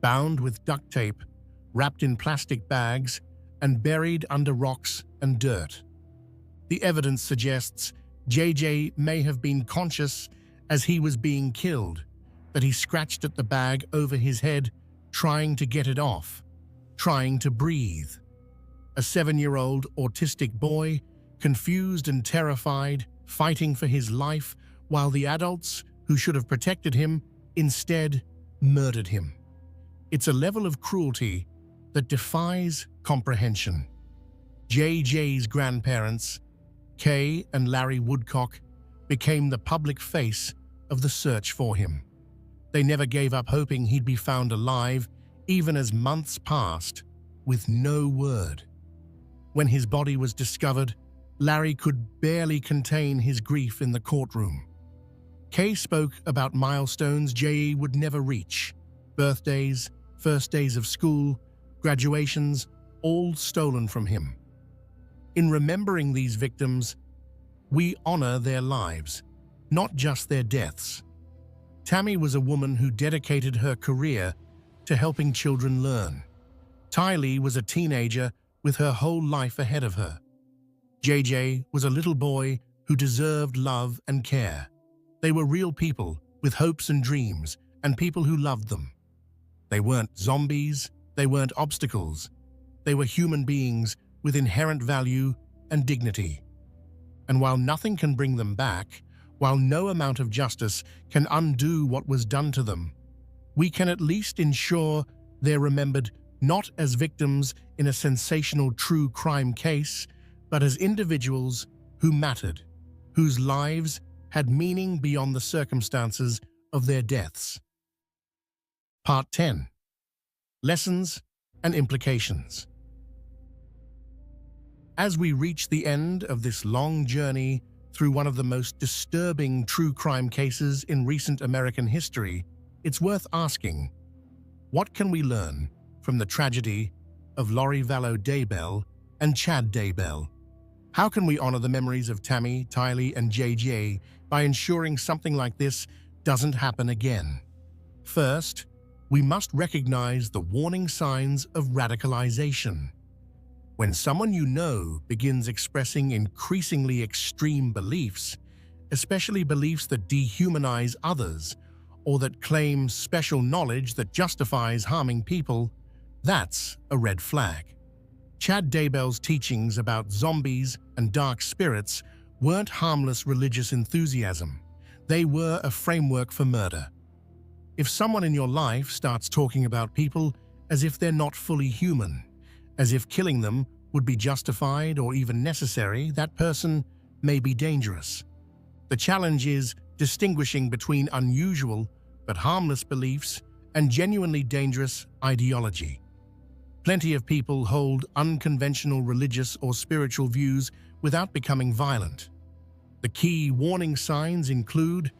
bound with duct tape, wrapped in plastic bags, and buried under rocks and dirt. The evidence suggests JJ may have been conscious as he was being killed, that he scratched at the bag over his head, trying to get it off, trying to breathe. A 7-year-old autistic boy, confused and terrified, fighting for his life, while the adults, who should have protected him, instead murdered him. It's a level of cruelty that defies comprehension. JJ's grandparents, Kay and Larry Woodcock, became the public face of the search for him. They never gave up hoping he'd be found alive, even as months passed, with no word. When his body was discovered, Larry could barely contain his grief in the courtroom. Kay spoke about milestones J.E. would never reach: birthdays, first days of school, graduations, all stolen from him. In remembering these victims, we honor their lives, not just their deaths. Tammy was a woman who dedicated her career to helping children learn. Tylee was a teenager with her whole life ahead of her. JJ was a little boy who deserved love and care. They were real people with hopes and dreams, and people who loved them. They weren't zombies, they weren't obstacles. They were human beings with inherent value and dignity. And while nothing can bring them back, while no amount of justice can undo what was done to them, we can at least ensure they're remembered not as victims in a sensational true crime case, but as individuals who mattered, whose lives had meaning beyond the circumstances of their deaths. Part 10. Lessons and Implications. As we reach the end of this long journey through one of the most disturbing true crime cases in recent American history, it's worth asking, what can we learn from the tragedy of Lori Vallow Daybell and Chad Daybell? How can we honor the memories of Tammy, Tylee, and JJ by ensuring something like this doesn't happen again? First, we must recognize the warning signs of radicalization. When someone you know begins expressing increasingly extreme beliefs, especially beliefs that dehumanize others or that claim special knowledge that justifies harming people, that's a red flag. Chad Daybell's teachings about zombies and dark spirits weren't harmless religious enthusiasm. They were a framework for murder. If someone in your life starts talking about people as if they're not fully human, as if killing them would be justified or even necessary, that person may be dangerous. The challenge is distinguishing between unusual but harmless beliefs and genuinely dangerous ideology. Plenty of people hold unconventional religious or spiritual views without becoming violent. The key warning signs include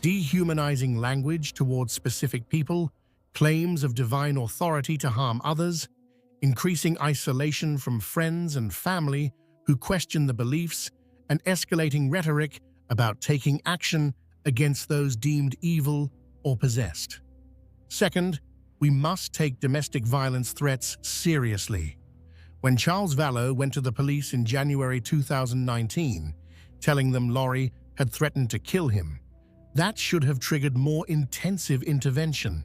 dehumanizing language towards specific people, claims of divine authority to harm others, increasing isolation from friends and family who question the beliefs, and escalating rhetoric about taking action against those deemed evil or possessed. Second, we must take domestic violence threats seriously. When Charles Vallow went to the police in January 2019, telling them Lori had threatened to kill him, that should have triggered more intensive intervention.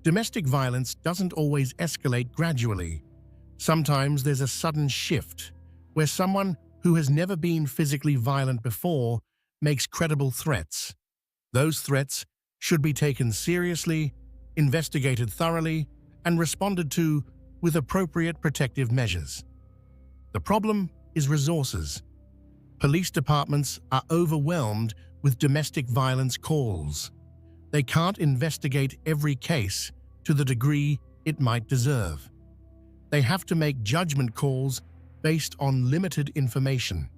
Domestic violence doesn't always escalate gradually. Sometimes there's a sudden shift, where someone who has never been physically violent before makes credible threats. Those threats should be taken seriously, investigated thoroughly, and responded to with appropriate protective measures. The problem is resources. Police departments are overwhelmed with domestic violence calls. They can't investigate every case to the degree it might deserve. They have to make judgment calls based on limited information.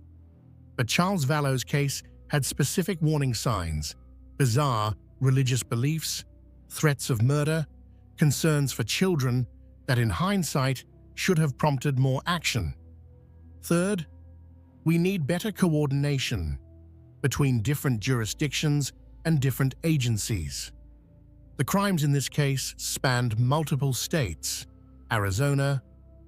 But Charles Vallow's case had specific warning signs: bizarre religious beliefs, threats of murder, concerns for children that in hindsight should have prompted more action. Third, we need better coordination between different jurisdictions and different agencies. The crimes in this case spanned multiple states: Arizona,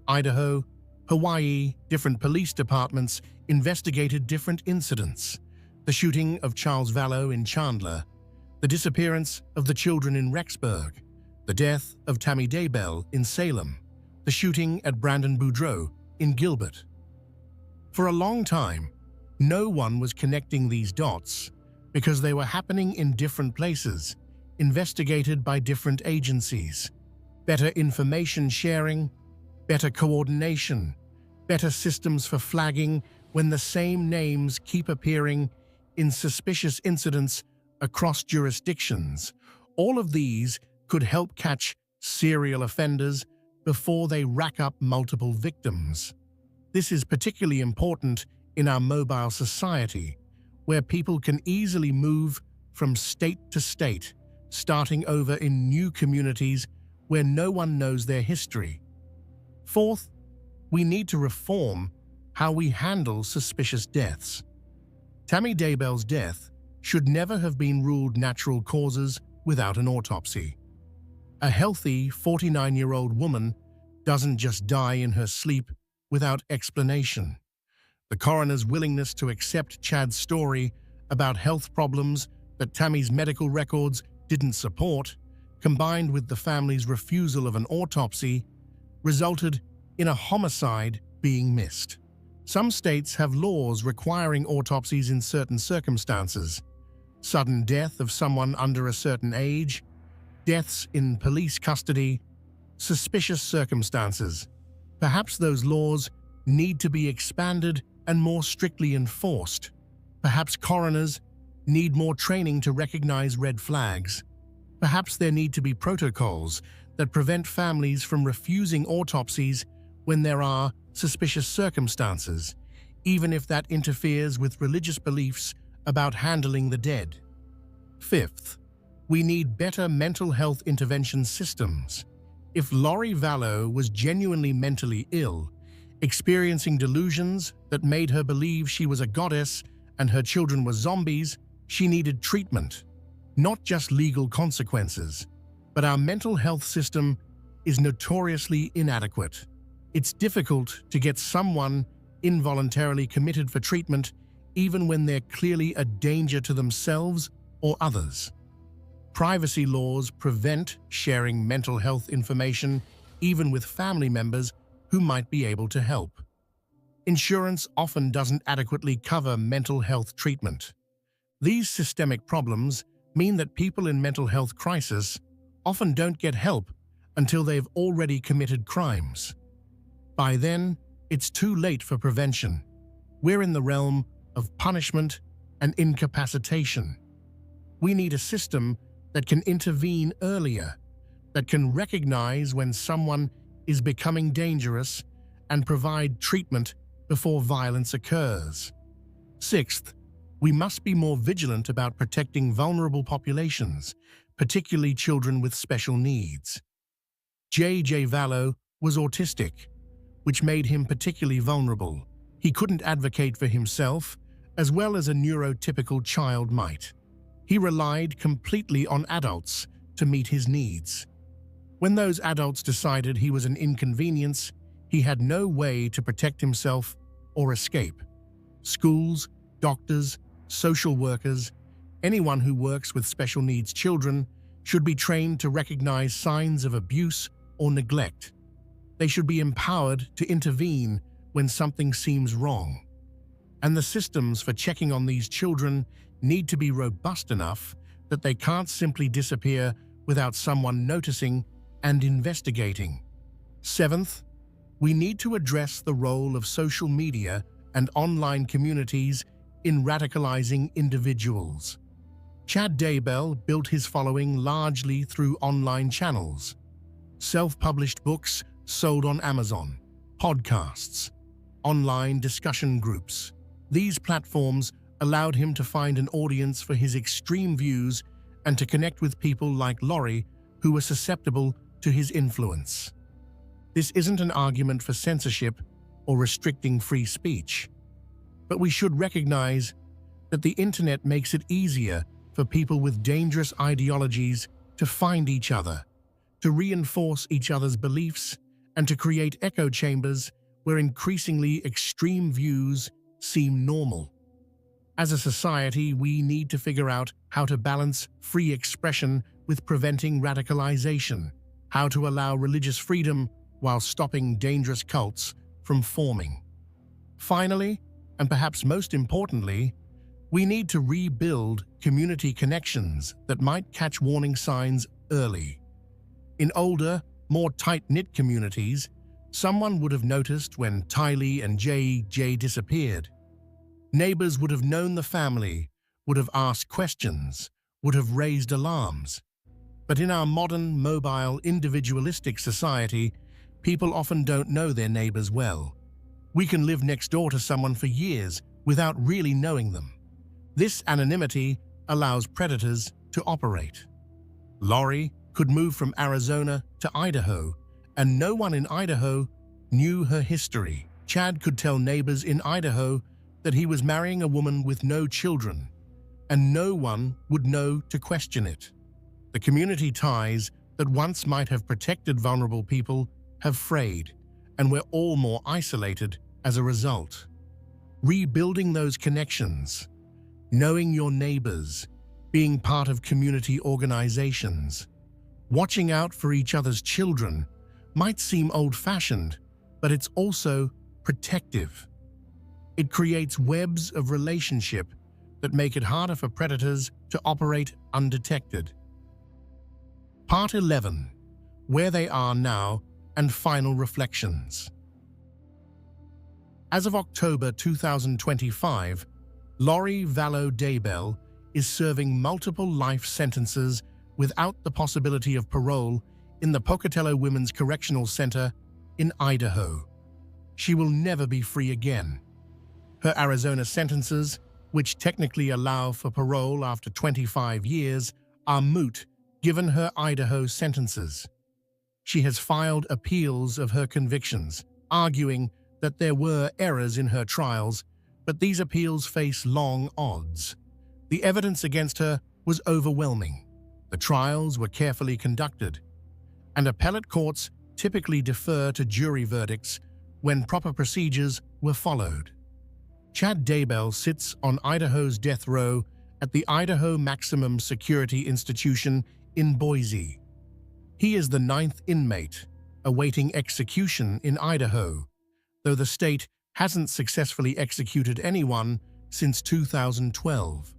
Idaho, Hawaii. Different police departments investigated different incidents: the shooting of Charles Vallow in Chandler, the disappearance of the children in Rexburg, the death of Tammy Daybell in Salem, the shooting at Brandon Boudreaux in Gilbert. For a long time, no one was connecting these dots because they were happening in different places, investigated by different agencies. Better information sharing, better coordination, better systems for flagging when the same names keep appearing in suspicious incidents across jurisdictions. All of these could help catch serial offenders before they rack up multiple victims. This is particularly important in our mobile society, where people can easily move from state to state, starting over in new communities where no one knows their history. Fourth, we need to reform how we handle suspicious deaths. Tammy Daybell's death should never have been ruled natural causes without an autopsy. A healthy 49-year-old woman doesn't just die in her sleep without explanation. The coroner's willingness to accept Chad's story about health problems that Tammy's medical records didn't support, combined with the family's refusal of an autopsy, resulted in a homicide being missed. Some states have laws requiring autopsies in certain circumstances: sudden death of someone under a certain age, deaths in police custody, suspicious circumstances. Perhaps those laws need to be expanded and more strictly enforced. Perhaps coroners need more training to recognize red flags. Perhaps there need to be protocols that prevent families from refusing autopsies when there are suspicious circumstances, even if that interferes with religious beliefs about handling the dead. Fifth, we need better mental health intervention systems. If Lori Vallow was genuinely mentally ill, experiencing delusions that made her believe she was a goddess and her children were zombies, she needed treatment, not just legal consequences. But our mental health system is notoriously inadequate. It's difficult to get someone involuntarily committed for treatment even when they're clearly a danger to themselves or others. Privacy laws prevent sharing mental health information even with family members who might be able to help. Insurance often doesn't adequately cover mental health treatment. These systemic problems mean that people in mental health crisis often don't get help until they've already committed crimes. By then, it's too late for prevention. We're in the realm of punishment and incapacitation. We need a system that can intervene earlier, that can recognize when someone is becoming dangerous and provide treatment before violence occurs. Sixth, we must be more vigilant about protecting vulnerable populations, particularly children with special needs. J.J. Vallow was autistic, which made him particularly vulnerable. He couldn't advocate for himself, as well as a neurotypical child might. He relied completely on adults to meet his needs. When those adults decided he was an inconvenience, he had no way to protect himself or escape. Schools, doctors, social workers, anyone who works with special needs children should be trained to recognize signs of abuse or neglect. They should be empowered to intervene when something seems wrong. And the systems for checking on these children need to be robust enough that they can't simply disappear without someone noticing and investigating. Seventh, we need to address the role of social media and online communities in radicalizing individuals. Chad Daybell built his following largely through online channels, self-published books sold on Amazon, podcasts, online discussion groups. These platforms allowed him to find an audience for his extreme views and to connect with people like Laurie who were susceptible to his influence. This isn't an argument for censorship or restricting free speech, but we should recognize that the internet makes it easier for people with dangerous ideologies to find each other, to reinforce each other's beliefs, and to create echo chambers where increasingly extreme views seem normal. As a society, we need to figure out how to balance free expression with preventing radicalization, how to allow religious freedom while stopping dangerous cults from forming. Finally, and perhaps most importantly, we need to rebuild community connections that might catch warning signs early. In older, more tight-knit communities, someone would have noticed when Tylee and J.J. disappeared. Neighbors would have known the family, would have asked questions, would have raised alarms. But in our modern, mobile, individualistic society, people often don't know their neighbors well. We can live next door to someone for years without really knowing them. This anonymity allows predators to operate. Laurie could move from Arizona to Idaho, and no one in Idaho knew her history. Chad could tell neighbors in Idaho that he was marrying a woman with no children, and no one would know to question it. The community ties that once might have protected vulnerable people have frayed, and we're all more isolated as a result. Rebuilding those connections, knowing your neighbors, being part of community organizations, watching out for each other's children might seem old-fashioned, but it's also protective. It creates webs of relationship that make it harder for predators to operate undetected. Part 11. Where they are now and final reflections. As of October 2025, Laurie Vallow Daybell is serving multiple life sentences without the possibility of parole in the Pocatello Women's Correctional Center in Idaho. She will never be free again. Her Arizona sentences, which technically allow for parole after 25 years, are moot given her Idaho sentences. She has filed appeals of her convictions, arguing that there were errors in her trials, but these appeals face long odds. The evidence against her was overwhelming. The trials were carefully conducted, and appellate courts typically defer to jury verdicts when proper procedures were followed. Chad Daybell sits on Idaho's death row at the Idaho Maximum Security Institution in Boise. He is the 9th inmate awaiting execution in Idaho, though the state hasn't successfully executed anyone since 2012.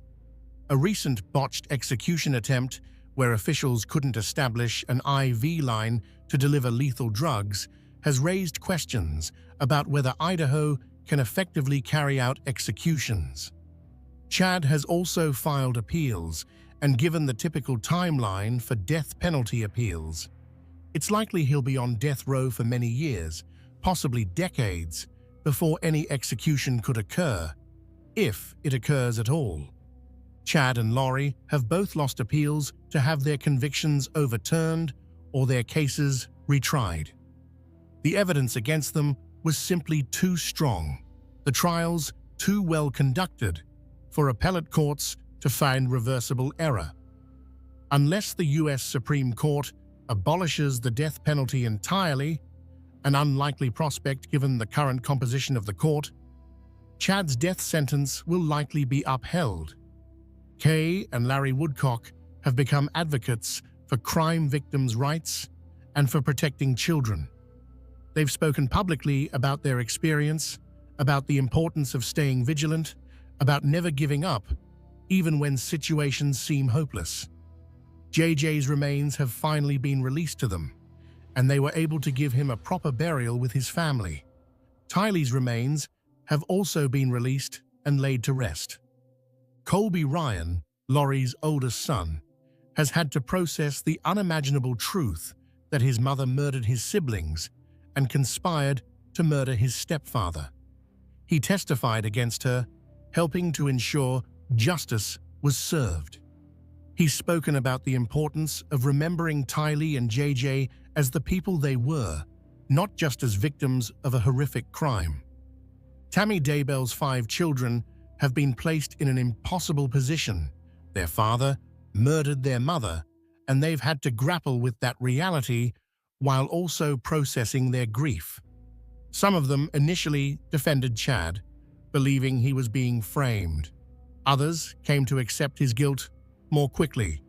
A recent botched execution attempt where officials couldn't establish an IV line to deliver lethal drugs has raised questions about whether Idaho can effectively carry out executions. Chad has also filed appeals and given the typical timeline for death penalty appeals. It's likely he'll be on death row for many years, possibly decades, before any execution could occur, if it occurs at all. Chad and Lori have both lost appeals to have their convictions overturned or their cases retried. The evidence against them was simply too strong, the trials too well conducted, for appellate courts to find reversible error. Unless the U.S. Supreme Court abolishes the death penalty entirely, an unlikely prospect given the current composition of the court, Chad's death sentence will likely be upheld. Kay and Larry Woodcock have become advocates for crime victims' rights and for protecting children. They've spoken publicly about their experience, about the importance of staying vigilant, about never giving up, even when situations seem hopeless. JJ's remains have finally been released to them, and they were able to give him a proper burial with his family. Tylee's remains have also been released and laid to rest. Colby Ryan, Lori's oldest son, has had to process the unimaginable truth that his mother murdered his siblings and conspired to murder his stepfather. He testified against her, helping to ensure justice was served. He's spoken about the importance of remembering Tylee and JJ as the people they were, not just as victims of a horrific crime. Tammy Daybell's 5 children have been placed in an impossible position. Their father murdered their mother, and they've had to grapple with that reality while also processing their grief. Some of them initially defended Chad, believing he was being framed. Others came to accept his guilt more quickly.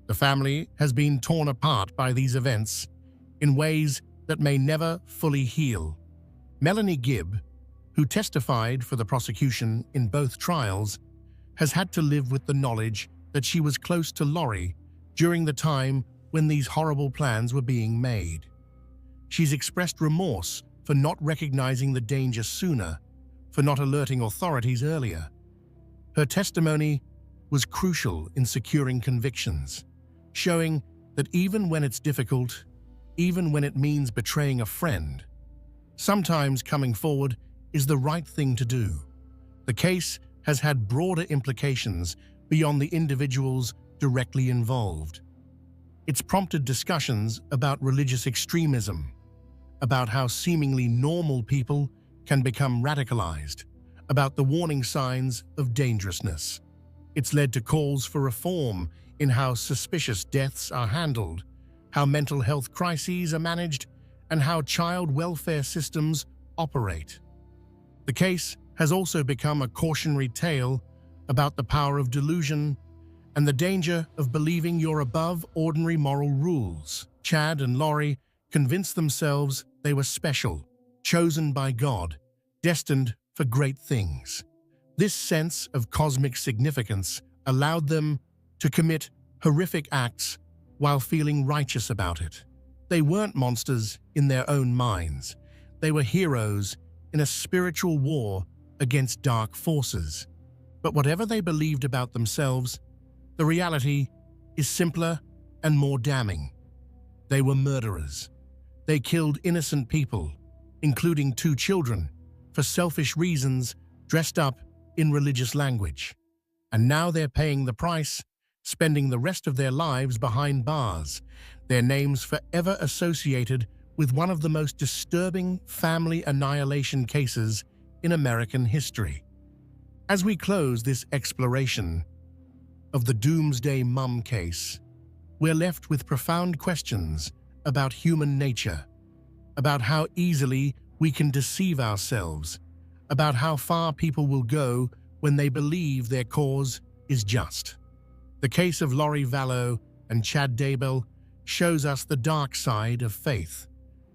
The family has been torn apart by these events in ways that may never fully heal. Melanie Gibb, who testified for the prosecution in both trials, has had to live with the knowledge that she was close to Lori during the time when these horrible plans were being made. She's expressed remorse for not recognizing the danger sooner, for not alerting authorities earlier. Her testimony was crucial in securing convictions, showing that even when it's difficult, even when it means betraying a friend, sometimes coming forward is the right thing to do. The case has had broader implications beyond the individuals directly involved. It's prompted discussions about religious extremism, about how seemingly normal people can become radicalized, about the warning signs of dangerousness. It's led to calls for reform in how suspicious deaths are handled, how mental health crises are managed, and how child welfare systems operate. The case has also become a cautionary tale about the power of delusion and the danger of believing you're above ordinary moral rules. Chad and Lori convinced themselves they were special, chosen by God, destined for great things. This sense of cosmic significance allowed them to commit horrific acts while feeling righteous about it. They weren't monsters in their own minds. They were heroes in a spiritual war against dark forces. But whatever they believed about themselves, the reality is simpler and more damning. They were murderers. They killed innocent people, including 2 children, for selfish reasons dressed up in religious language. And now they're paying the price, spending the rest of their lives behind bars, their names forever associated with one of the most disturbing family annihilation cases in American history. As we close this exploration of the Doomsday Mum case, we're left with profound questions about human nature, about how easily we can deceive ourselves, about how far people will go when they believe their cause is just. The case of Lori Vallow and Chad Daybell shows us the dark side of faith,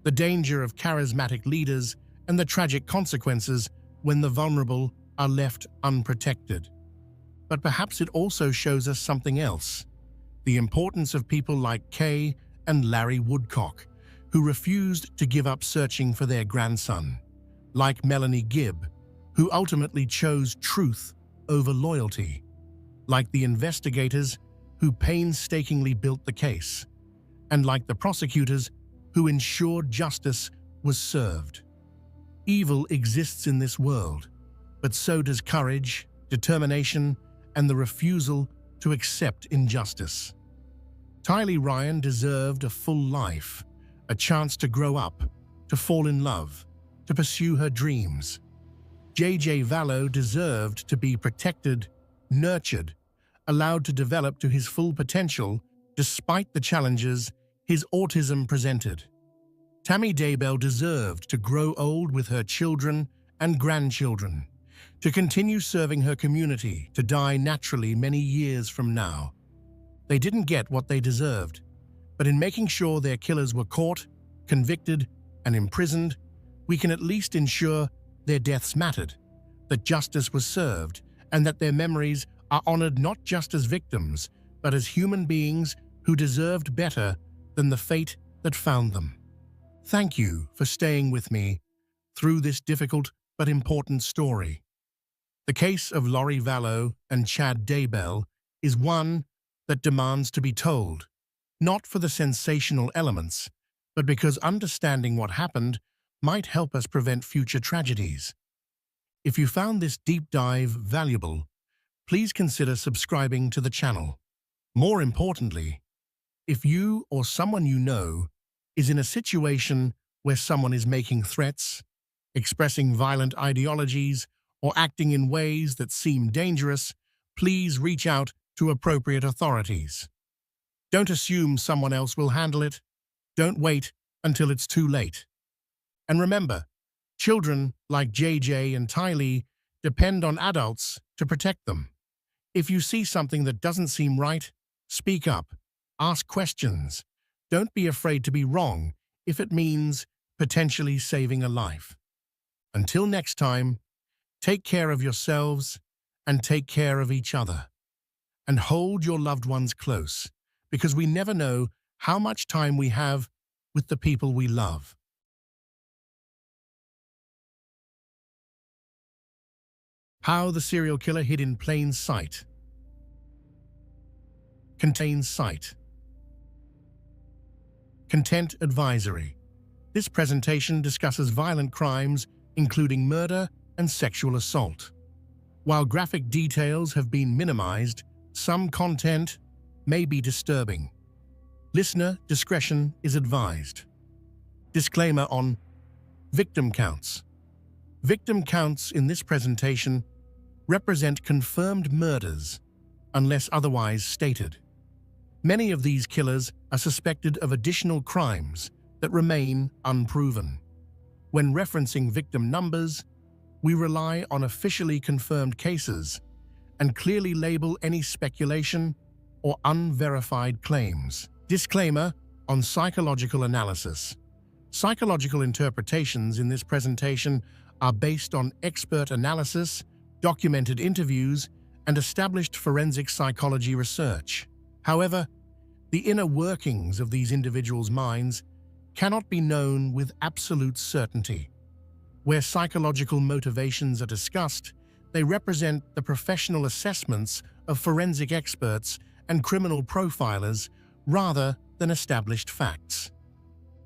the danger of charismatic leaders, and the tragic consequences when the vulnerable are left unprotected. But perhaps it also shows us something else: the importance of people like Kay and Larry Woodcock, who refused to give up searching for their grandson, like Melanie Gibb, who ultimately chose truth over loyalty, like the investigators who painstakingly built the case, and like the prosecutors who ensured justice was served. Evil exists in this world, but so does courage, determination, and the refusal to accept injustice. Tylee Ryan deserved a full life, a chance to grow up, to fall in love, to pursue her dreams. J.J. Vallow deserved to be protected, nurtured, allowed to develop to his full potential despite the challenges his autism presented. Tammy Daybell deserved to grow old with her children and grandchildren, to continue serving her community, to die naturally many years from now. They didn't get what they deserved, but in making sure their killers were caught, convicted, and imprisoned, we can at least ensure their deaths mattered, that justice was served, and that their memories are honored not just as victims, but as human beings who deserved better than the fate that found them. Thank you for staying with me through this difficult but important story. The case of Lori Vallow and Chad Daybell is one that demands to be told, not for the sensational elements, but because understanding what happened might help us prevent future tragedies. If you found this deep dive valuable, please consider subscribing to the channel. More importantly, if you or someone you know is in a situation where someone is making threats, expressing violent ideologies, or acting in ways that seem dangerous, please reach out to appropriate authorities. Don't assume someone else will handle it. Don't wait until it's too late. And remember, children like JJ and Tylee depend on adults to protect them. If you see something that doesn't seem right, speak up. Ask questions. Don't be afraid to be wrong if it means potentially saving a life. Until next time, take care of yourselves and take care of each other. And hold your loved ones close, because we never know how much time we have with the people we love. How the serial killer hid in plain sight. Contains sight. Content advisory. This presentation discusses violent crimes, including murder and sexual assault. While graphic details have been minimized, some content may be disturbing. Listener discretion is advised. Disclaimer on victim counts. Victim counts in this presentation represent confirmed murders, unless otherwise stated. Many of these killers are suspected of additional crimes that remain unproven. When referencing victim numbers, we rely on officially confirmed cases and clearly label any speculation or unverified claims. Disclaimer on psychological analysis. Psychological interpretations in this presentation are based on expert analysis, documented interviews, and established forensic psychology research. However, the inner workings of these individuals' minds cannot be known with absolute certainty. Where psychological motivations are discussed, they represent the professional assessments of forensic experts and criminal profilers rather than established facts.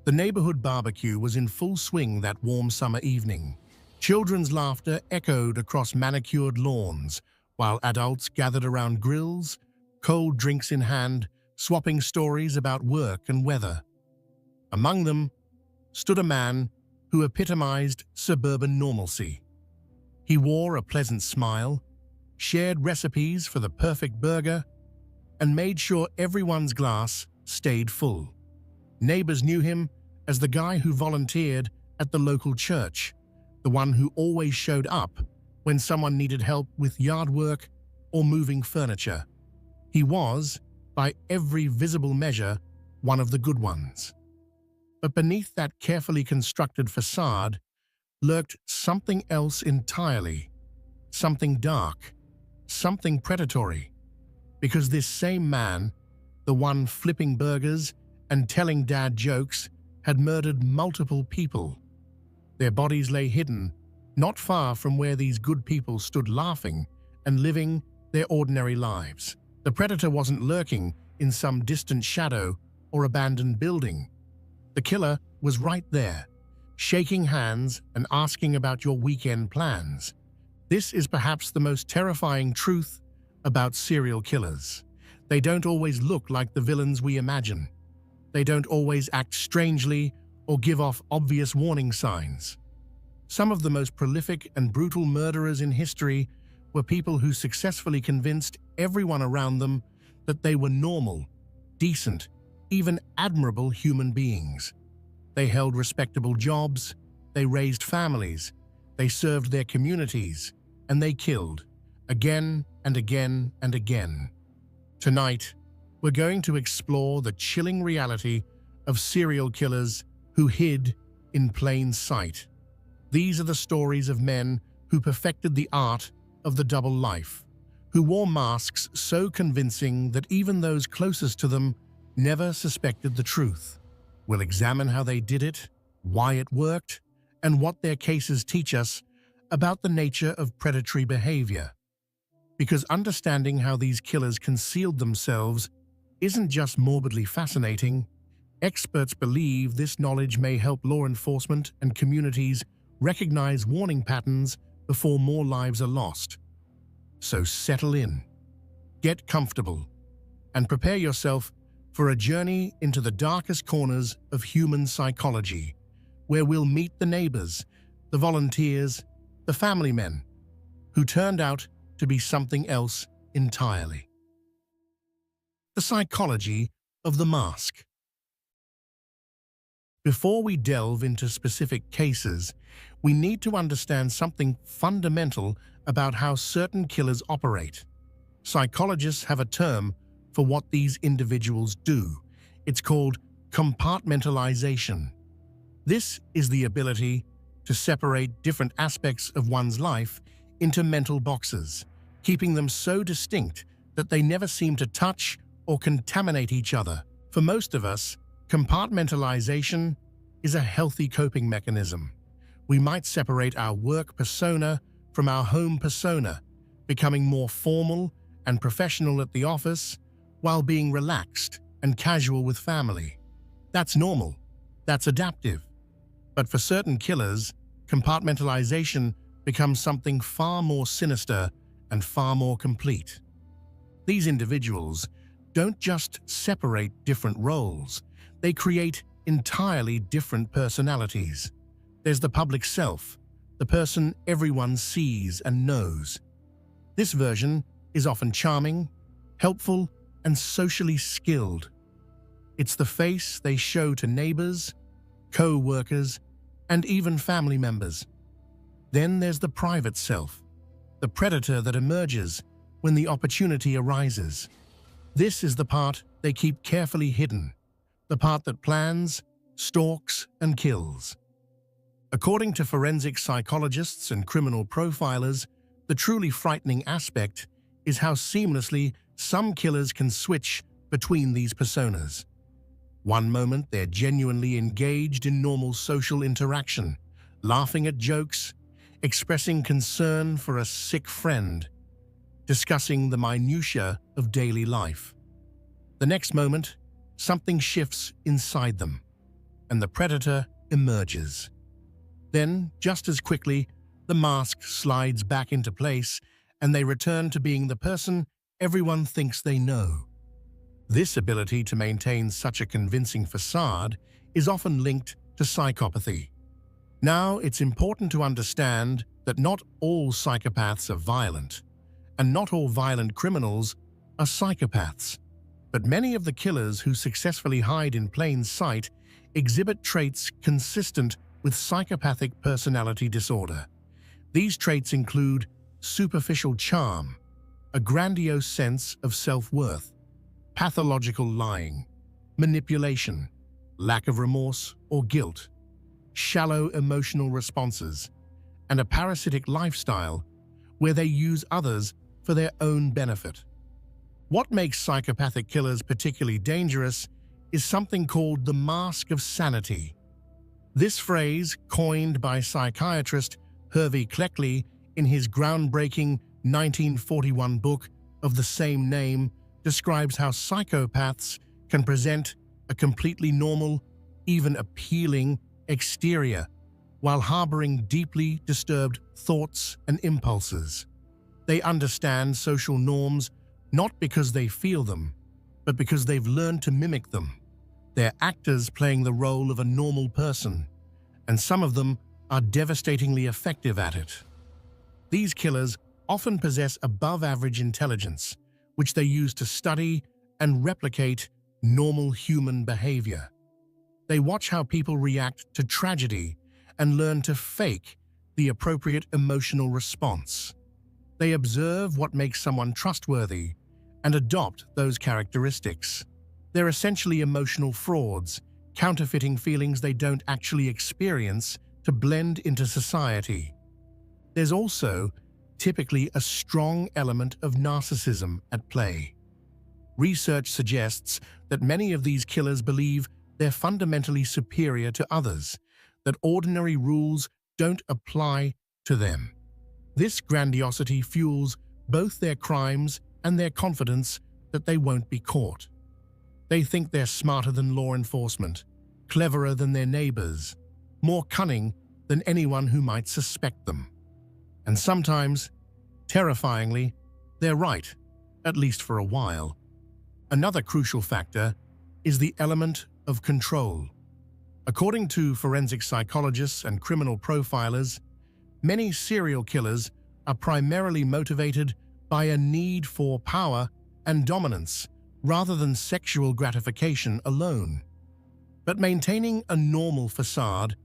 The neighborhood barbecue was in full swing that warm summer evening. Children's laughter echoed across manicured lawns, while adults gathered around grills, cold drinks in hand, swapping stories about work and weather. Among them stood a man who epitomized suburban normalcy. He wore a pleasant smile, shared recipes for the perfect burger, and made sure everyone's glass stayed full. Neighbors knew him as the guy who volunteered at the local church, the one who always showed up when someone needed help with yard work or moving furniture. He was, by every visible measure, one of the good ones. But beneath that carefully constructed facade lurked something else entirely, something dark, something predatory, because this same man, the one flipping burgers and telling dad jokes, had murdered multiple people. Their bodies lay hidden, not far from where these good people stood laughing and living their ordinary lives. The predator wasn't lurking in some distant shadow or abandoned building. The killer was right there, shaking hands and asking about your weekend plans. This is perhaps the most terrifying truth about serial killers. They don't always look like the villains we imagine. They don't always act strangely or give off obvious warning signs. Some of the most prolific and brutal murderers in history were people who successfully convinced everyone around them that they were normal, decent, even admirable human beings. They held respectable jobs, they raised families, they served their communities, and they killed, again and again and again. Tonight, we're going to explore the chilling reality of serial killers who hid in plain sight. These are the stories of men who perfected the art of the double life, who wore masks so convincing that even those closest to them never suspected the truth. We'll examine how they did it, why it worked, and what their cases teach us about the nature of predatory behavior. Because understanding how these killers concealed themselves isn't just morbidly fascinating, experts believe this knowledge may help law enforcement and communities recognize warning patterns before more lives are lost. So settle in, get comfortable, and prepare yourself for a journey into the darkest corners of human psychology, where we'll meet the neighbors, the volunteers, the family men, who turned out to be something else entirely. The psychology of the mask. Before we delve into specific cases, we need to understand something fundamental about how certain killers operate. Psychologists have a term for what these individuals do. It's called compartmentalization. This is the ability to separate different aspects of one's life into mental boxes, keeping them so distinct that they never seem to touch or contaminate each other. For most of us, compartmentalization is a healthy coping mechanism. We might separate our work persona from our home persona, becoming more formal and professional at the office while being relaxed and casual with family. That's normal. That's adaptive. But for certain killers, compartmentalization becomes something far more sinister and far more complete. These individuals don't just separate different roles, they create entirely different personalities. There's the public self, the person everyone sees and knows. This version is often charming, helpful, and socially skilled. It's the face they show to neighbors, co-workers, and even family members. Then there's the private self, the predator that emerges when the opportunity arises. This is the part they keep carefully hidden, the part that plans, stalks, and kills. According to forensic psychologists and criminal profilers, the truly frightening aspect is how seamlessly some killers can switch between these personas. One moment they're genuinely engaged in normal social interaction, laughing at jokes, expressing concern for a sick friend, discussing the minutiae of daily life. The next moment, something shifts inside them, and the predator emerges. Then, just as quickly, the mask slides back into place, and they return to being the person everyone thinks they know. This ability to maintain such a convincing facade is often linked to psychopathy. Now, it's important to understand that not all psychopaths are violent, and not all violent criminals are psychopaths. But many of the killers who successfully hide in plain sight exhibit traits consistent with psychopathic personality disorder. These traits include superficial charm, a grandiose sense of self-worth, pathological lying, manipulation, lack of remorse or guilt, shallow emotional responses, and a parasitic lifestyle where they use others for their own benefit. What makes psychopathic killers particularly dangerous is something called the mask of sanity. This phrase, coined by psychiatrist Hervey Cleckley in his groundbreaking 1941 book of the same name, describes how psychopaths can present a completely normal, even appealing exterior, while harboring deeply disturbed thoughts and impulses. They understand social norms not because they feel them, but because they've learned to mimic them. They're actors playing the role of a normal person, and some of them are devastatingly effective at it. These killers often possess above-average intelligence, which they use to study and replicate normal human behavior. They watch how people react to tragedy and learn to fake the appropriate emotional response. They observe what makes someone trustworthy and adopt those characteristics. They're essentially emotional frauds, counterfeiting feelings they don't actually experience to blend into society. There's also typically a strong element of narcissism at play. Research suggests that many of these killers believe they're fundamentally superior to others, that ordinary rules don't apply to them. This grandiosity fuels both their crimes and their confidence that they won't be caught. They think they're smarter than law enforcement, cleverer than their neighbors, more cunning than anyone who might suspect them. And sometimes, terrifyingly, they're right, at least for a while. Another crucial factor is the element of control. According to forensic psychologists and criminal profilers, many serial killers are primarily motivated by a need for power and dominance rather than sexual gratification alone. But maintaining a normal facade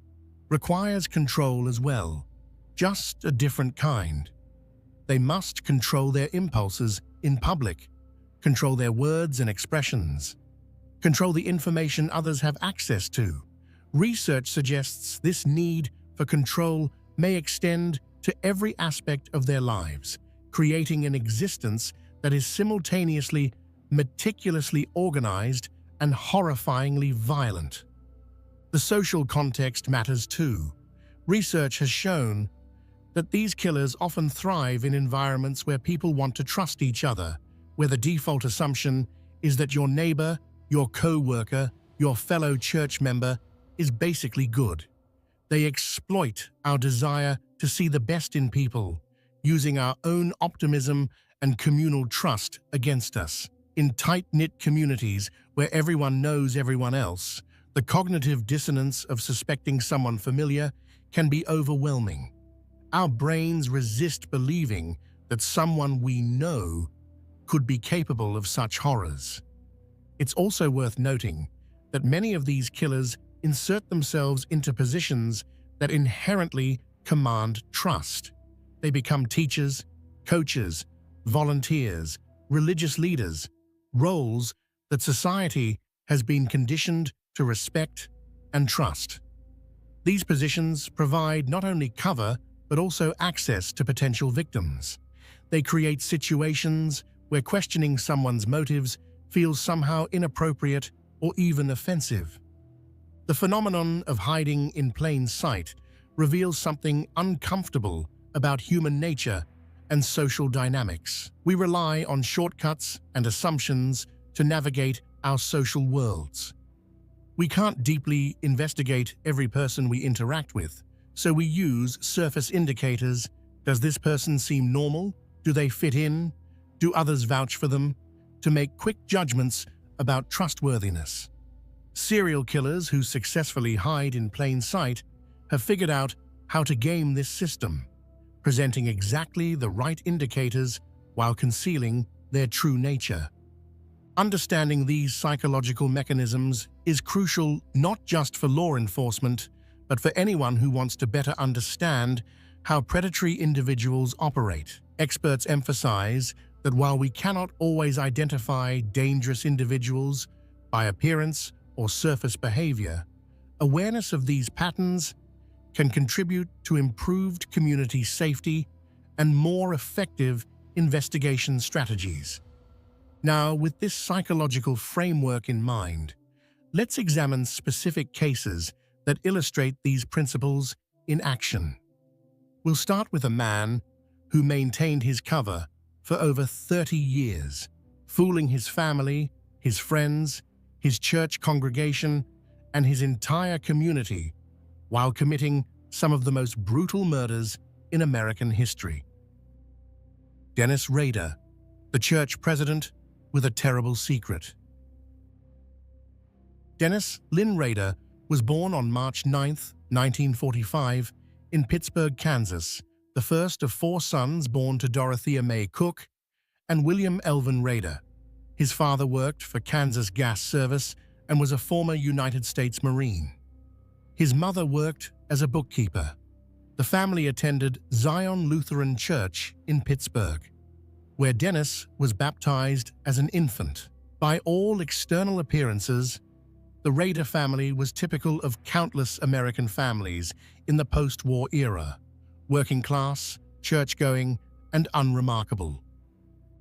requires control as well, just a different kind. They must control their impulses in public, control their words and expressions, control the information others have access to. Research suggests this need for control may extend to every aspect of their lives, creating an existence that is simultaneously meticulously organized and horrifyingly violent. The social context matters too. Research has shown that these killers often thrive in environments where people want to trust each other, where the default assumption is that your neighbor, your co-worker, your fellow church member is basically good. They exploit our desire to see the best in people, using our own optimism and communal trust against us. In tight-knit communities where everyone knows everyone else, the cognitive dissonance of suspecting someone familiar can be overwhelming. Our brains resist believing that someone we know could be capable of such horrors. It's also worth noting that many of these killers insert themselves into positions that inherently command trust. They become teachers, coaches, volunteers, religious leaders, roles that society has been conditioned to respect and trust. These positions provide not only cover but also access to potential victims. They create situations where questioning someone's motives feels somehow inappropriate or even offensive. The phenomenon of hiding in plain sight reveals something uncomfortable about human nature and social dynamics. We rely on shortcuts and assumptions to navigate our social worlds. We can't deeply investigate every person we interact with, so we use surface indicators. Does this person seem normal? Do they fit in? Do others vouch for them? To make quick judgments about trustworthiness. Serial killers who successfully hide in plain sight have figured out how to game this system, presenting exactly the right indicators while concealing their true nature. Understanding these psychological mechanisms is crucial not just for law enforcement, but for anyone who wants to better understand how predatory individuals operate. Experts emphasize that while we cannot always identify dangerous individuals by appearance or surface behavior, awareness of these patterns can contribute to improved community safety and more effective investigation strategies. Now, with this psychological framework in mind, let's examine specific cases that illustrate these principles in action. We'll start with a man who maintained his cover for over 30 years, fooling his family, his friends, his church congregation, and his entire community while committing some of the most brutal murders in American history. Dennis Rader, the church president with a terrible secret. Dennis Lynn Rader was born on March 9, 1945, in Pittsburgh, Kansas, the first of 4 sons born to Dorothea May Cook and William Elvin Rader. His father worked for Kansas Gas Service and was a former United States Marine. His mother worked as a bookkeeper. The family attended Zion Lutheran Church in Pittsburgh, where Dennis was baptized as an infant. By all external appearances, the Rader family was typical of countless American families in the post-war era, working class, church-going, and unremarkable.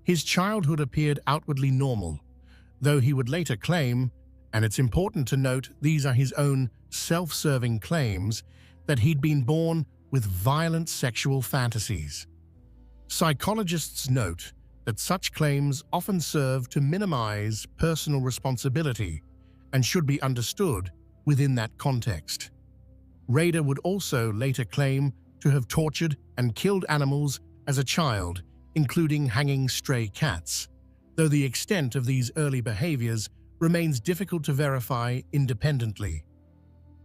His childhood appeared outwardly normal, though he would later claim, and it's important to note these are his own self-serving claims, that he'd been born with violent sexual fantasies. Psychologists note that such claims often serve to minimize personal responsibility and should be understood within that context. Rader would also later claim to have tortured and killed animals as a child, including hanging stray cats, though the extent of these early behaviors remains difficult to verify independently.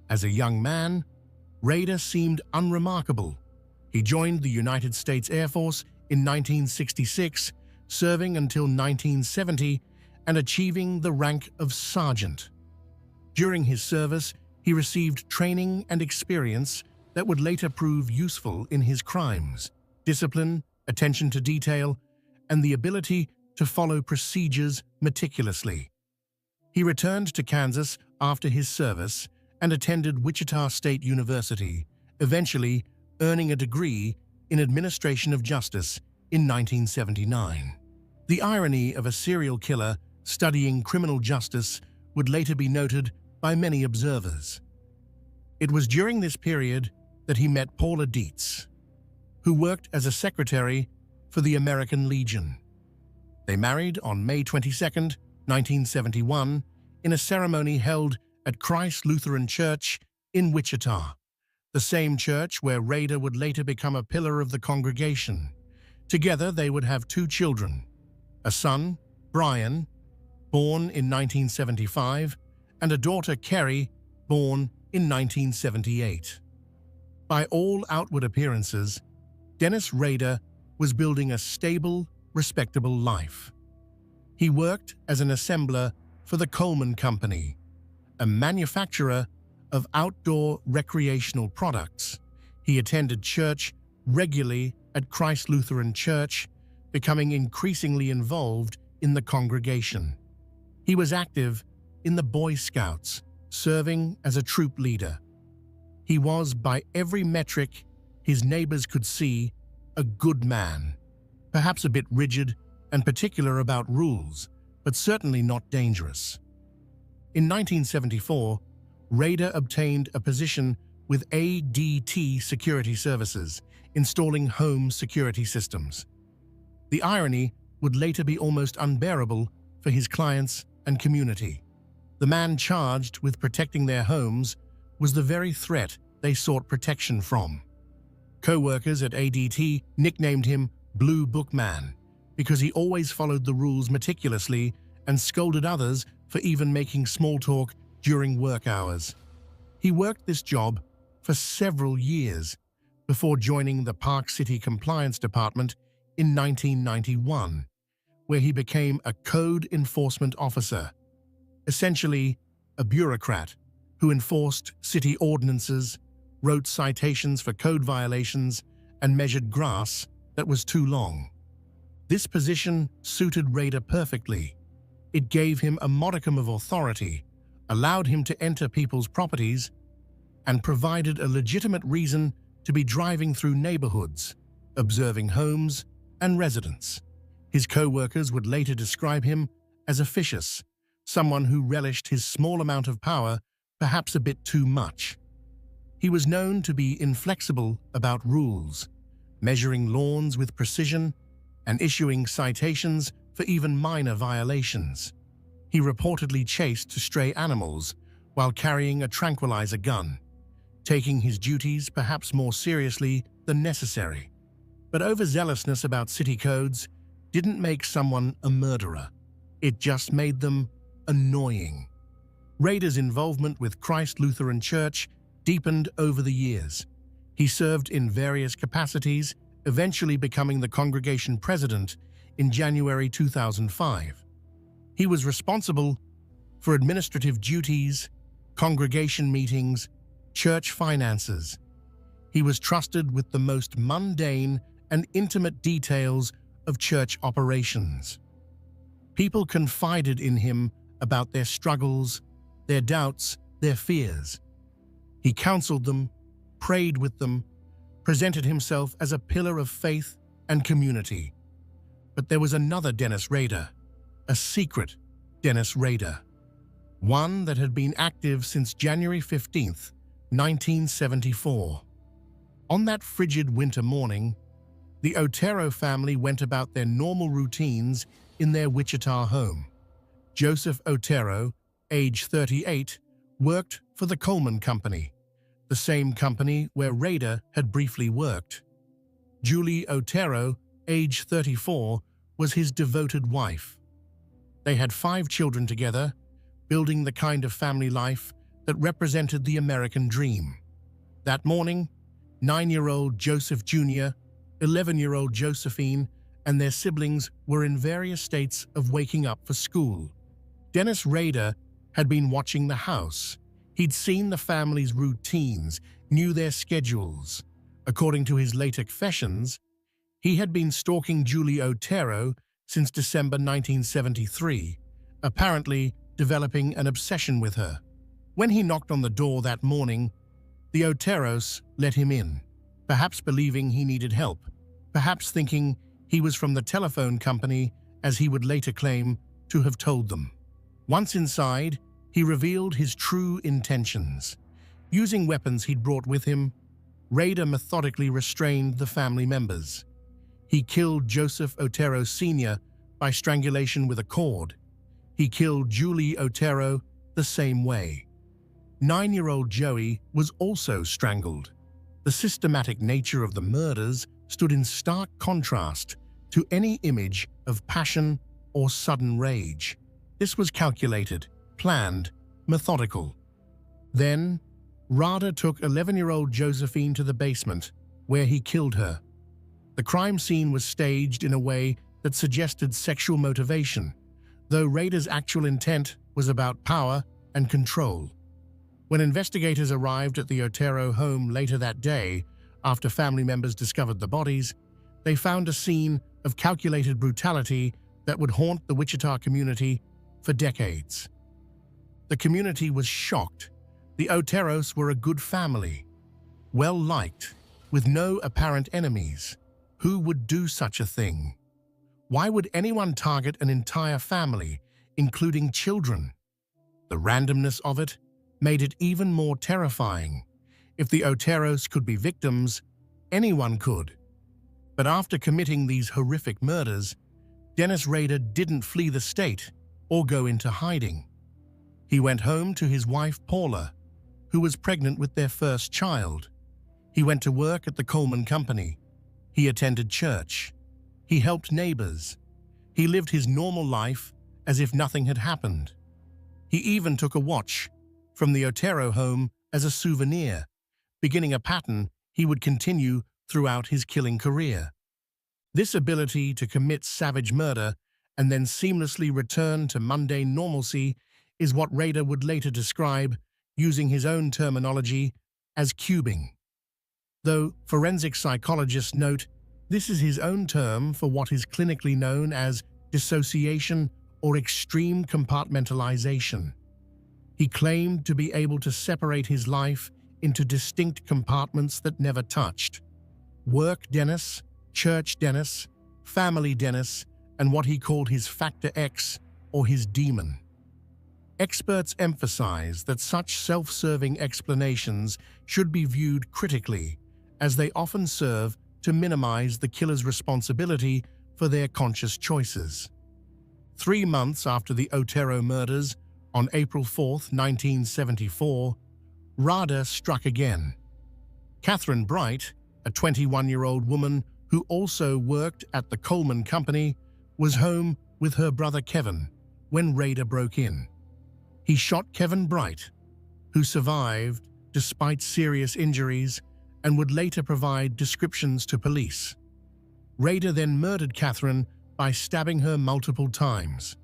As a young man, Rader seemed unremarkable. He joined the United States Air Force in 1966, serving until 1970 and achieving the rank of sergeant. During his service, he received training and experience that would later prove useful in his crimes: discipline, attention to detail, and the ability to follow procedures meticulously. He returned to Kansas after his service and attended Wichita State University, eventually earning a degree in administration of justice in 1979. The irony of a serial killer studying criminal justice would later be noted by many observers. It was during this period that he met Paula Dietz, who worked as a secretary for the American Legion. They married on May 22, 1971, in a ceremony held at Christ Lutheran Church in Wichita, the same church where Rader would later become a pillar of the congregation. Together, they would have 2 children, a son, Brian, born in 1975, and a daughter, Kerry, born in 1978. By all outward appearances, Dennis Rader was building a stable, respectable life. He worked as an assembler for the Coleman Company, a manufacturer of outdoor recreational products. He attended church regularly at Christ Lutheran Church, becoming increasingly involved in the congregation. He was active in the Boy Scouts, serving as a troop leader. He was, by every metric his neighbors could see, a good man, perhaps a bit rigid and particular about rules, but certainly not dangerous. In 1974, Rader obtained a position with ADT Security Services, installing home security systems. The irony would later be almost unbearable for his clients and community. The man charged with protecting their homes was the very threat they sought protection from. Co-workers at ADT nicknamed him Blue Book Man because he always followed the rules meticulously and scolded others for even making small talk during work hours. He worked this job for several years before joining the Park City Compliance Department in 1991, where he became a code enforcement officer, essentially a bureaucrat who enforced city ordinances, wrote citations for code violations, and measured grass that was too long. This position suited Rader perfectly. It gave him a modicum of authority, allowed him to enter people's properties, and provided a legitimate reason to be driving through neighborhoods, observing homes, and residents. His co-workers would later describe him as officious, someone who relished his small amount of power, perhaps a bit too much. He was known to be inflexible about rules, measuring lawns with precision and issuing citations for even minor violations. He reportedly chased stray animals while carrying a tranquilizer gun, taking his duties perhaps more seriously than necessary. But overzealousness about city codes didn't make someone a murderer. It just made them annoying. Rader's involvement with Christ Lutheran Church deepened over the years. He served in various capacities, eventually becoming the congregation president in January 2005. He was responsible for administrative duties, congregation meetings, church finances. He was trusted with the most mundane and intimate details of church operations. People confided in him about their struggles, their doubts, their fears. He counseled them, prayed with them, presented himself as a pillar of faith and community. But there was another Dennis Rader, a secret Dennis Rader, one that had been active since January 15, 1974. On that frigid winter morning, the Otero family went about their normal routines in their Wichita home. Joseph Otero, age 38, worked for the Coleman Company, the same company where Rader had briefly worked. Julie Otero, age 34, was his devoted wife. They had 5 children together, building the kind of family life that represented the American dream. That morning, 9-year-old Joseph Jr., 11-year-old Josephine, and their siblings were in various states of waking up for school. Dennis Rader had been watching the house. He'd seen the family's routines, knew their schedules. According to his later confessions, he had been stalking Julie Otero since December 1973, apparently developing an obsession with her. When he knocked on the door that morning, the Oteros let him in, perhaps believing he needed help, perhaps thinking he was from the telephone company, as he would later claim to have told them. Once inside, he revealed his true intentions. Using weapons he'd brought with him, Rader methodically restrained the family members. He killed Joseph Otero Sr. by strangulation with a cord. He killed Julie Otero the same way. 9-year-old Joey was also strangled. The systematic nature of the murders stood in stark contrast to any image of passion or sudden rage. This was calculated, planned, methodical. Then, Rader took 11-year-old Josephine to the basement, where he killed her. The crime scene was staged in a way that suggested sexual motivation, though Rader's actual intent was about power and control. When investigators arrived at the Otero home later that day, after family members discovered the bodies, they found a scene of calculated brutality that would haunt the Wichita community for decades. The community was shocked. The Oteros were a good family, well-liked, with no apparent enemies. Who would do such a thing? Why would anyone target an entire family, including children? The randomness of it made it even more terrifying. If the Oteros could be victims, anyone could. But after committing these horrific murders, Dennis Rader didn't flee the state or go into hiding. He went home to his wife Paula, who was pregnant with their first child. He went to work at the Coleman Company. He attended church. He helped neighbors. He lived his normal life as if nothing had happened. He even took a watch from the Otero home as a souvenir, beginning a pattern he would continue throughout his killing career. This ability to commit savage murder and then seamlessly return to mundane normalcy is what Rader would later describe, using his own terminology, as cubing. Though forensic psychologists note this is his own term for what is clinically known as dissociation or extreme compartmentalization. He claimed to be able to separate his life into distinct compartments that never touched. Work Dennis, church Dennis, family Dennis, and what he called his Factor X, or his demon. Experts emphasize that such self-serving explanations should be viewed critically, as they often serve to minimize the killer's responsibility for their conscious choices. 3 months after the Otero murders, on April 4, 1974, Rada struck again. Catherine Bright, a 21-year-old woman who also worked at the Coleman Company, was home with her brother Kevin when Rader broke in. He shot Kevin Bright, who survived despite serious injuries and would later provide descriptions to police. Rader then murdered Catherine by stabbing her multiple times.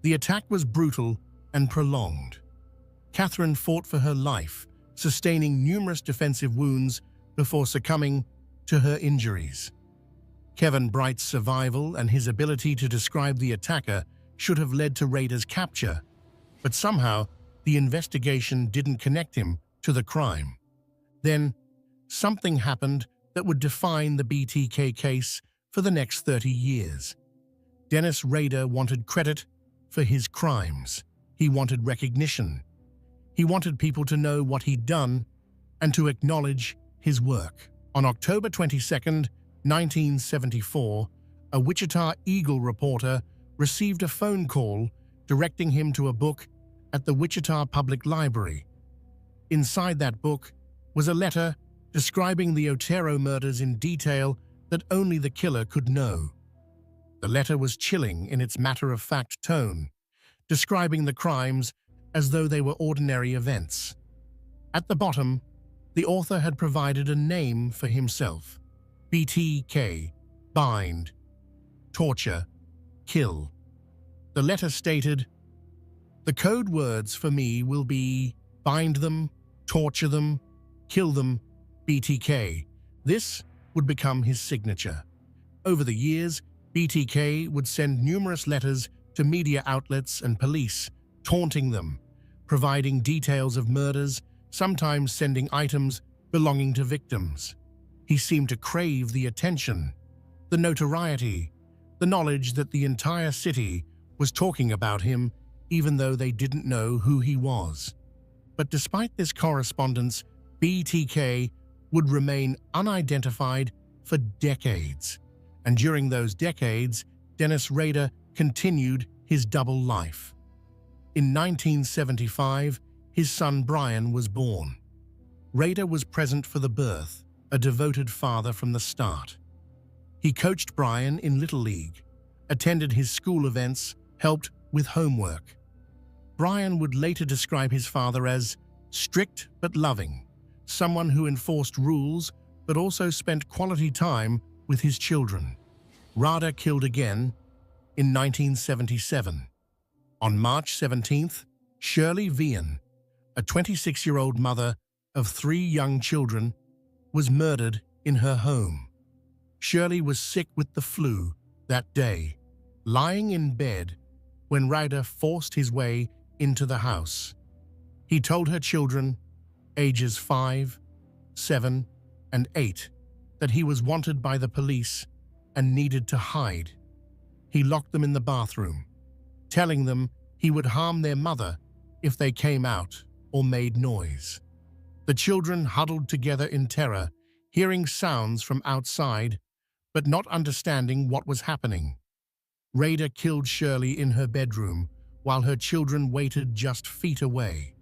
The attack was brutal and prolonged. Catherine fought for her life, sustaining numerous defensive wounds before succumbing to her injuries. Kevin Bright's survival and his ability to describe the attacker should have led to Rader's capture, but somehow the investigation didn't connect him to the crime. Then, something happened that would define the BTK case for the next 30 years. Dennis Rader wanted credit for his crimes. He wanted recognition. He wanted people to know what he'd done and to acknowledge his work. On October 22, 1974, a Wichita Eagle reporter received a phone call directing him to a book at the Wichita Public Library. Inside that book was a letter describing the Otero murders in detail that only the killer could know. The letter was chilling in its matter-of-fact tone, describing the crimes as though they were ordinary events. At the bottom, the author had provided a name for himself: BTK, bind, torture, kill. The letter stated, "The code words for me will be bind them, torture them, kill them, BTK." This would become his signature. Over the years, BTK would send numerous letters to media outlets and police, taunting them, providing details of murders, sometimes sending items belonging to victims. He seemed to crave the attention, the notoriety, the knowledge that the entire city was talking about him, even though they didn't know who he was. But despite this correspondence, BTK would remain unidentified for decades. And during those decades, Dennis Rader continued his double life. In 1975, his son Brian was born. Rader was present for the birth, a devoted father from the start. He coached Brian in Little League, attended his school events, helped with homework. Brian would later describe his father as strict but loving, someone who enforced rules but also spent quality time with his children. Rader killed again in 1977. On March 17th, Shirley Vian, a 26-year-old mother of 3 young children, was murdered in her home. Shirley was sick with the flu that day, lying in bed when Rader forced his way into the house. He told her children, ages 5, 7, and 8, that he was wanted by the police and needed to hide. He locked them in the bathroom, telling them he would harm their mother if they came out or made noise. The children huddled together in terror, hearing sounds from outside, but not understanding what was happening. Rader killed Shirley in her bedroom while her children waited just feet away.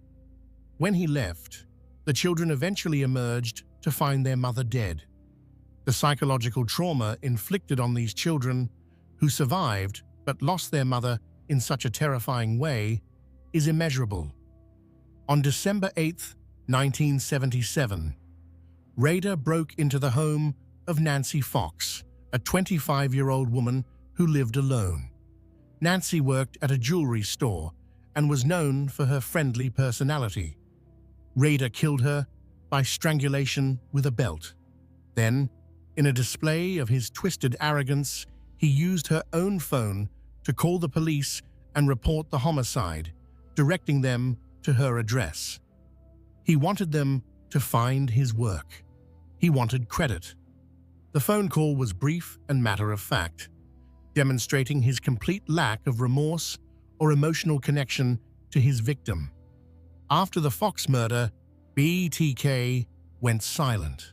When he left, the children eventually emerged to find their mother dead. The psychological trauma inflicted on these children, who survived but lost their mother in such a terrifying way, is immeasurable. On December 8, 1977, Rader broke into the home of Nancy Fox, a 25-year-old woman who lived alone. Nancy worked at a jewelry store and was known for her friendly personality. Rader killed her by strangulation with a belt. Then, in a display of his twisted arrogance, he used her own phone to call the police and report the homicide, directing them to her address. He wanted them to find his work. He wanted credit. The phone call was brief and matter-of-fact, demonstrating his complete lack of remorse or emotional connection to his victim. After the Fox murder, BTK went silent.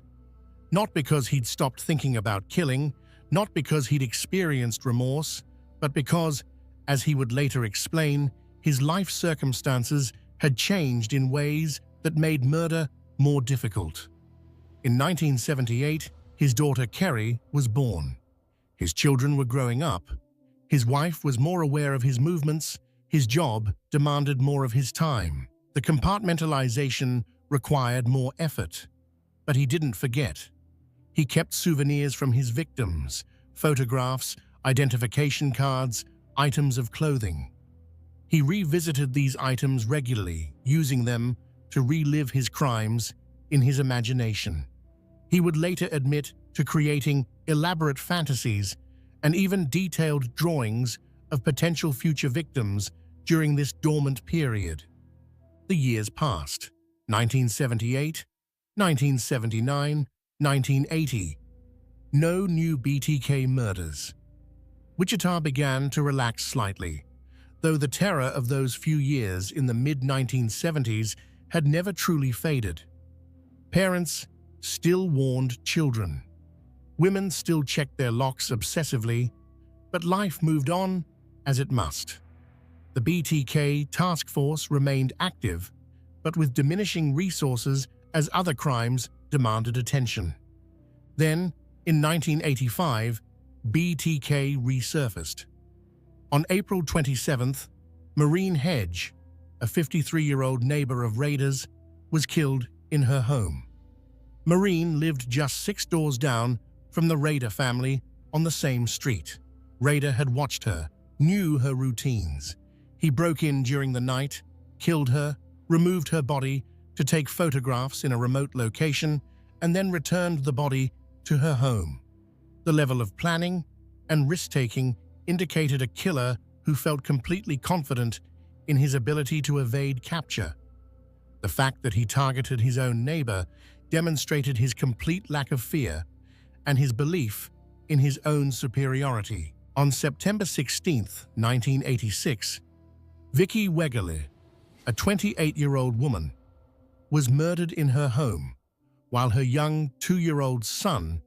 Not because he'd stopped thinking about killing, not because he'd experienced remorse, but because, as he would later explain, his life circumstances had changed in ways that made murder more difficult. In 1978, his daughter Kerry was born. His children were growing up. His wife was more aware of his movements. His job demanded more of his time. The compartmentalization required more effort. But he didn't forget. He kept souvenirs from his victims, photographs, identification cards, items of clothing. He revisited these items regularly, using them to relive his crimes in his imagination. He would later admit to creating elaborate fantasies and even detailed drawings of potential future victims during this dormant period. The years passed. 1978, 1979, 1980. No new BTK murders. Wichita began to relax slightly, though the terror of those few years in the mid-1970s had never truly faded. Parents still warned children. Women still checked their locks obsessively, but life moved on as it must. The BTK task force remained active, but with diminishing resources as other crimes demanded attention. Then, in 1985, BTK resurfaced. On April 27th, Maureen Hedge, a 53-year-old neighbor of Rader's, was killed in her home. Maureen lived just 6 doors down from the Rader family on the same street. Rader had watched her, knew her routines. He broke in during the night, killed her, removed her body to take photographs in a remote location, and then returned the body to her home. The level of planning and risk-taking indicated a killer who felt completely confident in his ability to evade capture. The fact that he targeted his own neighbor demonstrated his complete lack of fear and his belief in his own superiority. On September 16, 1986, Vicki Wegerle, a 28-year-old woman, was murdered in her home, while her young 2-year-old son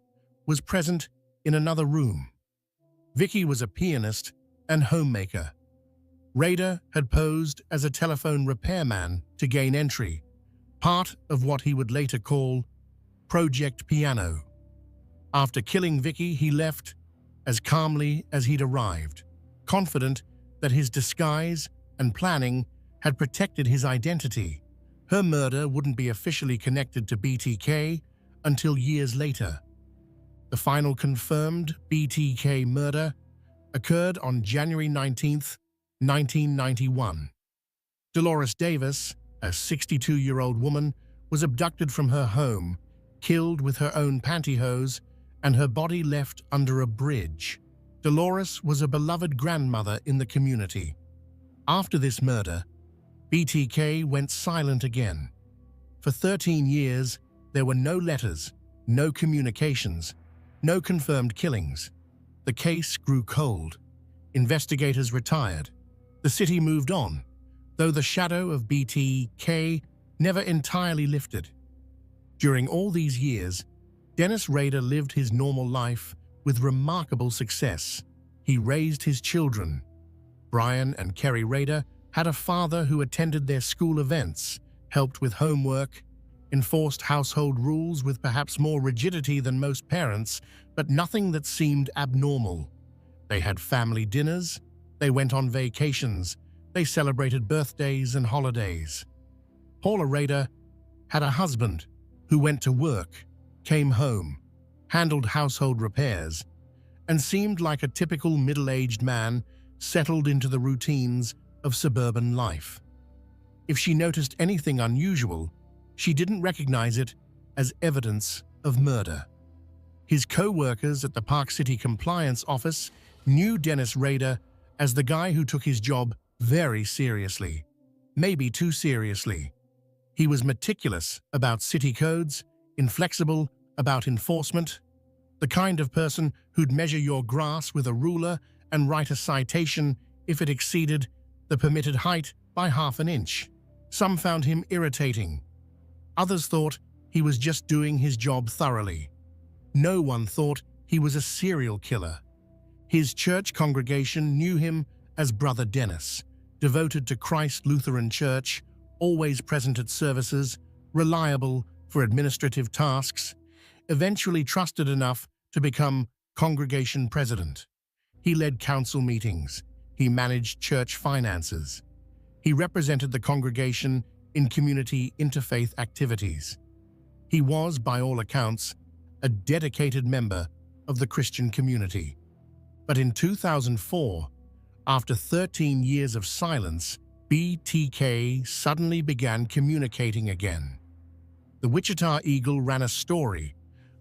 was present in another room. Vicki was a pianist and homemaker. Rader had posed as a telephone repairman to gain entry, part of what he would later call Project Piano. After killing Vicki, he left as calmly as he'd arrived, confident that his disguise and planning had protected his identity. Her murder wouldn't be officially connected to BTK until years later. The final confirmed BTK murder occurred on January 19, 1991. Dolores Davis, a 62-year-old woman, was abducted from her home, killed with her own pantyhose, and her body left under a bridge. Dolores was a beloved grandmother in the community. After this murder, BTK went silent again. For 13 years, there were no letters, no communications, no confirmed killings. The case grew cold. Investigators retired. The city moved on, though the shadow of BTK never entirely lifted. During all these years, Dennis Rader lived his normal life with remarkable success. He raised his children. Brian and Kerry Rader had a father who attended their school events, helped with homework, enforced household rules with perhaps more rigidity than most parents, but nothing that seemed abnormal. They had family dinners, they went on vacations, they celebrated birthdays and holidays. Paula Rader had a husband who went to work, came home, handled household repairs, and seemed like a typical middle-aged man settled into the routines of suburban life. If she noticed anything unusual, she didn't recognize it as evidence of murder. His co-workers at the Park City Compliance Office knew Dennis Rader as the guy who took his job very seriously, maybe too seriously. He was meticulous about city codes, inflexible about enforcement, The kind of person who'd measure your grass with a ruler and write a citation if it exceeded the permitted height by half an inch. Some found him irritating. Others thought he was just doing his job thoroughly. No one thought he was a serial killer. His church congregation knew him as Brother Dennis, devoted to Christ Lutheran Church, always present at services, reliable for administrative tasks, eventually trusted enough to become congregation president. He led council meetings. He managed church finances. He represented the congregation in community interfaith activities. He was, by all accounts, a dedicated member of the Christian community. But in 2004, after 13 years of silence, BTK suddenly began communicating again. The Wichita Eagle ran a story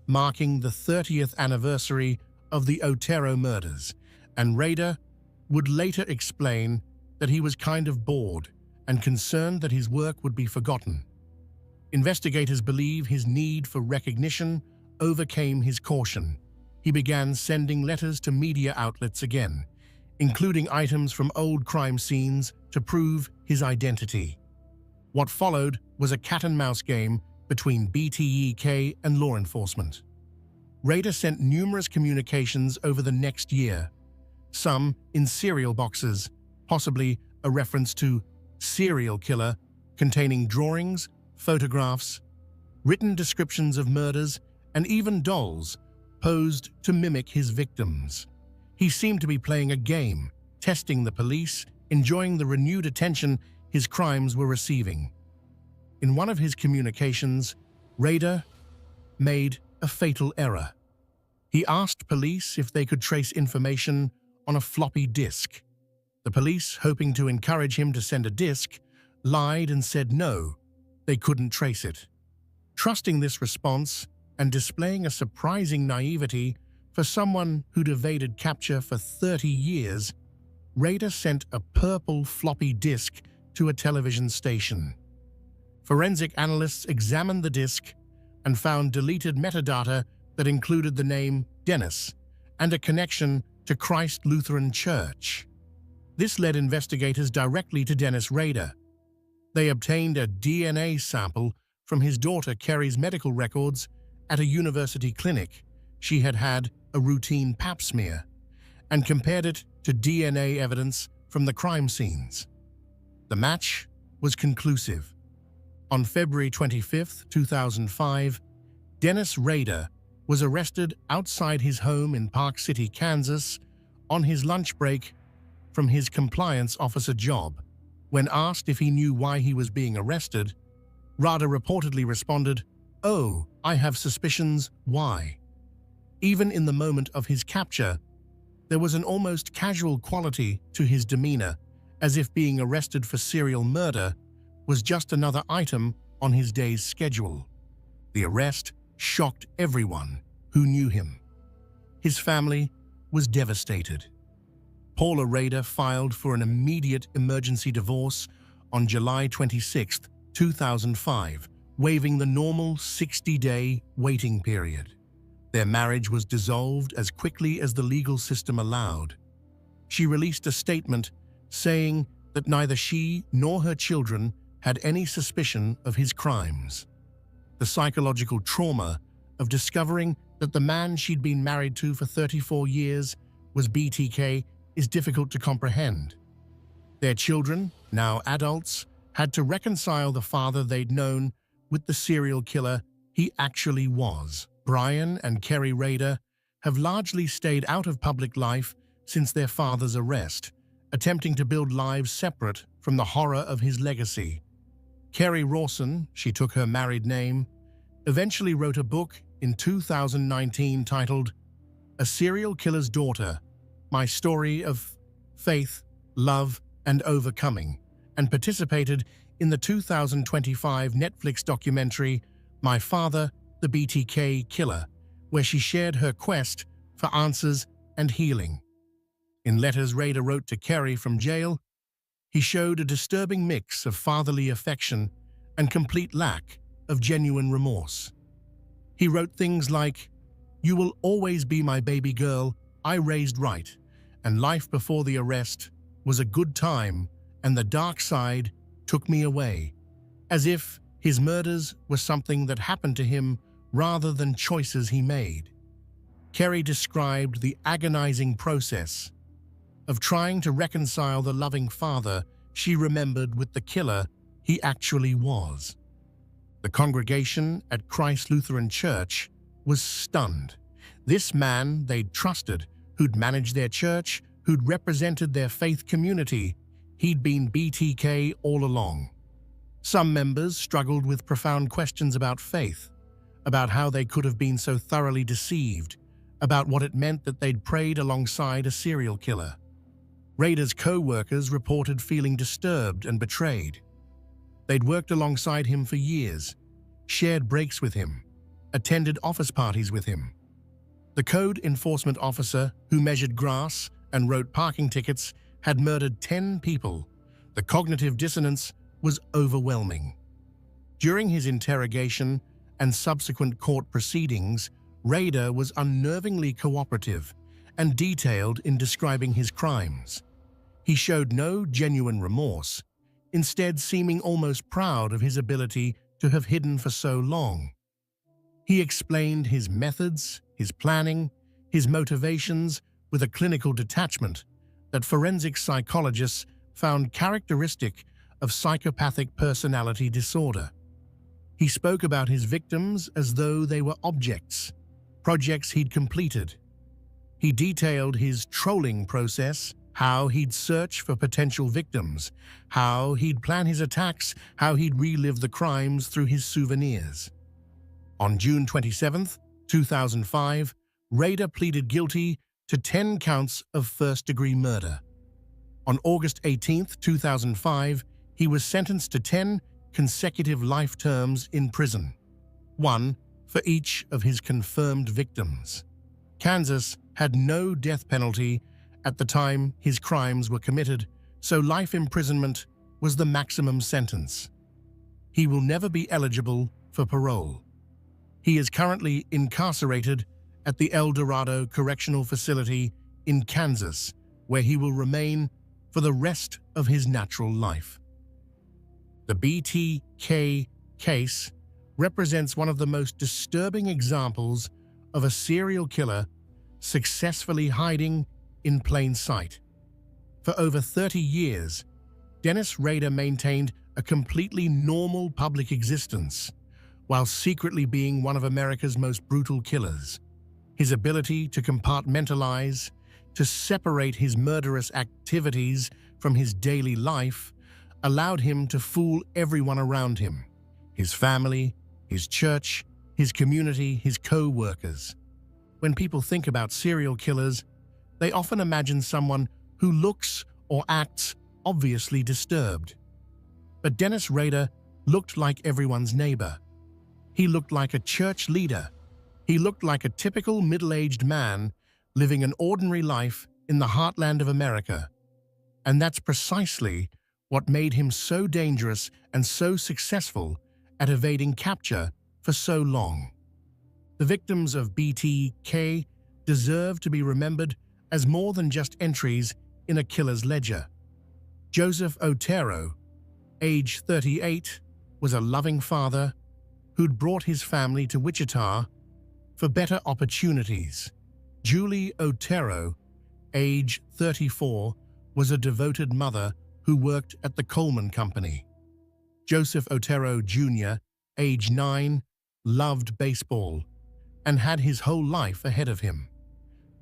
marking the 30th anniversary of the Otero murders, and Rader would later explain that he was kind of bored and concerned that his work would be forgotten. Investigators believe his need for recognition overcame his caution. He began sending letters to media outlets again, including items from old crime scenes to prove his identity. What followed was a cat-and-mouse game between BTK and law enforcement. Rader sent numerous communications over the next year, some in serial boxes, possibly a reference to serial killer, containing drawings, photographs, written descriptions of murders, and even dolls posed to mimic his victims. He seemed to be playing a game, testing the police, enjoying the renewed attention his crimes were receiving. In one of his communications, Rader made a fatal error. He asked police if they could trace information on a floppy disk. The police, hoping to encourage him to send a disk, lied and said no, they couldn't trace it. Trusting this response and displaying a surprising naivety for someone who'd evaded capture for 30 years, Rader sent a purple floppy disk to a television station. Forensic analysts examined the disk and found deleted metadata that included the name Dennis and a connection to Christ Lutheran Church. This led investigators directly to Dennis Rader. They obtained a DNA sample from his daughter Kerry's medical records at a university clinic. She had had a routine pap smear, and compared it to DNA evidence from the crime scenes. The match was conclusive. On February 25, 2005, Dennis Rader was arrested outside his home in Park City, Kansas, on his lunch break from his compliance officer job. When asked if he knew why he was being arrested, Rader reportedly responded, "Oh, I have suspicions why." Even in the moment of his capture, there was an almost casual quality to his demeanor, as if being arrested for serial murder was just another item on his day's schedule. The arrest shocked everyone who knew him. His family was devastated. Paula Rader filed for an immediate emergency divorce on July 26, 2005, waiving the normal 60-day waiting period. Their marriage was dissolved as quickly as the legal system allowed. She released a statement saying that neither she nor her children had any suspicion of his crimes. The psychological trauma of discovering that the man she'd been married to for 34 years was BTK is difficult to comprehend. Their children, now adults, had to reconcile the father they'd known with the serial killer he actually was. Brian and Kerry Rader have largely stayed out of public life since their father's arrest, attempting to build lives separate from the horror of his legacy. Kerry Rawson, she took her married name, eventually wrote a book in 2019 titled A Serial Killer's Daughter, My Story of Faith, Love, and Overcoming, and participated in the 2025 Netflix documentary My Father, the BTK Killer, where she shared her quest for answers and healing. In letters Rader wrote to Kerry from jail, he showed a disturbing mix of fatherly affection and complete lack of genuine remorse. He wrote things like, "You will always be my baby girl. I raised right, and life before the arrest was a good time, and the dark side took me away," as if his murders were something that happened to him rather than choices he made. Kerry described the agonizing process of trying to reconcile the loving father she remembered with the killer he actually was. The congregation at Christ Lutheran Church was stunned. This man they'd trusted, who'd managed their church, who'd represented their faith community, he'd been BTK all along. Some members struggled with profound questions about faith, about how they could have been so thoroughly deceived, about what it meant that they'd prayed alongside a serial killer. Rader's co-workers reported feeling disturbed and betrayed. They'd worked alongside him for years, shared breaks with him, attended office parties with him. The code enforcement officer who measured grass and wrote parking tickets had murdered 10 people. The cognitive dissonance was overwhelming. During his interrogation and subsequent court proceedings, Rader was unnervingly cooperative and detailed in describing his crimes. He showed no genuine remorse, instead seeming almost proud of his ability to have hidden for so long. He explained his methods, his planning, his motivations with a clinical detachment that forensic psychologists found characteristic of psychopathic personality disorder. He spoke about his victims as though they were objects, projects he'd completed. He detailed his trolling process, how he'd search for potential victims, how he'd plan his attacks, how he'd relive the crimes through his souvenirs. On June 27, 2005, Rader pleaded guilty to 10 counts of first-degree murder. On August 18, 2005, he was sentenced to 10 consecutive life terms in prison, one for each of his confirmed victims. Kansas had no death penalty at the time his crimes were committed, so life imprisonment was the maximum sentence. He will never be eligible for parole. He is currently incarcerated at the El Dorado Correctional Facility in Kansas, where he will remain for the rest of his natural life. The BTK case represents one of the most disturbing examples of a serial killer successfully hiding in plain sight. For over 30 years, Dennis Rader maintained a completely normal public existence, while secretly being one of America's most brutal killers. His ability to compartmentalize, to separate his murderous activities from his daily life, allowed him to fool everyone around him: his family, his church, his community, his co-workers. When people think about serial killers, they often imagine someone who looks or acts obviously disturbed. But Dennis Rader looked like everyone's neighbor. He looked like a church leader. He looked like a typical middle-aged man living an ordinary life in the heartland of America. And that's precisely what made him so dangerous and so successful at evading capture for so long. The victims of BTK deserve to be remembered as more than just entries in a killer's ledger. Joseph Otero, age 38, was a loving father who'd brought his family to Wichita for better opportunities. Julie Otero, age 34, was a devoted mother who worked at the Coleman Company. Joseph Otero Jr., age 9, loved baseball and had his whole life ahead of him.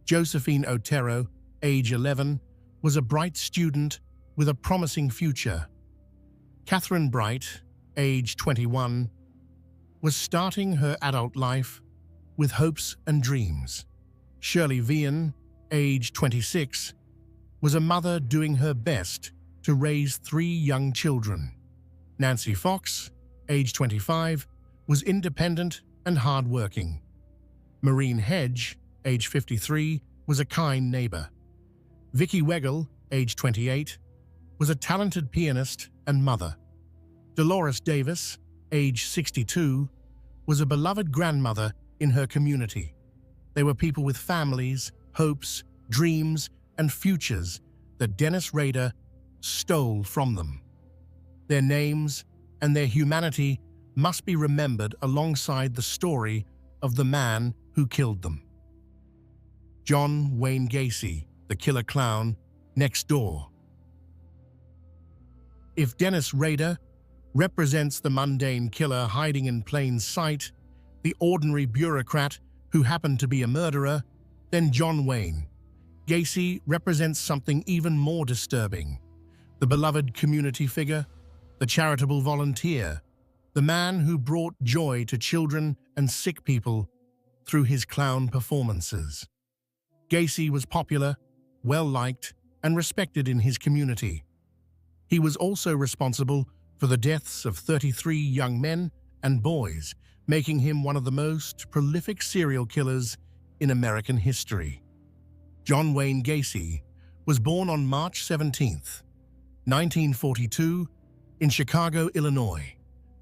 Josephine Otero, age 11, was a bright student with a promising future. Catherine Bright, age 21, was starting her adult life with hopes and dreams. Shirley Vian, age 26, was a mother doing her best to raise 3 young children. Nancy Fox, age 25, was independent and hardworking. Maureen Hedge, age 53, was a kind neighbor. Vicky Weigel, age 28, was a talented pianist and mother. Dolores Davis, age 62, was a beloved grandmother in her community. They were people with families, hopes, dreams, and futures that Dennis Rader stole from them. Their names and their humanity must be remembered alongside the story of the man who killed them. John Wayne Gacy, the killer clown, next door. If Dennis Rader represents the mundane killer hiding in plain sight, the ordinary bureaucrat who happened to be a murderer, then John Wayne Gacy represents something even more disturbing: the beloved community figure, the charitable volunteer, the man who brought joy to children and sick people through his clown performances. Gacy was popular, well-liked, and respected in his community. He was also responsible for the deaths of 33 young men and boys, making him one of the most prolific serial killers in American history. John Wayne Gacy was born on March 17, 1942, in Chicago, Illinois,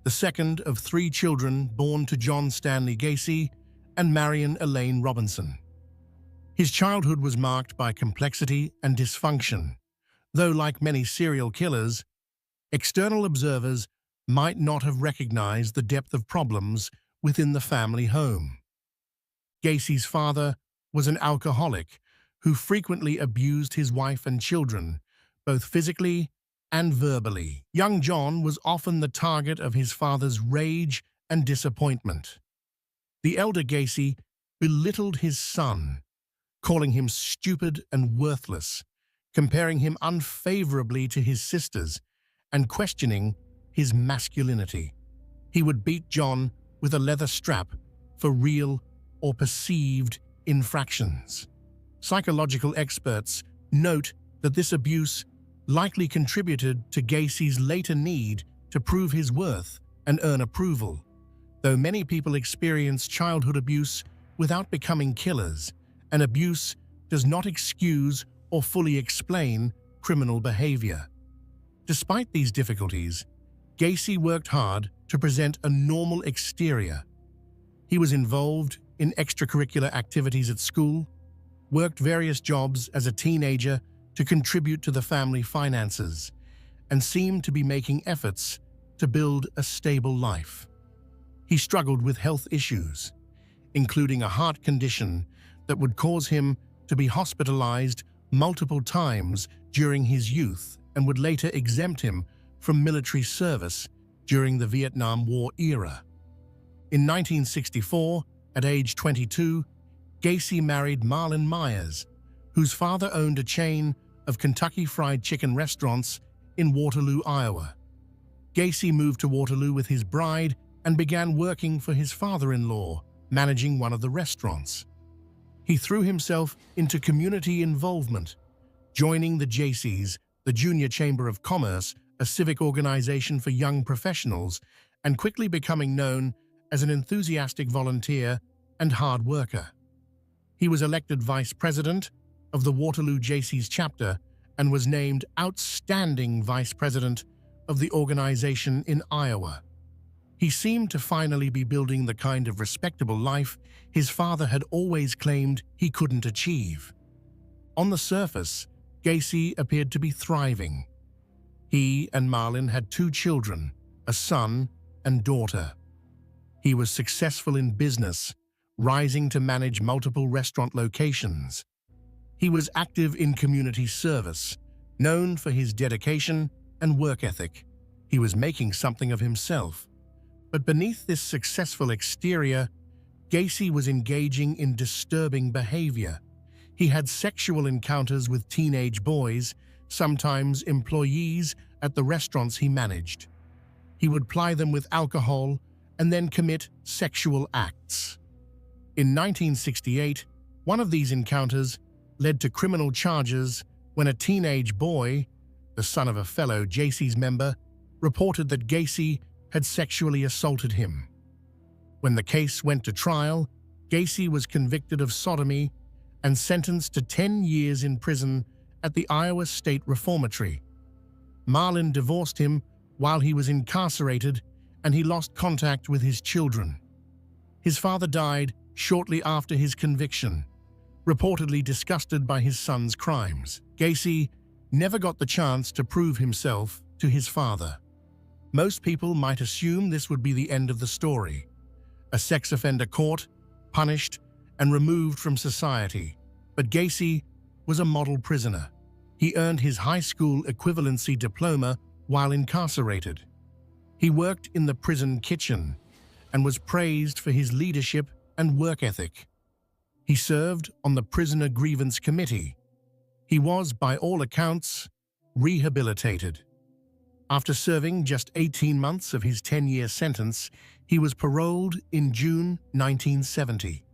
the second of 3 children born to John Stanley Gacy and Marion Elaine Robinson. His childhood was marked by complexity and dysfunction, though like many serial killers, external observers might not have recognized the depth of problems within the family home. Gacy's father was an alcoholic who frequently abused his wife and children, both physically and verbally. Young John was often the target of his father's rage and disappointment. The elder Gacy belittled his son, calling him stupid and worthless, comparing him unfavorably to his sisters, and questioning his masculinity. He would beat John with a leather strap for real or perceived infractions. Psychological experts note that this abuse likely contributed to Gacy's later need to prove his worth and earn approval. Though many people experience childhood abuse without becoming killers, and abuse does not excuse or fully explain criminal behavior. Despite these difficulties, Gacy worked hard to present a normal exterior. He was involved in extracurricular activities at school, worked various jobs as a teenager to contribute to the family finances, and seemed to be making efforts to build a stable life. He struggled with health issues, including a heart condition that would cause him to be hospitalized multiple times during his youth and would later exempt him from military service during the Vietnam War era. In 1964, at age 22, Gacy married Marlyn Myers, whose father owned a chain of Kentucky Fried Chicken restaurants in Waterloo, Iowa. Gacy moved to Waterloo with his bride and began working for his father-in-law, managing one of the restaurants. He threw himself into community involvement, joining the JCs, the Junior Chamber of Commerce, a civic organization for young professionals, and quickly becoming known as an enthusiastic volunteer and hard worker. He was elected vice president of the Waterloo JCs chapter and was named outstanding vice president of the organization in Iowa. He seemed to finally be building the kind of respectable life his father had always claimed he couldn't achieve. On the surface, Gacy appeared to be thriving. He and Marlyn had 2 children, a son and daughter. He was successful in business, rising to manage multiple restaurant locations. He was active in community service, known for his dedication and work ethic. He was making something of himself. But beneath this successful exterior, Gacy was engaging in disturbing behavior. He had sexual encounters with teenage boys, sometimes employees at the restaurants he managed. He would ply them with alcohol and then commit sexual acts. In 1968, one of these encounters led to criminal charges when a teenage boy, the son of a fellow JC's member, reported that Gacy had sexually assaulted him. When the case went to trial, Gacy was convicted of sodomy and sentenced to 10 years in prison at the Iowa State Reformatory. Marlyn divorced him while he was incarcerated, and he lost contact with his children. His father died shortly after his conviction, reportedly disgusted by his son's crimes. Gacy never got the chance to prove himself to his father. Most people might assume this would be the end of the story. A sex offender caught, punished, and removed from society. But Gacy was a model prisoner. He earned his high school equivalency diploma while incarcerated. He worked in the prison kitchen and was praised for his leadership and work ethic. He served on the Prisoner Grievance Committee. He was, by all accounts, rehabilitated. After serving just 18 months of his 10-year sentence, he was paroled in June 1970.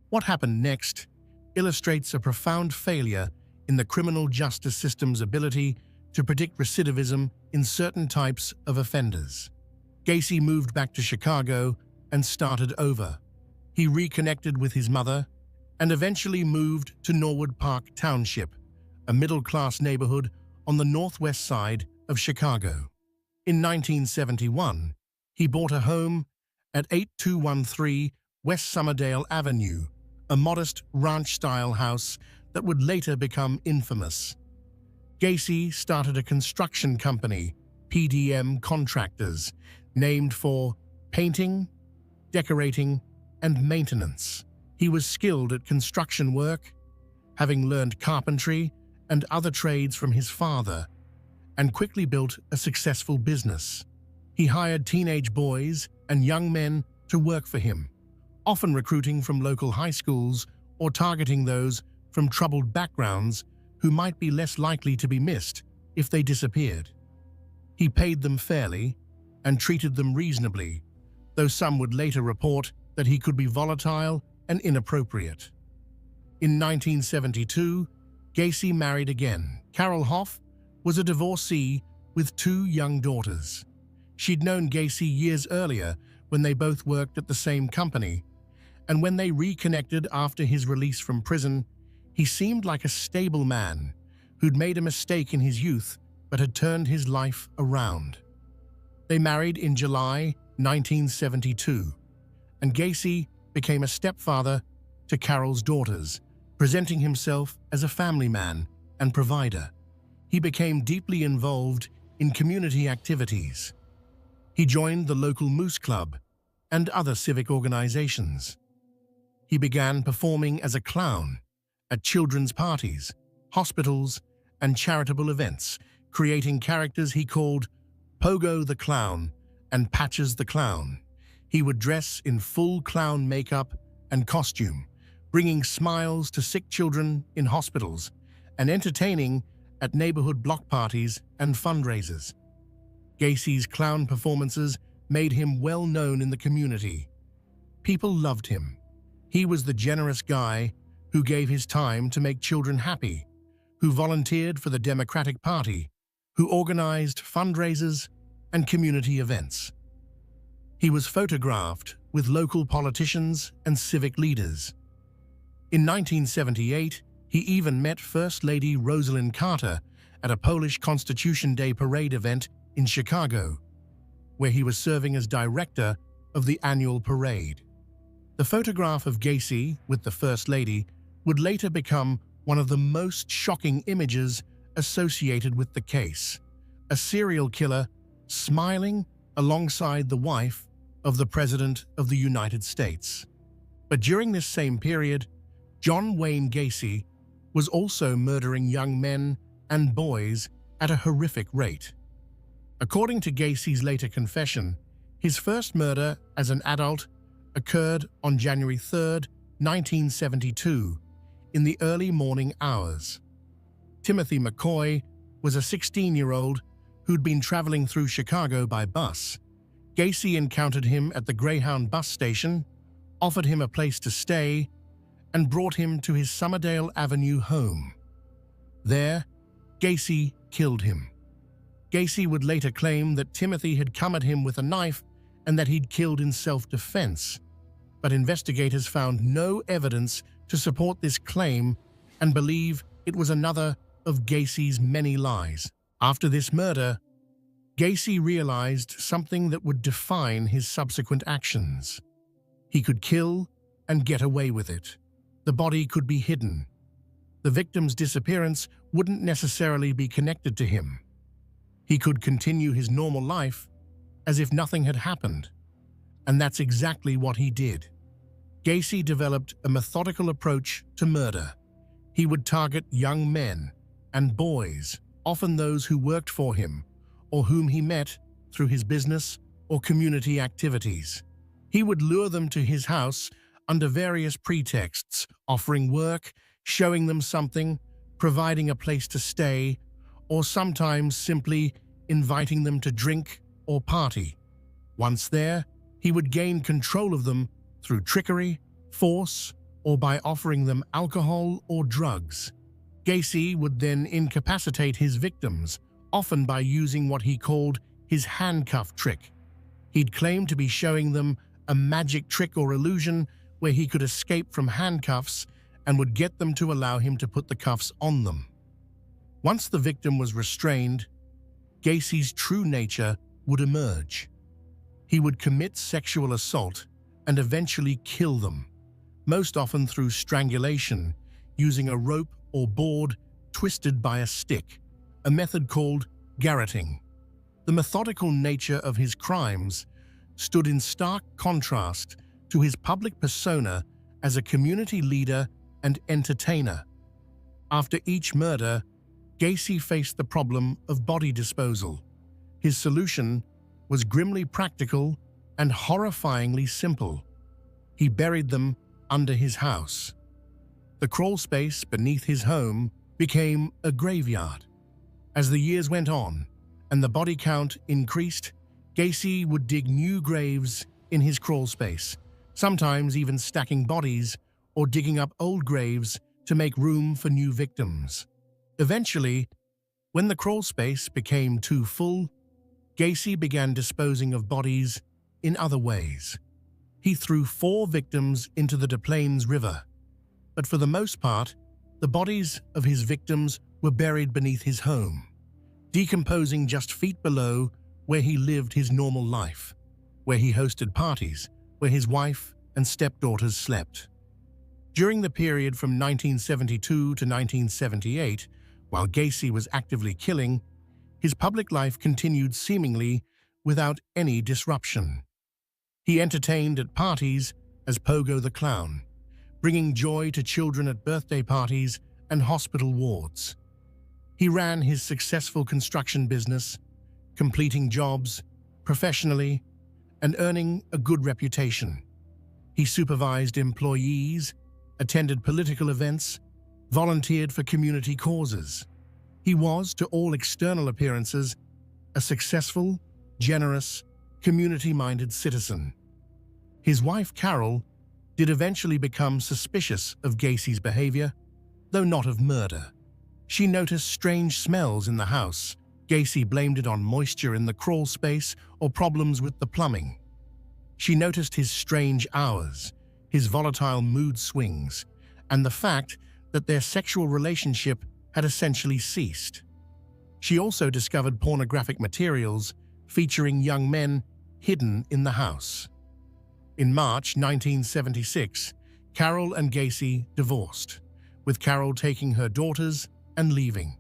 What happened next illustrates a profound failure in the criminal justice system's ability to predict recidivism in certain types of offenders. Gacy moved back to Chicago and started over. He reconnected with his mother and eventually moved to Norwood Park Township, a middle-class neighborhood on the northwest side of Chicago. In 1971, he bought a home at 8213 West Summerdale Avenue, a modest ranch-style house that would later become infamous. Gacy started a construction company, PDM Contractors, named for painting, decorating, and maintenance. He was skilled at construction work, having learned carpentry and other trades from his father, and quickly built a successful business. He hired teenage boys and young men to work for him, often recruiting from local high schools or targeting those from troubled backgrounds who might be less likely to be missed if they disappeared. He paid them fairly and treated them reasonably, though some would later report that he could be volatile and inappropriate. In 1972, Gacy married again. Carol Hoff was a divorcee with 2 young daughters. She'd known Gacy years earlier when they both worked at the same company, and when they reconnected after his release from prison, he seemed like a stable man who'd made a mistake in his youth but had turned his life around. They married in July 1972, and Gacy became a stepfather to Carol's daughters, presenting himself as a family man and provider. He became deeply involved in community activities. He joined the local Moose Club and other civic organizations. He began performing as a clown at children's parties, hospitals, and charitable events, creating characters he called Pogo the Clown and Patches the Clown. He would dress in full clown makeup and costume, bringing smiles to sick children in hospitals and entertaining at neighborhood block parties and fundraisers. Gacy's clown performances made him well known in the community. People loved him. He was the generous guy who gave his time to make children happy, who volunteered for the Democratic Party, who organized fundraisers and community events. He was photographed with local politicians and civic leaders. In 1978, he even met First Lady Rosalynn Carter at a Polish Constitution Day parade event in Chicago, where he was serving as director of the annual parade. The photograph of Gacy with the First Lady would later become one of the most shocking images associated with the case, a serial killer smiling alongside the wife of the President of the United States. But during this same period, John Wayne Gacy was also murdering young men and boys at a horrific rate. According to Gacy's later confession, his first murder as an adult occurred on January 3, 1972, in the early morning hours. Timothy McCoy was a 16-year-old who'd been traveling through Chicago by bus. Gacy encountered him at the Greyhound bus station, offered him a place to stay, and brought him to his Summerdale Avenue home. There, Gacy killed him. Gacy would later claim that Timothy had come at him with a knife and that he'd killed in self-defense, but investigators found no evidence to support this claim and believe it was another of Gacy's many lies. After this murder, Gacy realized something that would define his subsequent actions. He could kill and get away with it. The body could be hidden. The victim's disappearance wouldn't necessarily be connected to him. He could continue his normal life as if nothing had happened. And that's exactly what he did. Gacy developed a methodical approach to murder. He would target young men and boys, often those who worked for him or whom he met through his business or community activities. He would lure them to his house under various pretexts, offering work, showing them something, providing a place to stay, or sometimes simply inviting them to drink or party. Once there, he would gain control of them through trickery, force, or by offering them alcohol or drugs. Gacy would then incapacitate his victims, often by using what he called his handcuff trick. He'd claim to be showing them a magic trick or illusion where he could escape from handcuffs and would get them to allow him to put the cuffs on them. Once the victim was restrained, Gacy's true nature would emerge. He would commit sexual assault and eventually kill them, most often through strangulation, using a rope or board twisted by a stick, a method called garroting. The methodical nature of his crimes stood in stark contrast to his public persona as a community leader and entertainer. After each murder, Gacy faced the problem of body disposal. His solution was grimly practical and horrifyingly simple. He buried them under his house. The crawl space beneath his home became a graveyard. As the years went on and the body count increased, Gacy would dig new graves in his crawl space, sometimes even stacking bodies or digging up old graves to make room for new victims. Eventually, when the crawl space became too full, Gacy began disposing of bodies in other ways. He threw 4 victims into the Des Plaines River, but for the most part, the bodies of his victims were buried beneath his home, decomposing just feet below where he lived his normal life, where he hosted parties, where his wife and stepdaughters slept. During the period from 1972 to 1978, while Gacy was actively killing, his public life continued seemingly without any disruption. He entertained at parties as Pogo the Clown, bringing joy to children at birthday parties and hospital wards. He ran his successful construction business, completing jobs professionally and earning a good reputation. He supervised employees, attended political events, volunteered for community causes. He was, to all external appearances, a successful, generous, community-minded citizen. His wife, Carol, did eventually become suspicious of Gacy's behavior, though not of murder. She noticed strange smells in the house. Gacy blamed it on moisture in the crawl space or problems with the plumbing. She noticed his strange hours, his volatile mood swings, and the fact that their sexual relationship had essentially ceased. She also discovered pornographic materials featuring young men hidden in the house. In March 1976, Carol and Gacy divorced, with Carol taking her daughters and leaving.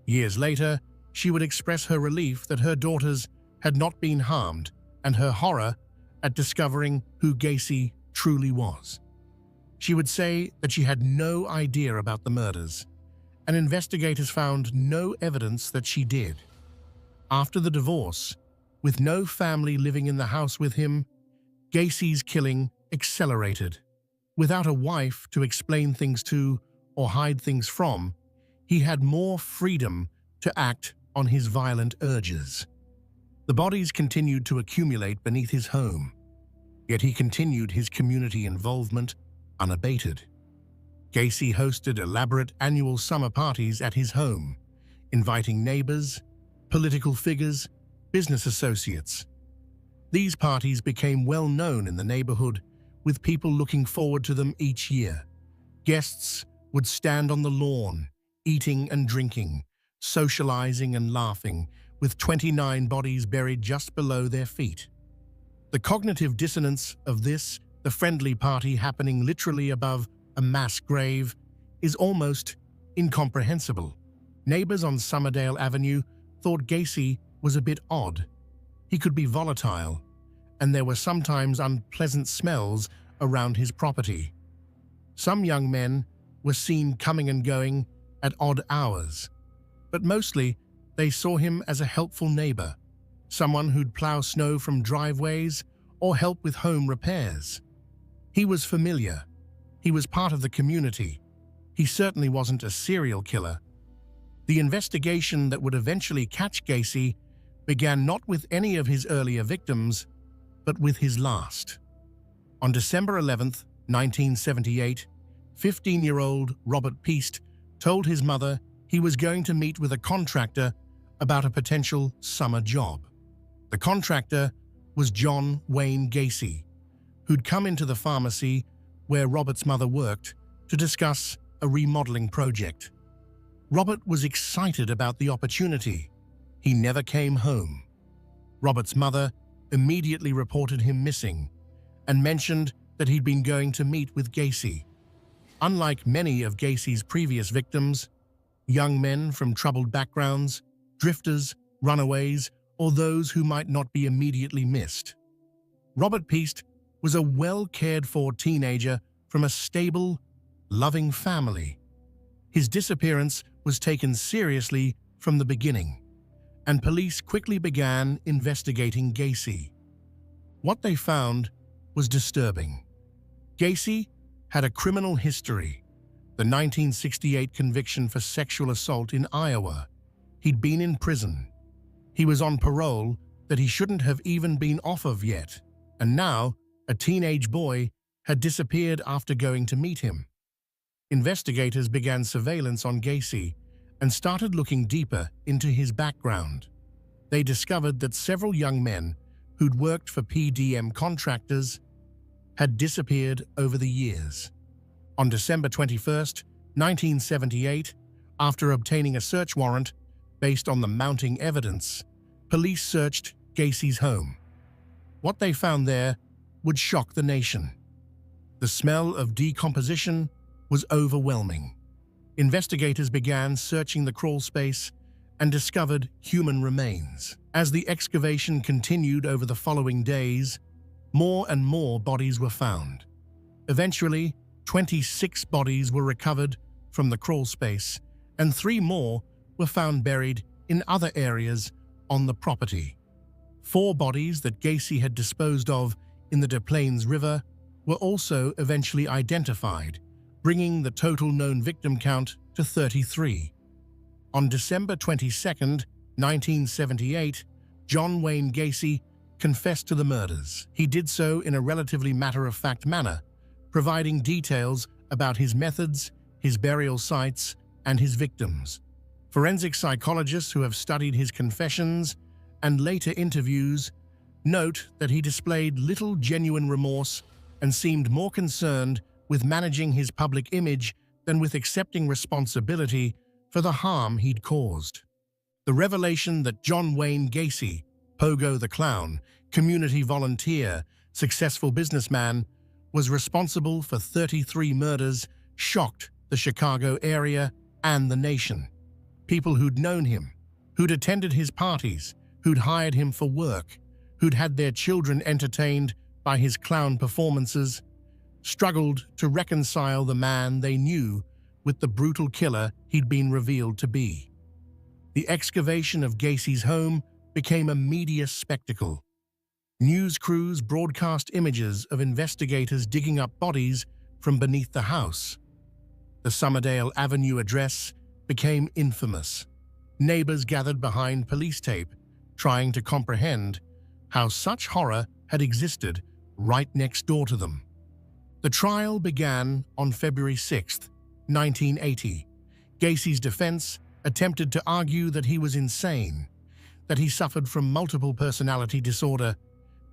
Years later, she would express her relief that her daughters had not been harmed and her horror at discovering who Gacy truly was. She would say that she had no idea about the murders, and investigators found no evidence that she did. After the divorce, with no family living in the house with him, Gacy's killing accelerated. Without a wife to explain things to or hide things from, he had more freedom to act on his violent urges. The bodies continued to accumulate beneath his home, yet he continued his community involvement unabated. Gacy hosted elaborate annual summer parties at his home, inviting neighbors, political figures, business associates. These parties became well known in the neighborhood, with people looking forward to them each year. Guests would stand on the lawn, eating and drinking, socializing and laughing, with 29 bodies buried just below their feet. The cognitive dissonance of this the friendly party happening literally above a mass grave, is almost incomprehensible. Neighbors on Summerdale Avenue thought Gacy was a bit odd. He could be volatile, and there were sometimes unpleasant smells around his property. Some young men were seen coming and going at odd hours, but mostly they saw him as a helpful neighbor, someone who'd plow snow from driveways or help with home repairs. He was familiar. He was part of the community. He certainly wasn't a serial killer. The investigation that would eventually catch Gacy began not with any of his earlier victims, but with his last. On December 11, 1978, 15-year-old Robert Piest told his mother he was going to meet with a contractor about a potential summer job. The contractor was John Wayne Gacy, who'd come into the pharmacy where Robert's mother worked to discuss a remodeling project. Robert was excited about the opportunity. He never came home. Robert's mother immediately reported him missing and mentioned that he'd been going to meet with Gacy. Unlike many of Gacy's previous victims, young men from troubled backgrounds, drifters, runaways, or those who might not be immediately missed, Robert Piest was a well-cared-for teenager from a stable, loving family. His disappearance was taken seriously from the beginning, and police quickly began investigating Gacy. What they found was disturbing. Gacy had a criminal history, the 1968 conviction for sexual assault in Iowa. He'd been in prison. He was on parole that he shouldn't have even been off of yet, and now a teenage boy had disappeared after going to meet him. Investigators began surveillance on Gacy and started looking deeper into his background. They discovered that several young men who'd worked for PDM contractors had disappeared over the years. On December 21, 1978, after obtaining a search warrant based on the mounting evidence, police searched Gacy's home. What they found there would shock the nation. The smell of decomposition was overwhelming. Investigators began searching the crawl space and discovered human remains. As the excavation continued over the following days, more and more bodies were found. Eventually, 26 bodies were recovered from the crawl space, and 3 more were found buried in other areas on the property. 4 bodies that Gacy had disposed of in the Des Plaines River were also eventually identified, bringing the total known victim count to 33. On December 22, 1978, John Wayne Gacy confessed to the murders. He did so in a relatively matter-of-fact manner, providing details about his methods, his burial sites, and his victims. Forensic psychologists who have studied his confessions and later interviews note that he displayed little genuine remorse and seemed more concerned with managing his public image than with accepting responsibility for the harm he'd caused. The revelation that John Wayne Gacy, Pogo the Clown, community volunteer, successful businessman, was responsible for 33 murders shocked the Chicago area and the nation. People who'd known him, who'd attended his parties, who'd hired him for work, who'd had their children entertained by his clown performances, struggled to reconcile the man they knew with the brutal killer he'd been revealed to be. The excavation of Gacy's home became a media spectacle. News crews broadcast images of investigators digging up bodies from beneath the house. The Summerdale Avenue address became infamous. Neighbors gathered behind police tape, trying to comprehend how such horror had existed right next door to them. The trial began on February 6, 1980. Gacy's defense attempted to argue that he was insane, that he suffered from multiple personality disorder,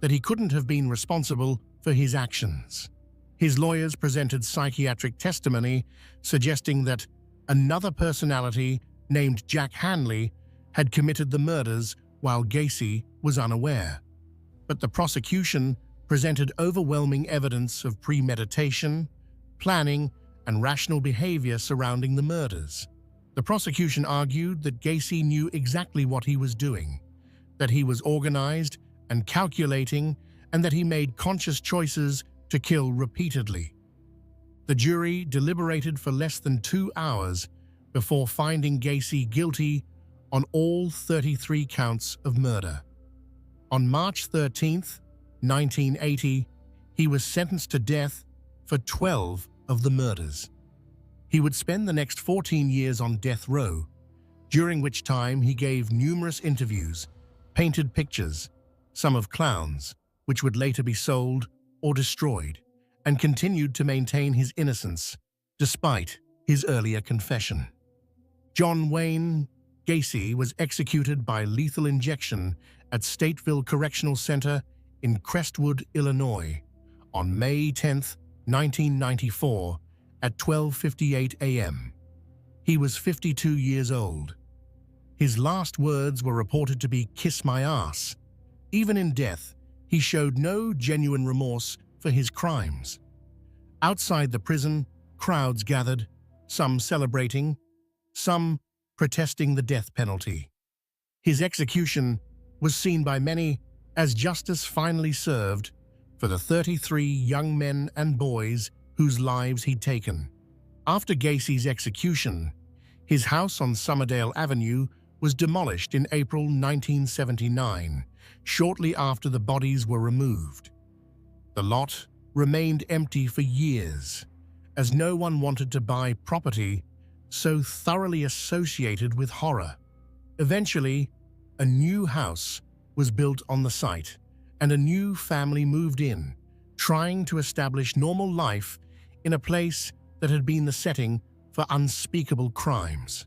that he couldn't have been responsible for his actions. His lawyers presented psychiatric testimony suggesting that another personality named Jack Hanley had committed the murders while Gacy was unaware. But the prosecution presented overwhelming evidence of premeditation, planning, and rational behavior surrounding the murders. The prosecution argued that Gacy knew exactly what he was doing, that he was organized and calculating, and that he made conscious choices to kill repeatedly. The jury deliberated for less than 2 hours before finding Gacy guilty on all 33 counts of murder. On March 13, 1980, he was sentenced to death for 12 of the murders. He would spend the next 14 years on death row, during which time he gave numerous interviews, painted pictures, some of clowns, which would later be sold or destroyed, and continued to maintain his innocence despite his earlier confession. John Wayne Gacy was executed by lethal injection at Stateville Correctional Center in Crestwood, Illinois, on May 10, 1994, at 12:58 a.m. He was 52 years old. His last words were reported to be "kiss my ass." Even in death, he showed no genuine remorse for his crimes. Outside the prison, crowds gathered, some celebrating, some protesting the death penalty. His execution was seen by many as justice finally served for the 33 young men and boys whose lives he'd taken. After Gacy's execution, his house on Summerdale Avenue was demolished in April 1979, shortly after the bodies were removed. The lot remained empty for years, as no one wanted to buy property so thoroughly associated with horror. Eventually, a new house was built on the site, and a new family moved in, trying to establish normal life in a place that had been the setting for unspeakable crimes.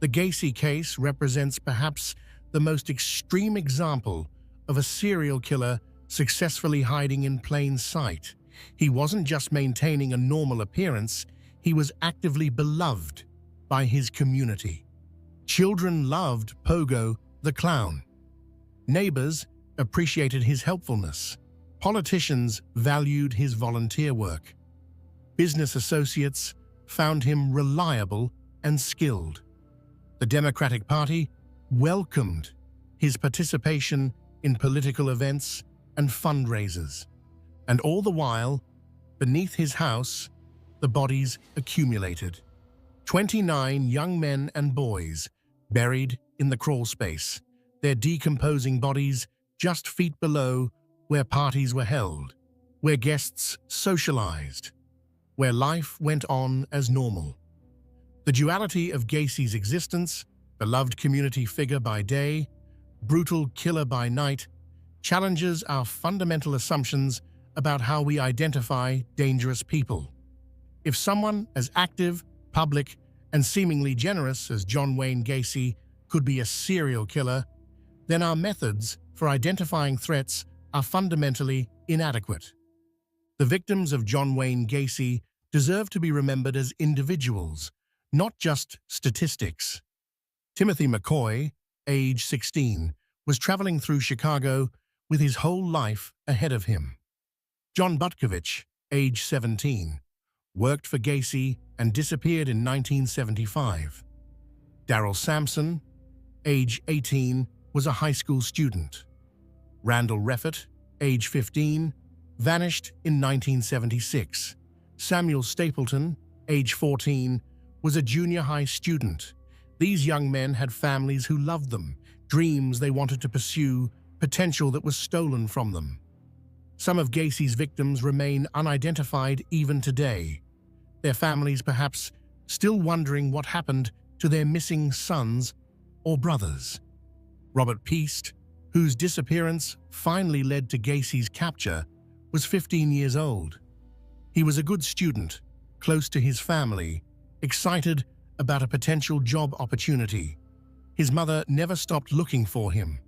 The Gacy case represents perhaps the most extreme example of a serial killer successfully hiding in plain sight. He wasn't just maintaining a normal appearance, he was actively beloved by his community. Children loved Pogo the Clown. Neighbors appreciated his helpfulness. Politicians valued his volunteer work. Business associates found him reliable and skilled. The Democratic Party welcomed his participation in political events and fundraisers. And all the while, beneath his house, the bodies accumulated. 29 young men and boys buried in the crawl space, their decomposing bodies just feet below where parties were held, where guests socialized, where life went on as normal. The duality of Gacy's existence, beloved community figure by day, brutal killer by night, challenges our fundamental assumptions about how we identify dangerous people. If someone as active, public, and seemingly generous as John Wayne Gacy could be a serial killer, then our methods for identifying threats are fundamentally inadequate. The victims of John Wayne Gacy deserve to be remembered as individuals, not just statistics. Timothy McCoy, age 16, was traveling through Chicago with his whole life ahead of him. John Butkovich, age 17, worked for Gacy and disappeared in 1975. Darrell Sampson, age 18, was a high school student. Randall Reffett, age 15, vanished in 1976. Samuel Stapleton, age 14, was a junior high student. These young men had families who loved them, dreams they wanted to pursue, potential that was stolen from them. Some of Gacy's victims remain unidentified even today, their families perhaps still wondering what happened to their missing sons or brothers. Robert Piest, whose disappearance finally led to Gacy's capture, was 15 years old. He was a good student, close to his family, excited about a potential job opportunity. His mother never stopped looking for him,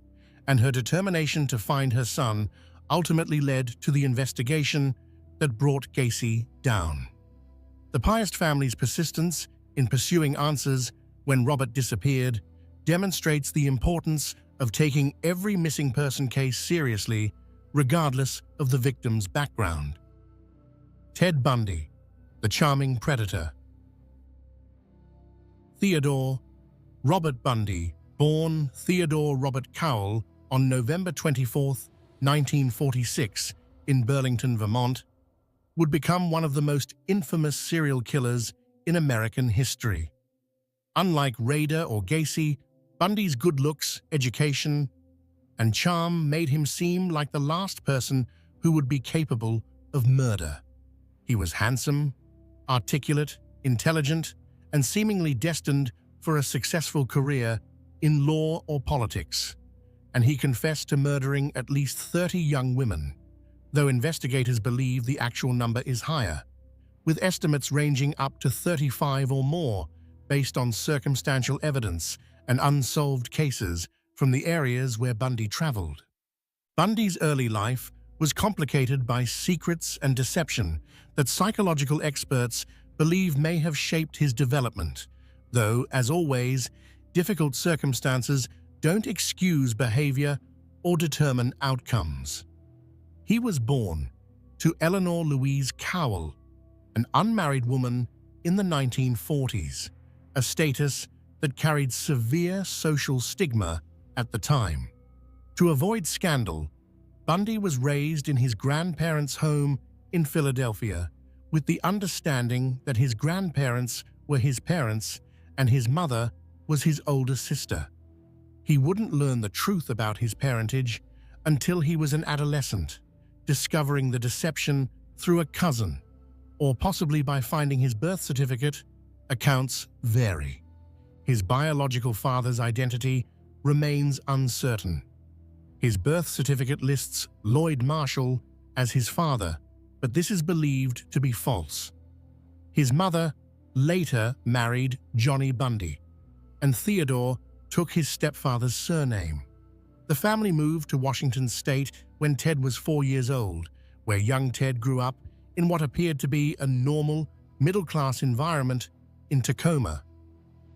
and her determination to find her son ultimately led to the investigation that brought Gacy down. The Piest family's persistence in pursuing answers when Robert disappeared demonstrates the importance of taking every missing person case seriously regardless of the victim's background. Ted Bundy, the charming predator. Theodore Robert Bundy, born Theodore Robert Cowell on November 24, 1946, in Burlington, Vermont, would become one of the most infamous serial killers in American history. Unlike Rader or Gacy, Bundy's good looks, education, and charm made him seem like the last person who would be capable of murder. He was handsome, articulate, intelligent, and seemingly destined for a successful career in law or politics, and he confessed to murdering at least 30 young women, though investigators believe the actual number is higher, with estimates ranging up to 35 or more based on circumstantial evidence and unsolved cases from the areas where Bundy traveled. Bundy's early life was complicated by secrets and deception that psychological experts believe may have shaped his development, though, as always, difficult circumstances don't excuse behavior or determine outcomes. He was born to Eleanor Louise Cowell, an unmarried woman in the 1940s, a status that carried severe social stigma at the time. To avoid scandal, Bundy was raised in his grandparents' home in Philadelphia, with the understanding that his grandparents were his parents and his mother was his older sister. He wouldn't learn the truth about his parentage until he was an adolescent, discovering the deception through a cousin, or possibly by finding his birth certificate. Accounts vary. His biological father's identity remains uncertain. His birth certificate lists Lloyd Marshall as his father, but this is believed to be false. His mother later married Johnny Bundy, and Theodore took his stepfather's surname. The family moved to Washington State when Ted was 4 years old, where young Ted grew up in what appeared to be a normal, middle-class environment in Tacoma.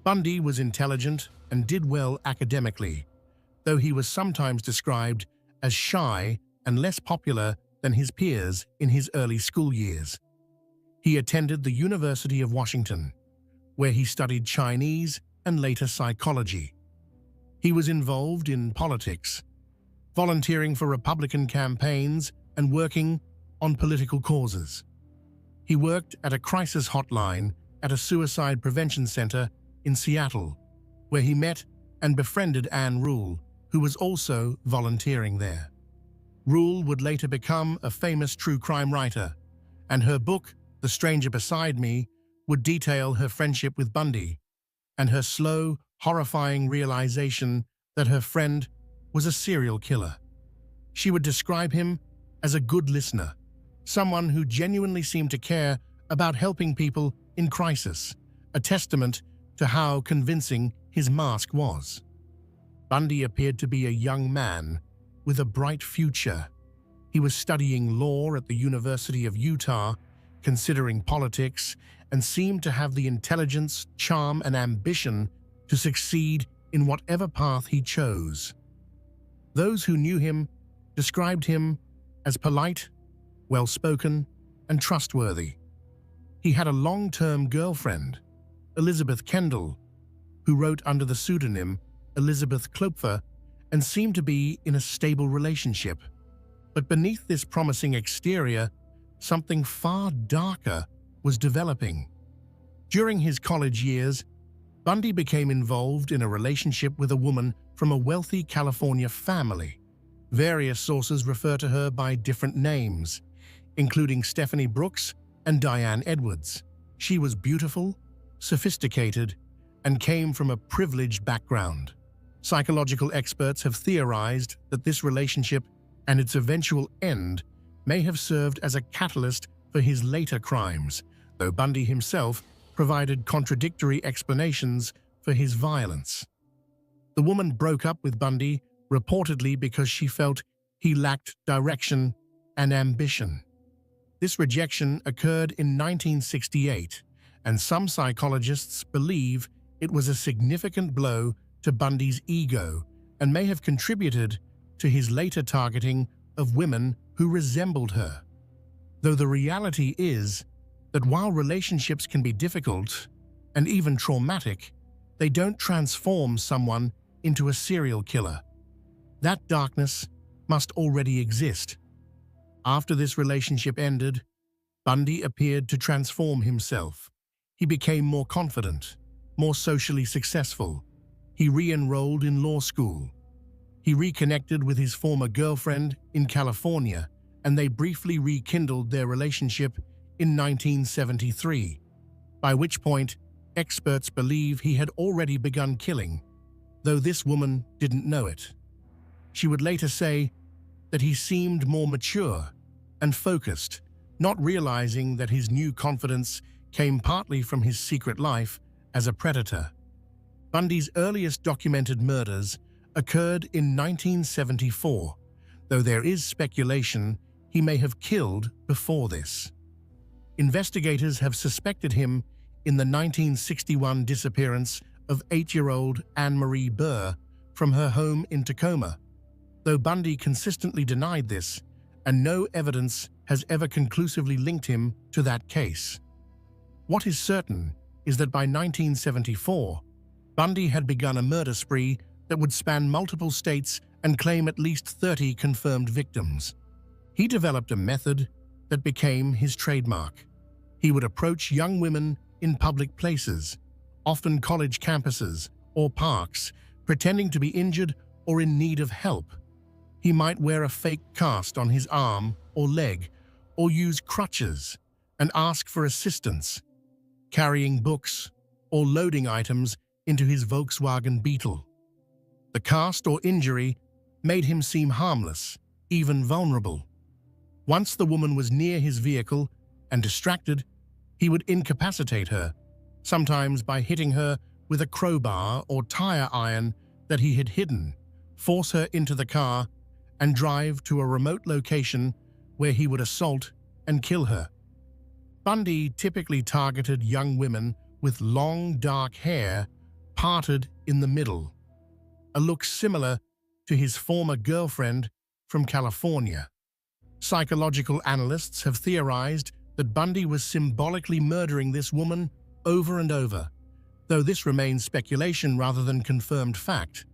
Bundy was intelligent and did well academically, though he was sometimes described as shy and less popular than his peers in his early school years. He attended the University of Washington, where he studied Chinese and later psychology. He was involved in politics, volunteering for Republican campaigns and working on political causes. He worked at a crisis hotline at a suicide prevention center in Seattle, where he met and befriended Ann Rule, who was also volunteering there. Rule would later become a famous true crime writer, and her book, The Stranger Beside Me, would detail her friendship with Bundy and her slow, horrifying realization that her friend was a serial killer. She would describe him as a good listener, someone who genuinely seemed to care about helping people in crisis, a testament to how convincing his mask was. Bundy appeared to be a young man with a bright future. He was studying law at the University of Utah, considering politics, and seemed to have the intelligence, charm, and ambition to succeed in whatever path he chose. Those who knew him described him as polite, well-spoken, and trustworthy. He had a long-term girlfriend, Elizabeth Kendall, who wrote under the pseudonym Elizabeth Klopfer and seemed to be in a stable relationship. But beneath this promising exterior, something far darker was developing. During his college years, Bundy became involved in a relationship with a woman from a wealthy California family. Various sources refer to her by different names, including Stephanie Brooks and Diane Edwards. She was beautiful, sophisticated, and came from a privileged background. Psychological experts have theorized that this relationship and its eventual end may have served as a catalyst for his later crimes, though Bundy himself provided contradictory explanations for his violence. The woman broke up with Bundy reportedly because she felt he lacked direction and ambition. This rejection occurred in 1968, and some psychologists believe it was a significant blow to Bundy's ego and may have contributed to his later targeting of women who resembled her. Though the reality is that while relationships can be difficult and even traumatic, they don't transform someone into a serial killer. That darkness must already exist. After this relationship ended, Bundy appeared to transform himself. He became more confident, more socially successful. He re-enrolled in law school. He reconnected with his former girlfriend in California, and they briefly rekindled their relationship in 1973, by which point experts believe he had already begun killing, though this woman didn't know it. She would later say that he seemed more mature and focused, not realizing that his new confidence came partly from his secret life as a predator. Bundy's earliest documented murders occurred in 1974, though there is speculation he may have killed before this. Investigators have suspected him in the 1961 disappearance of 8-year-old Anne-Marie Burr from her home in Tacoma, though Bundy consistently denied this, and no evidence has ever conclusively linked him to that case. What is certain is that by 1974, Bundy had begun a murder spree that would span multiple states and claim at least 30 confirmed victims. He developed a method that became his trademark. He would approach young women in public places, often college campuses or parks, pretending to be injured or in need of help. He might wear a fake cast on his arm or leg, or use crutches and ask for assistance, carrying books or loading items into his Volkswagen Beetle. The cast or injury made him seem harmless, even vulnerable. Once the woman was near his vehicle and distracted, he would incapacitate her, sometimes by hitting her with a crowbar or tire iron that he had hidden, force her into the car, and drive to a remote location where he would assault and kill her. Bundy typically targeted young women with long, dark hair parted in the middle, a look similar to his former girlfriend from California. Psychological analysts have theorized that Bundy was symbolically murdering this woman over and over, though this remains speculation rather than confirmed fact,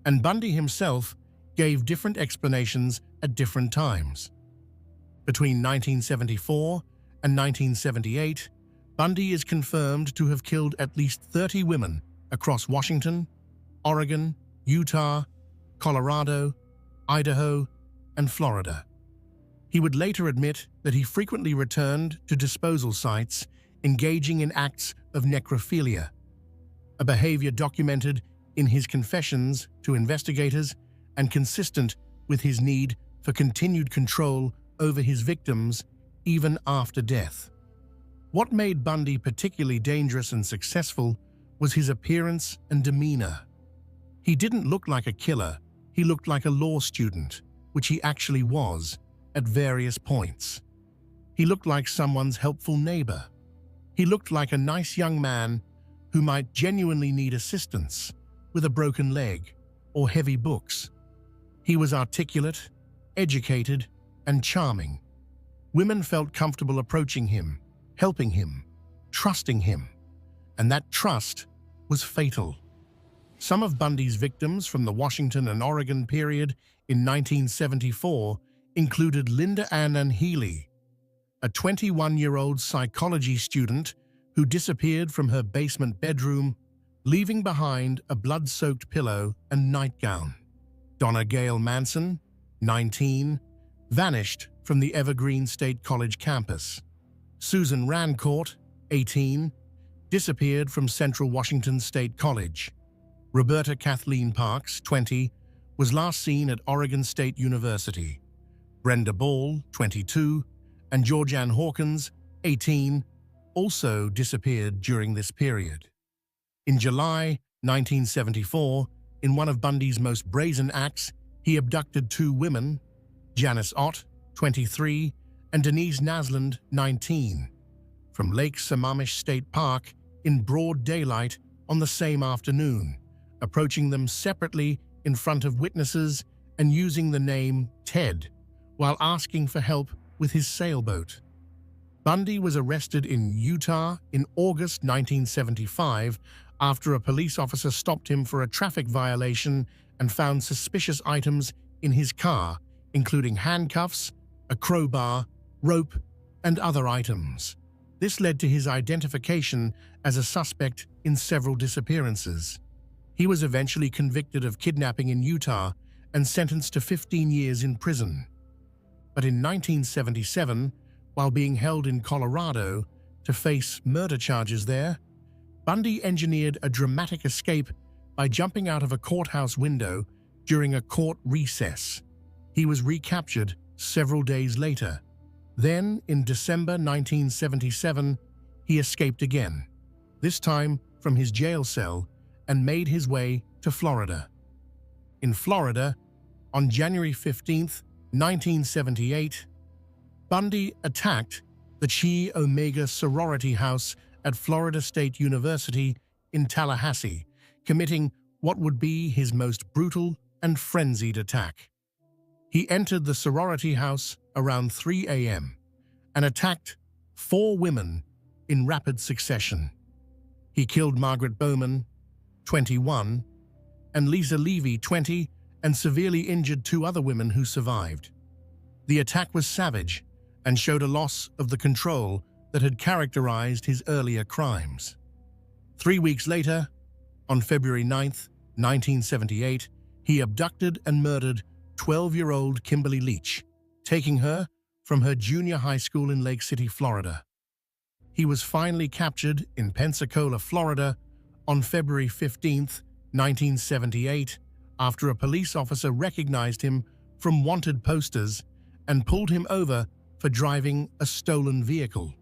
and Bundy himself gave different explanations at different times. Between 1974 and 1978, Bundy is confirmed to have killed at least 30 women across Washington, Oregon, Utah, Colorado, Idaho, and Florida. He would later admit that he frequently returned to disposal sites, engaging in acts of necrophilia, a behavior documented in his confessions to investigators and consistent with his need for continued control over his victims even after death. What made Bundy particularly dangerous and successful was his appearance and demeanor. He didn't look like a killer, he looked like a law student, which he actually was at various points. He looked like someone's helpful neighbor. He looked like a nice young man who might genuinely need assistance with a broken leg or heavy books. He was articulate, educated, and charming. Women felt comfortable approaching him, helping him, trusting him, and that trust was fatal. Some of Bundy's victims from the Washington and Oregon period in 1974 included Linda Ann Healy, a 21-year-old psychology student who disappeared from her basement bedroom, leaving behind a blood-soaked pillow and nightgown. Donna Gail Manson, 19, vanished from the Evergreen State College campus. Susan Rancourt, 18, disappeared from Central Washington State College. Roberta Kathleen Parks, 20, was last seen at Oregon State University. Brenda Ball, 22, and Georgianne Hawkins, 18, also disappeared during this period. In July 1974, in one of Bundy's most brazen acts, he abducted 2 women, Janice Ott, 23, and Denise Nasland, 19, from Lake Sammamish State Park in broad daylight on the same afternoon, approaching them separately in front of witnesses and using the name Ted, while asking for help with his sailboat. Bundy was arrested in Utah in August 1975 after a police officer stopped him for a traffic violation and found suspicious items in his car, including handcuffs, a crowbar, rope, and other items. This led to his identification as a suspect in several disappearances. He was eventually convicted of kidnapping in Utah and sentenced to 15 years in prison. But in 1977, while being held in Colorado to face murder charges there, Bundy engineered a dramatic escape by jumping out of a courthouse window during a court recess. He was recaptured several days later. Then, in December 1977, he escaped again, this time from his jail cell, and made his way to Florida. In Florida, on January 15, 1978, Bundy attacked the Chi Omega sorority house at Florida State University in Tallahassee, committing what would be his most brutal and frenzied attack. He entered the sorority house around 3 a.m. and attacked 4 women in rapid succession. He killed Margaret Bowman, 21, and Lisa Levy, 20, and severely injured 2 other women who survived. The attack was savage and showed a loss of the control that had characterized his earlier crimes. 3 weeks later, on February 9, 1978, he abducted and murdered 12-year-old Kimberly Leach, taking her from her junior high school in Lake City, Florida. He was finally captured in Pensacola, Florida, on February 15, 1978, after a police officer recognized him from wanted posters and pulled him over for driving a stolen vehicle.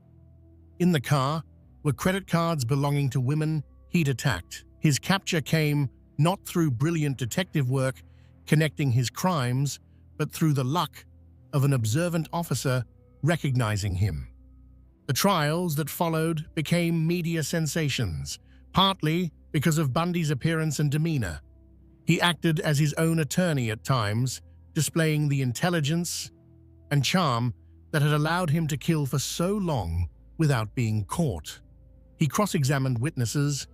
In the car were credit cards belonging to women he'd attacked. His capture came not through brilliant detective work connecting his crimes, but through the luck of an observant officer recognizing him. The trials that followed became media sensations, partly because of Bundy's appearance and demeanor. He acted as his own attorney at times, displaying the intelligence and charm that had allowed him to kill for so long without being caught. He cross-examined witnesses,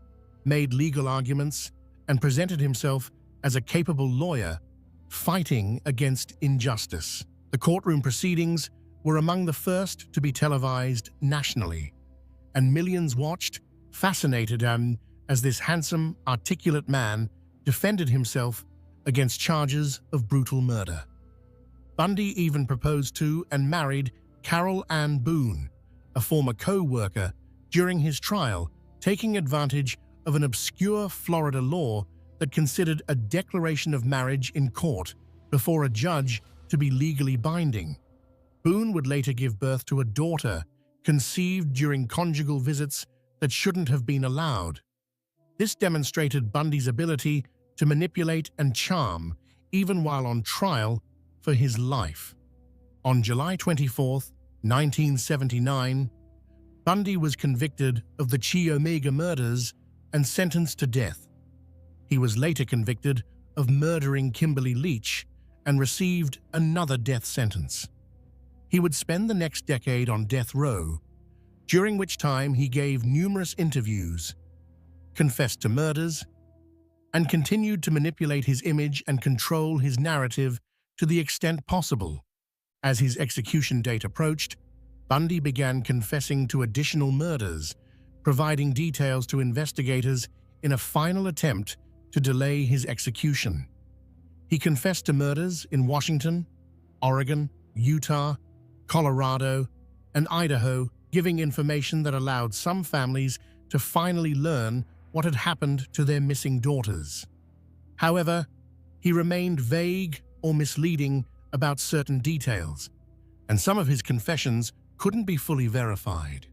made legal arguments, and presented himself as a capable lawyer fighting against injustice. The courtroom proceedings were among the first to be televised nationally, and millions watched, fascinated as this handsome, articulate man defended himself against charges of brutal murder. Bundy even proposed to and married Carol Ann Boone, a former co-worker, during his trial, taking advantage of an obscure Florida law that considered a declaration of marriage in court before a judge to be legally binding. Boone would later give birth to a daughter conceived during conjugal visits that shouldn't have been allowed. This demonstrated Bundy's ability to manipulate and charm even while on trial for his life. On July 24, 1979, Bundy was convicted of the Chi Omega murders and sentenced to death. He was later convicted of murdering Kimberly Leach and received another death sentence. He would spend the next decade on death row, during which time he gave numerous interviews, confessed to murders, and continued to manipulate his image and control his narrative to the extent possible. As his execution date approached, Bundy began confessing to additional murders, providing details to investigators in a final attempt to delay his execution. He confessed to murders in Washington, Oregon, Utah, Colorado, and Idaho, giving information that allowed some families to finally learn what had happened to their missing daughters. However, he remained vague or misleading about certain details, and some of his confessions couldn't be fully verified.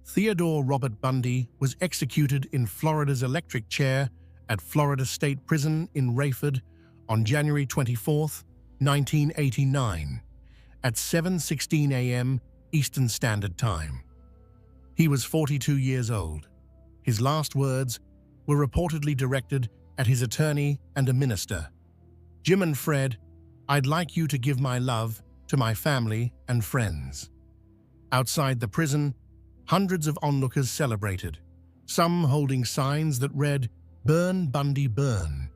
Theodore Robert Bundy was executed in Florida's electric chair at Florida State Prison in Rayford on January 24, 1989, at 7:16 a.m. Eastern Standard Time. He was 42 years old. His last words were reportedly directed at his attorney and a minister. "Jim and Fred, I'd like you to give my love to my family and friends." Outside the prison, hundreds of onlookers celebrated, some holding signs that read, "Burn Bundy Burn,"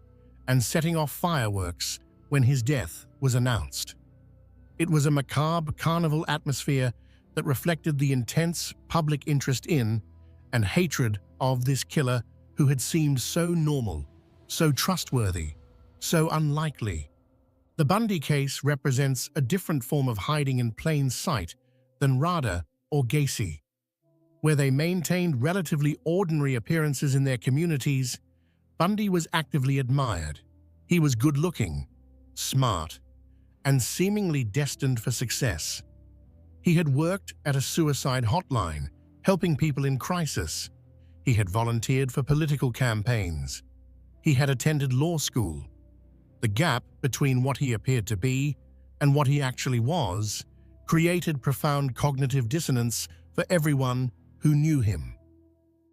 and setting off fireworks when his death was announced. It was a macabre carnival atmosphere that reflected the intense public interest in and hatred of this killer who had seemed so normal, so trustworthy, so unlikely. The Bundy case represents a different form of hiding in plain sight than Rader or Gacy, where they maintained relatively ordinary appearances in their communities. Bundy was actively admired. He was good-looking, smart, and seemingly destined for success. He had worked at a suicide hotline, helping people in crisis. He had volunteered for political campaigns. He had attended law school. The gap between what he appeared to be and what he actually was created profound cognitive dissonance for everyone who knew him.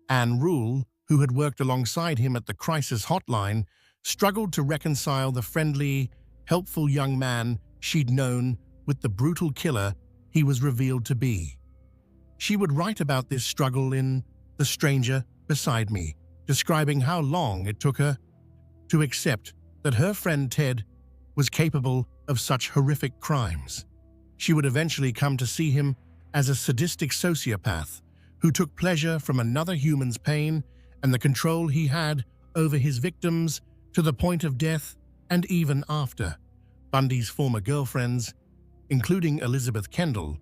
Anne Rule, who had worked alongside him at the crisis hotline, struggled to reconcile the friendly, helpful young man she'd known with the brutal killer he was revealed to be. She would write about this struggle in The Stranger Beside Me, describing how long it took her to accept that her friend Ted was capable of such horrific crimes. She would eventually come to see him as a sadistic sociopath who took pleasure from another human's pain and the control he had over his victims to the point of death and even after. Bundy's former girlfriends, including Elizabeth Kendall,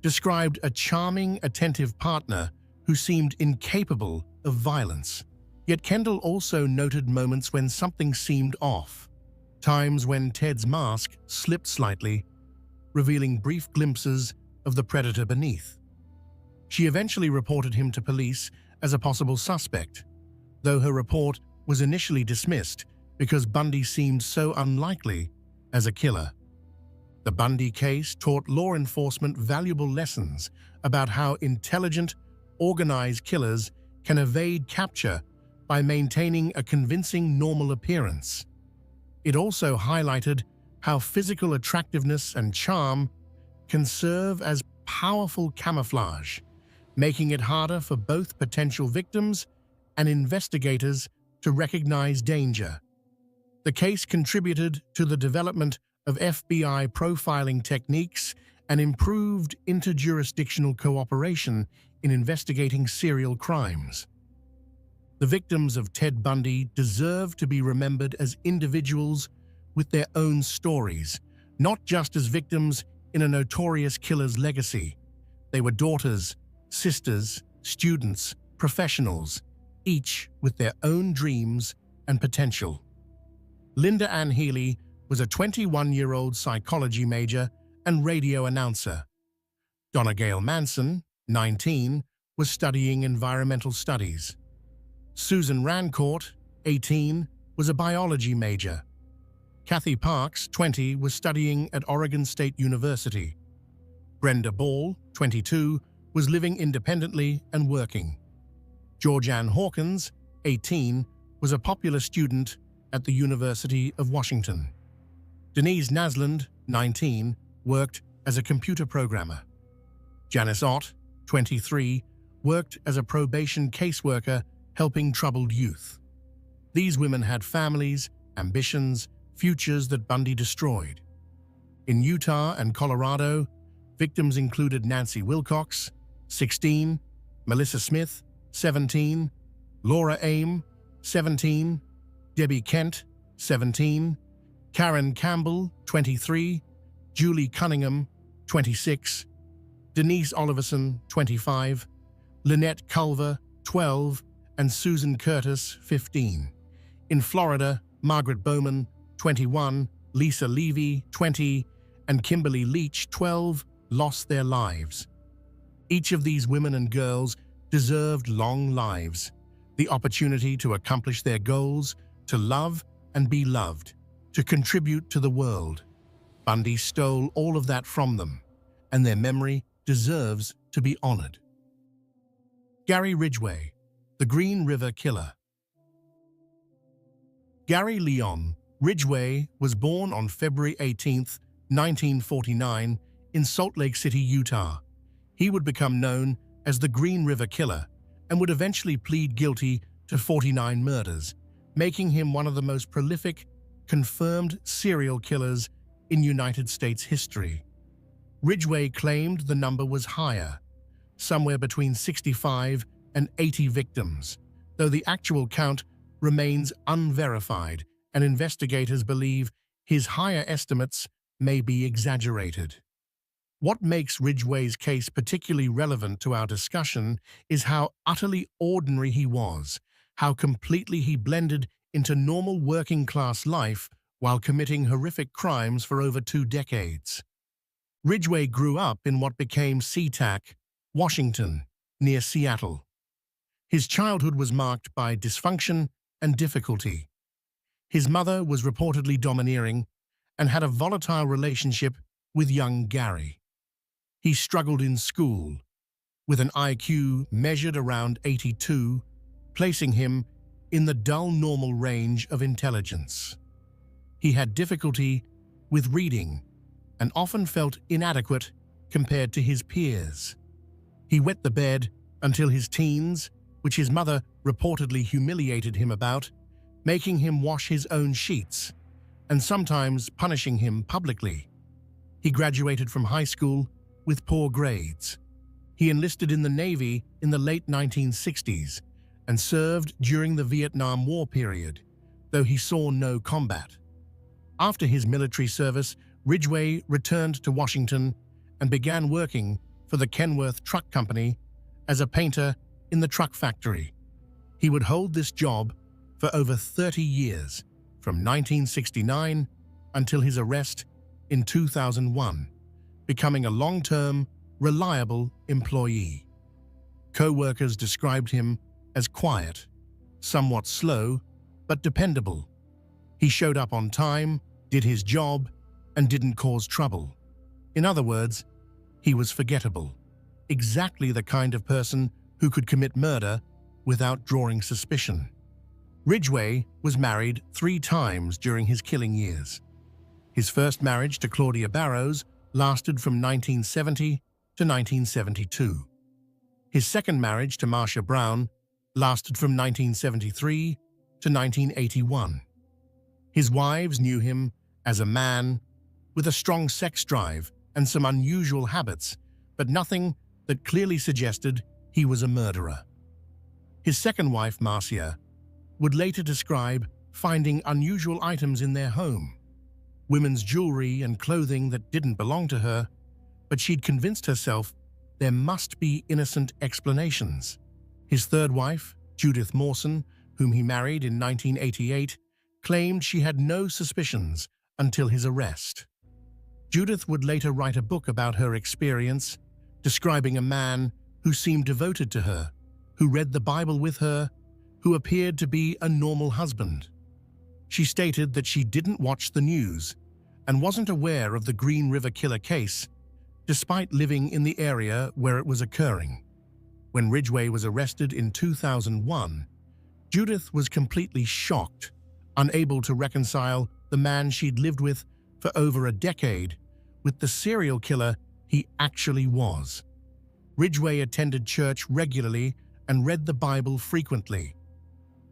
described a charming, attentive partner who seemed incapable of violence. Yet Kendall also noted moments when something seemed off, times when Ted's mask slipped slightly, revealing brief glimpses of the predator beneath. She eventually reported him to police as a possible suspect, though her report was initially dismissed because Bundy seemed so unlikely as a killer. The Bundy case taught law enforcement valuable lessons about how intelligent, organized killers can evade capture by maintaining a convincing normal appearance. It also highlighted how physical attractiveness and charm can serve as powerful camouflage, making it harder for both potential victims and investigators to recognize danger. The case contributed to the development of FBI profiling techniques and improved interjurisdictional cooperation in investigating serial crimes. The victims of Ted Bundy deserve to be remembered as individuals with their own stories, not just as victims in a notorious killer's legacy. They were daughters, sisters, students, professionals, each with their own dreams and potential. Linda Ann Healy was a 21-year-old psychology major and radio announcer. Donna Gale Manson, 19, was studying environmental studies. Susan Rancourt, 18, was a biology major. Kathy Parks, 20, was studying at Oregon State University. Brenda Ball, 22, was living independently and working. Georgianne Hawkins, 18, was a popular student at the University of Washington. Denise Nasland, 19, worked as a computer programmer. Janice Ott, 23, worked as a probation caseworker helping troubled youth. These women had families, ambitions, futures that Bundy destroyed. In Utah and Colorado, victims included Nancy Wilcox, 16, Melissa Smith, 17, Laura Aim, 17, Debbie Kent, 17, Karen Campbell, 23, Julie Cunningham, 26, Denise Oliverson, 25, Lynette Culver, 12, and Susan Curtis, 15. In Florida, Margaret Bowman, 21, Lisa Levy, 20, and Kimberly Leach, 12, lost their lives. Each of these women and girls deserved long lives, the opportunity to accomplish their goals, to love and be loved, to contribute to the world. Bundy stole all of that from them, and their memory deserves to be honored. Gary Ridgway, the Green River Killer. Gary Leon Ridgway was born on February 18, 1949, in Salt Lake City, Utah. He would become known as the Green River Killer and would eventually plead guilty to 49 murders, making him one of the most prolific, confirmed serial killers in United States history. Ridgway claimed the number was higher, somewhere between 65 and 80 victims, though the actual count remains unverified, and investigators believe his higher estimates may be exaggerated. What makes Ridgway's case particularly relevant to our discussion is how utterly ordinary he was, how completely he blended into normal working-class life while committing horrific crimes for over 2 decades. Ridgway grew up in what became SeaTac, Washington, near Seattle. His childhood was marked by dysfunction and difficulty. His mother was reportedly domineering and had a volatile relationship with young Gary. He struggled in school, with an IQ measured around 82, placing him in the dull normal range of intelligence. He had difficulty with reading and often felt inadequate compared to his peers. He wet the bed until his teens, which his mother reportedly humiliated him about, making him wash his own sheets, and sometimes punishing him publicly. He graduated from high school with poor grades. He enlisted in the Navy in the late 1960s and served during the Vietnam War period, though he saw no combat. After his military service, Ridgway returned to Washington and began working for the Kenworth Truck Company as a painter in the truck factory. He would hold this job for over 30 years, from 1969 until his arrest in 2001, becoming a long-term, reliable employee. Co-workers described him as quiet, somewhat slow, but dependable. He showed up on time, did his job, and didn't cause trouble. In other words, he was forgettable, exactly the kind of person who could commit murder without drawing suspicion. Ridgway was married 3 times during his killing years. His first marriage to Claudia Barrows lasted from 1970 to 1972. His second marriage to Marcia Brown lasted from 1973 to 1981. His wives knew him as a man with a strong sex drive and some unusual habits, but nothing that clearly suggested he was a murderer. His second wife, Marcia, would later describe finding unusual items in their home, women's jewelry and clothing that didn't belong to her, but she'd convinced herself there must be innocent explanations. His third wife, Judith Mawson, whom he married in 1988, claimed she had no suspicions until his arrest. Judith would later write a book about her experience, describing a man who seemed devoted to her, who read the Bible with her, who appeared to be a normal husband. She stated that she didn't watch the news and wasn't aware of the Green River Killer case, despite living in the area where it was occurring. When Ridgway was arrested in 2001, Judith was completely shocked, unable to reconcile the man she'd lived with for over a decade with the serial killer he actually was. Ridgway attended church regularly and read the Bible frequently.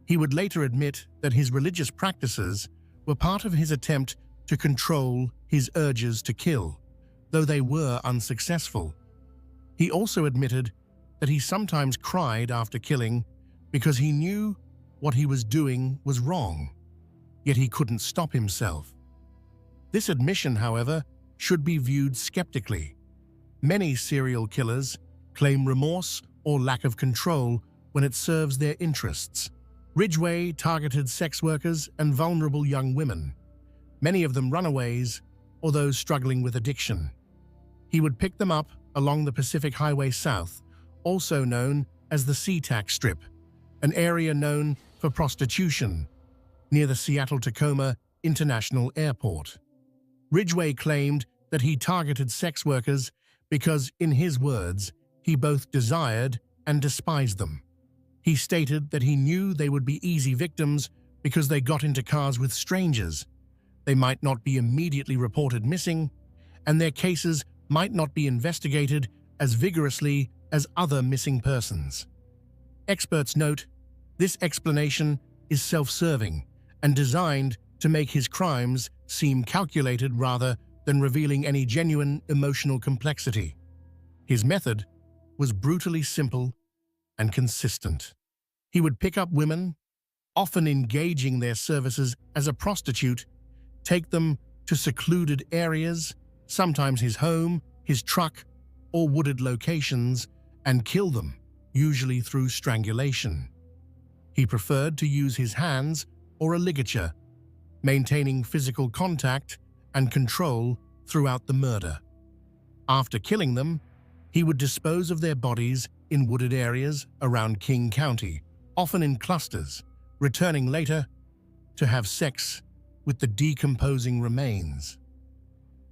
He would later admit that his religious practices were part of his attempt to control his urges to kill, though they were unsuccessful. He also admitted that he sometimes cried after killing because he knew what he was doing was wrong, yet he couldn't stop himself. This admission, however, should be viewed skeptically. Many serial killers claim remorse or lack of control when it serves their interests. Ridgway targeted sex workers and vulnerable young women, many of them runaways or those struggling with addiction. He would pick them up along the Pacific Highway South, also known as the SeaTac Strip, an area known for prostitution, near the Seattle-Tacoma International Airport. Ridgway claimed that he targeted sex workers because, in his words, he both desired and despised them. He stated that he knew they would be easy victims because they got into cars with strangers. They might not be immediately reported missing, and their cases might not be investigated as vigorously as other missing persons. Experts note, this explanation is self-serving and designed to make his crimes seem calculated rather than revealing any genuine emotional complexity. His method was brutally simple and consistent. He would pick up women, often engaging their services as a prostitute, take them to secluded areas, sometimes his home, his truck, or wooded locations, and kill them, usually through strangulation. He preferred to use his hands or a ligature, maintaining physical contact and control throughout the murder. After killing them, he would dispose of their bodies in wooded areas around King County, often in clusters, returning later to have sex with the decomposing remains.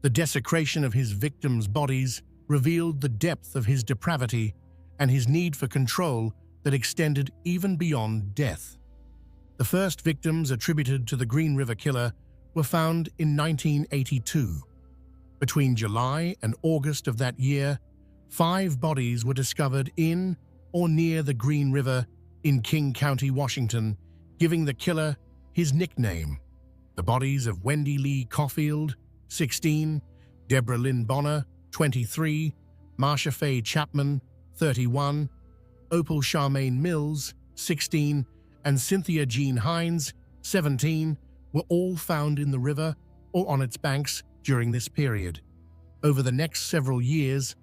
The desecration of his victims' bodies revealed the depth of his depravity and his need for control that extended even beyond death. The first victims attributed to the Green River Killer were found in 1982. Between July and August of that year, 5 bodies were discovered in or near the Green River in King County, Washington, giving the killer his nickname. The bodies of Wendy Lee Caulfield, 16, Deborah Lynn Bonner, 23, Marsha Faye Chapman, 31, Opal Charmaine Mills, 16, and Cynthia Jean Hines, 17, were all found in the river or on its banks during this period. Over the next several years,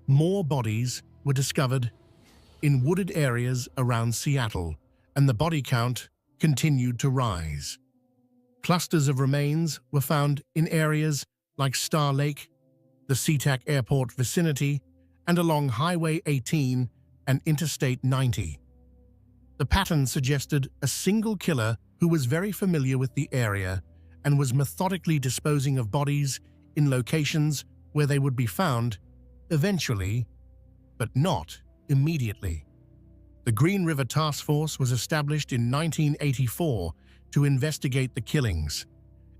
more bodies were discovered in wooded areas around Seattle, and the body count continued to rise. Clusters of remains were found in areas like Star Lake, the SeaTac Airport vicinity, and along Highway 18 and Interstate 90. The pattern suggested a single killer who was very familiar with the area and was methodically disposing of bodies in locations where they would be found eventually, but not immediately. The Green River Task Force was established in 1984 to investigate the killings.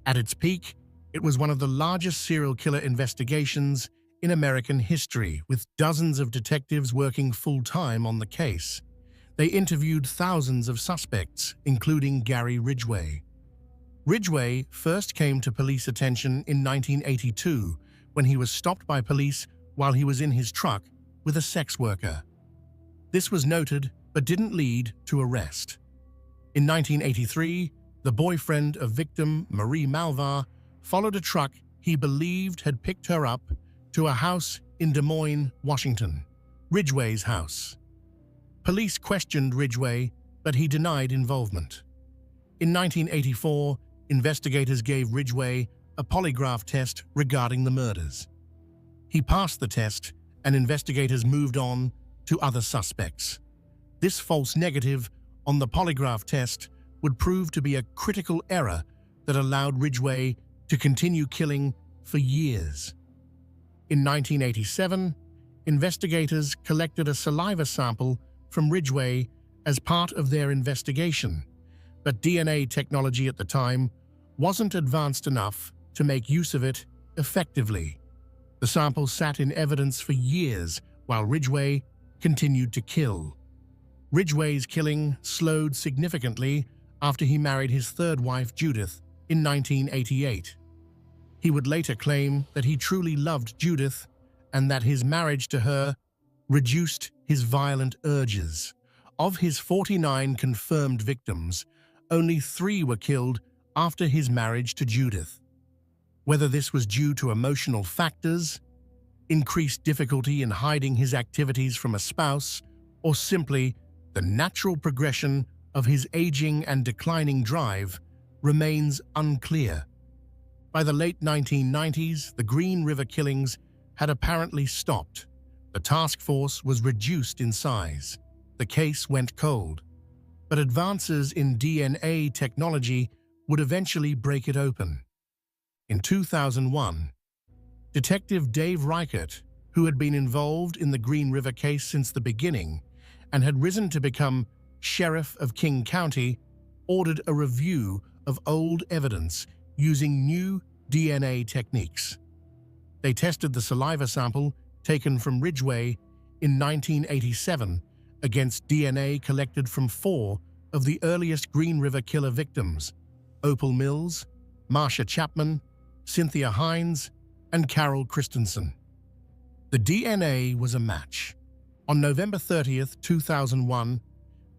At its peak, it was one of the largest serial killer investigations in American history, with dozens of detectives working full-time on the case. They interviewed thousands of suspects, including Gary Ridgway. Ridgway first came to police attention in 1982 when he was stopped by police while he was in his truck with a sex worker. This was noted but didn't lead to arrest. In 1983, the boyfriend of victim Marie Malvar followed a truck he believed had picked her up to a house in Des Moines, Washington, Ridgway's house. Police questioned Ridgway, but he denied involvement. In 1984, investigators gave Ridgway a polygraph test regarding the murders. He passed the test, and investigators moved on to other suspects. This false negative on the polygraph test would prove to be a critical error that allowed Ridgway to continue killing for years. In 1987, investigators collected a saliva sample from Ridgway as part of their investigation, but DNA technology at the time wasn't advanced enough to make use of it effectively. The sample sat in evidence for years while Ridgway continued to kill. Ridgway's killing slowed significantly after he married his third wife, Judith, in 1988. He would later claim that he truly loved Judith and that his marriage to her reduced his violent urges. Of his 49 confirmed victims, only 3 were killed after his marriage to Judith. Whether this was due to emotional factors, increased difficulty in hiding his activities from a spouse, or simply the natural progression of his aging and declining drive, remains unclear. By the late 1990s, the Green River killings had apparently stopped. The task force was reduced in size. The case went cold. But advances in DNA technology would eventually break it open. In 2001, Detective Dave Reichert, who had been involved in the Green River case since the beginning and had risen to become Sheriff of King County, ordered a review of old evidence using new DNA techniques. They tested the saliva sample taken from Ridgway in 1987 against DNA collected from 4 of the earliest Green River Killer victims: Opal Mills, Marsha Chapman, Cynthia Hines, and Carol Christensen. The DNA was a match. On November 30th, 2001,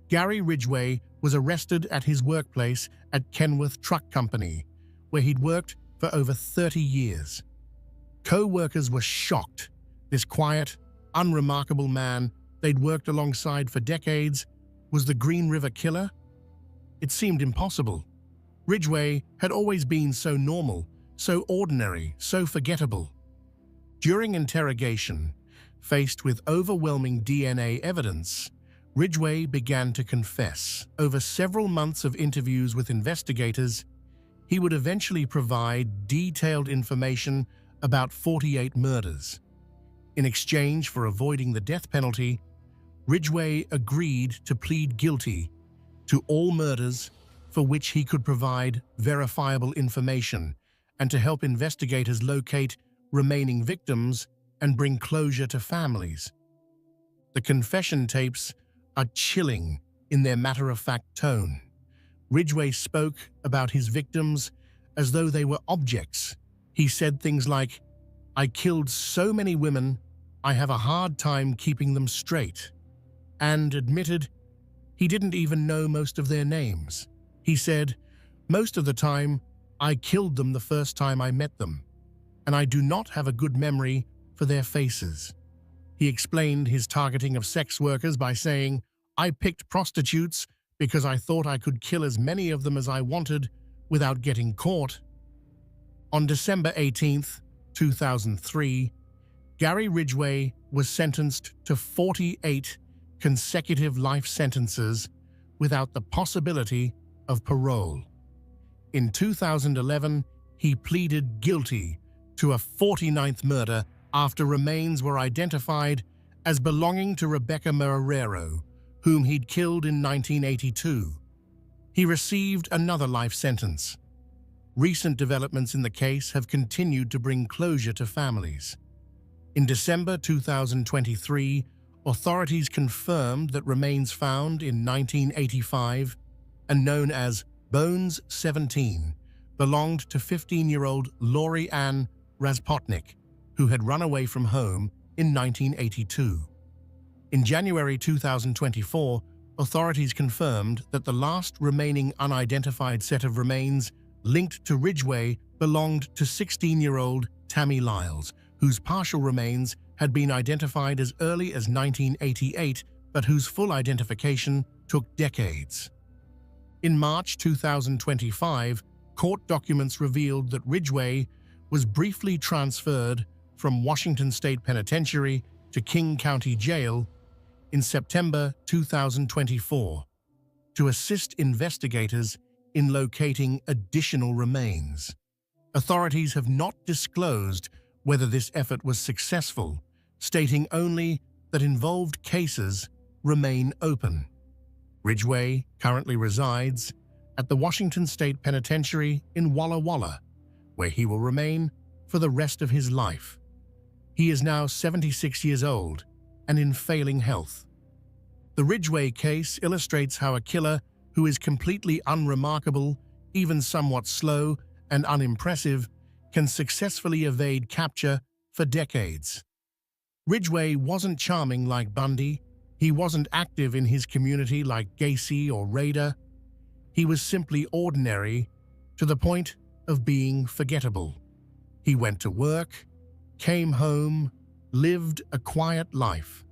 Gary Ridgway was arrested at his workplace at Kenworth Truck Company, where he'd worked for over 30 years. Co-workers were shocked. This quiet, unremarkable man they'd worked alongside for decades was the Green River Killer? It seemed impossible. Ridgway had always been so normal, so ordinary, so forgettable. During interrogation, faced with overwhelming DNA evidence, Ridgway began to confess. Over several months of interviews with investigators, he would eventually provide detailed information about 48 murders. In exchange for avoiding the death penalty, Ridgway agreed to plead guilty to all murders for which he could provide verifiable information and to help investigators locate remaining victims and bring closure to families. The confession tapes are chilling in their matter-of-fact tone. Ridgway spoke about his victims as though they were objects. He said things like, "I killed so many women, I have a hard time keeping them straight," and admitted he didn't even know most of their names. He said, "Most of the time, I killed them the first time I met them, and I do not have a good memory for their faces." He explained his targeting of sex workers by saying, "I picked prostitutes because I thought I could kill as many of them as I wanted without getting caught." On December 18th, 2003, Gary Ridgway was sentenced to 48 consecutive life sentences without the possibility of parole. In 2011, he pleaded guilty to a 49th murder after remains were identified as belonging to Rebecca Marrero, whom he'd killed in 1982. He received another life sentence. Recent developments in the case have continued to bring closure to families. In December 2023, authorities confirmed that remains found in 1985 and known as Bones 17 belonged to 15-year-old Lori Ann Razpotnik, who had run away from home in 1982. In January 2024, authorities confirmed that the last remaining unidentified set of remains linked to Ridgway belonged to 16-year-old Tammy Lyles, whose partial remains had been identified as early as 1988, but whose full identification took decades. In March 2025, court documents revealed that Ridgway was briefly transferred from Washington State Penitentiary to King County Jail in September 2024 to assist investigators in locating additional remains. Authorities have not disclosed whether this effort was successful, stating only that involved cases remain open. Ridgway currently resides at the Washington State Penitentiary in Walla Walla, where he will remain for the rest of his life. He is now 76 years old and in failing health. The Ridgway case illustrates how a killer who is completely unremarkable, even somewhat slow and unimpressive, can successfully evade capture for decades. Ridgway wasn't charming like Bundy. He wasn't active in his community like Gacy or Rader. He was simply ordinary to the point of being forgettable. He went to work, came home, lived a quiet life.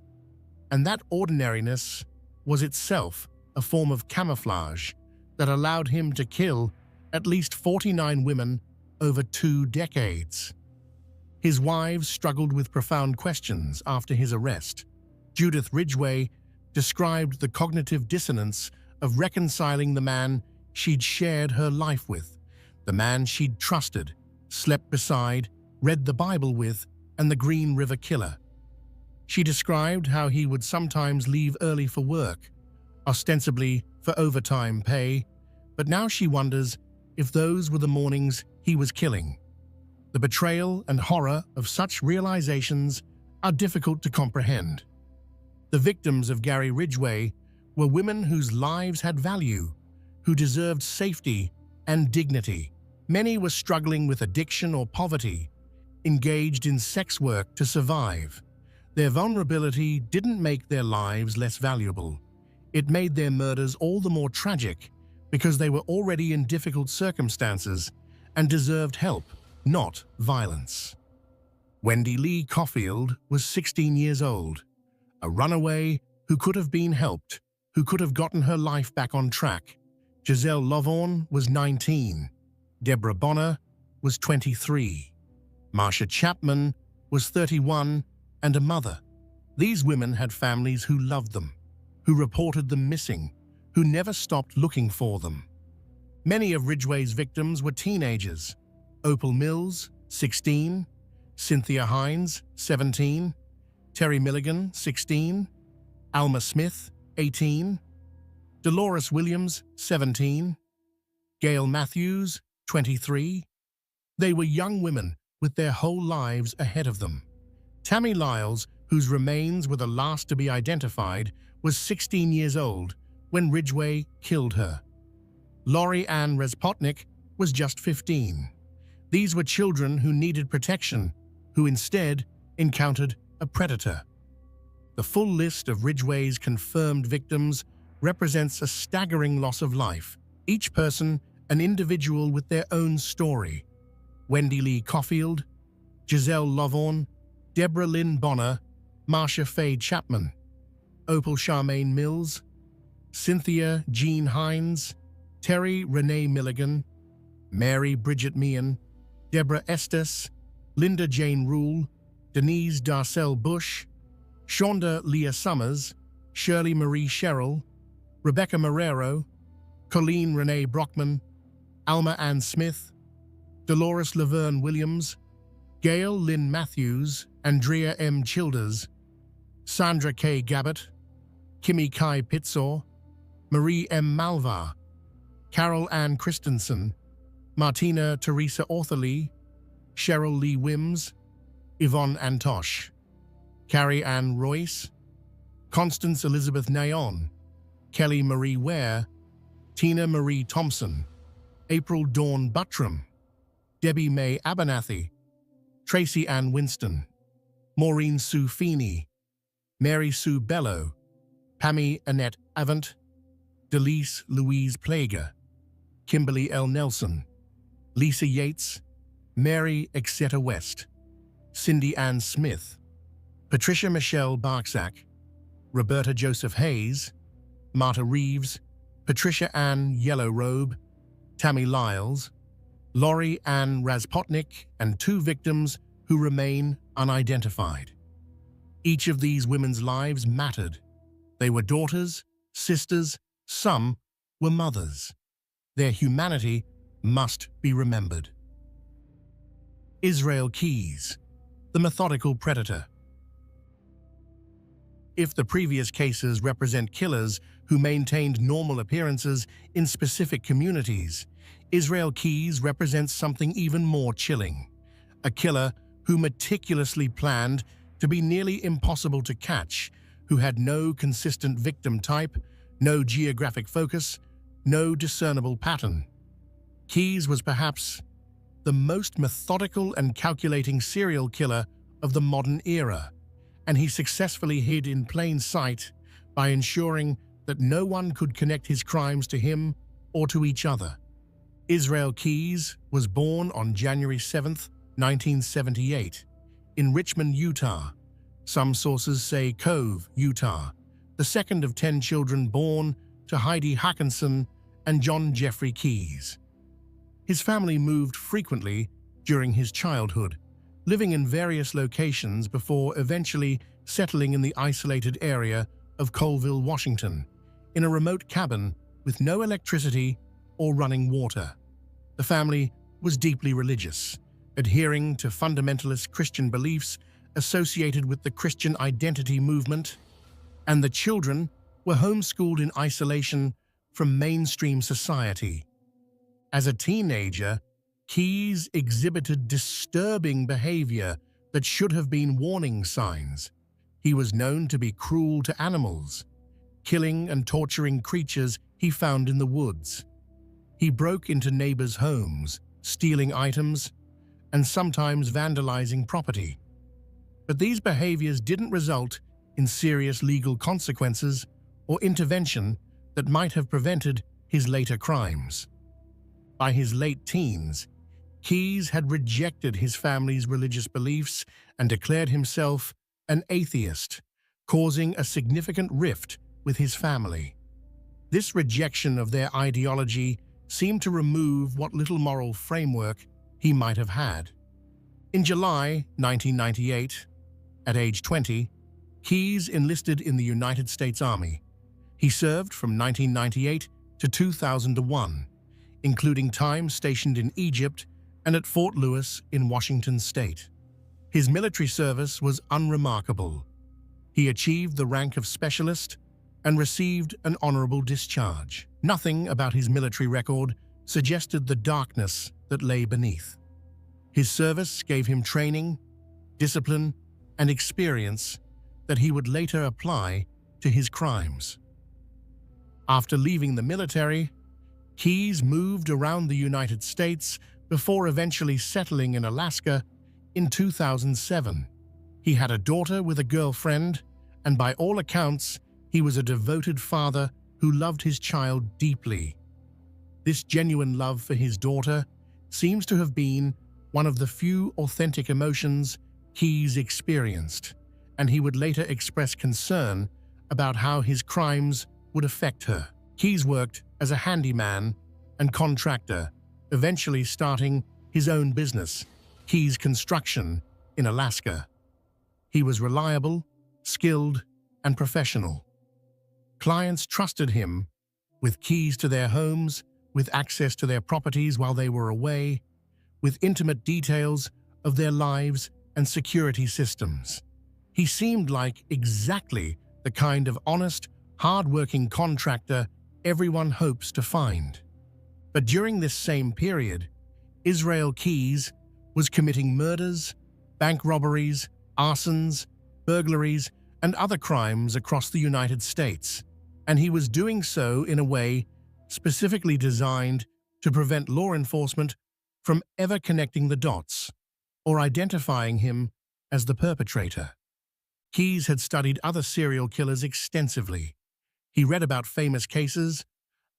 And that ordinariness was itself a form of camouflage that allowed him to kill at least 49 women over 2 decades. His wives struggled with profound questions after his arrest. Judith Ridgway described the cognitive dissonance of reconciling the man she'd shared her life with, the man she'd trusted, slept beside, read the Bible with, and the Green River Killer. She described how he would sometimes leave early for work, ostensibly for overtime pay, but now she wonders if those were the mornings he was killing. The betrayal and horror of such realizations are difficult to comprehend. The victims of Gary Ridgway were women whose lives had value, who deserved safety and dignity. Many were struggling with addiction or poverty, engaged in sex work to survive. Their vulnerability didn't make their lives less valuable. It made their murders all the more tragic because they were already in difficult circumstances and deserved help, not violence. Wendy Lee Caulfield was 16 years old, a runaway who could have been helped, who could have gotten her life back on track. Giselle Lovvorn was 19. Deborah Bonner was 23. Marcia Chapman was 31 and a mother. These women had families who loved them, who reported them missing, who never stopped looking for them. Many of Ridgway's victims were teenagers. Opal Mills, 16, Cynthia Hines, 17, Terry Milligan, 16, Alma Smith, 18, Dolores Williams, 17, Gail Matthews, 23. They were young women with their whole lives ahead of them. Tammy Lyles, whose remains were the last to be identified, was 16 years old when Ridgway killed her. Lori Ann Respotnik was just 15. These were children who needed protection, who instead encountered a predator. The full list of Ridgway's confirmed victims represents a staggering loss of life, each person an individual with their own story. Wendy Lee Caulfield, Giselle Lovvorn, Deborah Lynn Bonner, Marcia Faye Chapman, Opal Charmaine Mills, Cynthia Jean Hines, Terry Renee Milligan, Mary Bridget Meehan, Deborah Estes, Linda Jane Rule, Denise Darcel Bush, Shonda Leah Summers, Shirley Marie Sherrill, Rebecca Marrero, Colleen Renee Brockman, Alma Ann Smith, Dolores Laverne Williams, Gail Lynn Matthews, Andrea M. Childers, Sandra K. Gabbett, Kimmy Kai Pitsaw, Marie M. Malvar, Carol Ann Christensen, Martina Teresa Ortherly, Cheryl Lee Wims, Yvonne Antosh, Carrie Ann Royce, Constance Elizabeth Nayon, Kelly Marie Ware, Tina Marie Thompson, April Dawn Buttram, Debbie Mae Abernathy, Tracy Ann Winston, Maureen Sue Feeney, Mary Sue Bello, Pammy Annette Avant, Delise Louise Plager, Kimberly L. Nelson, Lisa Yates, Mary Exeter West, Cindy Ann Smith, Patricia Michelle Barksack, Roberta Joseph Hayes, Marta Reeves, Patricia Ann Yellow Robe, Tammy Lyles, Lori Ann Raspotnik, and 2 victims who remain unidentified. Each of these women's lives mattered. They were daughters, sisters, some were mothers. Their humanity must be remembered. Israel Keyes, the methodical predator. If the previous cases represent killers who maintained normal appearances in specific communities, Israel Keyes represents something even more chilling. A killer who meticulously planned to be nearly impossible to catch, who had no consistent victim type, no geographic focus, no discernible pattern. Keyes was perhaps the most methodical and calculating serial killer of the modern era, and he successfully hid in plain sight by ensuring that no one could connect his crimes to him or to each other. Israel Keyes was born on January 7, 1978, in Richmond, Utah. Some sources say Cove, Utah, the second of 10 children born to Heidi Hackinson and John Jeffrey Keyes. His family moved frequently during his childhood, living in various locations before eventually settling in the isolated area of Colville, Washington, in a remote cabin with no electricity or running water. The family was deeply religious, adhering to fundamentalist Christian beliefs associated with the Christian identity movement, and the children were homeschooled in isolation from mainstream society. As a teenager, Keyes exhibited disturbing behavior that should have been warning signs. He was known to be cruel to animals, killing and torturing creatures he found in the woods. He broke into neighbors' homes, stealing items, and sometimes vandalizing property. But these behaviors didn't result in serious legal consequences or intervention that might have prevented his later crimes. By his late teens, Keyes had rejected his family's religious beliefs and declared himself an atheist, causing a significant rift with his family. This rejection of their ideology seemed to remove what little moral framework he might have had. In July 1998, at age 20, Keyes enlisted in the United States Army. He served from 1998 to 2001, including time stationed in Egypt and at Fort Lewis in Washington state. His military service was unremarkable. He achieved the rank of specialist and received an honorable discharge. Nothing about his military record suggested the darkness that lay beneath. His service gave him training, discipline, and experience that he would later apply to his crimes. After leaving the military, Keyes moved around the United States before eventually settling in Alaska in 2007. He had a daughter with a girlfriend, and by all accounts, he was a devoted father who loved his child deeply. This genuine love for his daughter seems to have been one of the few authentic emotions Keyes experienced, and he would later express concern about how his crimes would affect her. Keyes worked as a handyman and contractor, eventually starting his own business, Keyes Construction, in Alaska. He was reliable, skilled, and professional. Clients trusted him with keys to their homes, with access to their properties while they were away, with intimate details of their lives and security systems. He seemed like exactly the kind of honest, hard-working contractor everyone hopes to find. But during this same period, Israel Keyes was committing murders, bank robberies, arsons, burglaries, and other crimes across the United States, and he was doing so in a way specifically designed to prevent law enforcement from ever connecting the dots or identifying him as the perpetrator. Keyes had studied other serial killers extensively. He read about famous cases,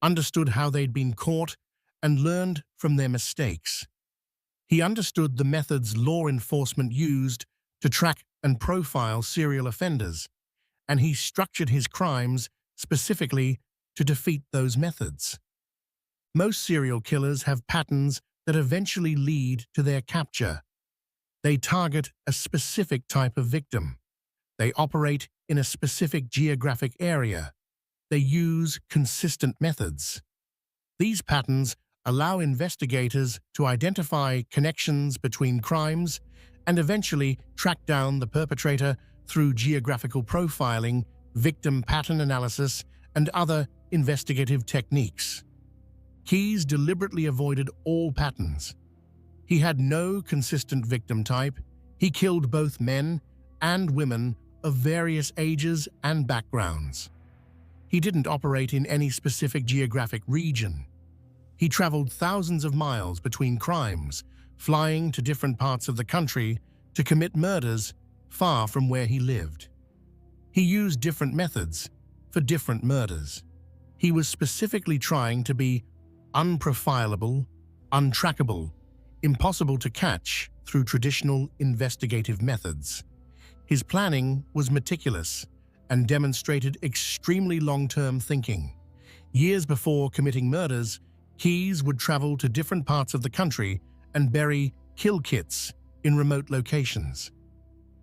understood how they'd been caught, and learned from their mistakes. He understood the methods law enforcement used to track and profile serial offenders, and he structured his crimes specifically to defeat those methods. Most serial killers have patterns that eventually lead to their capture. They target a specific type of victim. They operate in a specific geographic area. They use consistent methods. These patterns allow investigators to identify connections between crimes and eventually track down the perpetrator through geographical profiling, victim pattern analysis, and other investigative techniques. Keyes deliberately avoided all patterns. He had no consistent victim type. He killed both men and women of various ages and backgrounds. He didn't operate in any specific geographic region. He traveled thousands of miles between crimes, flying to different parts of the country to commit murders far from where he lived. He used different methods for different murders. He was specifically trying to be unprofilable, untrackable, impossible to catch through traditional investigative methods. His planning was meticulous and demonstrated extremely long-term thinking. Years before committing murders, Keyes would travel to different parts of the country and bury kill kits in remote locations.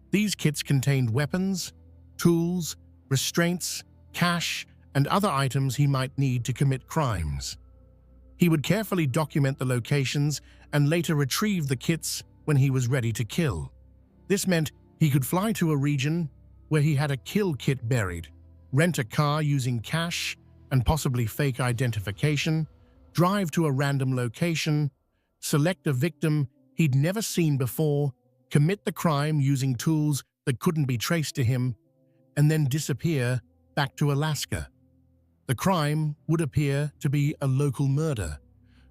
These kits contained weapons, tools, restraints, cash, and other items he might need to commit crimes. He would carefully document the locations and later retrieve the kits when he was ready to kill. This meant he could fly to a region where he had a kill kit buried, rent a car using cash and possibly fake identification, drive to a random location, select a victim he'd never seen before, commit the crime using tools that couldn't be traced to him, and then disappear back to Alaska. The crime would appear to be a local murder,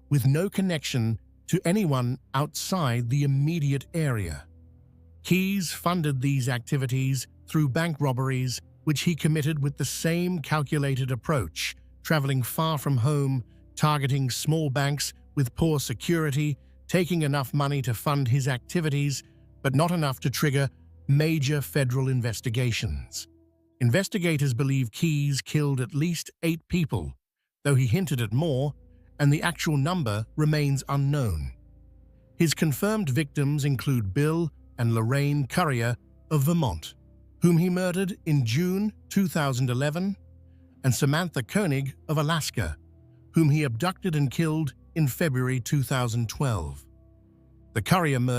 with no connection to anyone outside the immediate area. Keyes funded these activities through bank robberies, which he committed with the same calculated approach, traveling far from home, targeting small banks with poor security, taking enough money to fund his activities, but not enough to trigger major federal investigations. Investigators believe Keyes killed at least 8 people, though he hinted at more, and the actual number remains unknown. His confirmed victims include Bill and Lorraine Currier of Vermont, whom he murdered in June 2011, and Samantha Koenig of Alaska, whom he abducted and killed in February 2012. The Currier murder